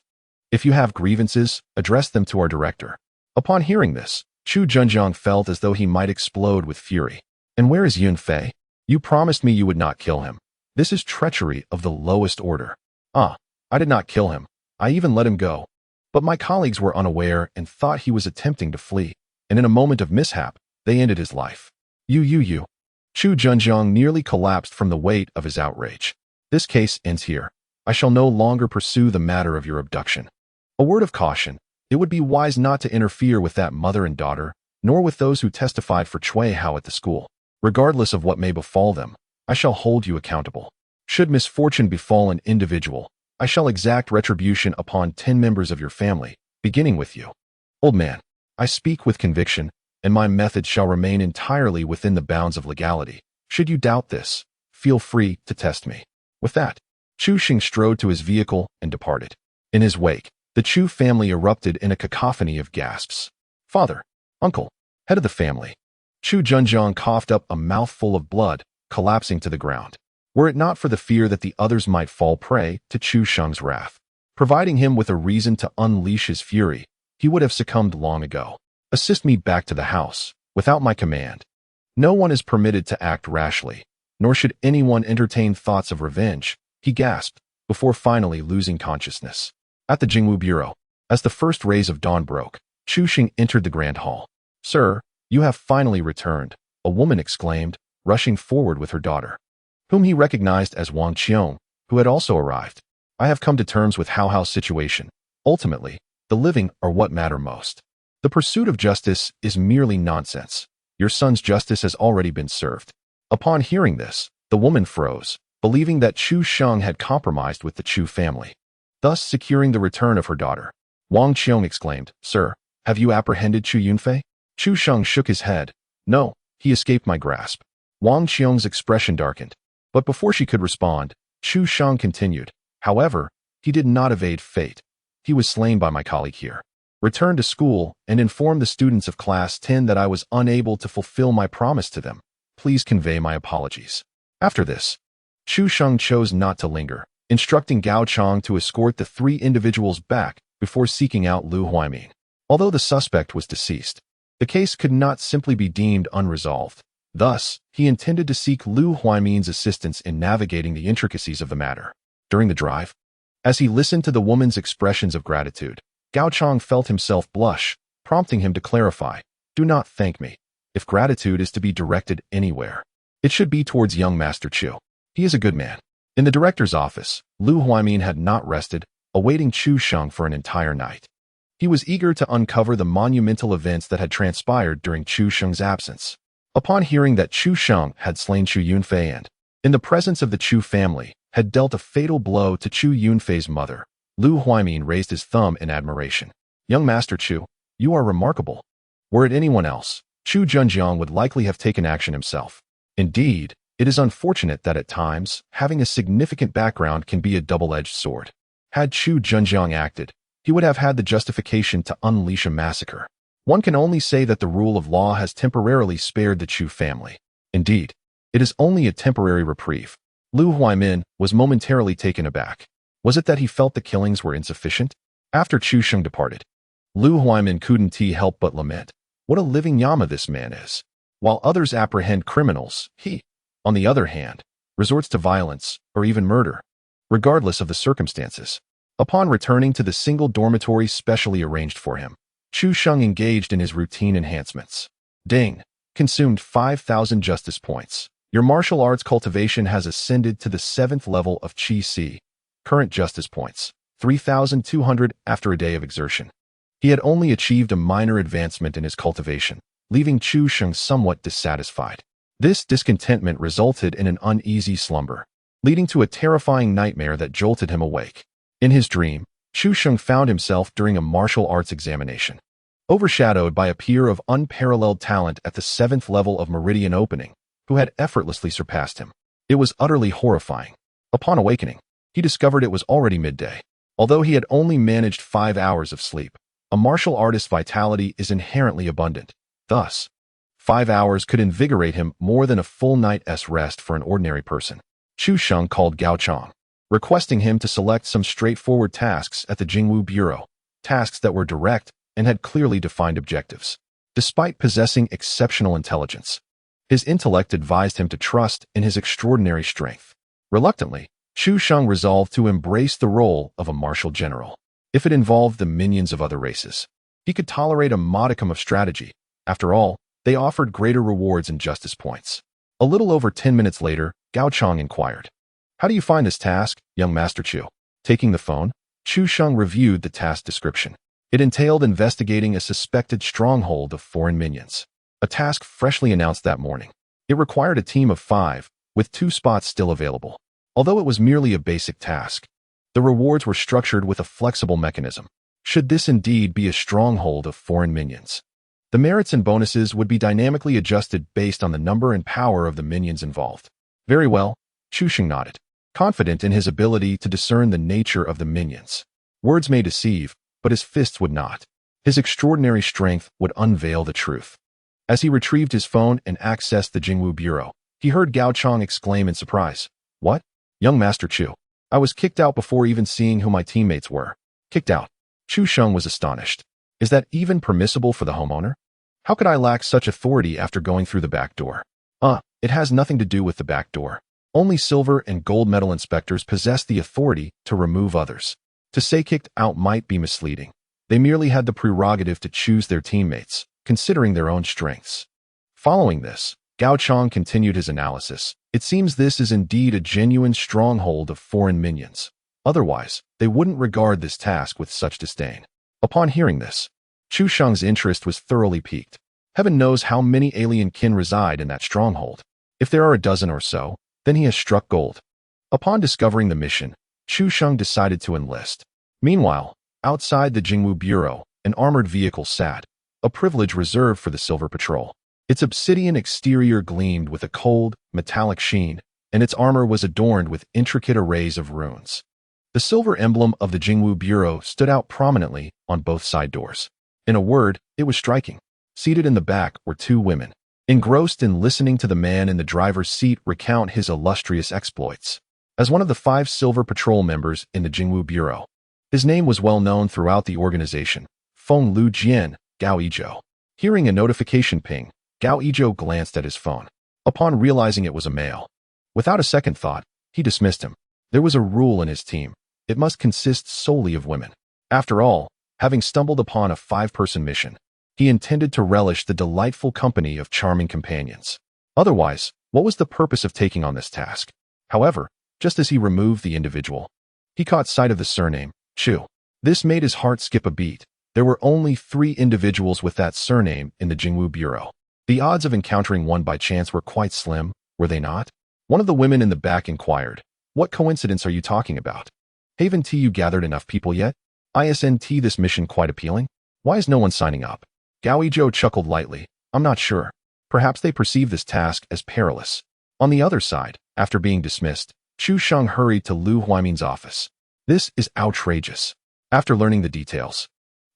Speaker 1: If you have grievances, address them to our director. Upon hearing this, Chu Zhenjiang felt as though he might explode with fury. And where is Yunfei? You promised me you would not kill him. This is treachery of the lowest order. I did not kill him. I even let him go. But my colleagues were unaware and thought he was attempting to flee, and in a moment of mishap, they ended his life. You. Chu Zhenjiang nearly collapsed from the weight of his outrage. This case ends here. I shall no longer pursue the matter of your abduction. A word of caution. It would be wise not to interfere with that mother and daughter, nor with those who testified for Cui Hao at the school. Regardless of what may befall them, I shall hold you accountable. Should misfortune befall an individual, I shall exact retribution upon 10 members of your family, beginning with you. Old man, I speak with conviction, and my methods shall remain entirely within the bounds of legality. Should you doubt this, feel free to test me. With that, Chu Sheng strode to his vehicle and departed. In his wake, the Chu family erupted in a cacophony of gasps. Father, uncle, head of the family. Chu Zhenjiang coughed up a mouthful of blood, collapsing to the ground. Were it not for the fear that the others might fall prey to Chu Sheng's wrath, providing him with a reason to unleash his fury, he would have succumbed long ago. Assist me back to the house, without my command. No one is permitted to act rashly, nor should anyone entertain thoughts of revenge, he gasped, before finally losing consciousness. At the Jingwu Bureau, As the first rays of dawn broke, Chu Xing entered the grand hall. "Sir, you have finally returned," a woman exclaimed, rushing forward with her daughter, whom he recognized as Wang Qiong, who had also arrived. "I have come to terms with Hao Hao's situation. Ultimately, the living are what matter most. The pursuit of justice is merely nonsense. Your son's justice has already been served." Upon hearing this, the woman froze, believing that Chu Sheng had compromised with the Chu family, thus securing the return of her daughter. Wang Qiong exclaimed, "Sir, have you apprehended Chu Yunfei?" Chu Sheng shook his head. "No, he escaped my grasp." Wang Qiong's expression darkened. But before she could respond, Chu Sheng continued, "However, he did not evade fate. He was slain by my colleague here. Return to school and inform the students of Class 10 that I was unable to fulfill my promise to them. Please convey my apologies." After this, Chu Sheng chose not to linger, instructing Gao Chong to escort the three individuals back before seeking out Lu Huaiming. Although the suspect was deceased, the case could not simply be deemed unresolved. Thus, he intended to seek Lu Huaiming's assistance in navigating the intricacies of the matter. During the drive, as he listened to the woman's expressions of gratitude, Gao Chong felt himself blush, prompting him to clarify, "Do not thank me. If gratitude is to be directed anywhere, it should be towards young Master Chu. He is a good man." In the director's office, Lu Huaiming had not rested, awaiting Chu Sheng for an entire night. He was eager to uncover the monumental events that had transpired during Chu Sheng's absence. Upon hearing that Chu Sheng had slain Chu Yunfei and, in the presence of the Chu family, had dealt a fatal blow to Chu Yunfei's mother, Lu Huaiming raised his thumb in admiration. "Young Master Chu, you are remarkable. Were it anyone else, Chu Zhenjiang would likely have taken action himself. Indeed, it is unfortunate that at times, having a significant background can be a double-edged sword. Had Chu Zhenjiang acted, he would have had the justification to unleash a massacre. One can only say that the rule of law has temporarily spared the Chu family. Indeed, it is only a temporary reprieve." Lu Huaimin was momentarily taken aback. Was it that he felt the killings were insufficient? After Chu Sheng departed, Lu Huaimin couldn't help but lament, "What a living Yama this man is." While others apprehend criminals, he, on the other hand, resorts to violence or even murder, regardless of the circumstances. Upon returning to the single dormitory specially arranged for him, Chu Sheng engaged in his routine enhancements. Ding! Consumed 5,000 justice points. Your martial arts cultivation has ascended to the 7th level of Qi Si. Current justice points, 3,200 after a day of exertion. He had only achieved a minor advancement in his cultivation, leaving Chu Sheng somewhat dissatisfied. This discontentment resulted in an uneasy slumber, leading to a terrifying nightmare that jolted him awake. In his dream, Chu Sheng found himself during a martial arts examination, overshadowed by a peer of unparalleled talent at the 7th level of Meridian Opening, who had effortlessly surpassed him. It was utterly horrifying. Upon awakening, he discovered it was already midday. Although he had only managed 5 hours of sleep, a martial artist's vitality is inherently abundant. Thus, 5 hours could invigorate him more than a full night's rest for an ordinary person. Chu Sheng called Gao Chong, requesting him to select some straightforward tasks at the Jingwu Bureau, tasks that were direct and had clearly defined objectives. Despite possessing exceptional intelligence, his intellect advised him to trust in his extraordinary strength. Reluctantly, Chu Sheng resolved to embrace the role of a martial general. If it involved the minions of other races, he could tolerate a modicum of strategy. After all, they offered greater rewards and justice points. A little over 10 minutes later, Gao Chong inquired, "How do you find this task, young Master Chu?" Taking the phone, Chu Sheng reviewed the task description. It entailed investigating a suspected stronghold of foreign minions, a task freshly announced that morning. It required a team of 5, with 2 spots still available. Although it was merely a basic task, the rewards were structured with a flexible mechanism. Should this indeed be a stronghold of foreign minions, the merits and bonuses would be dynamically adjusted based on the number and power of the minions involved. Very well, Chu Sheng nodded, confident in his ability to discern the nature of the minions. Words may deceive, but his fists would not. His extraordinary strength would unveil the truth. As he retrieved his phone and accessed the Jingwu Bureau, he heard Gao Chong exclaim in surprise, "What? Young Master Chu, I was kicked out before even seeing who my teammates were." Kicked out? Chu Sheng was astonished. Is that even permissible for the homeowner? How could I lack such authority after going through the back door? It has nothing to do with the back door. Only silver and gold medal inspectors possess the authority to remove others. To say kicked out might be misleading. They merely had the prerogative to choose their teammates, considering their own strengths. Following this, Gao Chang continued his analysis. It seems this is indeed a genuine stronghold of foreign minions. Otherwise, they wouldn't regard this task with such disdain. Upon hearing this, Chu Sheng's interest was thoroughly piqued. Heaven knows how many alien kin reside in that stronghold. If there are a dozen or so, then he has struck gold. Upon discovering the mission, Chu Sheng decided to enlist. Meanwhile, outside the Jingwu Bureau, an armored vehicle sat, a privilege reserved for the Silver Patrol. Its obsidian exterior gleamed with a cold, metallic sheen, and its armor was adorned with intricate arrays of runes. The silver emblem of the Jingwu Bureau stood out prominently on both side doors. In a word, it was striking. Seated in the back were two women, engrossed in listening to the man in the driver's seat recount his illustrious exploits. As one of the 5 Silver Patrol members in the Jingwu Bureau, his name was well known throughout the organization, Feng Lu Jian, Gao Yizhou. Hearing a notification ping, Gao Yizhou glanced at his phone. Upon realizing it was a male, without a second thought, he dismissed him. There was a rule in his team. It must consist solely of women. After all, having stumbled upon a 5-person mission, he intended to relish the delightful company of charming companions. Otherwise, what was the purpose of taking on this task? However, just as he removed the individual, he caught sight of the surname, Chu. This made his heart skip a beat. There were only 3 individuals with that surname in the Jingwu Bureau. The odds of encountering one by chance were quite slim, were they not? One of the women in the back inquired, "What coincidence are you talking about? Haven't you gathered enough people yet? Isn't this mission quite appealing? Why is no one signing up?" Gao Yizhou chuckled lightly. "I'm not sure. Perhaps they perceive this task as perilous." On the other side, after being dismissed, Chu Sheng hurried to Lu Huaimin's office. "This is outrageous." After learning the details,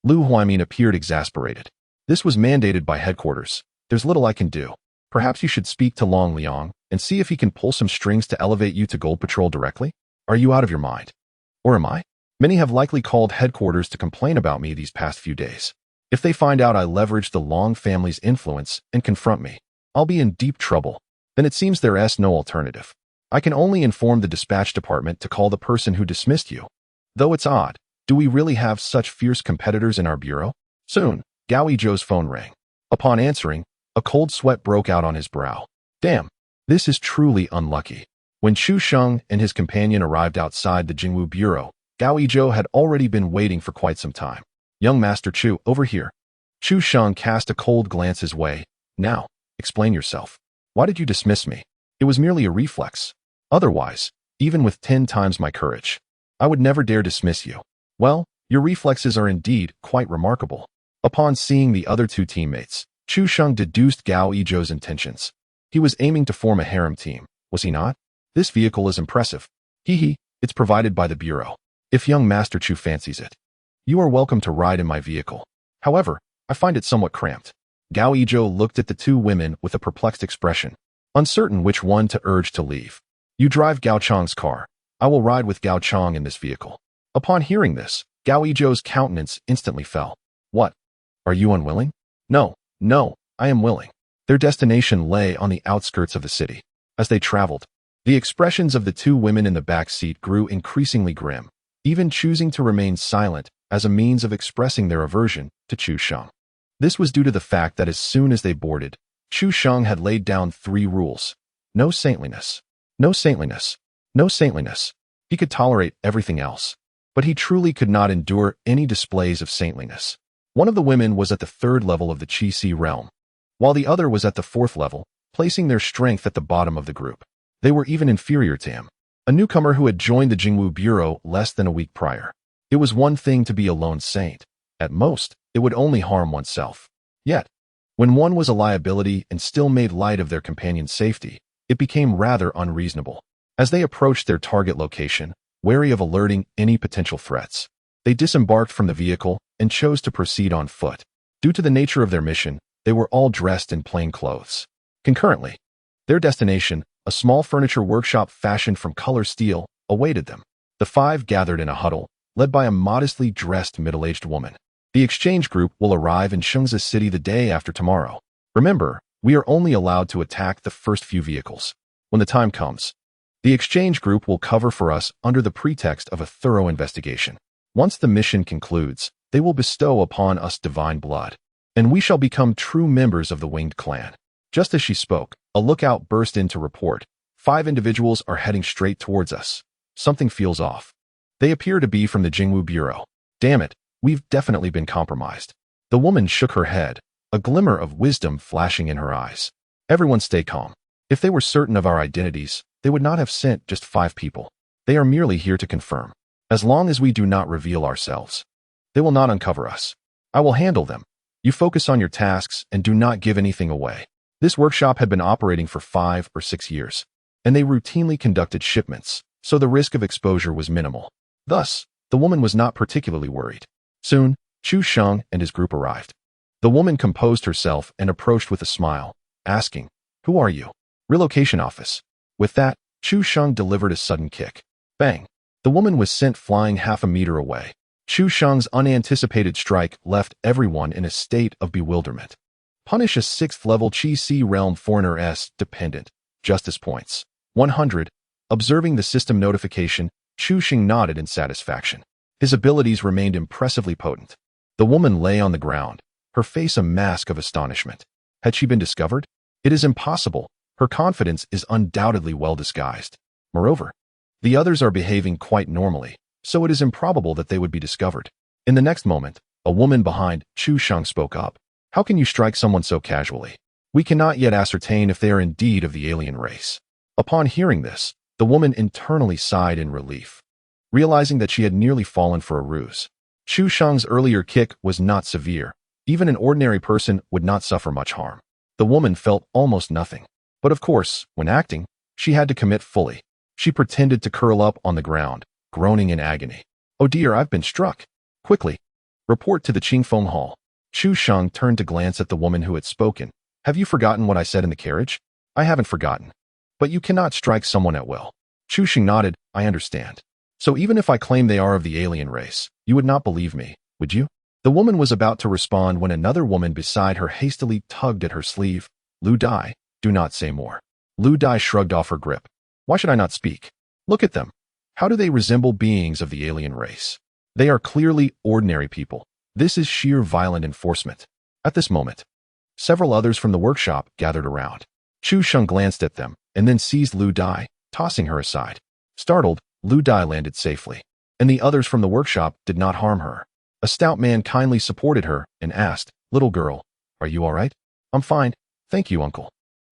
Speaker 1: Lu Huaimin appeared exasperated. "This was mandated by headquarters. There's little I can do. Perhaps you should speak to Long Liang and see if he can pull some strings to elevate you to Gold Patrol directly. Are you out of your mind? Or am I? Many have likely called headquarters to complain about me these past few days. If they find out I leverage the Long family's influence and confront me, I'll be in deep trouble. Then it seems there's no alternative. I can only inform the dispatch department to call the person who dismissed you. Though it's odd, do we really have such fierce competitors in our bureau?" Soon, Gao Yizhou's phone rang. Upon answering, a cold sweat broke out on his brow. Damn, this is truly unlucky. When Chu Sheng and his companion arrived outside the Jingwu Bureau, Gao Yizhou had already been waiting for quite some time. "Young Master Chu, over here." Chu Sheng cast a cold glance his way. "Now, explain yourself. Why did you dismiss me?" "It was merely a reflex. Otherwise, even with 10 times my courage, I would never dare dismiss you." "Well, your reflexes are indeed quite remarkable." Upon seeing the other 2 teammates, Chu Sheng deduced Gao Yizhou's intentions. He was aiming to form a harem team, was he not? "This vehicle is impressive. Hee, it's provided by the Bureau. If young Master Chu fancies it, you are welcome to ride in my vehicle. However, I find it somewhat cramped." Gao Yizhou looked at the 2 women with a perplexed expression, uncertain which one to urge to leave. "You drive Gao Chang's car. I will ride with Gao Chang in this vehicle." Upon hearing this, Gao Yizhou's countenance instantly fell. "What? Are you unwilling?" No, I am willing." Their destination lay on the outskirts of the city. As they traveled, the expressions of the 2 women in the back seat grew increasingly grim, even choosing to remain silent as a means of expressing their aversion to Chu Sheng. This was due to the fact that as soon as they boarded, Chu Sheng had laid down 3 rules. No saintliness. No saintliness. No saintliness. He could tolerate everything else, but he truly could not endure any displays of saintliness. One of the women was at the 3rd level of the Qi realm, while the other was at the 4th level, placing their strength at the bottom of the group. They were even inferior to him, a newcomer who had joined the Jingwu Bureau less than a week prior. It was one thing to be a lone saint. At most, it would only harm oneself. Yet, when one was a liability and still made light of their companion's safety, it became rather unreasonable. As they approached their target location, wary of alerting any potential threats, they disembarked from the vehicle and chose to proceed on foot. Due to the nature of their mission, they were all dressed in plain clothes. Concurrently, their destination, a small furniture workshop fashioned from color steel, awaited them. The 5 gathered in a huddle, led by a modestly dressed middle-aged woman. "The exchange group will arrive in Shengzi City the day after tomorrow. Remember, we are only allowed to attack the first few vehicles. When the time comes, the exchange group will cover for us under the pretext of a thorough investigation. Once the mission concludes, they will bestow upon us divine blood, and we shall become true members of the Winged Clan." Just as she spoke, a lookout burst in to report. 5 individuals are heading straight towards us. Something feels off. They appear to be from the Jingwu Bureau. Damn it, we've definitely been compromised. The woman shook her head, a glimmer of wisdom flashing in her eyes. Everyone stay calm. If they were certain of our identities, they would not have sent just 5 people. They are merely here to confirm. As long as we do not reveal ourselves, they will not uncover us. I will handle them. You focus on your tasks and do not give anything away. This workshop had been operating for 5 or 6 years, and they routinely conducted shipments, so the risk of exposure was minimal. Thus, the woman was not particularly worried. Soon, Chu Sheng and his group arrived. The woman composed herself and approached with a smile, asking, "Who are you?" "Relocation office." With that, Chu Sheng delivered a sudden kick. Bang! The woman was sent flying half a meter away. Chu Sheng's unanticipated strike left everyone in a state of bewilderment. Punish a 6th-level Qi Si Realm Foreigner S dependent. Justice points. 100. Observing the system notification, Chu Sheng nodded in satisfaction. His abilities remained impressively potent. The woman lay on the ground, her face a mask of astonishment. Had she been discovered? It is impossible. Her confidence is undoubtedly well disguised. Moreover, the others are behaving quite normally, so it is improbable that they would be discovered. In the next moment, a woman behind Chu Sheng spoke up. "How can you strike someone so casually? We cannot yet ascertain if they are indeed of the alien race." Upon hearing this, the woman internally sighed in relief, realizing that she had nearly fallen for a ruse. Chu Sheng's earlier kick was not severe. Even an ordinary person would not suffer much harm. The woman felt almost nothing. But of course, when acting, she had to commit fully. She pretended to curl up on the ground, groaning in agony. "Oh dear, I've been struck. Quickly, report to the Qingfeng Hall." Chu Sheng turned to glance at the woman who had spoken. "Have you forgotten what I said in the carriage?" "I haven't forgotten. But you cannot strike someone at will." Chu Sheng nodded. "I understand. So even if I claim they are of the alien race, you would not believe me, would you?" The woman was about to respond when another woman beside her hastily tugged at her sleeve. "Lu Dai, do not say more." Lu Dai shrugged off her grip. "Why should I not speak? Look at them. How do they resemble beings of the alien race? They are clearly ordinary people. This is sheer violent enforcement." At this moment, several others from the workshop gathered around. Chu Sheng glanced at them and then seized Lu Dai, tossing her aside. Startled, Lu Dai landed safely, and the others from the workshop did not harm her. A stout man kindly supported her and asked, "Little girl, are you all right?" "I'm fine, thank you, uncle."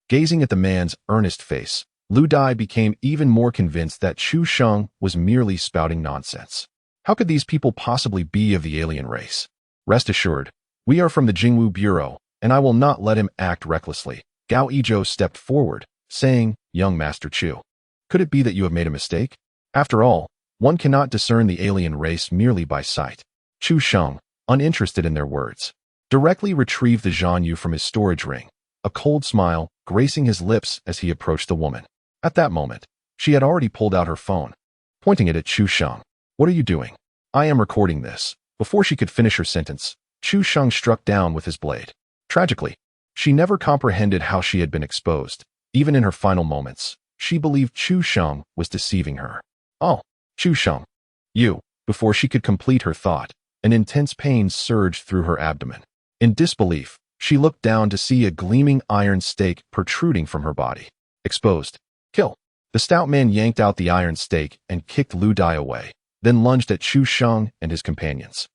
Speaker 1: Gazing at the man's earnest face, Lu Dai became even more convinced that Chu Sheng was merely spouting nonsense. How could these people possibly be of the alien race? "Rest assured, we are from the Jingwu Bureau, and I will not let him act recklessly." Gao Yizhou stepped forward, saying, "Young Master Chu, could it be that you have made a mistake? After all, one cannot discern the alien race merely by sight." Chu Sheng, uninterested in their words, directly retrieved the Zhanyu from his storage ring, a cold smile gracing his lips as he approached the woman. At that moment, she had already pulled out her phone, pointing it at Chu Sheng. "What are you doing?" "I am recording this." Before she could finish her sentence, Chu Sheng struck down with his blade. Tragically, she never comprehended how she had been exposed. Even in her final moments, she believed Chu Sheng was deceiving her. "Oh, Chu Sheng, you." Before she could complete her thought, an intense pain surged through her abdomen. In disbelief, she looked down to see a gleaming iron stake protruding from her body. "Exposed. Kill." The stout man yanked out the iron stake and kicked Lu Dai away, then lunged at Chu Sheng and his companions.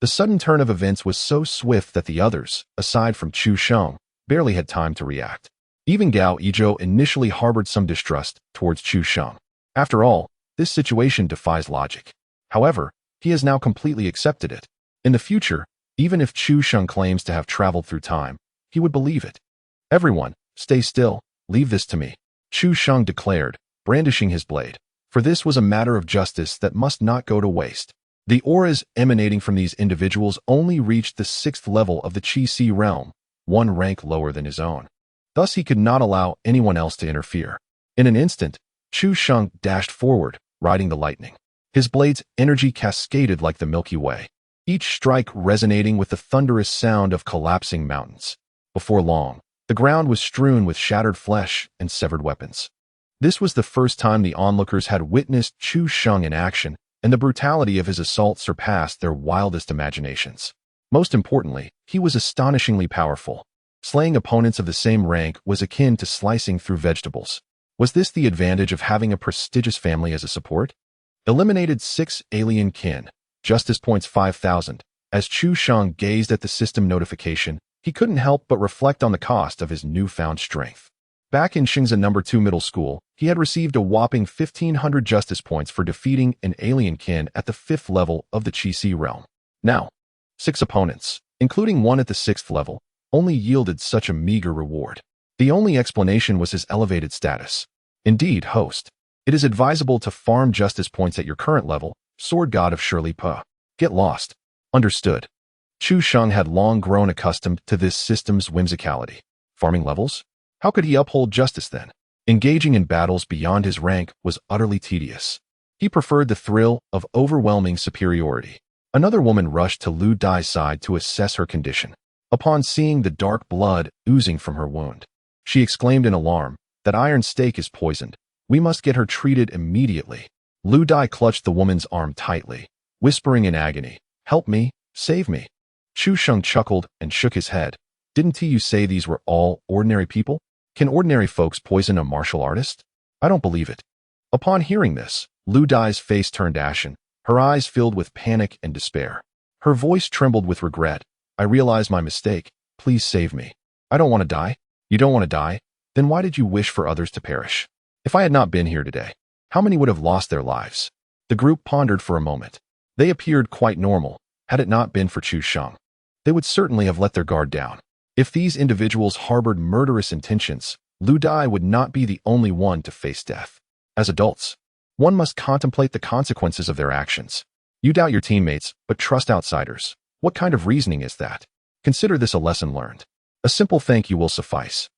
Speaker 1: The sudden turn of events was so swift that the others, aside from Chu Sheng, barely had time to react. Even Gao Yizhou initially harbored some distrust towards Chu Sheng. After all, this situation defies logic. However, he has now completely accepted it. In the future, even if Chu Sheng claims to have traveled through time, he would believe it. "Everyone, stay still, leave this to me," Chu Sheng declared, brandishing his blade. For this was a matter of justice that must not go to waste. The auras emanating from these individuals only reached the 6th level of the Qi Si realm, one rank lower than his own. Thus he could not allow anyone else to interfere. In an instant, Chu Sheng dashed forward, riding the lightning. His blade's energy cascaded like the Milky Way, each strike resonating with the thunderous sound of collapsing mountains. Before long, the ground was strewn with shattered flesh and severed weapons. This was the first time the onlookers had witnessed Chu Sheng in action, and the brutality of his assault surpassed their wildest imaginations. Most importantly, he was astonishingly powerful. Slaying opponents of the same rank was akin to slicing through vegetables. Was this the advantage of having a prestigious family as a support? Eliminated 6 alien kin. Justice points 5,000. As Chu Shang gazed at the system notification, he couldn't help but reflect on the cost of his newfound strength. Back in Xingzhen No. 2 Middle School, he had received a whopping 1,500 justice points for defeating an alien kin at the 5th level of the Qi realm. Now, 6 opponents, including one at the 6th level, only yielded such a meager reward. The only explanation was his elevated status. Indeed, host, it is advisable to farm justice points at your current level, Sword God of Shirley Pa. Get lost. Understood. Chu Shang had long grown accustomed to this system's whimsicality. Farming levels? How could he uphold justice then? Engaging in battles beyond his rank was utterly tedious. He preferred the thrill of overwhelming superiority. Another woman rushed to Lu Dai's side to assess her condition. Upon seeing the dark blood oozing from her wound, she exclaimed in alarm, "That iron stake is poisoned. We must get her treated immediately." Lu Dai clutched the woman's arm tightly, whispering in agony, "Help me, save me." Chu Shang chuckled and shook his head. "Didn't you say these were all ordinary people? Can ordinary folks poison a martial artist? I don't believe it." Upon hearing this, Lu Dai's face turned ashen, her eyes filled with panic and despair. Her voice trembled with regret. "I realize my mistake. Please save me. I don't want to die." "You don't want to die? Then why did you wish for others to perish? If I had not been here today, how many would have lost their lives?" The group pondered for a moment. They appeared quite normal. Had it not been for Chu Shang, they would certainly have let their guard down. If these individuals harbored murderous intentions, Lu Dai would not be the only one to face death. As adults, one must contemplate the consequences of their actions. You doubt your teammates, but trust outsiders. What kind of reasoning is that? Consider this a lesson learned. A simple thank you will suffice.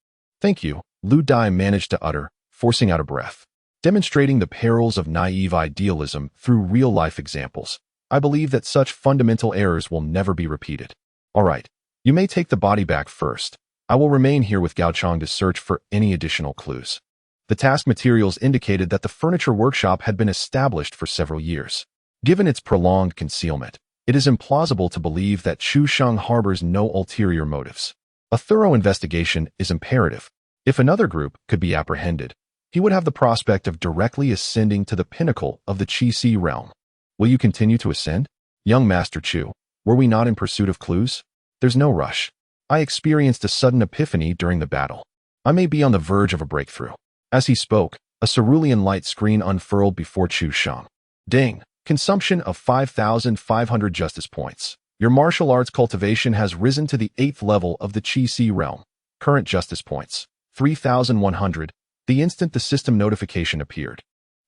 Speaker 1: "Thank you," Lu Dai managed to utter, forcing out a breath. Demonstrating the perils of naive idealism through real-life examples, I believe that such fundamental errors will never be repeated. All right. You may take the body back first. I will remain here with Gao Chang to search for any additional clues. The task materials indicated that the furniture workshop had been established for several years. Given its prolonged concealment, it is implausible to believe that Chu Shang harbors no ulterior motives. A thorough investigation is imperative. If another group could be apprehended, he would have the prospect of directly ascending to the pinnacle of the Qi realm. Will you continue to ascend? Young Master Chu, were we not in pursuit of clues? There's no rush. I experienced a sudden epiphany during the battle. I may be on the verge of a breakthrough. As he spoke, a cerulean light screen unfurled before Chu Shang. Ding! Consumption of 5,500 justice points. Your martial arts cultivation has risen to the 8th level of the Qi realm. Current justice points, 3,100. The instant the system notification appeared,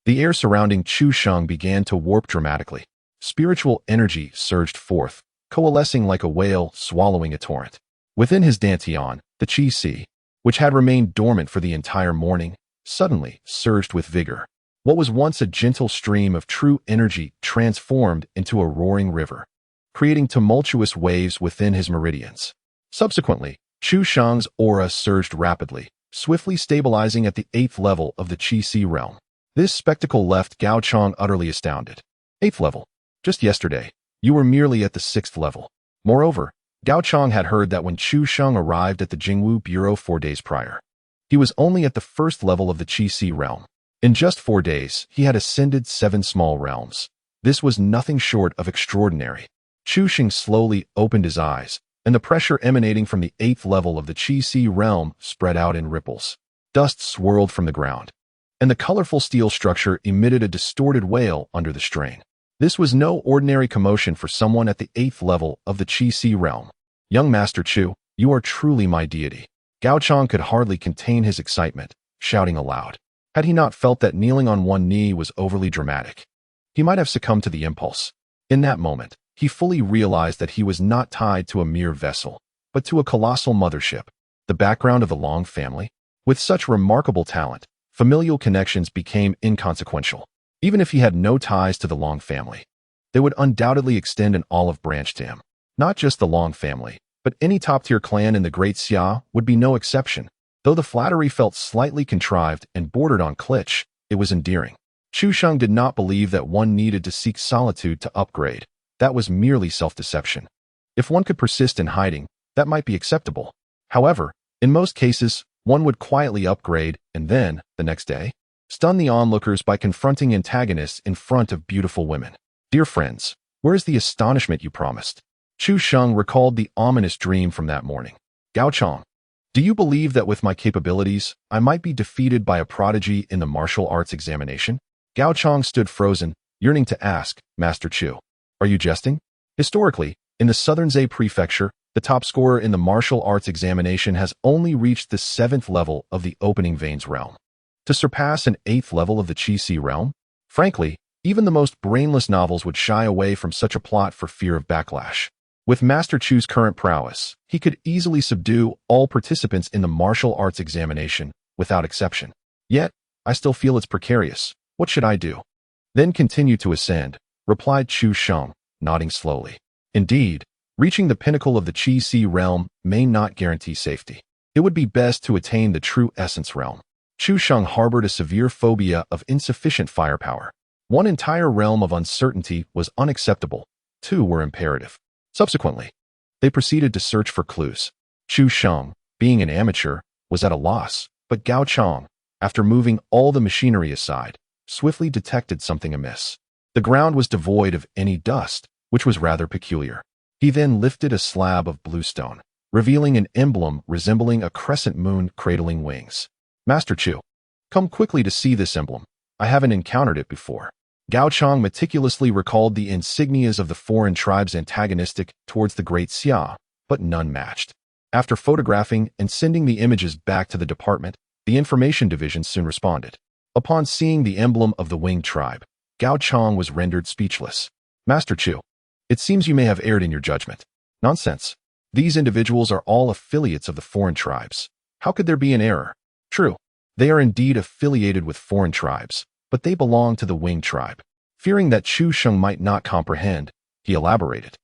Speaker 1: the air surrounding Chu Shang began to warp dramatically. Spiritual energy surged forth, coalescing like a whale swallowing a torrent. Within his dantian, the Qi, which had remained dormant for the entire morning, suddenly surged with vigor. What was once a gentle stream of true energy transformed into a roaring river, creating tumultuous waves within his meridians. Subsequently, Chu Shang's aura surged rapidly, swiftly stabilizing at the 8th level of the Qi realm. This spectacle left Gao Chang utterly astounded. 8th level. Just yesterday, you were merely at the 6th level. Moreover, Gao Chang had heard that when Chu Shang arrived at the Jingwu Bureau 4 days prior, he was only at the 1st level of the Qi realm. In just 4 days, he had ascended 7 small realms. This was nothing short of extraordinary. Chu Shang slowly opened his eyes, and the pressure emanating from the 8th level of the Qi realm spread out in ripples. Dust swirled from the ground, and the colorful steel structure emitted a distorted wail under the strain. This was no ordinary commotion for someone at the 8th level of the Qi realm. Young Master Chu, you are truly my deity. Gao Chang could hardly contain his excitement, shouting aloud. Had he not felt that kneeling on one knee was overly dramatic, he might have succumbed to the impulse. In that moment, he fully realized that he was not tied to a mere vessel, but to a colossal mothership. The background of the Long family? With such remarkable talent, familial connections became inconsequential. Even if he had no ties to the Long family, they would undoubtedly extend an olive branch to him. Not just the Long family, but any top-tier clan in the Great Xia would be no exception. Though the flattery felt slightly contrived and bordered on kitsch, it was endearing. Chu Sheng did not believe that one needed to seek solitude to upgrade. That was merely self-deception. If one could persist in hiding, that might be acceptable. However, in most cases, one would quietly upgrade and then, the next day, stun the onlookers by confronting antagonists in front of beautiful women. Dear friends, where is the astonishment you promised? Chu Sheng recalled the ominous dream from that morning. Gao Chong, do you believe that with my capabilities, I might be defeated by a prodigy in the martial arts examination? Gao Chong stood frozen, yearning to ask, Master Chu, are you jesting? Historically, in the Southern Zhe Prefecture, the top scorer in the martial arts examination has only reached the 7th level of the Opening Veins realm. To surpass an 8th level of the Qi Si realm? Frankly, even the most brainless novels would shy away from such a plot for fear of backlash. With Master Chu's current prowess, he could easily subdue all participants in the martial arts examination, without exception. Yet, I still feel it's precarious. What should I do? Then continue to ascend, replied Chu Sheng, nodding slowly. Indeed, reaching the pinnacle of the Qi Si realm may not guarantee safety. It would be best to attain the true essence realm. Chu Sheng harbored a severe phobia of insufficient firepower. One entire realm of uncertainty was unacceptable. Two were imperative. Subsequently, they proceeded to search for clues. Chu Sheng, being an amateur, was at a loss, but Gao Chong, after moving all the machinery aside, swiftly detected something amiss. The ground was devoid of any dust, which was rather peculiar. He then lifted a slab of bluestone, revealing an emblem resembling a crescent moon cradling wings. Master Chu, come quickly to see this emblem. I haven't encountered it before. Gao Chong meticulously recalled the insignias of the foreign tribes antagonistic towards the Great Xia, but none matched. After photographing and sending the images back to the department, the information division soon responded. Upon seeing the emblem of the Wing tribe, Gao Chong was rendered speechless. Master Chu, it seems you may have erred in your judgment. Nonsense. These individuals are all affiliates of the foreign tribes. How could there be an error? True, they are indeed affiliated with foreign tribes, but they belong to the Wing tribe. Fearing that Chu Sheng might not comprehend, he elaborated.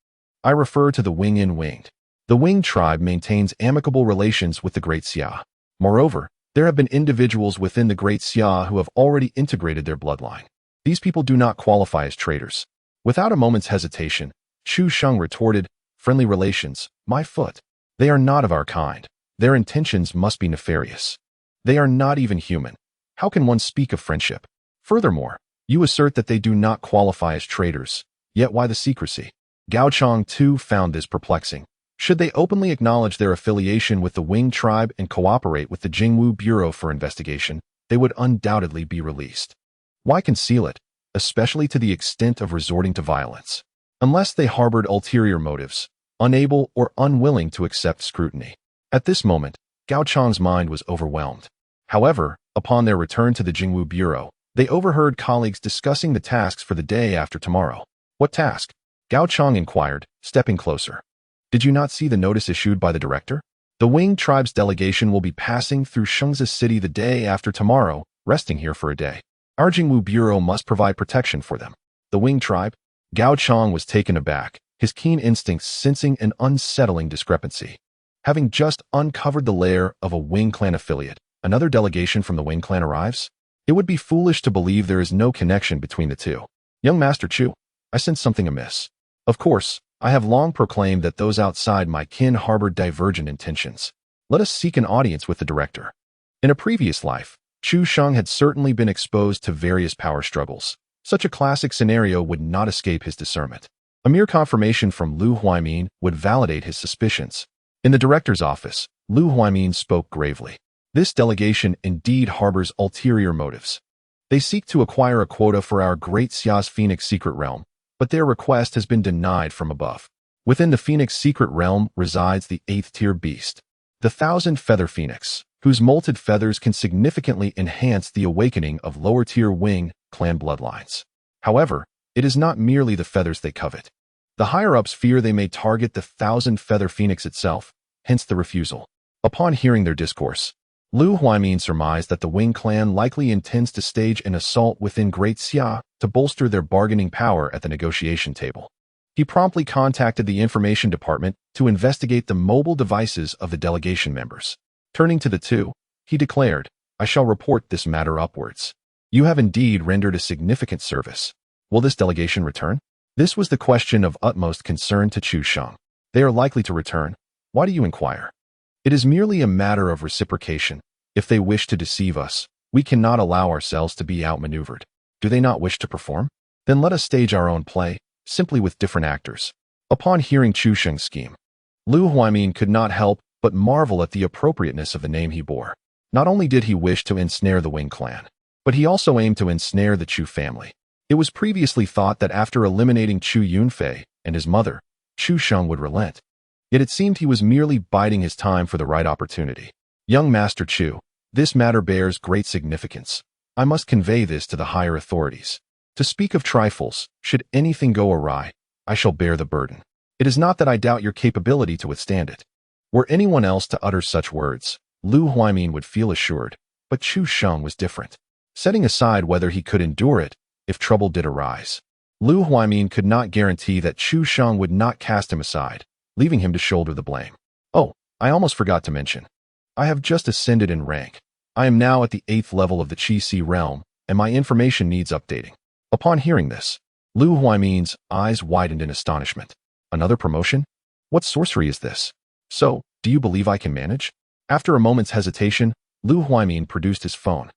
Speaker 1: I refer to the Wing in Winged. The Wing tribe maintains amicable relations with the Great Xia. Moreover, there have been individuals within the Great Xia who have already integrated their bloodline. These people do not qualify as traitors. Without a moment's hesitation, Chu Sheng retorted, friendly relations, my foot. They are not of our kind. Their intentions must be nefarious. They are not even human. How can one speak of friendship? Furthermore, you assert that they do not qualify as traitors. Yet why the secrecy? Gao Chong too found this perplexing. Should they openly acknowledge their affiliation with the Wing tribe and cooperate with the Jingwu Bureau for investigation, they would undoubtedly be released. Why conceal it, especially to the extent of resorting to violence? Unless they harbored ulterior motives, unable or unwilling to accept scrutiny. At this moment, Gao Chong's mind was overwhelmed. However, upon their return to the Jingwu Bureau, they overheard colleagues discussing the tasks for the day after tomorrow. What task? Gao Chong inquired, stepping closer. Did you not see the notice issued by the director? The Wing tribe's delegation will be passing through Shengzi City the day after tomorrow, resting here for a day. Our Jingwu Bureau must provide protection for them. The Wing tribe? Gao Chong was taken aback, his keen instincts sensing an unsettling discrepancy. Having just uncovered the lair of a Wing clan affiliate, another delegation from the Wing clan arrives? It would be foolish to believe there is no connection between the two. Young Master Chu, I sense something amiss. Of course, I have long proclaimed that those outside my kin harbored divergent intentions. Let us seek an audience with the director. In a previous life, Chu Sheng had certainly been exposed to various power struggles. Such a classic scenario would not escape his discernment. A mere confirmation from Lu Huaimin would validate his suspicions. In the director's office, Lu Huaimin spoke gravely. This delegation indeed harbors ulterior motives. They seek to acquire a quota for our Great Xia's Phoenix Secret Realm, but their request has been denied from above. Within the Phoenix Secret Realm resides the 8th-tier beast, the 1,000-feather phoenix, whose molted feathers can significantly enhance the awakening of lower-tier Wing clan bloodlines. However, it is not merely the feathers they covet. The higher-ups fear they may target the 1,000-feather phoenix itself, hence the refusal. Upon hearing their discourse, Lu Huaimin surmised that the Wing clan likely intends to stage an assault within Great Xia to bolster their bargaining power at the negotiation table. He promptly contacted the information department to investigate the mobile devices of the delegation members. Turning to the two, he declared, I shall report this matter upwards. You have indeed rendered a significant service. Will this delegation return? This was the question of utmost concern to Chu Sheng. They are likely to return. Why do you inquire? It is merely a matter of reciprocation. If they wish to deceive us, we cannot allow ourselves to be outmaneuvered. Do they not wish to perform? Then let us stage our own play, simply with different actors. Upon hearing Chu Sheng's scheme, Lu Huaimin could not help but marvel at the appropriateness of the name he bore. Not only did he wish to ensnare the Wing clan, but he also aimed to ensnare the Chu family. It was previously thought that after eliminating Chu Yunfei and his mother, Chu Sheng would relent. Yet it seemed he was merely biding his time for the right opportunity. Young Master Chu, this matter bears great significance. I must convey this to the higher authorities. To speak of trifles, should anything go awry, I shall bear the burden. It is not that I doubt your capability to withstand it. Were anyone else to utter such words, Lu Huaimin would feel assured, but Chu Sheng was different. Setting aside whether he could endure it, if trouble did arise, Lu Huaimin could not guarantee that Chu Sheng would not cast him aside, leaving him to shoulder the blame. Oh, I almost forgot to mention. I have just ascended in rank. I am now at the 8th level of the Qi Si realm, and my information needs updating. Upon hearing this, Lu Huaimin's eyes widened in astonishment. Another promotion? What sorcery is this? So, do you believe I can manage? After a moment's hesitation, Lu Huaimin produced his phone.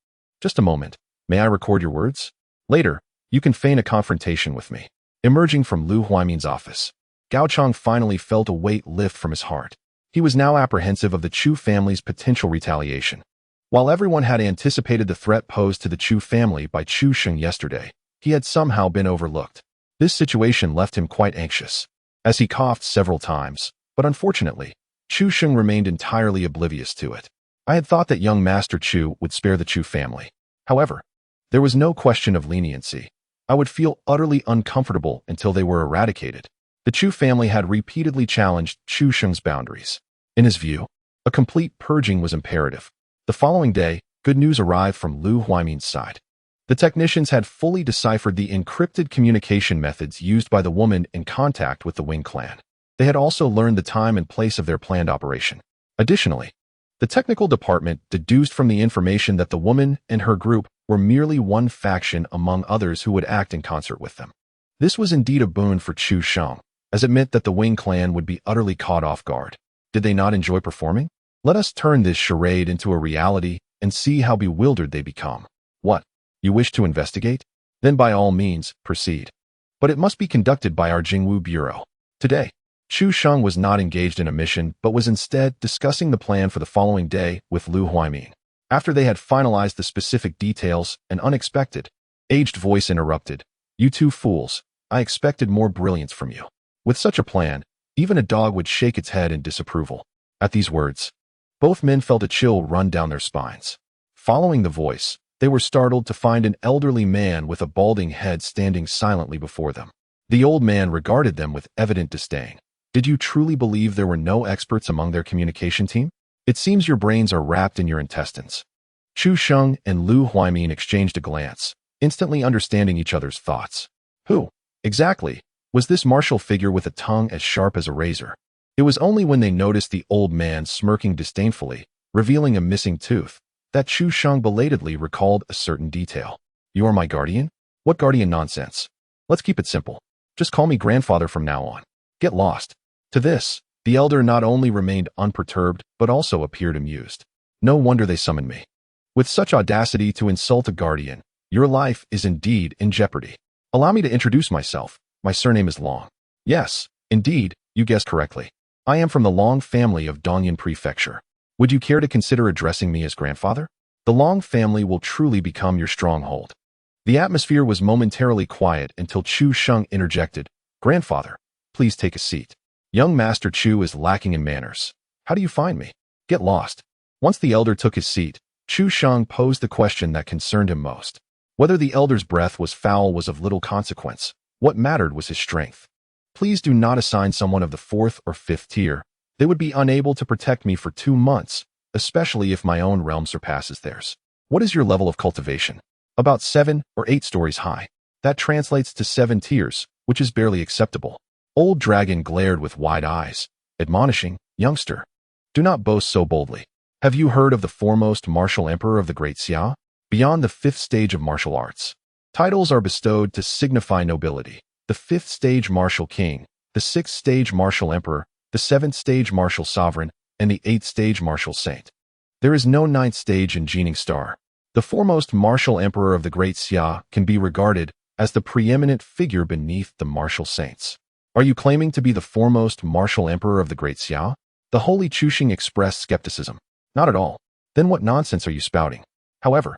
Speaker 1: Just a moment. May I record your words? Later, you can feign a confrontation with me. Emerging from Lu Huaimin's office, Gao Chang finally felt a weight lift from his heart. He was now apprehensive of the Chu family's potential retaliation. While everyone had anticipated the threat posed to the Chu family by Chu Sheng yesterday, he had somehow been overlooked. This situation left him quite anxious, as he coughed several times, but unfortunately, Chu Sheng remained entirely oblivious to it. I had thought that young Master Chu would spare the Chu family. However, there was no question of leniency. I would feel utterly uncomfortable until they were eradicated. The Chu family had repeatedly challenged Chu Sheng's boundaries. In his view, a complete purging was imperative. The following day, good news arrived from Lu Huaimin's side. The technicians had fully deciphered the encrypted communication methods used by the woman in contact with the Wing clan. They had also learned the time and place of their planned operation. Additionally, the technical department deduced from the information that the woman and her group were merely one faction among others who would act in concert with them. This was indeed a boon for Chu Sheng, as it meant that the Wing clan would be utterly caught off guard. Did they not enjoy performing? Let us turn this charade into a reality and see how bewildered they become. What? You wish to investigate? Then by all means, proceed. But it must be conducted by our Jingwu Bureau. Today, Chu Sheng was not engaged in a mission but was instead discussing the plan for the following day with Lu Huaimin. After they had finalized the specific details, an unexpected, aged voice interrupted. You two fools, I expected more brilliance from you. With such a plan, even a dog would shake its head in disapproval. At these words, both men felt a chill run down their spines. Following the voice, they were startled to find an elderly man with a balding head standing silently before them. The old man regarded them with evident disdain. Did you truly believe there were no experts among their communication team? It seems your brains are wrapped in your intestines. Chu Sheng and Lu Huaimin exchanged a glance, instantly understanding each other's thoughts. Who, exactly, was this martial figure with a tongue as sharp as a razor? It was only when they noticed the old man smirking disdainfully, revealing a missing tooth, that Chu Sheng belatedly recalled a certain detail. You are my guardian? What guardian nonsense? Let's keep it simple. Just call me grandfather from now on. Get lost. To this, the elder not only remained unperturbed, but also appeared amused. No wonder they summoned me. With such audacity to insult a guardian, your life is indeed in jeopardy. Allow me to introduce myself. My surname is Long. Yes, indeed, you guessed correctly. I am from the Long family of Dongyan Prefecture. Would you care to consider addressing me as grandfather? The Long family will truly become your stronghold. The atmosphere was momentarily quiet until Chu Sheng interjected. Grandfather, please take a seat. Young Master Chu is lacking in manners. How do you find me? Get lost. Once the elder took his seat, Chu Sheng posed the question that concerned him most. Whether the elder's breath was foul was of little consequence. What mattered was his strength. Please do not assign someone of the 4th or 5th tier. They would be unable to protect me for 2 months, especially if my own realm surpasses theirs. What is your level of cultivation? About 7 or 8 stories high. That translates to 7 tiers, which is barely acceptable. Old Dragon glared with wide eyes, admonishing, youngster, do not boast so boldly. Have you heard of the foremost martial emperor of the Great Xia? Beyond the fifth stage of martial arts, titles are bestowed to signify nobility. The fifth stage martial king, the sixth stage martial emperor, the seventh stage martial sovereign, and the eighth stage martial saint. There is no ninth stage in Jining Star. The foremost martial emperor of the Great Xia can be regarded as the preeminent figure beneath the martial saints. Are you claiming to be the foremost martial emperor of the Great Xia? The holy Chuxing expressed skepticism. Not at all. Then what nonsense are you spouting? However,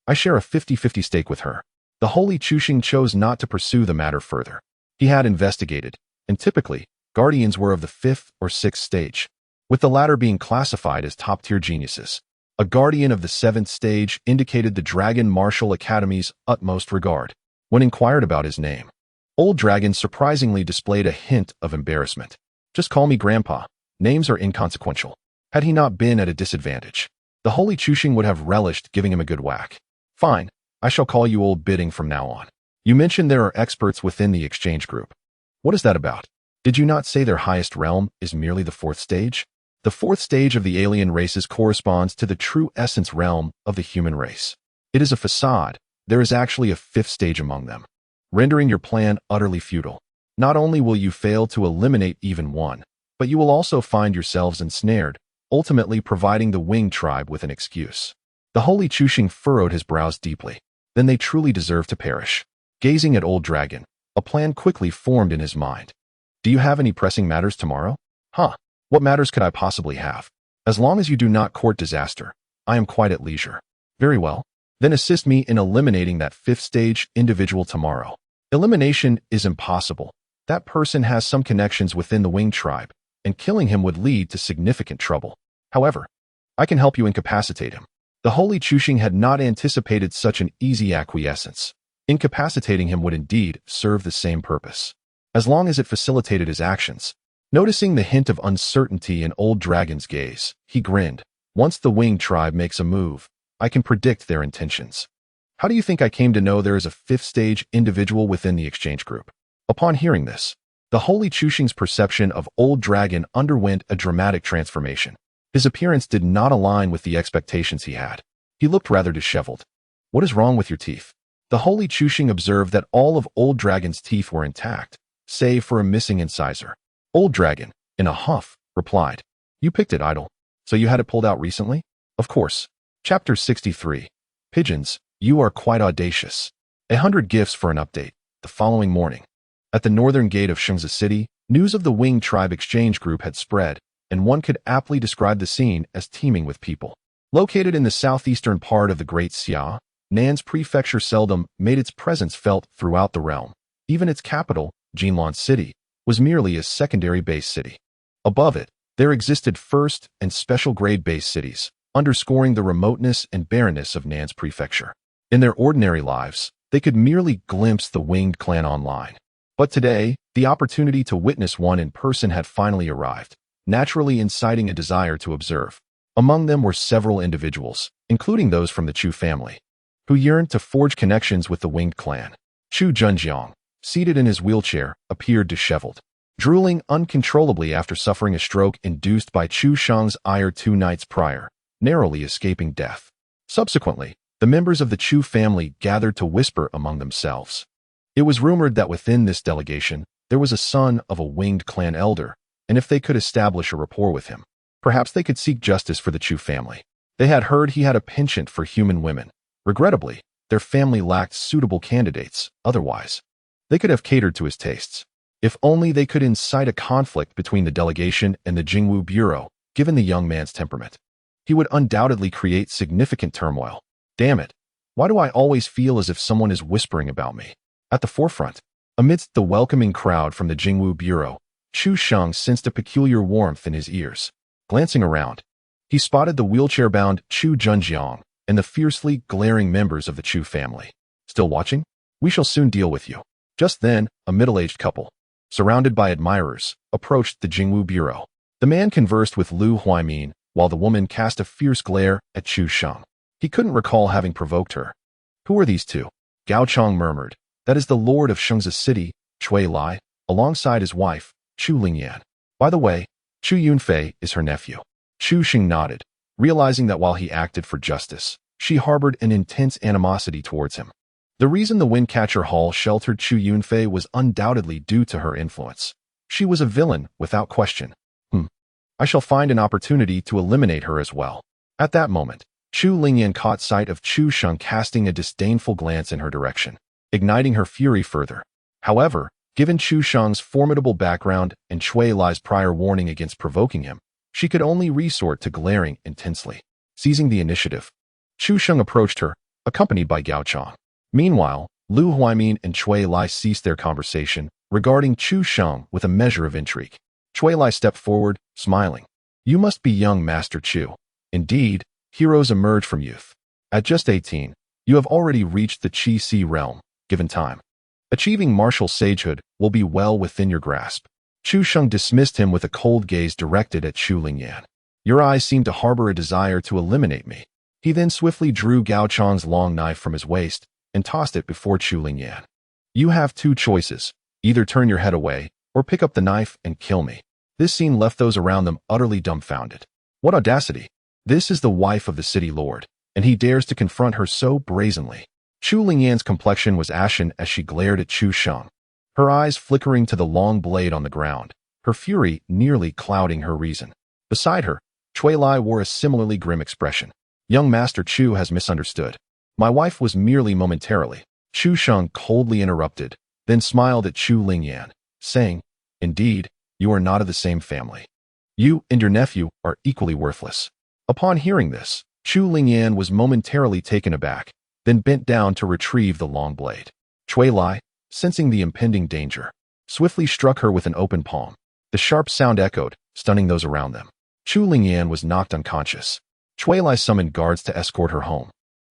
Speaker 1: I share a 50-50 stake with her. The holy Chuxing chose not to pursue the matter further. He had investigated, and typically, guardians were of the fifth or sixth stage, with the latter being classified as top-tier geniuses. A guardian of the seventh stage indicated the Dragon Martial Academy's utmost regard. When inquired about his name, Old Dragon surprisingly displayed a hint of embarrassment. Just call me Grandpa. Names are inconsequential. Had he not been at a disadvantage, the holy Chuxing would have relished giving him a good whack. Fine, I shall call you Old Bidding from now on. You mentioned there are experts within the exchange group. What is that about? Did you not say their highest realm is merely the fourth stage? The fourth stage of the alien races corresponds to the true essence realm of the human race. It is a facade. There is actually a fifth stage among them, rendering your plan utterly futile. Not only will you fail to eliminate even one, but you will also find yourselves ensnared, ultimately providing the Winged tribe with an excuse. The holy Chuxing furrowed his brows deeply. Then they truly deserve to perish. Gazing at Old Dragon, a plan quickly formed in his mind. Do you have any pressing matters tomorrow? Huh. What matters could I possibly have? As long as you do not court disaster, I am quite at leisure. Very well. Then assist me in eliminating that fifth stage individual tomorrow. Elimination is impossible. That person has some connections within the Winged tribe, and killing him would lead to significant trouble. However, I can help you incapacitate him. The holy Chuxing had not anticipated such an easy acquiescence. Incapacitating him would indeed serve the same purpose, as long as it facilitated his actions. Noticing the hint of uncertainty in Old Dragon's gaze, he grinned. Once the Winged tribe makes a move, I can predict their intentions. How do you think I came to know there is a fifth stage individual within the exchange group? Upon hearing this, the holy Chuxing's perception of Old Dragon underwent a dramatic transformation. His appearance did not align with the expectations he had. He looked rather disheveled. What is wrong with your teeth? The holy Chuxing observed that all of Old Dragon's teeth were intact, save for a missing incisor. Old Dragon, in a huff, replied, You picked it, idol. So you had it pulled out recently? Of course. Chapter 63. Pigeons, you are quite audacious. 100 gifts for an update. The following morning, at the northern gate of Shengzi City, news of the Winged Tribe Exchange Group had spread, and one could aptly describe the scene as teeming with people. Located in the southeastern part of the Great Xia, Nan's prefecture seldom made its presence felt throughout the realm. Even its capital, Jinlan City, was merely a secondary base city. Above it, there existed first and special grade base cities, underscoring the remoteness and barrenness of Nan's prefecture. In their ordinary lives, they could merely glimpse the Winged clan online. But today, the opportunity to witness one in person had finally arrived, naturally inciting a desire to observe. Among them were several individuals, including those from the Chu family, who yearned to forge connections with the Winged clan. Chu Junjiang, seated in his wheelchair, appeared disheveled, drooling uncontrollably after suffering a stroke induced by Chu Shang's ire 2 nights prior, narrowly escaping death. Subsequently, the members of the Chu family gathered to whisper among themselves. It was rumored that within this delegation, there was a son of a Winged clan elder, and if they could establish a rapport with him, perhaps they could seek justice for the Chu family. They had heard he had a penchant for human women. Regrettably, their family lacked suitable candidates. Otherwise, they could have catered to his tastes. If only they could incite a conflict between the delegation and the Jingwu Bureau, given the young man's temperament. He would undoubtedly create significant turmoil. Damn it. Why do I always feel as if someone is whispering about me? At the forefront, amidst the welcoming crowd from the Jingwu Bureau, Chu Shang sensed a peculiar warmth in his ears. Glancing around, he spotted the wheelchair-bound Chu Junjiang and the fiercely glaring members of the Chu family. Still watching? We shall soon deal with you. Just then, a middle-aged couple, surrounded by admirers, approached the Jingwu Bureau. The man conversed with Lu Huaimin, while the woman cast a fierce glare at Chu Shang. He couldn't recall having provoked her. Who are these two? Gao Chong murmured. That is the lord of Shengzi City, Cui Lai, alongside his wife, Chu Lingyan. By the way, Chu Yunfei is her nephew. Chu Xing nodded, realizing that while he acted for justice, She harbored an intense animosity towards him. The reason the Windcatcher Hall sheltered Chu Yunfei was undoubtedly due to her influence. She was a villain, without question. I shall find an opportunity to eliminate her as well. At that moment, Chu Lingyan caught sight of Chu Sheng casting a disdainful glance in her direction, igniting her fury further. However, given Chu Sheng's formidable background and Cui Lai's prior warning against provoking him, she could only resort to glaring intensely. Seizing the initiative, Chu Sheng approached her, accompanied by Gao Chong. Meanwhile, Lu Huaimin and Cui Lai ceased their conversation regarding Chu Sheng with a measure of intrigue. Cui Lai stepped forward, smiling. You must be young Master Chu. Indeed, heroes emerge from youth. At just 18, you have already reached the Qi Si realm, given time. Achieving martial sagehood will be well within your grasp. Chu Sheng dismissed him with a cold gaze directed at Chu Lingyan. Your eyes seem to harbor a desire to eliminate me. He then swiftly drew Gao Chong's long knife from his waist and tossed it before Chu Lingyan. You have two choices. Either turn your head away, or pick up the knife and kill me. This scene left those around them utterly dumbfounded. What audacity! This is the wife of the city lord, and he dares to confront her so brazenly. Chu Lingyan's complexion was ashen as she glared at Chu Sheng, her eyes flickering to the long blade on the ground, her fury nearly clouding her reason. Beside her, Cui Lai wore a similarly grim expression. Young Master Chu has misunderstood. My wife was merely momentarily. Chu Sheng coldly interrupted, then smiled at Chu Lingyan, saying, Indeed, you are not of the same family. You and your nephew are equally worthless. Upon hearing this, Chu Lingyan was momentarily taken aback, then bent down to retrieve the long blade. Cui Lai, sensing the impending danger, swiftly struck her with an open palm. The sharp sound echoed, stunning those around them. Chu Lingyan was knocked unconscious. Cui Lai summoned guards to escort her home,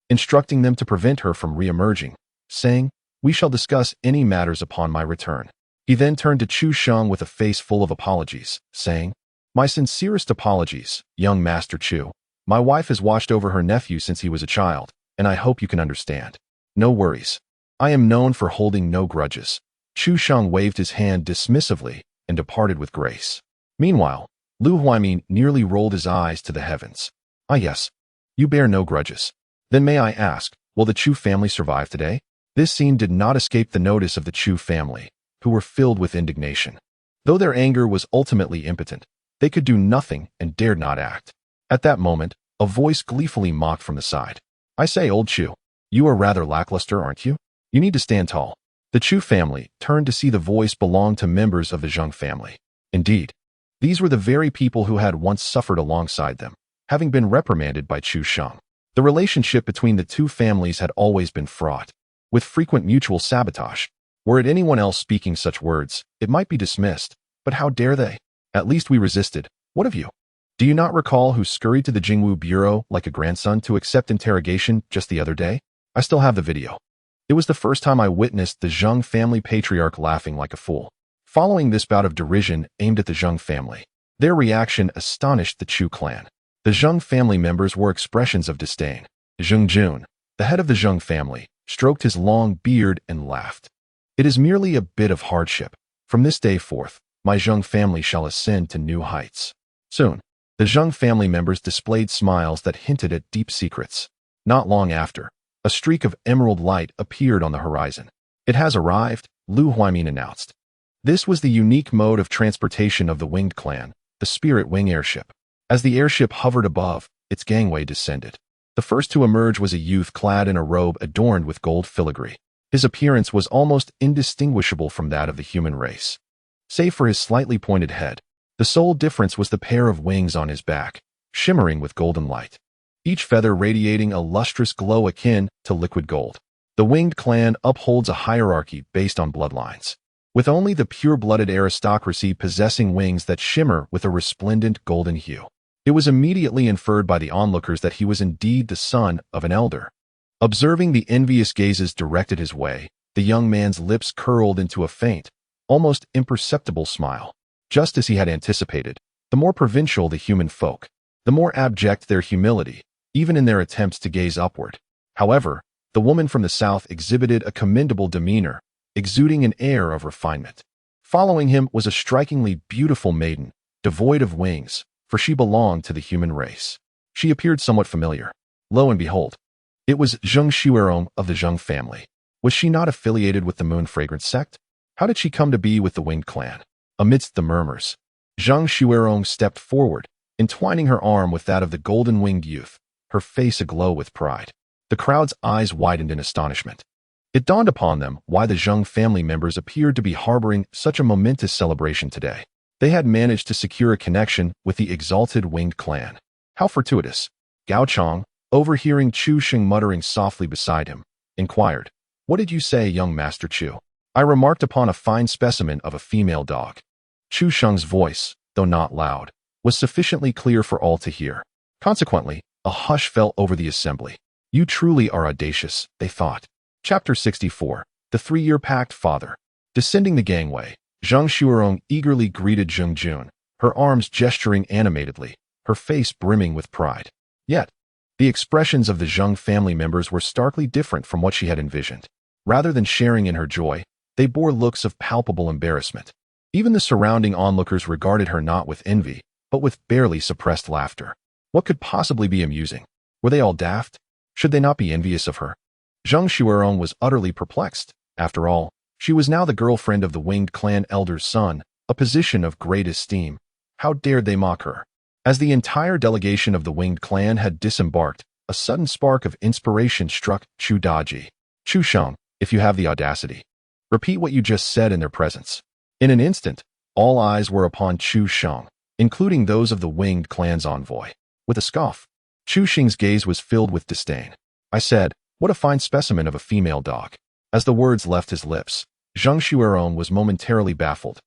Speaker 1: instructing them to prevent her from re-emerging, saying, We shall discuss any matters upon my return. He then turned to Chu Sheng with a face full of apologies, saying, My sincerest apologies, young Master Chu. My wife has watched over her nephew since he was a child, and I hope you can understand. No worries. I am known for holding no grudges. Chu Sheng waved his hand dismissively and departed with grace. Meanwhile, Lu Huaimin nearly rolled his eyes to the heavens. Ah yes, you bear no grudges. Then may I ask, will the Chu family survive today? This scene did not escape the notice of the Chu family, who were filled with indignation. Though their anger was ultimately impotent, they could do nothing and dared not act. At that moment, a voice gleefully mocked from the side. I say, old Chu, you are rather lackluster, aren't you? You need to stand tall. The Chu family turned to see the voice belonged to members of the Zheng family. Indeed, these were the very people who had once suffered alongside them, having been reprimanded by Chu Sheng. The relationship between the two families had always been fraught, with frequent mutual sabotage. Were it anyone else speaking such words, it might be dismissed, but how dare they? At least we resisted. What of you? Do you not recall who scurried to the Jingwu Bureau like a grandson to accept interrogation just the other day? I still have the video. It was the first time I witnessed the Zheng family patriarch laughing like a fool. Following this bout of derision aimed at the Zheng family, their reaction astonished the Chu clan. The Zheng family members wore expressions of disdain. Zheng Jun, the head of the Zheng family, stroked his long beard and laughed. It is merely a bit of hardship. From this day forth, my Zheng family shall ascend to new heights. Soon, the Zheng family members displayed smiles that hinted at deep secrets. Not long after, a streak of emerald light appeared on the horizon. It has arrived, Lu Huaimin announced. This was the unique mode of transportation of the Winged Clan, the Spirit Wing airship. As the airship hovered above, its gangway descended. The first to emerge was a youth clad in a robe adorned with gold filigree. His appearance was almost indistinguishable from that of the human race. Save for his slightly pointed head, the sole difference was the pair of wings on his back, shimmering with golden light, each feather radiating a lustrous glow akin to liquid gold. The Winged Clan upholds a hierarchy based on bloodlines, with only the pure-blooded aristocracy possessing wings that shimmer with a resplendent golden hue. It was immediately inferred by the onlookers that he was indeed the son of an elder. Observing the envious gazes directed his way, the young man's lips curled into a faint, almost imperceptible smile. Just as he had anticipated, the more provincial the human folk, the more abject their humility, even in their attempts to gaze upward. However, the woman from the south exhibited a commendable demeanor, exuding an air of refinement. Following him was a strikingly beautiful maiden, devoid of wings, for she belonged to the human race. She appeared somewhat familiar. Lo and behold, It was Zheng Xuerong of the Zheng family. Was she not affiliated with the Moon Fragrance sect? How did she come to be with the Winged Clan? Amidst the murmurs, Zheng Xuerong stepped forward, entwining her arm with that of the golden-winged youth, her face aglow with pride. The crowd's eyes widened in astonishment. It dawned upon them why the Zheng family members appeared to be harboring such a momentous celebration today. They had managed to secure a connection with the exalted Winged Clan. How fortuitous. Gao Chong, overhearing Chu Sheng muttering softly beside him, inquired, "What did you say, young Master Chu?" "I remarked upon a fine specimen of a female dog." Chu Sheng's voice, though not loud, was sufficiently clear for all to hear. Consequently, a hush fell over the assembly. You truly are audacious, they thought. Chapter 64. The 3-Year Pact Father. Descending the gangway, Zheng Xuerong eagerly greeted Zheng Jun, her arms gesturing animatedly, her face brimming with pride. Yet, the expressions of the Zheng family members were starkly different from what she had envisioned. Rather than sharing in her joy, they bore looks of palpable embarrassment. Even the surrounding onlookers regarded her not with envy, but with barely suppressed laughter. What could possibly be amusing? Were they all daft? Should they not be envious of her? Zheng Xuerong was utterly perplexed. After all, she was now the girlfriend of the Winged Clan elder's son, a position of great esteem. How dared they mock her? As the entire delegation of the Winged Clan had disembarked, a sudden spark of inspiration struck Chu Daji. "Chu Sheng, if you have the audacity, repeat what you just said in their presence." In an instant, all eyes were upon Chu Sheng, including those of the Winged Clan's envoy. With a scoff, Chu Sheng's gaze was filled with disdain. "I said, what a fine specimen of a female dog." As the words left his lips, Zheng Xuerong was momentarily baffled.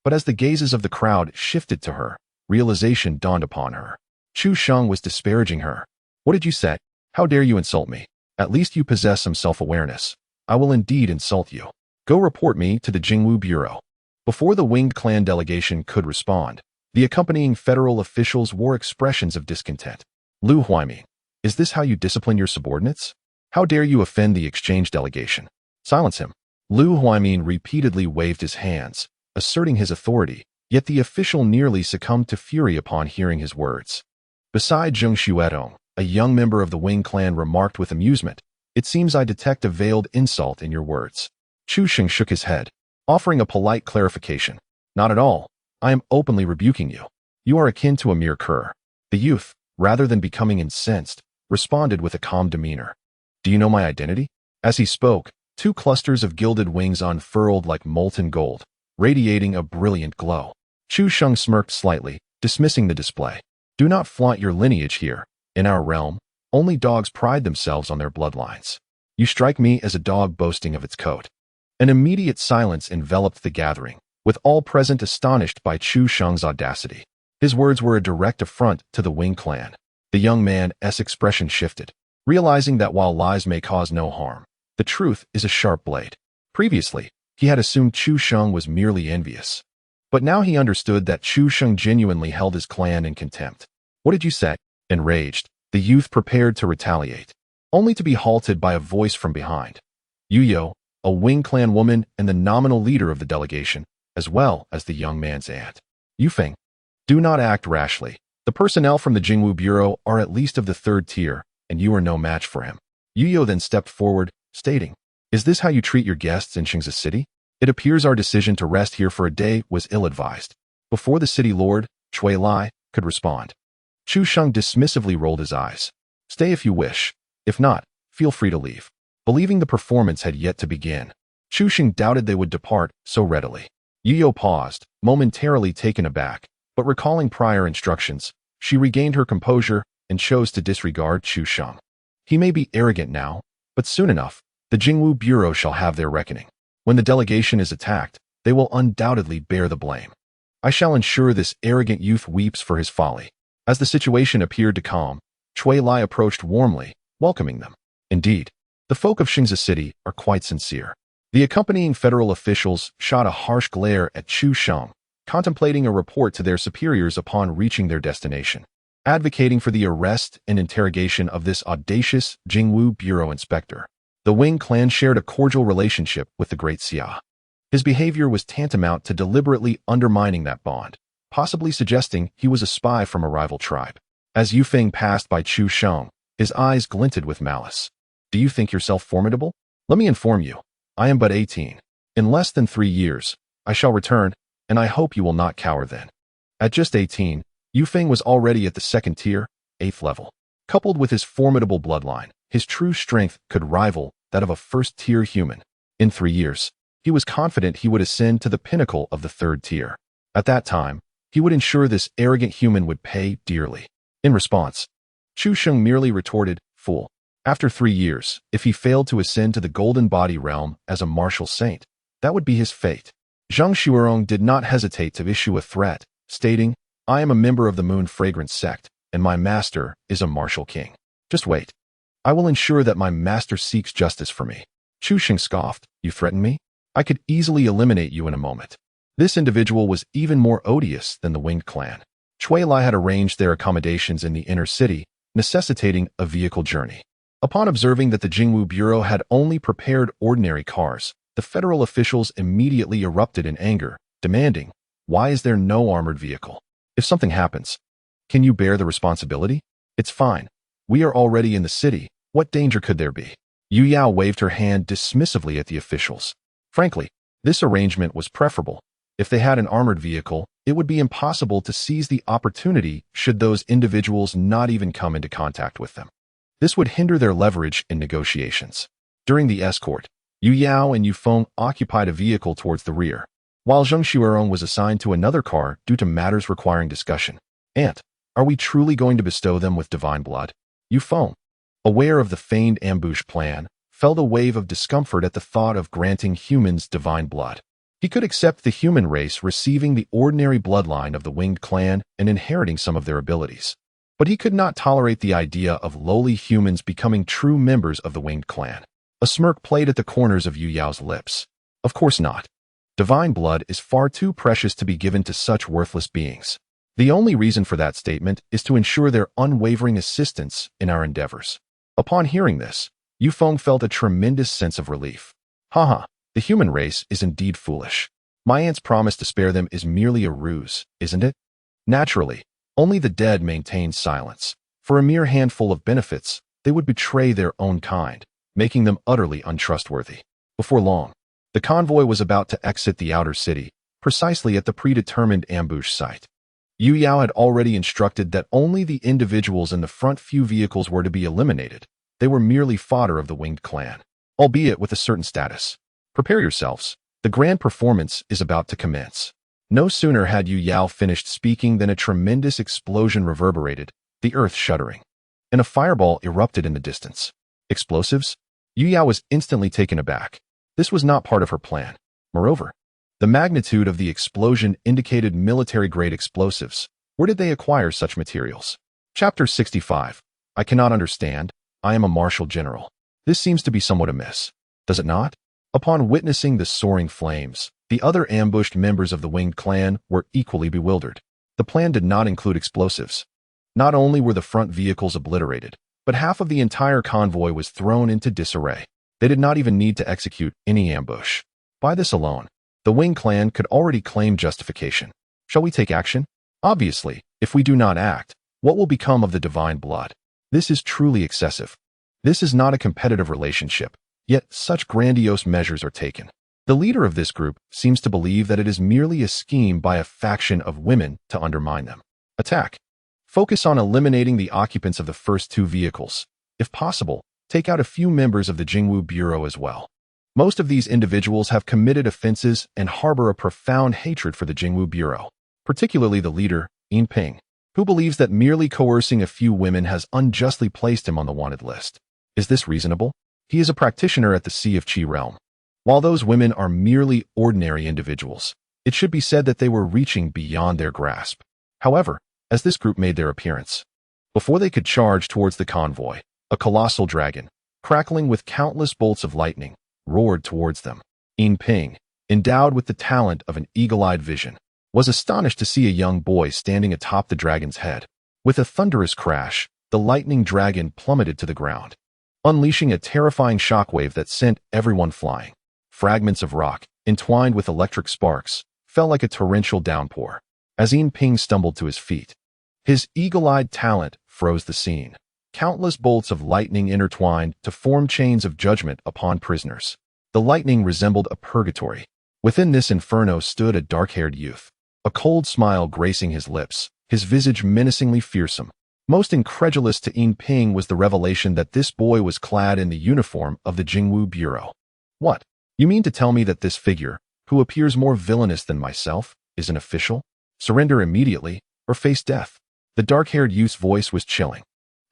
Speaker 1: But as the gazes of the crowd shifted to her, realization dawned upon her. Chu Sheng was disparaging her. "What did you say? How dare you insult me? At least you possess some self-awareness. I will indeed insult you. Go report me to the Jingwu Bureau." Before the Winged Clan delegation could respond, the accompanying federal officials wore expressions of discontent. "Lu Huaiming, is this how you discipline your subordinates? How dare you offend the exchange delegation? Silence him." Lu Huaiming repeatedly waved his hands, asserting his authority, yet the official nearly succumbed to fury upon hearing his words. Beside Zheng Xuerong, a young member of the Wing Clan remarked with amusement, "It seems I detect a veiled insult in your words." Chu Sheng shook his head, offering a polite clarification. "Not at all. I am openly rebuking you. You are akin to a mere cur." The youth, rather than becoming incensed, responded with a calm demeanor. "Do you know my identity?" As he spoke, 2 clusters of gilded wings unfurled like molten gold, radiating a brilliant glow. Chu Sheng smirked slightly, dismissing the display. "Do not flaunt your lineage here. In our realm, only dogs pride themselves on their bloodlines. You strike me as a dog boasting of its coat." An immediate silence enveloped the gathering, with all present astonished by Chu Sheng's audacity. His words were a direct affront to the Wing Clan. The young man's expression shifted, realizing that while lies may cause no harm, the truth is a sharp blade. Previously, he had assumed Chu Sheng was merely envious. But now he understood that Chu Sheng genuinely held his clan in contempt. "What did you say?" Enraged, the youth prepared to retaliate, only to be halted by a voice from behind. Yu Yo, a Wing Clan woman and the nominal leader of the delegation, as well as the young man's aunt. "Yu Feng, do not act rashly. The personnel from the Jingwu Bureau are at least of the 3rd tier, and you are no match for him." Yu Yo then stepped forward, stating, "Is this how you treat your guests in Xingzi City? It appears our decision to rest here for a day was ill-advised." Before the city lord, Chui Lai, could respond, Chu Sheng dismissively rolled his eyes. "Stay if you wish. If not, feel free to leave." Believing the performance had yet to begin, Chu Sheng doubted they would depart so readily. Yu Yo paused, momentarily taken aback, but recalling prior instructions, she regained her composure and chose to disregard Chu Sheng. He may be arrogant now, but soon enough, the Jingwu Bureau shall have their reckoning. When the delegation is attacked, they will undoubtedly bear the blame. I shall ensure this arrogant youth weeps for his folly. As the situation appeared to calm, Chui Lai approached warmly, welcoming them. Indeed, the folk of Xingzi City are quite sincere. The accompanying federal officials shot a harsh glare at Chu Sheng, contemplating a report to their superiors upon reaching their destination, advocating for the arrest and interrogation of this audacious Jingwu Bureau inspector. The Wing Clan shared a cordial relationship with the Great Xia. His behavior was tantamount to deliberately undermining that bond, possibly suggesting he was a spy from a rival tribe. As Yu Feng passed by Chu Sheng, his eyes glinted with malice. Do you think yourself formidable? Let me inform you, I am but 18. In less than 3 years, I shall return, and I hope you will not cower then. At just 18, Yu Feng was already at the second tier, 8th level. Coupled with his formidable bloodline, his true strength could rival that of a first-tier human. In 3 years, he was confident he would ascend to the pinnacle of the 3rd tier. At that time, he would ensure this arrogant human would pay dearly. In response, Chu Sheng merely retorted, "Fool." After 3 years, if he failed to ascend to the Golden Body realm as a martial saint, that would be his fate. Zhang Xuerong did not hesitate to issue a threat, stating, "I am a member of the Moon Fragrance sect, and my master is a martial king. Just wait. I will ensure that my master seeks justice for me." Chu Sheng scoffed, "You threaten me? I could easily eliminate you in a moment." This individual was even more odious than the Winged Clan. Cui Lai had arranged their accommodations in the inner city, necessitating a vehicle journey. Upon observing that the Jingwu Bureau had only prepared ordinary cars, the federal officials immediately erupted in anger, demanding, "Why is there no armored vehicle? If something happens, can you bear the responsibility? It's fine. We are already in the city. What danger could there be?" Yu Yao waved her hand dismissively at the officials. Frankly, this arrangement was preferable. If they had an armored vehicle, it would be impossible to seize the opportunity should those individuals not even come into contact with them. This would hinder their leverage in negotiations. During the escort, Yu Yao and Yu Feng occupied a vehicle towards the rear, while Zhang Xuerong was assigned to another car due to matters requiring discussion. "Aunt, are we truly going to bestow them with divine blood?" Yu Feng, aware of the feigned ambush plan, felt a wave of discomfort at the thought of granting humans divine blood. He could accept the human race receiving the ordinary bloodline of the Winged Clan and inheriting some of their abilities. But he could not tolerate the idea of lowly humans becoming true members of the Winged Clan. A smirk played at the corners of Yu Yao's lips. Of course not. Divine blood is far too precious to be given to such worthless beings. The only reason for that statement is to ensure their unwavering assistance in our endeavors. Upon hearing this, Yu Feng felt a tremendous sense of relief. Haha, the human race is indeed foolish. My aunt's promise to spare them is merely a ruse, isn't it? Naturally, only the dead maintain silence. For a mere handful of benefits, they would betray their own kind, making them utterly untrustworthy. Before long, the convoy was about to exit the outer city, precisely at the predetermined ambush site. Yu Yao had already instructed that only the individuals in the front few vehicles were to be eliminated. They were merely fodder of the Winged Clan, albeit with a certain status. Prepare yourselves. The grand performance is about to commence. No sooner had Yu Yao finished speaking than a tremendous explosion reverberated, the earth shuddering, and a fireball erupted in the distance. Explosives? Yu Yao was instantly taken aback. This was not part of her plan. Moreover, the magnitude of the explosion indicated military-grade explosives. Where did they acquire such materials? Chapter 65. I cannot understand. I am a martial general. This seems to be somewhat amiss. Does it not? Upon witnessing the soaring flames, the other ambushed members of the Winged Clan were equally bewildered. The plan did not include explosives. Not only were the front vehicles obliterated, but half of the entire convoy was thrown into disarray. They did not even need to execute any ambush. By this alone, the Winged Clan could already claim justification. Shall we take action? Obviously, if we do not act, what will become of the divine blood? This is truly excessive. This is not a competitive relationship, yet such grandiose measures are taken. The leader of this group seems to believe that it is merely a scheme by a faction of women to undermine them. Attack. Focus on eliminating the occupants of the first 2 vehicles. If possible, take out a few members of the Jingwu Bureau as well. Most of these individuals have committed offenses and harbor a profound hatred for the Jingwu Bureau, particularly the leader, Yin Ping, who believes that merely coercing a few women has unjustly placed him on the wanted list. Is this reasonable? He is a practitioner at the Sea of Qi realm. While those women are merely ordinary individuals, it should be said that they were reaching beyond their grasp. However, as this group made their appearance, before they could charge towards the convoy, a colossal dragon, crackling with countless bolts of lightning, roared towards them. Yin Ping, endowed with the talent of an eagle-eyed vision, was astonished to see a young boy standing atop the dragon's head. With a thunderous crash, the lightning dragon plummeted to the ground, unleashing a terrifying shockwave that sent everyone flying. Fragments of rock, entwined with electric sparks, fell like a torrential downpour. As Yin Ping stumbled to his feet, his eagle-eyed talent froze the scene. Countless bolts of lightning intertwined to form chains of judgment upon prisoners. The lightning resembled a purgatory. Within this inferno stood a dark-haired youth, a cold smile gracing his lips, his visage menacingly fearsome. Most incredulous to Yin Ping was the revelation that this boy was clad in the uniform of the Jingwu Bureau. What? You mean to tell me that this figure, who appears more villainous than myself, is an official? Surrender immediately, or face death. The dark-haired youth's voice was chilling.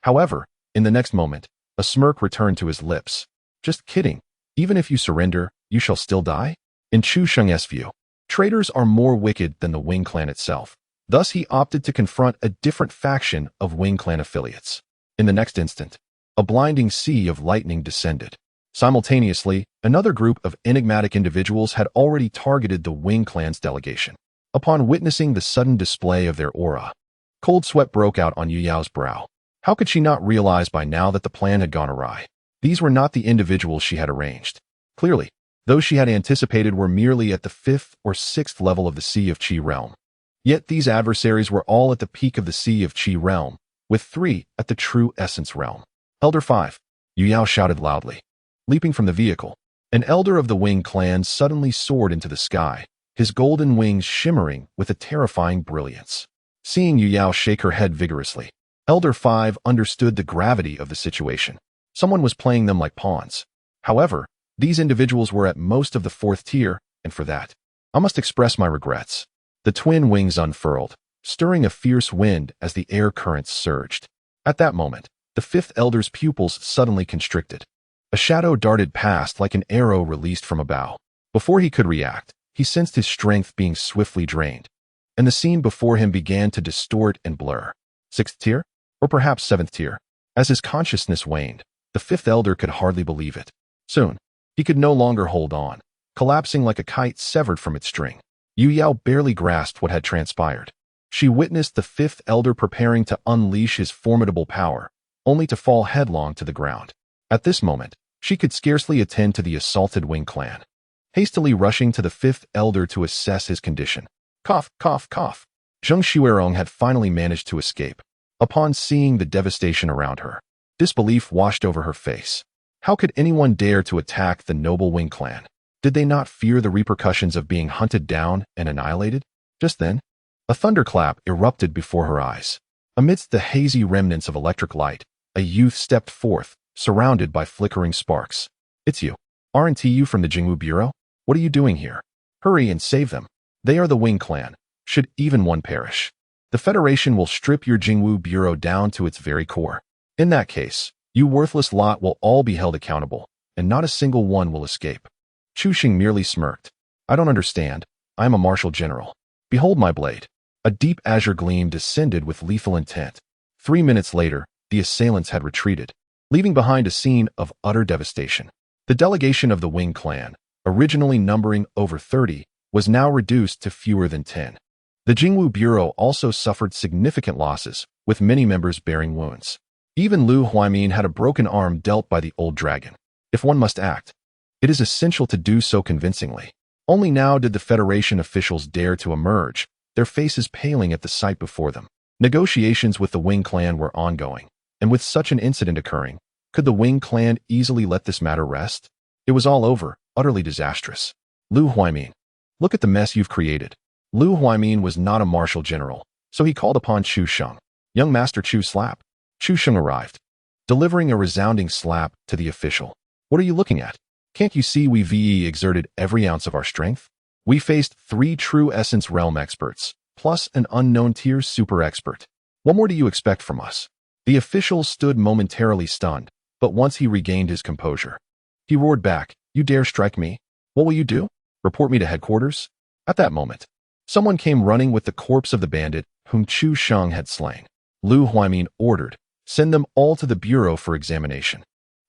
Speaker 1: However, in the next moment, a smirk returned to his lips. Just kidding. Even if you surrender, you shall still die? In Chu Sheng's view, traitors are more wicked than the Wing Clan itself. Thus he opted to confront a different faction of Wing Clan affiliates. In the next instant, a blinding sea of lightning descended. Simultaneously, another group of enigmatic individuals had already targeted the Wing Clan's delegation. Upon witnessing the sudden display of their aura, cold sweat broke out on Yu Yao's brow. How could she not realize by now that the plan had gone awry? These were not the individuals she had arranged. Clearly, those she had anticipated were merely at the 5th or 6th level of the Sea of Qi realm. Yet these adversaries were all at the peak of the Sea of Qi realm, with 3 at the True Essence realm. Elder 5, Yu Yao shouted loudly. Leaping from the vehicle, an elder of the Wing Clan suddenly soared into the sky, his golden wings shimmering with a terrifying brilliance. Seeing Yu Yao shake her head vigorously, Elder 5 understood the gravity of the situation. Someone was playing them like pawns. However, these individuals were at most of the 4th tier, and for that, I must express my regrets. The twin wings unfurled, stirring a fierce wind as the air currents surged. At that moment, the 5th elder's pupils suddenly constricted. A shadow darted past like an arrow released from a bow. Before he could react, he sensed his strength being swiftly drained, and the scene before him began to distort and blur. 6th tier? Or perhaps 7th tier? As his consciousness waned, the 5th elder could hardly believe it. Soon, he could no longer hold on, collapsing like a kite severed from its string. Yu Yao barely grasped what had transpired. She witnessed the 5th elder preparing to unleash his formidable power, only to fall headlong to the ground. At this moment, she could scarcely attend to the assaulted Wing Clan. Hastily rushing to the 5th elder to assess his condition. Cough, cough, cough. Zheng Xuerong had finally managed to escape. Upon seeing the devastation around her, disbelief washed over her face. How could anyone dare to attack the noble Wing Clan? Did they not fear the repercussions of being hunted down and annihilated? Just then, a thunderclap erupted before her eyes. Amidst the hazy remnants of electric light, a youth stepped forth, surrounded by flickering sparks. It's you. Aren't you from the Jingwu Bureau? What are you doing here? Hurry and save them. They are the Wing Clan. Should even one perish, the Federation will strip your Jingwu Bureau down to its very core. In that case, you worthless lot will all be held accountable, and not a single one will escape. Chu Xing merely smirked. I don't understand. I am a martial general. Behold my blade. A deep azure gleam descended with lethal intent. 3 minutes later, the assailants had retreated, leaving behind a scene of utter devastation. The delegation of the Wing Clan, originally numbering over 30, was now reduced to fewer than 10. The Jingwu Bureau also suffered significant losses, with many members bearing wounds. Even Lu Huaimin had a broken arm dealt by the old dragon. If one must act, it is essential to do so convincingly. Only now did the Federation officials dare to emerge, their faces paling at the sight before them. Negotiations with the Wing Clan were ongoing, and with such an incident occurring, could the Wing Clan easily let this matter rest? It was all over, utterly disastrous. Lu Huaimin, look at the mess you've created. Lu Huaimin was not a martial general, so he called upon Chu Sheng. Young Master Chu slap. Chu Sheng arrived, delivering a resounding slap to the official. What are you looking at? Can't you see we've exerted every ounce of our strength? We faced 3 True Essence realm experts, plus an unknown tier super expert. What more do you expect from us? The official stood momentarily stunned, but once he regained his composure, he roared back, You dare strike me? What will you do? Report me to headquarters? At that moment, someone came running with the corpse of the bandit whom Chu Sheng had slain. Lu Huaimin ordered, Send them all to the Bureau for examination.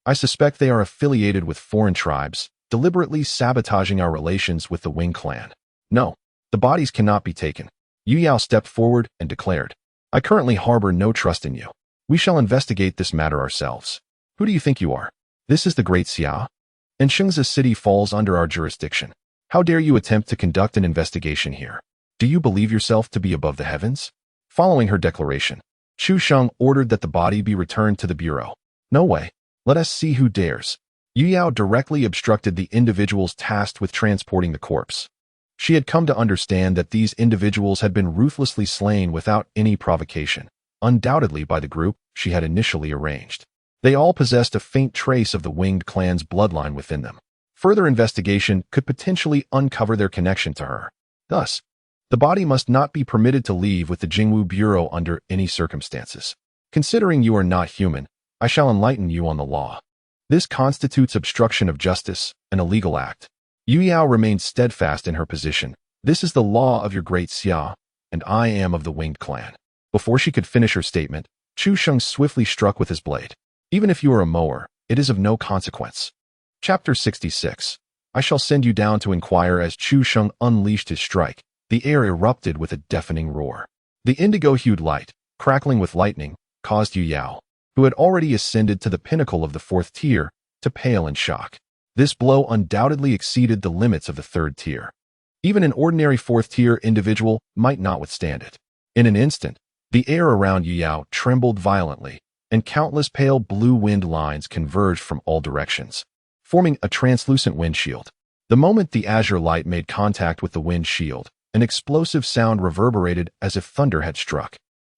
Speaker 1: I suspect they are affiliated with foreign tribes, deliberately sabotaging our relations with the Wing Clan. No, the bodies cannot be taken. Yu Yao stepped forward and declared, I currently harbor no trust in you. We shall investigate this matter ourselves. Who do you think you are? This is the Great Xia? And Shengzi City falls under our jurisdiction. How dare you attempt to conduct an investigation here? Do you believe yourself to be above the heavens? Following her declaration, Chu Sheng ordered that the body be returned to the bureau. No way. Let us see who dares. Yu Yao directly obstructed the individuals tasked with transporting the corpse. She had come to understand that these individuals had been ruthlessly slain without any provocation, undoubtedly by the group she had initially arranged. They all possessed a faint trace of the Winged clan's bloodline within them. Further investigation could potentially uncover their connection to her. Thus, the body must not be permitted to leave with the Jingwu Bureau under any circumstances. Considering you are not human, I shall enlighten you on the law. This constitutes obstruction of justice, an illegal act. Yu Yao remained steadfast in her position. This is the law of your great Xia, and I am of the Winged clan. Before she could finish her statement, Chu Sheng swiftly struck with his blade. Even if you are a mower, it is of no consequence. Chapter 66. I shall send you down to inquire. As Chu Sheng unleashed his strike, the air erupted with a deafening roar. The indigo-hued light, crackling with lightning, caused Yu Yao, who had already ascended to the pinnacle of the 4th tier, to pale in shock. This blow undoubtedly exceeded the limits of the 3rd tier. Even an ordinary 4th tier individual might not withstand it. In an instant, the air around Yu Yao trembled violently, and countless pale blue wind lines converged from all directions, forming a translucent windshield. The moment the azure light made contact with the wind shield, an explosive sound reverberated as if thunder had struck,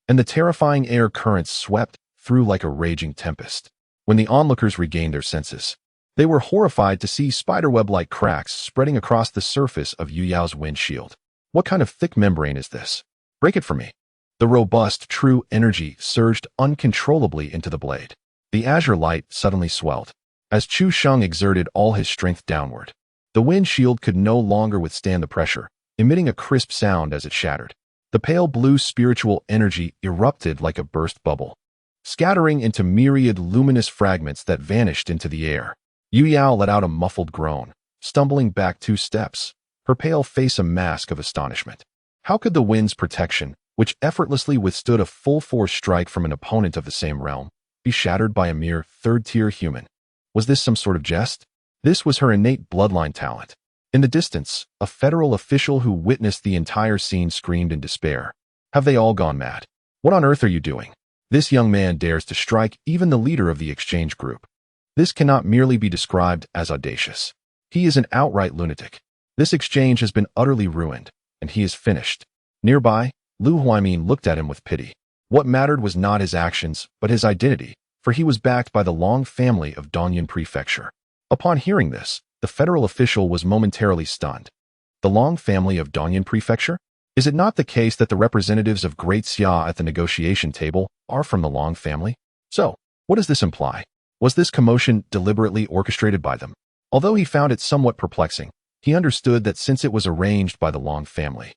Speaker 1: and the terrifying air currents swept through like a raging tempest. When the onlookers regained their senses, they were horrified to see spiderweb-like cracks spreading across the surface of Yu Yao's windshield. What kind of thick membrane is this? Break it for me. The robust, true energy surged uncontrollably into the blade. The azure light suddenly swelled. As Chu Sheng exerted all his strength downward, the windshield could no longer withstand the pressure, emitting a crisp sound as it shattered. The pale blue spiritual energy erupted like a burst bubble, scattering into myriad luminous fragments that vanished into the air. Yu Yao let out a muffled groan, stumbling back 2 steps, her pale face a mask of astonishment. How could the wind's protection, which effortlessly withstood a full-force strike from an opponent of the same realm, be shattered by a mere 3rd-tier human? Was this some sort of jest? This was her innate bloodline talent. In the distance, a federal official who witnessed the entire scene screamed in despair. Have they all gone mad? What on earth are you doing? This young man dares to strike even the leader of the exchange group. This cannot merely be described as audacious. He is an outright lunatic. This exchange has been utterly ruined, and he is finished. Nearby, Lu Huaimin looked at him with pity. What mattered was not his actions, but his identity, for he was backed by the Long family of Dongyan Prefecture. Upon hearing this, the federal official was momentarily stunned. The Long family of Dongyan Prefecture? Is it not the case that the representatives of Great Xia at the negotiation table are from the Long family? So, what does this imply? Was this commotion deliberately orchestrated by them? Although he found it somewhat perplexing, he understood that since it was arranged by the Long family,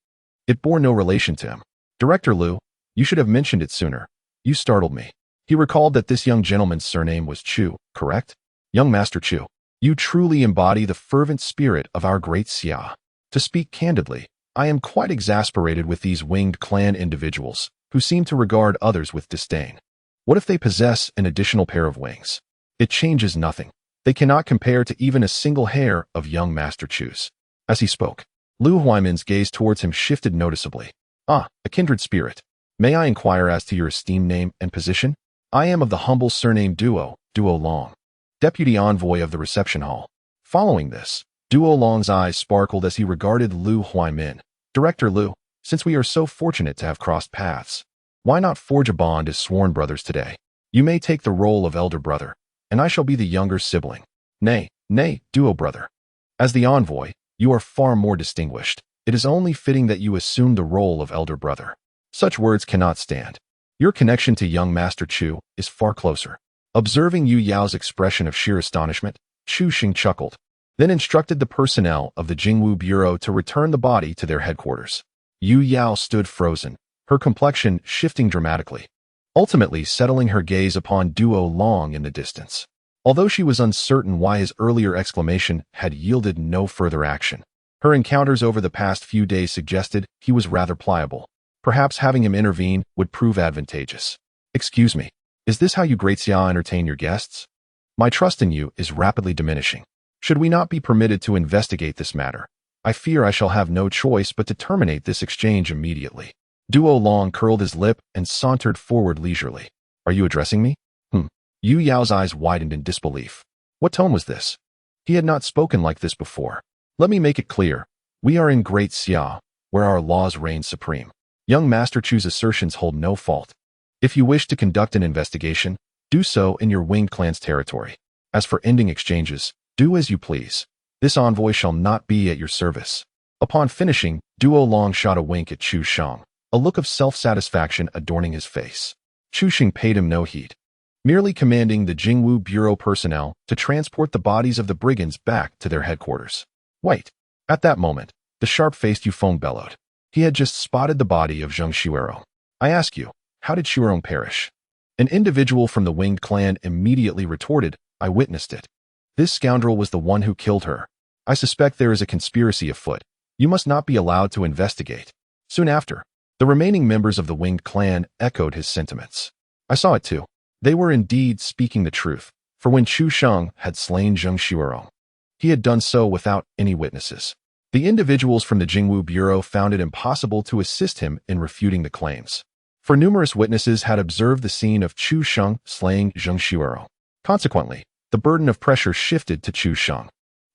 Speaker 1: it bore no relation to him. Director Lu, you should have mentioned it sooner. You startled me. He recalled that this young gentleman's surname was Chu, correct? Young Master Chu, you truly embody the fervent spirit of our great Xia. To speak candidly, I am quite exasperated with these Winged clan individuals, who seem to regard others with disdain. What if they possess an additional pair of wings? It changes nothing. They cannot compare to even a single hair of young Master Chu's. As he spoke, Lu Huaimin's gaze towards him shifted noticeably. Ah, a kindred spirit. May I inquire as to your esteemed name and position? I am of the humble surname Duo Long, deputy envoy of the reception hall. Following this, Duo Long's eyes sparkled as he regarded Lu Huaimin. Director Lu, since we are so fortunate to have crossed paths, why not forge a bond as sworn brothers today? You may take the role of elder brother, and I shall be the younger sibling. Nay, Duo brother. As the envoy, you are far more distinguished. It is only fitting that you assume the role of elder brother. Such words cannot stand. Your connection to young Master Chu is far closer. Observing Yu Yao's expression of sheer astonishment, Chu Xing chuckled, then instructed the personnel of the Jingwu Bureau to return the body to their headquarters. Yu Yao stood frozen, her complexion shifting dramatically, ultimately settling her gaze upon Duo Long in the distance. Although she was uncertain why his earlier exclamation had yielded no further action, her encounters over the past few days suggested he was rather pliable. Perhaps having him intervene would prove advantageous. Excuse me, is this how you Great Xia entertain your guests? My trust in you is rapidly diminishing. Should we not be permitted to investigate this matter? I fear I shall have no choice but to terminate this exchange immediately. Duo Long curled his lip and sauntered forward leisurely. Are you addressing me? Yu Yao's eyes widened in disbelief. What tone was this? He had not spoken like this before. Let me make it clear. We are in Great Xia, where our laws reign supreme. Young Master Chu's assertions hold no fault. If you wish to conduct an investigation, do so in your winged clan's territory. As for ending exchanges, do as you please. This envoy shall not be at your service. Upon finishing, Duo Long shot a wink at Chu Sheng, a look of self-satisfaction adorning his face. Chu Sheng paid him no heed, merely commanding the Jingwu Bureau personnel to transport the bodies of the brigands back to their headquarters. Wait. At that moment, the sharp-faced Yufeng bellowed. He had just spotted the body of Zheng Xuerong. I ask you, how did Xuerong perish? An individual from the winged clan immediately retorted, I witnessed it. This scoundrel was the one who killed her. I suspect there is a conspiracy afoot. You must not be allowed to investigate. Soon after, the remaining members of the winged clan echoed his sentiments. I saw it too. They were indeed speaking the truth, for when Chu Sheng had slain Zheng Xuerong, he had done so without any witnesses. The individuals from the Jingwu Bureau found it impossible to assist him in refuting the claims, for numerous witnesses had observed the scene of Chu Sheng slaying Zheng Xuerong. Consequently, the burden of pressure shifted to Chu Sheng.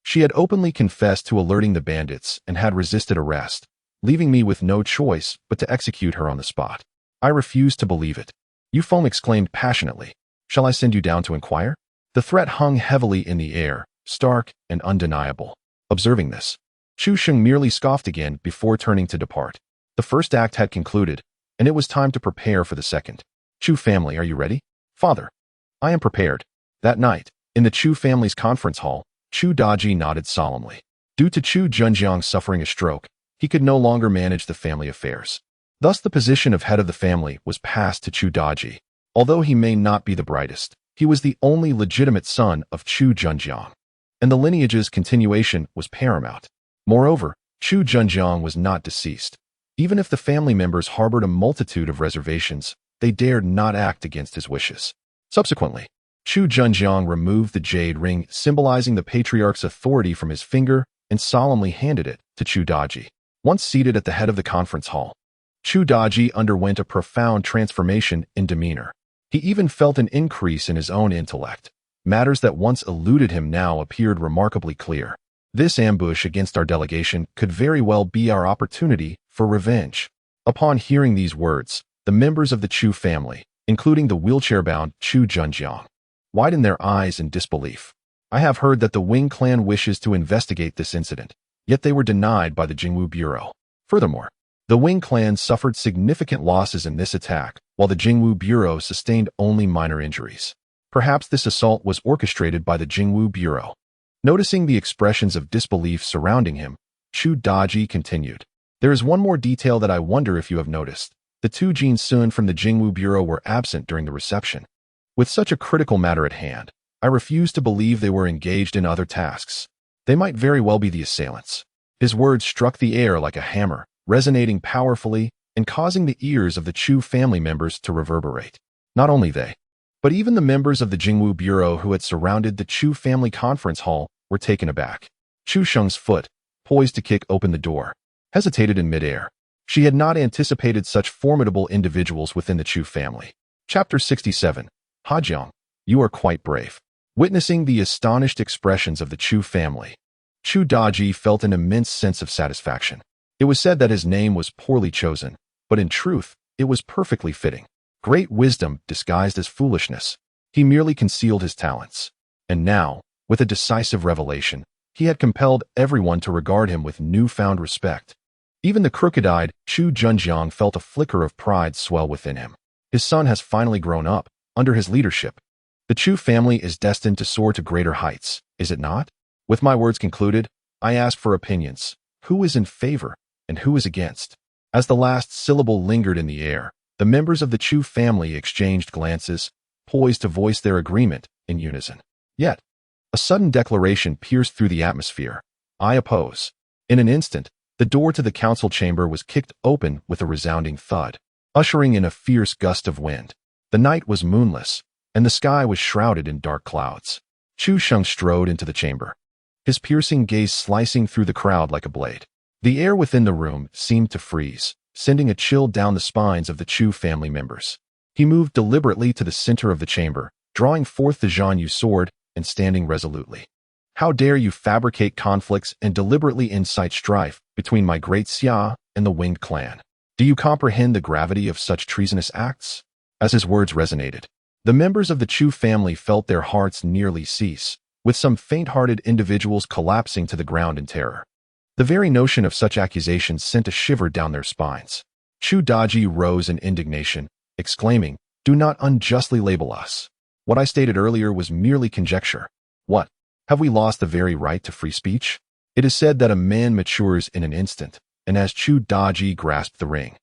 Speaker 1: She had openly confessed to alerting the bandits and had resisted arrest, leaving me with no choice but to execute her on the spot. I refused to believe it. Yufeng exclaimed passionately, Shall I send you down to inquire? The threat hung heavily in the air, stark and undeniable. Observing this, Chu Sheng merely scoffed again before turning to depart. The first act had concluded, and it was time to prepare for the second. Chu family, are you ready? Father. I am prepared. That night, in the Chu family's conference hall, Chu Daji nodded solemnly. Due to Chu Zhenjiang suffering a stroke, he could no longer manage the family affairs. Thus the position of head of the family was passed to Chu Daji. Although he may not be the brightest, he was the only legitimate son of Chu Zhenjiang, and the lineage's continuation was paramount. Moreover, Chu Zhenjiang was not deceased. Even if the family members harbored a multitude of reservations, they dared not act against his wishes. Subsequently, Chu Zhenjiang removed the jade ring symbolizing the patriarch's authority from his finger and solemnly handed it to Chu Daji. Once seated at the head of the conference hall, Chu Daji underwent a profound transformation in demeanor. He even felt an increase in his own intellect. Matters that once eluded him now appeared remarkably clear. This ambush against our delegation could very well be our opportunity for revenge. Upon hearing these words, the members of the Chu family, including the wheelchair-bound Chu Zhenjiang, widened their eyes in disbelief. I have heard that the Wing clan wishes to investigate this incident, yet they were denied by the Jingwu Bureau. Furthermore, the Wing clan suffered significant losses in this attack, while the Jingwu Bureau sustained only minor injuries. Perhaps this assault was orchestrated by the Jingwu Bureau. Noticing the expressions of disbelief surrounding him, Chu Daji continued. There is one more detail that I wonder if you have noticed. The two Jin Sun from the Jingwu Bureau were absent during the reception. With such a critical matter at hand, I refuse to believe they were engaged in other tasks. They might very well be the assailants. His words struck the air like a hammer, resonating powerfully and causing the ears of the Chu family members to reverberate. Not only they, but even the members of the Jingwu Bureau who had surrounded the Chu family conference hall were taken aback. Chu Sheng's foot, poised to kick open the door, hesitated in midair. She had not anticipated such formidable individuals within the Chu family. Chapter 67. Hajiang, you are quite brave. Witnessing the astonished expressions of the Chu family, Chu Daji felt an immense sense of satisfaction. It was said that his name was poorly chosen, but in truth, it was perfectly fitting. Great wisdom disguised as foolishness. He merely concealed his talents. And now, with a decisive revelation, he had compelled everyone to regard him with newfound respect. Even the crooked-eyed Chu Zhenjiang felt a flicker of pride swell within him. His son has finally grown up. Under his leadership, the Chu family is destined to soar to greater heights, is it not? With my words concluded, I ask for opinions. Who is in favor, and who is against? As the last syllable lingered in the air, the members of the Chu family exchanged glances, poised to voice their agreement in unison. Yet, a sudden declaration pierced through the atmosphere. I oppose. In an instant, the door to the council chamber was kicked open with a resounding thud, ushering in a fierce gust of wind. The night was moonless, and the sky was shrouded in dark clouds. Chu Sheng strode into the chamber, his piercing gaze slicing through the crowd like a blade. The air within the room seemed to freeze, sending a chill down the spines of the Chu family members. He moved deliberately to the center of the chamber, drawing forth the Zhan Yu sword and standing resolutely. How dare you fabricate conflicts and deliberately incite strife between my great Xia and the Winged clan? Do you comprehend the gravity of such treasonous acts? As his words resonated, the members of the Chu family felt their hearts nearly cease, with some faint-hearted individuals collapsing to the ground in terror. The very notion of such accusations sent a shiver down their spines. Chu Daji rose in indignation, exclaiming, "Do not unjustly label us. What I stated earlier was merely conjecture. What? Have we lost the very right to free speech? It is said that a man matures in an instant, and as Chu Daji grasped the ring,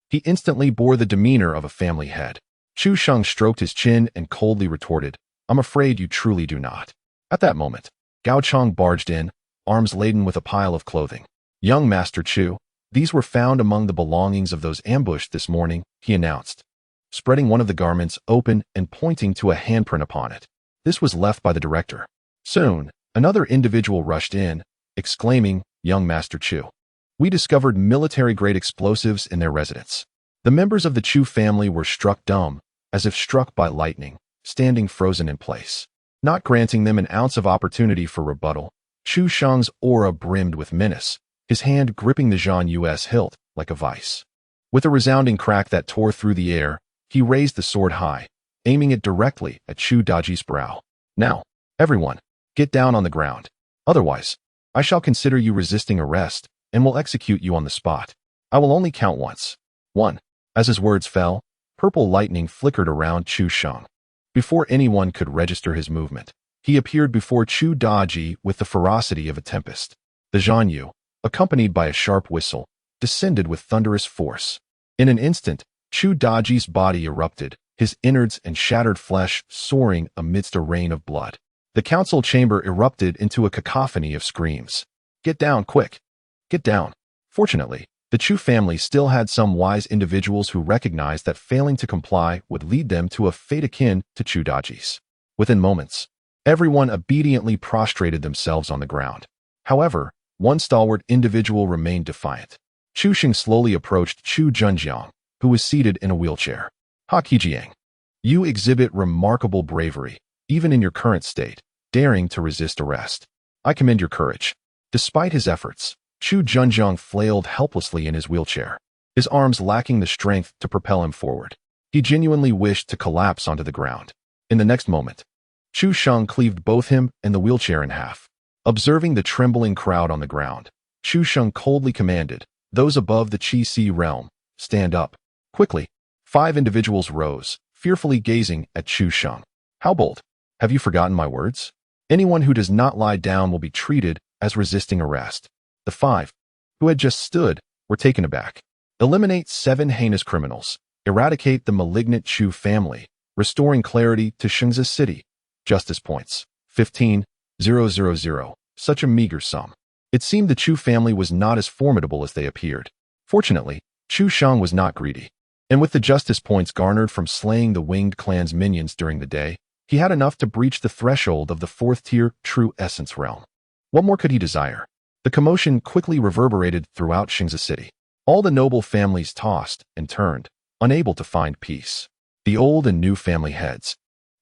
Speaker 1: he instantly bore the demeanor of a family head. Chu Sheng stroked his chin and coldly retorted, "I'm afraid you truly do not." At that moment, Gao Chong barged in, arms laden with a pile of clothing. "Young Master Chu, these were found among the belongings of those ambushed this morning," he announced, spreading one of the garments open and pointing to a handprint upon it. This was left by the director. Soon, another individual rushed in, exclaiming, "Young Master Chu, we discovered military-grade explosives in their residence." The members of the Chu family were struck dumb, as if struck by lightning, standing frozen in place. Not granting them an ounce of opportunity for rebuttal, Chu Sheng's aura brimmed with menace, his hand gripping the Zhan Yu's hilt like a vice. With a resounding crack that tore through the air, he raised the sword high, aiming it directly at Chu Daji's brow. "Now, everyone, get down on the ground. Otherwise, I shall consider you resisting arrest and will execute you on the spot. I will only count once." 1. As his words fell, purple lightning flickered around Chu Sheng. Before anyone could register his movement, he appeared before Chu Daji with the ferocity of a tempest. The Zhan Yu, accompanied by a sharp whistle, descended with thunderous force. In an instant, Chu Daji's body erupted, his innards and shattered flesh soaring amidst a rain of blood. The council chamber erupted into a cacophony of screams. "Get down, quick! Get down!" Fortunately, the Chu family still had some wise individuals who recognized that failing to comply would lead them to a fate akin to Chu Daji's. Within moments, everyone obediently prostrated themselves on the ground. However, one stalwart individual remained defiant. Chu Xing slowly approached Chu Zhenjiang, who was seated in a wheelchair. "Ha Qijiang, you exhibit remarkable bravery, even in your current state, daring to resist arrest. I commend your courage." Despite his efforts, Chu Zhenjiang flailed helplessly in his wheelchair, his arms lacking the strength to propel him forward. He genuinely wished to collapse onto the ground. In the next moment, Chu Sheng cleaved both him and the wheelchair in half. Observing the trembling crowd on the ground, Chu Sheng coldly commanded, "Those above the Qi Si realm, stand up." Quickly, 5 individuals rose, fearfully gazing at Chu Sheng. "How bold! Have you forgotten my words? Anyone who does not lie down will be treated as resisting arrest." The 5, who had just stood, were taken aback. Eliminate 7 heinous criminals. Eradicate the malignant Chu family, restoring clarity to Shengzi City. Justice points. 15,000. Such a meager sum. It seemed the Chu family was not as formidable as they appeared. Fortunately, Chu Sheng was not greedy, and with the justice points garnered from slaying the Winged clan's minions during the day, he had enough to breach the threshold of the 4th-tier True Essence realm. What more could he desire? The commotion quickly reverberated throughout Shengzi City. All the noble families tossed and turned, unable to find peace. The old and new family heads,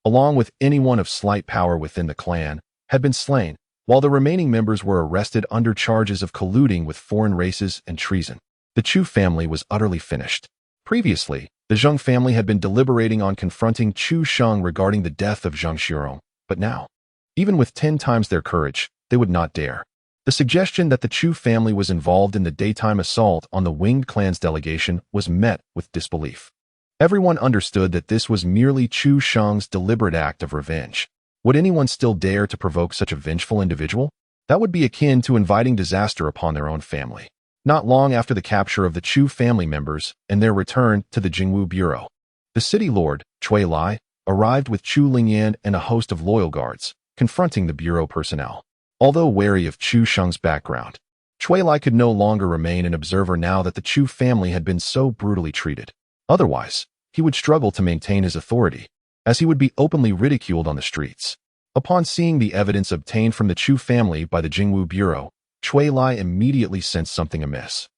Speaker 1: along with anyone of slight power within the clan, had been slain, while the remaining members were arrested under charges of colluding with foreign races and treason. The Chu family was utterly finished. Previously, the Zheng family had been deliberating on confronting Chu Sheng regarding the death of Zheng Shirong, but now, even with 10 times their courage, they would not dare. The suggestion that the Chu family was involved in the daytime assault on the Winged clan's delegation was met with disbelief. Everyone understood that this was merely Chu Sheng's deliberate act of revenge. Would anyone still dare to provoke such a vengeful individual? That would be akin to inviting disaster upon their own family. Not long after the capture of the Chu family members and their return to the Jingwu Bureau, the city lord, Cui Lai, arrived with Chu Lingyan and a host of loyal guards, confronting the bureau personnel. Although wary of Chu Sheng's background, Cui Lai could no longer remain an observer now that the Chu family had been so brutally treated. Otherwise, he would struggle to maintain his authority, as he would be openly ridiculed on the streets. Upon seeing the evidence obtained from the Chu family by the Jingwu Bureau, Cui Lai immediately sensed something amiss.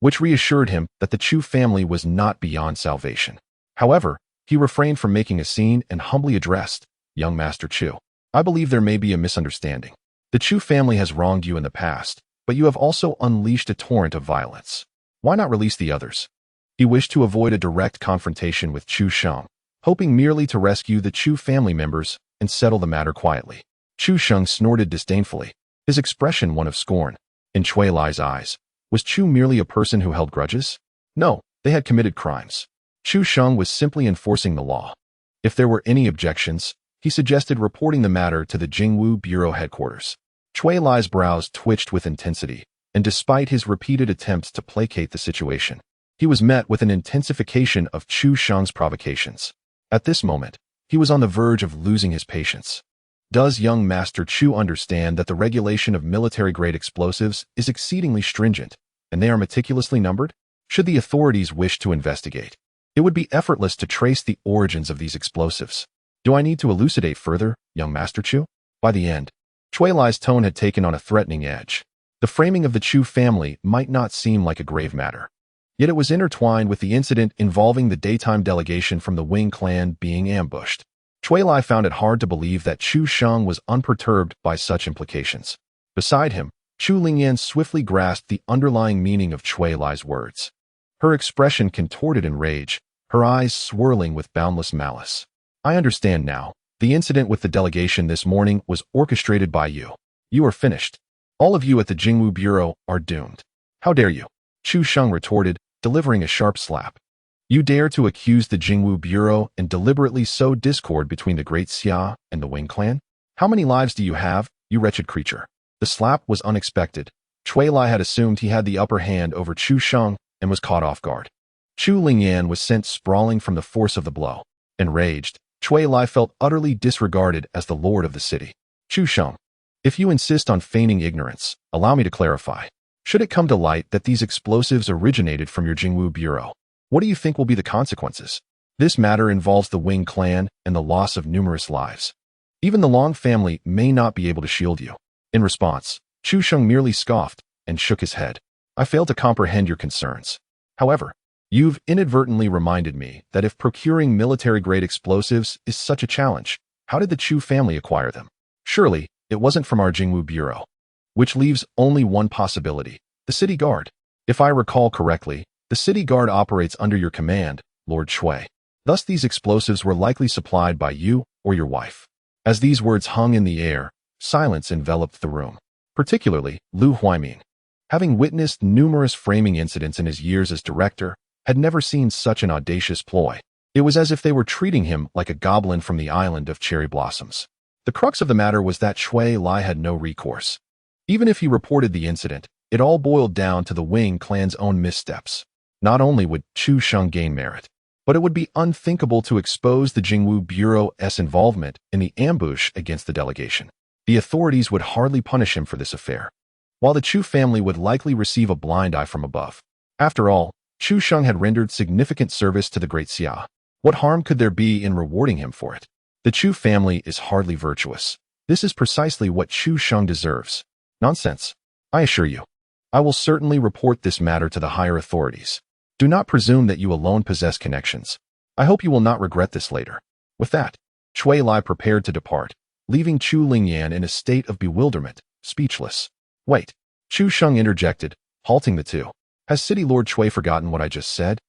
Speaker 1: which reassured him that the Chu family was not beyond salvation. However, he refrained from making a scene and humbly addressed, "Young Master Chu, I believe there may be a misunderstanding. The Chu family has wronged you in the past, but you have also unleashed a torrent of violence. Why not release the others?" He wished to avoid a direct confrontation with Chu Sheng, hoping merely to rescue the Chu family members and settle the matter quietly. Chu Sheng snorted disdainfully, his expression one of scorn. In Cui Lai's eyes, was Chu merely a person who held grudges? No, they had committed crimes. Chu Sheng was simply enforcing the law. If there were any objections, he suggested reporting the matter to the Jingwu Bureau headquarters. Cui Lai's brows twitched with intensity, and despite his repeated attempts to placate the situation, he was met with an intensification of Chu Sheng's provocations. At this moment, he was on the verge of losing his patience. Does young Master Chu understand that the regulation of military-grade explosives is exceedingly stringent, and they are meticulously numbered? Should the authorities wish to investigate, it would be effortless to trace the origins of these explosives. Do I need to elucidate further, young Master Chu? By the end, Cui Lai's tone had taken on a threatening edge. The framing of the Chu family might not seem like a grave matter, yet it was intertwined with the incident involving the daytime delegation from the Wing clan being ambushed. Cui Lai found it hard to believe that Chu Sheng was unperturbed by such implications. Beside him, Chu Lingyan swiftly grasped the underlying meaning of Cui Lai's words. Her expression contorted in rage, her eyes swirling with boundless malice. "I understand now. The incident with the delegation this morning was orchestrated by you. You are finished. All of you at the Jingwu Bureau are doomed." "How dare you?" Chu Sheng retorted, delivering a sharp slap. "You dare to accuse the Jingwu Bureau and deliberately sow discord between the Great Xia and the Wing clan? How many lives do you have, you wretched creature?" The slap was unexpected. Cui Lai had assumed he had the upper hand over Chu Sheng and was caught off guard. Chu Lingyan was sent sprawling from the force of the blow. Enraged, Cui Lai felt utterly disregarded as the lord of the city. "Chu Sheng, if you insist on feigning ignorance, allow me to clarify. Should it come to light that these explosives originated from your Jingwu Bureau, what do you think will be the consequences? This matter involves the Wing clan and the loss of numerous lives. Even the Long family may not be able to shield you." In response, Chu Sheng merely scoffed and shook his head. "I fail to comprehend your concerns. However, you've inadvertently reminded me that if procuring military-grade explosives is such a challenge, how did the Chu family acquire them? Surely, it wasn't from our Jingwu Bureau. Which leaves only one possibility, the City Guard. If I recall correctly, the City Guard operates under your command, Lord Cui. Thus these explosives were likely supplied by you or your wife." As these words hung in the air, silence enveloped the room. Particularly, Lu Huaiming, having witnessed numerous framing incidents in his years as director, had never seen such an audacious ploy. It was as if they were treating him like a goblin from the island of cherry blossoms. The crux of the matter was that Cui Lai had no recourse. Even if he reported the incident, it all boiled down to the Wing clan's own missteps. Not only would Chu Sheng gain merit, but it would be unthinkable to expose the Jingwu Bureau's involvement in the ambush against the delegation. The authorities would hardly punish him for this affair, while the Chu family would likely receive a blind eye from above. After all, Chu Sheng had rendered significant service to the Great Xia. What harm could there be in rewarding him for it? The Chu family is hardly virtuous. This is precisely what Chu Sheng deserves. Nonsense. I assure you. I will certainly report this matter to the higher authorities. Do not presume that you alone possess connections. I hope you will not regret this later. With that, Cui Lai prepared to depart, leaving Chu Lingyan in a state of bewilderment, speechless. "Wait," Chu Sheng interjected, halting the two. "Has City Lord Cui forgotten what I just said?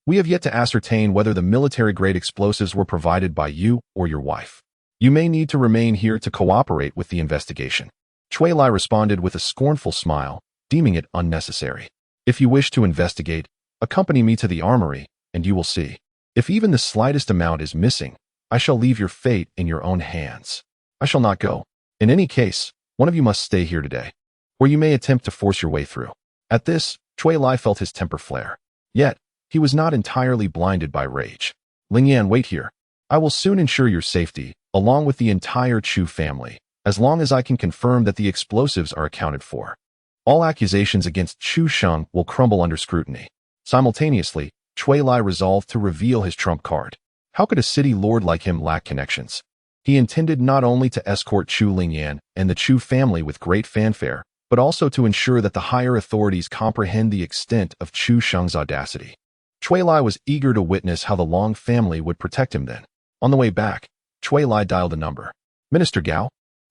Speaker 1: We have yet to ascertain whether the military-grade explosives were provided by you or your wife. You may need to remain here to cooperate with the investigation." Cui Lai responded with a scornful smile, deeming it unnecessary. "If you wish to investigate, accompany me to the armory, and you will see. If even the slightest amount is missing, I shall leave your fate in your own hands. I shall not go. In any case, one of you must stay here today, or you may attempt to force your way through." At this, Cui Lai felt his temper flare. Yet, he was not entirely blinded by rage. "Lingyan, wait here. I will soon ensure your safety, along with the entire Chu family, as long as I can confirm that the explosives are accounted for. All accusations against Chu Sheng will crumble under scrutiny." Simultaneously, Cui Lai resolved to reveal his trump card. How could a city lord like him lack connections? He intended not only to escort Chu Lingyan and the Chu family with great fanfare, but also to ensure that the higher authorities comprehend the extent of Chu Sheng's audacity. Cui Lai was eager to witness how the Long family would protect him then. On the way back, Cui Lai dialed a number. Minister Gao,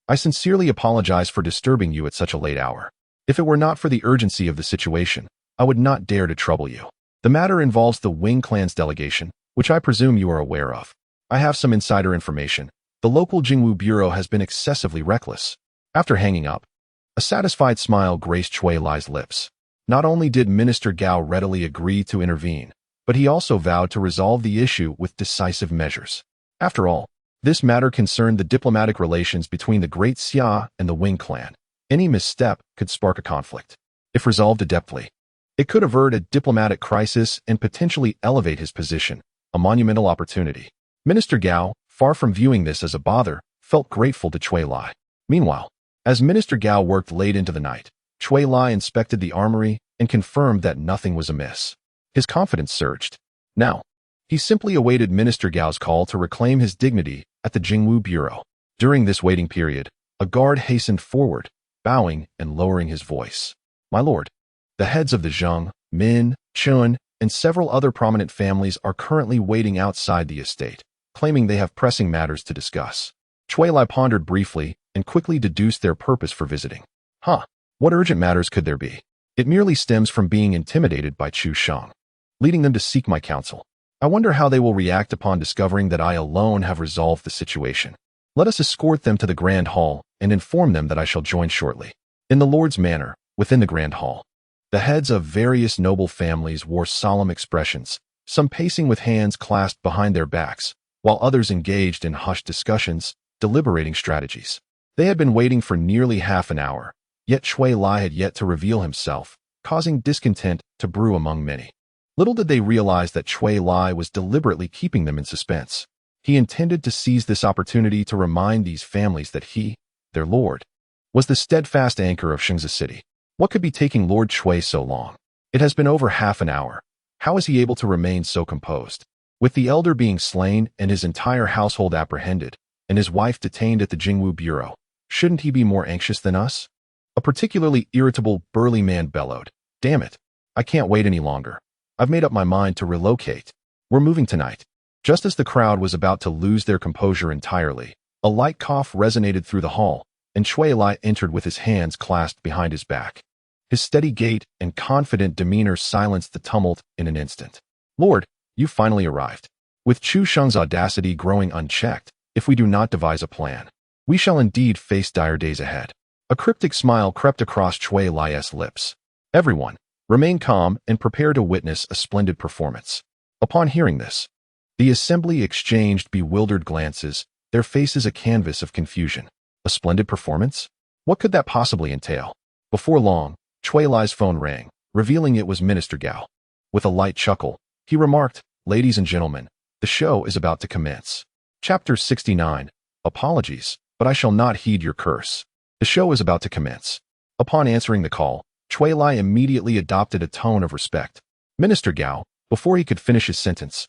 Speaker 1: I sincerely apologize for disturbing you at such a late hour. If it were not for the urgency of the situation, I would not dare to trouble you. The matter involves the Wing clan's delegation, which I presume you are aware of. I have some insider information. The local Jingwu Bureau has been excessively reckless. After hanging up, a satisfied smile graced Cui Lai's lips. Not only did Minister Gao readily agree to intervene, but he also vowed to resolve the issue with decisive measures. After all, this matter concerned the diplomatic relations between the Great Xia and the Wing clan. Any misstep could spark a conflict. If resolved adeptly, it could avert a diplomatic crisis and potentially elevate his position, a monumental opportunity. Minister Gao, far from viewing this as a bother, felt grateful to Cui Lai. Meanwhile, as Minister Gao worked late into the night, Cui Lai inspected the armory and confirmed that nothing was amiss. His confidence surged. Now, he simply awaited Minister Gao's call to reclaim his dignity at the Jingwu Bureau. During this waiting period, a guard hastened forward, bowing and lowering his voice. My lord, the heads of the Zheng, Min, Chun, and several other prominent families are currently waiting outside the estate, claiming they have pressing matters to discuss. Cui Lai pondered briefly and quickly deduced their purpose for visiting. What urgent matters could there be? It merely stems from being intimidated by Chu Sheng, leading them to seek my counsel. I wonder how they will react upon discovering that I alone have resolved the situation. Let us escort them to the Grand Hall and inform them that I shall join shortly. In the Lord's manor, within the Grand Hall, the heads of various noble families wore solemn expressions, some pacing with hands clasped behind their backs, while others engaged in hushed discussions, deliberating strategies. They had been waiting for nearly half an hour, yet Cui Lai had yet to reveal himself, causing discontent to brew among many. Little did they realize that Cui Lai was deliberately keeping them in suspense. He intended to seize this opportunity to remind these families that he, their lord, was the steadfast anchor of Shengzi City. What could be taking Lord Cui so long? It has been over half an hour. How is he able to remain so composed? With the elder being slain and his entire household apprehended, and his wife detained at the Jingwu Bureau, shouldn't he be more anxious than us? A particularly irritable, burly man bellowed. Damn it. I can't wait any longer. I've made up my mind to relocate. We're moving tonight. Just as the crowd was about to lose their composure entirely, a light cough resonated through the hall, and Cui Lai entered with his hands clasped behind his back. His steady gait and confident demeanor silenced the tumult in an instant. Lord, you finally arrived. With Chu Sheng's audacity growing unchecked, if we do not devise a plan, we shall indeed face dire days ahead. A cryptic smile crept across Cui Lai's lips. Everyone, remain calm and prepare to witness a splendid performance. Upon hearing this, the assembly exchanged bewildered glances, their faces a canvas of confusion. A splendid performance? What could that possibly entail? Before long, Cui Lai's phone rang, revealing it was Minister Gao. With a light chuckle, he remarked, Ladies and gentlemen, the show is about to commence. Chapter 69. Apologies, but I shall not heed your curse. The show is about to commence. Upon answering the call, Cui Lai immediately adopted a tone of respect. Minister Gao, before he could finish his sentence,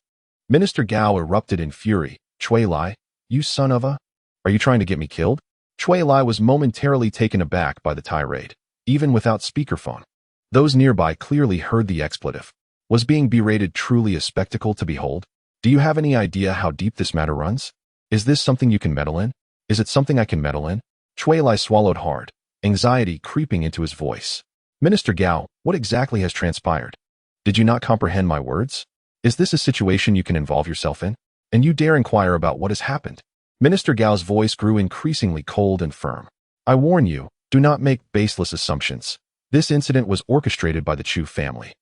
Speaker 1: Minister Gao erupted in fury. Cui Lai, you son of a... Are you trying to get me killed? Cui Lai was momentarily taken aback by the tirade, even without speakerphone. Those nearby clearly heard the expletive. Was being berated truly a spectacle to behold? Do you have any idea how deep this matter runs? Is this something you can meddle in? Is it something I can meddle in? Cui Lai swallowed hard, anxiety creeping into his voice. Minister Gao, what exactly has transpired? Did you not comprehend my words? Is this a situation you can involve yourself in? And you dare inquire about what has happened? Minister Gao's voice grew increasingly cold and firm. I warn you, do not make baseless assumptions. This incident was orchestrated by the Chu family.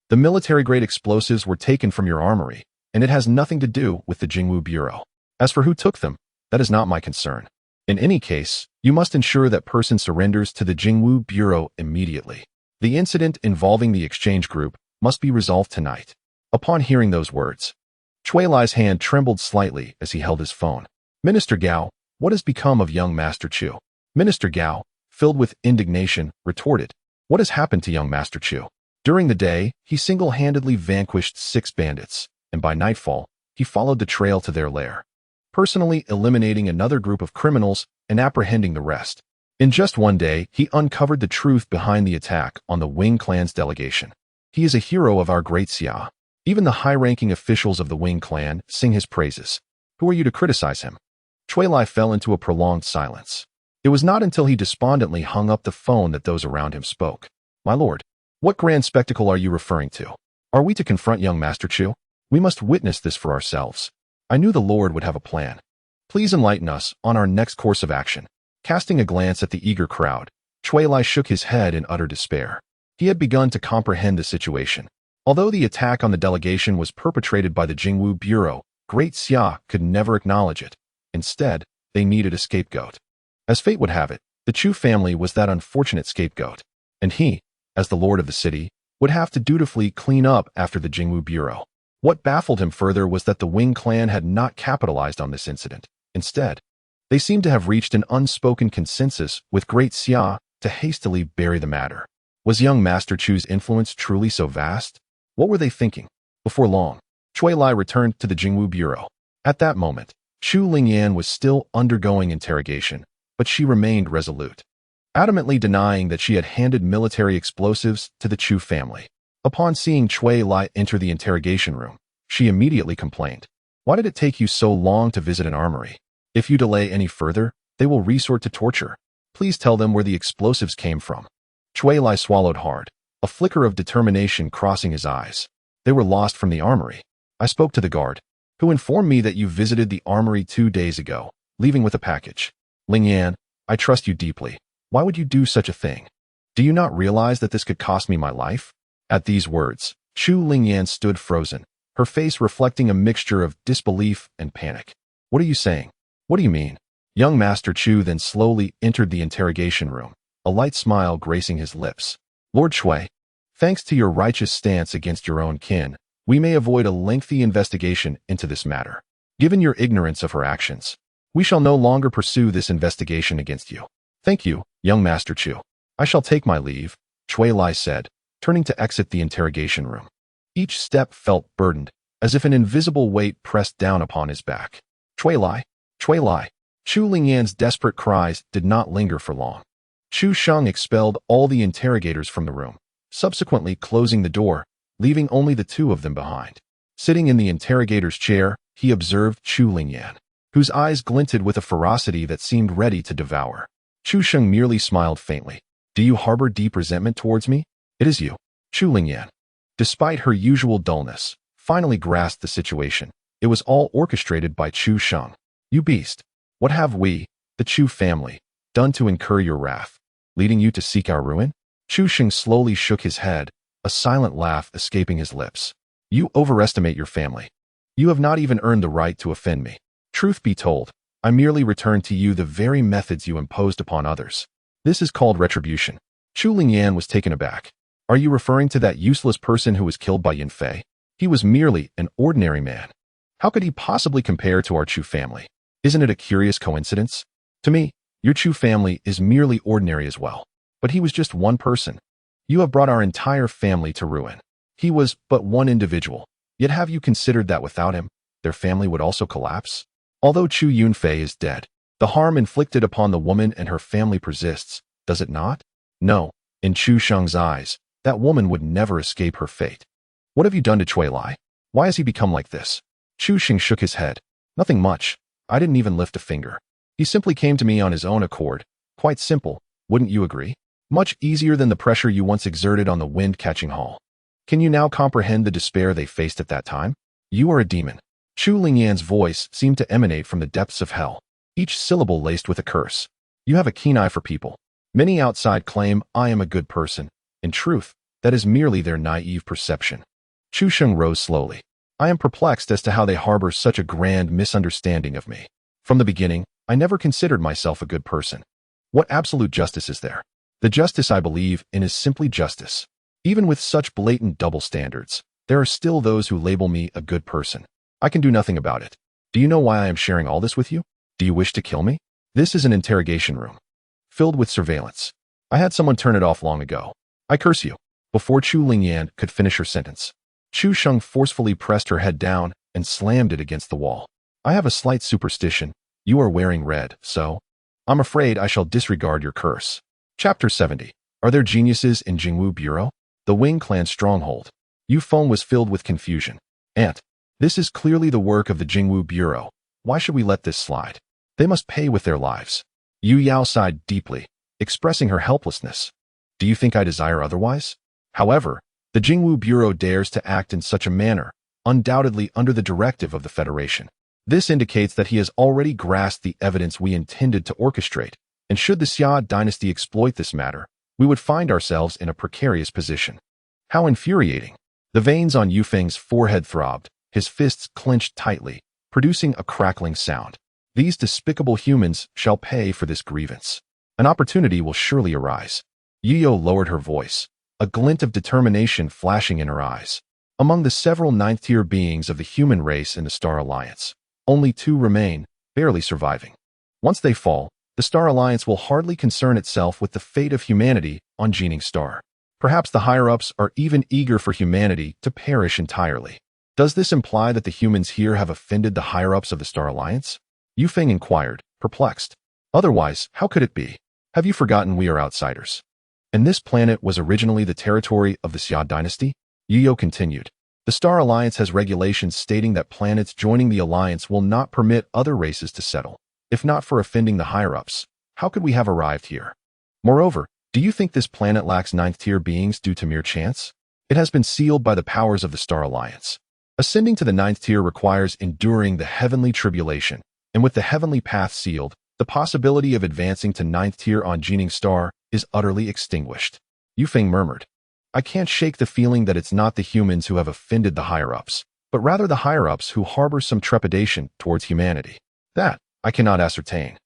Speaker 1: The military-grade explosives were taken from your armory, and it has nothing to do with the Jingwu Bureau. As for who took them, that is not my concern. In any case, you must ensure that person surrenders to the Jingwu Bureau immediately. The incident involving the exchange group must be resolved tonight. Upon hearing those words, Cui Lai's hand trembled slightly as he held his phone. Minister Gao, what has become of young Master Chu? Minister Gao, filled with indignation, retorted, What has happened to young Master Chu? During the day, he single-handedly vanquished 6 bandits, and by nightfall, he followed the trail to their lair, personally eliminating another group of criminals and apprehending the rest. In just one day, he uncovered the truth behind the attack on the Wing clan's delegation. He is a hero of our great Xia. Even the high-ranking officials of the Wing clan sing his praises. Who are you to criticize him? Cui Lai fell into a prolonged silence. It was not until he despondently hung up the phone that those around him spoke. My lord, what grand spectacle are you referring to? Are we to confront young Master Chu? We must witness this for ourselves. I knew the Lord would have a plan. Please enlighten us on our next course of action. Casting a glance at the eager crowd, Cui Lai shook his head in utter despair. He had begun to comprehend the situation. Although the attack on the delegation was perpetrated by the Jingwu Bureau, Great Xia could never acknowledge it. Instead, they needed a scapegoat. As fate would have it, the Chu family was that unfortunate scapegoat, and he, as the lord of the city, would have to dutifully clean up after the Jingwu Bureau. What baffled him further was that the Wing clan had not capitalized on this incident. Instead, they seemed to have reached an unspoken consensus with Great Xia to hastily bury the matter. Was young Master Chu's influence truly so vast? What were they thinking? Before long, Cui Lai returned to the Jingwu Bureau. At that moment, Chu Lingyan was still undergoing interrogation, but she remained resolute, adamantly denying that she had handed military explosives to the Chu family. Upon seeing Cui Lai enter the interrogation room, she immediately complained. Why did it take you so long to visit an armory? If you delay any further, they will resort to torture. Please tell them where the explosives came from. Cui Lai swallowed hard, a flicker of determination crossing his eyes. They were lost from the armory. I spoke to the guard, who informed me that you visited the armory 2 days ago, leaving with a package. Lingyan, I trust you deeply. Why would you do such a thing? Do you not realize that this could cost me my life? At these words, Chu Lingyan stood frozen, her face reflecting a mixture of disbelief and panic. What are you saying? What do you mean? Young Master Chu then slowly entered the interrogation room, a light smile gracing his lips. Lord Cui, thanks to your righteous stance against your own kin, we may avoid a lengthy investigation into this matter. Given your ignorance of her actions, we shall no longer pursue this investigation against you. Thank you, young Master Chu. I shall take my leave, Cui Lai said, turning to exit the interrogation room. Each step felt burdened, as if an invisible weight pressed down upon his back. Cui Lai, Cui Lai. Chu Lingyan's desperate cries did not linger for long. Chu Sheng expelled all the interrogators from the room, subsequently closing the door, leaving only the two of them behind. Sitting in the interrogator's chair, he observed Chu Lingyan, whose eyes glinted with a ferocity that seemed ready to devour. Chu Sheng merely smiled faintly. Do you harbor deep resentment towards me? It is you. Chu Lingyan, despite her usual dullness, finally grasped the situation. It was all orchestrated by Chu Sheng. You beast. What have we, the Chu family, done to incur your wrath, leading you to seek our ruin? Chu Sheng slowly shook his head, a silent laugh escaping his lips. You overestimate your family. You have not even earned the right to offend me. Truth be told, I merely returned to you the very methods you imposed upon others. This is called retribution. Chu Lingyan was taken aback. Are you referring to that useless person who was killed by Yin Fei? He was merely an ordinary man. How could he possibly compare to our Chu family? Isn't it a curious coincidence? To me, your Chu family is merely ordinary as well. But he was just one person. You have brought our entire family to ruin. He was but one individual. Yet have you considered that without him, their family would also collapse? Although Chu Yunfei is dead, the harm inflicted upon the woman and her family persists, does it not? No, in Chu Sheng's eyes, that woman would never escape her fate. What have you done to Cui Lai? Why has he become like this? Chu Sheng shook his head. Nothing much. I didn't even lift a finger. He simply came to me on his own accord. Quite simple, wouldn't you agree? Much easier than the pressure you once exerted on the wind-catching hall. Can you now comprehend the despair they faced at that time? You are a demon. Chu Lingyan's voice seemed to emanate from the depths of hell, each syllable laced with a curse. You have a keen eye for people. Many outside claim I am a good person. In truth, that is merely their naive perception. Chu Sheng rose slowly. I am perplexed as to how they harbor such a grand misunderstanding of me. From the beginning, I never considered myself a good person. What absolute justice is there? The justice I believe in is simply justice. Even with such blatant double standards, there are still those who label me a good person. I can do nothing about it. Do you know why I am sharing all this with you? Do you wish to kill me? This is an interrogation room, filled with surveillance. I had someone turn it off long ago. I curse you. Before Chu Lingyan could finish her sentence, Chu Sheng forcefully pressed her head down and slammed it against the wall. I have a slight superstition. You are wearing red, so? I'm afraid I shall disregard your curse. Chapter 70. Are there geniuses in Jingwu Bureau? The Wing Clan stronghold. Yu Feng was filled with confusion. This is clearly the work of the Jingwu Bureau. Why should we let this slide? They must pay with their lives. Yu Yao sighed deeply, expressing her helplessness. Do you think I desire otherwise? However, the Jingwu Bureau dares to act in such a manner, undoubtedly under the directive of the Federation. This indicates that he has already grasped the evidence we intended to orchestrate, and should the Xia dynasty exploit this matter, we would find ourselves in a precarious position. How infuriating! The veins on Yu Feng's forehead throbbed, his fists clenched tightly, producing a crackling sound. These despicable humans shall pay for this grievance. An opportunity will surely arise. Yiyo lowered her voice, a glint of determination flashing in her eyes. Among the several ninth-tier beings of the human race in the Star Alliance, only 2 remain, barely surviving. Once they fall, the Star Alliance will hardly concern itself with the fate of humanity on Jining Star. Perhaps the higher-ups are even eager for humanity to perish entirely. Does this imply that the humans here have offended the higher-ups of the Star Alliance? Yu Feng inquired, perplexed. Otherwise, how could it be? Have you forgotten we are outsiders? And this planet was originally the territory of the Xia dynasty? Yiyo continued. The Star Alliance has regulations stating that planets joining the Alliance will not permit other races to settle. If not for offending the higher-ups, how could we have arrived here? Moreover, do you think this planet lacks ninth-tier beings due to mere chance? It has been sealed by the powers of the Star Alliance. Ascending to the ninth tier requires enduring the heavenly tribulation, and with the heavenly path sealed, the possibility of advancing to ninth tier on Jining Star is utterly extinguished. Yu Feng murmured. I can't shake the feeling that it's not the humans who have offended the higher-ups, but rather the higher-ups who harbor some trepidation towards humanity. That, I cannot ascertain.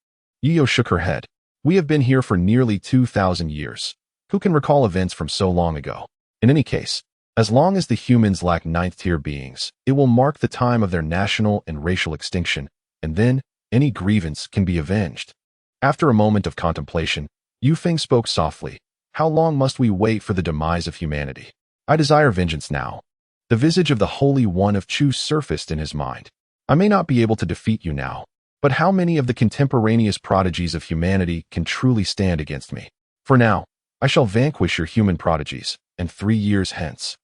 Speaker 1: Yiyo shook her head. We have been here for nearly 2,000 years. Who can recall events from so long ago? In any case, as long as the humans lack ninth-tier beings, it will mark the time of their national and racial extinction, and then any grievance can be avenged. After a moment of contemplation, Yu Feng spoke softly. How long must we wait for the demise of humanity? I desire vengeance now. The visage of the Holy One of Chu surfaced in his mind. I may not be able to defeat you now, but how many of the contemporaneous prodigies of humanity can truly stand against me? For now, I shall vanquish your human prodigies, and 3 years hence,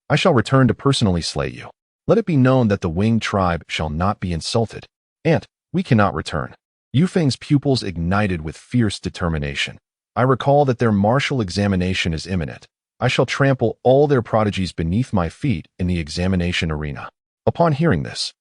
Speaker 1: I shall return to personally slay you. Let it be known that the Wing tribe shall not be insulted. And we cannot return. Yu Feng's pupils ignited with fierce determination. I recall that their martial examination is imminent. I shall trample all their prodigies beneath my feet in the examination arena. Upon hearing this,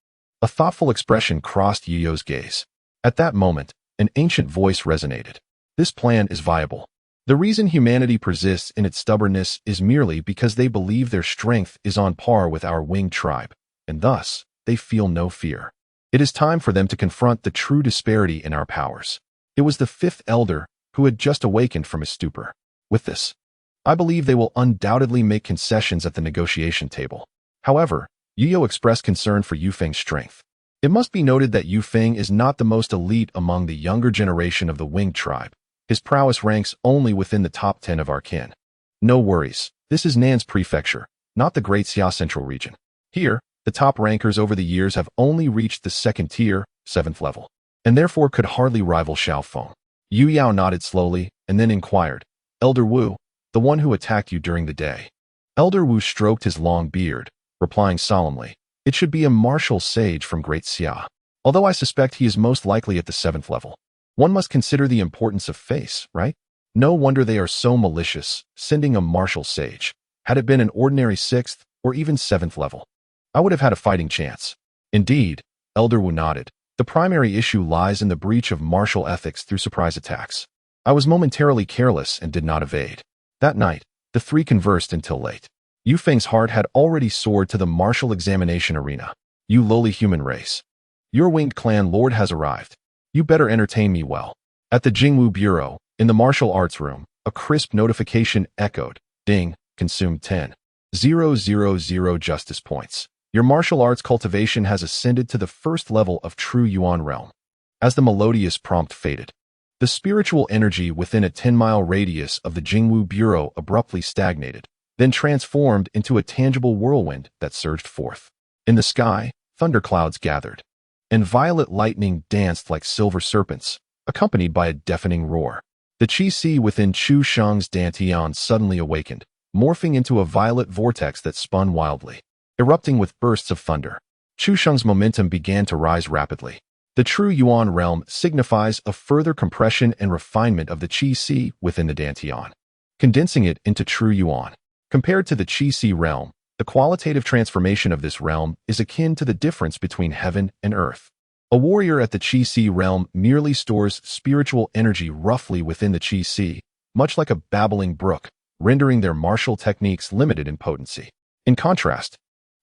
Speaker 1: a thoughtful expression crossed Yiyo's gaze. At that moment, an ancient voice resonated. This plan is viable. The reason humanity persists in its stubbornness is merely because they believe their strength is on par with our Wing tribe, and thus, they feel no fear. It is time for them to confront the true disparity in our powers. It was the 5th elder who had just awakened from his stupor. With this, I believe they will undoubtedly make concessions at the negotiation table. However, Yiyo expressed concern for Yu Feng's strength. It must be noted that Yu Feng is not the most elite among the younger generation of the Wing tribe. His prowess ranks only within the top 10 of our kin. No worries, this is Nan's prefecture, not the Great Xia Central region. Here, the top rankers over the years have only reached the 2nd tier, 7th level, and therefore could hardly rival Xiaofeng. Yu Yao nodded slowly, and then inquired, Elder Wu, the one who attacked you during the day. Elder Wu stroked his long beard, replying solemnly, it should be a martial sage from Great Xia. Although I suspect he is most likely at the 7th level. One must consider the importance of face, right? No wonder they are so malicious, sending a martial sage. Had it been an ordinary 6th or even 7th level, I would have had a fighting chance. Indeed, Elder Wu nodded. The primary issue lies in the breach of martial ethics through surprise attacks. I was momentarily careless and did not evade. That night, the 3 conversed until late. Yu Feng's heart had already soared to the martial examination arena. You lowly human race. Your winged clan lord has arrived. You better entertain me well. At the Jingwu Bureau, in the martial arts room, a crisp notification echoed. Ding, consumed 10,000 justice points. Your martial arts cultivation has ascended to the 1st level of True Yuan realm. As the melodious prompt faded, the spiritual energy within a 10-mile radius of the Jingwu Bureau abruptly stagnated, then transformed into a tangible whirlwind that surged forth. In the sky, thunderclouds gathered, and violet lightning danced like silver serpents, accompanied by a deafening roar. The qi within Chu Sheng's dantian suddenly awakened, morphing into a violet vortex that spun wildly, erupting with bursts of thunder. Chu Sheng's momentum began to rise rapidly. The true Yuan realm signifies a further compression and refinement of the qi within the dantian, condensing it into true Yuan. Compared to the qi realm, the qualitative transformation of this realm is akin to the difference between heaven and earth. A warrior at the qi realm merely stores spiritual energy roughly within the qi, much like a babbling brook, rendering their martial techniques limited in potency. In contrast,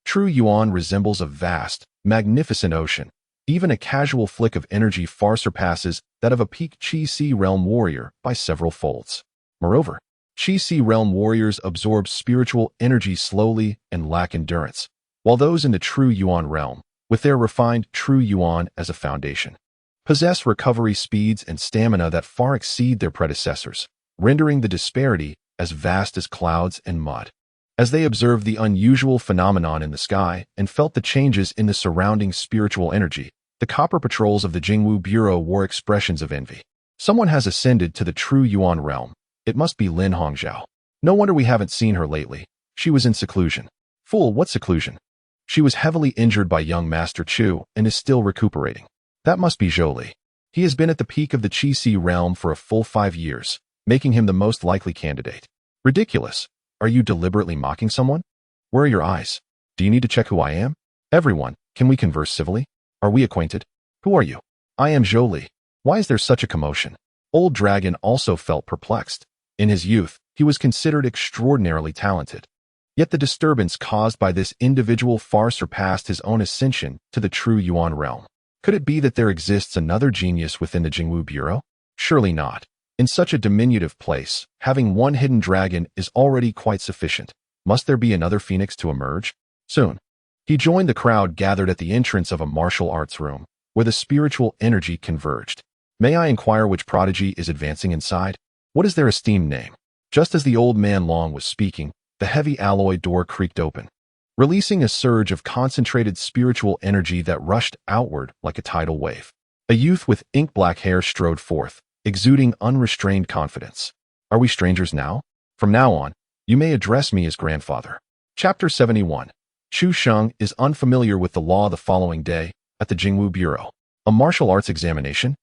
Speaker 1: true Yuan resembles a vast, magnificent ocean. Even a casual flick of energy far surpasses that of a peak qi realm warrior by several folds. Moreover, qi realm warriors absorb spiritual energy slowly and lack endurance, while those in the true Yuan realm, with their refined true Yuan as a foundation, possess recovery speeds and stamina that far exceed their predecessors, rendering the disparity as vast as clouds and mud. As they observed the unusual phenomenon in the sky and felt the changes in the surrounding spiritual energy, the copper patrols of the Jingwu Bureau wore expressions of envy. Someone has ascended to the true Yuan realm. It must be Lin Hongzhao. No wonder we haven't seen her lately. She was in seclusion. Fool, what seclusion? She was heavily injured by young Master Chu and is still recuperating. That must be Zhou Li. He has been at the peak of the qi realm for a full 5 years, making him the most likely candidate. Ridiculous. Are you deliberately mocking someone? Where are your eyes? Do you need to check who I am? Everyone, can we converse civilly? Are we acquainted? Who are you? I am Zhou Li. Why is there such a commotion? Old Dragon also felt perplexed. In his youth, he was considered extraordinarily talented. Yet the disturbance caused by this individual far surpassed his own ascension to the true Yuan realm. Could it be that there exists another genius within the Jingwu Bureau? Surely not. In such a diminutive place, having one hidden dragon is already quite sufficient. Must there be another phoenix to emerge? Soon. He joined the crowd gathered at the entrance of a martial arts room, where the spiritual energy converged. May I inquire which prodigy is advancing inside? What is their esteemed name? Just as the old man Long was speaking, the heavy alloy door creaked open, releasing a surge of concentrated spiritual energy that rushed outward like a tidal wave. A youth with ink-black hair strode forth, exuding unrestrained confidence. Are we strangers now? From now on, you may address me as grandfather. Chapter 71. Chu Sheng is unfamiliar with the law the following day at the Jingwu Bureau. A martial arts examination?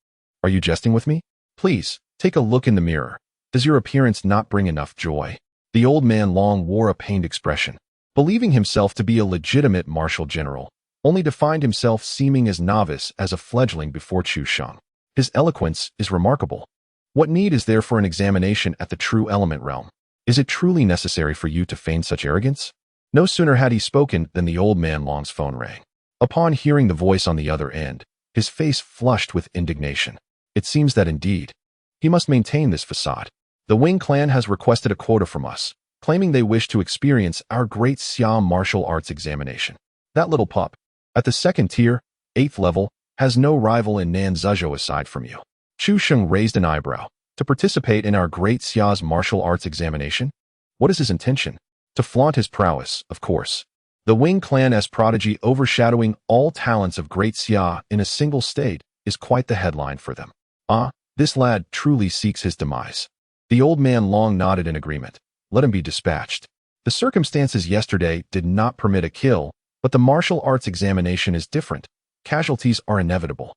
Speaker 1: Are you jesting with me? Please, take a look in the mirror. Does your appearance not bring enough joy? The old man Long wore a pained expression, believing himself to be a legitimate martial general, only to find himself seeming as novice as a fledgling before Chu Sheng. His eloquence is remarkable. What need is there for an examination at the true element realm? Is it truly necessary for you to feign such arrogance? No sooner had he spoken than the old man Long's phone rang. Upon hearing the voice on the other end, his face flushed with indignation. It seems that indeed, he must maintain this facade. The Wing clan has requested a quota from us, claiming they wish to experience our great Xia martial arts examination. That little pup, at the second tier, 8th level, has no rival in Nan Zhezhou aside from you. Chu Sheng raised an eyebrow. To participate in our great Xia's martial arts examination? What is his intention? To flaunt his prowess, of course. The Wing clan as prodigy overshadowing all talents of great Xia in a single state is quite the headline for them. Ah, this lad truly seeks his demise. The old man Long nodded in agreement. Let him be dispatched. The circumstances yesterday did not permit a kill, but the martial arts examination is different. Casualties are inevitable.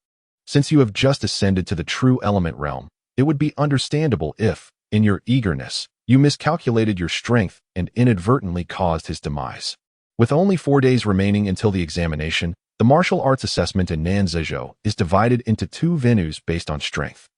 Speaker 1: Since you have just ascended to the true element realm, it would be understandable if, in your eagerness, you miscalculated your strength and inadvertently caused his demise. With only 4 days remaining until the examination, the martial arts assessment in Nan Zhezhou is divided into 2 venues based on strength.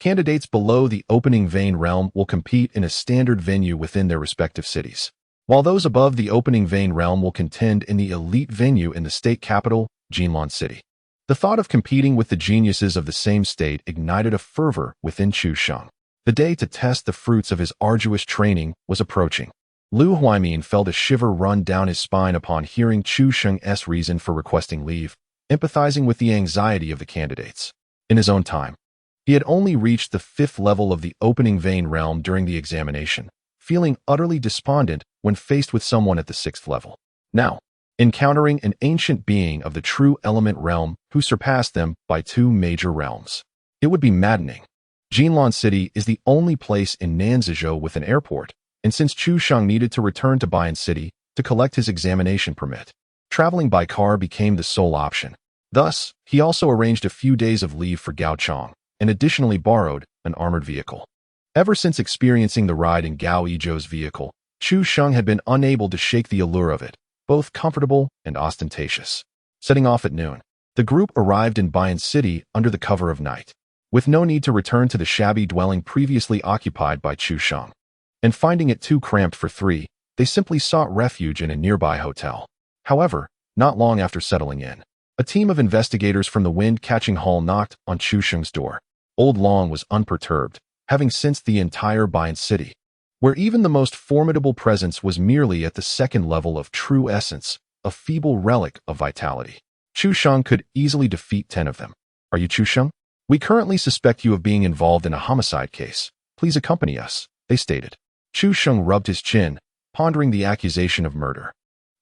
Speaker 1: Candidates below the opening vein realm will compete in a standard venue within their respective cities, while those above the opening vein realm will contend in the elite venue in the state capital, Jinlan City. The thought of competing with the geniuses of the same state ignited a fervor within Chu Sheng. The day to test the fruits of his arduous training was approaching. Lu Huaimin felt a shiver run down his spine upon hearing Chu Sheng's reason for requesting leave, empathizing with the anxiety of the candidates. In his own time, he had only reached the 5th level of the opening vein realm during the examination, feeling utterly despondent when faced with someone at the 6th level. Now, encountering an ancient being of the true element realm who surpassed them by 2 major realms. It would be maddening. Jinlan City is the only place in Nanzhou with an airport, and since Chu Sheng needed to return to Bayan City to collect his examination permit, traveling by car became the sole option. Thus, he also arranged a few days of leave for Gao Chong, and additionally borrowed an armored vehicle. Ever since experiencing the ride in Gao Yizhou's vehicle, Chu Sheng had been unable to shake the allure of it, both comfortable and ostentatious. Setting off at noon, the group arrived in Bayan City under the cover of night, with no need to return to the shabby dwelling previously occupied by Chu Sheng. And finding it too cramped for three, they simply sought refuge in a nearby hotel. However, not long after settling in, a team of investigators from the wind-catching hall knocked on Chu Sheng's door. Old Long was unperturbed, having sensed the entire Bayan City, where even the most formidable presence was merely at the second level of true essence, a feeble relic of vitality. Chu Sheng could easily defeat 10 of them. Are you Chu Sheng? We currently suspect you of being involved in a homicide case. Please accompany us, they stated. Chu Sheng rubbed his chin, pondering the accusation of murder.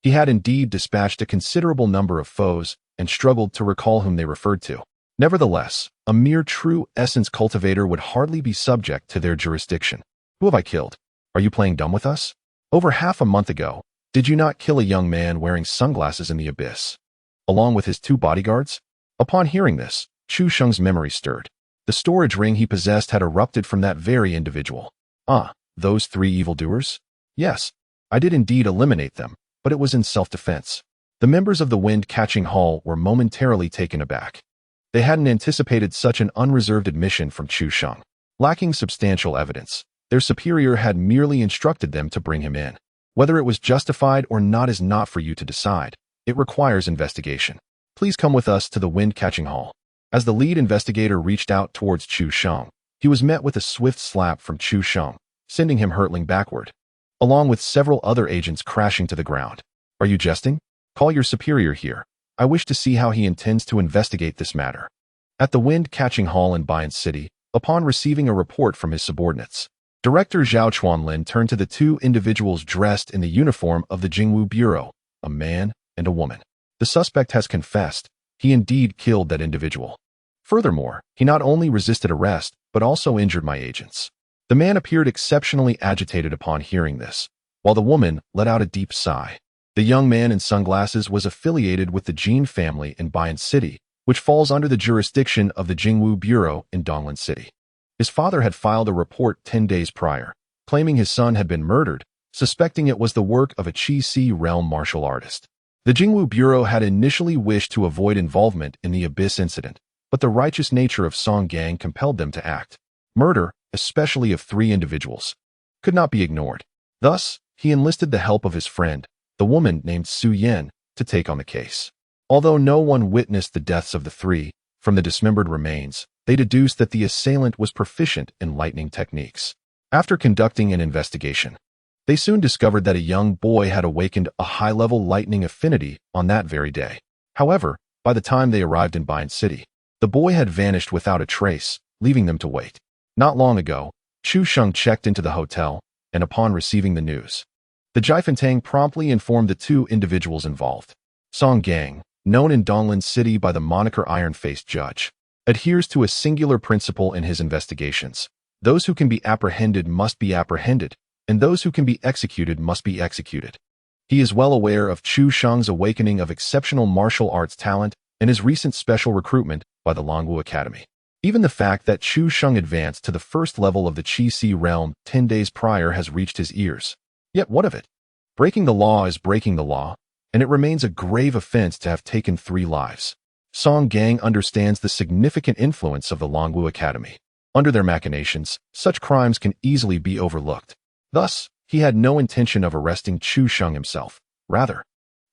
Speaker 1: He had indeed dispatched a considerable number of foes and struggled to recall whom they referred to. Nevertheless, a mere true essence cultivator would hardly be subject to their jurisdiction. Who have I killed? Are you playing dumb with us? Over half a month ago, did you not kill a young man wearing sunglasses in the abyss, along with his 2 bodyguards? Upon hearing this, Chu Sheng's memory stirred. The storage ring he possessed had erupted from that very individual. Ah, those 3 evildoers? Yes, I did indeed eliminate them, but it was in self-defense. The members of the wind-catching hall were momentarily taken aback. They hadn't anticipated such an unreserved admission from Chu Sheng. Lacking substantial evidence, their superior had merely instructed them to bring him in. Whether it was justified or not is not for you to decide. It requires investigation. Please come with us to the wind-catching hall. As the lead investigator reached out towards Chu Sheng, he was met with a swift slap from Chu Sheng, sending him hurtling backward, along with several other agents crashing to the ground. Are you jesting? Call your superior here. I wish to see how he intends to investigate this matter. At the wind-catching hall in Bayan City, upon receiving a report from his subordinates, Director Zhao Chuanlin turned to the 2 individuals dressed in the uniform of the Jingwu Bureau, a man and a woman. The suspect has confessed. He indeed killed that individual. Furthermore, he not only resisted arrest, but also injured my agents. The man appeared exceptionally agitated upon hearing this, while the woman let out a deep sigh. The young man in sunglasses was affiliated with the Jin family in Bayan City, which falls under the jurisdiction of the Jingwu Bureau in Donglan City. His father had filed a report 10 days prior, claiming his son had been murdered, suspecting it was the work of a Qi realm martial artist. The Jingwu Bureau had initially wished to avoid involvement in the Abyss incident, but the righteous nature of Song Gang compelled them to act. Murder, especially of 3 individuals, could not be ignored. Thus, he enlisted the help of his friend, the woman named Su Yen, to take on the case. Although no one witnessed the deaths of the 3, from the dismembered remains, they deduced that the assailant was proficient in lightning techniques. After conducting an investigation, they soon discovered that a young boy had awakened a high-level lightning affinity on that very day. However, by the time they arrived in Bayan City, the boy had vanished without a trace, leaving them to wait. Not long ago, Chu Sheng checked into the hotel, and upon receiving the news, the Jiefentang promptly informed the 2 individuals involved. Song Gang, known in Donglan City by the moniker Iron-Faced Judge, adheres to a singular principle in his investigations. Those who can be apprehended must be apprehended, and those who can be executed must be executed. He is well aware of Chu Sheng's awakening of exceptional martial arts talent and his recent special recruitment by the Longwu Academy. Even the fact that Chu Sheng advanced to the first level of the Qi realm 10 days prior has reached his ears. Yet what of it? Breaking the law is breaking the law, and it remains a grave offense to have taken 3 lives. Song Gang understands the significant influence of the Longwu Academy. Under their machinations, such crimes can easily be overlooked. Thus, he had no intention of arresting Chu Sheng himself. Rather,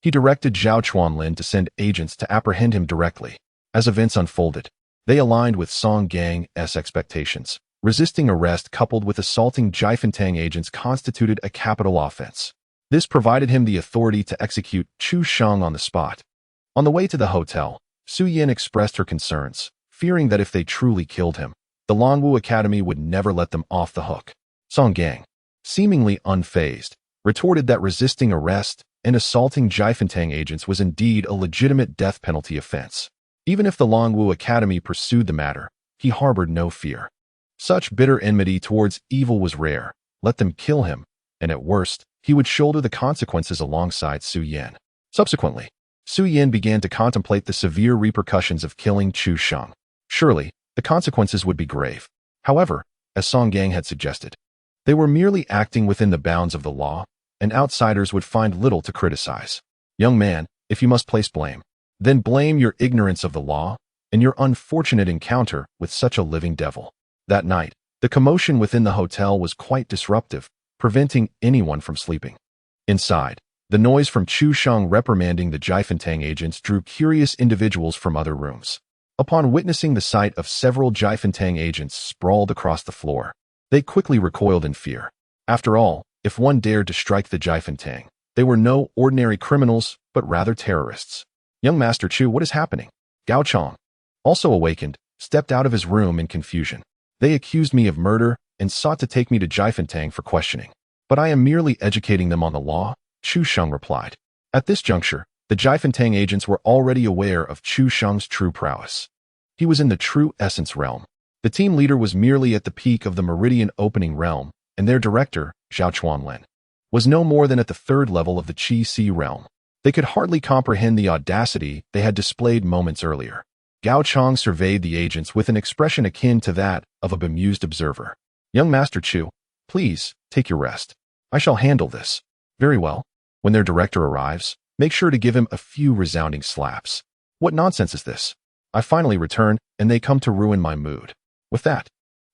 Speaker 1: he directed Zhao Chuanlin to send agents to apprehend him directly. As events unfolded, they aligned with Song Gang's expectations. Resisting arrest coupled with assaulting Jiefentang agents constituted a capital offense. This provided him the authority to execute Chu Sheng on the spot. On the way to the hotel, Su Yin expressed her concerns, fearing that if they truly killed him, the Longwu Academy would never let them off the hook. Song Gang, seemingly unfazed, retorted that resisting arrest and assaulting Jiefentang agents was indeed a legitimate death penalty offense. Even if the Longwu Academy pursued the matter, he harbored no fear. Such bitter enmity towards evil was rare. Let them kill him, and at worst, he would shoulder the consequences alongside Su Yan. Subsequently, Su Yan began to contemplate the severe repercussions of killing Chu Sheng. Surely, the consequences would be grave. However, as Song Gang had suggested, they were merely acting within the bounds of the law, and outsiders would find little to criticize. Young man, if you must place blame, then blame your ignorance of the law and your unfortunate encounter with such a living devil. That night, the commotion within the hotel was quite disruptive, preventing anyone from sleeping. Inside, the noise from Chu Sheng reprimanding the Jiefentang agents drew curious individuals from other rooms. Upon witnessing the sight of several Jiefentang agents sprawled across the floor, they quickly recoiled in fear. After all, if one dared to strike the Jiefentang, they were no ordinary criminals, but rather terrorists. Young Master Chu, what is happening? Gao Chong, also awakened, stepped out of his room in confusion. They accused me of murder and sought to take me to Jiefentang for questioning. But I am merely educating them on the law, Chu Sheng replied. At this juncture, the Jiefentang agents were already aware of Chu Sheng's true prowess. He was in the true essence realm. The team leader was merely at the peak of the meridian opening realm, and their director, Zhao Chuanlen, was no more than at the third level of the Qi Si realm. They could hardly comprehend the audacity they had displayed moments earlier. Gao Chong surveyed the agents with an expression akin to that of a bemused observer. Young Master Chu, please, take your rest. I shall handle this. Very well. When their director arrives, make sure to give him a few resounding slaps. What nonsense is this? I finally return, and they come to ruin my mood. With that,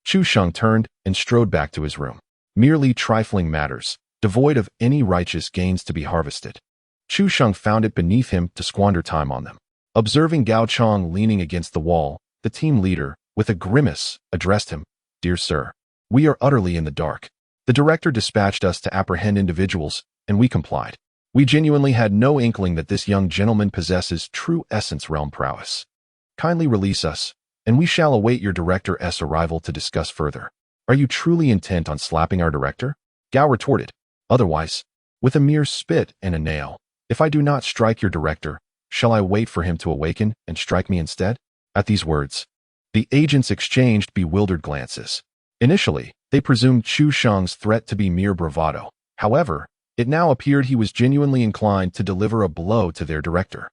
Speaker 1: Chu Sheng turned and strode back to his room. Merely trifling matters, devoid of any righteous gains to be harvested. Chu Sheng found it beneath him to squander time on them. Observing Gao Chong leaning against the wall, the team leader, with a grimace, addressed him. Dear sir, we are utterly in the dark. The director dispatched us to apprehend individuals, and we complied. We genuinely had no inkling that this young gentleman possesses true essence realm prowess. Kindly release us, and we shall await your director's arrival to discuss further. Are you truly intent on slapping our director? Gao retorted. Otherwise, with a mere spit and a nail, if I do not strike your director, shall I wait for him to awaken and strike me instead? At these words, the agents exchanged bewildered glances. Initially, they presumed Chu Sheng's threat to be mere bravado. However, it now appeared he was genuinely inclined to deliver a blow to their director.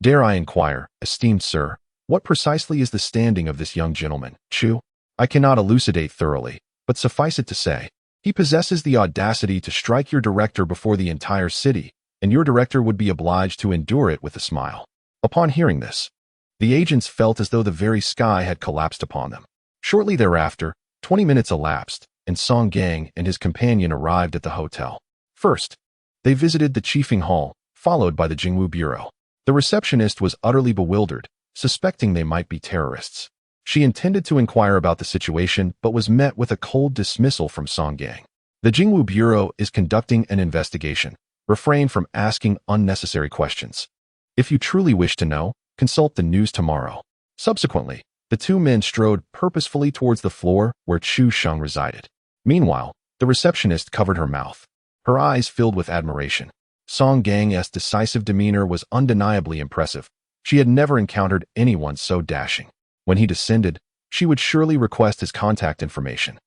Speaker 1: Dare I inquire, esteemed sir, what precisely is the standing of this young gentleman, Chu? I cannot elucidate thoroughly, but suffice it to say, he possesses the audacity to strike your director before the entire city, and your director would be obliged to endure it with a smile. Upon hearing this, the agents felt as though the very sky had collapsed upon them. Shortly thereafter, 20 minutes elapsed, and Song Gang and his companion arrived at the hotel. First, they visited the Chiefing Hall, followed by the Jingwu Bureau. The receptionist was utterly bewildered, suspecting they might be terrorists. She intended to inquire about the situation, but was met with a cold dismissal from Song Gang. The Jingwu Bureau is conducting an investigation. Refrain from asking unnecessary questions. If you truly wish to know, consult the news tomorrow. Subsequently, the two men strode purposefully towards the floor where Chu Sheng resided. Meanwhile, the receptionist covered her mouth. Her eyes filled with admiration. Song Gang's decisive demeanor was undeniably impressive. She had never encountered anyone so dashing. When he descended, she would surely request his contact information.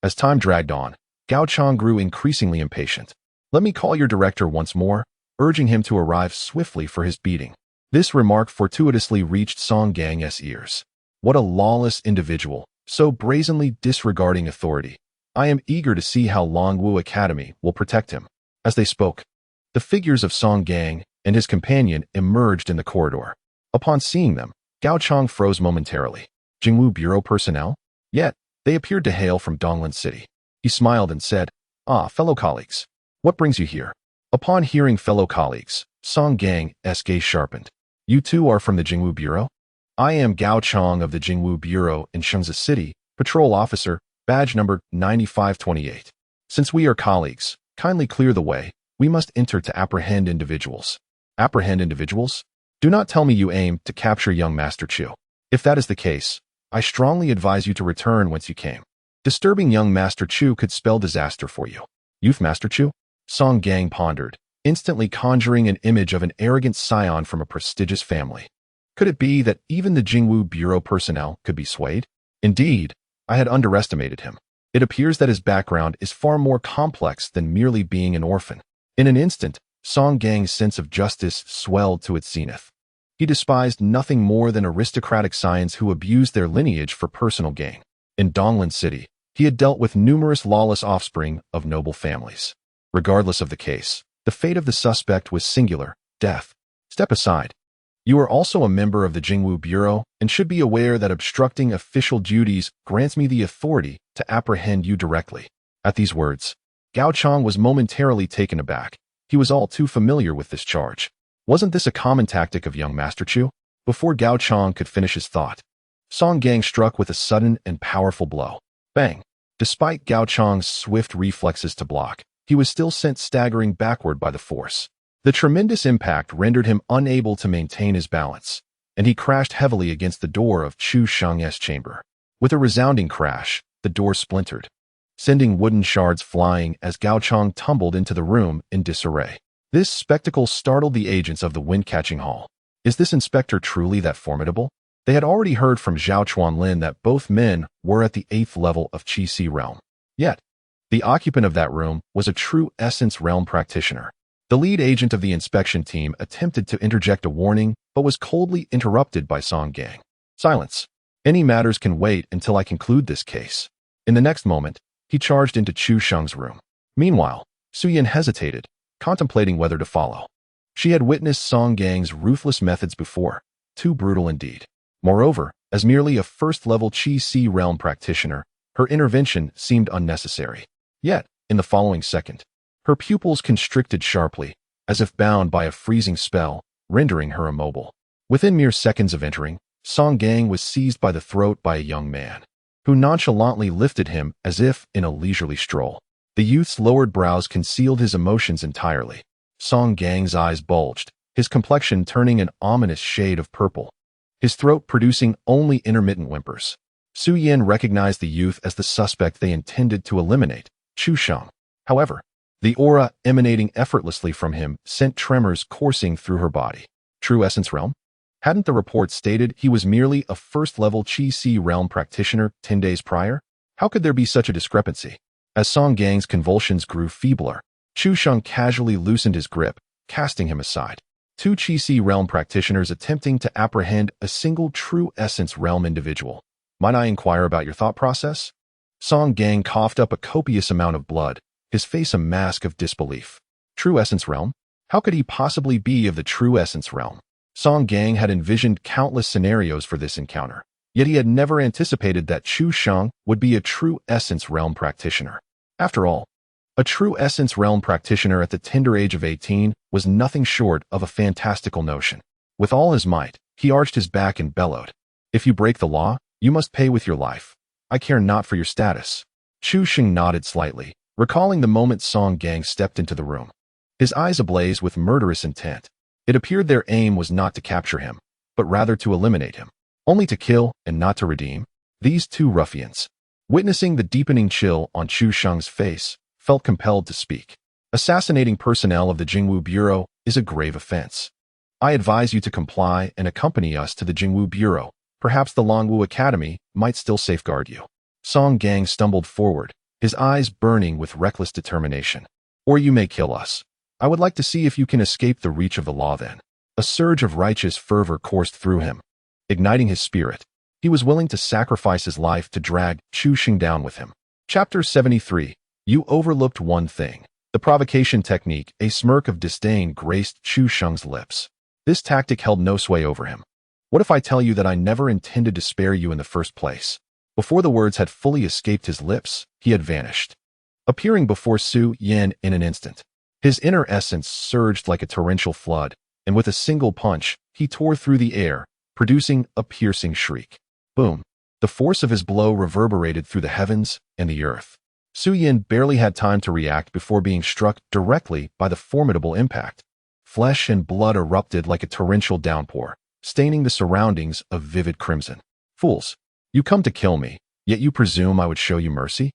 Speaker 1: As time dragged on, Gao Chong grew increasingly impatient. Let me call your director once more, urging him to arrive swiftly for his beating. This remark fortuitously reached Song Gang's ears. What a lawless individual, so brazenly disregarding authority. I am eager to see how Longwu Academy will protect him. As they spoke, the figures of Song Gang and his companion emerged in the corridor. Upon seeing them, Gao Chong froze momentarily. Jingwu Bureau personnel? Yet, they appeared to hail from Donglan City. He smiled and said, Ah, fellow colleagues. What brings you here? Upon hearing fellow colleagues, Song Gang's gaze sharpened. You too are from the Jingwu Bureau? I am Gao Chong of the Jingwu Bureau in Shenzhen City, patrol officer, badge number 9528. Since we are colleagues, kindly clear the way. We must enter to apprehend individuals. Apprehend individuals? Do not tell me you aim to capture young Master Chu. If that is the case, I strongly advise you to return whence you came. Disturbing young Master Chu could spell disaster for you. Youth Master Chu? Song Gang pondered, instantly conjuring an image of an arrogant scion from a prestigious family. Could it be that even the Jingwu Bureau personnel could be swayed? Indeed, I had underestimated him. It appears that his background is far more complex than merely being an orphan. In an instant, Song Gang's sense of justice swelled to its zenith. He despised nothing more than aristocratic scions who abused their lineage for personal gain. In Donglan City, he had dealt with numerous lawless offspring of noble families. Regardless of the case, the fate of the suspect was singular: death. Step aside. You are also a member of the Jingwu Bureau and should be aware that obstructing official duties grants me the authority to apprehend you directly. At these words, Gao Chang was momentarily taken aback. He was all too familiar with this charge. Wasn't this a common tactic of young Master Chu? Before Gao Chang could finish his thought, Song Gang struck with a sudden and powerful blow. Bang! Despite Gao Chang's swift reflexes to block, he was still sent staggering backward by the force. The tremendous impact rendered him unable to maintain his balance, and he crashed heavily against the door of Chu Sheng's chamber. With a resounding crash, the door splintered, sending wooden shards flying as Gao Chang tumbled into the room in disarray. This spectacle startled the agents of the wind-catching hall. Is this inspector truly that formidable? They had already heard from Zhao Chuanlin that both men were at the 8th level of Qi Si realm. Yet, the occupant of that room was a true essence realm practitioner. The lead agent of the inspection team attempted to interject a warning, but was coldly interrupted by Song Gang. Silence. Any matters can wait until I conclude this case. In the next moment, he charged into Chu Sheng's room. Meanwhile, Su Yin hesitated, contemplating whether to follow. She had witnessed Song Gang's ruthless methods before, too brutal indeed. Moreover, as merely a first-level Qi Si realm practitioner, her intervention seemed unnecessary. Yet, in the following second, her pupils constricted sharply, as if bound by a freezing spell, rendering her immobile. Within mere seconds of entering, Song Gang was seized by the throat by a young man, who nonchalantly lifted him as if in a leisurely stroll. The youth's lowered brows concealed his emotions entirely. Song Gang's eyes bulged, his complexion turning an ominous shade of purple, his throat producing only intermittent whimpers. Su Yin recognized the youth as the suspect they intended to eliminate, Chu Sheng. However, the aura emanating effortlessly from him sent tremors coursing through her body. True Essence Realm? Hadn't the report stated he was merely a first-level Qi Si realm practitioner 10 days prior? How could there be such a discrepancy? As Song Gang's convulsions grew feebler, Chu Sheng casually loosened his grip, casting him aside. Two Qi Si realm practitioners attempting to apprehend a single True Essence realm individual. Might I inquire about your thought process? Song Gang coughed up a copious amount of blood, his face a mask of disbelief. True Essence Realm? How could he possibly be of the True Essence Realm? Song Gang had envisioned countless scenarios for this encounter, yet he had never anticipated that Chu Sheng would be a True Essence Realm practitioner. After all, a True Essence Realm practitioner at the tender age of 18 was nothing short of a fantastical notion. With all his might, he arched his back and bellowed, "If you break the law, you must pay with your life. I care not for your status." Chu Sheng nodded slightly, recalling the moment Song Gang stepped into the room. His eyes ablaze with murderous intent. It appeared their aim was not to capture him, but rather to eliminate him. Only to kill and not to redeem. These two ruffians, witnessing the deepening chill on Chu Sheng's face, felt compelled to speak. Assassinating personnel of the Jingwu Bureau is a grave offense. I advise you to comply and accompany us to the Jingwu Bureau. Perhaps the Longwu Academy might still safeguard you. Song Gang stumbled forward, his eyes burning with reckless determination. Or you may kill us. I would like to see if you can escape the reach of the law then. A surge of righteous fervor coursed through him, igniting his spirit. He was willing to sacrifice his life to drag Chu Sheng down with him. Chapter 73. You overlooked one thing. The provocation technique, a smirk of disdain graced Chu Sheng's lips. This tactic held no sway over him. What if I tell you that I never intended to spare you in the first place? Before the words had fully escaped his lips, he had vanished, appearing before Su Yin in an instant. His inner essence surged like a torrential flood, and with a single punch, he tore through the air, producing a piercing shriek. Boom! The force of his blow reverberated through the heavens and the earth. Su Yin barely had time to react before being struck directly by the formidable impact. Flesh and blood erupted like a torrential downpour, staining the surroundings of vivid crimson. Fools! You come to kill me, yet you presume I would show you mercy?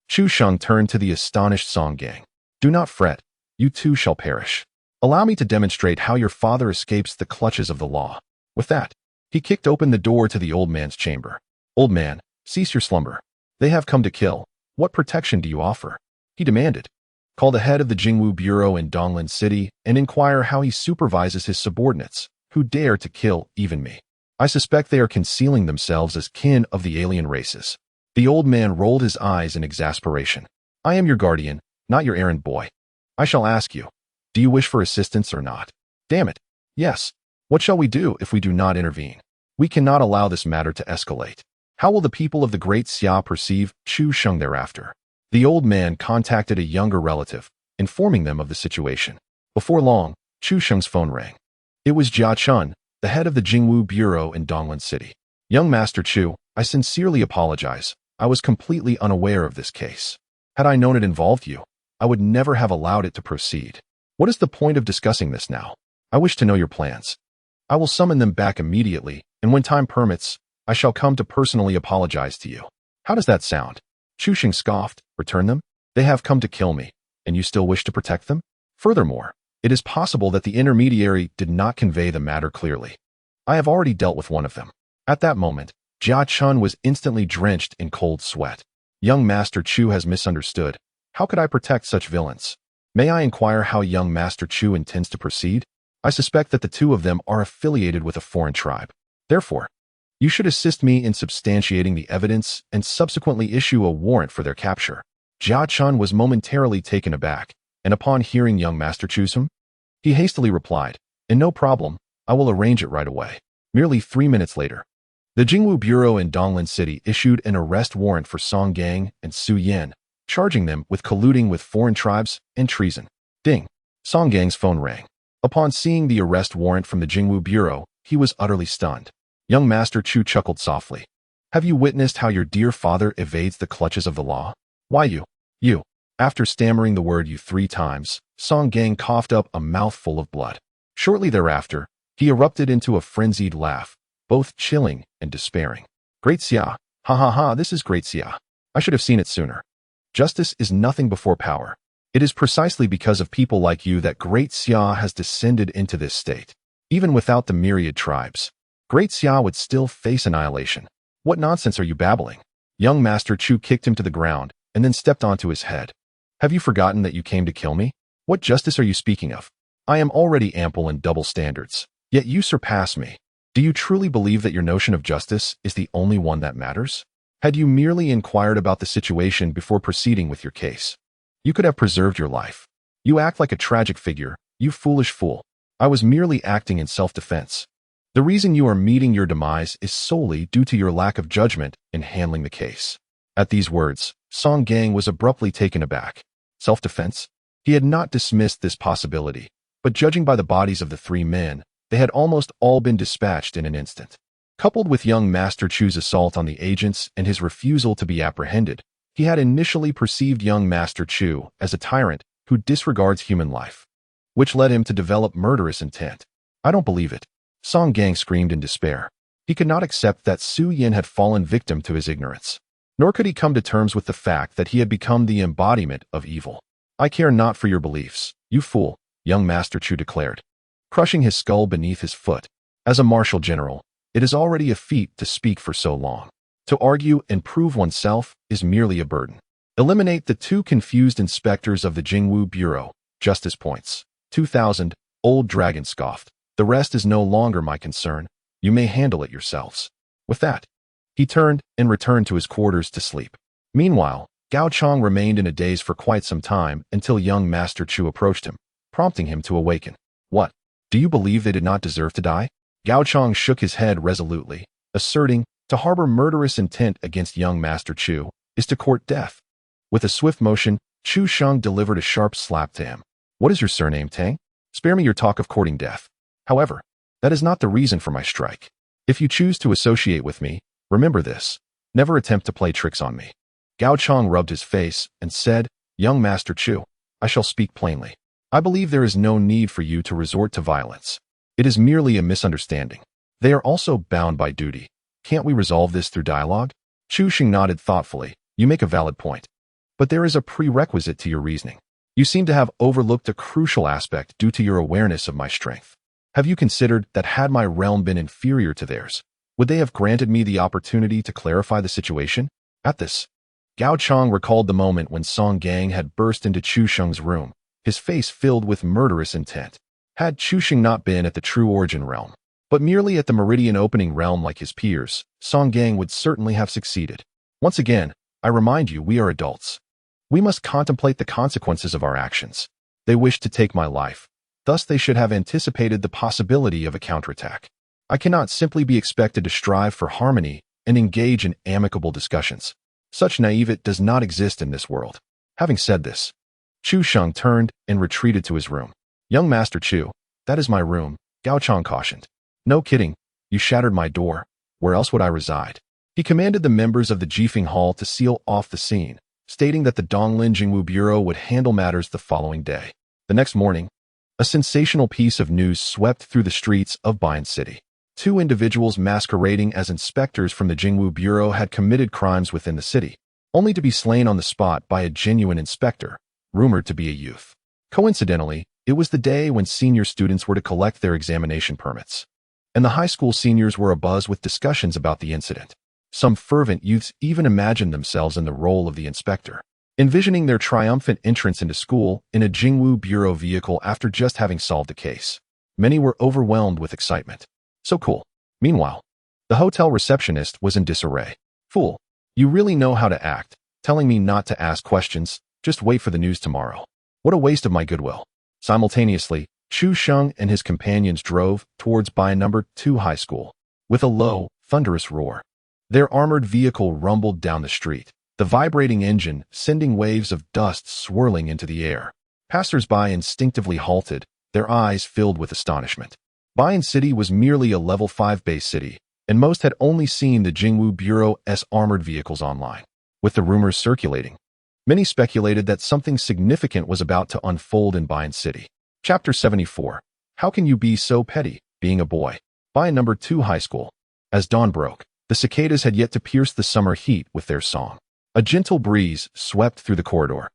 Speaker 1: Chu Sheng turned to the astonished Song Gang. Do not fret, you too shall perish. Allow me to demonstrate how your father escapes the clutches of the law. With that, he kicked open the door to the old man's chamber. Old man, Cease your slumber. They have come to kill. What protection do you offer? He demanded. Call the head of the Jingwu Bureau in Donglin City and inquire how he supervises his subordinates, who dare to kill even me. I suspect they are concealing themselves as kin of the alien races. The old man rolled his eyes in exasperation. I am your guardian, not your errand boy. I shall ask you, do you wish for assistance or not? Damn it. Yes. What shall we do if we do not intervene? We cannot allow this matter to escalate. How will the people of the Great Xia perceive Chu Sheng thereafter? The old man contacted a younger relative, informing them of the situation. Before long, Chu Sheng's phone rang. It was Jia Chun, the head of the Jingwu Bureau in Donglin City. Young Master Chu, I sincerely apologize. I was completely unaware of this case. Had I known it involved you, I would never have allowed it to proceed. What is the point of discussing this now? I wish to know your plans. I will summon them back immediately, and when time permits, I shall come to personally apologize to you. How does that sound? Chu Sheng scoffed. Return them? They have come to kill me, and you still wish to protect them? Furthermore, it is possible that the intermediary did not convey the matter clearly. I have already dealt with one of them. At that moment, Jia Chun was instantly drenched in cold sweat. Young Master Chu has misunderstood. How could I protect such villains? May I inquire how young Master Chu intends to proceed? I suspect that the two of them are affiliated with a foreign tribe. Therefore, you should assist me in substantiating the evidence and subsequently issue a warrant for their capture. Jia Chun was momentarily taken aback, and upon hearing young Master Chu's him, he hastily replied, "And no problem, I will arrange it right away." Merely 3 minutes later, the Jingwu Bureau in Donglin City issued an arrest warrant for Song Gang and Su Yan, charging them with colluding with foreign tribes and treason. Ding! Song Gang's phone rang. Upon seeing the arrest warrant from the Jingwu Bureau, he was utterly stunned. Young Master Chu chuckled softly. Have you witnessed how your dear father evades the clutches of the law? Why you? After stammering the word you 3 times, Song Gang coughed up a mouthful of blood. Shortly thereafter, he erupted into a frenzied laugh, both chilling and despairing. Great Xia, ha ha ha, this is Great Xia. I should have seen it sooner. Justice is nothing before power. It is precisely because of people like you that Great Xia has descended into this state. Even without the myriad tribes, Great Xia would still face annihilation. What nonsense are you babbling? Young Master Chu kicked him to the ground and then stepped onto his head. Have you forgotten that you came to kill me? What justice are you speaking of? I am already ample in double standards, yet you surpass me. Do you truly believe that your notion of justice is the only one that matters? Had you merely inquired about the situation before proceeding with your case, you could have preserved your life. You act like a tragic figure, you foolish fool. I was merely acting in self-defense. The reason you are meeting your demise is solely due to your lack of judgment in handling the case. At these words, Song Gang was abruptly taken aback. Self-defense? He had not dismissed this possibility, but judging by the bodies of the 3 men, they had almost all been dispatched in an instant. Coupled with young Master Chu's assault on the agents and his refusal to be apprehended, he had initially perceived young Master Chu as a tyrant who disregards human life, which led him to develop murderous intent. I don't believe it. Song Gang screamed in despair. He could not accept that Su Yin had fallen victim to his ignorance, nor could he come to terms with the fact that he had become the embodiment of evil. I care not for your beliefs, you fool, young Master Chu declared, crushing his skull beneath his foot. As a martial general, it is already a feat to speak for so long. To argue and prove oneself is merely a burden. Eliminate the 2 confused inspectors of the Jingwu Bureau. Justice points. 2000, Old Dragon scoffed. The rest is no longer my concern. You may handle it yourselves. With that, he turned and returned to his quarters to sleep. Meanwhile, Gao Chong remained in a daze for quite some time until young Master Chu approached him, prompting him to awaken. What? Do you believe they did not deserve to die? Gao Chong shook his head resolutely, asserting, to harbor murderous intent against young Master Chu is to court death. With a swift motion, Chu Sheng delivered a sharp slap to him. What is your surname, Tang? Spare me your talk of courting death. However, that is not the reason for my strike. If you choose to associate with me, remember this. Never attempt to play tricks on me. Gao Chong rubbed his face and said, Young Master Chu, I shall speak plainly. I believe there is no need for you to resort to violence. It is merely a misunderstanding. They are also bound by duty. Can't we resolve this through dialogue? Chu Sheng nodded thoughtfully. You make a valid point. But there is a prerequisite to your reasoning. You seem to have overlooked a crucial aspect due to your awareness of my strength. Have you considered that had my realm been inferior to theirs, Would they have granted me the opportunity to clarify the situation? At this, Gao Chang recalled the moment when Song Gang had burst into Chu Sheng's room, his face filled with murderous intent. Had Chu Sheng not been at the True Origin realm, but merely at the Meridian Opening realm like his peers, Song Gang would certainly have succeeded. Once again, I remind you, we are adults. We must contemplate the consequences of our actions. They wished to take my life. Thus they should have anticipated the possibility of a counterattack. I cannot simply be expected to strive for harmony and engage in amicable discussions. Such naivete does not exist in this world. Having said this, Chu Sheng turned and retreated to his room. Young Master Chu, that is my room, Gao Chang cautioned. No kidding, you shattered my door. Where else would I reside? He commanded the members of the Jifeng Hall to seal off the scene, stating that the Donglin Jingwu Bureau would handle matters the following day. The next morning, a sensational piece of news swept through the streets of Bayan City. Two individuals masquerading as inspectors from the Jingwu Bureau had committed crimes within the city, only to be slain on the spot by a genuine inspector, rumored to be a youth. Coincidentally, it was the day when senior students were to collect their examination permits, and the high school seniors were abuzz with discussions about the incident. Some fervent youths even imagined themselves in the role of the inspector, envisioning their triumphant entrance into school in a Jingwu Bureau vehicle after just having solved a case. Many were overwhelmed with excitement. So cool. Meanwhile, the hotel receptionist was in disarray. Fool, you really know how to act, telling me not to ask questions, just wait for the news tomorrow. What a waste of my goodwill. Simultaneously, Chu Sheng and his companions drove towards Bayan No. 2 High School. With a low, thunderous roar, their armored vehicle rumbled down the street, the vibrating engine sending waves of dust swirling into the air. Passers-by instinctively halted, their eyes filled with astonishment. Bayan City was merely a level 5 base city, and most had only seen the Jingwu Bureau's armored vehicles online. With the rumors circulating, many speculated that something significant was about to unfold in Bayan City. Chapter 74. How can you be so petty, being a boy? Bayan No. 2 High School. As dawn broke, the cicadas had yet to pierce the summer heat with their song. A gentle breeze swept through the corridor,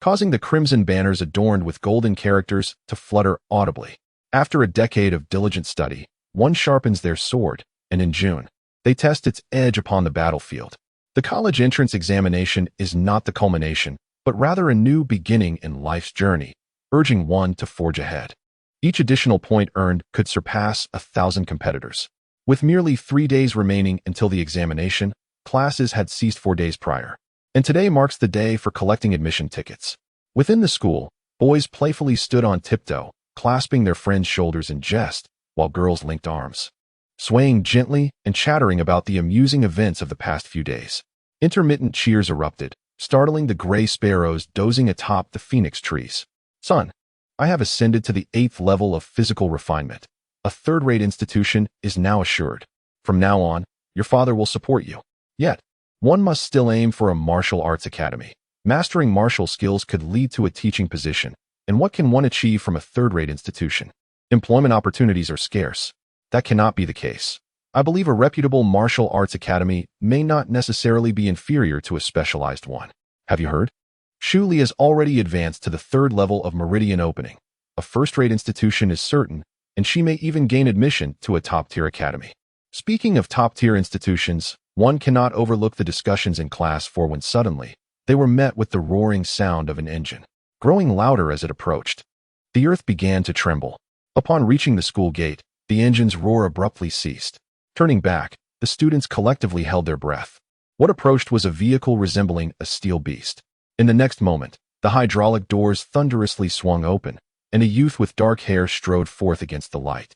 Speaker 1: causing the crimson banners adorned with golden characters to flutter audibly. After a decade of diligent study, one sharpens their sword, and in June, they test its edge upon the battlefield. The college entrance examination is not the culmination, but rather a new beginning in life's journey, urging one to forge ahead. Each additional point earned could surpass 1,000 competitors. With merely 3 days remaining until the examination, classes had ceased 4 days prior, and today marks the day for collecting admission tickets. Within the school, boys playfully stood on tiptoe, clasping their friends' shoulders in jest, while girls linked arms, swaying gently and chattering about the amusing events of the past few days. Intermittent cheers erupted, startling the gray sparrows dozing atop the phoenix trees. Son, I have ascended to the 8th level of physical refinement. A third-rate institution is now assured. From now on, your father will support you. Yet, one must still aim for a martial arts academy. Mastering martial skills could lead to a teaching position. And what can one achieve from a third-rate institution? Employment opportunities are scarce. That cannot be the case. I believe a reputable martial arts academy may not necessarily be inferior to a specialized one. Have you heard? Shu Li has already advanced to the 3rd level of Meridian Opening. A first-rate institution is certain, and she may even gain admission to a top-tier academy. Speaking of top-tier institutions, one cannot overlook the discussions in class for when suddenly, they were met with the roaring sound of an engine, growing louder as it approached. The earth began to tremble. Upon reaching the school gate, the engine's roar abruptly ceased. Turning back, the students collectively held their breath. What approached was a vehicle resembling a steel beast. In the next moment, the hydraulic doors thunderously swung open, and a youth with dark hair strode forth against the light,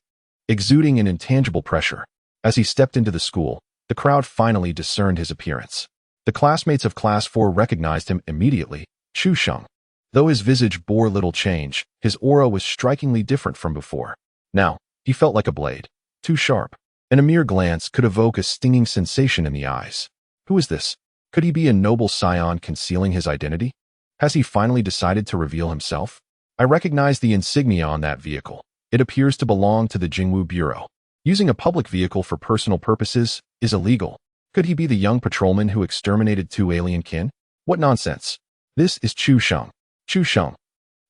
Speaker 1: exuding an intangible pressure. As he stepped into the school, the crowd finally discerned his appearance. The classmates of Class 4 recognized him immediately, Chu Sheng. Though his visage bore little change, his aura was strikingly different from before. Now, he felt like a blade, too sharp, and a mere glance could evoke a stinging sensation in the eyes. Who is this? Could he be a noble scion concealing his identity? Has he finally decided to reveal himself? I recognize the insignia on that vehicle. It appears to belong to the Jingwu Bureau. Using a public vehicle for personal purposes is illegal. Could he be the young patrolman who exterminated 2 alien kin? What nonsense. This is Chu Sheng. Chu Sheng.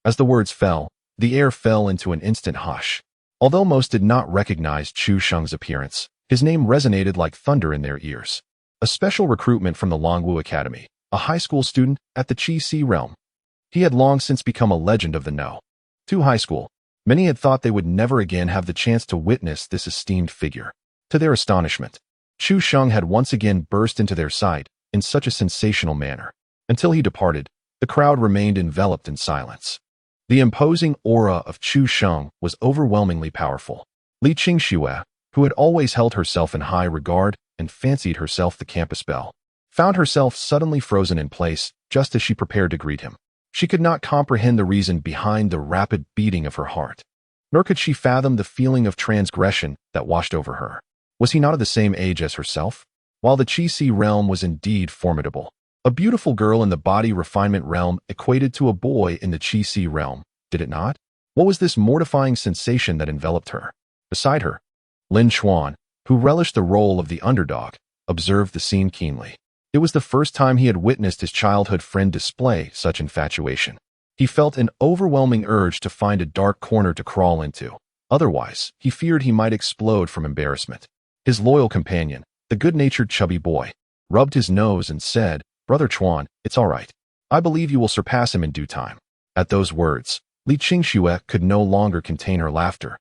Speaker 1: As the words fell, the air fell into an instant hush. Although most did not recognize Chu Sheng's appearance, His name resonated like thunder in their ears. A special recruitment from the Longwu Academy, a high school student at the Qi Si realm. He had long since become a legend of the know. To high school, many had thought they would never again have the chance to witness this esteemed figure. To their astonishment, Chu Sheng had once again burst into their sight in such a sensational manner. Until he departed, the crowd remained enveloped in silence. The imposing aura of Chu Sheng was overwhelmingly powerful. Li Qingxue, who had always held herself in high regard and fancied herself the campus belle, found herself suddenly frozen in place just as she prepared to greet him. She could not comprehend the reason behind the rapid beating of her heart, nor could she fathom the feeling of transgression that washed over her. Was he not of the same age as herself? While the Qi Si realm was indeed formidable, a beautiful girl in the body refinement realm equated to a boy in the Qi Si realm, did it not? What was this mortifying sensation that enveloped her? Beside her, Lin Chuan, who relished the role of the underdog, observed the scene keenly. It was the first time he had witnessed his childhood friend display such infatuation. He felt an overwhelming urge to find a dark corner to crawl into. Otherwise, he feared he might explode from embarrassment. His loyal companion, the good-natured chubby boy, rubbed his nose and said, "Brother Chuan, it's all right. I believe you will surpass him in due time." At those words, Li Qingxue could no longer contain her laughter,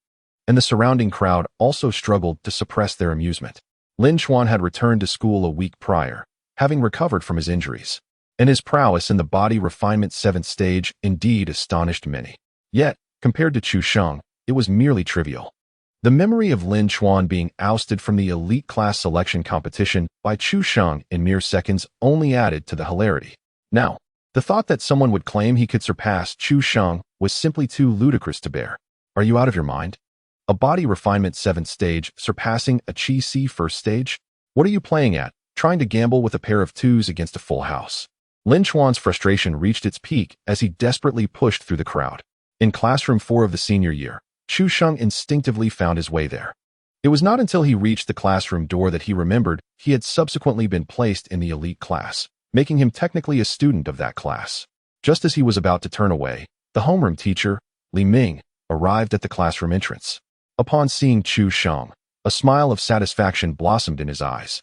Speaker 1: and the surrounding crowd also struggled to suppress their amusement. Lin Chuan had returned to school a week prior, having recovered from his injuries, and his prowess in the body refinement 7th stage indeed astonished many. Yet, compared to Chu Sheng, it was merely trivial. The memory of Lin Chuan being ousted from the elite class selection competition by Chu Sheng in mere seconds only added to the hilarity. Now, the thought that someone would claim he could surpass Chu Sheng was simply too ludicrous to bear. Are you out of your mind? A body refinement 7th stage surpassing a Qi Si 1st stage? What are you playing at, trying to gamble with a pair of twos against a full house? Lin Chuan's frustration reached its peak as he desperately pushed through the crowd. In classroom 4 of the senior year, Chu Sheng instinctively found his way there. It was not until he reached the classroom door that he remembered he had subsequently been placed in the elite class, making him technically a student of that class. Just as he was about to turn away, the homeroom teacher, Li Ming, arrived at the classroom entrance. Upon seeing Chu Sheng, a smile of satisfaction blossomed in his eyes.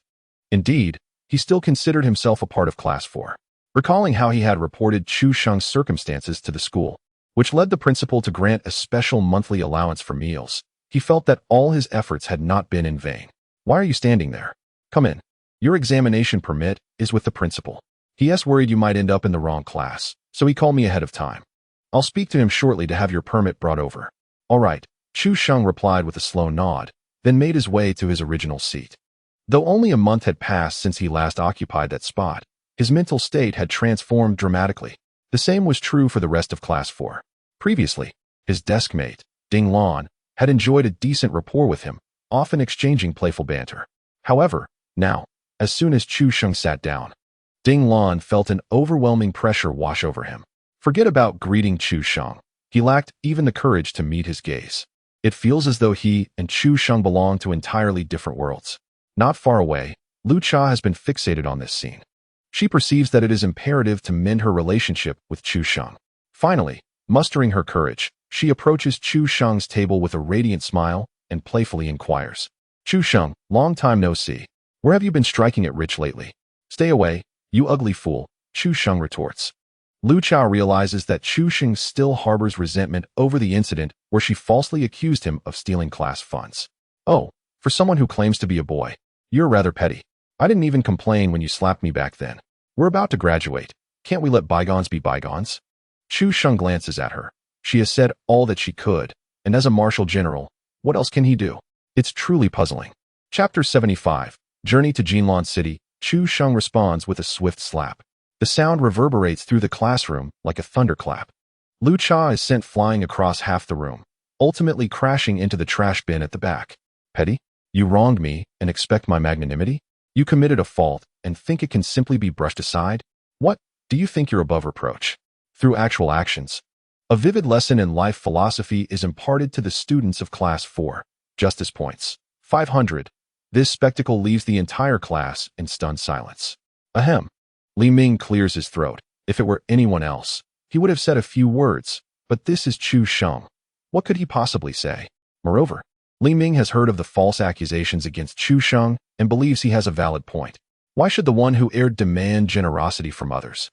Speaker 1: Indeed, he still considered himself a part of Class 4. Recalling how he had reported Chu Sheng's circumstances to the school, which led the principal to grant a special monthly allowance for meals, he felt that all his efforts had not been in vain. "Why are you standing there? Come in. Your examination permit is with the principal. He worried you might end up in the wrong class, so he called me ahead of time. I'll speak to him shortly to have your permit brought over." "All right," Chu Sheng replied with a slow nod, then made his way to his original seat. Though only a month had passed since he last occupied that spot, his mental state had transformed dramatically. The same was true for the rest of Class 4. Previously, his deskmate, Ding Lan, had enjoyed a decent rapport with him, often exchanging playful banter. However, now, as soon as Chu Sheng sat down, Ding Lan felt an overwhelming pressure wash over him. Forget about greeting Chu Sheng. He lacked even the courage to meet his gaze. It feels as though he and Chu Sheng belong to entirely different worlds. Not far away, Lu Cha has been fixated on this scene. She perceives that it is imperative to mend her relationship with Chu Sheng. Finally, mustering her courage, she approaches Chu Sheng's table with a radiant smile and playfully inquires, "Chu Sheng, long time no see. Where have you been striking it rich lately?" "Stay away, you ugly fool," Chu Sheng retorts. Lu Cha realizes that Chu Sheng still harbors resentment over the incident where she falsely accused him of stealing class funds. "Oh, for someone who claims to be a boy, you're rather petty. I didn't even complain when you slapped me back then. We're about to graduate. Can't we let bygones be bygones?" Chu Sheng glances at her. She has said all that she could, and as a martial general, what else can he do? It's truly puzzling. Chapter 75, Journey to Jinlan City. Chu Sheng responds with a swift slap. The sound reverberates through the classroom like a thunderclap. Lu Cha is sent flying across half the room, ultimately crashing into the trash bin at the back. "Petty? You wronged me and expect my magnanimity? You committed a fault and think it can simply be brushed aside? What? Do you think you're above reproach?" Through actual actions, a vivid lesson in life philosophy is imparted to the students of Class 4. Justice points. 500. This spectacle leaves the entire class in stunned silence. Ahem. Li Ming clears his throat. If it were anyone else, he would have said a few words, but this is Chu Sheng. What could he possibly say? Moreover, Li Ming has heard of the false accusations against Chu Sheng and believes he has a valid point. Why should the one who erred demand generosity from others?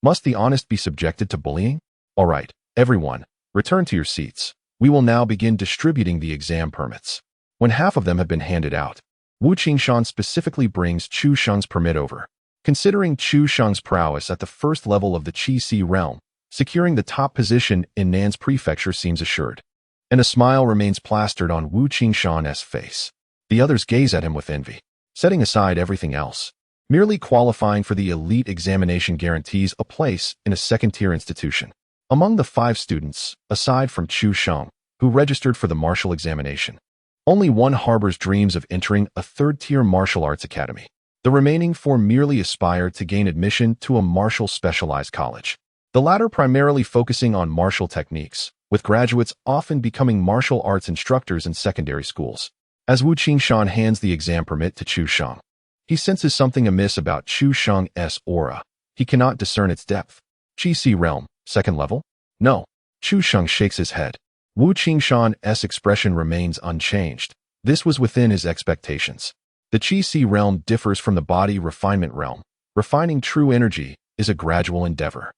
Speaker 1: Must the honest be subjected to bullying? All right, everyone, return to your seats. We will now begin distributing the exam permits. When half of them have been handed out, Wu Qingshan specifically brings Chu Sheng's permit over. Considering Chu Sheng's prowess at the first level of the Qi Si realm, securing the top position in Nan's prefecture seems assured. And a smile remains plastered on Wu Qingshan's face. The others gaze at him with envy. Setting aside everything else, merely qualifying for the elite examination guarantees a place in a second-tier institution. Among the 5 students, aside from Chu Sheng, who registered for the martial examination, only one harbors dreams of entering a third-tier martial arts academy. The remaining 4 merely aspire to gain admission to a martial specialized college, the latter primarily focusing on martial techniques, with graduates often becoming martial arts instructors in secondary schools. As Wu Qingshan hands the exam permit to Chu Sheng, he senses something amiss about Chu Sheng's aura. He cannot discern its depth. Qi Si realm, second level? No. Chu Sheng shakes his head. Wu Qingshan's expression remains unchanged. This was within his expectations. The Qi Si realm differs from the body refinement realm. Refining true energy is a gradual endeavor.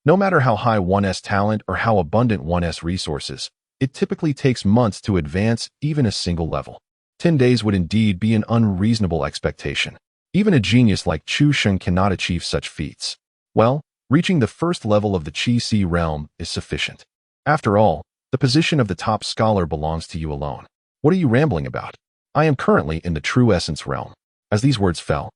Speaker 1: No matter how high one's talent or how abundant one's resources, it typically takes months to advance even a single level. 10 days would indeed be an unreasonable expectation. Even a genius like Chu Sheng cannot achieve such feats. Well, reaching the first level of the Qi Si realm is sufficient. After all, the position of the top scholar belongs to you alone. What are you rambling about? I am currently in the true essence realm. As these words fell,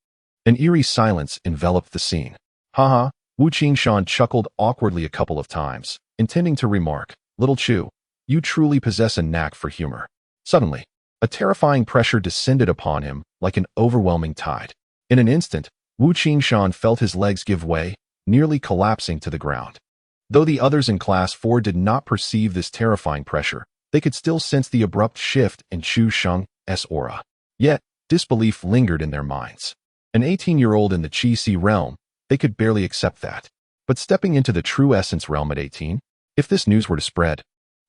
Speaker 1: an eerie silence enveloped the scene. Haha, Wu Qingshan chuckled awkwardly a couple of times, intending to remark, "Little Chu, you truly possess a knack for humor." Suddenly, a terrifying pressure descended upon him like an overwhelming tide. In an instant, Wu Qingshan felt his legs give way, nearly collapsing to the ground. Though the others in Class 4 did not perceive this terrifying pressure, they could still sense the abrupt shift in Chu Sheng's aura. Yet, disbelief lingered in their minds. An 18-year-old in the Qi Si realm, they could barely accept that. But stepping into the true essence realm at 18, if this news were to spread,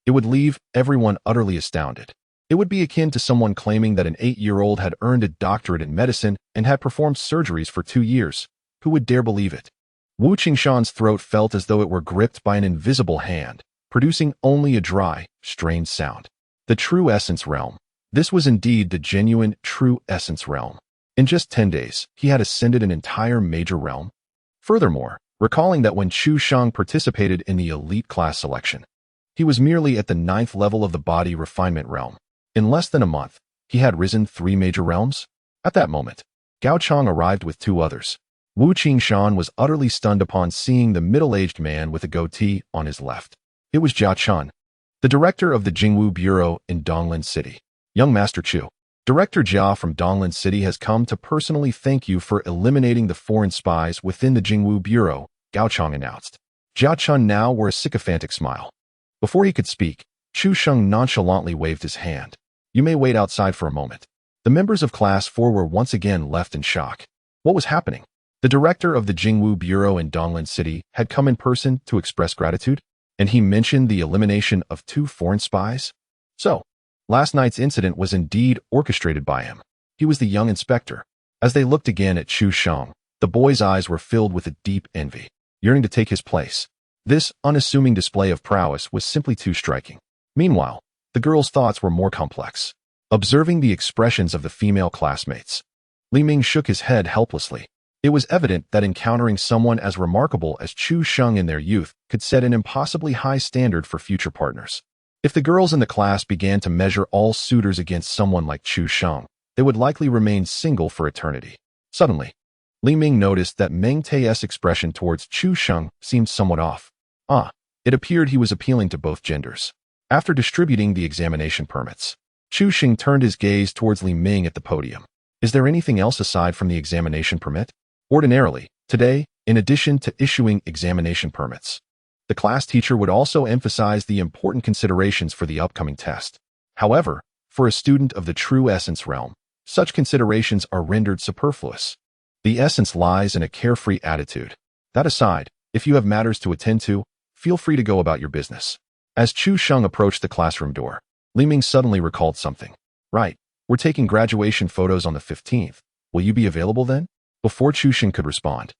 Speaker 1: it would leave everyone utterly astounded. It would be akin to someone claiming that an 8-year-old had earned a doctorate in medicine and had performed surgeries for 2 years. Who would dare believe it? Wu Qingshan's throat felt as though it were gripped by an invisible hand, producing only a dry, strained sound. The true essence realm. This was indeed the genuine, true essence realm. In just 10 days, he had ascended an entire major realm. Furthermore, recalling that when Chu Sheng participated in the elite class selection, he was merely at the 9th level of the body refinement realm. In less than a month, he had risen 3 major realms. At that moment, Gao Chang arrived with 2 others. Wu Qingshan was utterly stunned upon seeing the middle-aged man with a goatee on his left. It was Jia Chun, the director of the Jingwu Bureau in Donglin City. Young Master Chu, Director Jia from Donglin City has come to personally thank you for eliminating the foreign spies within the Jingwu Bureau, Gao Chang announced. Jia Chun now wore a sycophantic smile. Before he could speak, Chu Sheng nonchalantly waved his hand. You may wait outside for a moment. The members of Class 4 were once again left in shock. What was happening? The director of the Jingwu Bureau in Donglin City had come in person to express gratitude, and he mentioned the elimination of 2 foreign spies? So, last night's incident was indeed orchestrated by him. He was the young inspector. As they looked again at Chu Sheng, the boy's eyes were filled with a deep envy, yearning to take his place. This unassuming display of prowess was simply too striking. Meanwhile, the girl's thoughts were more complex. Observing the expressions of the female classmates, Li Ming shook his head helplessly. It was evident that encountering someone as remarkable as Chu Sheng in their youth could set an impossibly high standard for future partners. If the girls in the class began to measure all suitors against someone like Chu Sheng, they would likely remain single for eternity. Suddenly, Li Ming noticed that Meng Tai's expression towards Chu Sheng seemed somewhat off. It appeared he was appealing to both genders. After distributing the examination permits, Chu Sheng turned his gaze towards Li Ming at the podium. Is there anything else aside from the examination permit? Ordinarily, today, in addition to issuing examination permits, the class teacher would also emphasize the important considerations for the upcoming test. However, for a student of the true essence realm, such considerations are rendered superfluous. The essence lies in a carefree attitude. That aside, if you have matters to attend to, feel free to go about your business. As Chu Sheng approached the classroom door, Li Ming suddenly recalled something. Right. We're taking graduation photos on the 15th. Will you be available then? Before Chu Xing could respond,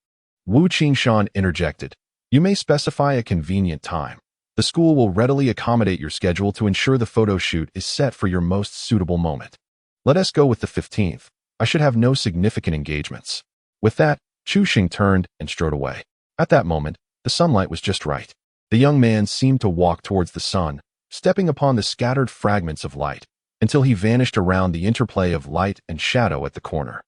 Speaker 1: Wu Qingshan interjected. You may specify a convenient time. The school will readily accommodate your schedule to ensure the photo shoot is set for your most suitable moment. Let us go with the 15th. I should have no significant engagements. With that, Chu Xing turned and strode away. At that moment, the sunlight was just right. The young man seemed to walk towards the sun, stepping upon the scattered fragments of light, until he vanished around the interplay of light and shadow at the corner.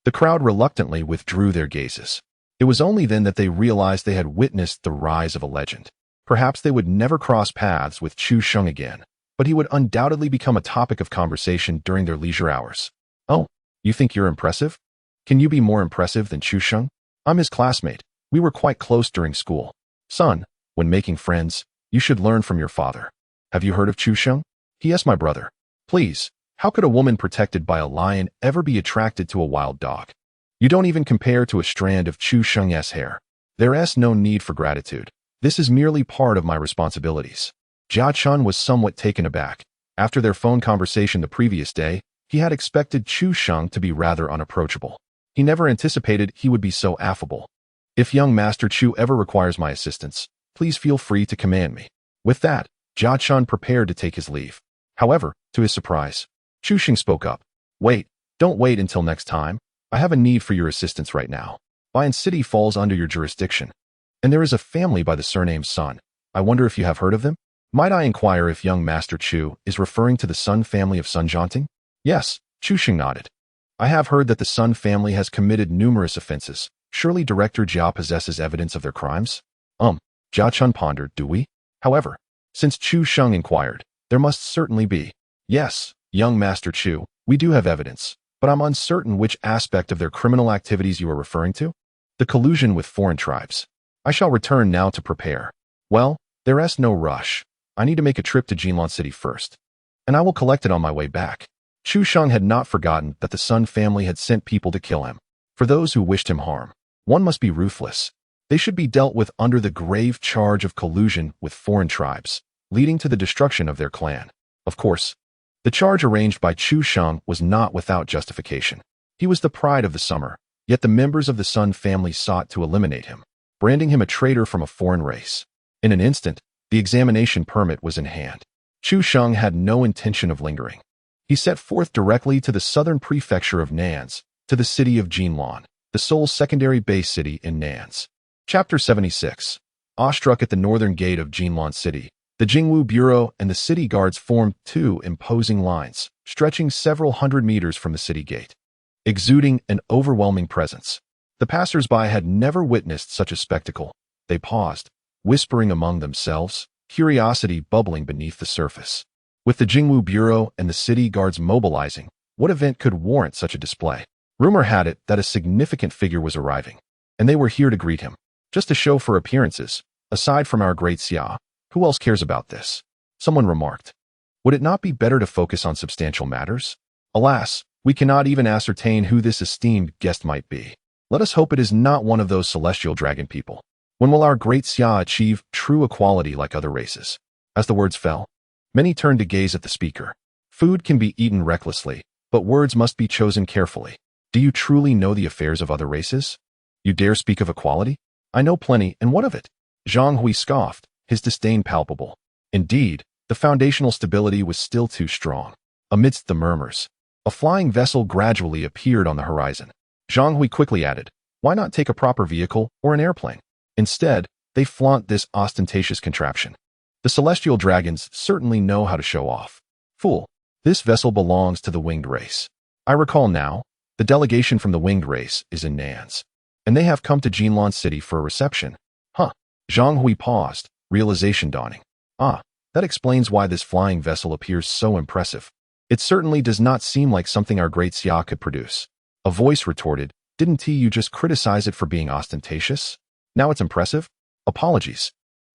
Speaker 1: The crowd reluctantly withdrew their gazes. It was only then that they realized they had witnessed the rise of a legend. Perhaps they would never cross paths with Chu Xing again, but he would undoubtedly become a topic of conversation during their leisure hours. Oh, you think you're impressive? Can you be more impressive than Chu Xing? I'm his classmate. We were quite close during school. Son, when making friends, you should learn from your father. Have you heard of Chu Xing? P.S. My brother. Please, how could a woman protected by a lion ever be attracted to a wild dog? You don't even compare to a strand of Chu Xing's hair. There's no need for gratitude. This is merely part of my responsibilities. Jia Chun was somewhat taken aback. After their phone conversation the previous day, he had expected Chu Xing to be rather unapproachable. He never anticipated he would be so affable. If young Master Chu ever requires my assistance, please feel free to command me. With that, Jia Chun prepared to take his leave. However, to his surprise, Chu Xing spoke up. Wait, don't wait until next time. I have a need for your assistance right now. Bayan City falls under your jurisdiction. And there is a family by the surname Sun. I wonder if you have heard of them? Might I inquire if young Master Chu is referring to the Sun family of Sun Jianting? Yes, Chu Xing nodded. I have heard that the Sun family has committed numerous offenses. Surely Director Jia possesses evidence of their crimes? Jia Chun pondered, do we? However, since Chu Xing inquired, there must certainly be. Yes, young Master Chu, we do have evidence, but I'm uncertain which aspect of their criminal activities you are referring to. The collusion with foreign tribes. I shall return now to prepare. Well, there's no rush. I need to make a trip to Jinlan City first, and I will collect it on my way back. Chu Xing had not forgotten that the Sun family had sent people to kill him. For those who wished him harm, one must be ruthless. They should be dealt with under the grave charge of collusion with foreign tribes, leading to the destruction of their clan. Of course, the charge arranged by Chu Xing was not without justification. He was the pride of the summer, yet the members of the Sun family sought to eliminate him, branding him a traitor from a foreign race. In an instant, the examination permit was in hand. Chu Xing had no intention of lingering. He set forth directly to the southern prefecture of Nans, to the city of Jinlan, the sole secondary base city in Nans. Chapter 76. Awestruck at the northern gate of Jinlan City, the Jingwu Bureau and the city guards formed two imposing lines, stretching several hundred meters from the city gate, exuding an overwhelming presence. The passers-by had never witnessed such a spectacle. They paused, whispering among themselves, curiosity bubbling beneath the surface. With the Jingwu Bureau and the city guards mobilizing, what event could warrant such a display? Rumor had it that a significant figure was arriving, and they were here to greet him. Just a show for appearances. Aside from our great Xia, who else cares about this? Someone remarked. Would it not be better to focus on substantial matters? Alas, we cannot even ascertain who this esteemed guest might be. Let us hope it is not one of those celestial dragon people. When will our great Xia achieve true equality like other races? As the words fell, many turned to gaze at the speaker. Food can be eaten recklessly, but words must be chosen carefully. Do you truly know the affairs of other races? You dare speak of equality? I know plenty, and what of it? Zhang Hui scoffed, his disdain palpable. Indeed, the foundational stability was still too strong. Amidst the murmurs, a flying vessel gradually appeared on the horizon. Zhang Hui quickly added, why not take a proper vehicle or an airplane? Instead, they flaunt this ostentatious contraption. The celestial dragons certainly know how to show off. Fool, this vessel belongs to the winged race. I recall now, the delegation from the winged race is in Nans, and they have come to Jinlan City for a reception. Zhang Hui paused, realization dawning. That explains why this flying vessel appears so impressive. It certainly does not seem like something our great Xia could produce. A voice retorted, didn't you just criticize it for being ostentatious? Now it's impressive? Apologies.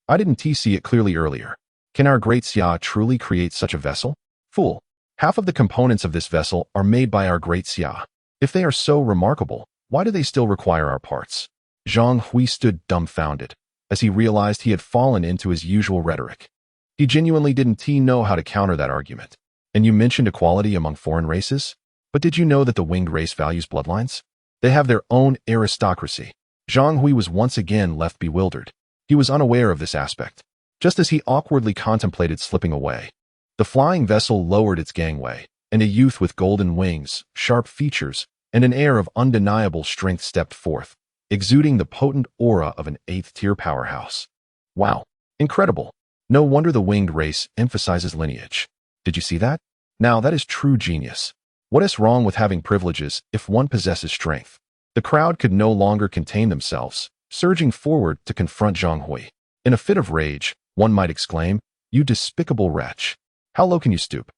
Speaker 1: I didn't see it clearly earlier. Can our great Xia truly create such a vessel? Fool. Half of the components of this vessel are made by our great Xia. If they are so remarkable, why do they still require our parts? Zhang Hui stood dumbfounded, as he realized he had fallen into his usual rhetoric. He genuinely didn't know how to counter that argument. And you mentioned equality among foreign races? But did you know that the winged race values bloodlines? They have their own aristocracy. Zhang Hui was once again left bewildered. He was unaware of this aspect. Just as he awkwardly contemplated slipping away, the flying vessel lowered its gangway, and a youth with golden wings, sharp features, and an air of undeniable strength stepped forth, exuding the potent aura of an 8th-tier powerhouse. Wow, incredible. No wonder the winged race emphasizes lineage. Did you see that? Now that is true genius. What is wrong with having privileges if one possesses strength? The crowd could no longer contain themselves, surging forward to confront Zhang Hui. In a fit of rage, one might exclaim, "You despicable wretch! How low can you stoop?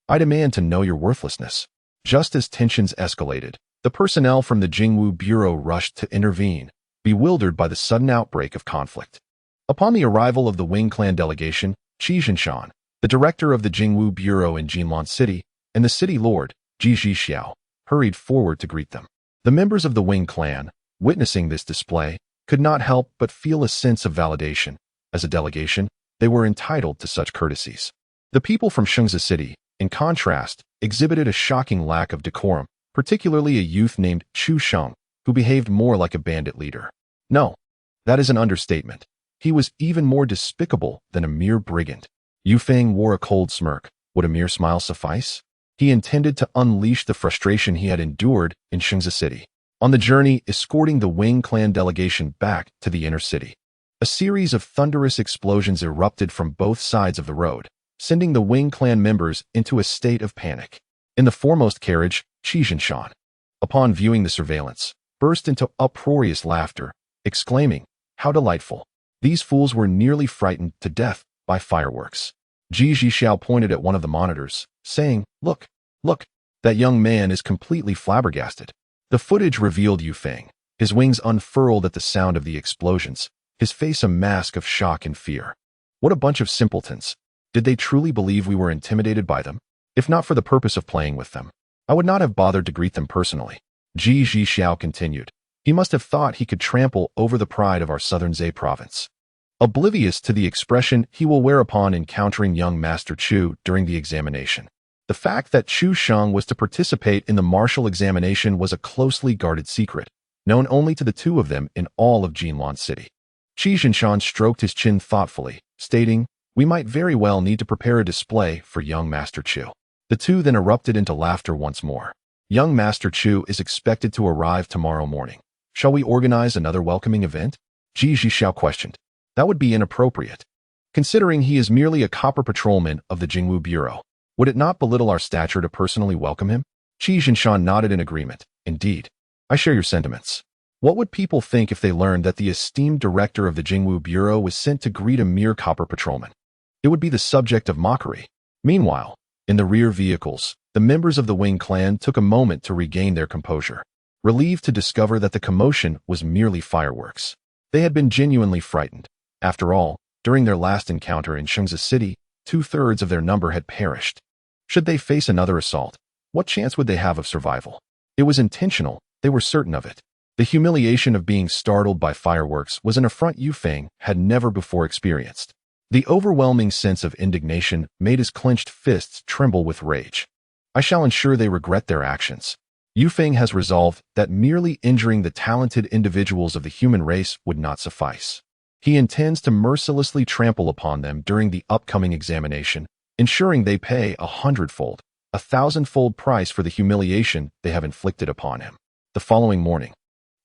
Speaker 1: I demand to know your worthlessness." Just as tensions escalated, the personnel from the Jingwu Bureau rushed to intervene, bewildered by the sudden outbreak of conflict. Upon the arrival of the Wing Clan delegation, Qi Zhinshan, the director of the Jingwu Bureau in Jinlan City, and the city lord, Ji Zhixiao, hurried forward to greet them. The members of the Wing Clan, witnessing this display, could not help but feel a sense of validation. As a delegation, they were entitled to such courtesies. The people from Shengzi City, in contrast, exhibited a shocking lack of decorum, particularly a youth named Chu Sheng, who behaved more like a bandit leader. No, that is an understatement. He was even more despicable than a mere brigand. Yu Feng wore a cold smirk. Would a mere smile suffice? He intended to unleash the frustration he had endured in Shengzi City. On the journey, escorting the Wing Clan delegation back to the inner city, a series of thunderous explosions erupted from both sides of the road, sending the Wing Clan members into a state of panic. In the foremost carriage, Qi Zhinshan, upon viewing the surveillance, burst into uproarious laughter, exclaiming, "How delightful! These fools were nearly frightened to death by fireworks." Ji Zhixiao pointed at one of the monitors, saying, "Look, look, that young man is completely flabbergasted." The footage revealed Yu Feng, his wings unfurled at the sound of the explosions, his face a mask of shock and fear. What a bunch of simpletons. Did they truly believe we were intimidated by them? If not for the purpose of playing with them, I would not have bothered to greet them personally. Ji Zhixiao continued. He must have thought he could trample over the pride of our southern Zhe province. Oblivious to the expression he will wear upon encountering young Master Chu during the examination. The fact that Chu Sheng was to participate in the martial examination was a closely guarded secret, known only to the two of them in all of Jinlan City. Qi Zhinshan stroked his chin thoughtfully, stating, "We might very well need to prepare a display for young Master Chu." The two then erupted into laughter once more. Young Master Chu is expected to arrive tomorrow morning. Shall we organize another welcoming event? Ji Zhixiao questioned. That would be inappropriate. Considering he is merely a copper patrolman of the Jingwu Bureau, would it not belittle our stature to personally welcome him? Qi Zhinshan nodded in agreement. Indeed, I share your sentiments. What would people think if they learned that the esteemed director of the Jingwu Bureau was sent to greet a mere copper patrolman? It would be the subject of mockery. Meanwhile, in the rear vehicles, the members of the Wing Clan took a moment to regain their composure, relieved to discover that the commotion was merely fireworks. They had been genuinely frightened. After all, during their last encounter in Shengzi City, 2/3 of their number had perished. Should they face another assault, what chance would they have of survival? It was intentional, they were certain of it. The humiliation of being startled by fireworks was an affront Yu Feng had never before experienced. The overwhelming sense of indignation made his clenched fists tremble with rage. I shall ensure they regret their actions. Yu Feng has resolved that merely injuring the talented individuals of the human race would not suffice. He intends to mercilessly trample upon them during the upcoming examination, ensuring they pay 100-fold, 1,000-fold price for the humiliation they have inflicted upon him. The following morning,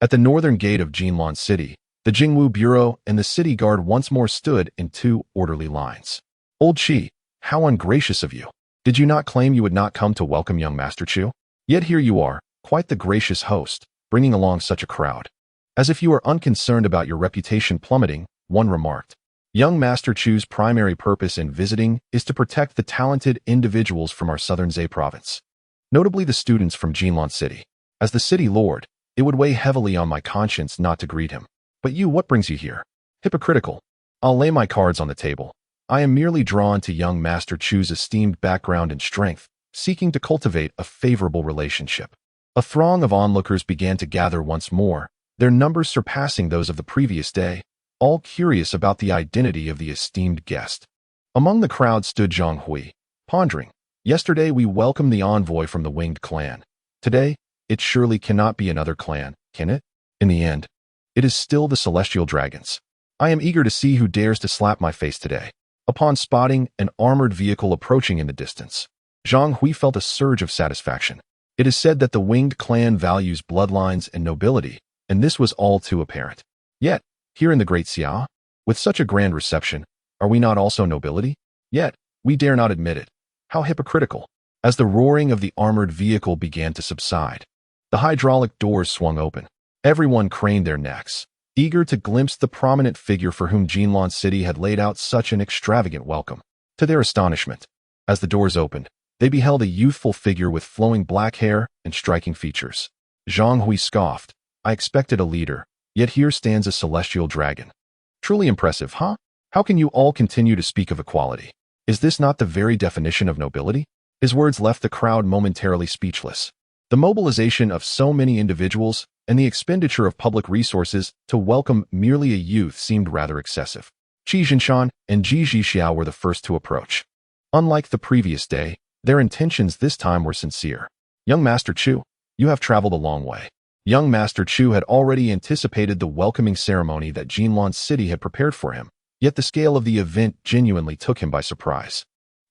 Speaker 1: at the northern gate of Jinlan City, the Jingwu Bureau and the city guard once more stood in two orderly lines. Old Qi, how ungracious of you. Did you not claim you would not come to welcome young Master Chu? Yet here you are, quite the gracious host, bringing along such a crowd. As if you are unconcerned about your reputation plummeting, one remarked. Young Master Chu's primary purpose in visiting is to protect the talented individuals from our southern Zhe province, notably the students from Jinlan City. As the city lord, it would weigh heavily on my conscience not to greet him. But you, what brings you here? Hypocritical. I'll lay my cards on the table. I am merely drawn to young Master Chu's esteemed background and strength, seeking to cultivate a favorable relationship. A throng of onlookers began to gather once more, their numbers surpassing those of the previous day, all curious about the identity of the esteemed guest. Among the crowd stood Zhang Hui, pondering, Yesterday we welcomed the envoy from the Winged Clan. Today, it surely cannot be another clan, can it? In the end, it is still the Celestial Dragons. I am eager to see who dares to slap my face today. Upon spotting an armored vehicle approaching in the distance, Zhang Hui felt a surge of satisfaction. It is said that the Winged Clan values bloodlines and nobility, and this was all too apparent. Yet, here in the Great Xiao, with such a grand reception, are we not also nobility? Yet, we dare not admit it. How hypocritical. As the roaring of the armored vehicle began to subside, the hydraulic doors swung open. Everyone craned their necks, eager to glimpse the prominent figure for whom Jinlan City had laid out such an extravagant welcome. To their astonishment, as the doors opened, they beheld a youthful figure with flowing black hair and striking features. Zhang Hui scoffed. I expected a leader, yet here stands a celestial dragon. Truly impressive, huh? How can you all continue to speak of equality? Is this not the very definition of nobility? His words left the crowd momentarily speechless. The mobilization of so many individuals and the expenditure of public resources to welcome merely a youth seemed rather excessive. Qi Jinshan and Ji Zhixiao were the first to approach. Unlike the previous day, their intentions this time were sincere. Young Master Chu, you have traveled a long way. Young Master Chu had already anticipated the welcoming ceremony that Jinlan City had prepared for him, yet the scale of the event genuinely took him by surprise.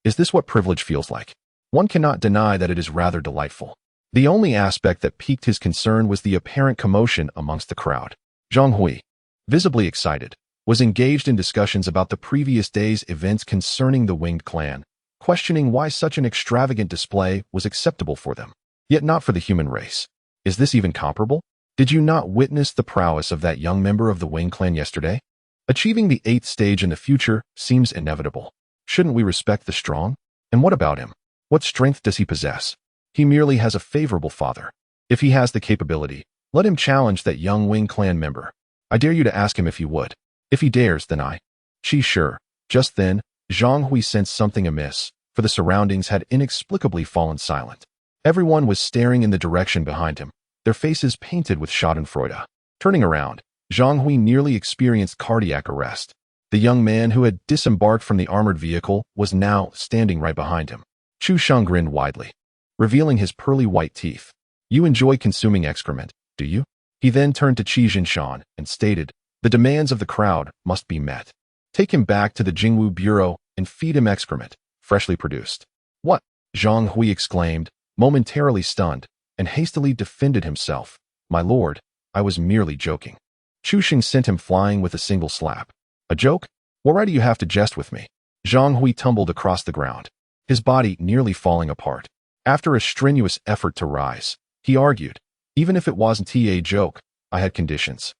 Speaker 1: Is this what privilege feels like? One cannot deny that it is rather delightful. The only aspect that piqued his concern was the apparent commotion amongst the crowd. Zhang Hui, visibly excited, was engaged in discussions about the previous day's events concerning the Winged Clan, questioning why such an extravagant display was acceptable for them, yet not for the human race. Is this even comparable? Did you not witness the prowess of that young member of the Winged Clan yesterday? Achieving the 8th stage in the future seems inevitable. Shouldn't we respect the strong? And what about him? What strength does he possess? He merely has a favorable father. If he has the capability, let him challenge that young Wing Clan member. I dare you to ask him if he would. If he dares, then I. Sure. Just then, Zhang Hui sensed something amiss, for the surroundings had inexplicably fallen silent. Everyone was staring in the direction behind him, their faces painted with schadenfreude. Turning around, Zhang Hui nearly experienced cardiac arrest. The young man who had disembarked from the armored vehicle was now standing right behind him. Chu Sheng grinned widely, revealing his pearly white teeth. You enjoy consuming excrement, do you? He then turned to Qi Jinshan and stated, the demands of the crowd must be met. Take him back to the Jingwu Bureau and feed him excrement, freshly produced. What? Zhang Hui exclaimed, momentarily stunned, and hastily defended himself. My lord, I was merely joking. Chu Sheng sent him flying with a single slap. A joke? Why do you have to jest with me? Zhang Hui tumbled across the ground, his body nearly falling apart. After a strenuous effort to rise, he argued, even if it wasn't a joke, I had conditions.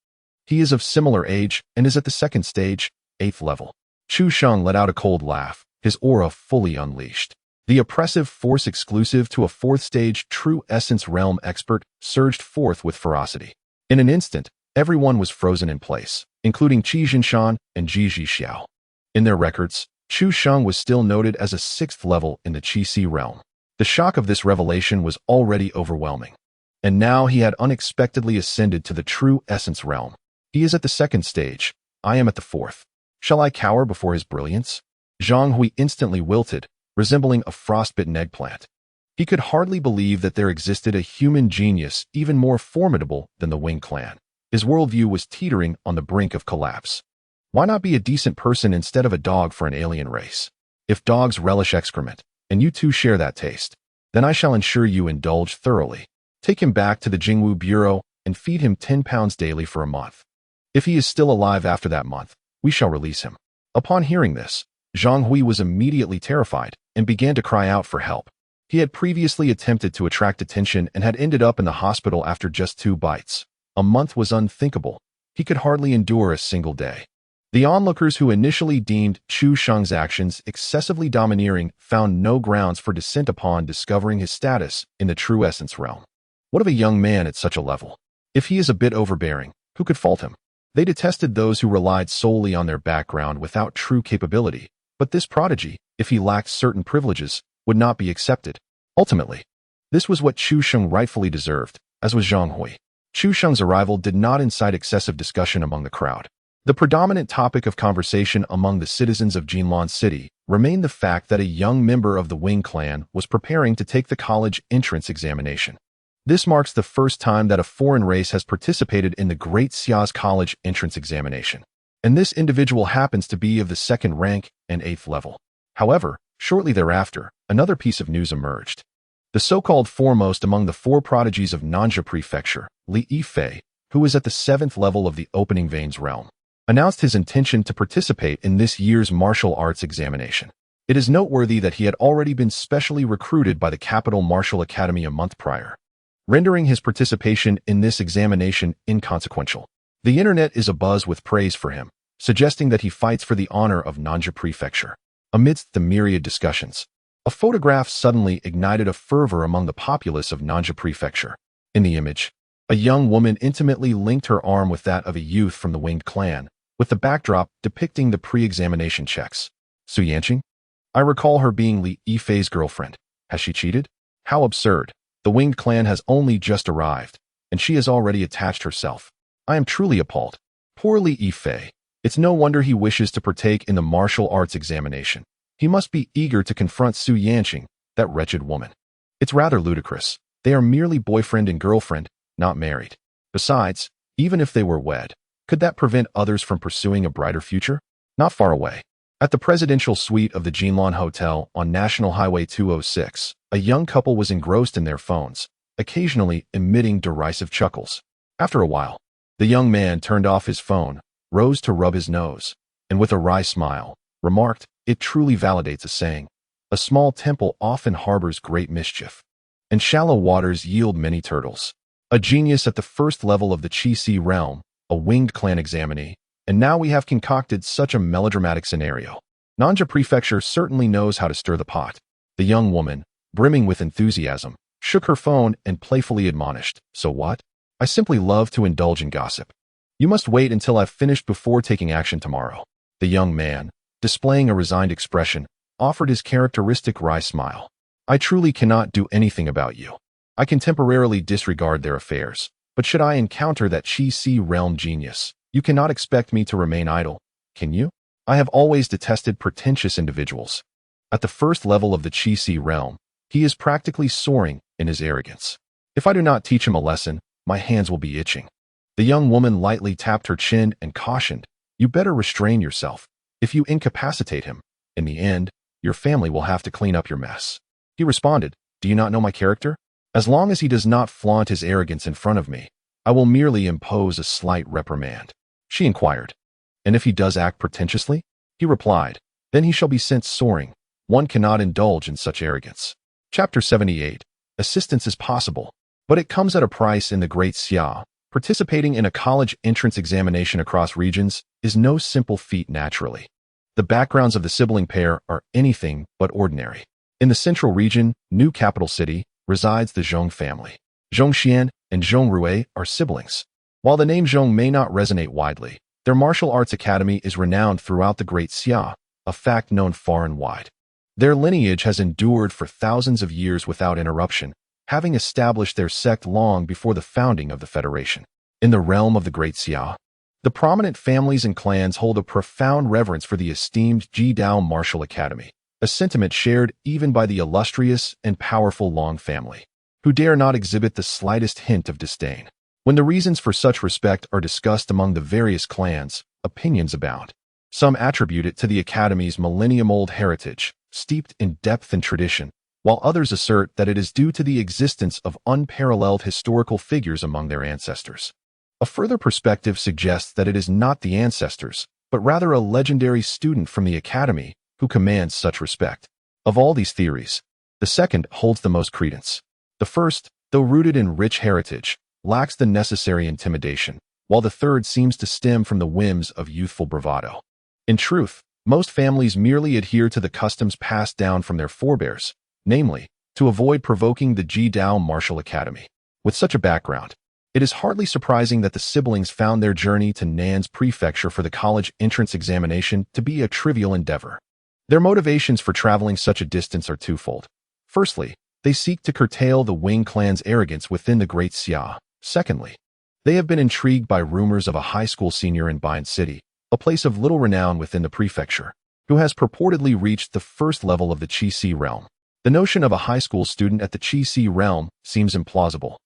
Speaker 1: He is of similar age and is at the 2nd stage, 8th level. Chu Sheng let out a cold laugh, his aura fully unleashed. The oppressive force exclusive to a 4th stage true essence realm expert surged forth with ferocity. In an instant, everyone was frozen in place, including Qi Jinshan and Ji Zhixiao. In their records, Chu Sheng was still noted as a 6th level in the Qi realm. The shock of this revelation was already overwhelming. And now he had unexpectedly ascended to the true essence realm. He is at the 2nd stage. I am at the 4th. Shall I cower before his brilliance? Zhang Hui instantly wilted, resembling a frostbitten eggplant. He could hardly believe that there existed a human genius even more formidable than the Wing Clan. His worldview was teetering on the brink of collapse. Why not be a decent person instead of a dog for an alien race? If dogs relish excrement, and you too share that taste, then I shall ensure you indulge thoroughly. Take him back to the Jingwu Bureau and feed him 10 pounds daily for a month. If he is still alive after that month, we shall release him. Upon hearing this, Zhang Hui was immediately terrified and began to cry out for help. He had previously attempted to attract attention and had ended up in the hospital after just 2 bites. A month was unthinkable. He could hardly endure a single day. The onlookers who initially deemed Chu Sheng's actions excessively domineering found no grounds for dissent upon discovering his status in the true essence realm. What of a young man at such a level? If he is a bit overbearing, who could fault him? They detested those who relied solely on their background without true capability, but this prodigy, if he lacked certain privileges, would not be accepted. Ultimately, this was what Chu Sheng rightfully deserved, as was Zhang Hui. Chu Sheng's arrival did not incite excessive discussion among the crowd. The predominant topic of conversation among the citizens of Jinlan City remained the fact that a young member of the Wing clan was preparing to take the college entrance examination. This marks the first time that a foreign race has participated in the Great Xia's college entrance examination, and this individual happens to be of the second rank and 8th level. However, shortly thereafter, another piece of news emerged. The so-called foremost among the 4 prodigies of Nanja Prefecture, Li Yifei, who was at the 7th level of the Opening Veins realm, announced his intention to participate in this year's martial arts examination. It is noteworthy that he had already been specially recruited by the Capital Martial Academy a month prior, rendering his participation in this examination inconsequential. The internet is abuzz with praise for him, suggesting that he fights for the honor of Nanja Prefecture. Amidst the myriad discussions, a photograph suddenly ignited a fervor among the populace of Nanja Prefecture. In the image, a young woman intimately linked her arm with that of a youth from the Winged clan, with the backdrop depicting the pre-examination checks. Su Yanqing? I recall her being Li Yifei's girlfriend. Has she cheated? How absurd. The Winged clan has only just arrived, and she has already attached herself. I am truly appalled. Poor Li Yifei. It's no wonder he wishes to partake in the martial arts examination. He must be eager to confront Su Yanqing, that wretched woman. It's rather ludicrous. They are merely boyfriend and girlfriend, not married. Besides, even if they were wed, could that prevent others from pursuing a brighter future? Not far away. At the presidential suite of the Jinlan Hotel on National Highway 206, a young couple was engrossed in their phones, occasionally emitting derisive chuckles. After a while, the young man turned off his phone, rose to rub his nose, and with a wry smile, remarked, "It truly validates a saying. A small temple often harbors great mischief, and shallow waters yield many turtles." A genius at the first level of the Qi realm, a Winged clan examinee, and now we have concocted such a melodramatic scenario. Nanja Prefecture certainly knows how to stir the pot. The young woman, brimming with enthusiasm, shook her phone and playfully admonished, "So what? I simply love to indulge in gossip. You must wait until I've finished before taking action tomorrow." The young man, displaying a resigned expression, offered his characteristic wry smile. "I truly cannot do anything about you. I can temporarily disregard their affairs, but should I encounter that Qi realm genius, you cannot expect me to remain idle, can you? I have always detested pretentious individuals. At the first level of the Qi realm, he is practically soaring in his arrogance. If I do not teach him a lesson, my hands will be itching." The young woman lightly tapped her chin and cautioned, "You better restrain yourself. If you incapacitate him, in the end, your family will have to clean up your mess." He responded, "Do you not know my character? As long as he does not flaunt his arrogance in front of me, I will merely impose a slight reprimand." She inquired, "And if he does act pretentiously?" He replied, "Then he shall be sent soaring. One cannot indulge in such arrogance." Chapter 78. Assistance is possible, but it comes at a price in the Great Xia. Participating in a college entrance examination across regions is no simple feat naturally. The backgrounds of the sibling pair are anything but ordinary. In the central region, New Capital City, resides the Zhong family. Zhong Xian and Zhong Rui are siblings. While the name Zhong may not resonate widely, their martial arts academy is renowned throughout the Great Xia, a fact known far and wide. Their lineage has endured for thousands of years without interruption, having established their sect long before the founding of the Federation. In the realm of the Great Xia, the prominent families and clans hold a profound reverence for the esteemed Jidao Martial Academy, a sentiment shared even by the illustrious and powerful Long family, who dare not exhibit the slightest hint of disdain. When the reasons for such respect are discussed among the various clans, opinions abound. Some attribute it to the Academy's millennium-old heritage, steeped in depth and tradition, while others assert that it is due to the existence of unparalleled historical figures among their ancestors. A further perspective suggests that it is not the ancestors, but rather a legendary student from the Academy who commands such respect. Of all these theories, the second holds the most credence. The first, though rooted in rich heritage, lacks the necessary intimidation, while the third seems to stem from the whims of youthful bravado. In truth, most families merely adhere to the customs passed down from their forebears, namely, to avoid provoking the Jidao Martial Academy. With such a background, it is hardly surprising that the siblings found their journey to Nan's prefecture for the college entrance examination to be a trivial endeavor. Their motivations for traveling such a distance are twofold. Firstly, they seek to curtail the Wing clan's arrogance within the Great Xia. Secondly, they have been intrigued by rumors of a high school senior in Bian City, a place of little renown within the prefecture, who has purportedly reached the first level of the Qixi realm. The notion of a high school student at the Qixi realm seems implausible.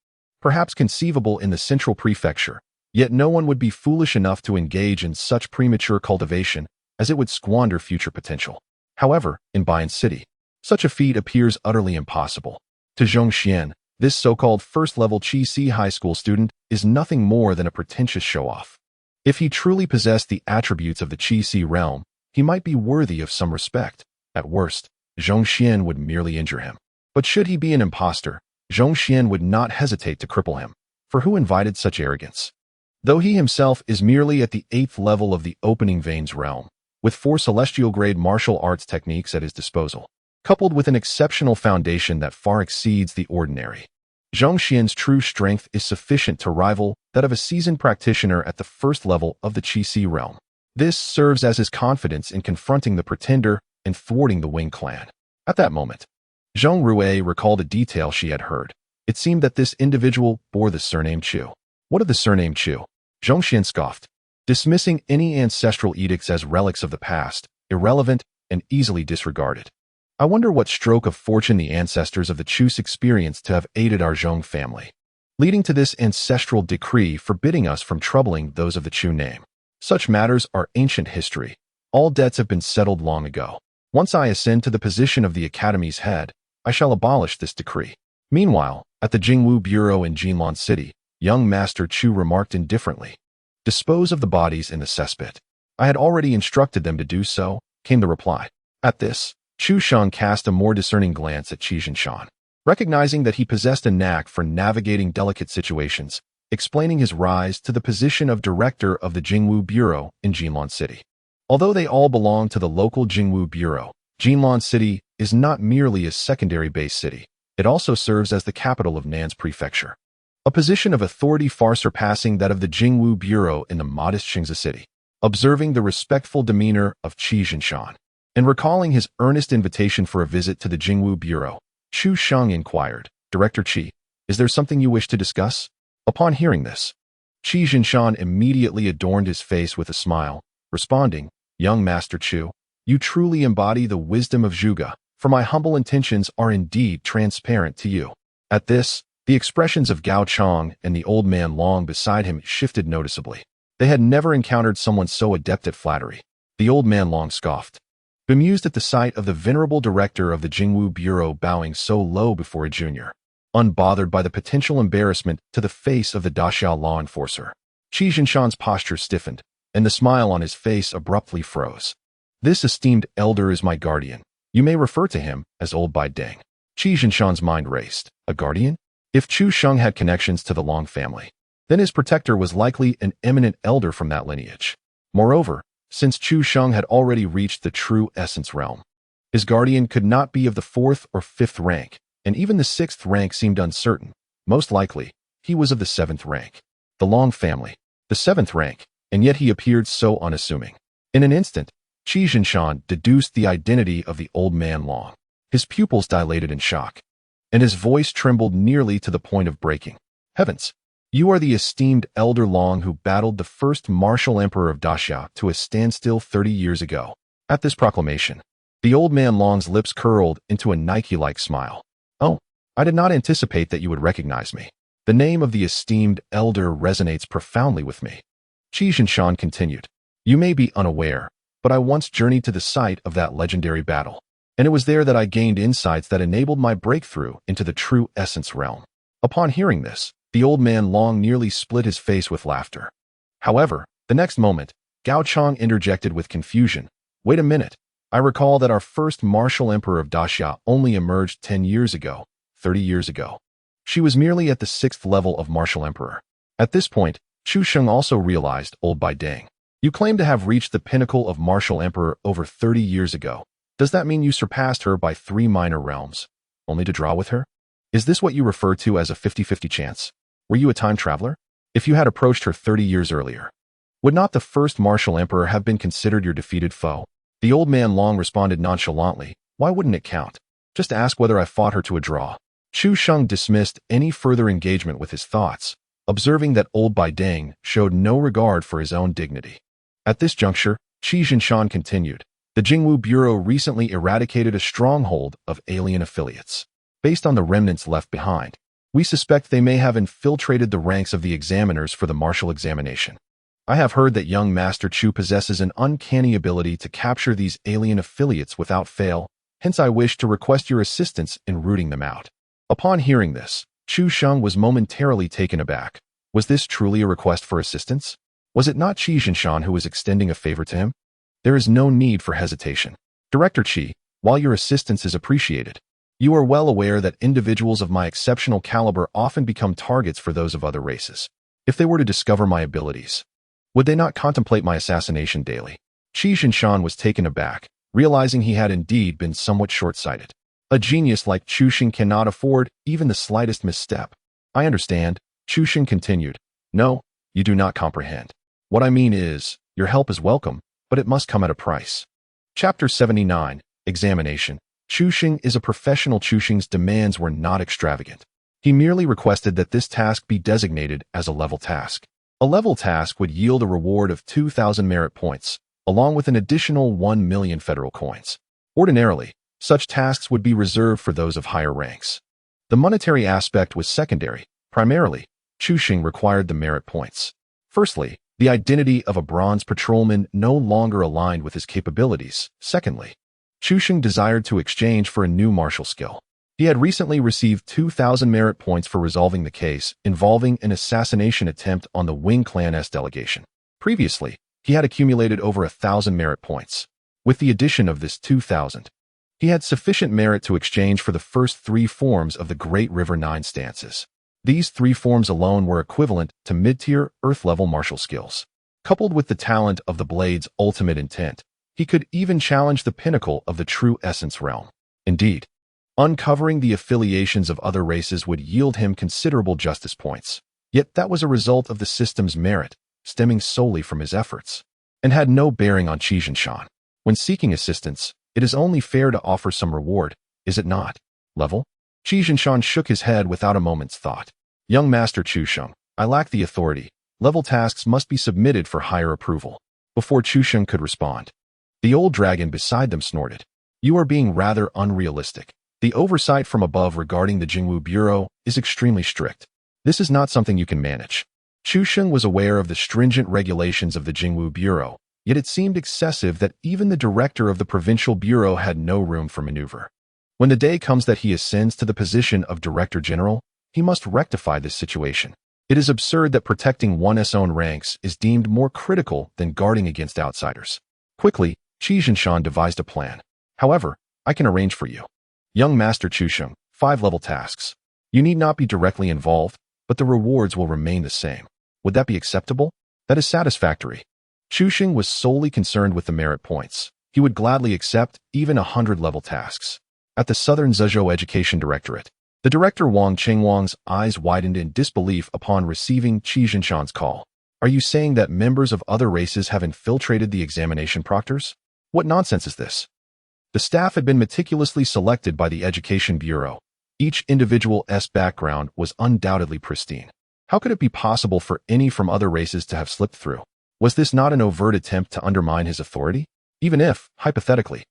Speaker 1: Perhaps conceivable in the central prefecture, yet no one would be foolish enough to engage in such premature cultivation, as it would squander future potential. However, in Bian City, such a feat appears utterly impossible. To Zhong Xian, this so-called first-level Qixi high school student is nothing more than a pretentious show-off. If he truly possessed the attributes of the Qixi realm, he might be worthy of some respect. At worst, Zhong Xian would merely injure him. But should he be an impostor, Zhong Xian would not hesitate to cripple him, for who invited such arrogance? Though he himself is merely at the 8th level of the opening veins realm, with 4 celestial-grade martial arts techniques at his disposal, coupled with an exceptional foundation that far exceeds the ordinary, Zhong Xian's true strength is sufficient to rival that of a seasoned practitioner at the first level of the Qixi realm. This serves as his confidence in confronting the pretender and thwarting the Wing clan. At that moment, Zhong Rui recalled a detail she had heard. It seemed that this individual bore the surname Chu. What of the surname Chu? Zhong Xian scoffed, dismissing any ancestral edicts as relics of the past, irrelevant and easily disregarded. I wonder what stroke of fortune the ancestors of the Chus experienced to have aided our Zhong family, leading to this ancestral decree forbidding us from troubling those of the Chu name. Such matters are ancient history. All debts have been settled long ago. Once I ascend to the position of the Academy's head, I shall abolish this decree. Meanwhile, at the Jingwu Bureau in Jinlan City, young Master Chu remarked indifferently, "Dispose of the bodies in the cesspit." "I had already instructed them to do so," came the reply. At this, Chu Sheng cast a more discerning glance at Qi Jinshan, recognizing that he possessed a knack for navigating delicate situations, explaining his rise to the position of director of the Jingwu Bureau in Jinlan City. Although they all belong to the local Jingwu Bureau, Jinlan City is not merely a secondary base city. It also serves as the capital of Nan's prefecture, a position of authority far surpassing that of the Jingwu Bureau in the modest Qingzi City. Observing the respectful demeanor of Qi Jinshan, and recalling his earnest invitation for a visit to the Jingwu Bureau, Chu Sheng inquired, "Director Qi, is there something you wish to discuss?" Upon hearing this, Qi Jinshan immediately adorned his face with a smile, responding, "Young Master Chu, you truly embody the wisdom of Zhuge, for my humble intentions are indeed transparent to you." At this, the expressions of Gao Chong and the old man Long beside him shifted noticeably. They had never encountered someone so adept at flattery. The old man Long scoffed, bemused at the sight of the venerable director of the Jingwu Bureau bowing so low before a junior, unbothered by the potential embarrassment to the face of the Daxiao law enforcer. Qi Jinshan's posture stiffened, and the smile on his face abruptly froze. "This esteemed elder is my guardian. You may refer to him as Old Bai Deng." Qi Jinshan's mind raced. A guardian? If Chu Sheng had connections to the Long family, then his protector was likely an eminent elder from that lineage. Moreover, since Chu Sheng had already reached the true essence realm, his guardian could not be of the 4th or 5th rank, and even the 6th rank seemed uncertain. Most likely, he was of the 7th rank. The Long family, the 7th rank, and yet he appeared so unassuming. In an instant, Qi Jinshan deduced the identity of the old man Long. His pupils dilated in shock, and his voice trembled nearly to the point of breaking. "Heavens! You are the esteemed elder Long who battled the first martial emperor of Daxia to a standstill 30 years ago." At this proclamation, the old man Long's lips curled into a Nike-like smile. "Oh, I did not anticipate that you would recognize me. The name of the esteemed elder resonates profoundly with me." Qi Jinshan continued, "You may be unaware, but I once journeyed to the site of that legendary battle, and it was there that I gained insights that enabled my breakthrough into the true essence realm." Upon hearing this, the old man Long nearly split his face with laughter. However, the next moment, Gao Chong interjected with confusion, "Wait a minute. I recall that our first martial emperor of Daxia only emerged 10 years ago, 30 years ago. She was merely at the 6th level of martial emperor." At this point, Chu Sheng also realized, "Old Bai Deng, you claim to have reached the pinnacle of martial emperor over 30 years ago. Does that mean you surpassed her by 3 minor realms, only to draw with her? Is this what you refer to as a 50-50 chance? Were you a time traveler? If you had approached her 30 years earlier, would not the first martial emperor have been considered your defeated foe?" The old man Long responded nonchalantly, "Why wouldn't it count? Just ask whether I fought her to a draw." Chu Sheng dismissed any further engagement with his thoughts, observing that Old Bai Deng showed no regard for his own dignity. At this juncture, Qi Jinshan continued. The Jingwu Bureau recently eradicated a stronghold of alien affiliates. Based on the remnants left behind, we suspect they may have infiltrated the ranks of the examiners for the martial examination. I have heard that young Master Chu possesses an uncanny ability to capture these alien affiliates without fail, hence I wish to request your assistance in rooting them out. Upon hearing this, Chu Sheng was momentarily taken aback. Was this truly a request for assistance? Was it not Qi Jinshan who was extending a favor to him? There is no need for hesitation. Director Qi, while your assistance is appreciated, you are well aware that individuals of my exceptional caliber often become targets for those of other races. If they were to discover my abilities, would they not contemplate my assassination daily? Qi Jinshan was taken aback, realizing he had indeed been somewhat short-sighted. A genius like Chu Xing cannot afford even the slightest misstep. I understand, Chu Xing continued. No, you do not comprehend. What I mean is, your help is welcome, but it must come at a price. Chapter 79, Examination. Chu Xing is a professional. Chu Xing's demands were not extravagant. He merely requested that this task be designated as a level task. A level task would yield a reward of 2,000 merit points, along with an additional 1 million federal coins. Ordinarily, such tasks would be reserved for those of higher ranks. The monetary aspect was secondary. Primarily, Chu Xing required the merit points. Firstly, the identity of a bronze patrolman no longer aligned with his capabilities. Secondly, Chu Xing desired to exchange for a new martial skill. He had recently received 2,000 merit points for resolving the case involving an assassination attempt on the Wing Clan's delegation. Previously, he had accumulated over 1,000 merit points. With the addition of this 2,000, he had sufficient merit to exchange for the first 3 forms of the Great River 9 stances. These 3 forms alone were equivalent to mid-tier, Earth-level martial skills. Coupled with the talent of the Blade's ultimate intent, he could even challenge the pinnacle of the true essence realm. Indeed, uncovering the affiliations of other races would yield him considerable justice points. Yet that was a result of the system's merit, stemming solely from his efforts, and had no bearing on Qi Jinshan. When seeking assistance, it is only fair to offer some reward, is it not? Level? Qi Jinshan shook his head without a moment's thought. Young Master Chu Sheng, I lack the authority. Level tasks must be submitted for higher approval. Before Chu Sheng could respond, the old dragon beside them snorted. You are being rather unrealistic. The oversight from above regarding the Jingwu Bureau is extremely strict. This is not something you can manage. Chu Sheng was aware of the stringent regulations of the Jingwu Bureau, yet it seemed excessive that even the director of the provincial bureau had no room for maneuver. When the day comes that he ascends to the position of Director General, he must rectify this situation. It is absurd that protecting one's own ranks is deemed more critical than guarding against outsiders. Quickly, Qi Jinshan devised a plan. However, I can arrange for you. Young Master Chu Sheng, 5 level tasks. You need not be directly involved, but the rewards will remain the same. Would that be acceptable? That is satisfactory. Chu Xing was solely concerned with the merit points. He would gladly accept even 100 level tasks. At the Southern Zhezhou Education Directorate, the director Wang Qingwang's eyes widened in disbelief upon receiving Qi Jinshan's call. Are you saying that members of other races have infiltrated the examination proctors? What nonsense is this? The staff had been meticulously selected by the Education Bureau. Each individual's background was undoubtedly pristine. How could it be possible for any from other races to have slipped through? Was this not an overt attempt to undermine his authority? Even if, hypothetically,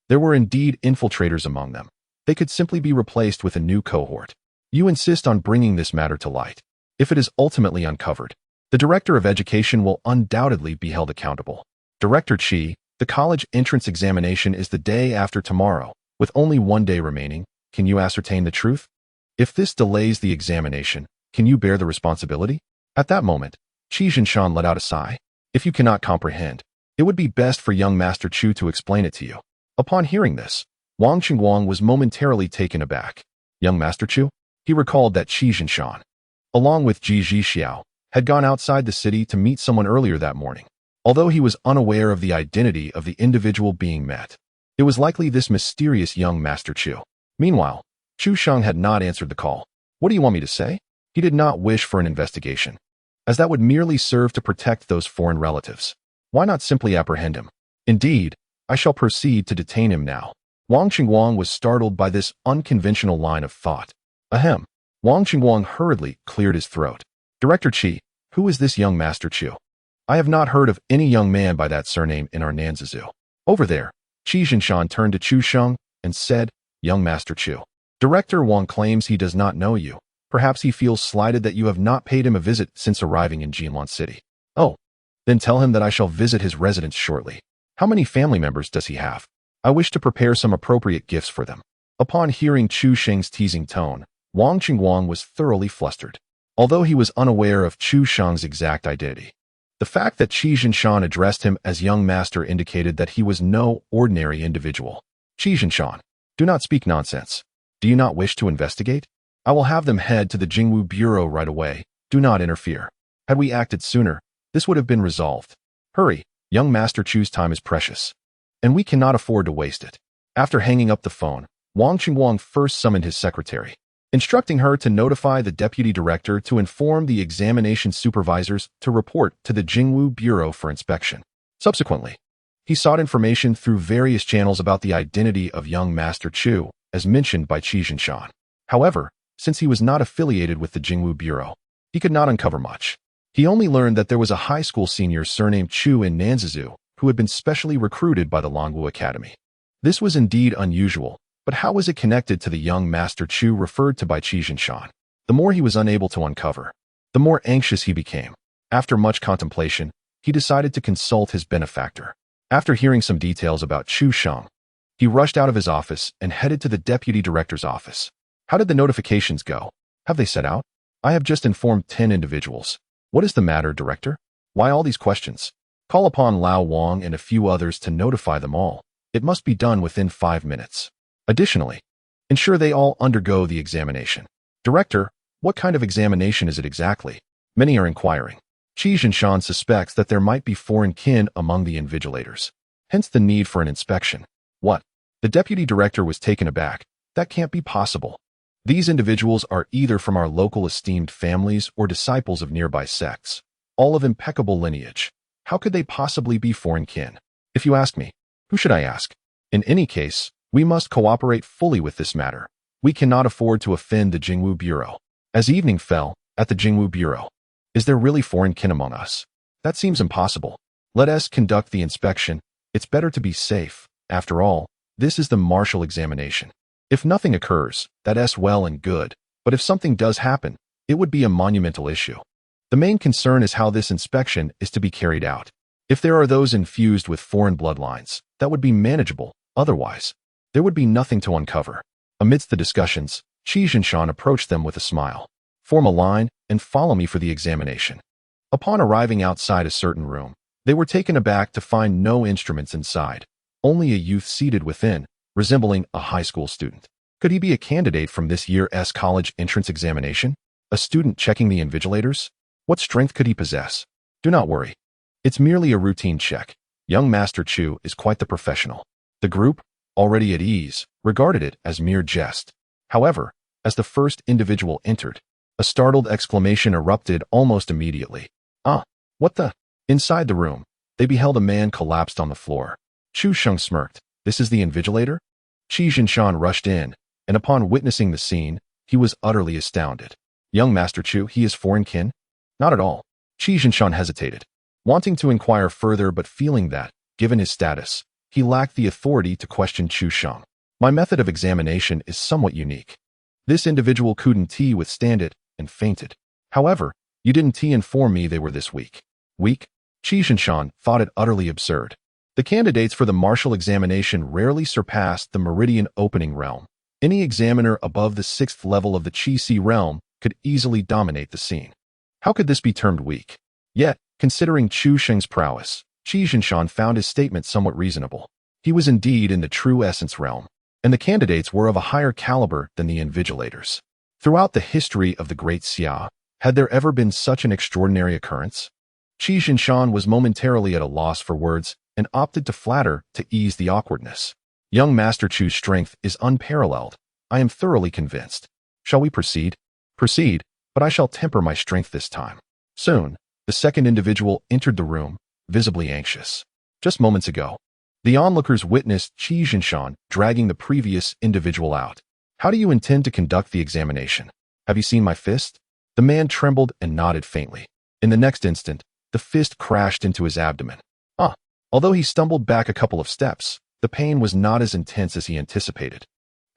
Speaker 1: there were indeed infiltrators among them, they could simply be replaced with a new cohort. You insist on bringing this matter to light. If it is ultimately uncovered, the Director of Education will undoubtedly be held accountable. Director Qi, the college entrance examination is the day after tomorrow. With only 1 day remaining, can you ascertain the truth? If this delays the examination, can you bear the responsibility? At that moment, Qi Jinshan let out a sigh. If you cannot comprehend, it would be best for young Master Chu to explain it to you. Upon hearing this, Wang Qingguang was momentarily taken aback. Young Master Chu? He recalled that Qi Jinshan, along with Ji Zhixiao, had gone outside the city to meet someone earlier that morning. Although he was unaware of the identity of the individual being met, it was likely this mysterious young Master Chu. Meanwhile, Chu Sheng had not answered the call. What do you want me to say? He did not wish for an investigation, as that would merely serve to protect those foreign relatives. Why not simply apprehend him? Indeed, I shall proceed to detain him now. Wang Qingguang was startled by this unconventional line of thought. Ahem. Wang Qingguang hurriedly cleared his throat. Director Qi, who is this young Master Chu? I have not heard of any young man by that surname in our Nanzazoo. Over there, Qi Jinshan turned to Chu Sheng and said, Young Master Chu. Director Wang claims he does not know you. Perhaps he feels slighted that you have not paid him a visit since arriving in Jinlan City. Oh, then tell him that I shall visit his residence shortly. How many family members does he have? I wish to prepare some appropriate gifts for them. Upon hearing Chu Sheng's teasing tone, Wang Qingguang was thoroughly flustered. Although he was unaware of Chu Sheng's exact identity, the fact that Qi Jinshan addressed him as young master indicated that he was no ordinary individual. Qi Jinshan, do not speak nonsense. Do you not wish to investigate? I will have them head to the Jingwu Bureau right away. Do not interfere. Had we acted sooner, this would have been resolved. Hurry, young Master Chu's time is precious, and we cannot afford to waste it. After hanging up the phone, Wang Qingguang first summoned his secretary, instructing her to notify the deputy director to inform the examination supervisors to report to the Jingwu Bureau for inspection. Subsequently, he sought information through various channels about the identity of young Master Chu, as mentioned by Qi Jinshan. However, since he was not affiliated with the Jingwu Bureau, he could not uncover much. He only learned that there was a high school senior surnamed Chu in Nanzazoo who had been specially recruited by the Longwu Academy. This was indeed unusual, but how was it connected to the young Master Chu referred to by Qi Jinshan? The more he was unable to uncover, the more anxious he became. After much contemplation, he decided to consult his benefactor. After hearing some details about Chu Sheng, he rushed out of his office and headed to the deputy director's office. How did the notifications go? Have they set out? I have just informed 10 individuals. What is the matter, director? Why all these questions? Call upon Lao Wang and a few others to notify them all. It must be done within 5 minutes. Additionally, ensure they all undergo the examination. Director, what kind of examination is it exactly? Many are inquiring. Qi Jinshan suspects that there might be foreign kin among the invigilators, hence the need for an inspection. What? The deputy director was taken aback. That can't be possible. These individuals are either from our local esteemed families or disciples of nearby sects, all of impeccable lineage. How could they possibly be foreign kin? If you ask me, who should I ask? In any case, we must cooperate fully with this matter. We cannot afford to offend the Jingwu Bureau. As evening fell, at the Jingwu Bureau, is there really foreign kin among us? That seems impossible. Let us conduct the inspection. It's better to be safe. After all, this is the martial examination. If nothing occurs, that's well and good, but if something does happen, it would be a monumental issue. The main concern is how this inspection is to be carried out. If there are those infused with foreign bloodlines, that would be manageable. Otherwise, there would be nothing to uncover. Amidst the discussions, Qi Jinshan approached them with a smile. Form a line and follow me for the examination. Upon arriving outside a certain room, they were taken aback to find no instruments inside, only a youth seated within, resembling a high school student. Could he be a candidate from this year's college entrance examination? A student checking the invigilators? What strength could he possess? Do not worry. It's merely a routine check. Young Master Chu is quite the professional. The group, already at ease, regarded it as mere jest. However, as the first individual entered, a startled exclamation erupted almost immediately. Ah, what the? Inside the room, they beheld a man collapsed on the floor. Chu Sheng smirked. This is the invigilator? Qi Jinshan rushed in, and upon witnessing the scene, he was utterly astounded. Young Master Chu, he is foreign kin? Not at all. Qi Jinshan hesitated, wanting to inquire further but feeling that, given his status, he lacked the authority to question Chu Sheng. My method of examination is somewhat unique. This individual couldn't withstand it and fainted. However, you didn't inform me they were this weak. Weak? Qi Jinshan thought it utterly absurd. The candidates for the martial examination rarely surpassed the meridian opening realm. Any examiner above the 6th level of the Qi-Si realm could easily dominate the scene. How could this be termed weak? Yet, considering Chu Sheng's prowess, Qi Jinshan found his statement somewhat reasonable. He was indeed in the true essence realm, and the candidates were of a higher caliber than the invigilators. Throughout the history of the Great Xia, had there ever been such an extraordinary occurrence? Qi Jinshan was momentarily at a loss for words and opted to flatter to ease the awkwardness. Young Master Chu's strength is unparalleled. I am thoroughly convinced. Shall we proceed? Proceed, but I shall temper my strength this time. Soon, the second individual entered the room, visibly anxious. Just moments ago, the onlookers witnessed Qi Jinshan dragging the previous individual out. How do you intend to conduct the examination? Have you seen my fist? The man trembled and nodded faintly. In the next instant, the fist crashed into his abdomen. Although he stumbled back a couple of steps, the pain was not as intense as he anticipated.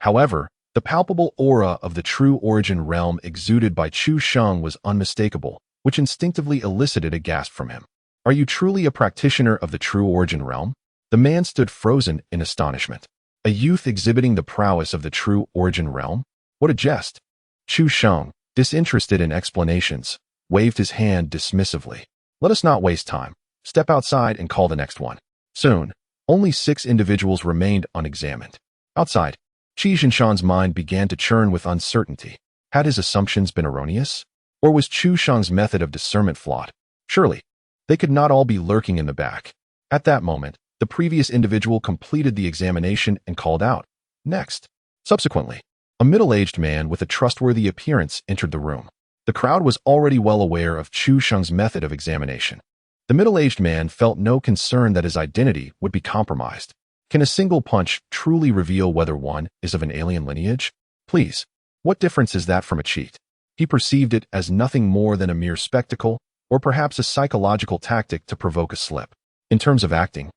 Speaker 1: However, the palpable aura of the true origin realm exuded by Chu Sheng was unmistakable, which instinctively elicited a gasp from him. Are you truly a practitioner of the true origin realm? The man stood frozen in astonishment. A youth exhibiting the prowess of the true origin realm? What a jest! Chu Sheng, disinterested in explanations, waved his hand dismissively. Let us not waste time. Step outside and call the next one. Soon, only 6 individuals remained unexamined. Outside, Qi Jinshan's mind began to churn with uncertainty. Had his assumptions been erroneous? Or was Chu Sheng's method of discernment flawed? Surely, they could not all be lurking in the back. At that moment, the previous individual completed the examination and called out, "Next." Subsequently, a middle-aged man with a trustworthy appearance entered the room. The crowd was already well aware of Chu Sheng's method of examination. The middle-aged man felt no concern that his identity would be compromised. Can a single punch truly reveal whether one is of an alien lineage? Please, what difference is that from a cheat? He perceived it as nothing more than a mere spectacle, or perhaps a psychological tactic to provoke a slip. In terms of acting,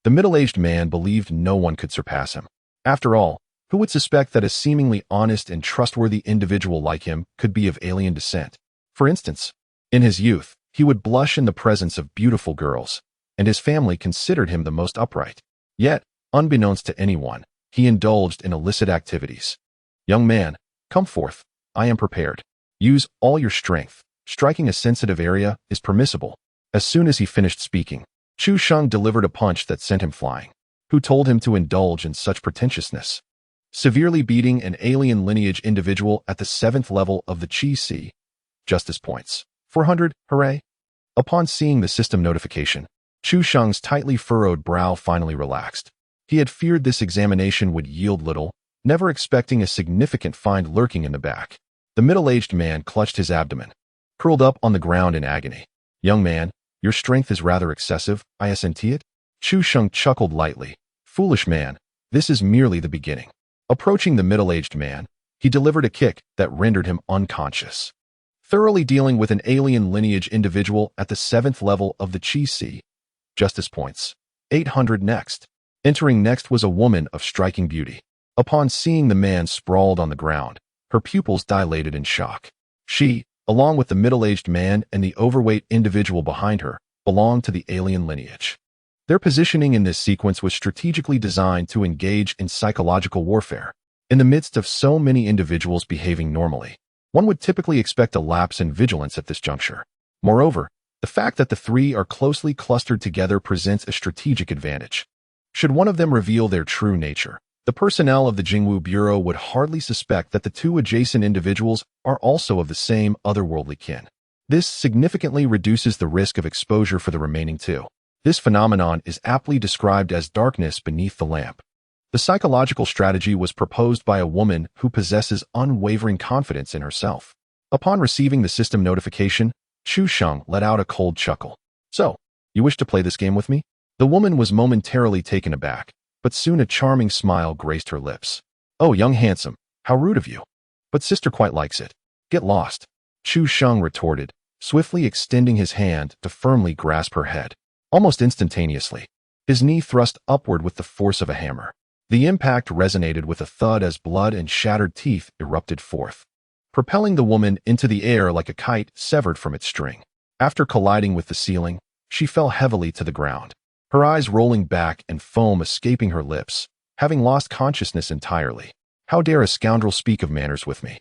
Speaker 1: the middle-aged man believed no one could surpass him. After all, who would suspect that a seemingly honest and trustworthy individual like him could be of alien descent? For instance, in his youth, he would blush in the presence of beautiful girls, and his family considered him the most upright. Yet, unbeknownst to anyone, he indulged in illicit activities. Young man, come forth. I am prepared. Use all your strength. Striking a sensitive area is permissible. As soon as he finished speaking, Chu Sheng delivered a punch that sent him flying. Who told him to indulge in such pretentiousness? Severely beating an alien lineage individual at the 7th level of the Qi Si. Justice points. 400, hooray! Upon seeing the system notification, Chu Sheng's tightly furrowed brow finally relaxed. He had feared this examination would yield little, never expecting a significant find lurking in the back. The middle-aged man clutched his abdomen, curled up on the ground in agony. Young man, your strength is rather excessive, isn't it? Chu Sheng chuckled lightly. Foolish man, this is merely the beginning. Approaching the middle-aged man, he delivered a kick that rendered him unconscious. Thoroughly dealing with an alien lineage individual at the 7th level of the Qi Si. Justice points. 800 next. Entering next was a woman of striking beauty. Upon seeing the man sprawled on the ground, her pupils dilated in shock. She, along with the middle-aged man and the overweight individual behind her, belonged to the alien lineage. Their positioning in this sequence was strategically designed to engage in psychological warfare. In the midst of so many individuals behaving normally, one would typically expect a lapse in vigilance at this juncture. Moreover, the fact that the 3 are closely clustered together presents a strategic advantage. Should one of them reveal their true nature, the personnel of the Jingwu Bureau would hardly suspect that the 2 adjacent individuals are also of the same otherworldly kin. This significantly reduces the risk of exposure for the remaining 2. This phenomenon is aptly described as darkness beneath the lamp. The psychological strategy was proposed by a woman who possesses unwavering confidence in herself. Upon receiving the system notification, Chu Sheng let out a cold chuckle. So, you wish to play this game with me? The woman was momentarily taken aback, but soon a charming smile graced her lips. Oh, young handsome, how rude of you. But sister quite likes it. Get lost. Chu Sheng retorted, swiftly extending his hand to firmly grasp her head. Almost instantaneously, his knee thrust upward with the force of a hammer. The impact resonated with a thud as blood and shattered teeth erupted forth, propelling the woman into the air like a kite severed from its string. After colliding with the ceiling, she fell heavily to the ground, her eyes rolling back and foam escaping her lips, having lost consciousness entirely. How dare a scoundrel speak of manners with me?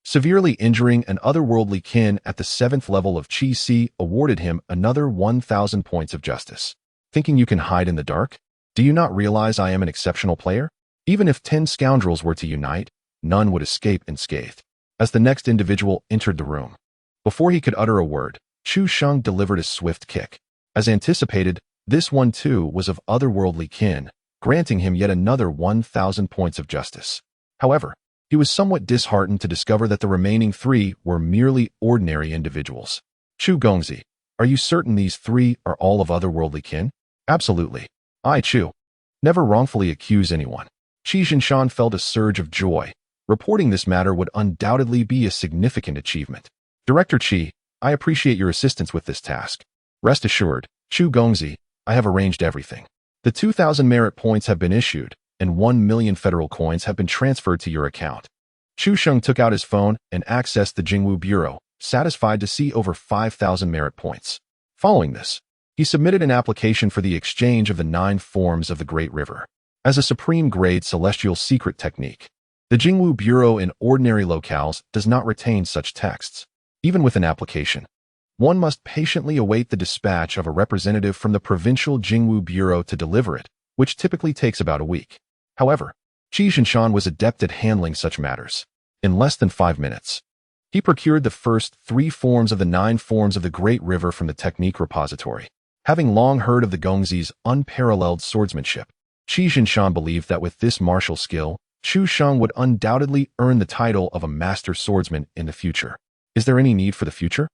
Speaker 1: Severely injuring an otherworldly kin at the 7th level of Qi Si awarded him another 1,000 points of justice. Thinking you can hide in the dark? Do you not realize I am an exceptional player? Even if 10 scoundrels were to unite, none would escape unscathed. As the next individual entered the room, before he could utter a word, Chu Sheng delivered a swift kick. As anticipated, this one too was of otherworldly kin, granting him yet another 1,000 points of justice. However, he was somewhat disheartened to discover that the remaining 3 were merely ordinary individuals. Chu Gongzi, are you certain these 3 are all of otherworldly kin? Absolutely. I, Chu. Never wrongfully accuse anyone. Qi Jinshan felt a surge of joy. Reporting this matter would undoubtedly be a significant achievement. Director Qi, I appreciate your assistance with this task. Rest assured, Chu Gongzi, I have arranged everything. The 2,000 merit points have been issued, and 1 million federal coins have been transferred to your account. Chu Sheng took out his phone and accessed the Jingwu Bureau, satisfied to see over 5,000 merit points. Following this, he submitted an application for the exchange of the 9 forms of the Great River. As a supreme-grade celestial secret technique, the Jingwu Bureau in ordinary locales does not retain such texts. Even with an application, one must patiently await the dispatch of a representative from the provincial Jingwu Bureau to deliver it, which typically takes about a week. However, Qi Shinshan was adept at handling such matters. In less than 5 minutes, he procured the first 3 forms of the 9 forms of the Great River from the Technique Repository. Having long heard of the Gongzi's unparalleled swordsmanship, Qi Shinshan believed that with this martial skill, Chu Sheng would undoubtedly earn the title of a master swordsman in the future. Is there any need for the future?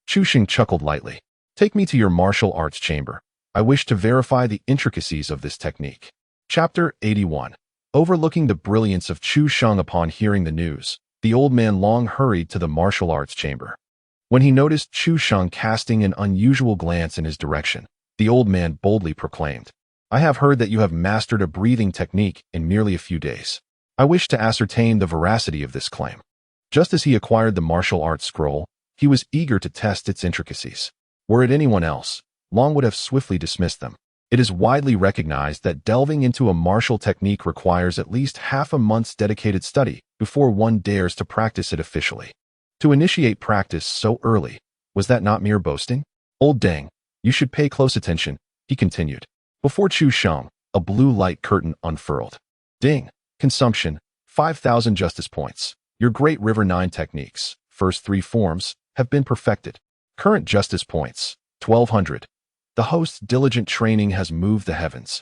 Speaker 1: Chu Sheng chuckled lightly. Take me to your martial arts chamber. I wish to verify the intricacies of this technique. Chapter 81. Overlooking the brilliance of Chu Sheng upon hearing the news, the old man long hurried to the martial arts chamber. When he noticed Chu Sheng casting an unusual glance in his direction, the old man boldly proclaimed, I have heard that you have mastered a breathing technique in merely a few days. I wish to ascertain the veracity of this claim. Just as he acquired the martial arts scroll, he was eager to test its intricacies. Were it anyone else, Long would have swiftly dismissed them. It is widely recognized that delving into a martial technique requires at least half a month's dedicated study before one dares to practice it officially. To initiate practice so early, was that not mere boasting? Old Deng, you should pay close attention, he continued. Before Chu Sheng, a blue light curtain unfurled. Ding. Consumption, 5,000 justice points. Your Great River 9 techniques, first 3 forms, have been perfected. Current justice points, 1,200. The host's diligent training has moved the heavens,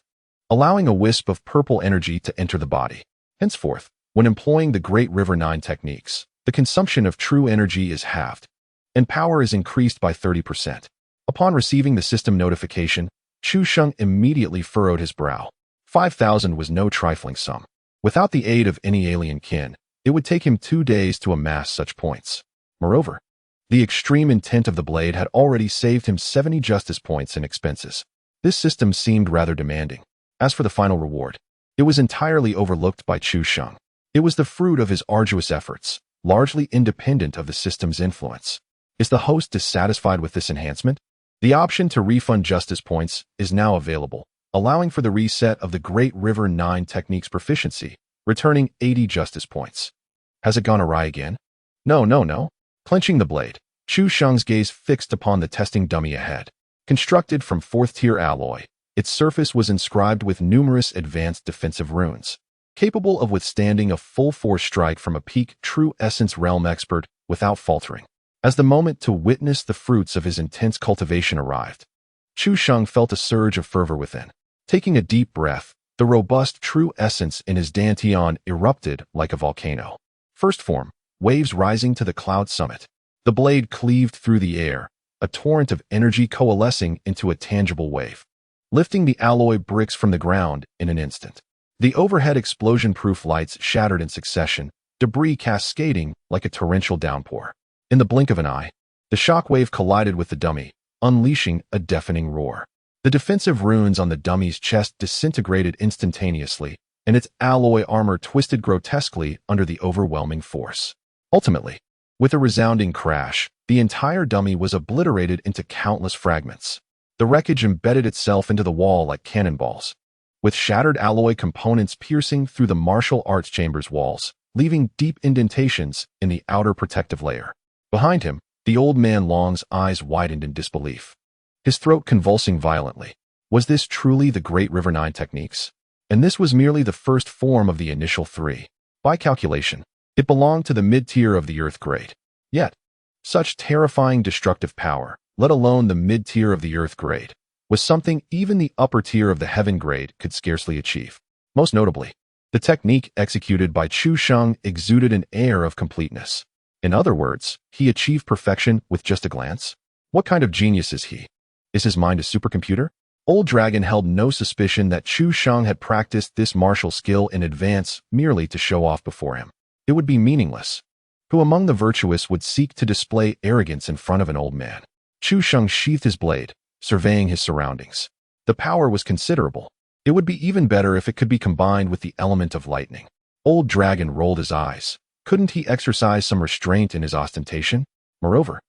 Speaker 1: allowing a wisp of purple energy to enter the body. Henceforth, when employing the Great River 9 techniques, the consumption of true energy is halved, and power is increased by 30%. Upon receiving the system notification, Chu Sheng immediately furrowed his brow. 5,000 was no trifling sum. Without the aid of any alien kin, it would take him 2 days to amass such points. Moreover, the extreme intent of the blade had already saved him 70 justice points in expenses. This system seemed rather demanding. As for the final reward, it was entirely overlooked by Chu Sheng. It was the fruit of his arduous efforts, largely independent of the system's influence. Is the host dissatisfied with this enhancement? The option to refund justice points is now available, allowing for the reset of the Great River 9 technique's proficiency, returning 80 justice points. Has it gone awry again? No. Clenching the blade, Chu Sheng's gaze fixed upon the testing dummy ahead. Constructed from 4th-tier alloy, its surface was inscribed with numerous advanced defensive runes, capable of withstanding a full-force strike from a peak true essence realm expert without faltering. As the moment to witness the fruits of his intense cultivation arrived, Chu Sheng felt a surge of fervor within. Taking a deep breath, the robust true essence in his dantian erupted like a volcano. First form, waves rising to the cloud summit. The blade cleaved through the air, a torrent of energy coalescing into a tangible wave, lifting the alloy bricks from the ground in an instant. The overhead explosion-proof lights shattered in succession, debris cascading like a torrential downpour. In the blink of an eye, the shockwave collided with the dummy, unleashing a deafening roar. The defensive runes on the dummy's chest disintegrated instantaneously, and its alloy armor twisted grotesquely under the overwhelming force. Ultimately, with a resounding crash, the entire dummy was obliterated into countless fragments. The wreckage embedded itself into the wall like cannonballs, with shattered alloy components piercing through the martial arts chamber's walls, leaving deep indentations in the outer protective layer. Behind him, the old man Long's eyes widened in disbelief, his throat convulsing violently. Was this truly the Great River 9 techniques? And this was merely the first form of the initial 3. By calculation, it belonged to the mid-tier of the Earth Grade. Yet, such terrifying destructive power, let alone the mid-tier of the Earth Grade, was something even the upper tier of the Heaven Grade could scarcely achieve. Most notably, the technique executed by Chu Sheng exuded an air of completeness. In other words, he achieved perfection with just a glance? What kind of genius is he? Is his mind a supercomputer? Old Dragon held no suspicion that Chu Sheng had practiced this martial skill in advance merely to show off before him. It would be meaningless. Who among the virtuous would seek to display arrogance in front of an old man? Chu Sheng sheathed his blade, surveying his surroundings. The power was considerable. It would be even better if it could be combined with the element of lightning. Old Dragon rolled his eyes. Couldn't he exercise some restraint in his ostentation? Moreover,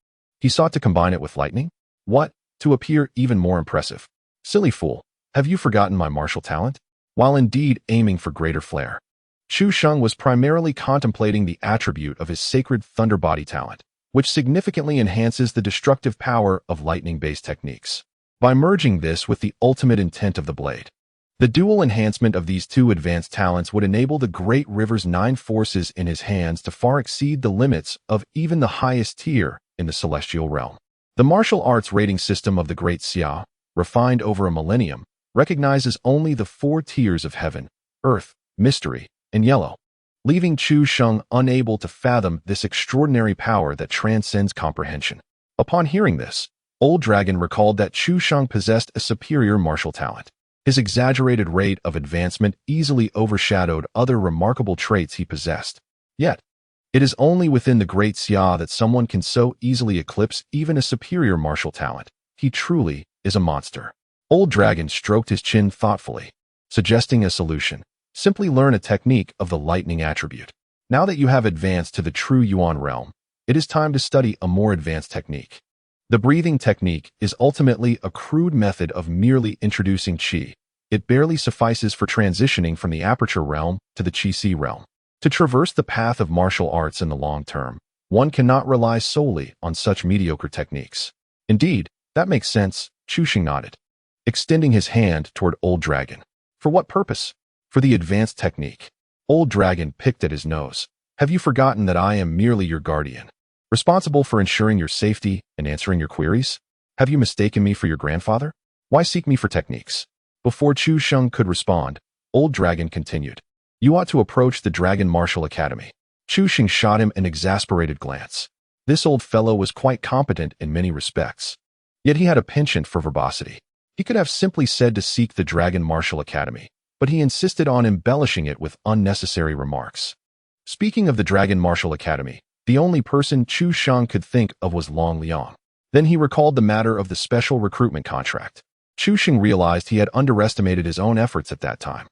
Speaker 1: he sought to combine it with lightning? What? To appear even more impressive. Silly fool, have you forgotten my martial talent? While indeed aiming for greater flair, Chu Sheng was primarily contemplating the attribute of his sacred thunder body talent, which significantly enhances the destructive power of lightning-based techniques. By merging this with the ultimate intent of the blade, the dual enhancement of these two advanced talents would enable the Great River's 9 forces in his hands to far exceed the limits of even the highest tier in the celestial realm. The martial arts rating system of the Great Xia, refined over a millennium, recognizes only the 4 tiers of heaven, earth, mystery, and yellow, leaving Chu Sheng unable to fathom this extraordinary power that transcends comprehension. Upon hearing this, Old Dragon recalled that Chu Sheng possessed a superior martial talent. His exaggerated rate of advancement easily overshadowed other remarkable traits he possessed. Yet, it is only within the Great Xia that someone can so easily eclipse even a superior martial talent. He truly is a monster. Old Dragon stroked his chin thoughtfully, suggesting a solution. Simply learn a technique of the lightning attribute. Now that you have advanced to the true Yuan realm, it is time to study a more advanced technique. The breathing technique is ultimately a crude method of merely introducing qi. It barely suffices for transitioning from the aperture realm to the qi realm. To traverse the path of martial arts in the long term, one cannot rely solely on such mediocre techniques. Indeed, that makes sense, Chu Sheng nodded, extending his hand toward Old Dragon. For what purpose? For the advanced technique. Old Dragon picked at his nose. Have you forgotten that I am merely your guardian, responsible for ensuring your safety and answering your queries? Have you mistaken me for your grandfather? Why seek me for techniques? Before Chu Sheng could respond, Old Dragon continued. You ought to approach the Dragon Martial Academy. Chu Sheng shot him an exasperated glance. This old fellow was quite competent in many respects. Yet he had a penchant for verbosity. He could have simply said to seek the Dragon Martial Academy, but he insisted on embellishing it with unnecessary remarks. Speaking of the Dragon Martial Academy, the only person Chu Sheng could think of was Long Liang. Then he recalled the matter of the special recruitment contract. Chu Sheng realized he had underestimated his own efforts at that time.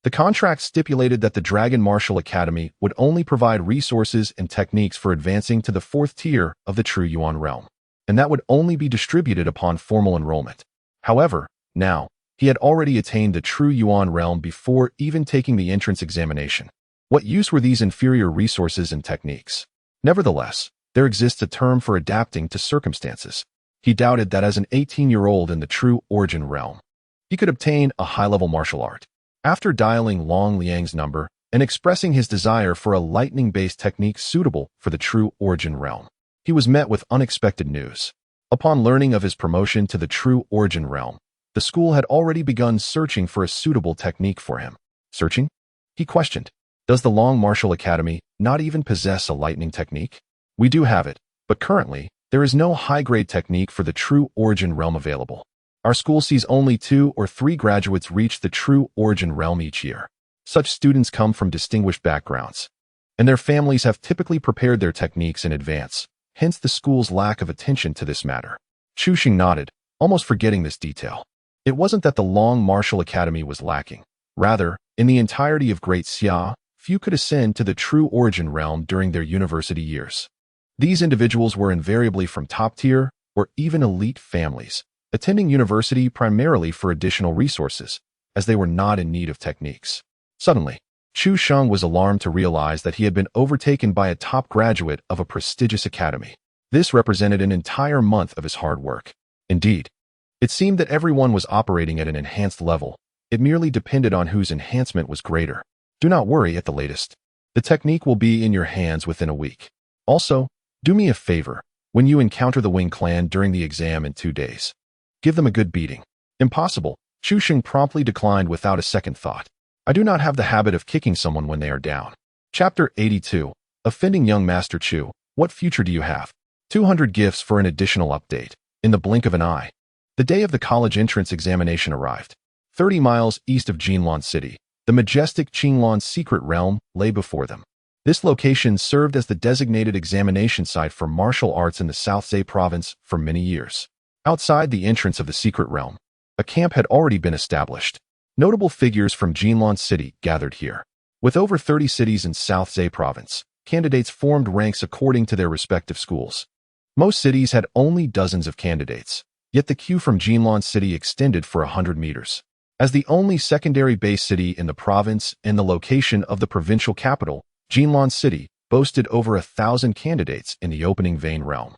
Speaker 1: The contract stipulated that the Dragon Martial Academy would only provide resources and techniques for advancing to the 4th tier of the true Yuan realm, and that would only be distributed upon formal enrollment. However, now, he had already attained the true Yuan realm before even taking the entrance examination. What use were these inferior resources and techniques? Nevertheless, there exists a term for adapting to circumstances. He doubted that as an 18-year-old in the true origin realm, he could obtain a high-level martial art. After dialing Long Liang's number and expressing his desire for a lightning-based technique suitable for the true origin realm, he was met with unexpected news. Upon learning of his promotion to the true origin realm, the school had already begun searching for a suitable technique for him. Searching? He questioned. Does the Long Martial Academy not even possess a lightning technique? We do have it, but currently, there is no high-grade technique for the true origin realm available. Our school sees only 2 or 3 graduates reach the true origin realm each year. Such students come from distinguished backgrounds, and their families have typically prepared their techniques in advance, hence the school's lack of attention to this matter. Chu Sheng nodded, almost forgetting this detail. It wasn't that the Long Martial Academy was lacking. Rather, in the entirety of Great Xia, few could ascend to the true origin realm during their university years. These individuals were invariably from top-tier or even elite families, attending university primarily for additional resources, as they were not in need of techniques. Suddenly, Chu Sheng was alarmed to realize that he had been overtaken by a top graduate of a prestigious academy. This represented an entire month of his hard work. Indeed, it seemed that everyone was operating at an enhanced level. It merely depended on whose enhancement was greater. Do not worry at the latest. The technique will be in your hands within a week. Also, do me a favor. When you encounter the Wing clan during the exam in 2 days, give them a good beating. Impossible. Chu Sheng promptly declined without a second thought. I do not have the habit of kicking someone when they are down. Chapter 82. Offending Young Master Chu. What future do you have? 200 gifts for an additional update. In the blink of an eye, the day of the college entrance examination arrived. 30 miles east of Jinlan City, the majestic Qinglong secret realm lay before them. This location served as the designated examination site for martial arts in the South Zhe province for many years. Outside the entrance of the secret realm, a camp had already been established. Notable figures from Jinlan City gathered here. With over 30 cities in South Zhe Province, candidates formed ranks according to their respective schools. Most cities had only dozens of candidates, yet the queue from Jinlan City extended for 100 meters. As the only secondary base city in the province and the location of the provincial capital, Jinlan City boasted over 1,000 candidates in the opening vein realm.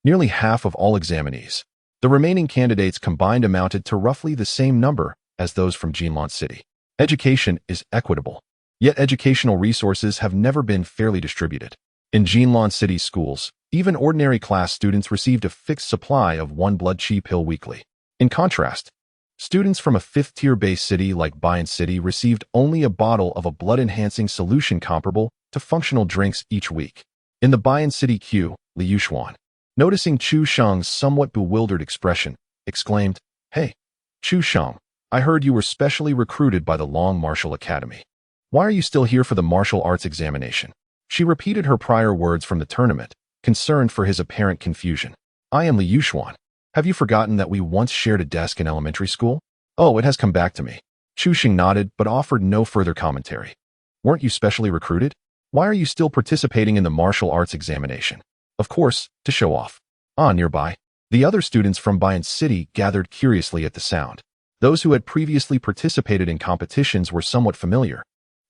Speaker 1: Nearly half of all examinees. The remaining candidates combined amounted to roughly the same number as those from Jinlan City. Education is equitable, yet educational resources have never been fairly distributed. In Jinlan City schools, even ordinary class students received a fixed supply of one blood chi pill weekly. In contrast, students from a fifth-tier base city like Bayan City received only a bottle of a blood-enhancing solution comparable to functional drinks each week. In the Bayan City queue, Li Yuxuan, noticing Chu Sheng's somewhat bewildered expression, exclaimed, "Hey, Chu Sheng, I heard you were specially recruited by the Long Martial Academy. Why are you still here for the martial arts examination?" She repeated her prior words from the tournament, concerned for his apparent confusion. "I am Li Yuxuan. Have you forgotten that we once shared a desk in elementary school?" "Oh, it has come back to me." Chu Sheng nodded but offered no further commentary. "Weren't you specially recruited? Why are you still participating in the martial arts examination?" "Of course, to show off." Nearby, the other students from Bayan City gathered curiously at the sound. Those who had previously participated in competitions were somewhat familiar,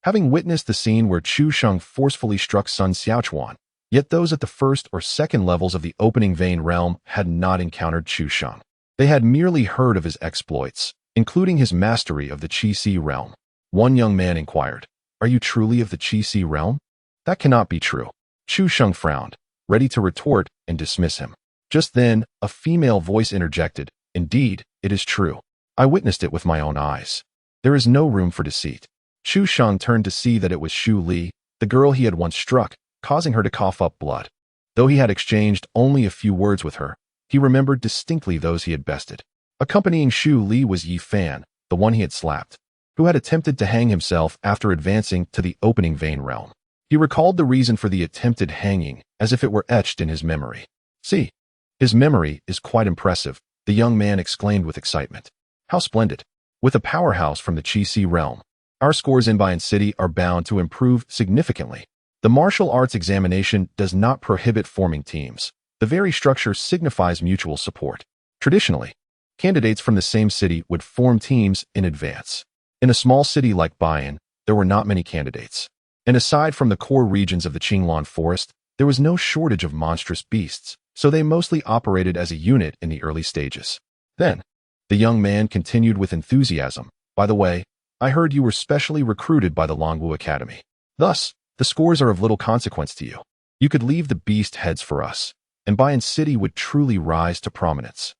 Speaker 1: having witnessed the scene where Chu Sheng forcefully struck Sun Xiaochuan. Yet those at the first or second levels of the opening vein realm had not encountered Chu Sheng. They had merely heard of his exploits, including his mastery of the Qi Si realm. One young man inquired, "Are you truly of the Qi Si realm?" "That cannot be true." Chu Sheng frowned, ready to retort and dismiss him. Just then, a female voice interjected, "Indeed, it is true. I witnessed it with my own eyes. There is no room for deceit." Chu Sheng turned to see that it was Xu Li, the girl he had once struck, causing her to cough up blood. Though he had exchanged only a few words with her, he remembered distinctly those he had bested. Accompanying Xu Li was Yi Fan, the one he had slapped, who had attempted to hang himself after advancing to the opening vein realm. He recalled the reason for the attempted hanging as if it were etched in his memory. "See, his memory is quite impressive," the young man exclaimed with excitement. "How splendid. With a powerhouse from the Qi Si realm, our scores in Bayan City are bound to improve significantly. The martial arts examination does not prohibit forming teams. The very structure signifies mutual support. Traditionally, candidates from the same city would form teams in advance. In a small city like Bayan, there were not many candidates. And aside from the core regions of the Qinglan Forest, there was no shortage of monstrous beasts, so they mostly operated as a unit in the early stages. Then, the young man continued with enthusiasm, "By the way, I heard you were specially recruited by the Longwu Academy. Thus, the scores are of little consequence to you. You could leave the beast heads for us, and Bayan City would truly rise to prominence."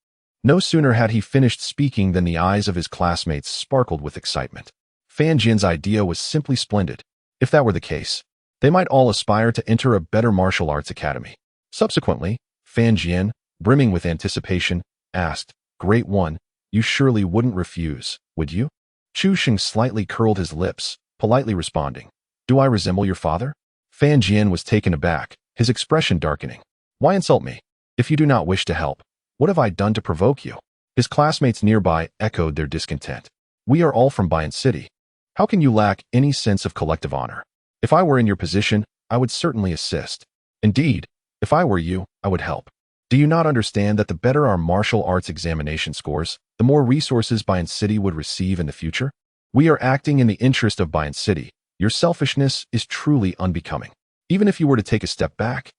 Speaker 1: No sooner had he finished speaking than the eyes of his classmates sparkled with excitement. Fan Jian's idea was simply splendid. If that were the case, they might all aspire to enter a better martial arts academy. Subsequently, Fan Jian, brimming with anticipation, asked, "Great One, you surely wouldn't refuse, would you?" Chu Sheng slightly curled his lips, politely responding, "Do I resemble your father?" Fan Jian was taken aback, his expression darkening. "Why insult me? If you do not wish to help, what have I done to provoke you?" His classmates nearby echoed their discontent. "We are all from Bayan City. How can you lack any sense of collective honor? If I were in your position, I would certainly assist. Indeed, if I were you, I would help. Do you not understand that the better our martial arts examination scores, the more resources Bayan City would receive in the future? We are acting in the interest of Bayan City. Your selfishness is truly unbecoming. Even if you were to take a step back,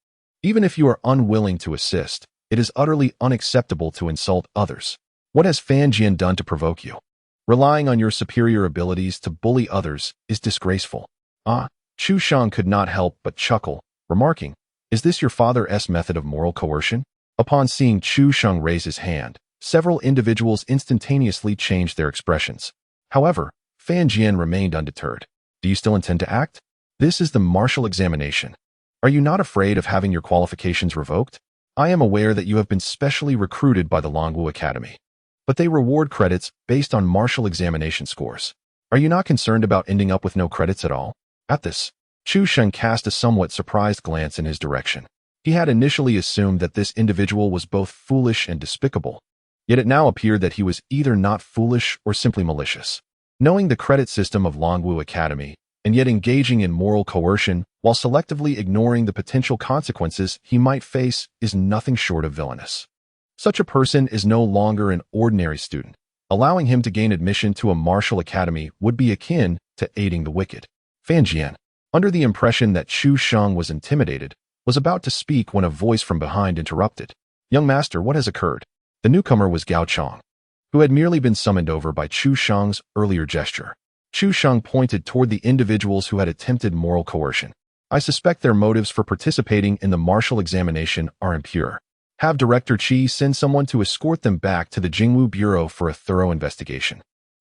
Speaker 1: even if you are unwilling to assist, it is utterly unacceptable to insult others. What has Fan Jian done to provoke you? Relying on your superior abilities to bully others is disgraceful." Chu Sheng could not help but chuckle, remarking, "Is this your father's method of moral coercion?" Upon seeing Chu Sheng raise his hand, several individuals instantaneously changed their expressions. However, Fan Jian remained undeterred. "Do you still intend to act? This is the martial examination. Are you not afraid of having your qualifications revoked? I am aware that you have been specially recruited by the Longwu Academy, but they reward credits based on martial examination scores. Are you not concerned about ending up with no credits at all?" At this, Chu Sheng cast a somewhat surprised glance in his direction. He had initially assumed that this individual was both foolish and despicable, Yet it now appeared that he was either not foolish or simply malicious. Knowing the credit system of Longwu Academy, and yet engaging in moral coercion while selectively ignoring the potential consequences he might face is nothing short of villainous. Such a person is no longer an ordinary student. Allowing him to gain admission to a martial academy would be akin to aiding the wicked. Fan Jian, under the impression that Chu Sheng was intimidated, was about to speak when a voice from behind interrupted. "Young master, what has occurred?" The newcomer was Gao Chong, who had merely been summoned over by Chu Sheng's earlier gesture. Chu Sheng pointed toward the individuals who had attempted moral coercion. "I suspect their motives for participating in the martial examination are impure. Have Director Qi send someone to escort them back to the Jingwu Bureau for a thorough investigation.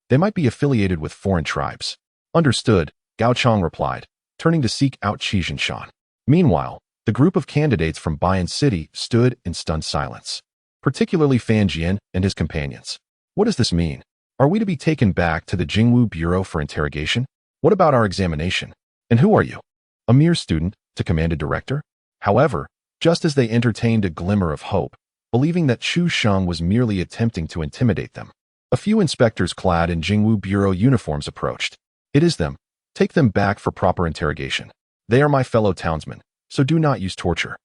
Speaker 1: They might be affiliated with foreign tribes." "Understood," Gao Chong replied, turning to seek out Qi Jinshan. Meanwhile, the group of candidates from Bayan City stood in stunned silence, particularly Fan Jian and his companions. "What does this mean? Are we to be taken back to the Jingwu Bureau for interrogation? What about our examination? And who are you?" "A mere student," to commanded director. However, just as they entertained a glimmer of hope, believing that Chu Sheng was merely attempting to intimidate them, a few inspectors clad in Jingwu Bureau uniforms approached. "It is them. Take them back for proper interrogation. They are my fellow townsmen, so do not use torture.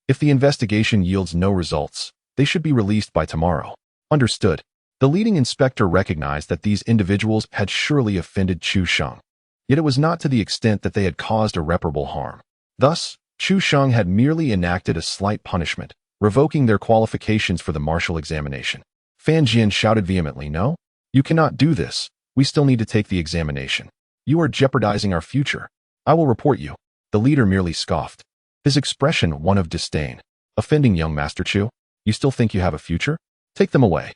Speaker 1: If the investigation yields no results, they should be released by tomorrow." "Understood." The leading inspector recognized that these individuals had surely offended Chu Sheng, yet it was not to the extent that they had caused irreparable harm. Thus, Chu Sheng had merely enacted a slight punishment, revoking their qualifications for the martial examination. Fan Jian shouted vehemently, "No, you cannot do this. We still need to take the examination. You are jeopardizing our future. I will report you." The leader merely scoffed, his expression one of disdain. "Offending young Master Chu? You still think you have a future? Take them away."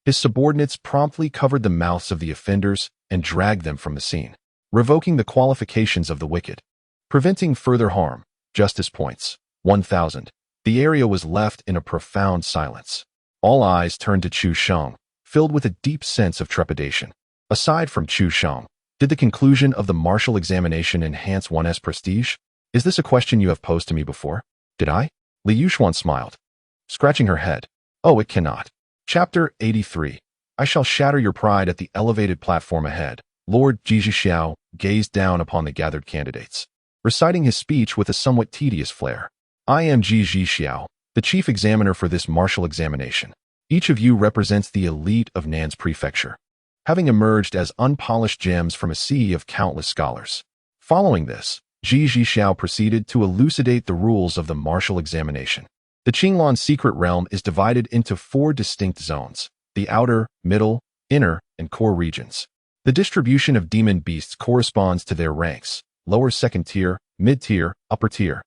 Speaker 1: His subordinates promptly covered the mouths of the offenders and dragged them from the scene, revoking the qualifications of the wicked. Preventing further harm. Justice points. 1000. The area was left in a profound silence. All eyes turned to Chu Sheng, filled with a deep sense of trepidation. Aside from Chu Sheng, did the conclusion of the martial examination enhance one's prestige? "Is this a question you have posed to me before?" "Did I?" Li Yuxuan smiled, scratching her head. "Oh, it cannot." Chapter 83. I shall shatter your pride at the elevated platform ahead. Lord Jizhixiao gazed down upon the gathered candidates, reciting his speech with a somewhat tedious flair. "I am Jizhixiao, the chief examiner for this martial examination. Each of you represents the elite of Nan's prefecture, having emerged as unpolished gems from a sea of countless scholars." Following this, Jizhixiao proceeded to elucidate the rules of the martial examination. The Qinglan secret realm is divided into 4 distinct zones: the outer, middle, inner, and core regions. The distribution of demon beasts corresponds to their ranks: lower second tier, mid-tier, upper tier,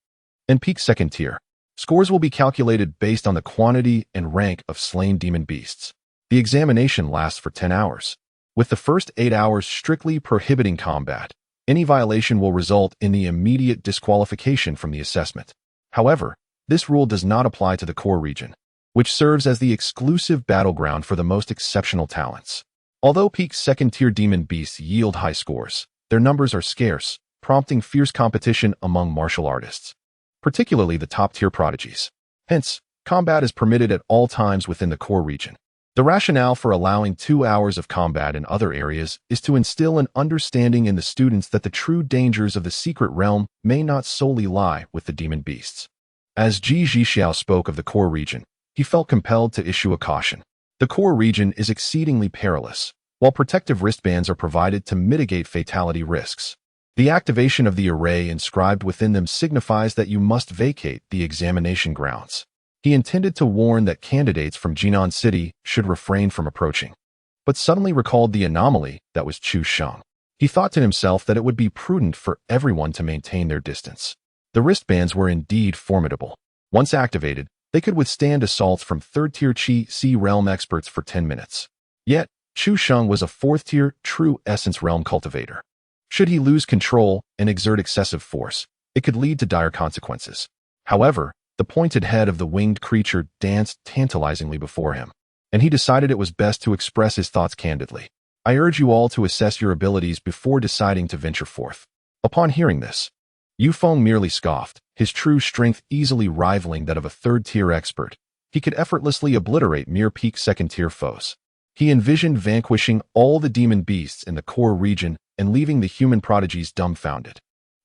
Speaker 1: and peak second tier. Scores will be calculated based on the quantity and rank of slain demon beasts. The examination lasts for 10 hours, with the first 8 hours strictly prohibiting combat. Any violation will result in the immediate disqualification from the assessment. However, this rule does not apply to the core region, which serves as the exclusive battleground for the most exceptional talents. Although peak second-tier demon beasts yield high scores, their numbers are scarce, prompting fierce competition among martial artists, particularly the top-tier prodigies. Hence, combat is permitted at all times within the core region. The rationale for allowing 2 hours of combat in other areas is to instill an understanding in the students that the true dangers of the secret realm may not solely lie with the demon beasts. As Jizhixiao spoke of the core region, he felt compelled to issue a caution. The core region is exceedingly perilous, while protective wristbands are provided to mitigate fatality risks. The activation of the array inscribed within them signifies that you must vacate the examination grounds. He intended to warn that candidates from Jinan City should refrain from approaching, but suddenly recalled the anomaly that was Chu Sheng. He thought to himself that it would be prudent for everyone to maintain their distance. The wristbands were indeed formidable. Once activated, they could withstand assaults from third-tier Qi Si realm experts for 10 minutes. Yet, Chu Sheng was a fourth-tier true essence realm cultivator. Should he lose control and exert excessive force, it could lead to dire consequences. However, the pointed head of the winged creature danced tantalizingly before him, and he decided it was best to express his thoughts candidly. "I urge you all to assess your abilities before deciding to venture forth." Upon hearing this, Yu Feng merely scoffed, his true strength easily rivaling that of a third-tier expert. he could effortlessly obliterate mere peak second-tier foes. He envisioned vanquishing all the demon beasts in the core region and leaving the human prodigies dumbfounded,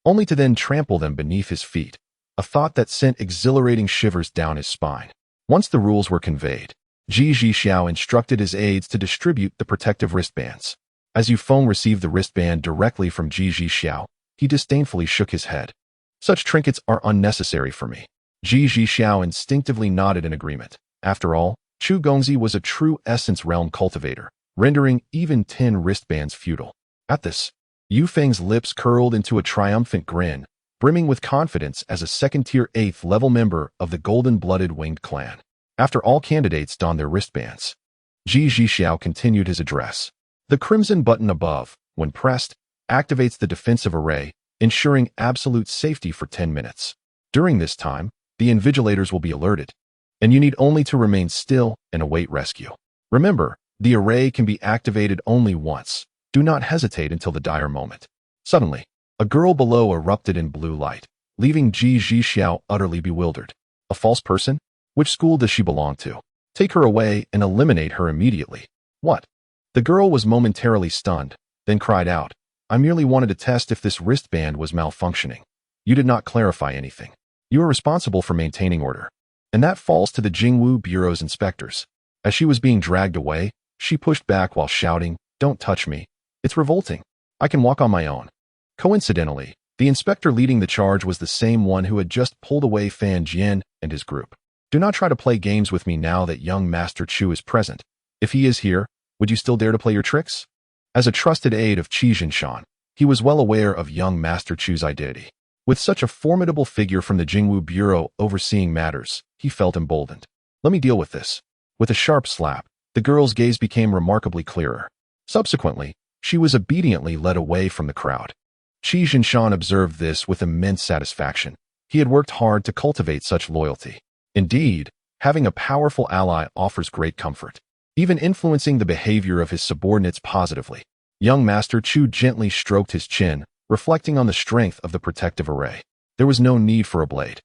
Speaker 1: only to then trample them beneath his feet, a thought that sent exhilarating shivers down his spine. Once the rules were conveyed, Ji Xiao instructed his aides to distribute the protective wristbands. As Yufeng received the wristband directly from Ji Xiao, he disdainfully shook his head. Such trinkets are unnecessary for me. Ji Xiao instinctively nodded in agreement. After all, Chu Gongzi was a true essence realm cultivator, rendering even 10 wristbands futile. At this, Yufeng's lips curled into a triumphant grin, brimming with confidence as a second-tier 8th level member of the golden-blooded winged clan. After all candidates donned their wristbands, Ji Xiao continued his address. The crimson button above, when pressed, activates the defensive array, ensuring absolute safety for 10 minutes. During this time, the invigilators will be alerted, and you need only to remain still and await rescue. Remember, the array can be activated only once. Do not hesitate until the dire moment. Suddenly, a girl below erupted in blue light, leaving Ji Xiao utterly bewildered. A false person? Which school does she belong to? Take her away and eliminate her immediately. What? The girl was momentarily stunned, then cried out, I merely wanted to test if this wristband was malfunctioning. You did not clarify anything. You are responsible for maintaining order. And that falls to the Jingwu Bureau's inspectors. As she was being dragged away, she pushed back while shouting, Don't touch me. It's revolting. I can walk on my own. Coincidentally, the inspector leading the charge was the same one who had just pulled away Fan Jian and his group. Do not try to play games with me now that young Master Chu is present. If he is here, would you still dare to play your tricks? As a trusted aide of Qi Jinshan, he was well aware of young Master Chu's identity. With such a formidable figure from the Jingwu Bureau overseeing matters, he felt emboldened. Let me deal with this. With a sharp slap, the girl's gaze became remarkably clearer. Subsequently, she was obediently led away from the crowd. Qi Jinshan observed this with immense satisfaction. He had worked hard to cultivate such loyalty. Indeed, having a powerful ally offers great comfort, even influencing the behavior of his subordinates positively. Young Master Chu gently stroked his chin, reflecting on the strength of the protective array. There was no need for a blade.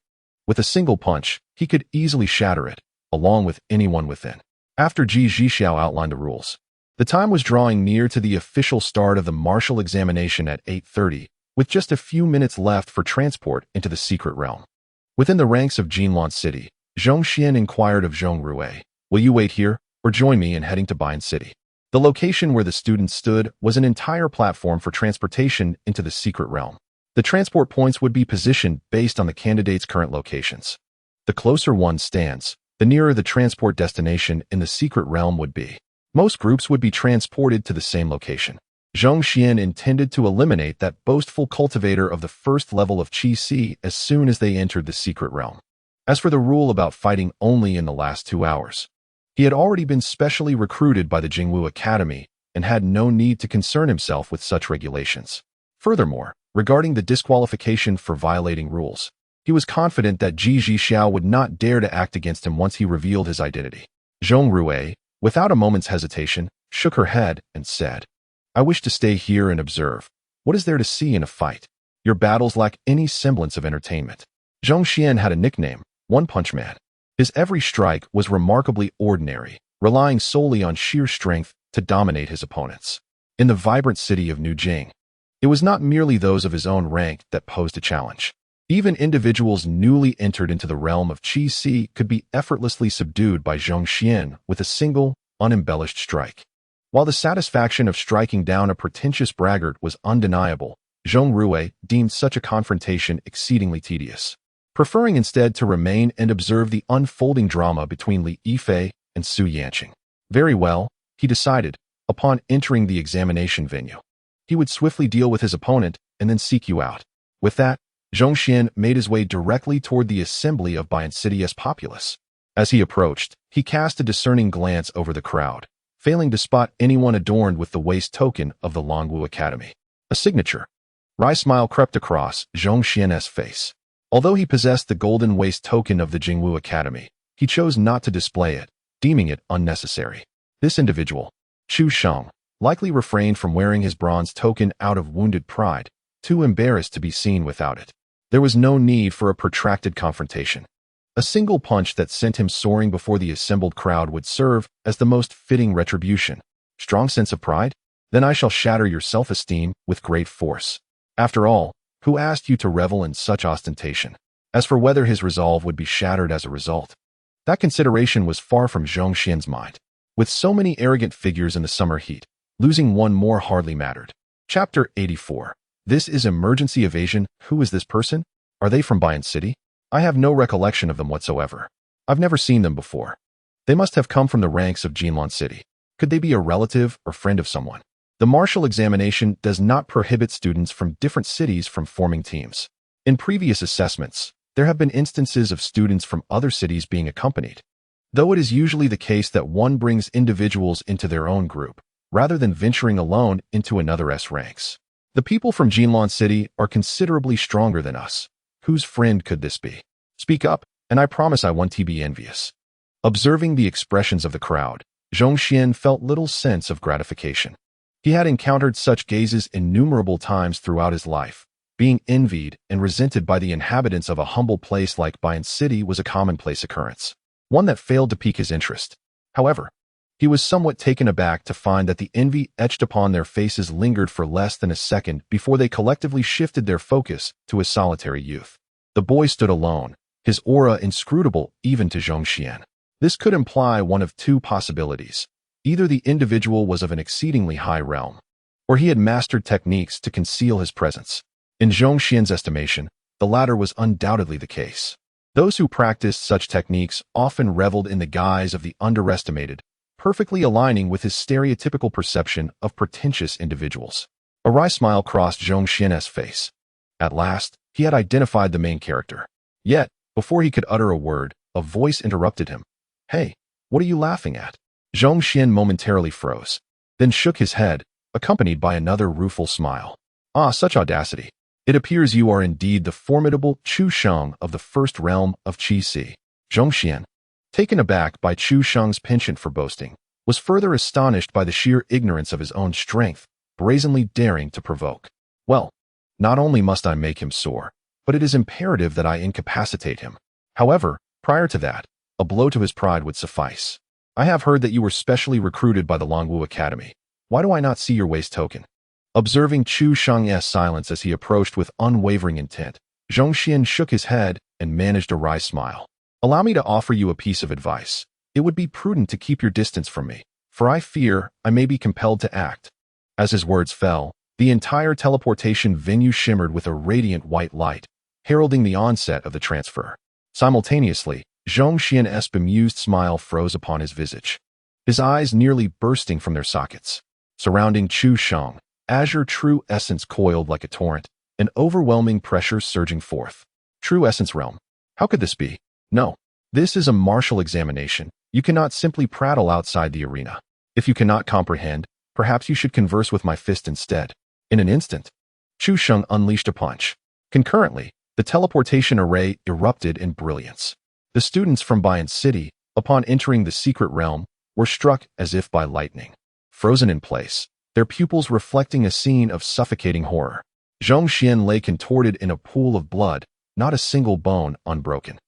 Speaker 1: With a single punch, he could easily shatter it, along with anyone within. After Ji Xiao outlined the rules, the time was drawing near to the official start of the martial examination at 8:30, with just a few minutes left for transport into the secret realm. Within the ranks of Jinlan City, Zhong Xian inquired of Zhong Rui, Will you wait here, or join me in heading to Bian City? The location where the students stood was an entire platform for transportation into the secret realm. The transport points would be positioned based on the candidates' current locations. The closer one stands, the nearer the transport destination in the secret realm would be. Most groups would be transported to the same location. Zhong Xian intended to eliminate that boastful cultivator of the first level of Qi Si as soon as they entered the secret realm. As for the rule about fighting only in the last 2 hours, he had already been specially recruited by the Jingwu Academy and had no need to concern himself with such regulations. Furthermore, regarding the disqualification for violating rules, he was confident that Ji Xiao would not dare to act against him once he revealed his identity. Zhong Rui, without a moment's hesitation, shook her head and said, I wish to stay here and observe. What is there to see in a fight? Your battles lack any semblance of entertainment. Zhong Xian had a nickname, One Punch Man. His every strike was remarkably ordinary, relying solely on sheer strength to dominate his opponents. In the vibrant city of Nujing, it was not merely those of his own rank that posed a challenge. Even individuals newly entered into the realm of Qi Si could be effortlessly subdued by Zhong Xian with a single, unembellished strike. While the satisfaction of striking down a pretentious braggart was undeniable, Zhong Rui deemed such a confrontation exceedingly tedious, preferring instead to remain and observe the unfolding drama between Li Yifei and Su Yanqing. Very well, he decided, upon entering the examination venue. He would swiftly deal with his opponent and then seek you out. With that, Zhong Xian made his way directly toward the assembly of Bian City's populace. As he approached, he cast a discerning glance over the crowd, failing to spot anyone adorned with the waist token of the Longwu Academy. A signature. Wry smile crept across Zhong Xian's face. Although he possessed the golden waist token of the Jingwu Academy, he chose not to display it, deeming it unnecessary. This individual, Chu Sheng, likely refrained from wearing his bronze token out of wounded pride, too embarrassed to be seen without it. There was no need for a protracted confrontation. A single punch that sent him soaring before the assembled crowd would serve as the most fitting retribution. Strong sense of pride? Then I shall shatter your self-esteem with great force. After all, who asked you to revel in such ostentation? As for whether his resolve would be shattered as a result, that consideration was far from Zhong Xian's mind. With so many arrogant figures in the summer heat, losing one more hardly mattered. Chapter 84. This is emergency evasion. Who is this person? Are they from Bayan City? I have no recollection of them whatsoever. I've never seen them before. They must have come from the ranks of Jinlan City. Could they be a relative or friend of someone? The martial examination does not prohibit students from different cities from forming teams. In previous assessments, there have been instances of students from other cities being accompanied, though it is usually the case that one brings individuals into their own group, rather than venturing alone into another's ranks. The people from Jinlan City are considerably stronger than us. Whose friend could this be? Speak up, and I promise I won't be envious. Observing the expressions of the crowd, Zhong Xian felt little sense of gratification. He had encountered such gazes innumerable times throughout his life. Being envied and resented by the inhabitants of a humble place like Bayan City was a commonplace occurrence, one that failed to pique his interest. However, he was somewhat taken aback to find that the envy etched upon their faces lingered for less than a second before they collectively shifted their focus to his solitary youth. The boy stood alone, his aura inscrutable even to Zhong Xian. This could imply one of two possibilities. Either the individual was of an exceedingly high realm, or he had mastered techniques to conceal his presence. In Zhong Xian's estimation, the latter was undoubtedly the case. Those who practiced such techniques often reveled in the guise of the underestimated, perfectly aligning with his stereotypical perception of pretentious individuals. A wry smile crossed Zhong Xian's face. At last, he had identified the main character. Yet, before he could utter a word, a voice interrupted him. Hey, what are you laughing at? Zhong Xian momentarily froze, then shook his head, accompanied by another rueful smile. Ah, such audacity. It appears you are indeed the formidable Chu Sheng of the first realm of Qi Si. Zhong Xian, taken aback by Chu Sheng's penchant for boasting, was further astonished by the sheer ignorance of his own strength, brazenly daring to provoke. Well, not only must I make him soar, but it is imperative that I incapacitate him. However, prior to that, a blow to his pride would suffice. I have heard that you were specially recruited by the Longwu Academy. Why do I not see your waist token? Observing Chu Sheng's silence as he approached with unwavering intent, Zhong Xian shook his head and managed a wry smile. Allow me to offer you a piece of advice. It would be prudent to keep your distance from me, for I fear I may be compelled to act. As his words fell, the entire teleportation venue shimmered with a radiant white light, heralding the onset of the transfer. Simultaneously, Zhong Xian's bemused smile froze upon his visage, his eyes nearly bursting from their sockets. Surrounding Chu Sheng, azure true essence coiled like a torrent, an overwhelming pressure surging forth. True essence realm. How could this be? No. This is a martial examination. You cannot simply prattle outside the arena. If you cannot comprehend, perhaps you should converse with my fist instead. In an instant, Chu Sheng unleashed a punch. Concurrently, the teleportation array erupted in brilliance. The students from Bayan City, upon entering the secret realm, were struck as if by lightning. Frozen in place, their pupils reflecting a scene of suffocating horror. Zhong Xian lay contorted in a pool of blood, not a single bone unbroken.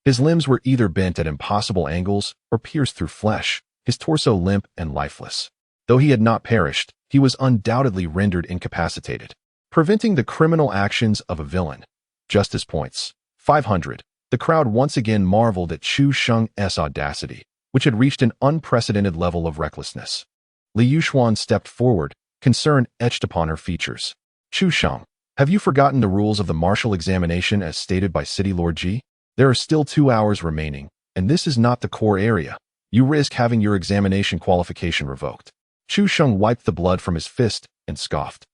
Speaker 1: His limbs were either bent at impossible angles or pierced through flesh, his torso limp and lifeless. Though he had not perished, he was undoubtedly rendered incapacitated, preventing the criminal actions of a villain. Justice points. 500. The crowd once again marveled at Chu Sheng's audacity, which had reached an unprecedented level of recklessness. Li Yuxuan stepped forward, concern etched upon her features. Chu Sheng, have you forgotten the rules of the martial examination as stated by City Lord Ji? There are still 2 hours remaining, and this is not the core area. You risk having your examination qualification revoked. Chu Sheng wiped the blood from his fist and scoffed.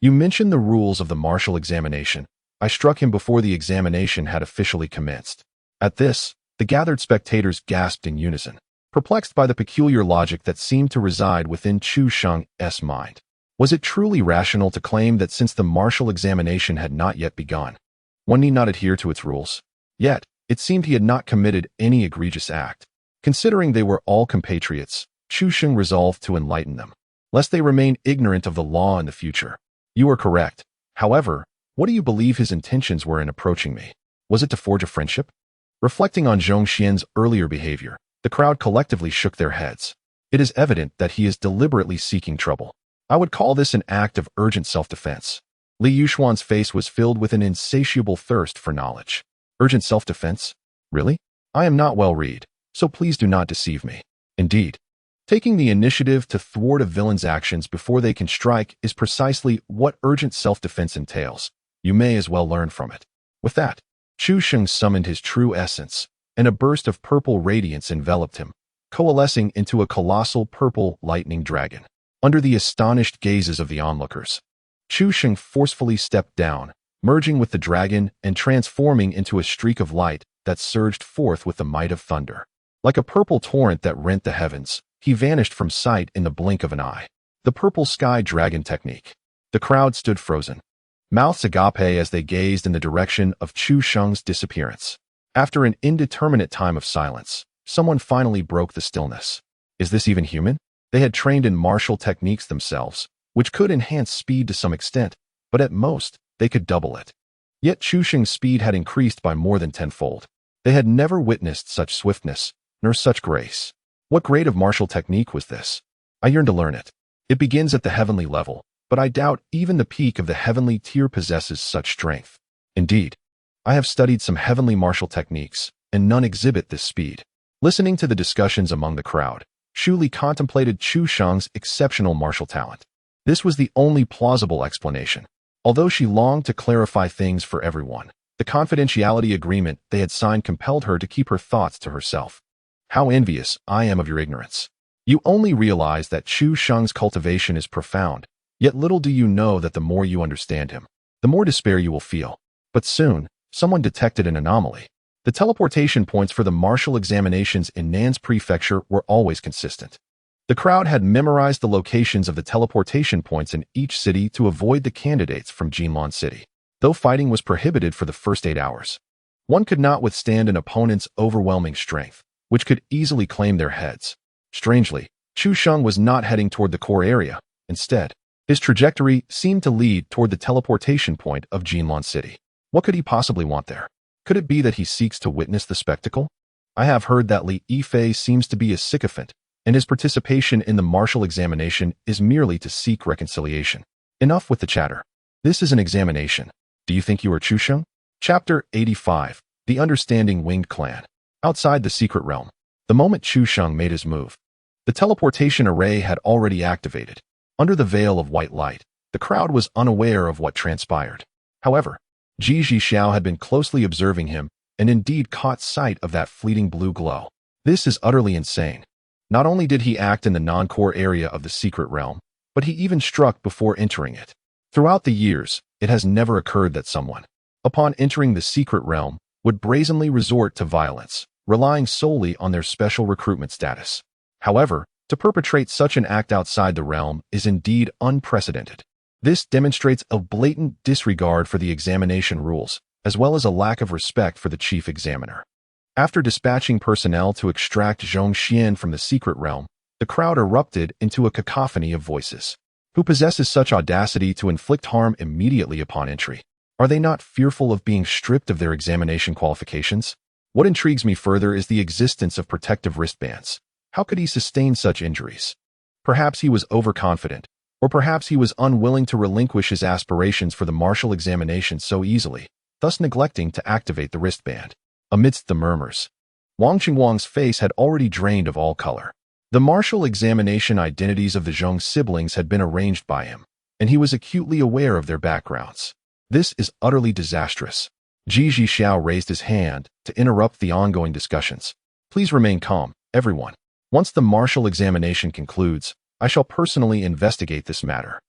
Speaker 1: You mentioned the rules of the martial examination. I struck him before the examination had officially commenced. At this, the gathered spectators gasped in unison, perplexed by the peculiar logic that seemed to reside within Chu Sheng's mind. Was it truly rational to claim that since the martial examination had not yet begun, one need not adhere to its rules? Yet, it seemed he had not committed any egregious act. Considering they were all compatriots, Chu Sheng resolved to enlighten them, lest they remain ignorant of the law in the future. You are correct. However, what do you believe his intentions were in approaching me? Was it to forge a friendship? Reflecting on Zhong Xian's earlier behavior, the crowd collectively shook their heads. It is evident that he is deliberately seeking trouble. I would call this an act of urgent self-defense. Li Yuxuan's face was filled with an insatiable thirst for knowledge. Urgent self-defense? Really? I am not well read, so please do not deceive me. Indeed, taking the initiative to thwart a villain's actions before they can strike is precisely what urgent self-defense entails. You may as well learn from it. With that, Chu Sheng summoned his true essence, and a burst of purple radiance enveloped him, coalescing into a colossal purple lightning dragon. Under the astonished gazes of the onlookers, Chu Sheng forcefully stepped down, merging with the dragon and transforming into a streak of light that surged forth with the might of thunder. Like a purple torrent that rent the heavens, he vanished from sight in the blink of an eye. The purple sky dragon technique. The crowd stood frozen, mouths agape as they gazed in the direction of Chu Sheng's disappearance. After an indeterminate time of silence, someone finally broke the stillness. Is this even human? They had trained in martial techniques themselves, which could enhance speed to some extent, but at most, they could double it. Yet Chu Sheng's speed had increased by more than tenfold. They had never witnessed such swiftness, nor such grace. What grade of martial technique was this? I yearn to learn it. It begins at the heavenly level, but I doubt even the peak of the heavenly tier possesses such strength. Indeed, I have studied some heavenly martial techniques, and none exhibit this speed. Listening to the discussions among the crowd, Xu Li contemplated Chu Sheng's exceptional martial talent. This was the only plausible explanation. Although she longed to clarify things for everyone, the confidentiality agreement they had signed compelled her to keep her thoughts to herself. How envious I am of your ignorance. You only realize that Chu Sheng's cultivation is profound, yet little do you know that the more you understand him, the more despair you will feel. But soon, someone detected an anomaly. The teleportation points for the martial examinations in Nan's prefecture were always consistent. The crowd had memorized the locations of the teleportation points in each city to avoid the candidates from Jinlan City. Though fighting was prohibited for the first 8 hours, one could not withstand an opponent's overwhelming strength, which could easily claim their heads. Strangely, Chu Sheng was not heading toward the core area. Instead, his trajectory seemed to lead toward the teleportation point of Jinlan City. What could he possibly want there? Could it be that he seeks to witness the spectacle? I have heard that Li Yifei seems to be a sycophant, and his participation in the martial examination is merely to seek reconciliation. Enough with the chatter. This is an examination. Do you think you are Chu Sheng? Chapter 85. The Understanding Winged Clan. Outside the secret realm, the moment Chu Sheng made his move, the teleportation array had already activated. Under the veil of white light, the crowd was unaware of what transpired. However, Ji Xiao had been closely observing him and indeed caught sight of that fleeting blue glow. This is utterly insane. Not only did he act in the non-core area of the secret realm, but he even struck before entering it. Throughout the years, it has never occurred that someone, upon entering the secret realm, would brazenly resort to violence, relying solely on their special recruitment status. However, to perpetrate such an act outside the realm is indeed unprecedented. This demonstrates a blatant disregard for the examination rules, as well as a lack of respect for the chief examiner. After dispatching personnel to extract Zhong Xian from the secret realm, the crowd erupted into a cacophony of voices. Who possesses such audacity to inflict harm immediately upon entry? Are they not fearful of being stripped of their examination qualifications? What intrigues me further is the existence of protective wristbands. How could he sustain such injuries? Perhaps he was overconfident, or perhaps he was unwilling to relinquish his aspirations for the martial examination so easily, thus neglecting to activate the wristband. Amidst the murmurs, Wang Qingwang's face had already drained of all color. The martial examination identities of the Zhong siblings had been arranged by him, and he was acutely aware of their backgrounds. This is utterly disastrous. Ji Xiao raised his hand to interrupt the ongoing discussions. Please remain calm, everyone. Once the martial examination concludes, I shall personally investigate this matter.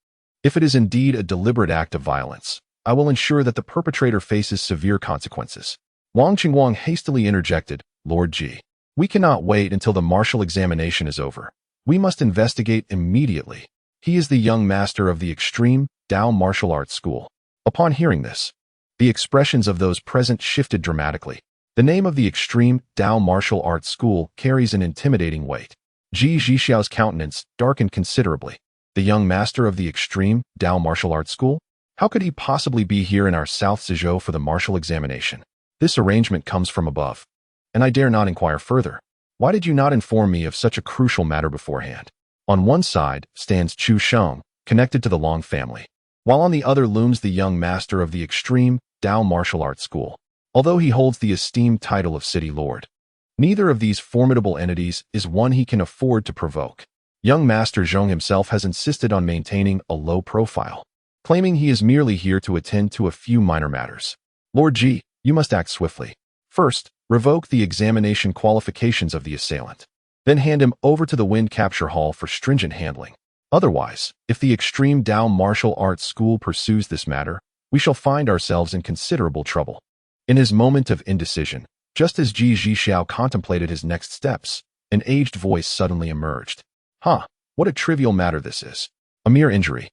Speaker 1: If it is indeed a deliberate act of violence, I will ensure that the perpetrator faces severe consequences. Wang Qingwang hastily interjected, Lord Ji. We cannot wait until the martial examination is over. We must investigate immediately. He is the young master of the extreme Dao martial arts school. Upon hearing this, the expressions of those present shifted dramatically. The name of the extreme Dao martial arts school carries an intimidating weight. Ji Xiao's countenance darkened considerably. The young master of the extreme Dao martial arts school? How could he possibly be here in our South Suzhou for the martial examination? This arrangement comes from above. and I dare not inquire further. Why did you not inform me of such a crucial matter beforehand? On one side stands Chu Sheng, connected to the Long family, while on the other looms the young master of the extreme Dao martial arts school, although he holds the esteemed title of City Lord. Neither of these formidable entities is one he can afford to provoke. Young Master Zhong himself has insisted on maintaining a low profile, claiming he is merely here to attend to a few minor matters. Lord Ji, you must act swiftly. First, revoke the examination qualifications of the assailant. Then hand him over to the Wind Capture Hall for stringent handling. Otherwise, if the Extreme Dao Martial Arts School pursues this matter, we shall find ourselves in considerable trouble. In his moment of indecision, just as Ji Zhixiao contemplated his next steps, an aged voice suddenly emerged. What a trivial matter this is. A mere injury.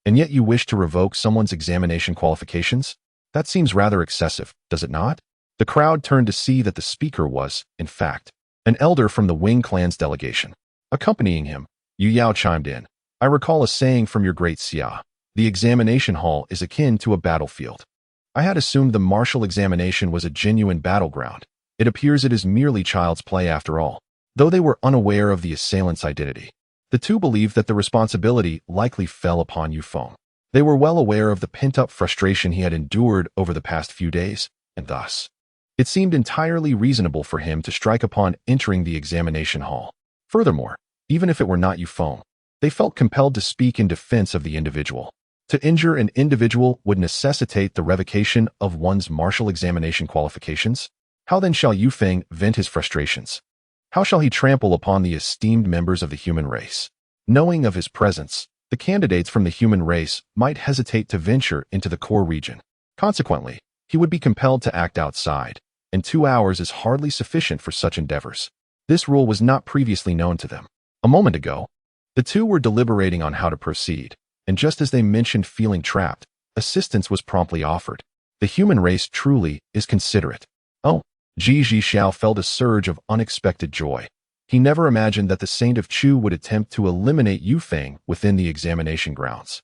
Speaker 1: And yet you wish to revoke someone's examination qualifications? That seems rather excessive, does it not? The crowd turned to see that the speaker was, in fact, an elder from the Wing clan's delegation. Accompanying him, Yu Yao chimed in. I recall a saying from your great Xia. The examination hall is akin to a battlefield. I had assumed the martial examination was a genuine battleground. It appears it is merely child's play after all. Though they were unaware of the assailant's identity, the two believed that the responsibility likely fell upon Yufeng. They were well aware of the pent-up frustration he had endured over the past few days, and thus, it seemed entirely reasonable for him to strike upon entering the examination hall. Furthermore, even if it were not Yufeng, they felt compelled to speak in defense of the individual. To injure an individual would necessitate the revocation of one's martial examination qualifications. How then shall Yufeng vent his frustrations? How shall he trample upon the esteemed members of the human race? Knowing of his presence, the candidates from the human race might hesitate to venture into the core region. Consequently, he would be compelled to act outside, and 2 hours is hardly sufficient for such endeavors. This rule was not previously known to them. A moment ago, the two were deliberating on how to proceed, and just as they mentioned feeling trapped, assistance was promptly offered. The human race truly is considerate. Oh, Ji Zhixiao felt a surge of unexpected joy. He never imagined that the Saint of Chu would attempt to eliminate Yufeng within the examination grounds.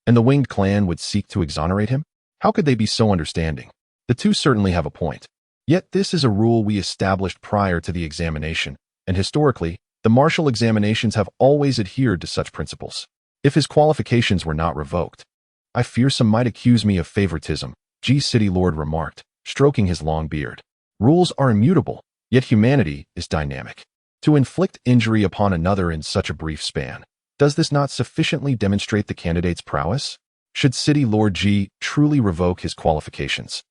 Speaker 1: And the Winged Clan would seek to exonerate him? How could they be so understanding? The two certainly have a point. Yet this is a rule we established prior to the examination, and historically, the martial examinations have always adhered to such principles. If his qualifications were not revoked, I fear some might accuse me of favoritism, Ji City Lord remarked, stroking his long beard. Rules are immutable, yet humanity is dynamic. To inflict injury upon another in such a brief span, does this not sufficiently demonstrate the candidate's prowess? Should City Lord Ji truly revoke his qualifications,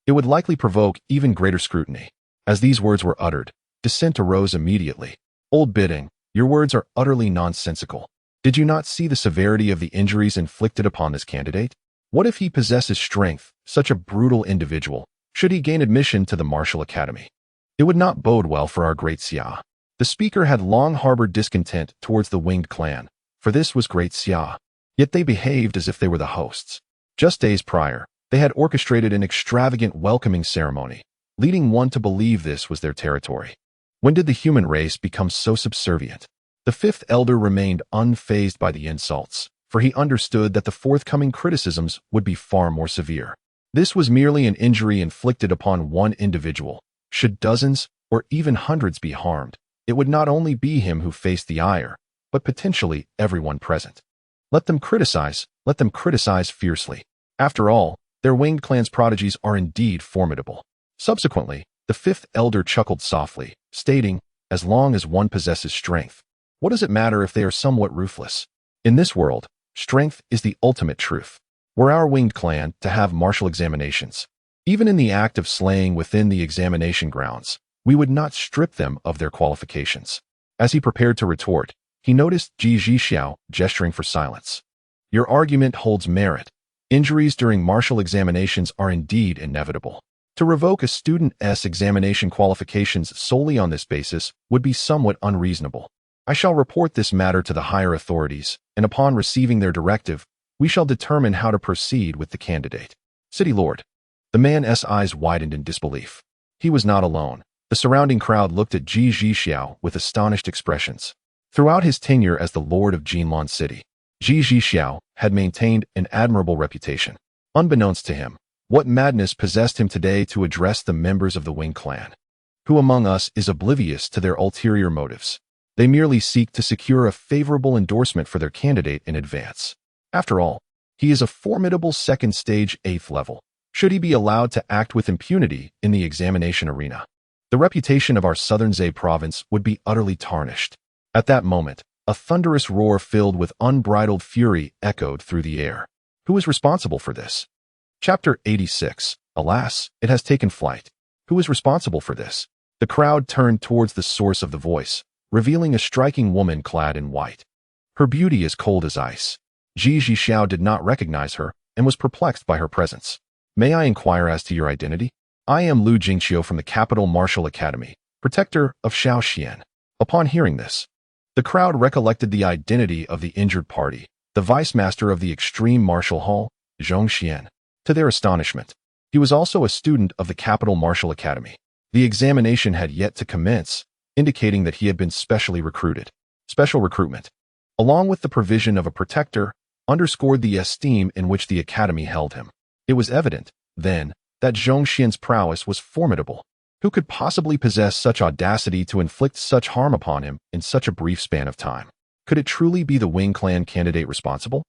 Speaker 1: it would likely provoke even greater scrutiny. As these words were uttered, dissent arose immediately. Old Bidding, your words are utterly nonsensical. Did you not see the severity of the injuries inflicted upon this candidate? What if he possesses strength, such a brutal individual, should he gain admission to the martial academy? It would not bode well for our great Xia. The speaker had long harbored discontent towards the Winged Clan, for this was great Xia. Yet they behaved as if they were the hosts. Just days prior, they had orchestrated an extravagant welcoming ceremony, leading one to believe this was their territory. When did the human race become so subservient? The fifth elder remained unfazed by the insults, for he understood that the forthcoming criticisms would be far more severe. This was merely an injury inflicted upon one individual. Should dozens or even hundreds be harmed, it would not only be him who faced the ire, but potentially everyone present. Let them criticize fiercely. After all, their Winged Clan's prodigies are indeed formidable. Subsequently, the fifth elder chuckled softly, stating, as long as one possesses strength, what does it matter if they are somewhat ruthless? In this world, strength is the ultimate truth. Were our Winged Clan to have martial examinations, even in the act of slaying within the examination grounds, we would not strip them of their qualifications. As he prepared to retort, he noticed Ji Zhixiao gesturing for silence. Your argument holds merit. Injuries during martial examinations are indeed inevitable. To revoke a student's examination qualifications solely on this basis would be somewhat unreasonable. I shall report this matter to the higher authorities, and upon receiving their directive, we shall determine how to proceed with the candidate. City Lord. The man's eyes widened in disbelief. He was not alone. The surrounding crowd looked at Ji Zhixiao with astonished expressions. Throughout his tenure as the Lord of Jinlan City, Ji Zhixiao had maintained an admirable reputation. Unbeknownst to him, what madness possessed him today to address the members of the Wing Clan? Who among us is oblivious to their ulterior motives? They merely seek to secure a favorable endorsement for their candidate in advance. After all, he is a formidable second stage 8th level. Should he be allowed to act with impunity in the examination arena, the reputation of our Southern Zhe province would be utterly tarnished. At that moment, a thunderous roar filled with unbridled fury echoed through the air. Who is responsible for this? Chapter 86. Alas, it has taken flight. Who is responsible for this? The crowd turned towards the source of the voice, revealing a striking woman clad in white. Her beauty is cold as ice. Ji Xiao did not recognize her and was perplexed by her presence. May I inquire as to your identity? I am Lu Jingqiu from the Capital Martial Academy, protector of Shaoxian. Upon hearing this, the crowd recollected the identity of the injured party, the vice master of the Extreme Martial Hall, Zhong Xian. To their astonishment, he was also a student of the Capital Martial Academy. The examination had yet to commence, indicating that he had been specially recruited. Special recruitment, along with the provision of a protector, underscored the esteem in which the academy held him. It was evident, then, that Zhong Xian's prowess was formidable. Who could possibly possess such audacity to inflict such harm upon him in such a brief span of time? Could it truly be the Wing clan candidate responsible?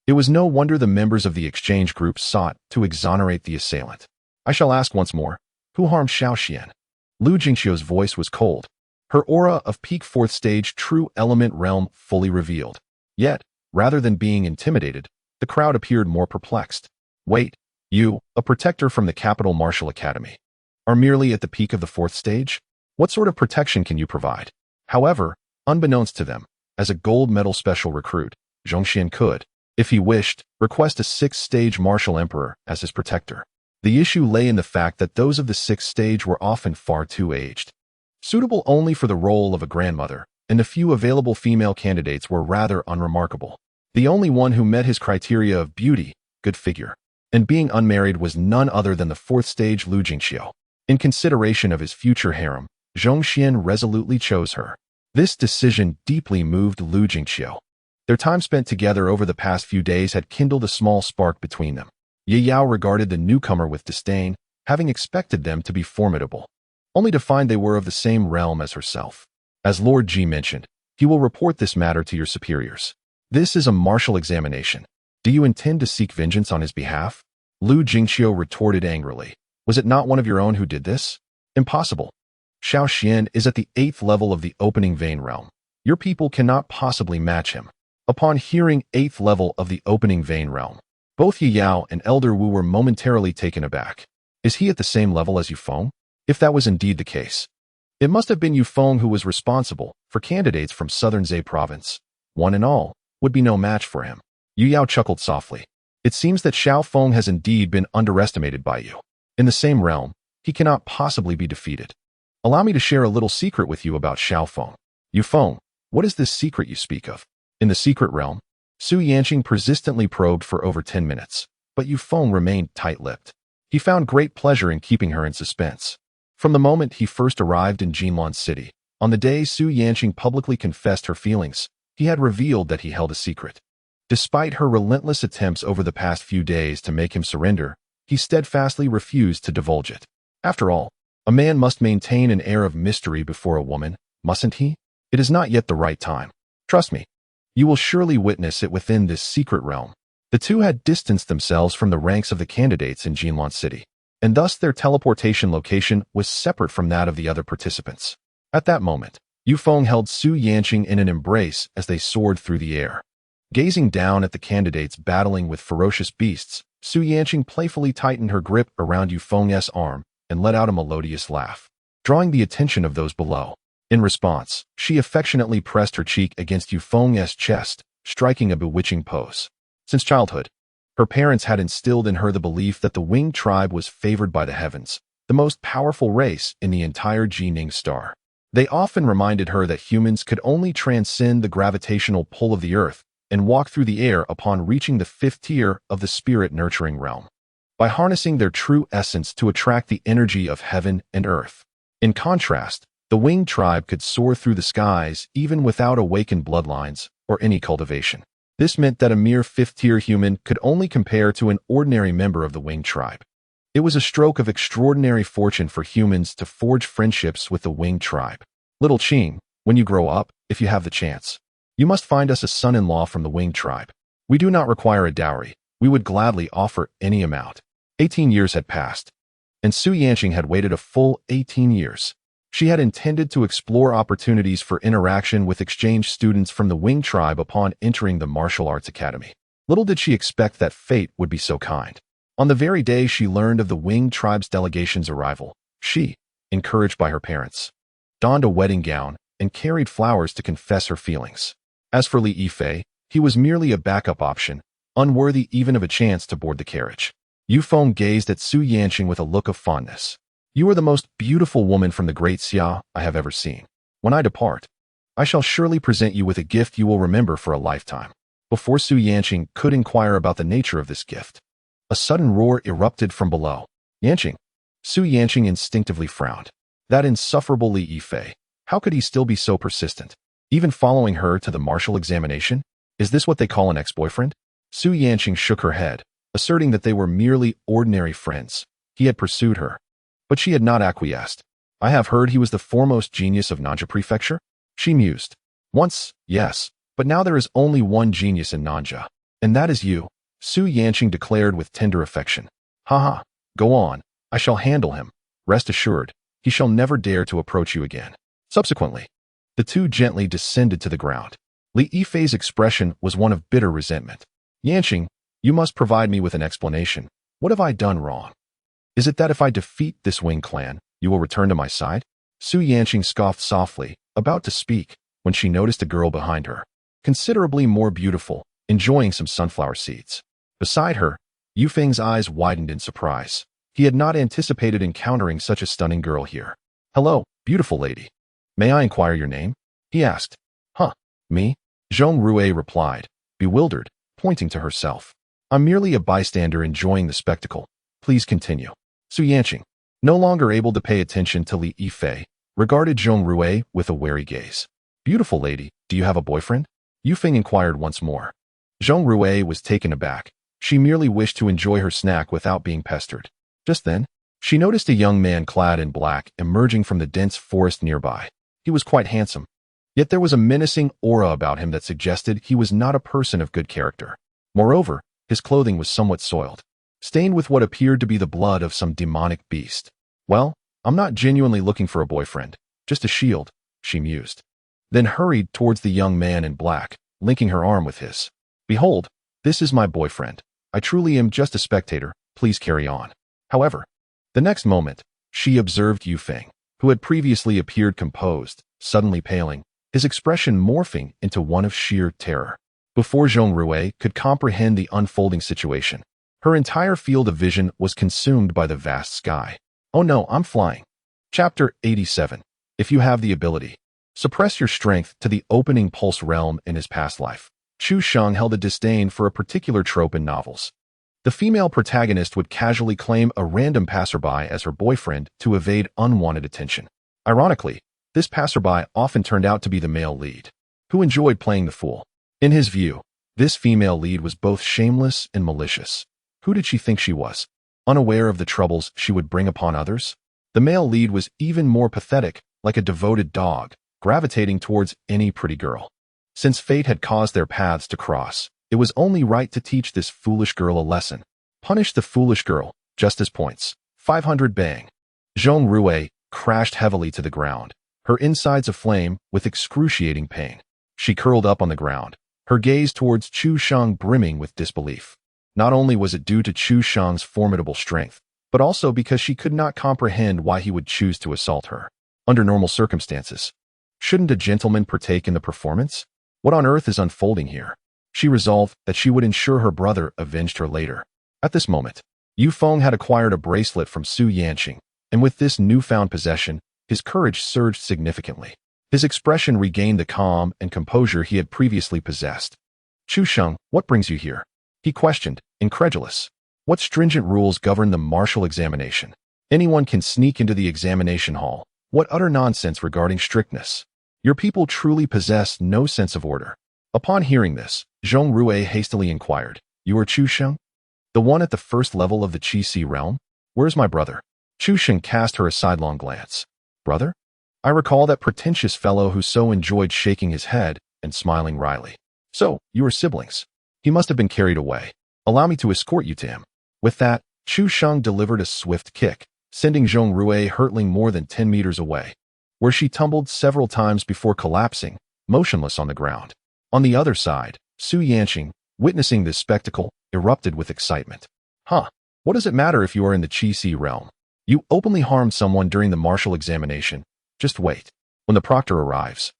Speaker 1: It was no wonder the members of the exchange group sought to exonerate the assailant. I shall ask once more, who harmed Shaoxian? Lu Jingqiu's voice was cold, her aura of peak 4th stage true element realm fully revealed. Yet, rather than being intimidated, the crowd appeared more perplexed. Wait, you, a protector from the Capital Martial Academy, are merely at the peak of the 4th stage? What sort of protection can you provide? However, unbeknownst to them, as a gold medal special recruit, Zhong Xian could, if he wished, request a 6th stage martial emperor as his protector. The issue lay in the fact that those of the 6th stage were often far too aged, suitable only for the role of a grandmother, and the few available female candidates were rather unremarkable. The only one who met his criteria of beauty, good figure, and being unmarried was none other than the 4th stage Lu Jingqiu. In consideration of his future harem, Zhong Xian resolutely chose her. This decision deeply moved Lu Jingqiu. Their time spent together over the past few days had kindled a small spark between them. Ye Yao regarded the newcomer with disdain, having expected them to be formidable, only to find they were of the same realm as herself. As Lord Ji mentioned, he will report this matter to your superiors. This is a martial examination. Do you intend to seek vengeance on his behalf? Lu Jingqiu retorted angrily. Was it not one of your own who did this? Impossible. Shaoxian is at the 8th level of the opening vein realm. Your people cannot possibly match him. Upon hearing 8th level of the opening vein realm, both Ye Yao and Elder Wu were momentarily taken aback. Is he at the same level as Yufeng? If that was indeed the case, it must have been Yufeng who was responsible, for candidates from Southern Zhe province, one and all, would be no match for him. Yu Yao chuckled softly. It seems that Xiao Feng has indeed been underestimated by you. In the same realm, he cannot possibly be defeated. Allow me to share a little secret with you about Xiao Feng. Yufeng, what is this secret you speak of? In the secret realm, Su Yanqing persistently probed for over 10 minutes, but Yufeng remained tight-lipped. He found great pleasure in keeping her in suspense. From the moment he first arrived in Jinlan City, on the day Su Yanqing publicly confessed her feelings, he had revealed that he held a secret. Despite her relentless attempts over the past few days to make him surrender, he steadfastly refused to divulge it. After all, a man must maintain an air of mystery before a woman, mustn't he? It is not yet the right time. Trust me. You will surely witness it within this secret realm. The two had distanced themselves from the ranks of the candidates in Jinlan City, and thus their teleportation location was separate from that of the other participants. At that moment, Yufeng held Su Yanqing in an embrace as they soared through the air. Gazing down at the candidates battling with ferocious beasts, Su Yanqing playfully tightened her grip around Yufeng's arm and let out a melodious laugh, drawing the attention of those below. In response, she affectionately pressed her cheek against Yufeng's chest, striking a bewitching pose. Since childhood, her parents had instilled in her the belief that the Wing tribe was favored by the heavens, the most powerful race in the entire Jining star. They often reminded her that humans could only transcend the gravitational pull of the earth and walk through the air upon reaching the 5th tier of the spirit-nurturing realm, by harnessing their true essence to attract the energy of heaven and earth. In contrast, the Wing tribe could soar through the skies even without awakened bloodlines or any cultivation. This meant that a mere 5th-tier human could only compare to an ordinary member of the Wing tribe. It was a stroke of extraordinary fortune for humans to forge friendships with the Wing tribe. Little Qing, when you grow up, if you have the chance, you must find us a son-in-law from the Wing tribe. We do not require a dowry. We would gladly offer any amount. 18 years had passed, and Su Yanqing had waited a full 18 years. She had intended to explore opportunities for interaction with exchange students from the Wing tribe upon entering the martial arts academy. Little did she expect that fate would be so kind. On the very day she learned of the Wing tribe's delegation's arrival, she, encouraged by her parents, donned a wedding gown and carried flowers to confess her feelings. As for Li Yifei, he was merely a backup option, unworthy even of a chance to board the carriage. Yu Feng gazed at Su Yanqing with a look of fondness. You are the most beautiful woman from the great Xia I have ever seen. When I depart, I shall surely present you with a gift you will remember for a lifetime. Before Su Yanqing could inquire about the nature of this gift, a sudden roar erupted from below. Yanqing. Su Yanqing instinctively frowned. That insufferable Li Yifei. How could he still be so persistent? Even following her to the martial examination? Is this what they call an ex-boyfriend? Su Yanqing shook her head, asserting that they were merely ordinary friends. He had pursued her, but she had not acquiesced. I have heard he was the foremost genius of Nanja Prefecture? She mused. Once, yes, but now there is only one genius in Nanja, and that is you, Su Yanqing declared with tender affection. Haha, go on, I shall handle him. Rest assured, he shall never dare to approach you again. Subsequently, the two gently descended to the ground. Li Yifei's expression was one of bitter resentment. Yanqing, you must provide me with an explanation. What have I done wrong? Is it that if I defeat this Wing clan, you will return to my side? Su Yanqing scoffed softly, about to speak, when she noticed a girl behind her, considerably more beautiful, enjoying some sunflower seeds. Beside her, Yu Feng's eyes widened in surprise. He had not anticipated encountering such a stunning girl here. Hello, beautiful lady. May I inquire your name? He asked. Huh, me? Zhong Rui replied, bewildered, pointing to herself. I'm merely a bystander enjoying the spectacle. Please continue. Su Yanqing, no longer able to pay attention to Li Yifei, regarded Zhong Rui with a wary gaze. Beautiful lady, do you have a boyfriend? Yu Feng inquired once more. Zhong Rui was taken aback. She merely wished to enjoy her snack without being pestered. Just then, she noticed a young man clad in black emerging from the dense forest nearby. He was quite handsome, yet there was a menacing aura about him that suggested he was not a person of good character. Moreover, his clothing was somewhat soiled, stained with what appeared to be the blood of some demonic beast. Well, I'm not genuinely looking for a boyfriend, just a shield, she mused. Then hurried towards the young man in black, linking her arm with his. Behold, this is my boyfriend. I truly am just a spectator, please carry on. However, the next moment, she observed Yu Feng, who had previously appeared composed, suddenly paling, his expression morphing into one of sheer terror. Before Zhong Rui could comprehend the unfolding situation, her entire field of vision was consumed by the vast sky. Oh no, I'm flying. Chapter 87. If you have the ability, suppress your strength to the opening pulse realm in his past life. Chu Sheng held a disdain for a particular trope in novels. The female protagonist would casually claim a random passerby as her boyfriend to evade unwanted attention. Ironically, this passerby often turned out to be the male lead, who enjoyed playing the fool. In his view, this female lead was both shameless and malicious. Who did she think she was? Unaware of the troubles she would bring upon others? The male lead was even more pathetic, like a devoted dog, gravitating towards any pretty girl. Since fate had caused their paths to cross, it was only right to teach this foolish girl a lesson. Punish the foolish girl, justice points. 500 bang. Zhong Rui crashed heavily to the ground, her insides aflame with excruciating pain. She curled up on the ground, her gaze towards Chu Sheng brimming with disbelief. Not only was it due to Chu Sheng's formidable strength, but also because she could not comprehend why he would choose to assault her. Under normal circumstances, shouldn't a gentleman partake in the performance? What on earth is unfolding here? She resolved that she would ensure her brother avenged her later. At this moment, Yu Feng had acquired a bracelet from Su Yanqing, and with this newfound possession, his courage surged significantly. His expression regained the calm and composure he had previously possessed. Chu Sheng, what brings you here? He questioned, incredulous. What stringent rules govern the martial examination? Anyone can sneak into the examination hall. What utter nonsense regarding strictness. Your people truly possess no sense of order. Upon hearing this, Zhong Rui hastily inquired, You are Chu Sheng? The one at the first level of the Qi Si realm? Where's my brother? Chu Sheng cast her a sidelong glance. Brother? I recall that pretentious fellow who so enjoyed shaking his head and smiling wryly. So, you are siblings. He must have been carried away. Allow me to escort you to him. With that, Chu Sheng delivered a swift kick, sending Zhong Rui hurtling more than 10 meters away, where she tumbled several times before collapsing, motionless on the ground. On the other side, Su Yanqing, witnessing this spectacle, erupted with excitement. Huh, what does it matter if you are in the Qi Si realm? You openly harmed someone during the martial examination. Just wait. When the proctor arrives,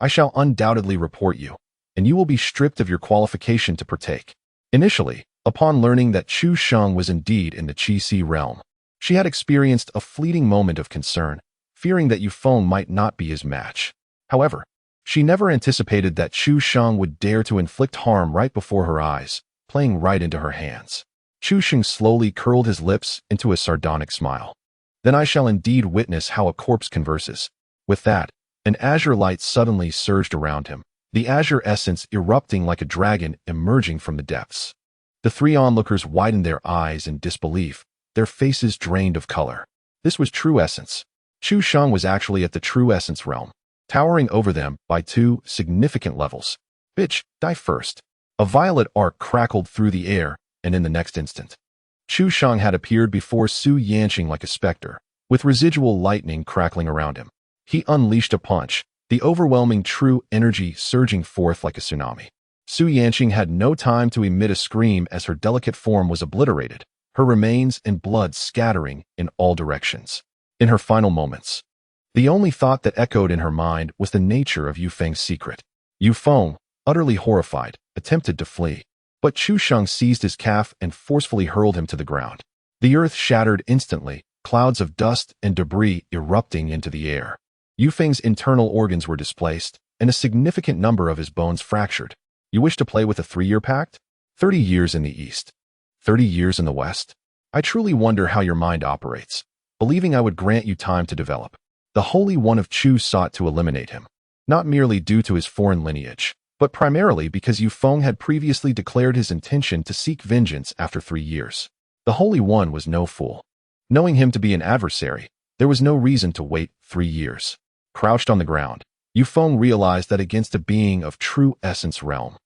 Speaker 1: I shall undoubtedly report you, and you will be stripped of your qualification to partake. Initially, upon learning that Chu Sheng was indeed in the Qi Si realm, she had experienced a fleeting moment of concern, fearing that Yu Feng might not be his match. However, she never anticipated that Chu Sheng would dare to inflict harm right before her eyes, playing right into her hands. Chu Sheng slowly curled his lips into a sardonic smile. Then I shall indeed witness how a corpse converses. With that, an azure light suddenly surged around him, the azure essence erupting like a dragon emerging from the depths. The three onlookers widened their eyes in disbelief, their faces drained of color. This was true essence. Chu Sheng was actually at the true essence realm, towering over them by 2 significant levels. Bitch, die first. A violet arc crackled through the air, and in the next instant, Chu Sheng had appeared before Su Yanqing like a specter, with residual lightning crackling around him. He unleashed a punch, the overwhelming true energy surging forth like a tsunami. Su Yanqing had no time to emit a scream as her delicate form was obliterated, her remains and blood scattering in all directions. In her final moments, the only thought that echoed in her mind was the nature of Yu Feng's secret. Yu Feng, utterly horrified, attempted to flee, but Chu Sheng seized his calf and forcefully hurled him to the ground. The earth shattered instantly, clouds of dust and debris erupting into the air. Yu Feng's internal organs were displaced, and a significant number of his bones fractured. You wish to play with a 3-year pact? 30 years in the East. 30 years in the West? I truly wonder how your mind operates, believing I would grant you time to develop. The Holy One of Chu sought to eliminate him, not merely due to his foreign lineage, but primarily because Yu Feng had previously declared his intention to seek vengeance after 3 years. The Holy One was no fool. Knowing him to be an adversary, there was no reason to wait 3 years. Crouched on the ground, Yu Feng realized that against a being of true essence realm,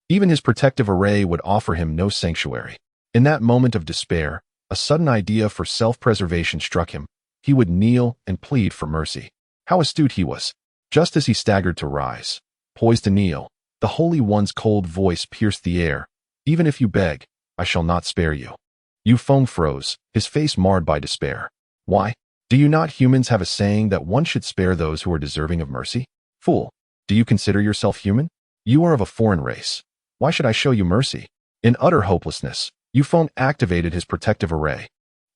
Speaker 1: even his protective array would offer him no sanctuary. In that moment of despair, a sudden idea for self-preservation struck him. He would kneel and plead for mercy. How astute he was. Just as he staggered to rise, poised to kneel, the Holy One's cold voice pierced the air. Even if you beg, I shall not spare you. Yu Feng froze, his face marred by despair. Why? Do you not humans have a saying that one should spare those who are deserving of mercy? Fool, do you consider yourself human? You are of a foreign race. Why should I show you mercy? In utter hopelessness, Yu Feng activated his protective array.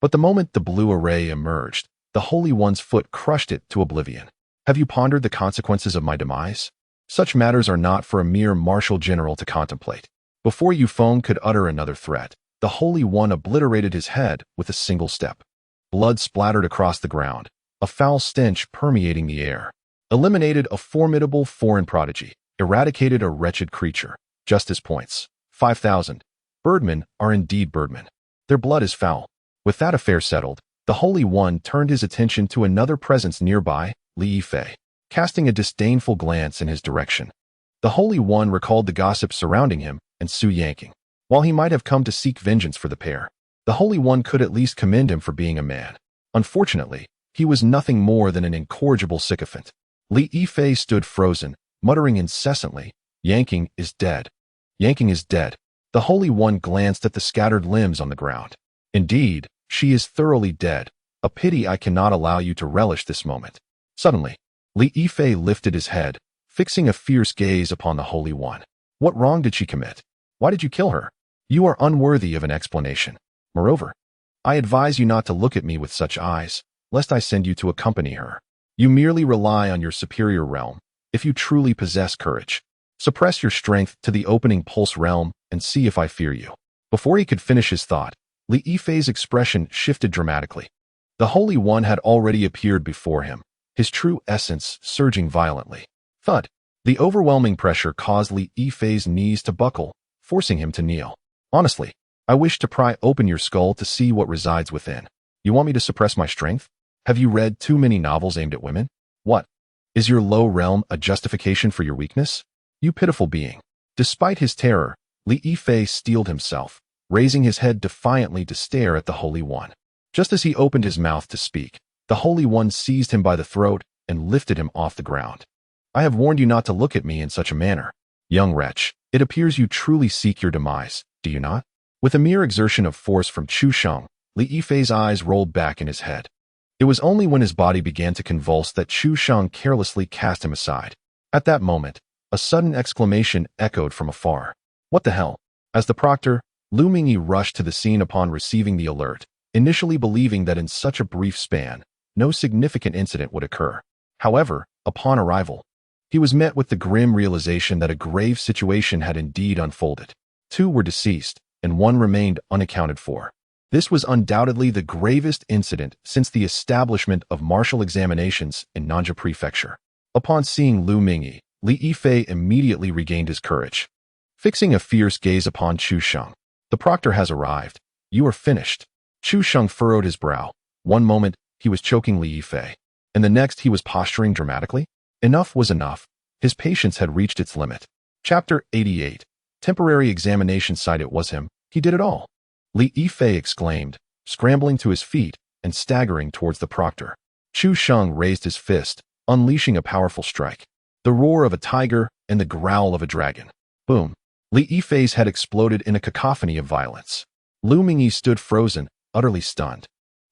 Speaker 1: But the moment the blue array emerged, the Holy One's foot crushed it to oblivion. Have you pondered the consequences of my demise? Such matters are not for a mere martial general to contemplate. Before Yu Feng could utter another threat, the Holy One obliterated his head with a single step. Blood splattered across the ground, a foul stench permeating the air. Eliminated a formidable foreign prodigy, eradicated a wretched creature. Justice points. 5,000. Birdmen are indeed birdmen. Their blood is foul. With that affair settled, the Holy One turned his attention to another presence nearby, Li Yifei, casting a disdainful glance in his direction. The Holy One recalled the gossip surrounding him and Su Yanqing. While he might have come to seek vengeance for the pair, the Holy One could at least commend him for being a man. Unfortunately, he was nothing more than an incorrigible sycophant. Li Yifei stood frozen, muttering incessantly, Yanqing is dead. Yanqing is dead. The Holy One glanced at the scattered limbs on the ground. Indeed, she is thoroughly dead. A pity I cannot allow you to relish this moment. Suddenly, Li Yifei lifted his head, fixing a fierce gaze upon the Holy One. What wrong did she commit? Why did you kill her? You are unworthy of an explanation. Moreover, I advise you not to look at me with such eyes, lest I send you to accompany her. You merely rely on your superior realm. If you truly possess courage, suppress your strength to the opening pulse realm and see if I fear you. Before he could finish his thought, Li Yifei's expression shifted dramatically. The Holy One had already appeared before him, his true essence surging violently. Thud! The overwhelming pressure caused Li Yifei's knees to buckle, forcing him to kneel. Honestly, I wish to pry open your skull to see what resides within. You want me to suppress my strength? Have you read too many novels aimed at women? What? Is your low realm a justification for your weakness? You pitiful being. Despite his terror, Li Yifei steeled himself, raising his head defiantly to stare at the Holy One. Just as he opened his mouth to speak, the Holy One seized him by the throat and lifted him off the ground. I have warned you not to look at me in such a manner. Young wretch, it appears you truly seek your demise, do you not? With a mere exertion of force from Chu Sheng, Li Yifei's eyes rolled back in his head. It was only when his body began to convulse that Chu Sheng carelessly cast him aside. At that moment, a sudden exclamation echoed from afar. What the hell? As the proctor, Lu Mingyi rushed to the scene upon receiving the alert, initially believing that in such a brief span, no significant incident would occur. However, upon arrival, he was met with the grim realization that a grave situation had indeed unfolded. 2 were deceased, and 1 remained unaccounted for. This was undoubtedly the gravest incident since the establishment of martial examinations in Nanja Prefecture. Upon seeing Lu Mingyi, Li Yifei immediately regained his courage. Fixing a fierce gaze upon Chu Sheng, the proctor has arrived. You are finished. Chu Sheng furrowed his brow. One moment, he was choking Li Yifei, and the next he was posturing dramatically. Enough was enough. His patience had reached its limit. Chapter 88. Temporary examination site. It was him. He did it all. Li Yifei exclaimed, scrambling to his feet and staggering towards the proctor. Chu Sheng raised his fist, unleashing a powerful strike. The roar of a tiger and the growl of a dragon. Boom. Li Yifei's head exploded in a cacophony of violence. Lu Mingyi stood frozen, utterly stunned.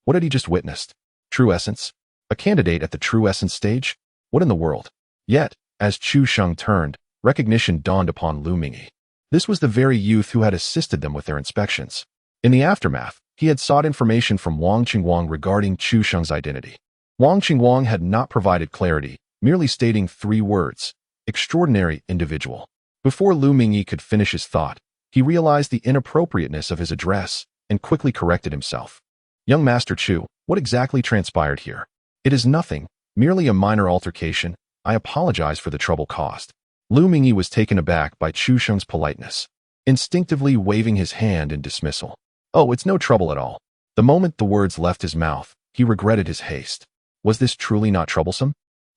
Speaker 1: What had he just witnessed? True Essence? A candidate at the True Essence stage? What in the world? Yet, as Chu Sheng turned, recognition dawned upon Lu Mingyi. This was the very youth who had assisted them with their inspections. In the aftermath, he had sought information from Wang Qingguang regarding Chu Sheng's identity. Wang Qingguang had not provided clarity, merely stating 3 words: extraordinary individual. Before Lu Mingyi could finish his thought, he realized the inappropriateness of his address and quickly corrected himself. Young Master Chu, what exactly transpired here? It is nothing, merely a minor altercation. I apologize for the trouble caused. Lu Mingyi was taken aback by Chu Sheng's politeness, instinctively waving his hand in dismissal. Oh, it's no trouble at all. The moment the words left his mouth, he regretted his haste. Was this truly not troublesome?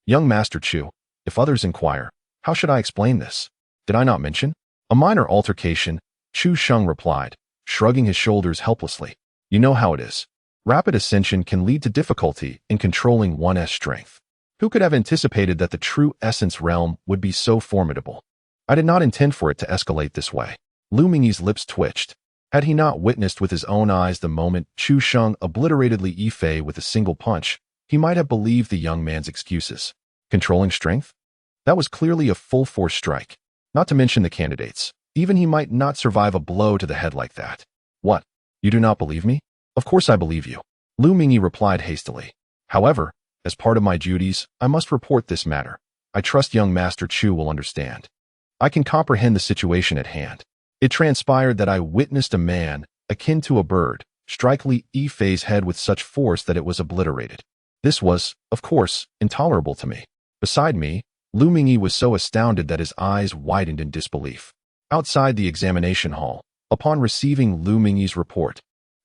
Speaker 1: Young Master Chu, if others inquire, how should I explain this? Did I not mention? A minor altercation, Chu Sheng replied, shrugging his shoulders helplessly. You know how it is. Rapid ascension can lead to difficulty in controlling one's strength. Who could have anticipated that the True Essence realm would be so formidable? I did not intend for it to escalate this way. Lu Mingyi's lips twitched. Had he not witnessed with his own eyes the moment Chu Sheng obliterated Li Yifei with a single punch, he might have believed the young man's excuses. Controlling strength? That was clearly a full-force strike. Not to mention the candidates. Even he might not survive a blow to the head like that. What? You do not believe me? Of course I believe you. Lu Mingyi replied hastily. However, as part of my duties, I must report this matter. I trust young Master Chu will understand. I can comprehend the situation at hand. It transpired that I witnessed a man, akin to a bird, strike Li Yifei's head with such force that it was obliterated. This was, of course, intolerable to me. Beside me, Lu Mingyi was so astounded that his eyes widened in disbelief. Outside the examination hall, upon receiving Lu Mingyi's report,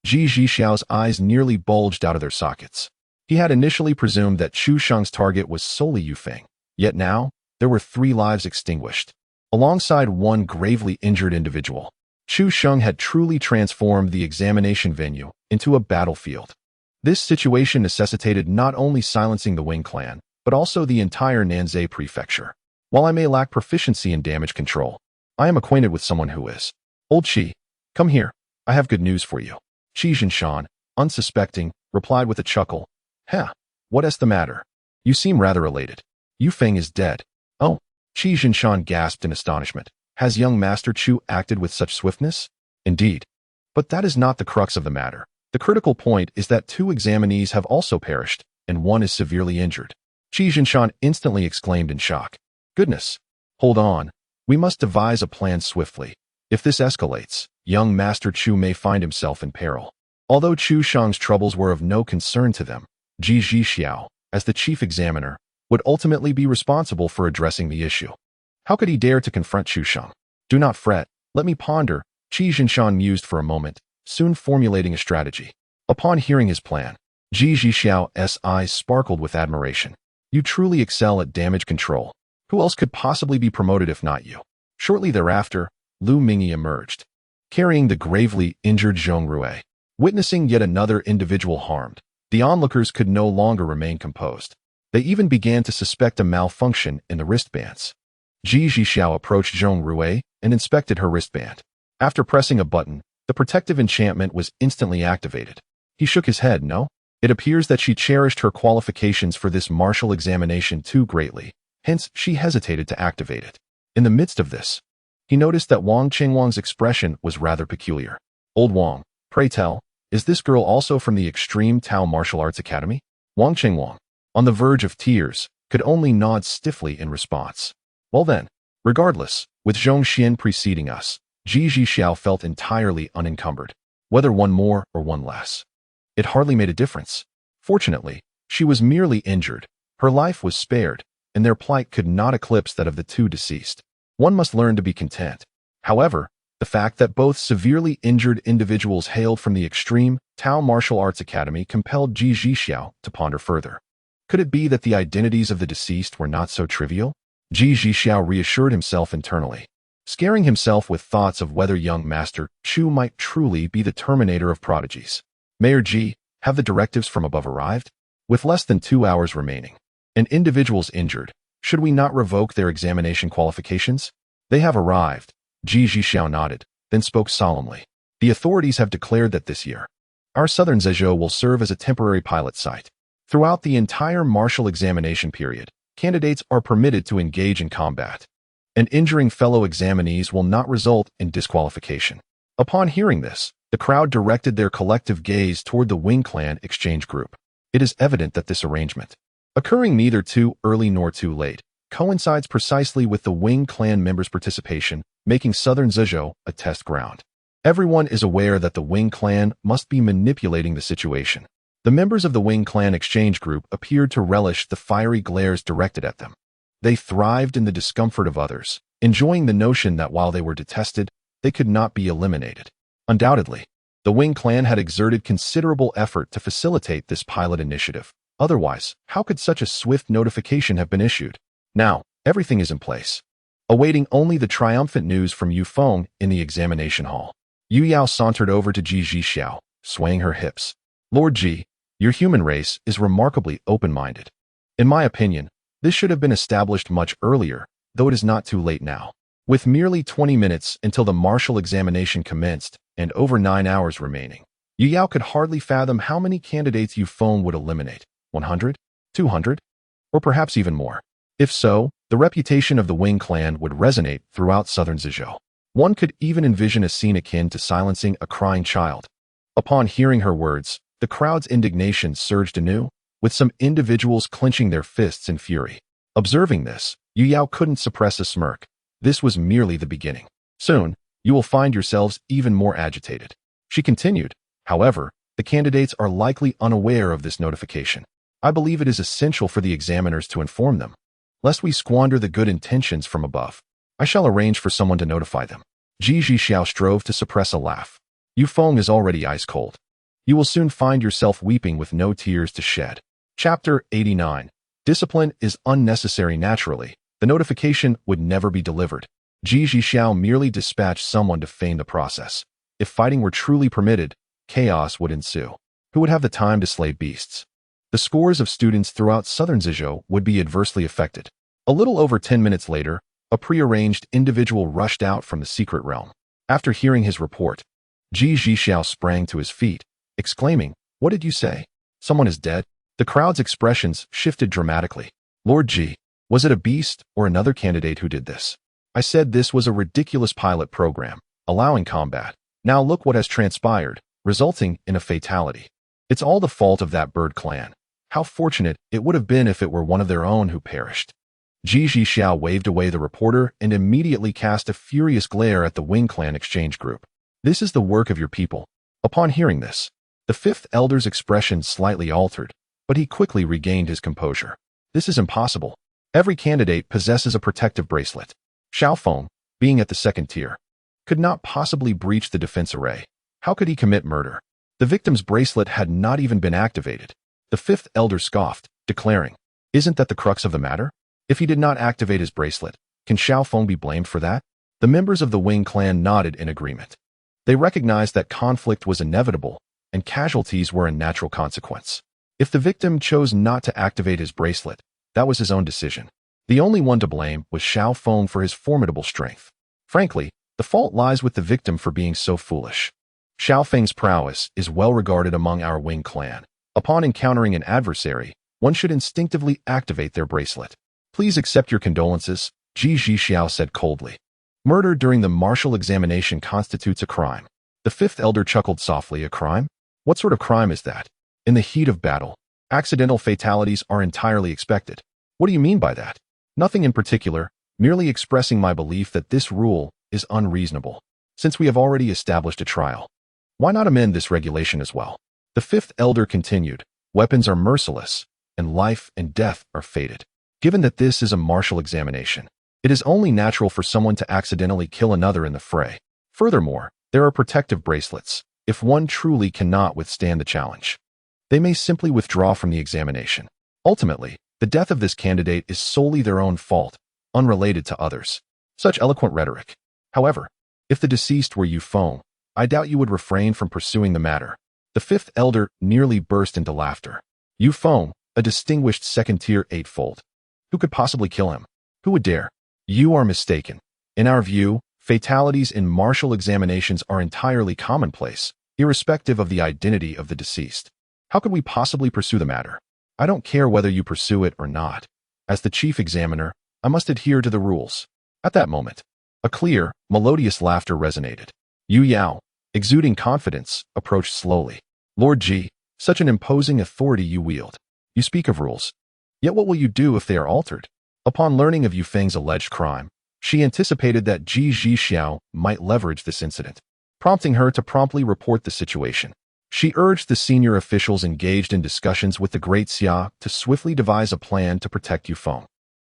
Speaker 1: Ji Zhixiao's eyes nearly bulged out of their sockets. He had initially presumed that Chu Sheng's target was solely Yu Feng, yet now, there were 3 lives extinguished, alongside 1 gravely injured individual. Chu Sheng had truly transformed the examination venue into a battlefield. This situation necessitated not only silencing the Wing clan, but also the entire Nanzai prefecture. While I may lack proficiency in damage control, I am acquainted with someone who is. Old Qi, come here. I have good news for you. Qi Zhinshan, unsuspecting, replied with a chuckle. Heh, what is the matter? You seem rather elated. Yu Feng is dead. Oh, Qi Zhinshan gasped in astonishment. Has young Master Chu acted with such swiftness? Indeed. But that is not the crux of the matter. The critical point is that 2 examinees have also perished, and 1 is severely injured. Qi Zhinshan instantly exclaimed in shock. Goodness. Hold on. We must devise a plan swiftly. If this escalates, young Master Chu may find himself in peril. Although Chu Sheng's troubles were of no concern to them, Ji Zhixiao, as the chief examiner, would ultimately be responsible for addressing the issue. How could he dare to confront Chu Sheng? Do not fret. Let me ponder, Qi Zhinshan mused for a moment, soon formulating a strategy. Upon hearing his plan, Ji Zhixiao's eyes sparkled with admiration. You truly excel at damage control. Who else could possibly be promoted if not you? Shortly thereafter, Lu Mingyi emerged, carrying the gravely injured Zhong Rui. Witnessing yet another individual harmed, the onlookers could no longer remain composed. They even began to suspect a malfunction in the wristbands. Ji Zhixiao approached Zhong Rui and inspected her wristband. After pressing a button, the protective enchantment was instantly activated. He shook his head. No? It appears that she cherished her qualifications for this martial examination too greatly, hence she hesitated to activate it. In the midst of this, he noticed that Wang Qingwang's expression was rather peculiar. Old Wang, pray tell, is this girl also from the Extreme Tao Martial Arts Academy? Wang Qingwang, on the verge of tears, could only nod stiffly in response. Well then, regardless, with Zhong Xian preceding us, Ji Zhixiao felt entirely unencumbered, whether one more or one less. It hardly made a difference. Fortunately, she was merely injured, her life was spared, and their plight could not eclipse that of the two deceased. One must learn to be content. However, the fact that both severely injured individuals hailed from the Extreme Tao Martial Arts Academy compelled Ji Zhixiao to ponder further. Could it be that the identities of the deceased were not so trivial? Ji Zhixiao reassured himself internally, scaring himself with thoughts of whether young Master Chu might truly be the terminator of prodigies. Mayor Ji, have the directives from above arrived? With less than 2 hours remaining, and individuals injured, should we not revoke their examination qualifications? They have arrived. Ji Zhixiao nodded, then spoke solemnly. The authorities have declared that this year, our southern Zhezhou will serve as a temporary pilot site. Throughout the entire martial examination period, candidates are permitted to engage in combat, and injuring fellow examinees will not result in disqualification. Upon hearing this, the crowd directed their collective gaze toward the Wing Clan exchange group. It is evident that this arrangement, occurring neither too early nor too late, coincides precisely with the Wing Clan members' participation, making southern Zhezhou a test ground. Everyone is aware that the Wing Clan must be manipulating the situation. The members of the Wing Clan exchange group appeared to relish the fiery glares directed at them. They thrived in the discomfort of others, enjoying the notion that while they were detested, they could not be eliminated. Undoubtedly, the Wing Clan had exerted considerable effort to facilitate this pilot initiative. Otherwise, how could such a swift notification have been issued? Now, everything is in place, awaiting only the triumphant news from Yu Feng in the examination hall. Yu Yao sauntered over to Ji Zhixiao, swaying her hips. Lord Ji, your human race is remarkably open-minded. In my opinion, this should have been established much earlier, though it is not too late now. With merely 20 minutes until the martial examination commenced and over 9 hours remaining, Yu Yao could hardly fathom how many candidates Yu Feng would eliminate. 100? 200? Or perhaps even more. If so, the reputation of the Wing Clan would resonate throughout southern Zhezhou. One could even envision a scene akin to silencing a crying child. Upon hearing her words, the crowd's indignation surged anew, with some individuals clenching their fists in fury. Observing this, Yu Yao couldn't suppress a smirk. This was merely the beginning. Soon, you will find yourselves even more agitated. She continued. However, the candidates are likely unaware of this notification. I believe it is essential for the examiners to inform them, lest we squander the good intentions from above. I shall arrange for someone to notify them. Ji Zhixiao strove to suppress a laugh. Yu Feng is already ice cold. You will soon find yourself weeping with no tears to shed. Chapter 89. Discipline is unnecessary naturally. The notification would never be delivered. Ji Zhixiao merely dispatched someone to feign the process. If fighting were truly permitted, chaos would ensue. Who would have the time to slay beasts? The scores of students throughout southern Zhezhou would be adversely affected. A little over 10 minutes later, a prearranged individual rushed out from the secret realm. After hearing his report, Ji Zhixiao sprang to his feet, exclaiming, "What did you say? Someone is dead?" The crowd's expressions shifted dramatically. Lord Ji, was it a beast or another candidate who did this? I said this was a ridiculous pilot program, allowing combat. Now look what has transpired, resulting in a fatality. It's all the fault of that bird clan. How fortunate it would have been if it were one of their own who perished. Ji Zhixiao waved away the reporter and immediately cast a furious glare at the Wing Clan exchange group. This is the work of your people. Upon hearing this, the fifth elder's expression slightly altered, but he quickly regained his composure. This is impossible. Every candidate possesses a protective bracelet. Xiaofeng, being at the second tier, could not possibly breach the defense array. How could he commit murder? The victim's bracelet had not even been activated. The fifth elder scoffed, declaring, "Isn't that the crux of the matter? If he did not activate his bracelet, can Xiao Feng be blamed for that?" The members of the Wing clan nodded in agreement. They recognized that conflict was inevitable, and casualties were a natural consequence. If the victim chose not to activate his bracelet, that was his own decision. The only one to blame was Xiao Feng for his formidable strength. Frankly, the fault lies with the victim for being so foolish. Xiao Feng's prowess is well regarded among our Wing clan. Upon encountering an adversary, one should instinctively activate their bracelet. "Please accept your condolences," Ji Xiao said coldly. "Murder during the martial examination constitutes a crime." The fifth elder chuckled softly. "A crime? What sort of crime is that? In the heat of battle, accidental fatalities are entirely expected. What do you mean by that?" "Nothing in particular, merely expressing my belief that this rule is unreasonable. Since we have already established a trial, why not amend this regulation as well?" The fifth elder continued, "Weapons are merciless, and life and death are fated. Given that this is a martial examination, it is only natural for someone to accidentally kill another in the fray. Furthermore, there are protective bracelets. If one truly cannot withstand the challenge, they may simply withdraw from the examination. Ultimately, the death of this candidate is solely their own fault, unrelated to others." Such eloquent rhetoric. However, if the deceased were Yu Feng, I doubt you would refrain from pursuing the matter. The fifth elder nearly burst into laughter. "Yu Feng, a distinguished second-tier eightfold. Who could possibly kill him? Who would dare?" "You are mistaken. In our view, fatalities in martial examinations are entirely commonplace, irrespective of the identity of the deceased. How could we possibly pursue the matter?" "I don't care whether you pursue it or not. As the chief examiner, I must adhere to the rules." At that moment, a clear, melodious laughter resonated. Yu Yao, exuding confidence, approached slowly. "Lord Ji, such an imposing authority you wield. You speak of rules. Yet what will you do if they are altered?" Upon learning of Yu Feng's alleged crime, she anticipated that Ji Xiao might leverage this incident, prompting her to promptly report the situation. She urged the senior officials engaged in discussions with the Great Xia to swiftly devise a plan to protect Yu Feng.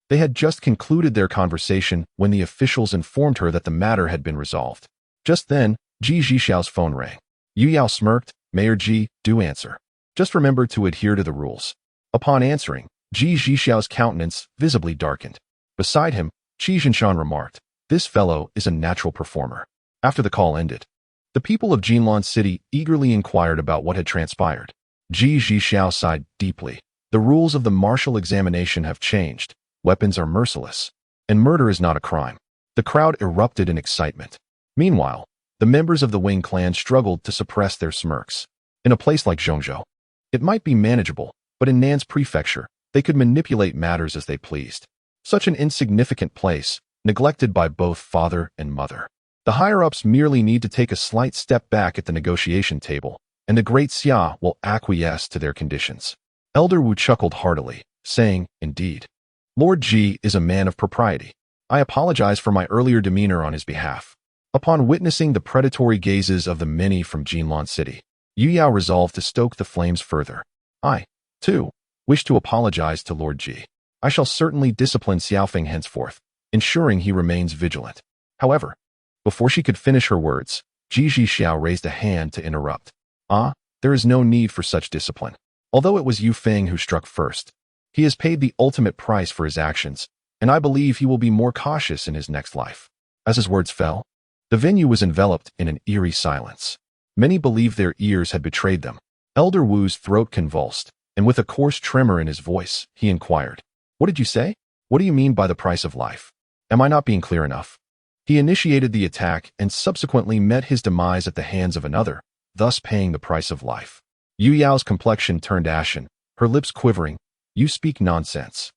Speaker 1: They had just concluded their conversation when the officials informed her that the matter had been resolved. Just then, Ji Xiao's phone rang. Yu Yao smirked. "Mayor Ji, do answer. Just remember to adhere to the rules." Upon answering, Ji Xiao's countenance visibly darkened. Beside him, Qi Zhinshan remarked, "This fellow is a natural performer." After the call ended, the people of Jinlan City eagerly inquired about what had transpired. Ji Xiao sighed deeply. "The rules of the martial examination have changed. Weapons are merciless, and murder is not a crime." The crowd erupted in excitement. Meanwhile, the members of the Wing clan struggled to suppress their smirks. In a place like Zhongzhou, it might be manageable, but in Nan's prefecture, they could manipulate matters as they pleased. Such an insignificant place, neglected by both father and mother. The higher-ups merely need to take a slight step back at the negotiation table, and the Great Xia will acquiesce to their conditions. Elder Wu chuckled heartily, saying, "Indeed. Lord Ji is a man of propriety. I apologize for my earlier demeanor on his behalf." Upon witnessing the predatory gazes of the many from Jinlan City, Yu Yao resolved to stoke the flames further. "I, too, wish to apologize to Lord Ji. I shall certainly discipline Xiaofeng henceforth, ensuring he remains vigilant." However, before she could finish her words, Ji Xiao raised a hand to interrupt. There is no need for such discipline. Although it was Yu Feng who struck first, he has paid the ultimate price for his actions, and I believe he will be more cautious in his next life." As his words fell, the venue was enveloped in an eerie silence. Many believed their ears had betrayed them. Elder Wu's throat convulsed, and with a coarse tremor in his voice, he inquired, "What did you say? What do you mean by the price of life? Am I not being clear enough?" He initiated the attack and subsequently met his demise at the hands of another, thus paying the price of life. Yu Yao's complexion turned ashen, her lips quivering. "You speak nonsense.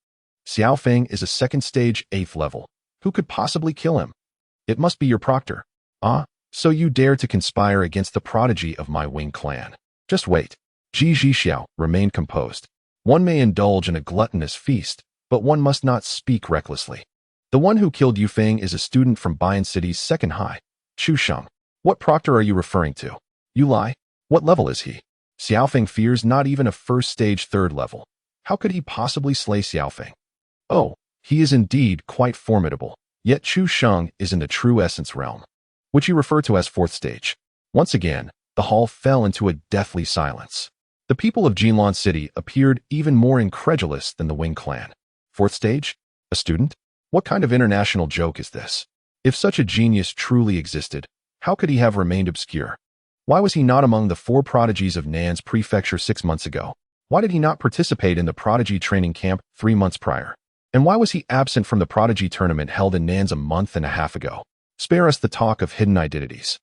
Speaker 1: Xiaofeng is a second-stage 8th level. Who could possibly kill him? It must be your proctor." So you dare to conspire against the prodigy of my Wing clan. Just wait." Ji Xiao remained composed. "One may indulge in a gluttonous feast, but one must not speak recklessly. The one who killed Yu Feng is a student from Bayan City's second high, Chu Sheng. What proctor are you referring to? You lie. What level is he? Xiaofeng fears not even a first-stage 3rd level. How could he possibly slay Xiaofeng? Oh, he is indeed quite formidable. Yet Chu Sheng is in the true essence realm, which you refer to as 4th stage." Once again, The hall fell into a deathly silence. The people of Jinlan City appeared even more incredulous than the Wing clan. Fourth stage? A student? What kind of international joke is this? If such a genius truly existed, how could he have remained obscure? Why was he not among the 4 prodigies of Nan's prefecture 6 months ago? Why did he not participate in the prodigy training camp 3 months prior? And why was he absent from the prodigy tournament held in Nan's a month and a half ago? Spare us the talk of hidden identities.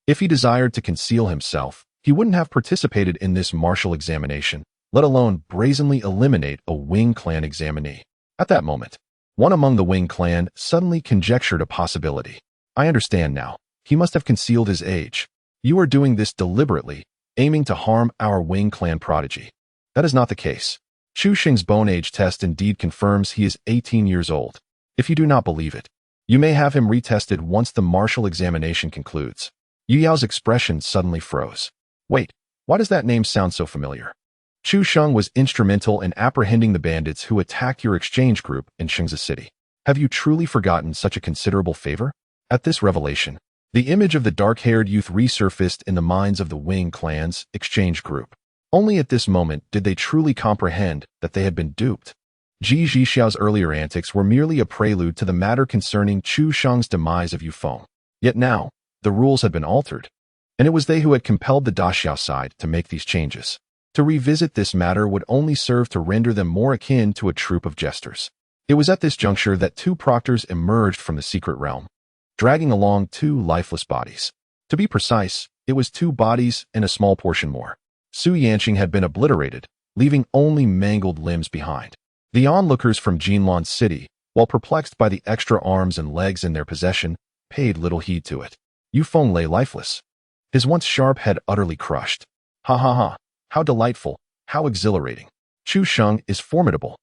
Speaker 1: If he desired to conceal himself, he wouldn't have participated in this martial examination, let alone brazenly eliminate a Wing clan examinee. At that moment, one among the Wing clan suddenly conjectured a possibility. I understand now. He must have concealed his age. You are doing this deliberately, aiming to harm our Wing clan prodigy. That is not the case. Chu Xing's bone age test indeed confirms he is 18 years old. If you do not believe it, you may have him retested once the martial examination concludes. Yu Yao's expression suddenly froze. Wait, why does that name sound so familiar? Chu Sheng was instrumental in apprehending the bandits who attacked your exchange group in Shingzi City. Have you truly forgotten such a considerable favor? At this revelation, the image of the dark-haired youth resurfaced in the minds of the Wing clan's exchange group. Only at this moment did they truly comprehend that they had been duped. Ji Zhixiao's earlier antics were merely a prelude to the matter concerning Chu Sheng's demise of Yufeng. Yet now, the rules had been altered, and it was they who had compelled the Daxiao side to make these changes. To revisit this matter would only serve to render them more akin to a troupe of jesters. It was at this juncture that 2 proctors emerged from the secret realm, dragging along 2 lifeless bodies. To be precise, it was 2 bodies and a small portion more. Su Yanqing had been obliterated, leaving only mangled limbs behind. The onlookers from Jinlan City, while perplexed by the extra arms and legs in their possession, paid little heed to it. Yufeng lay lifeless, his once sharp head utterly crushed. Ha ha ha, how delightful, how exhilarating. Chu Sheng is formidable.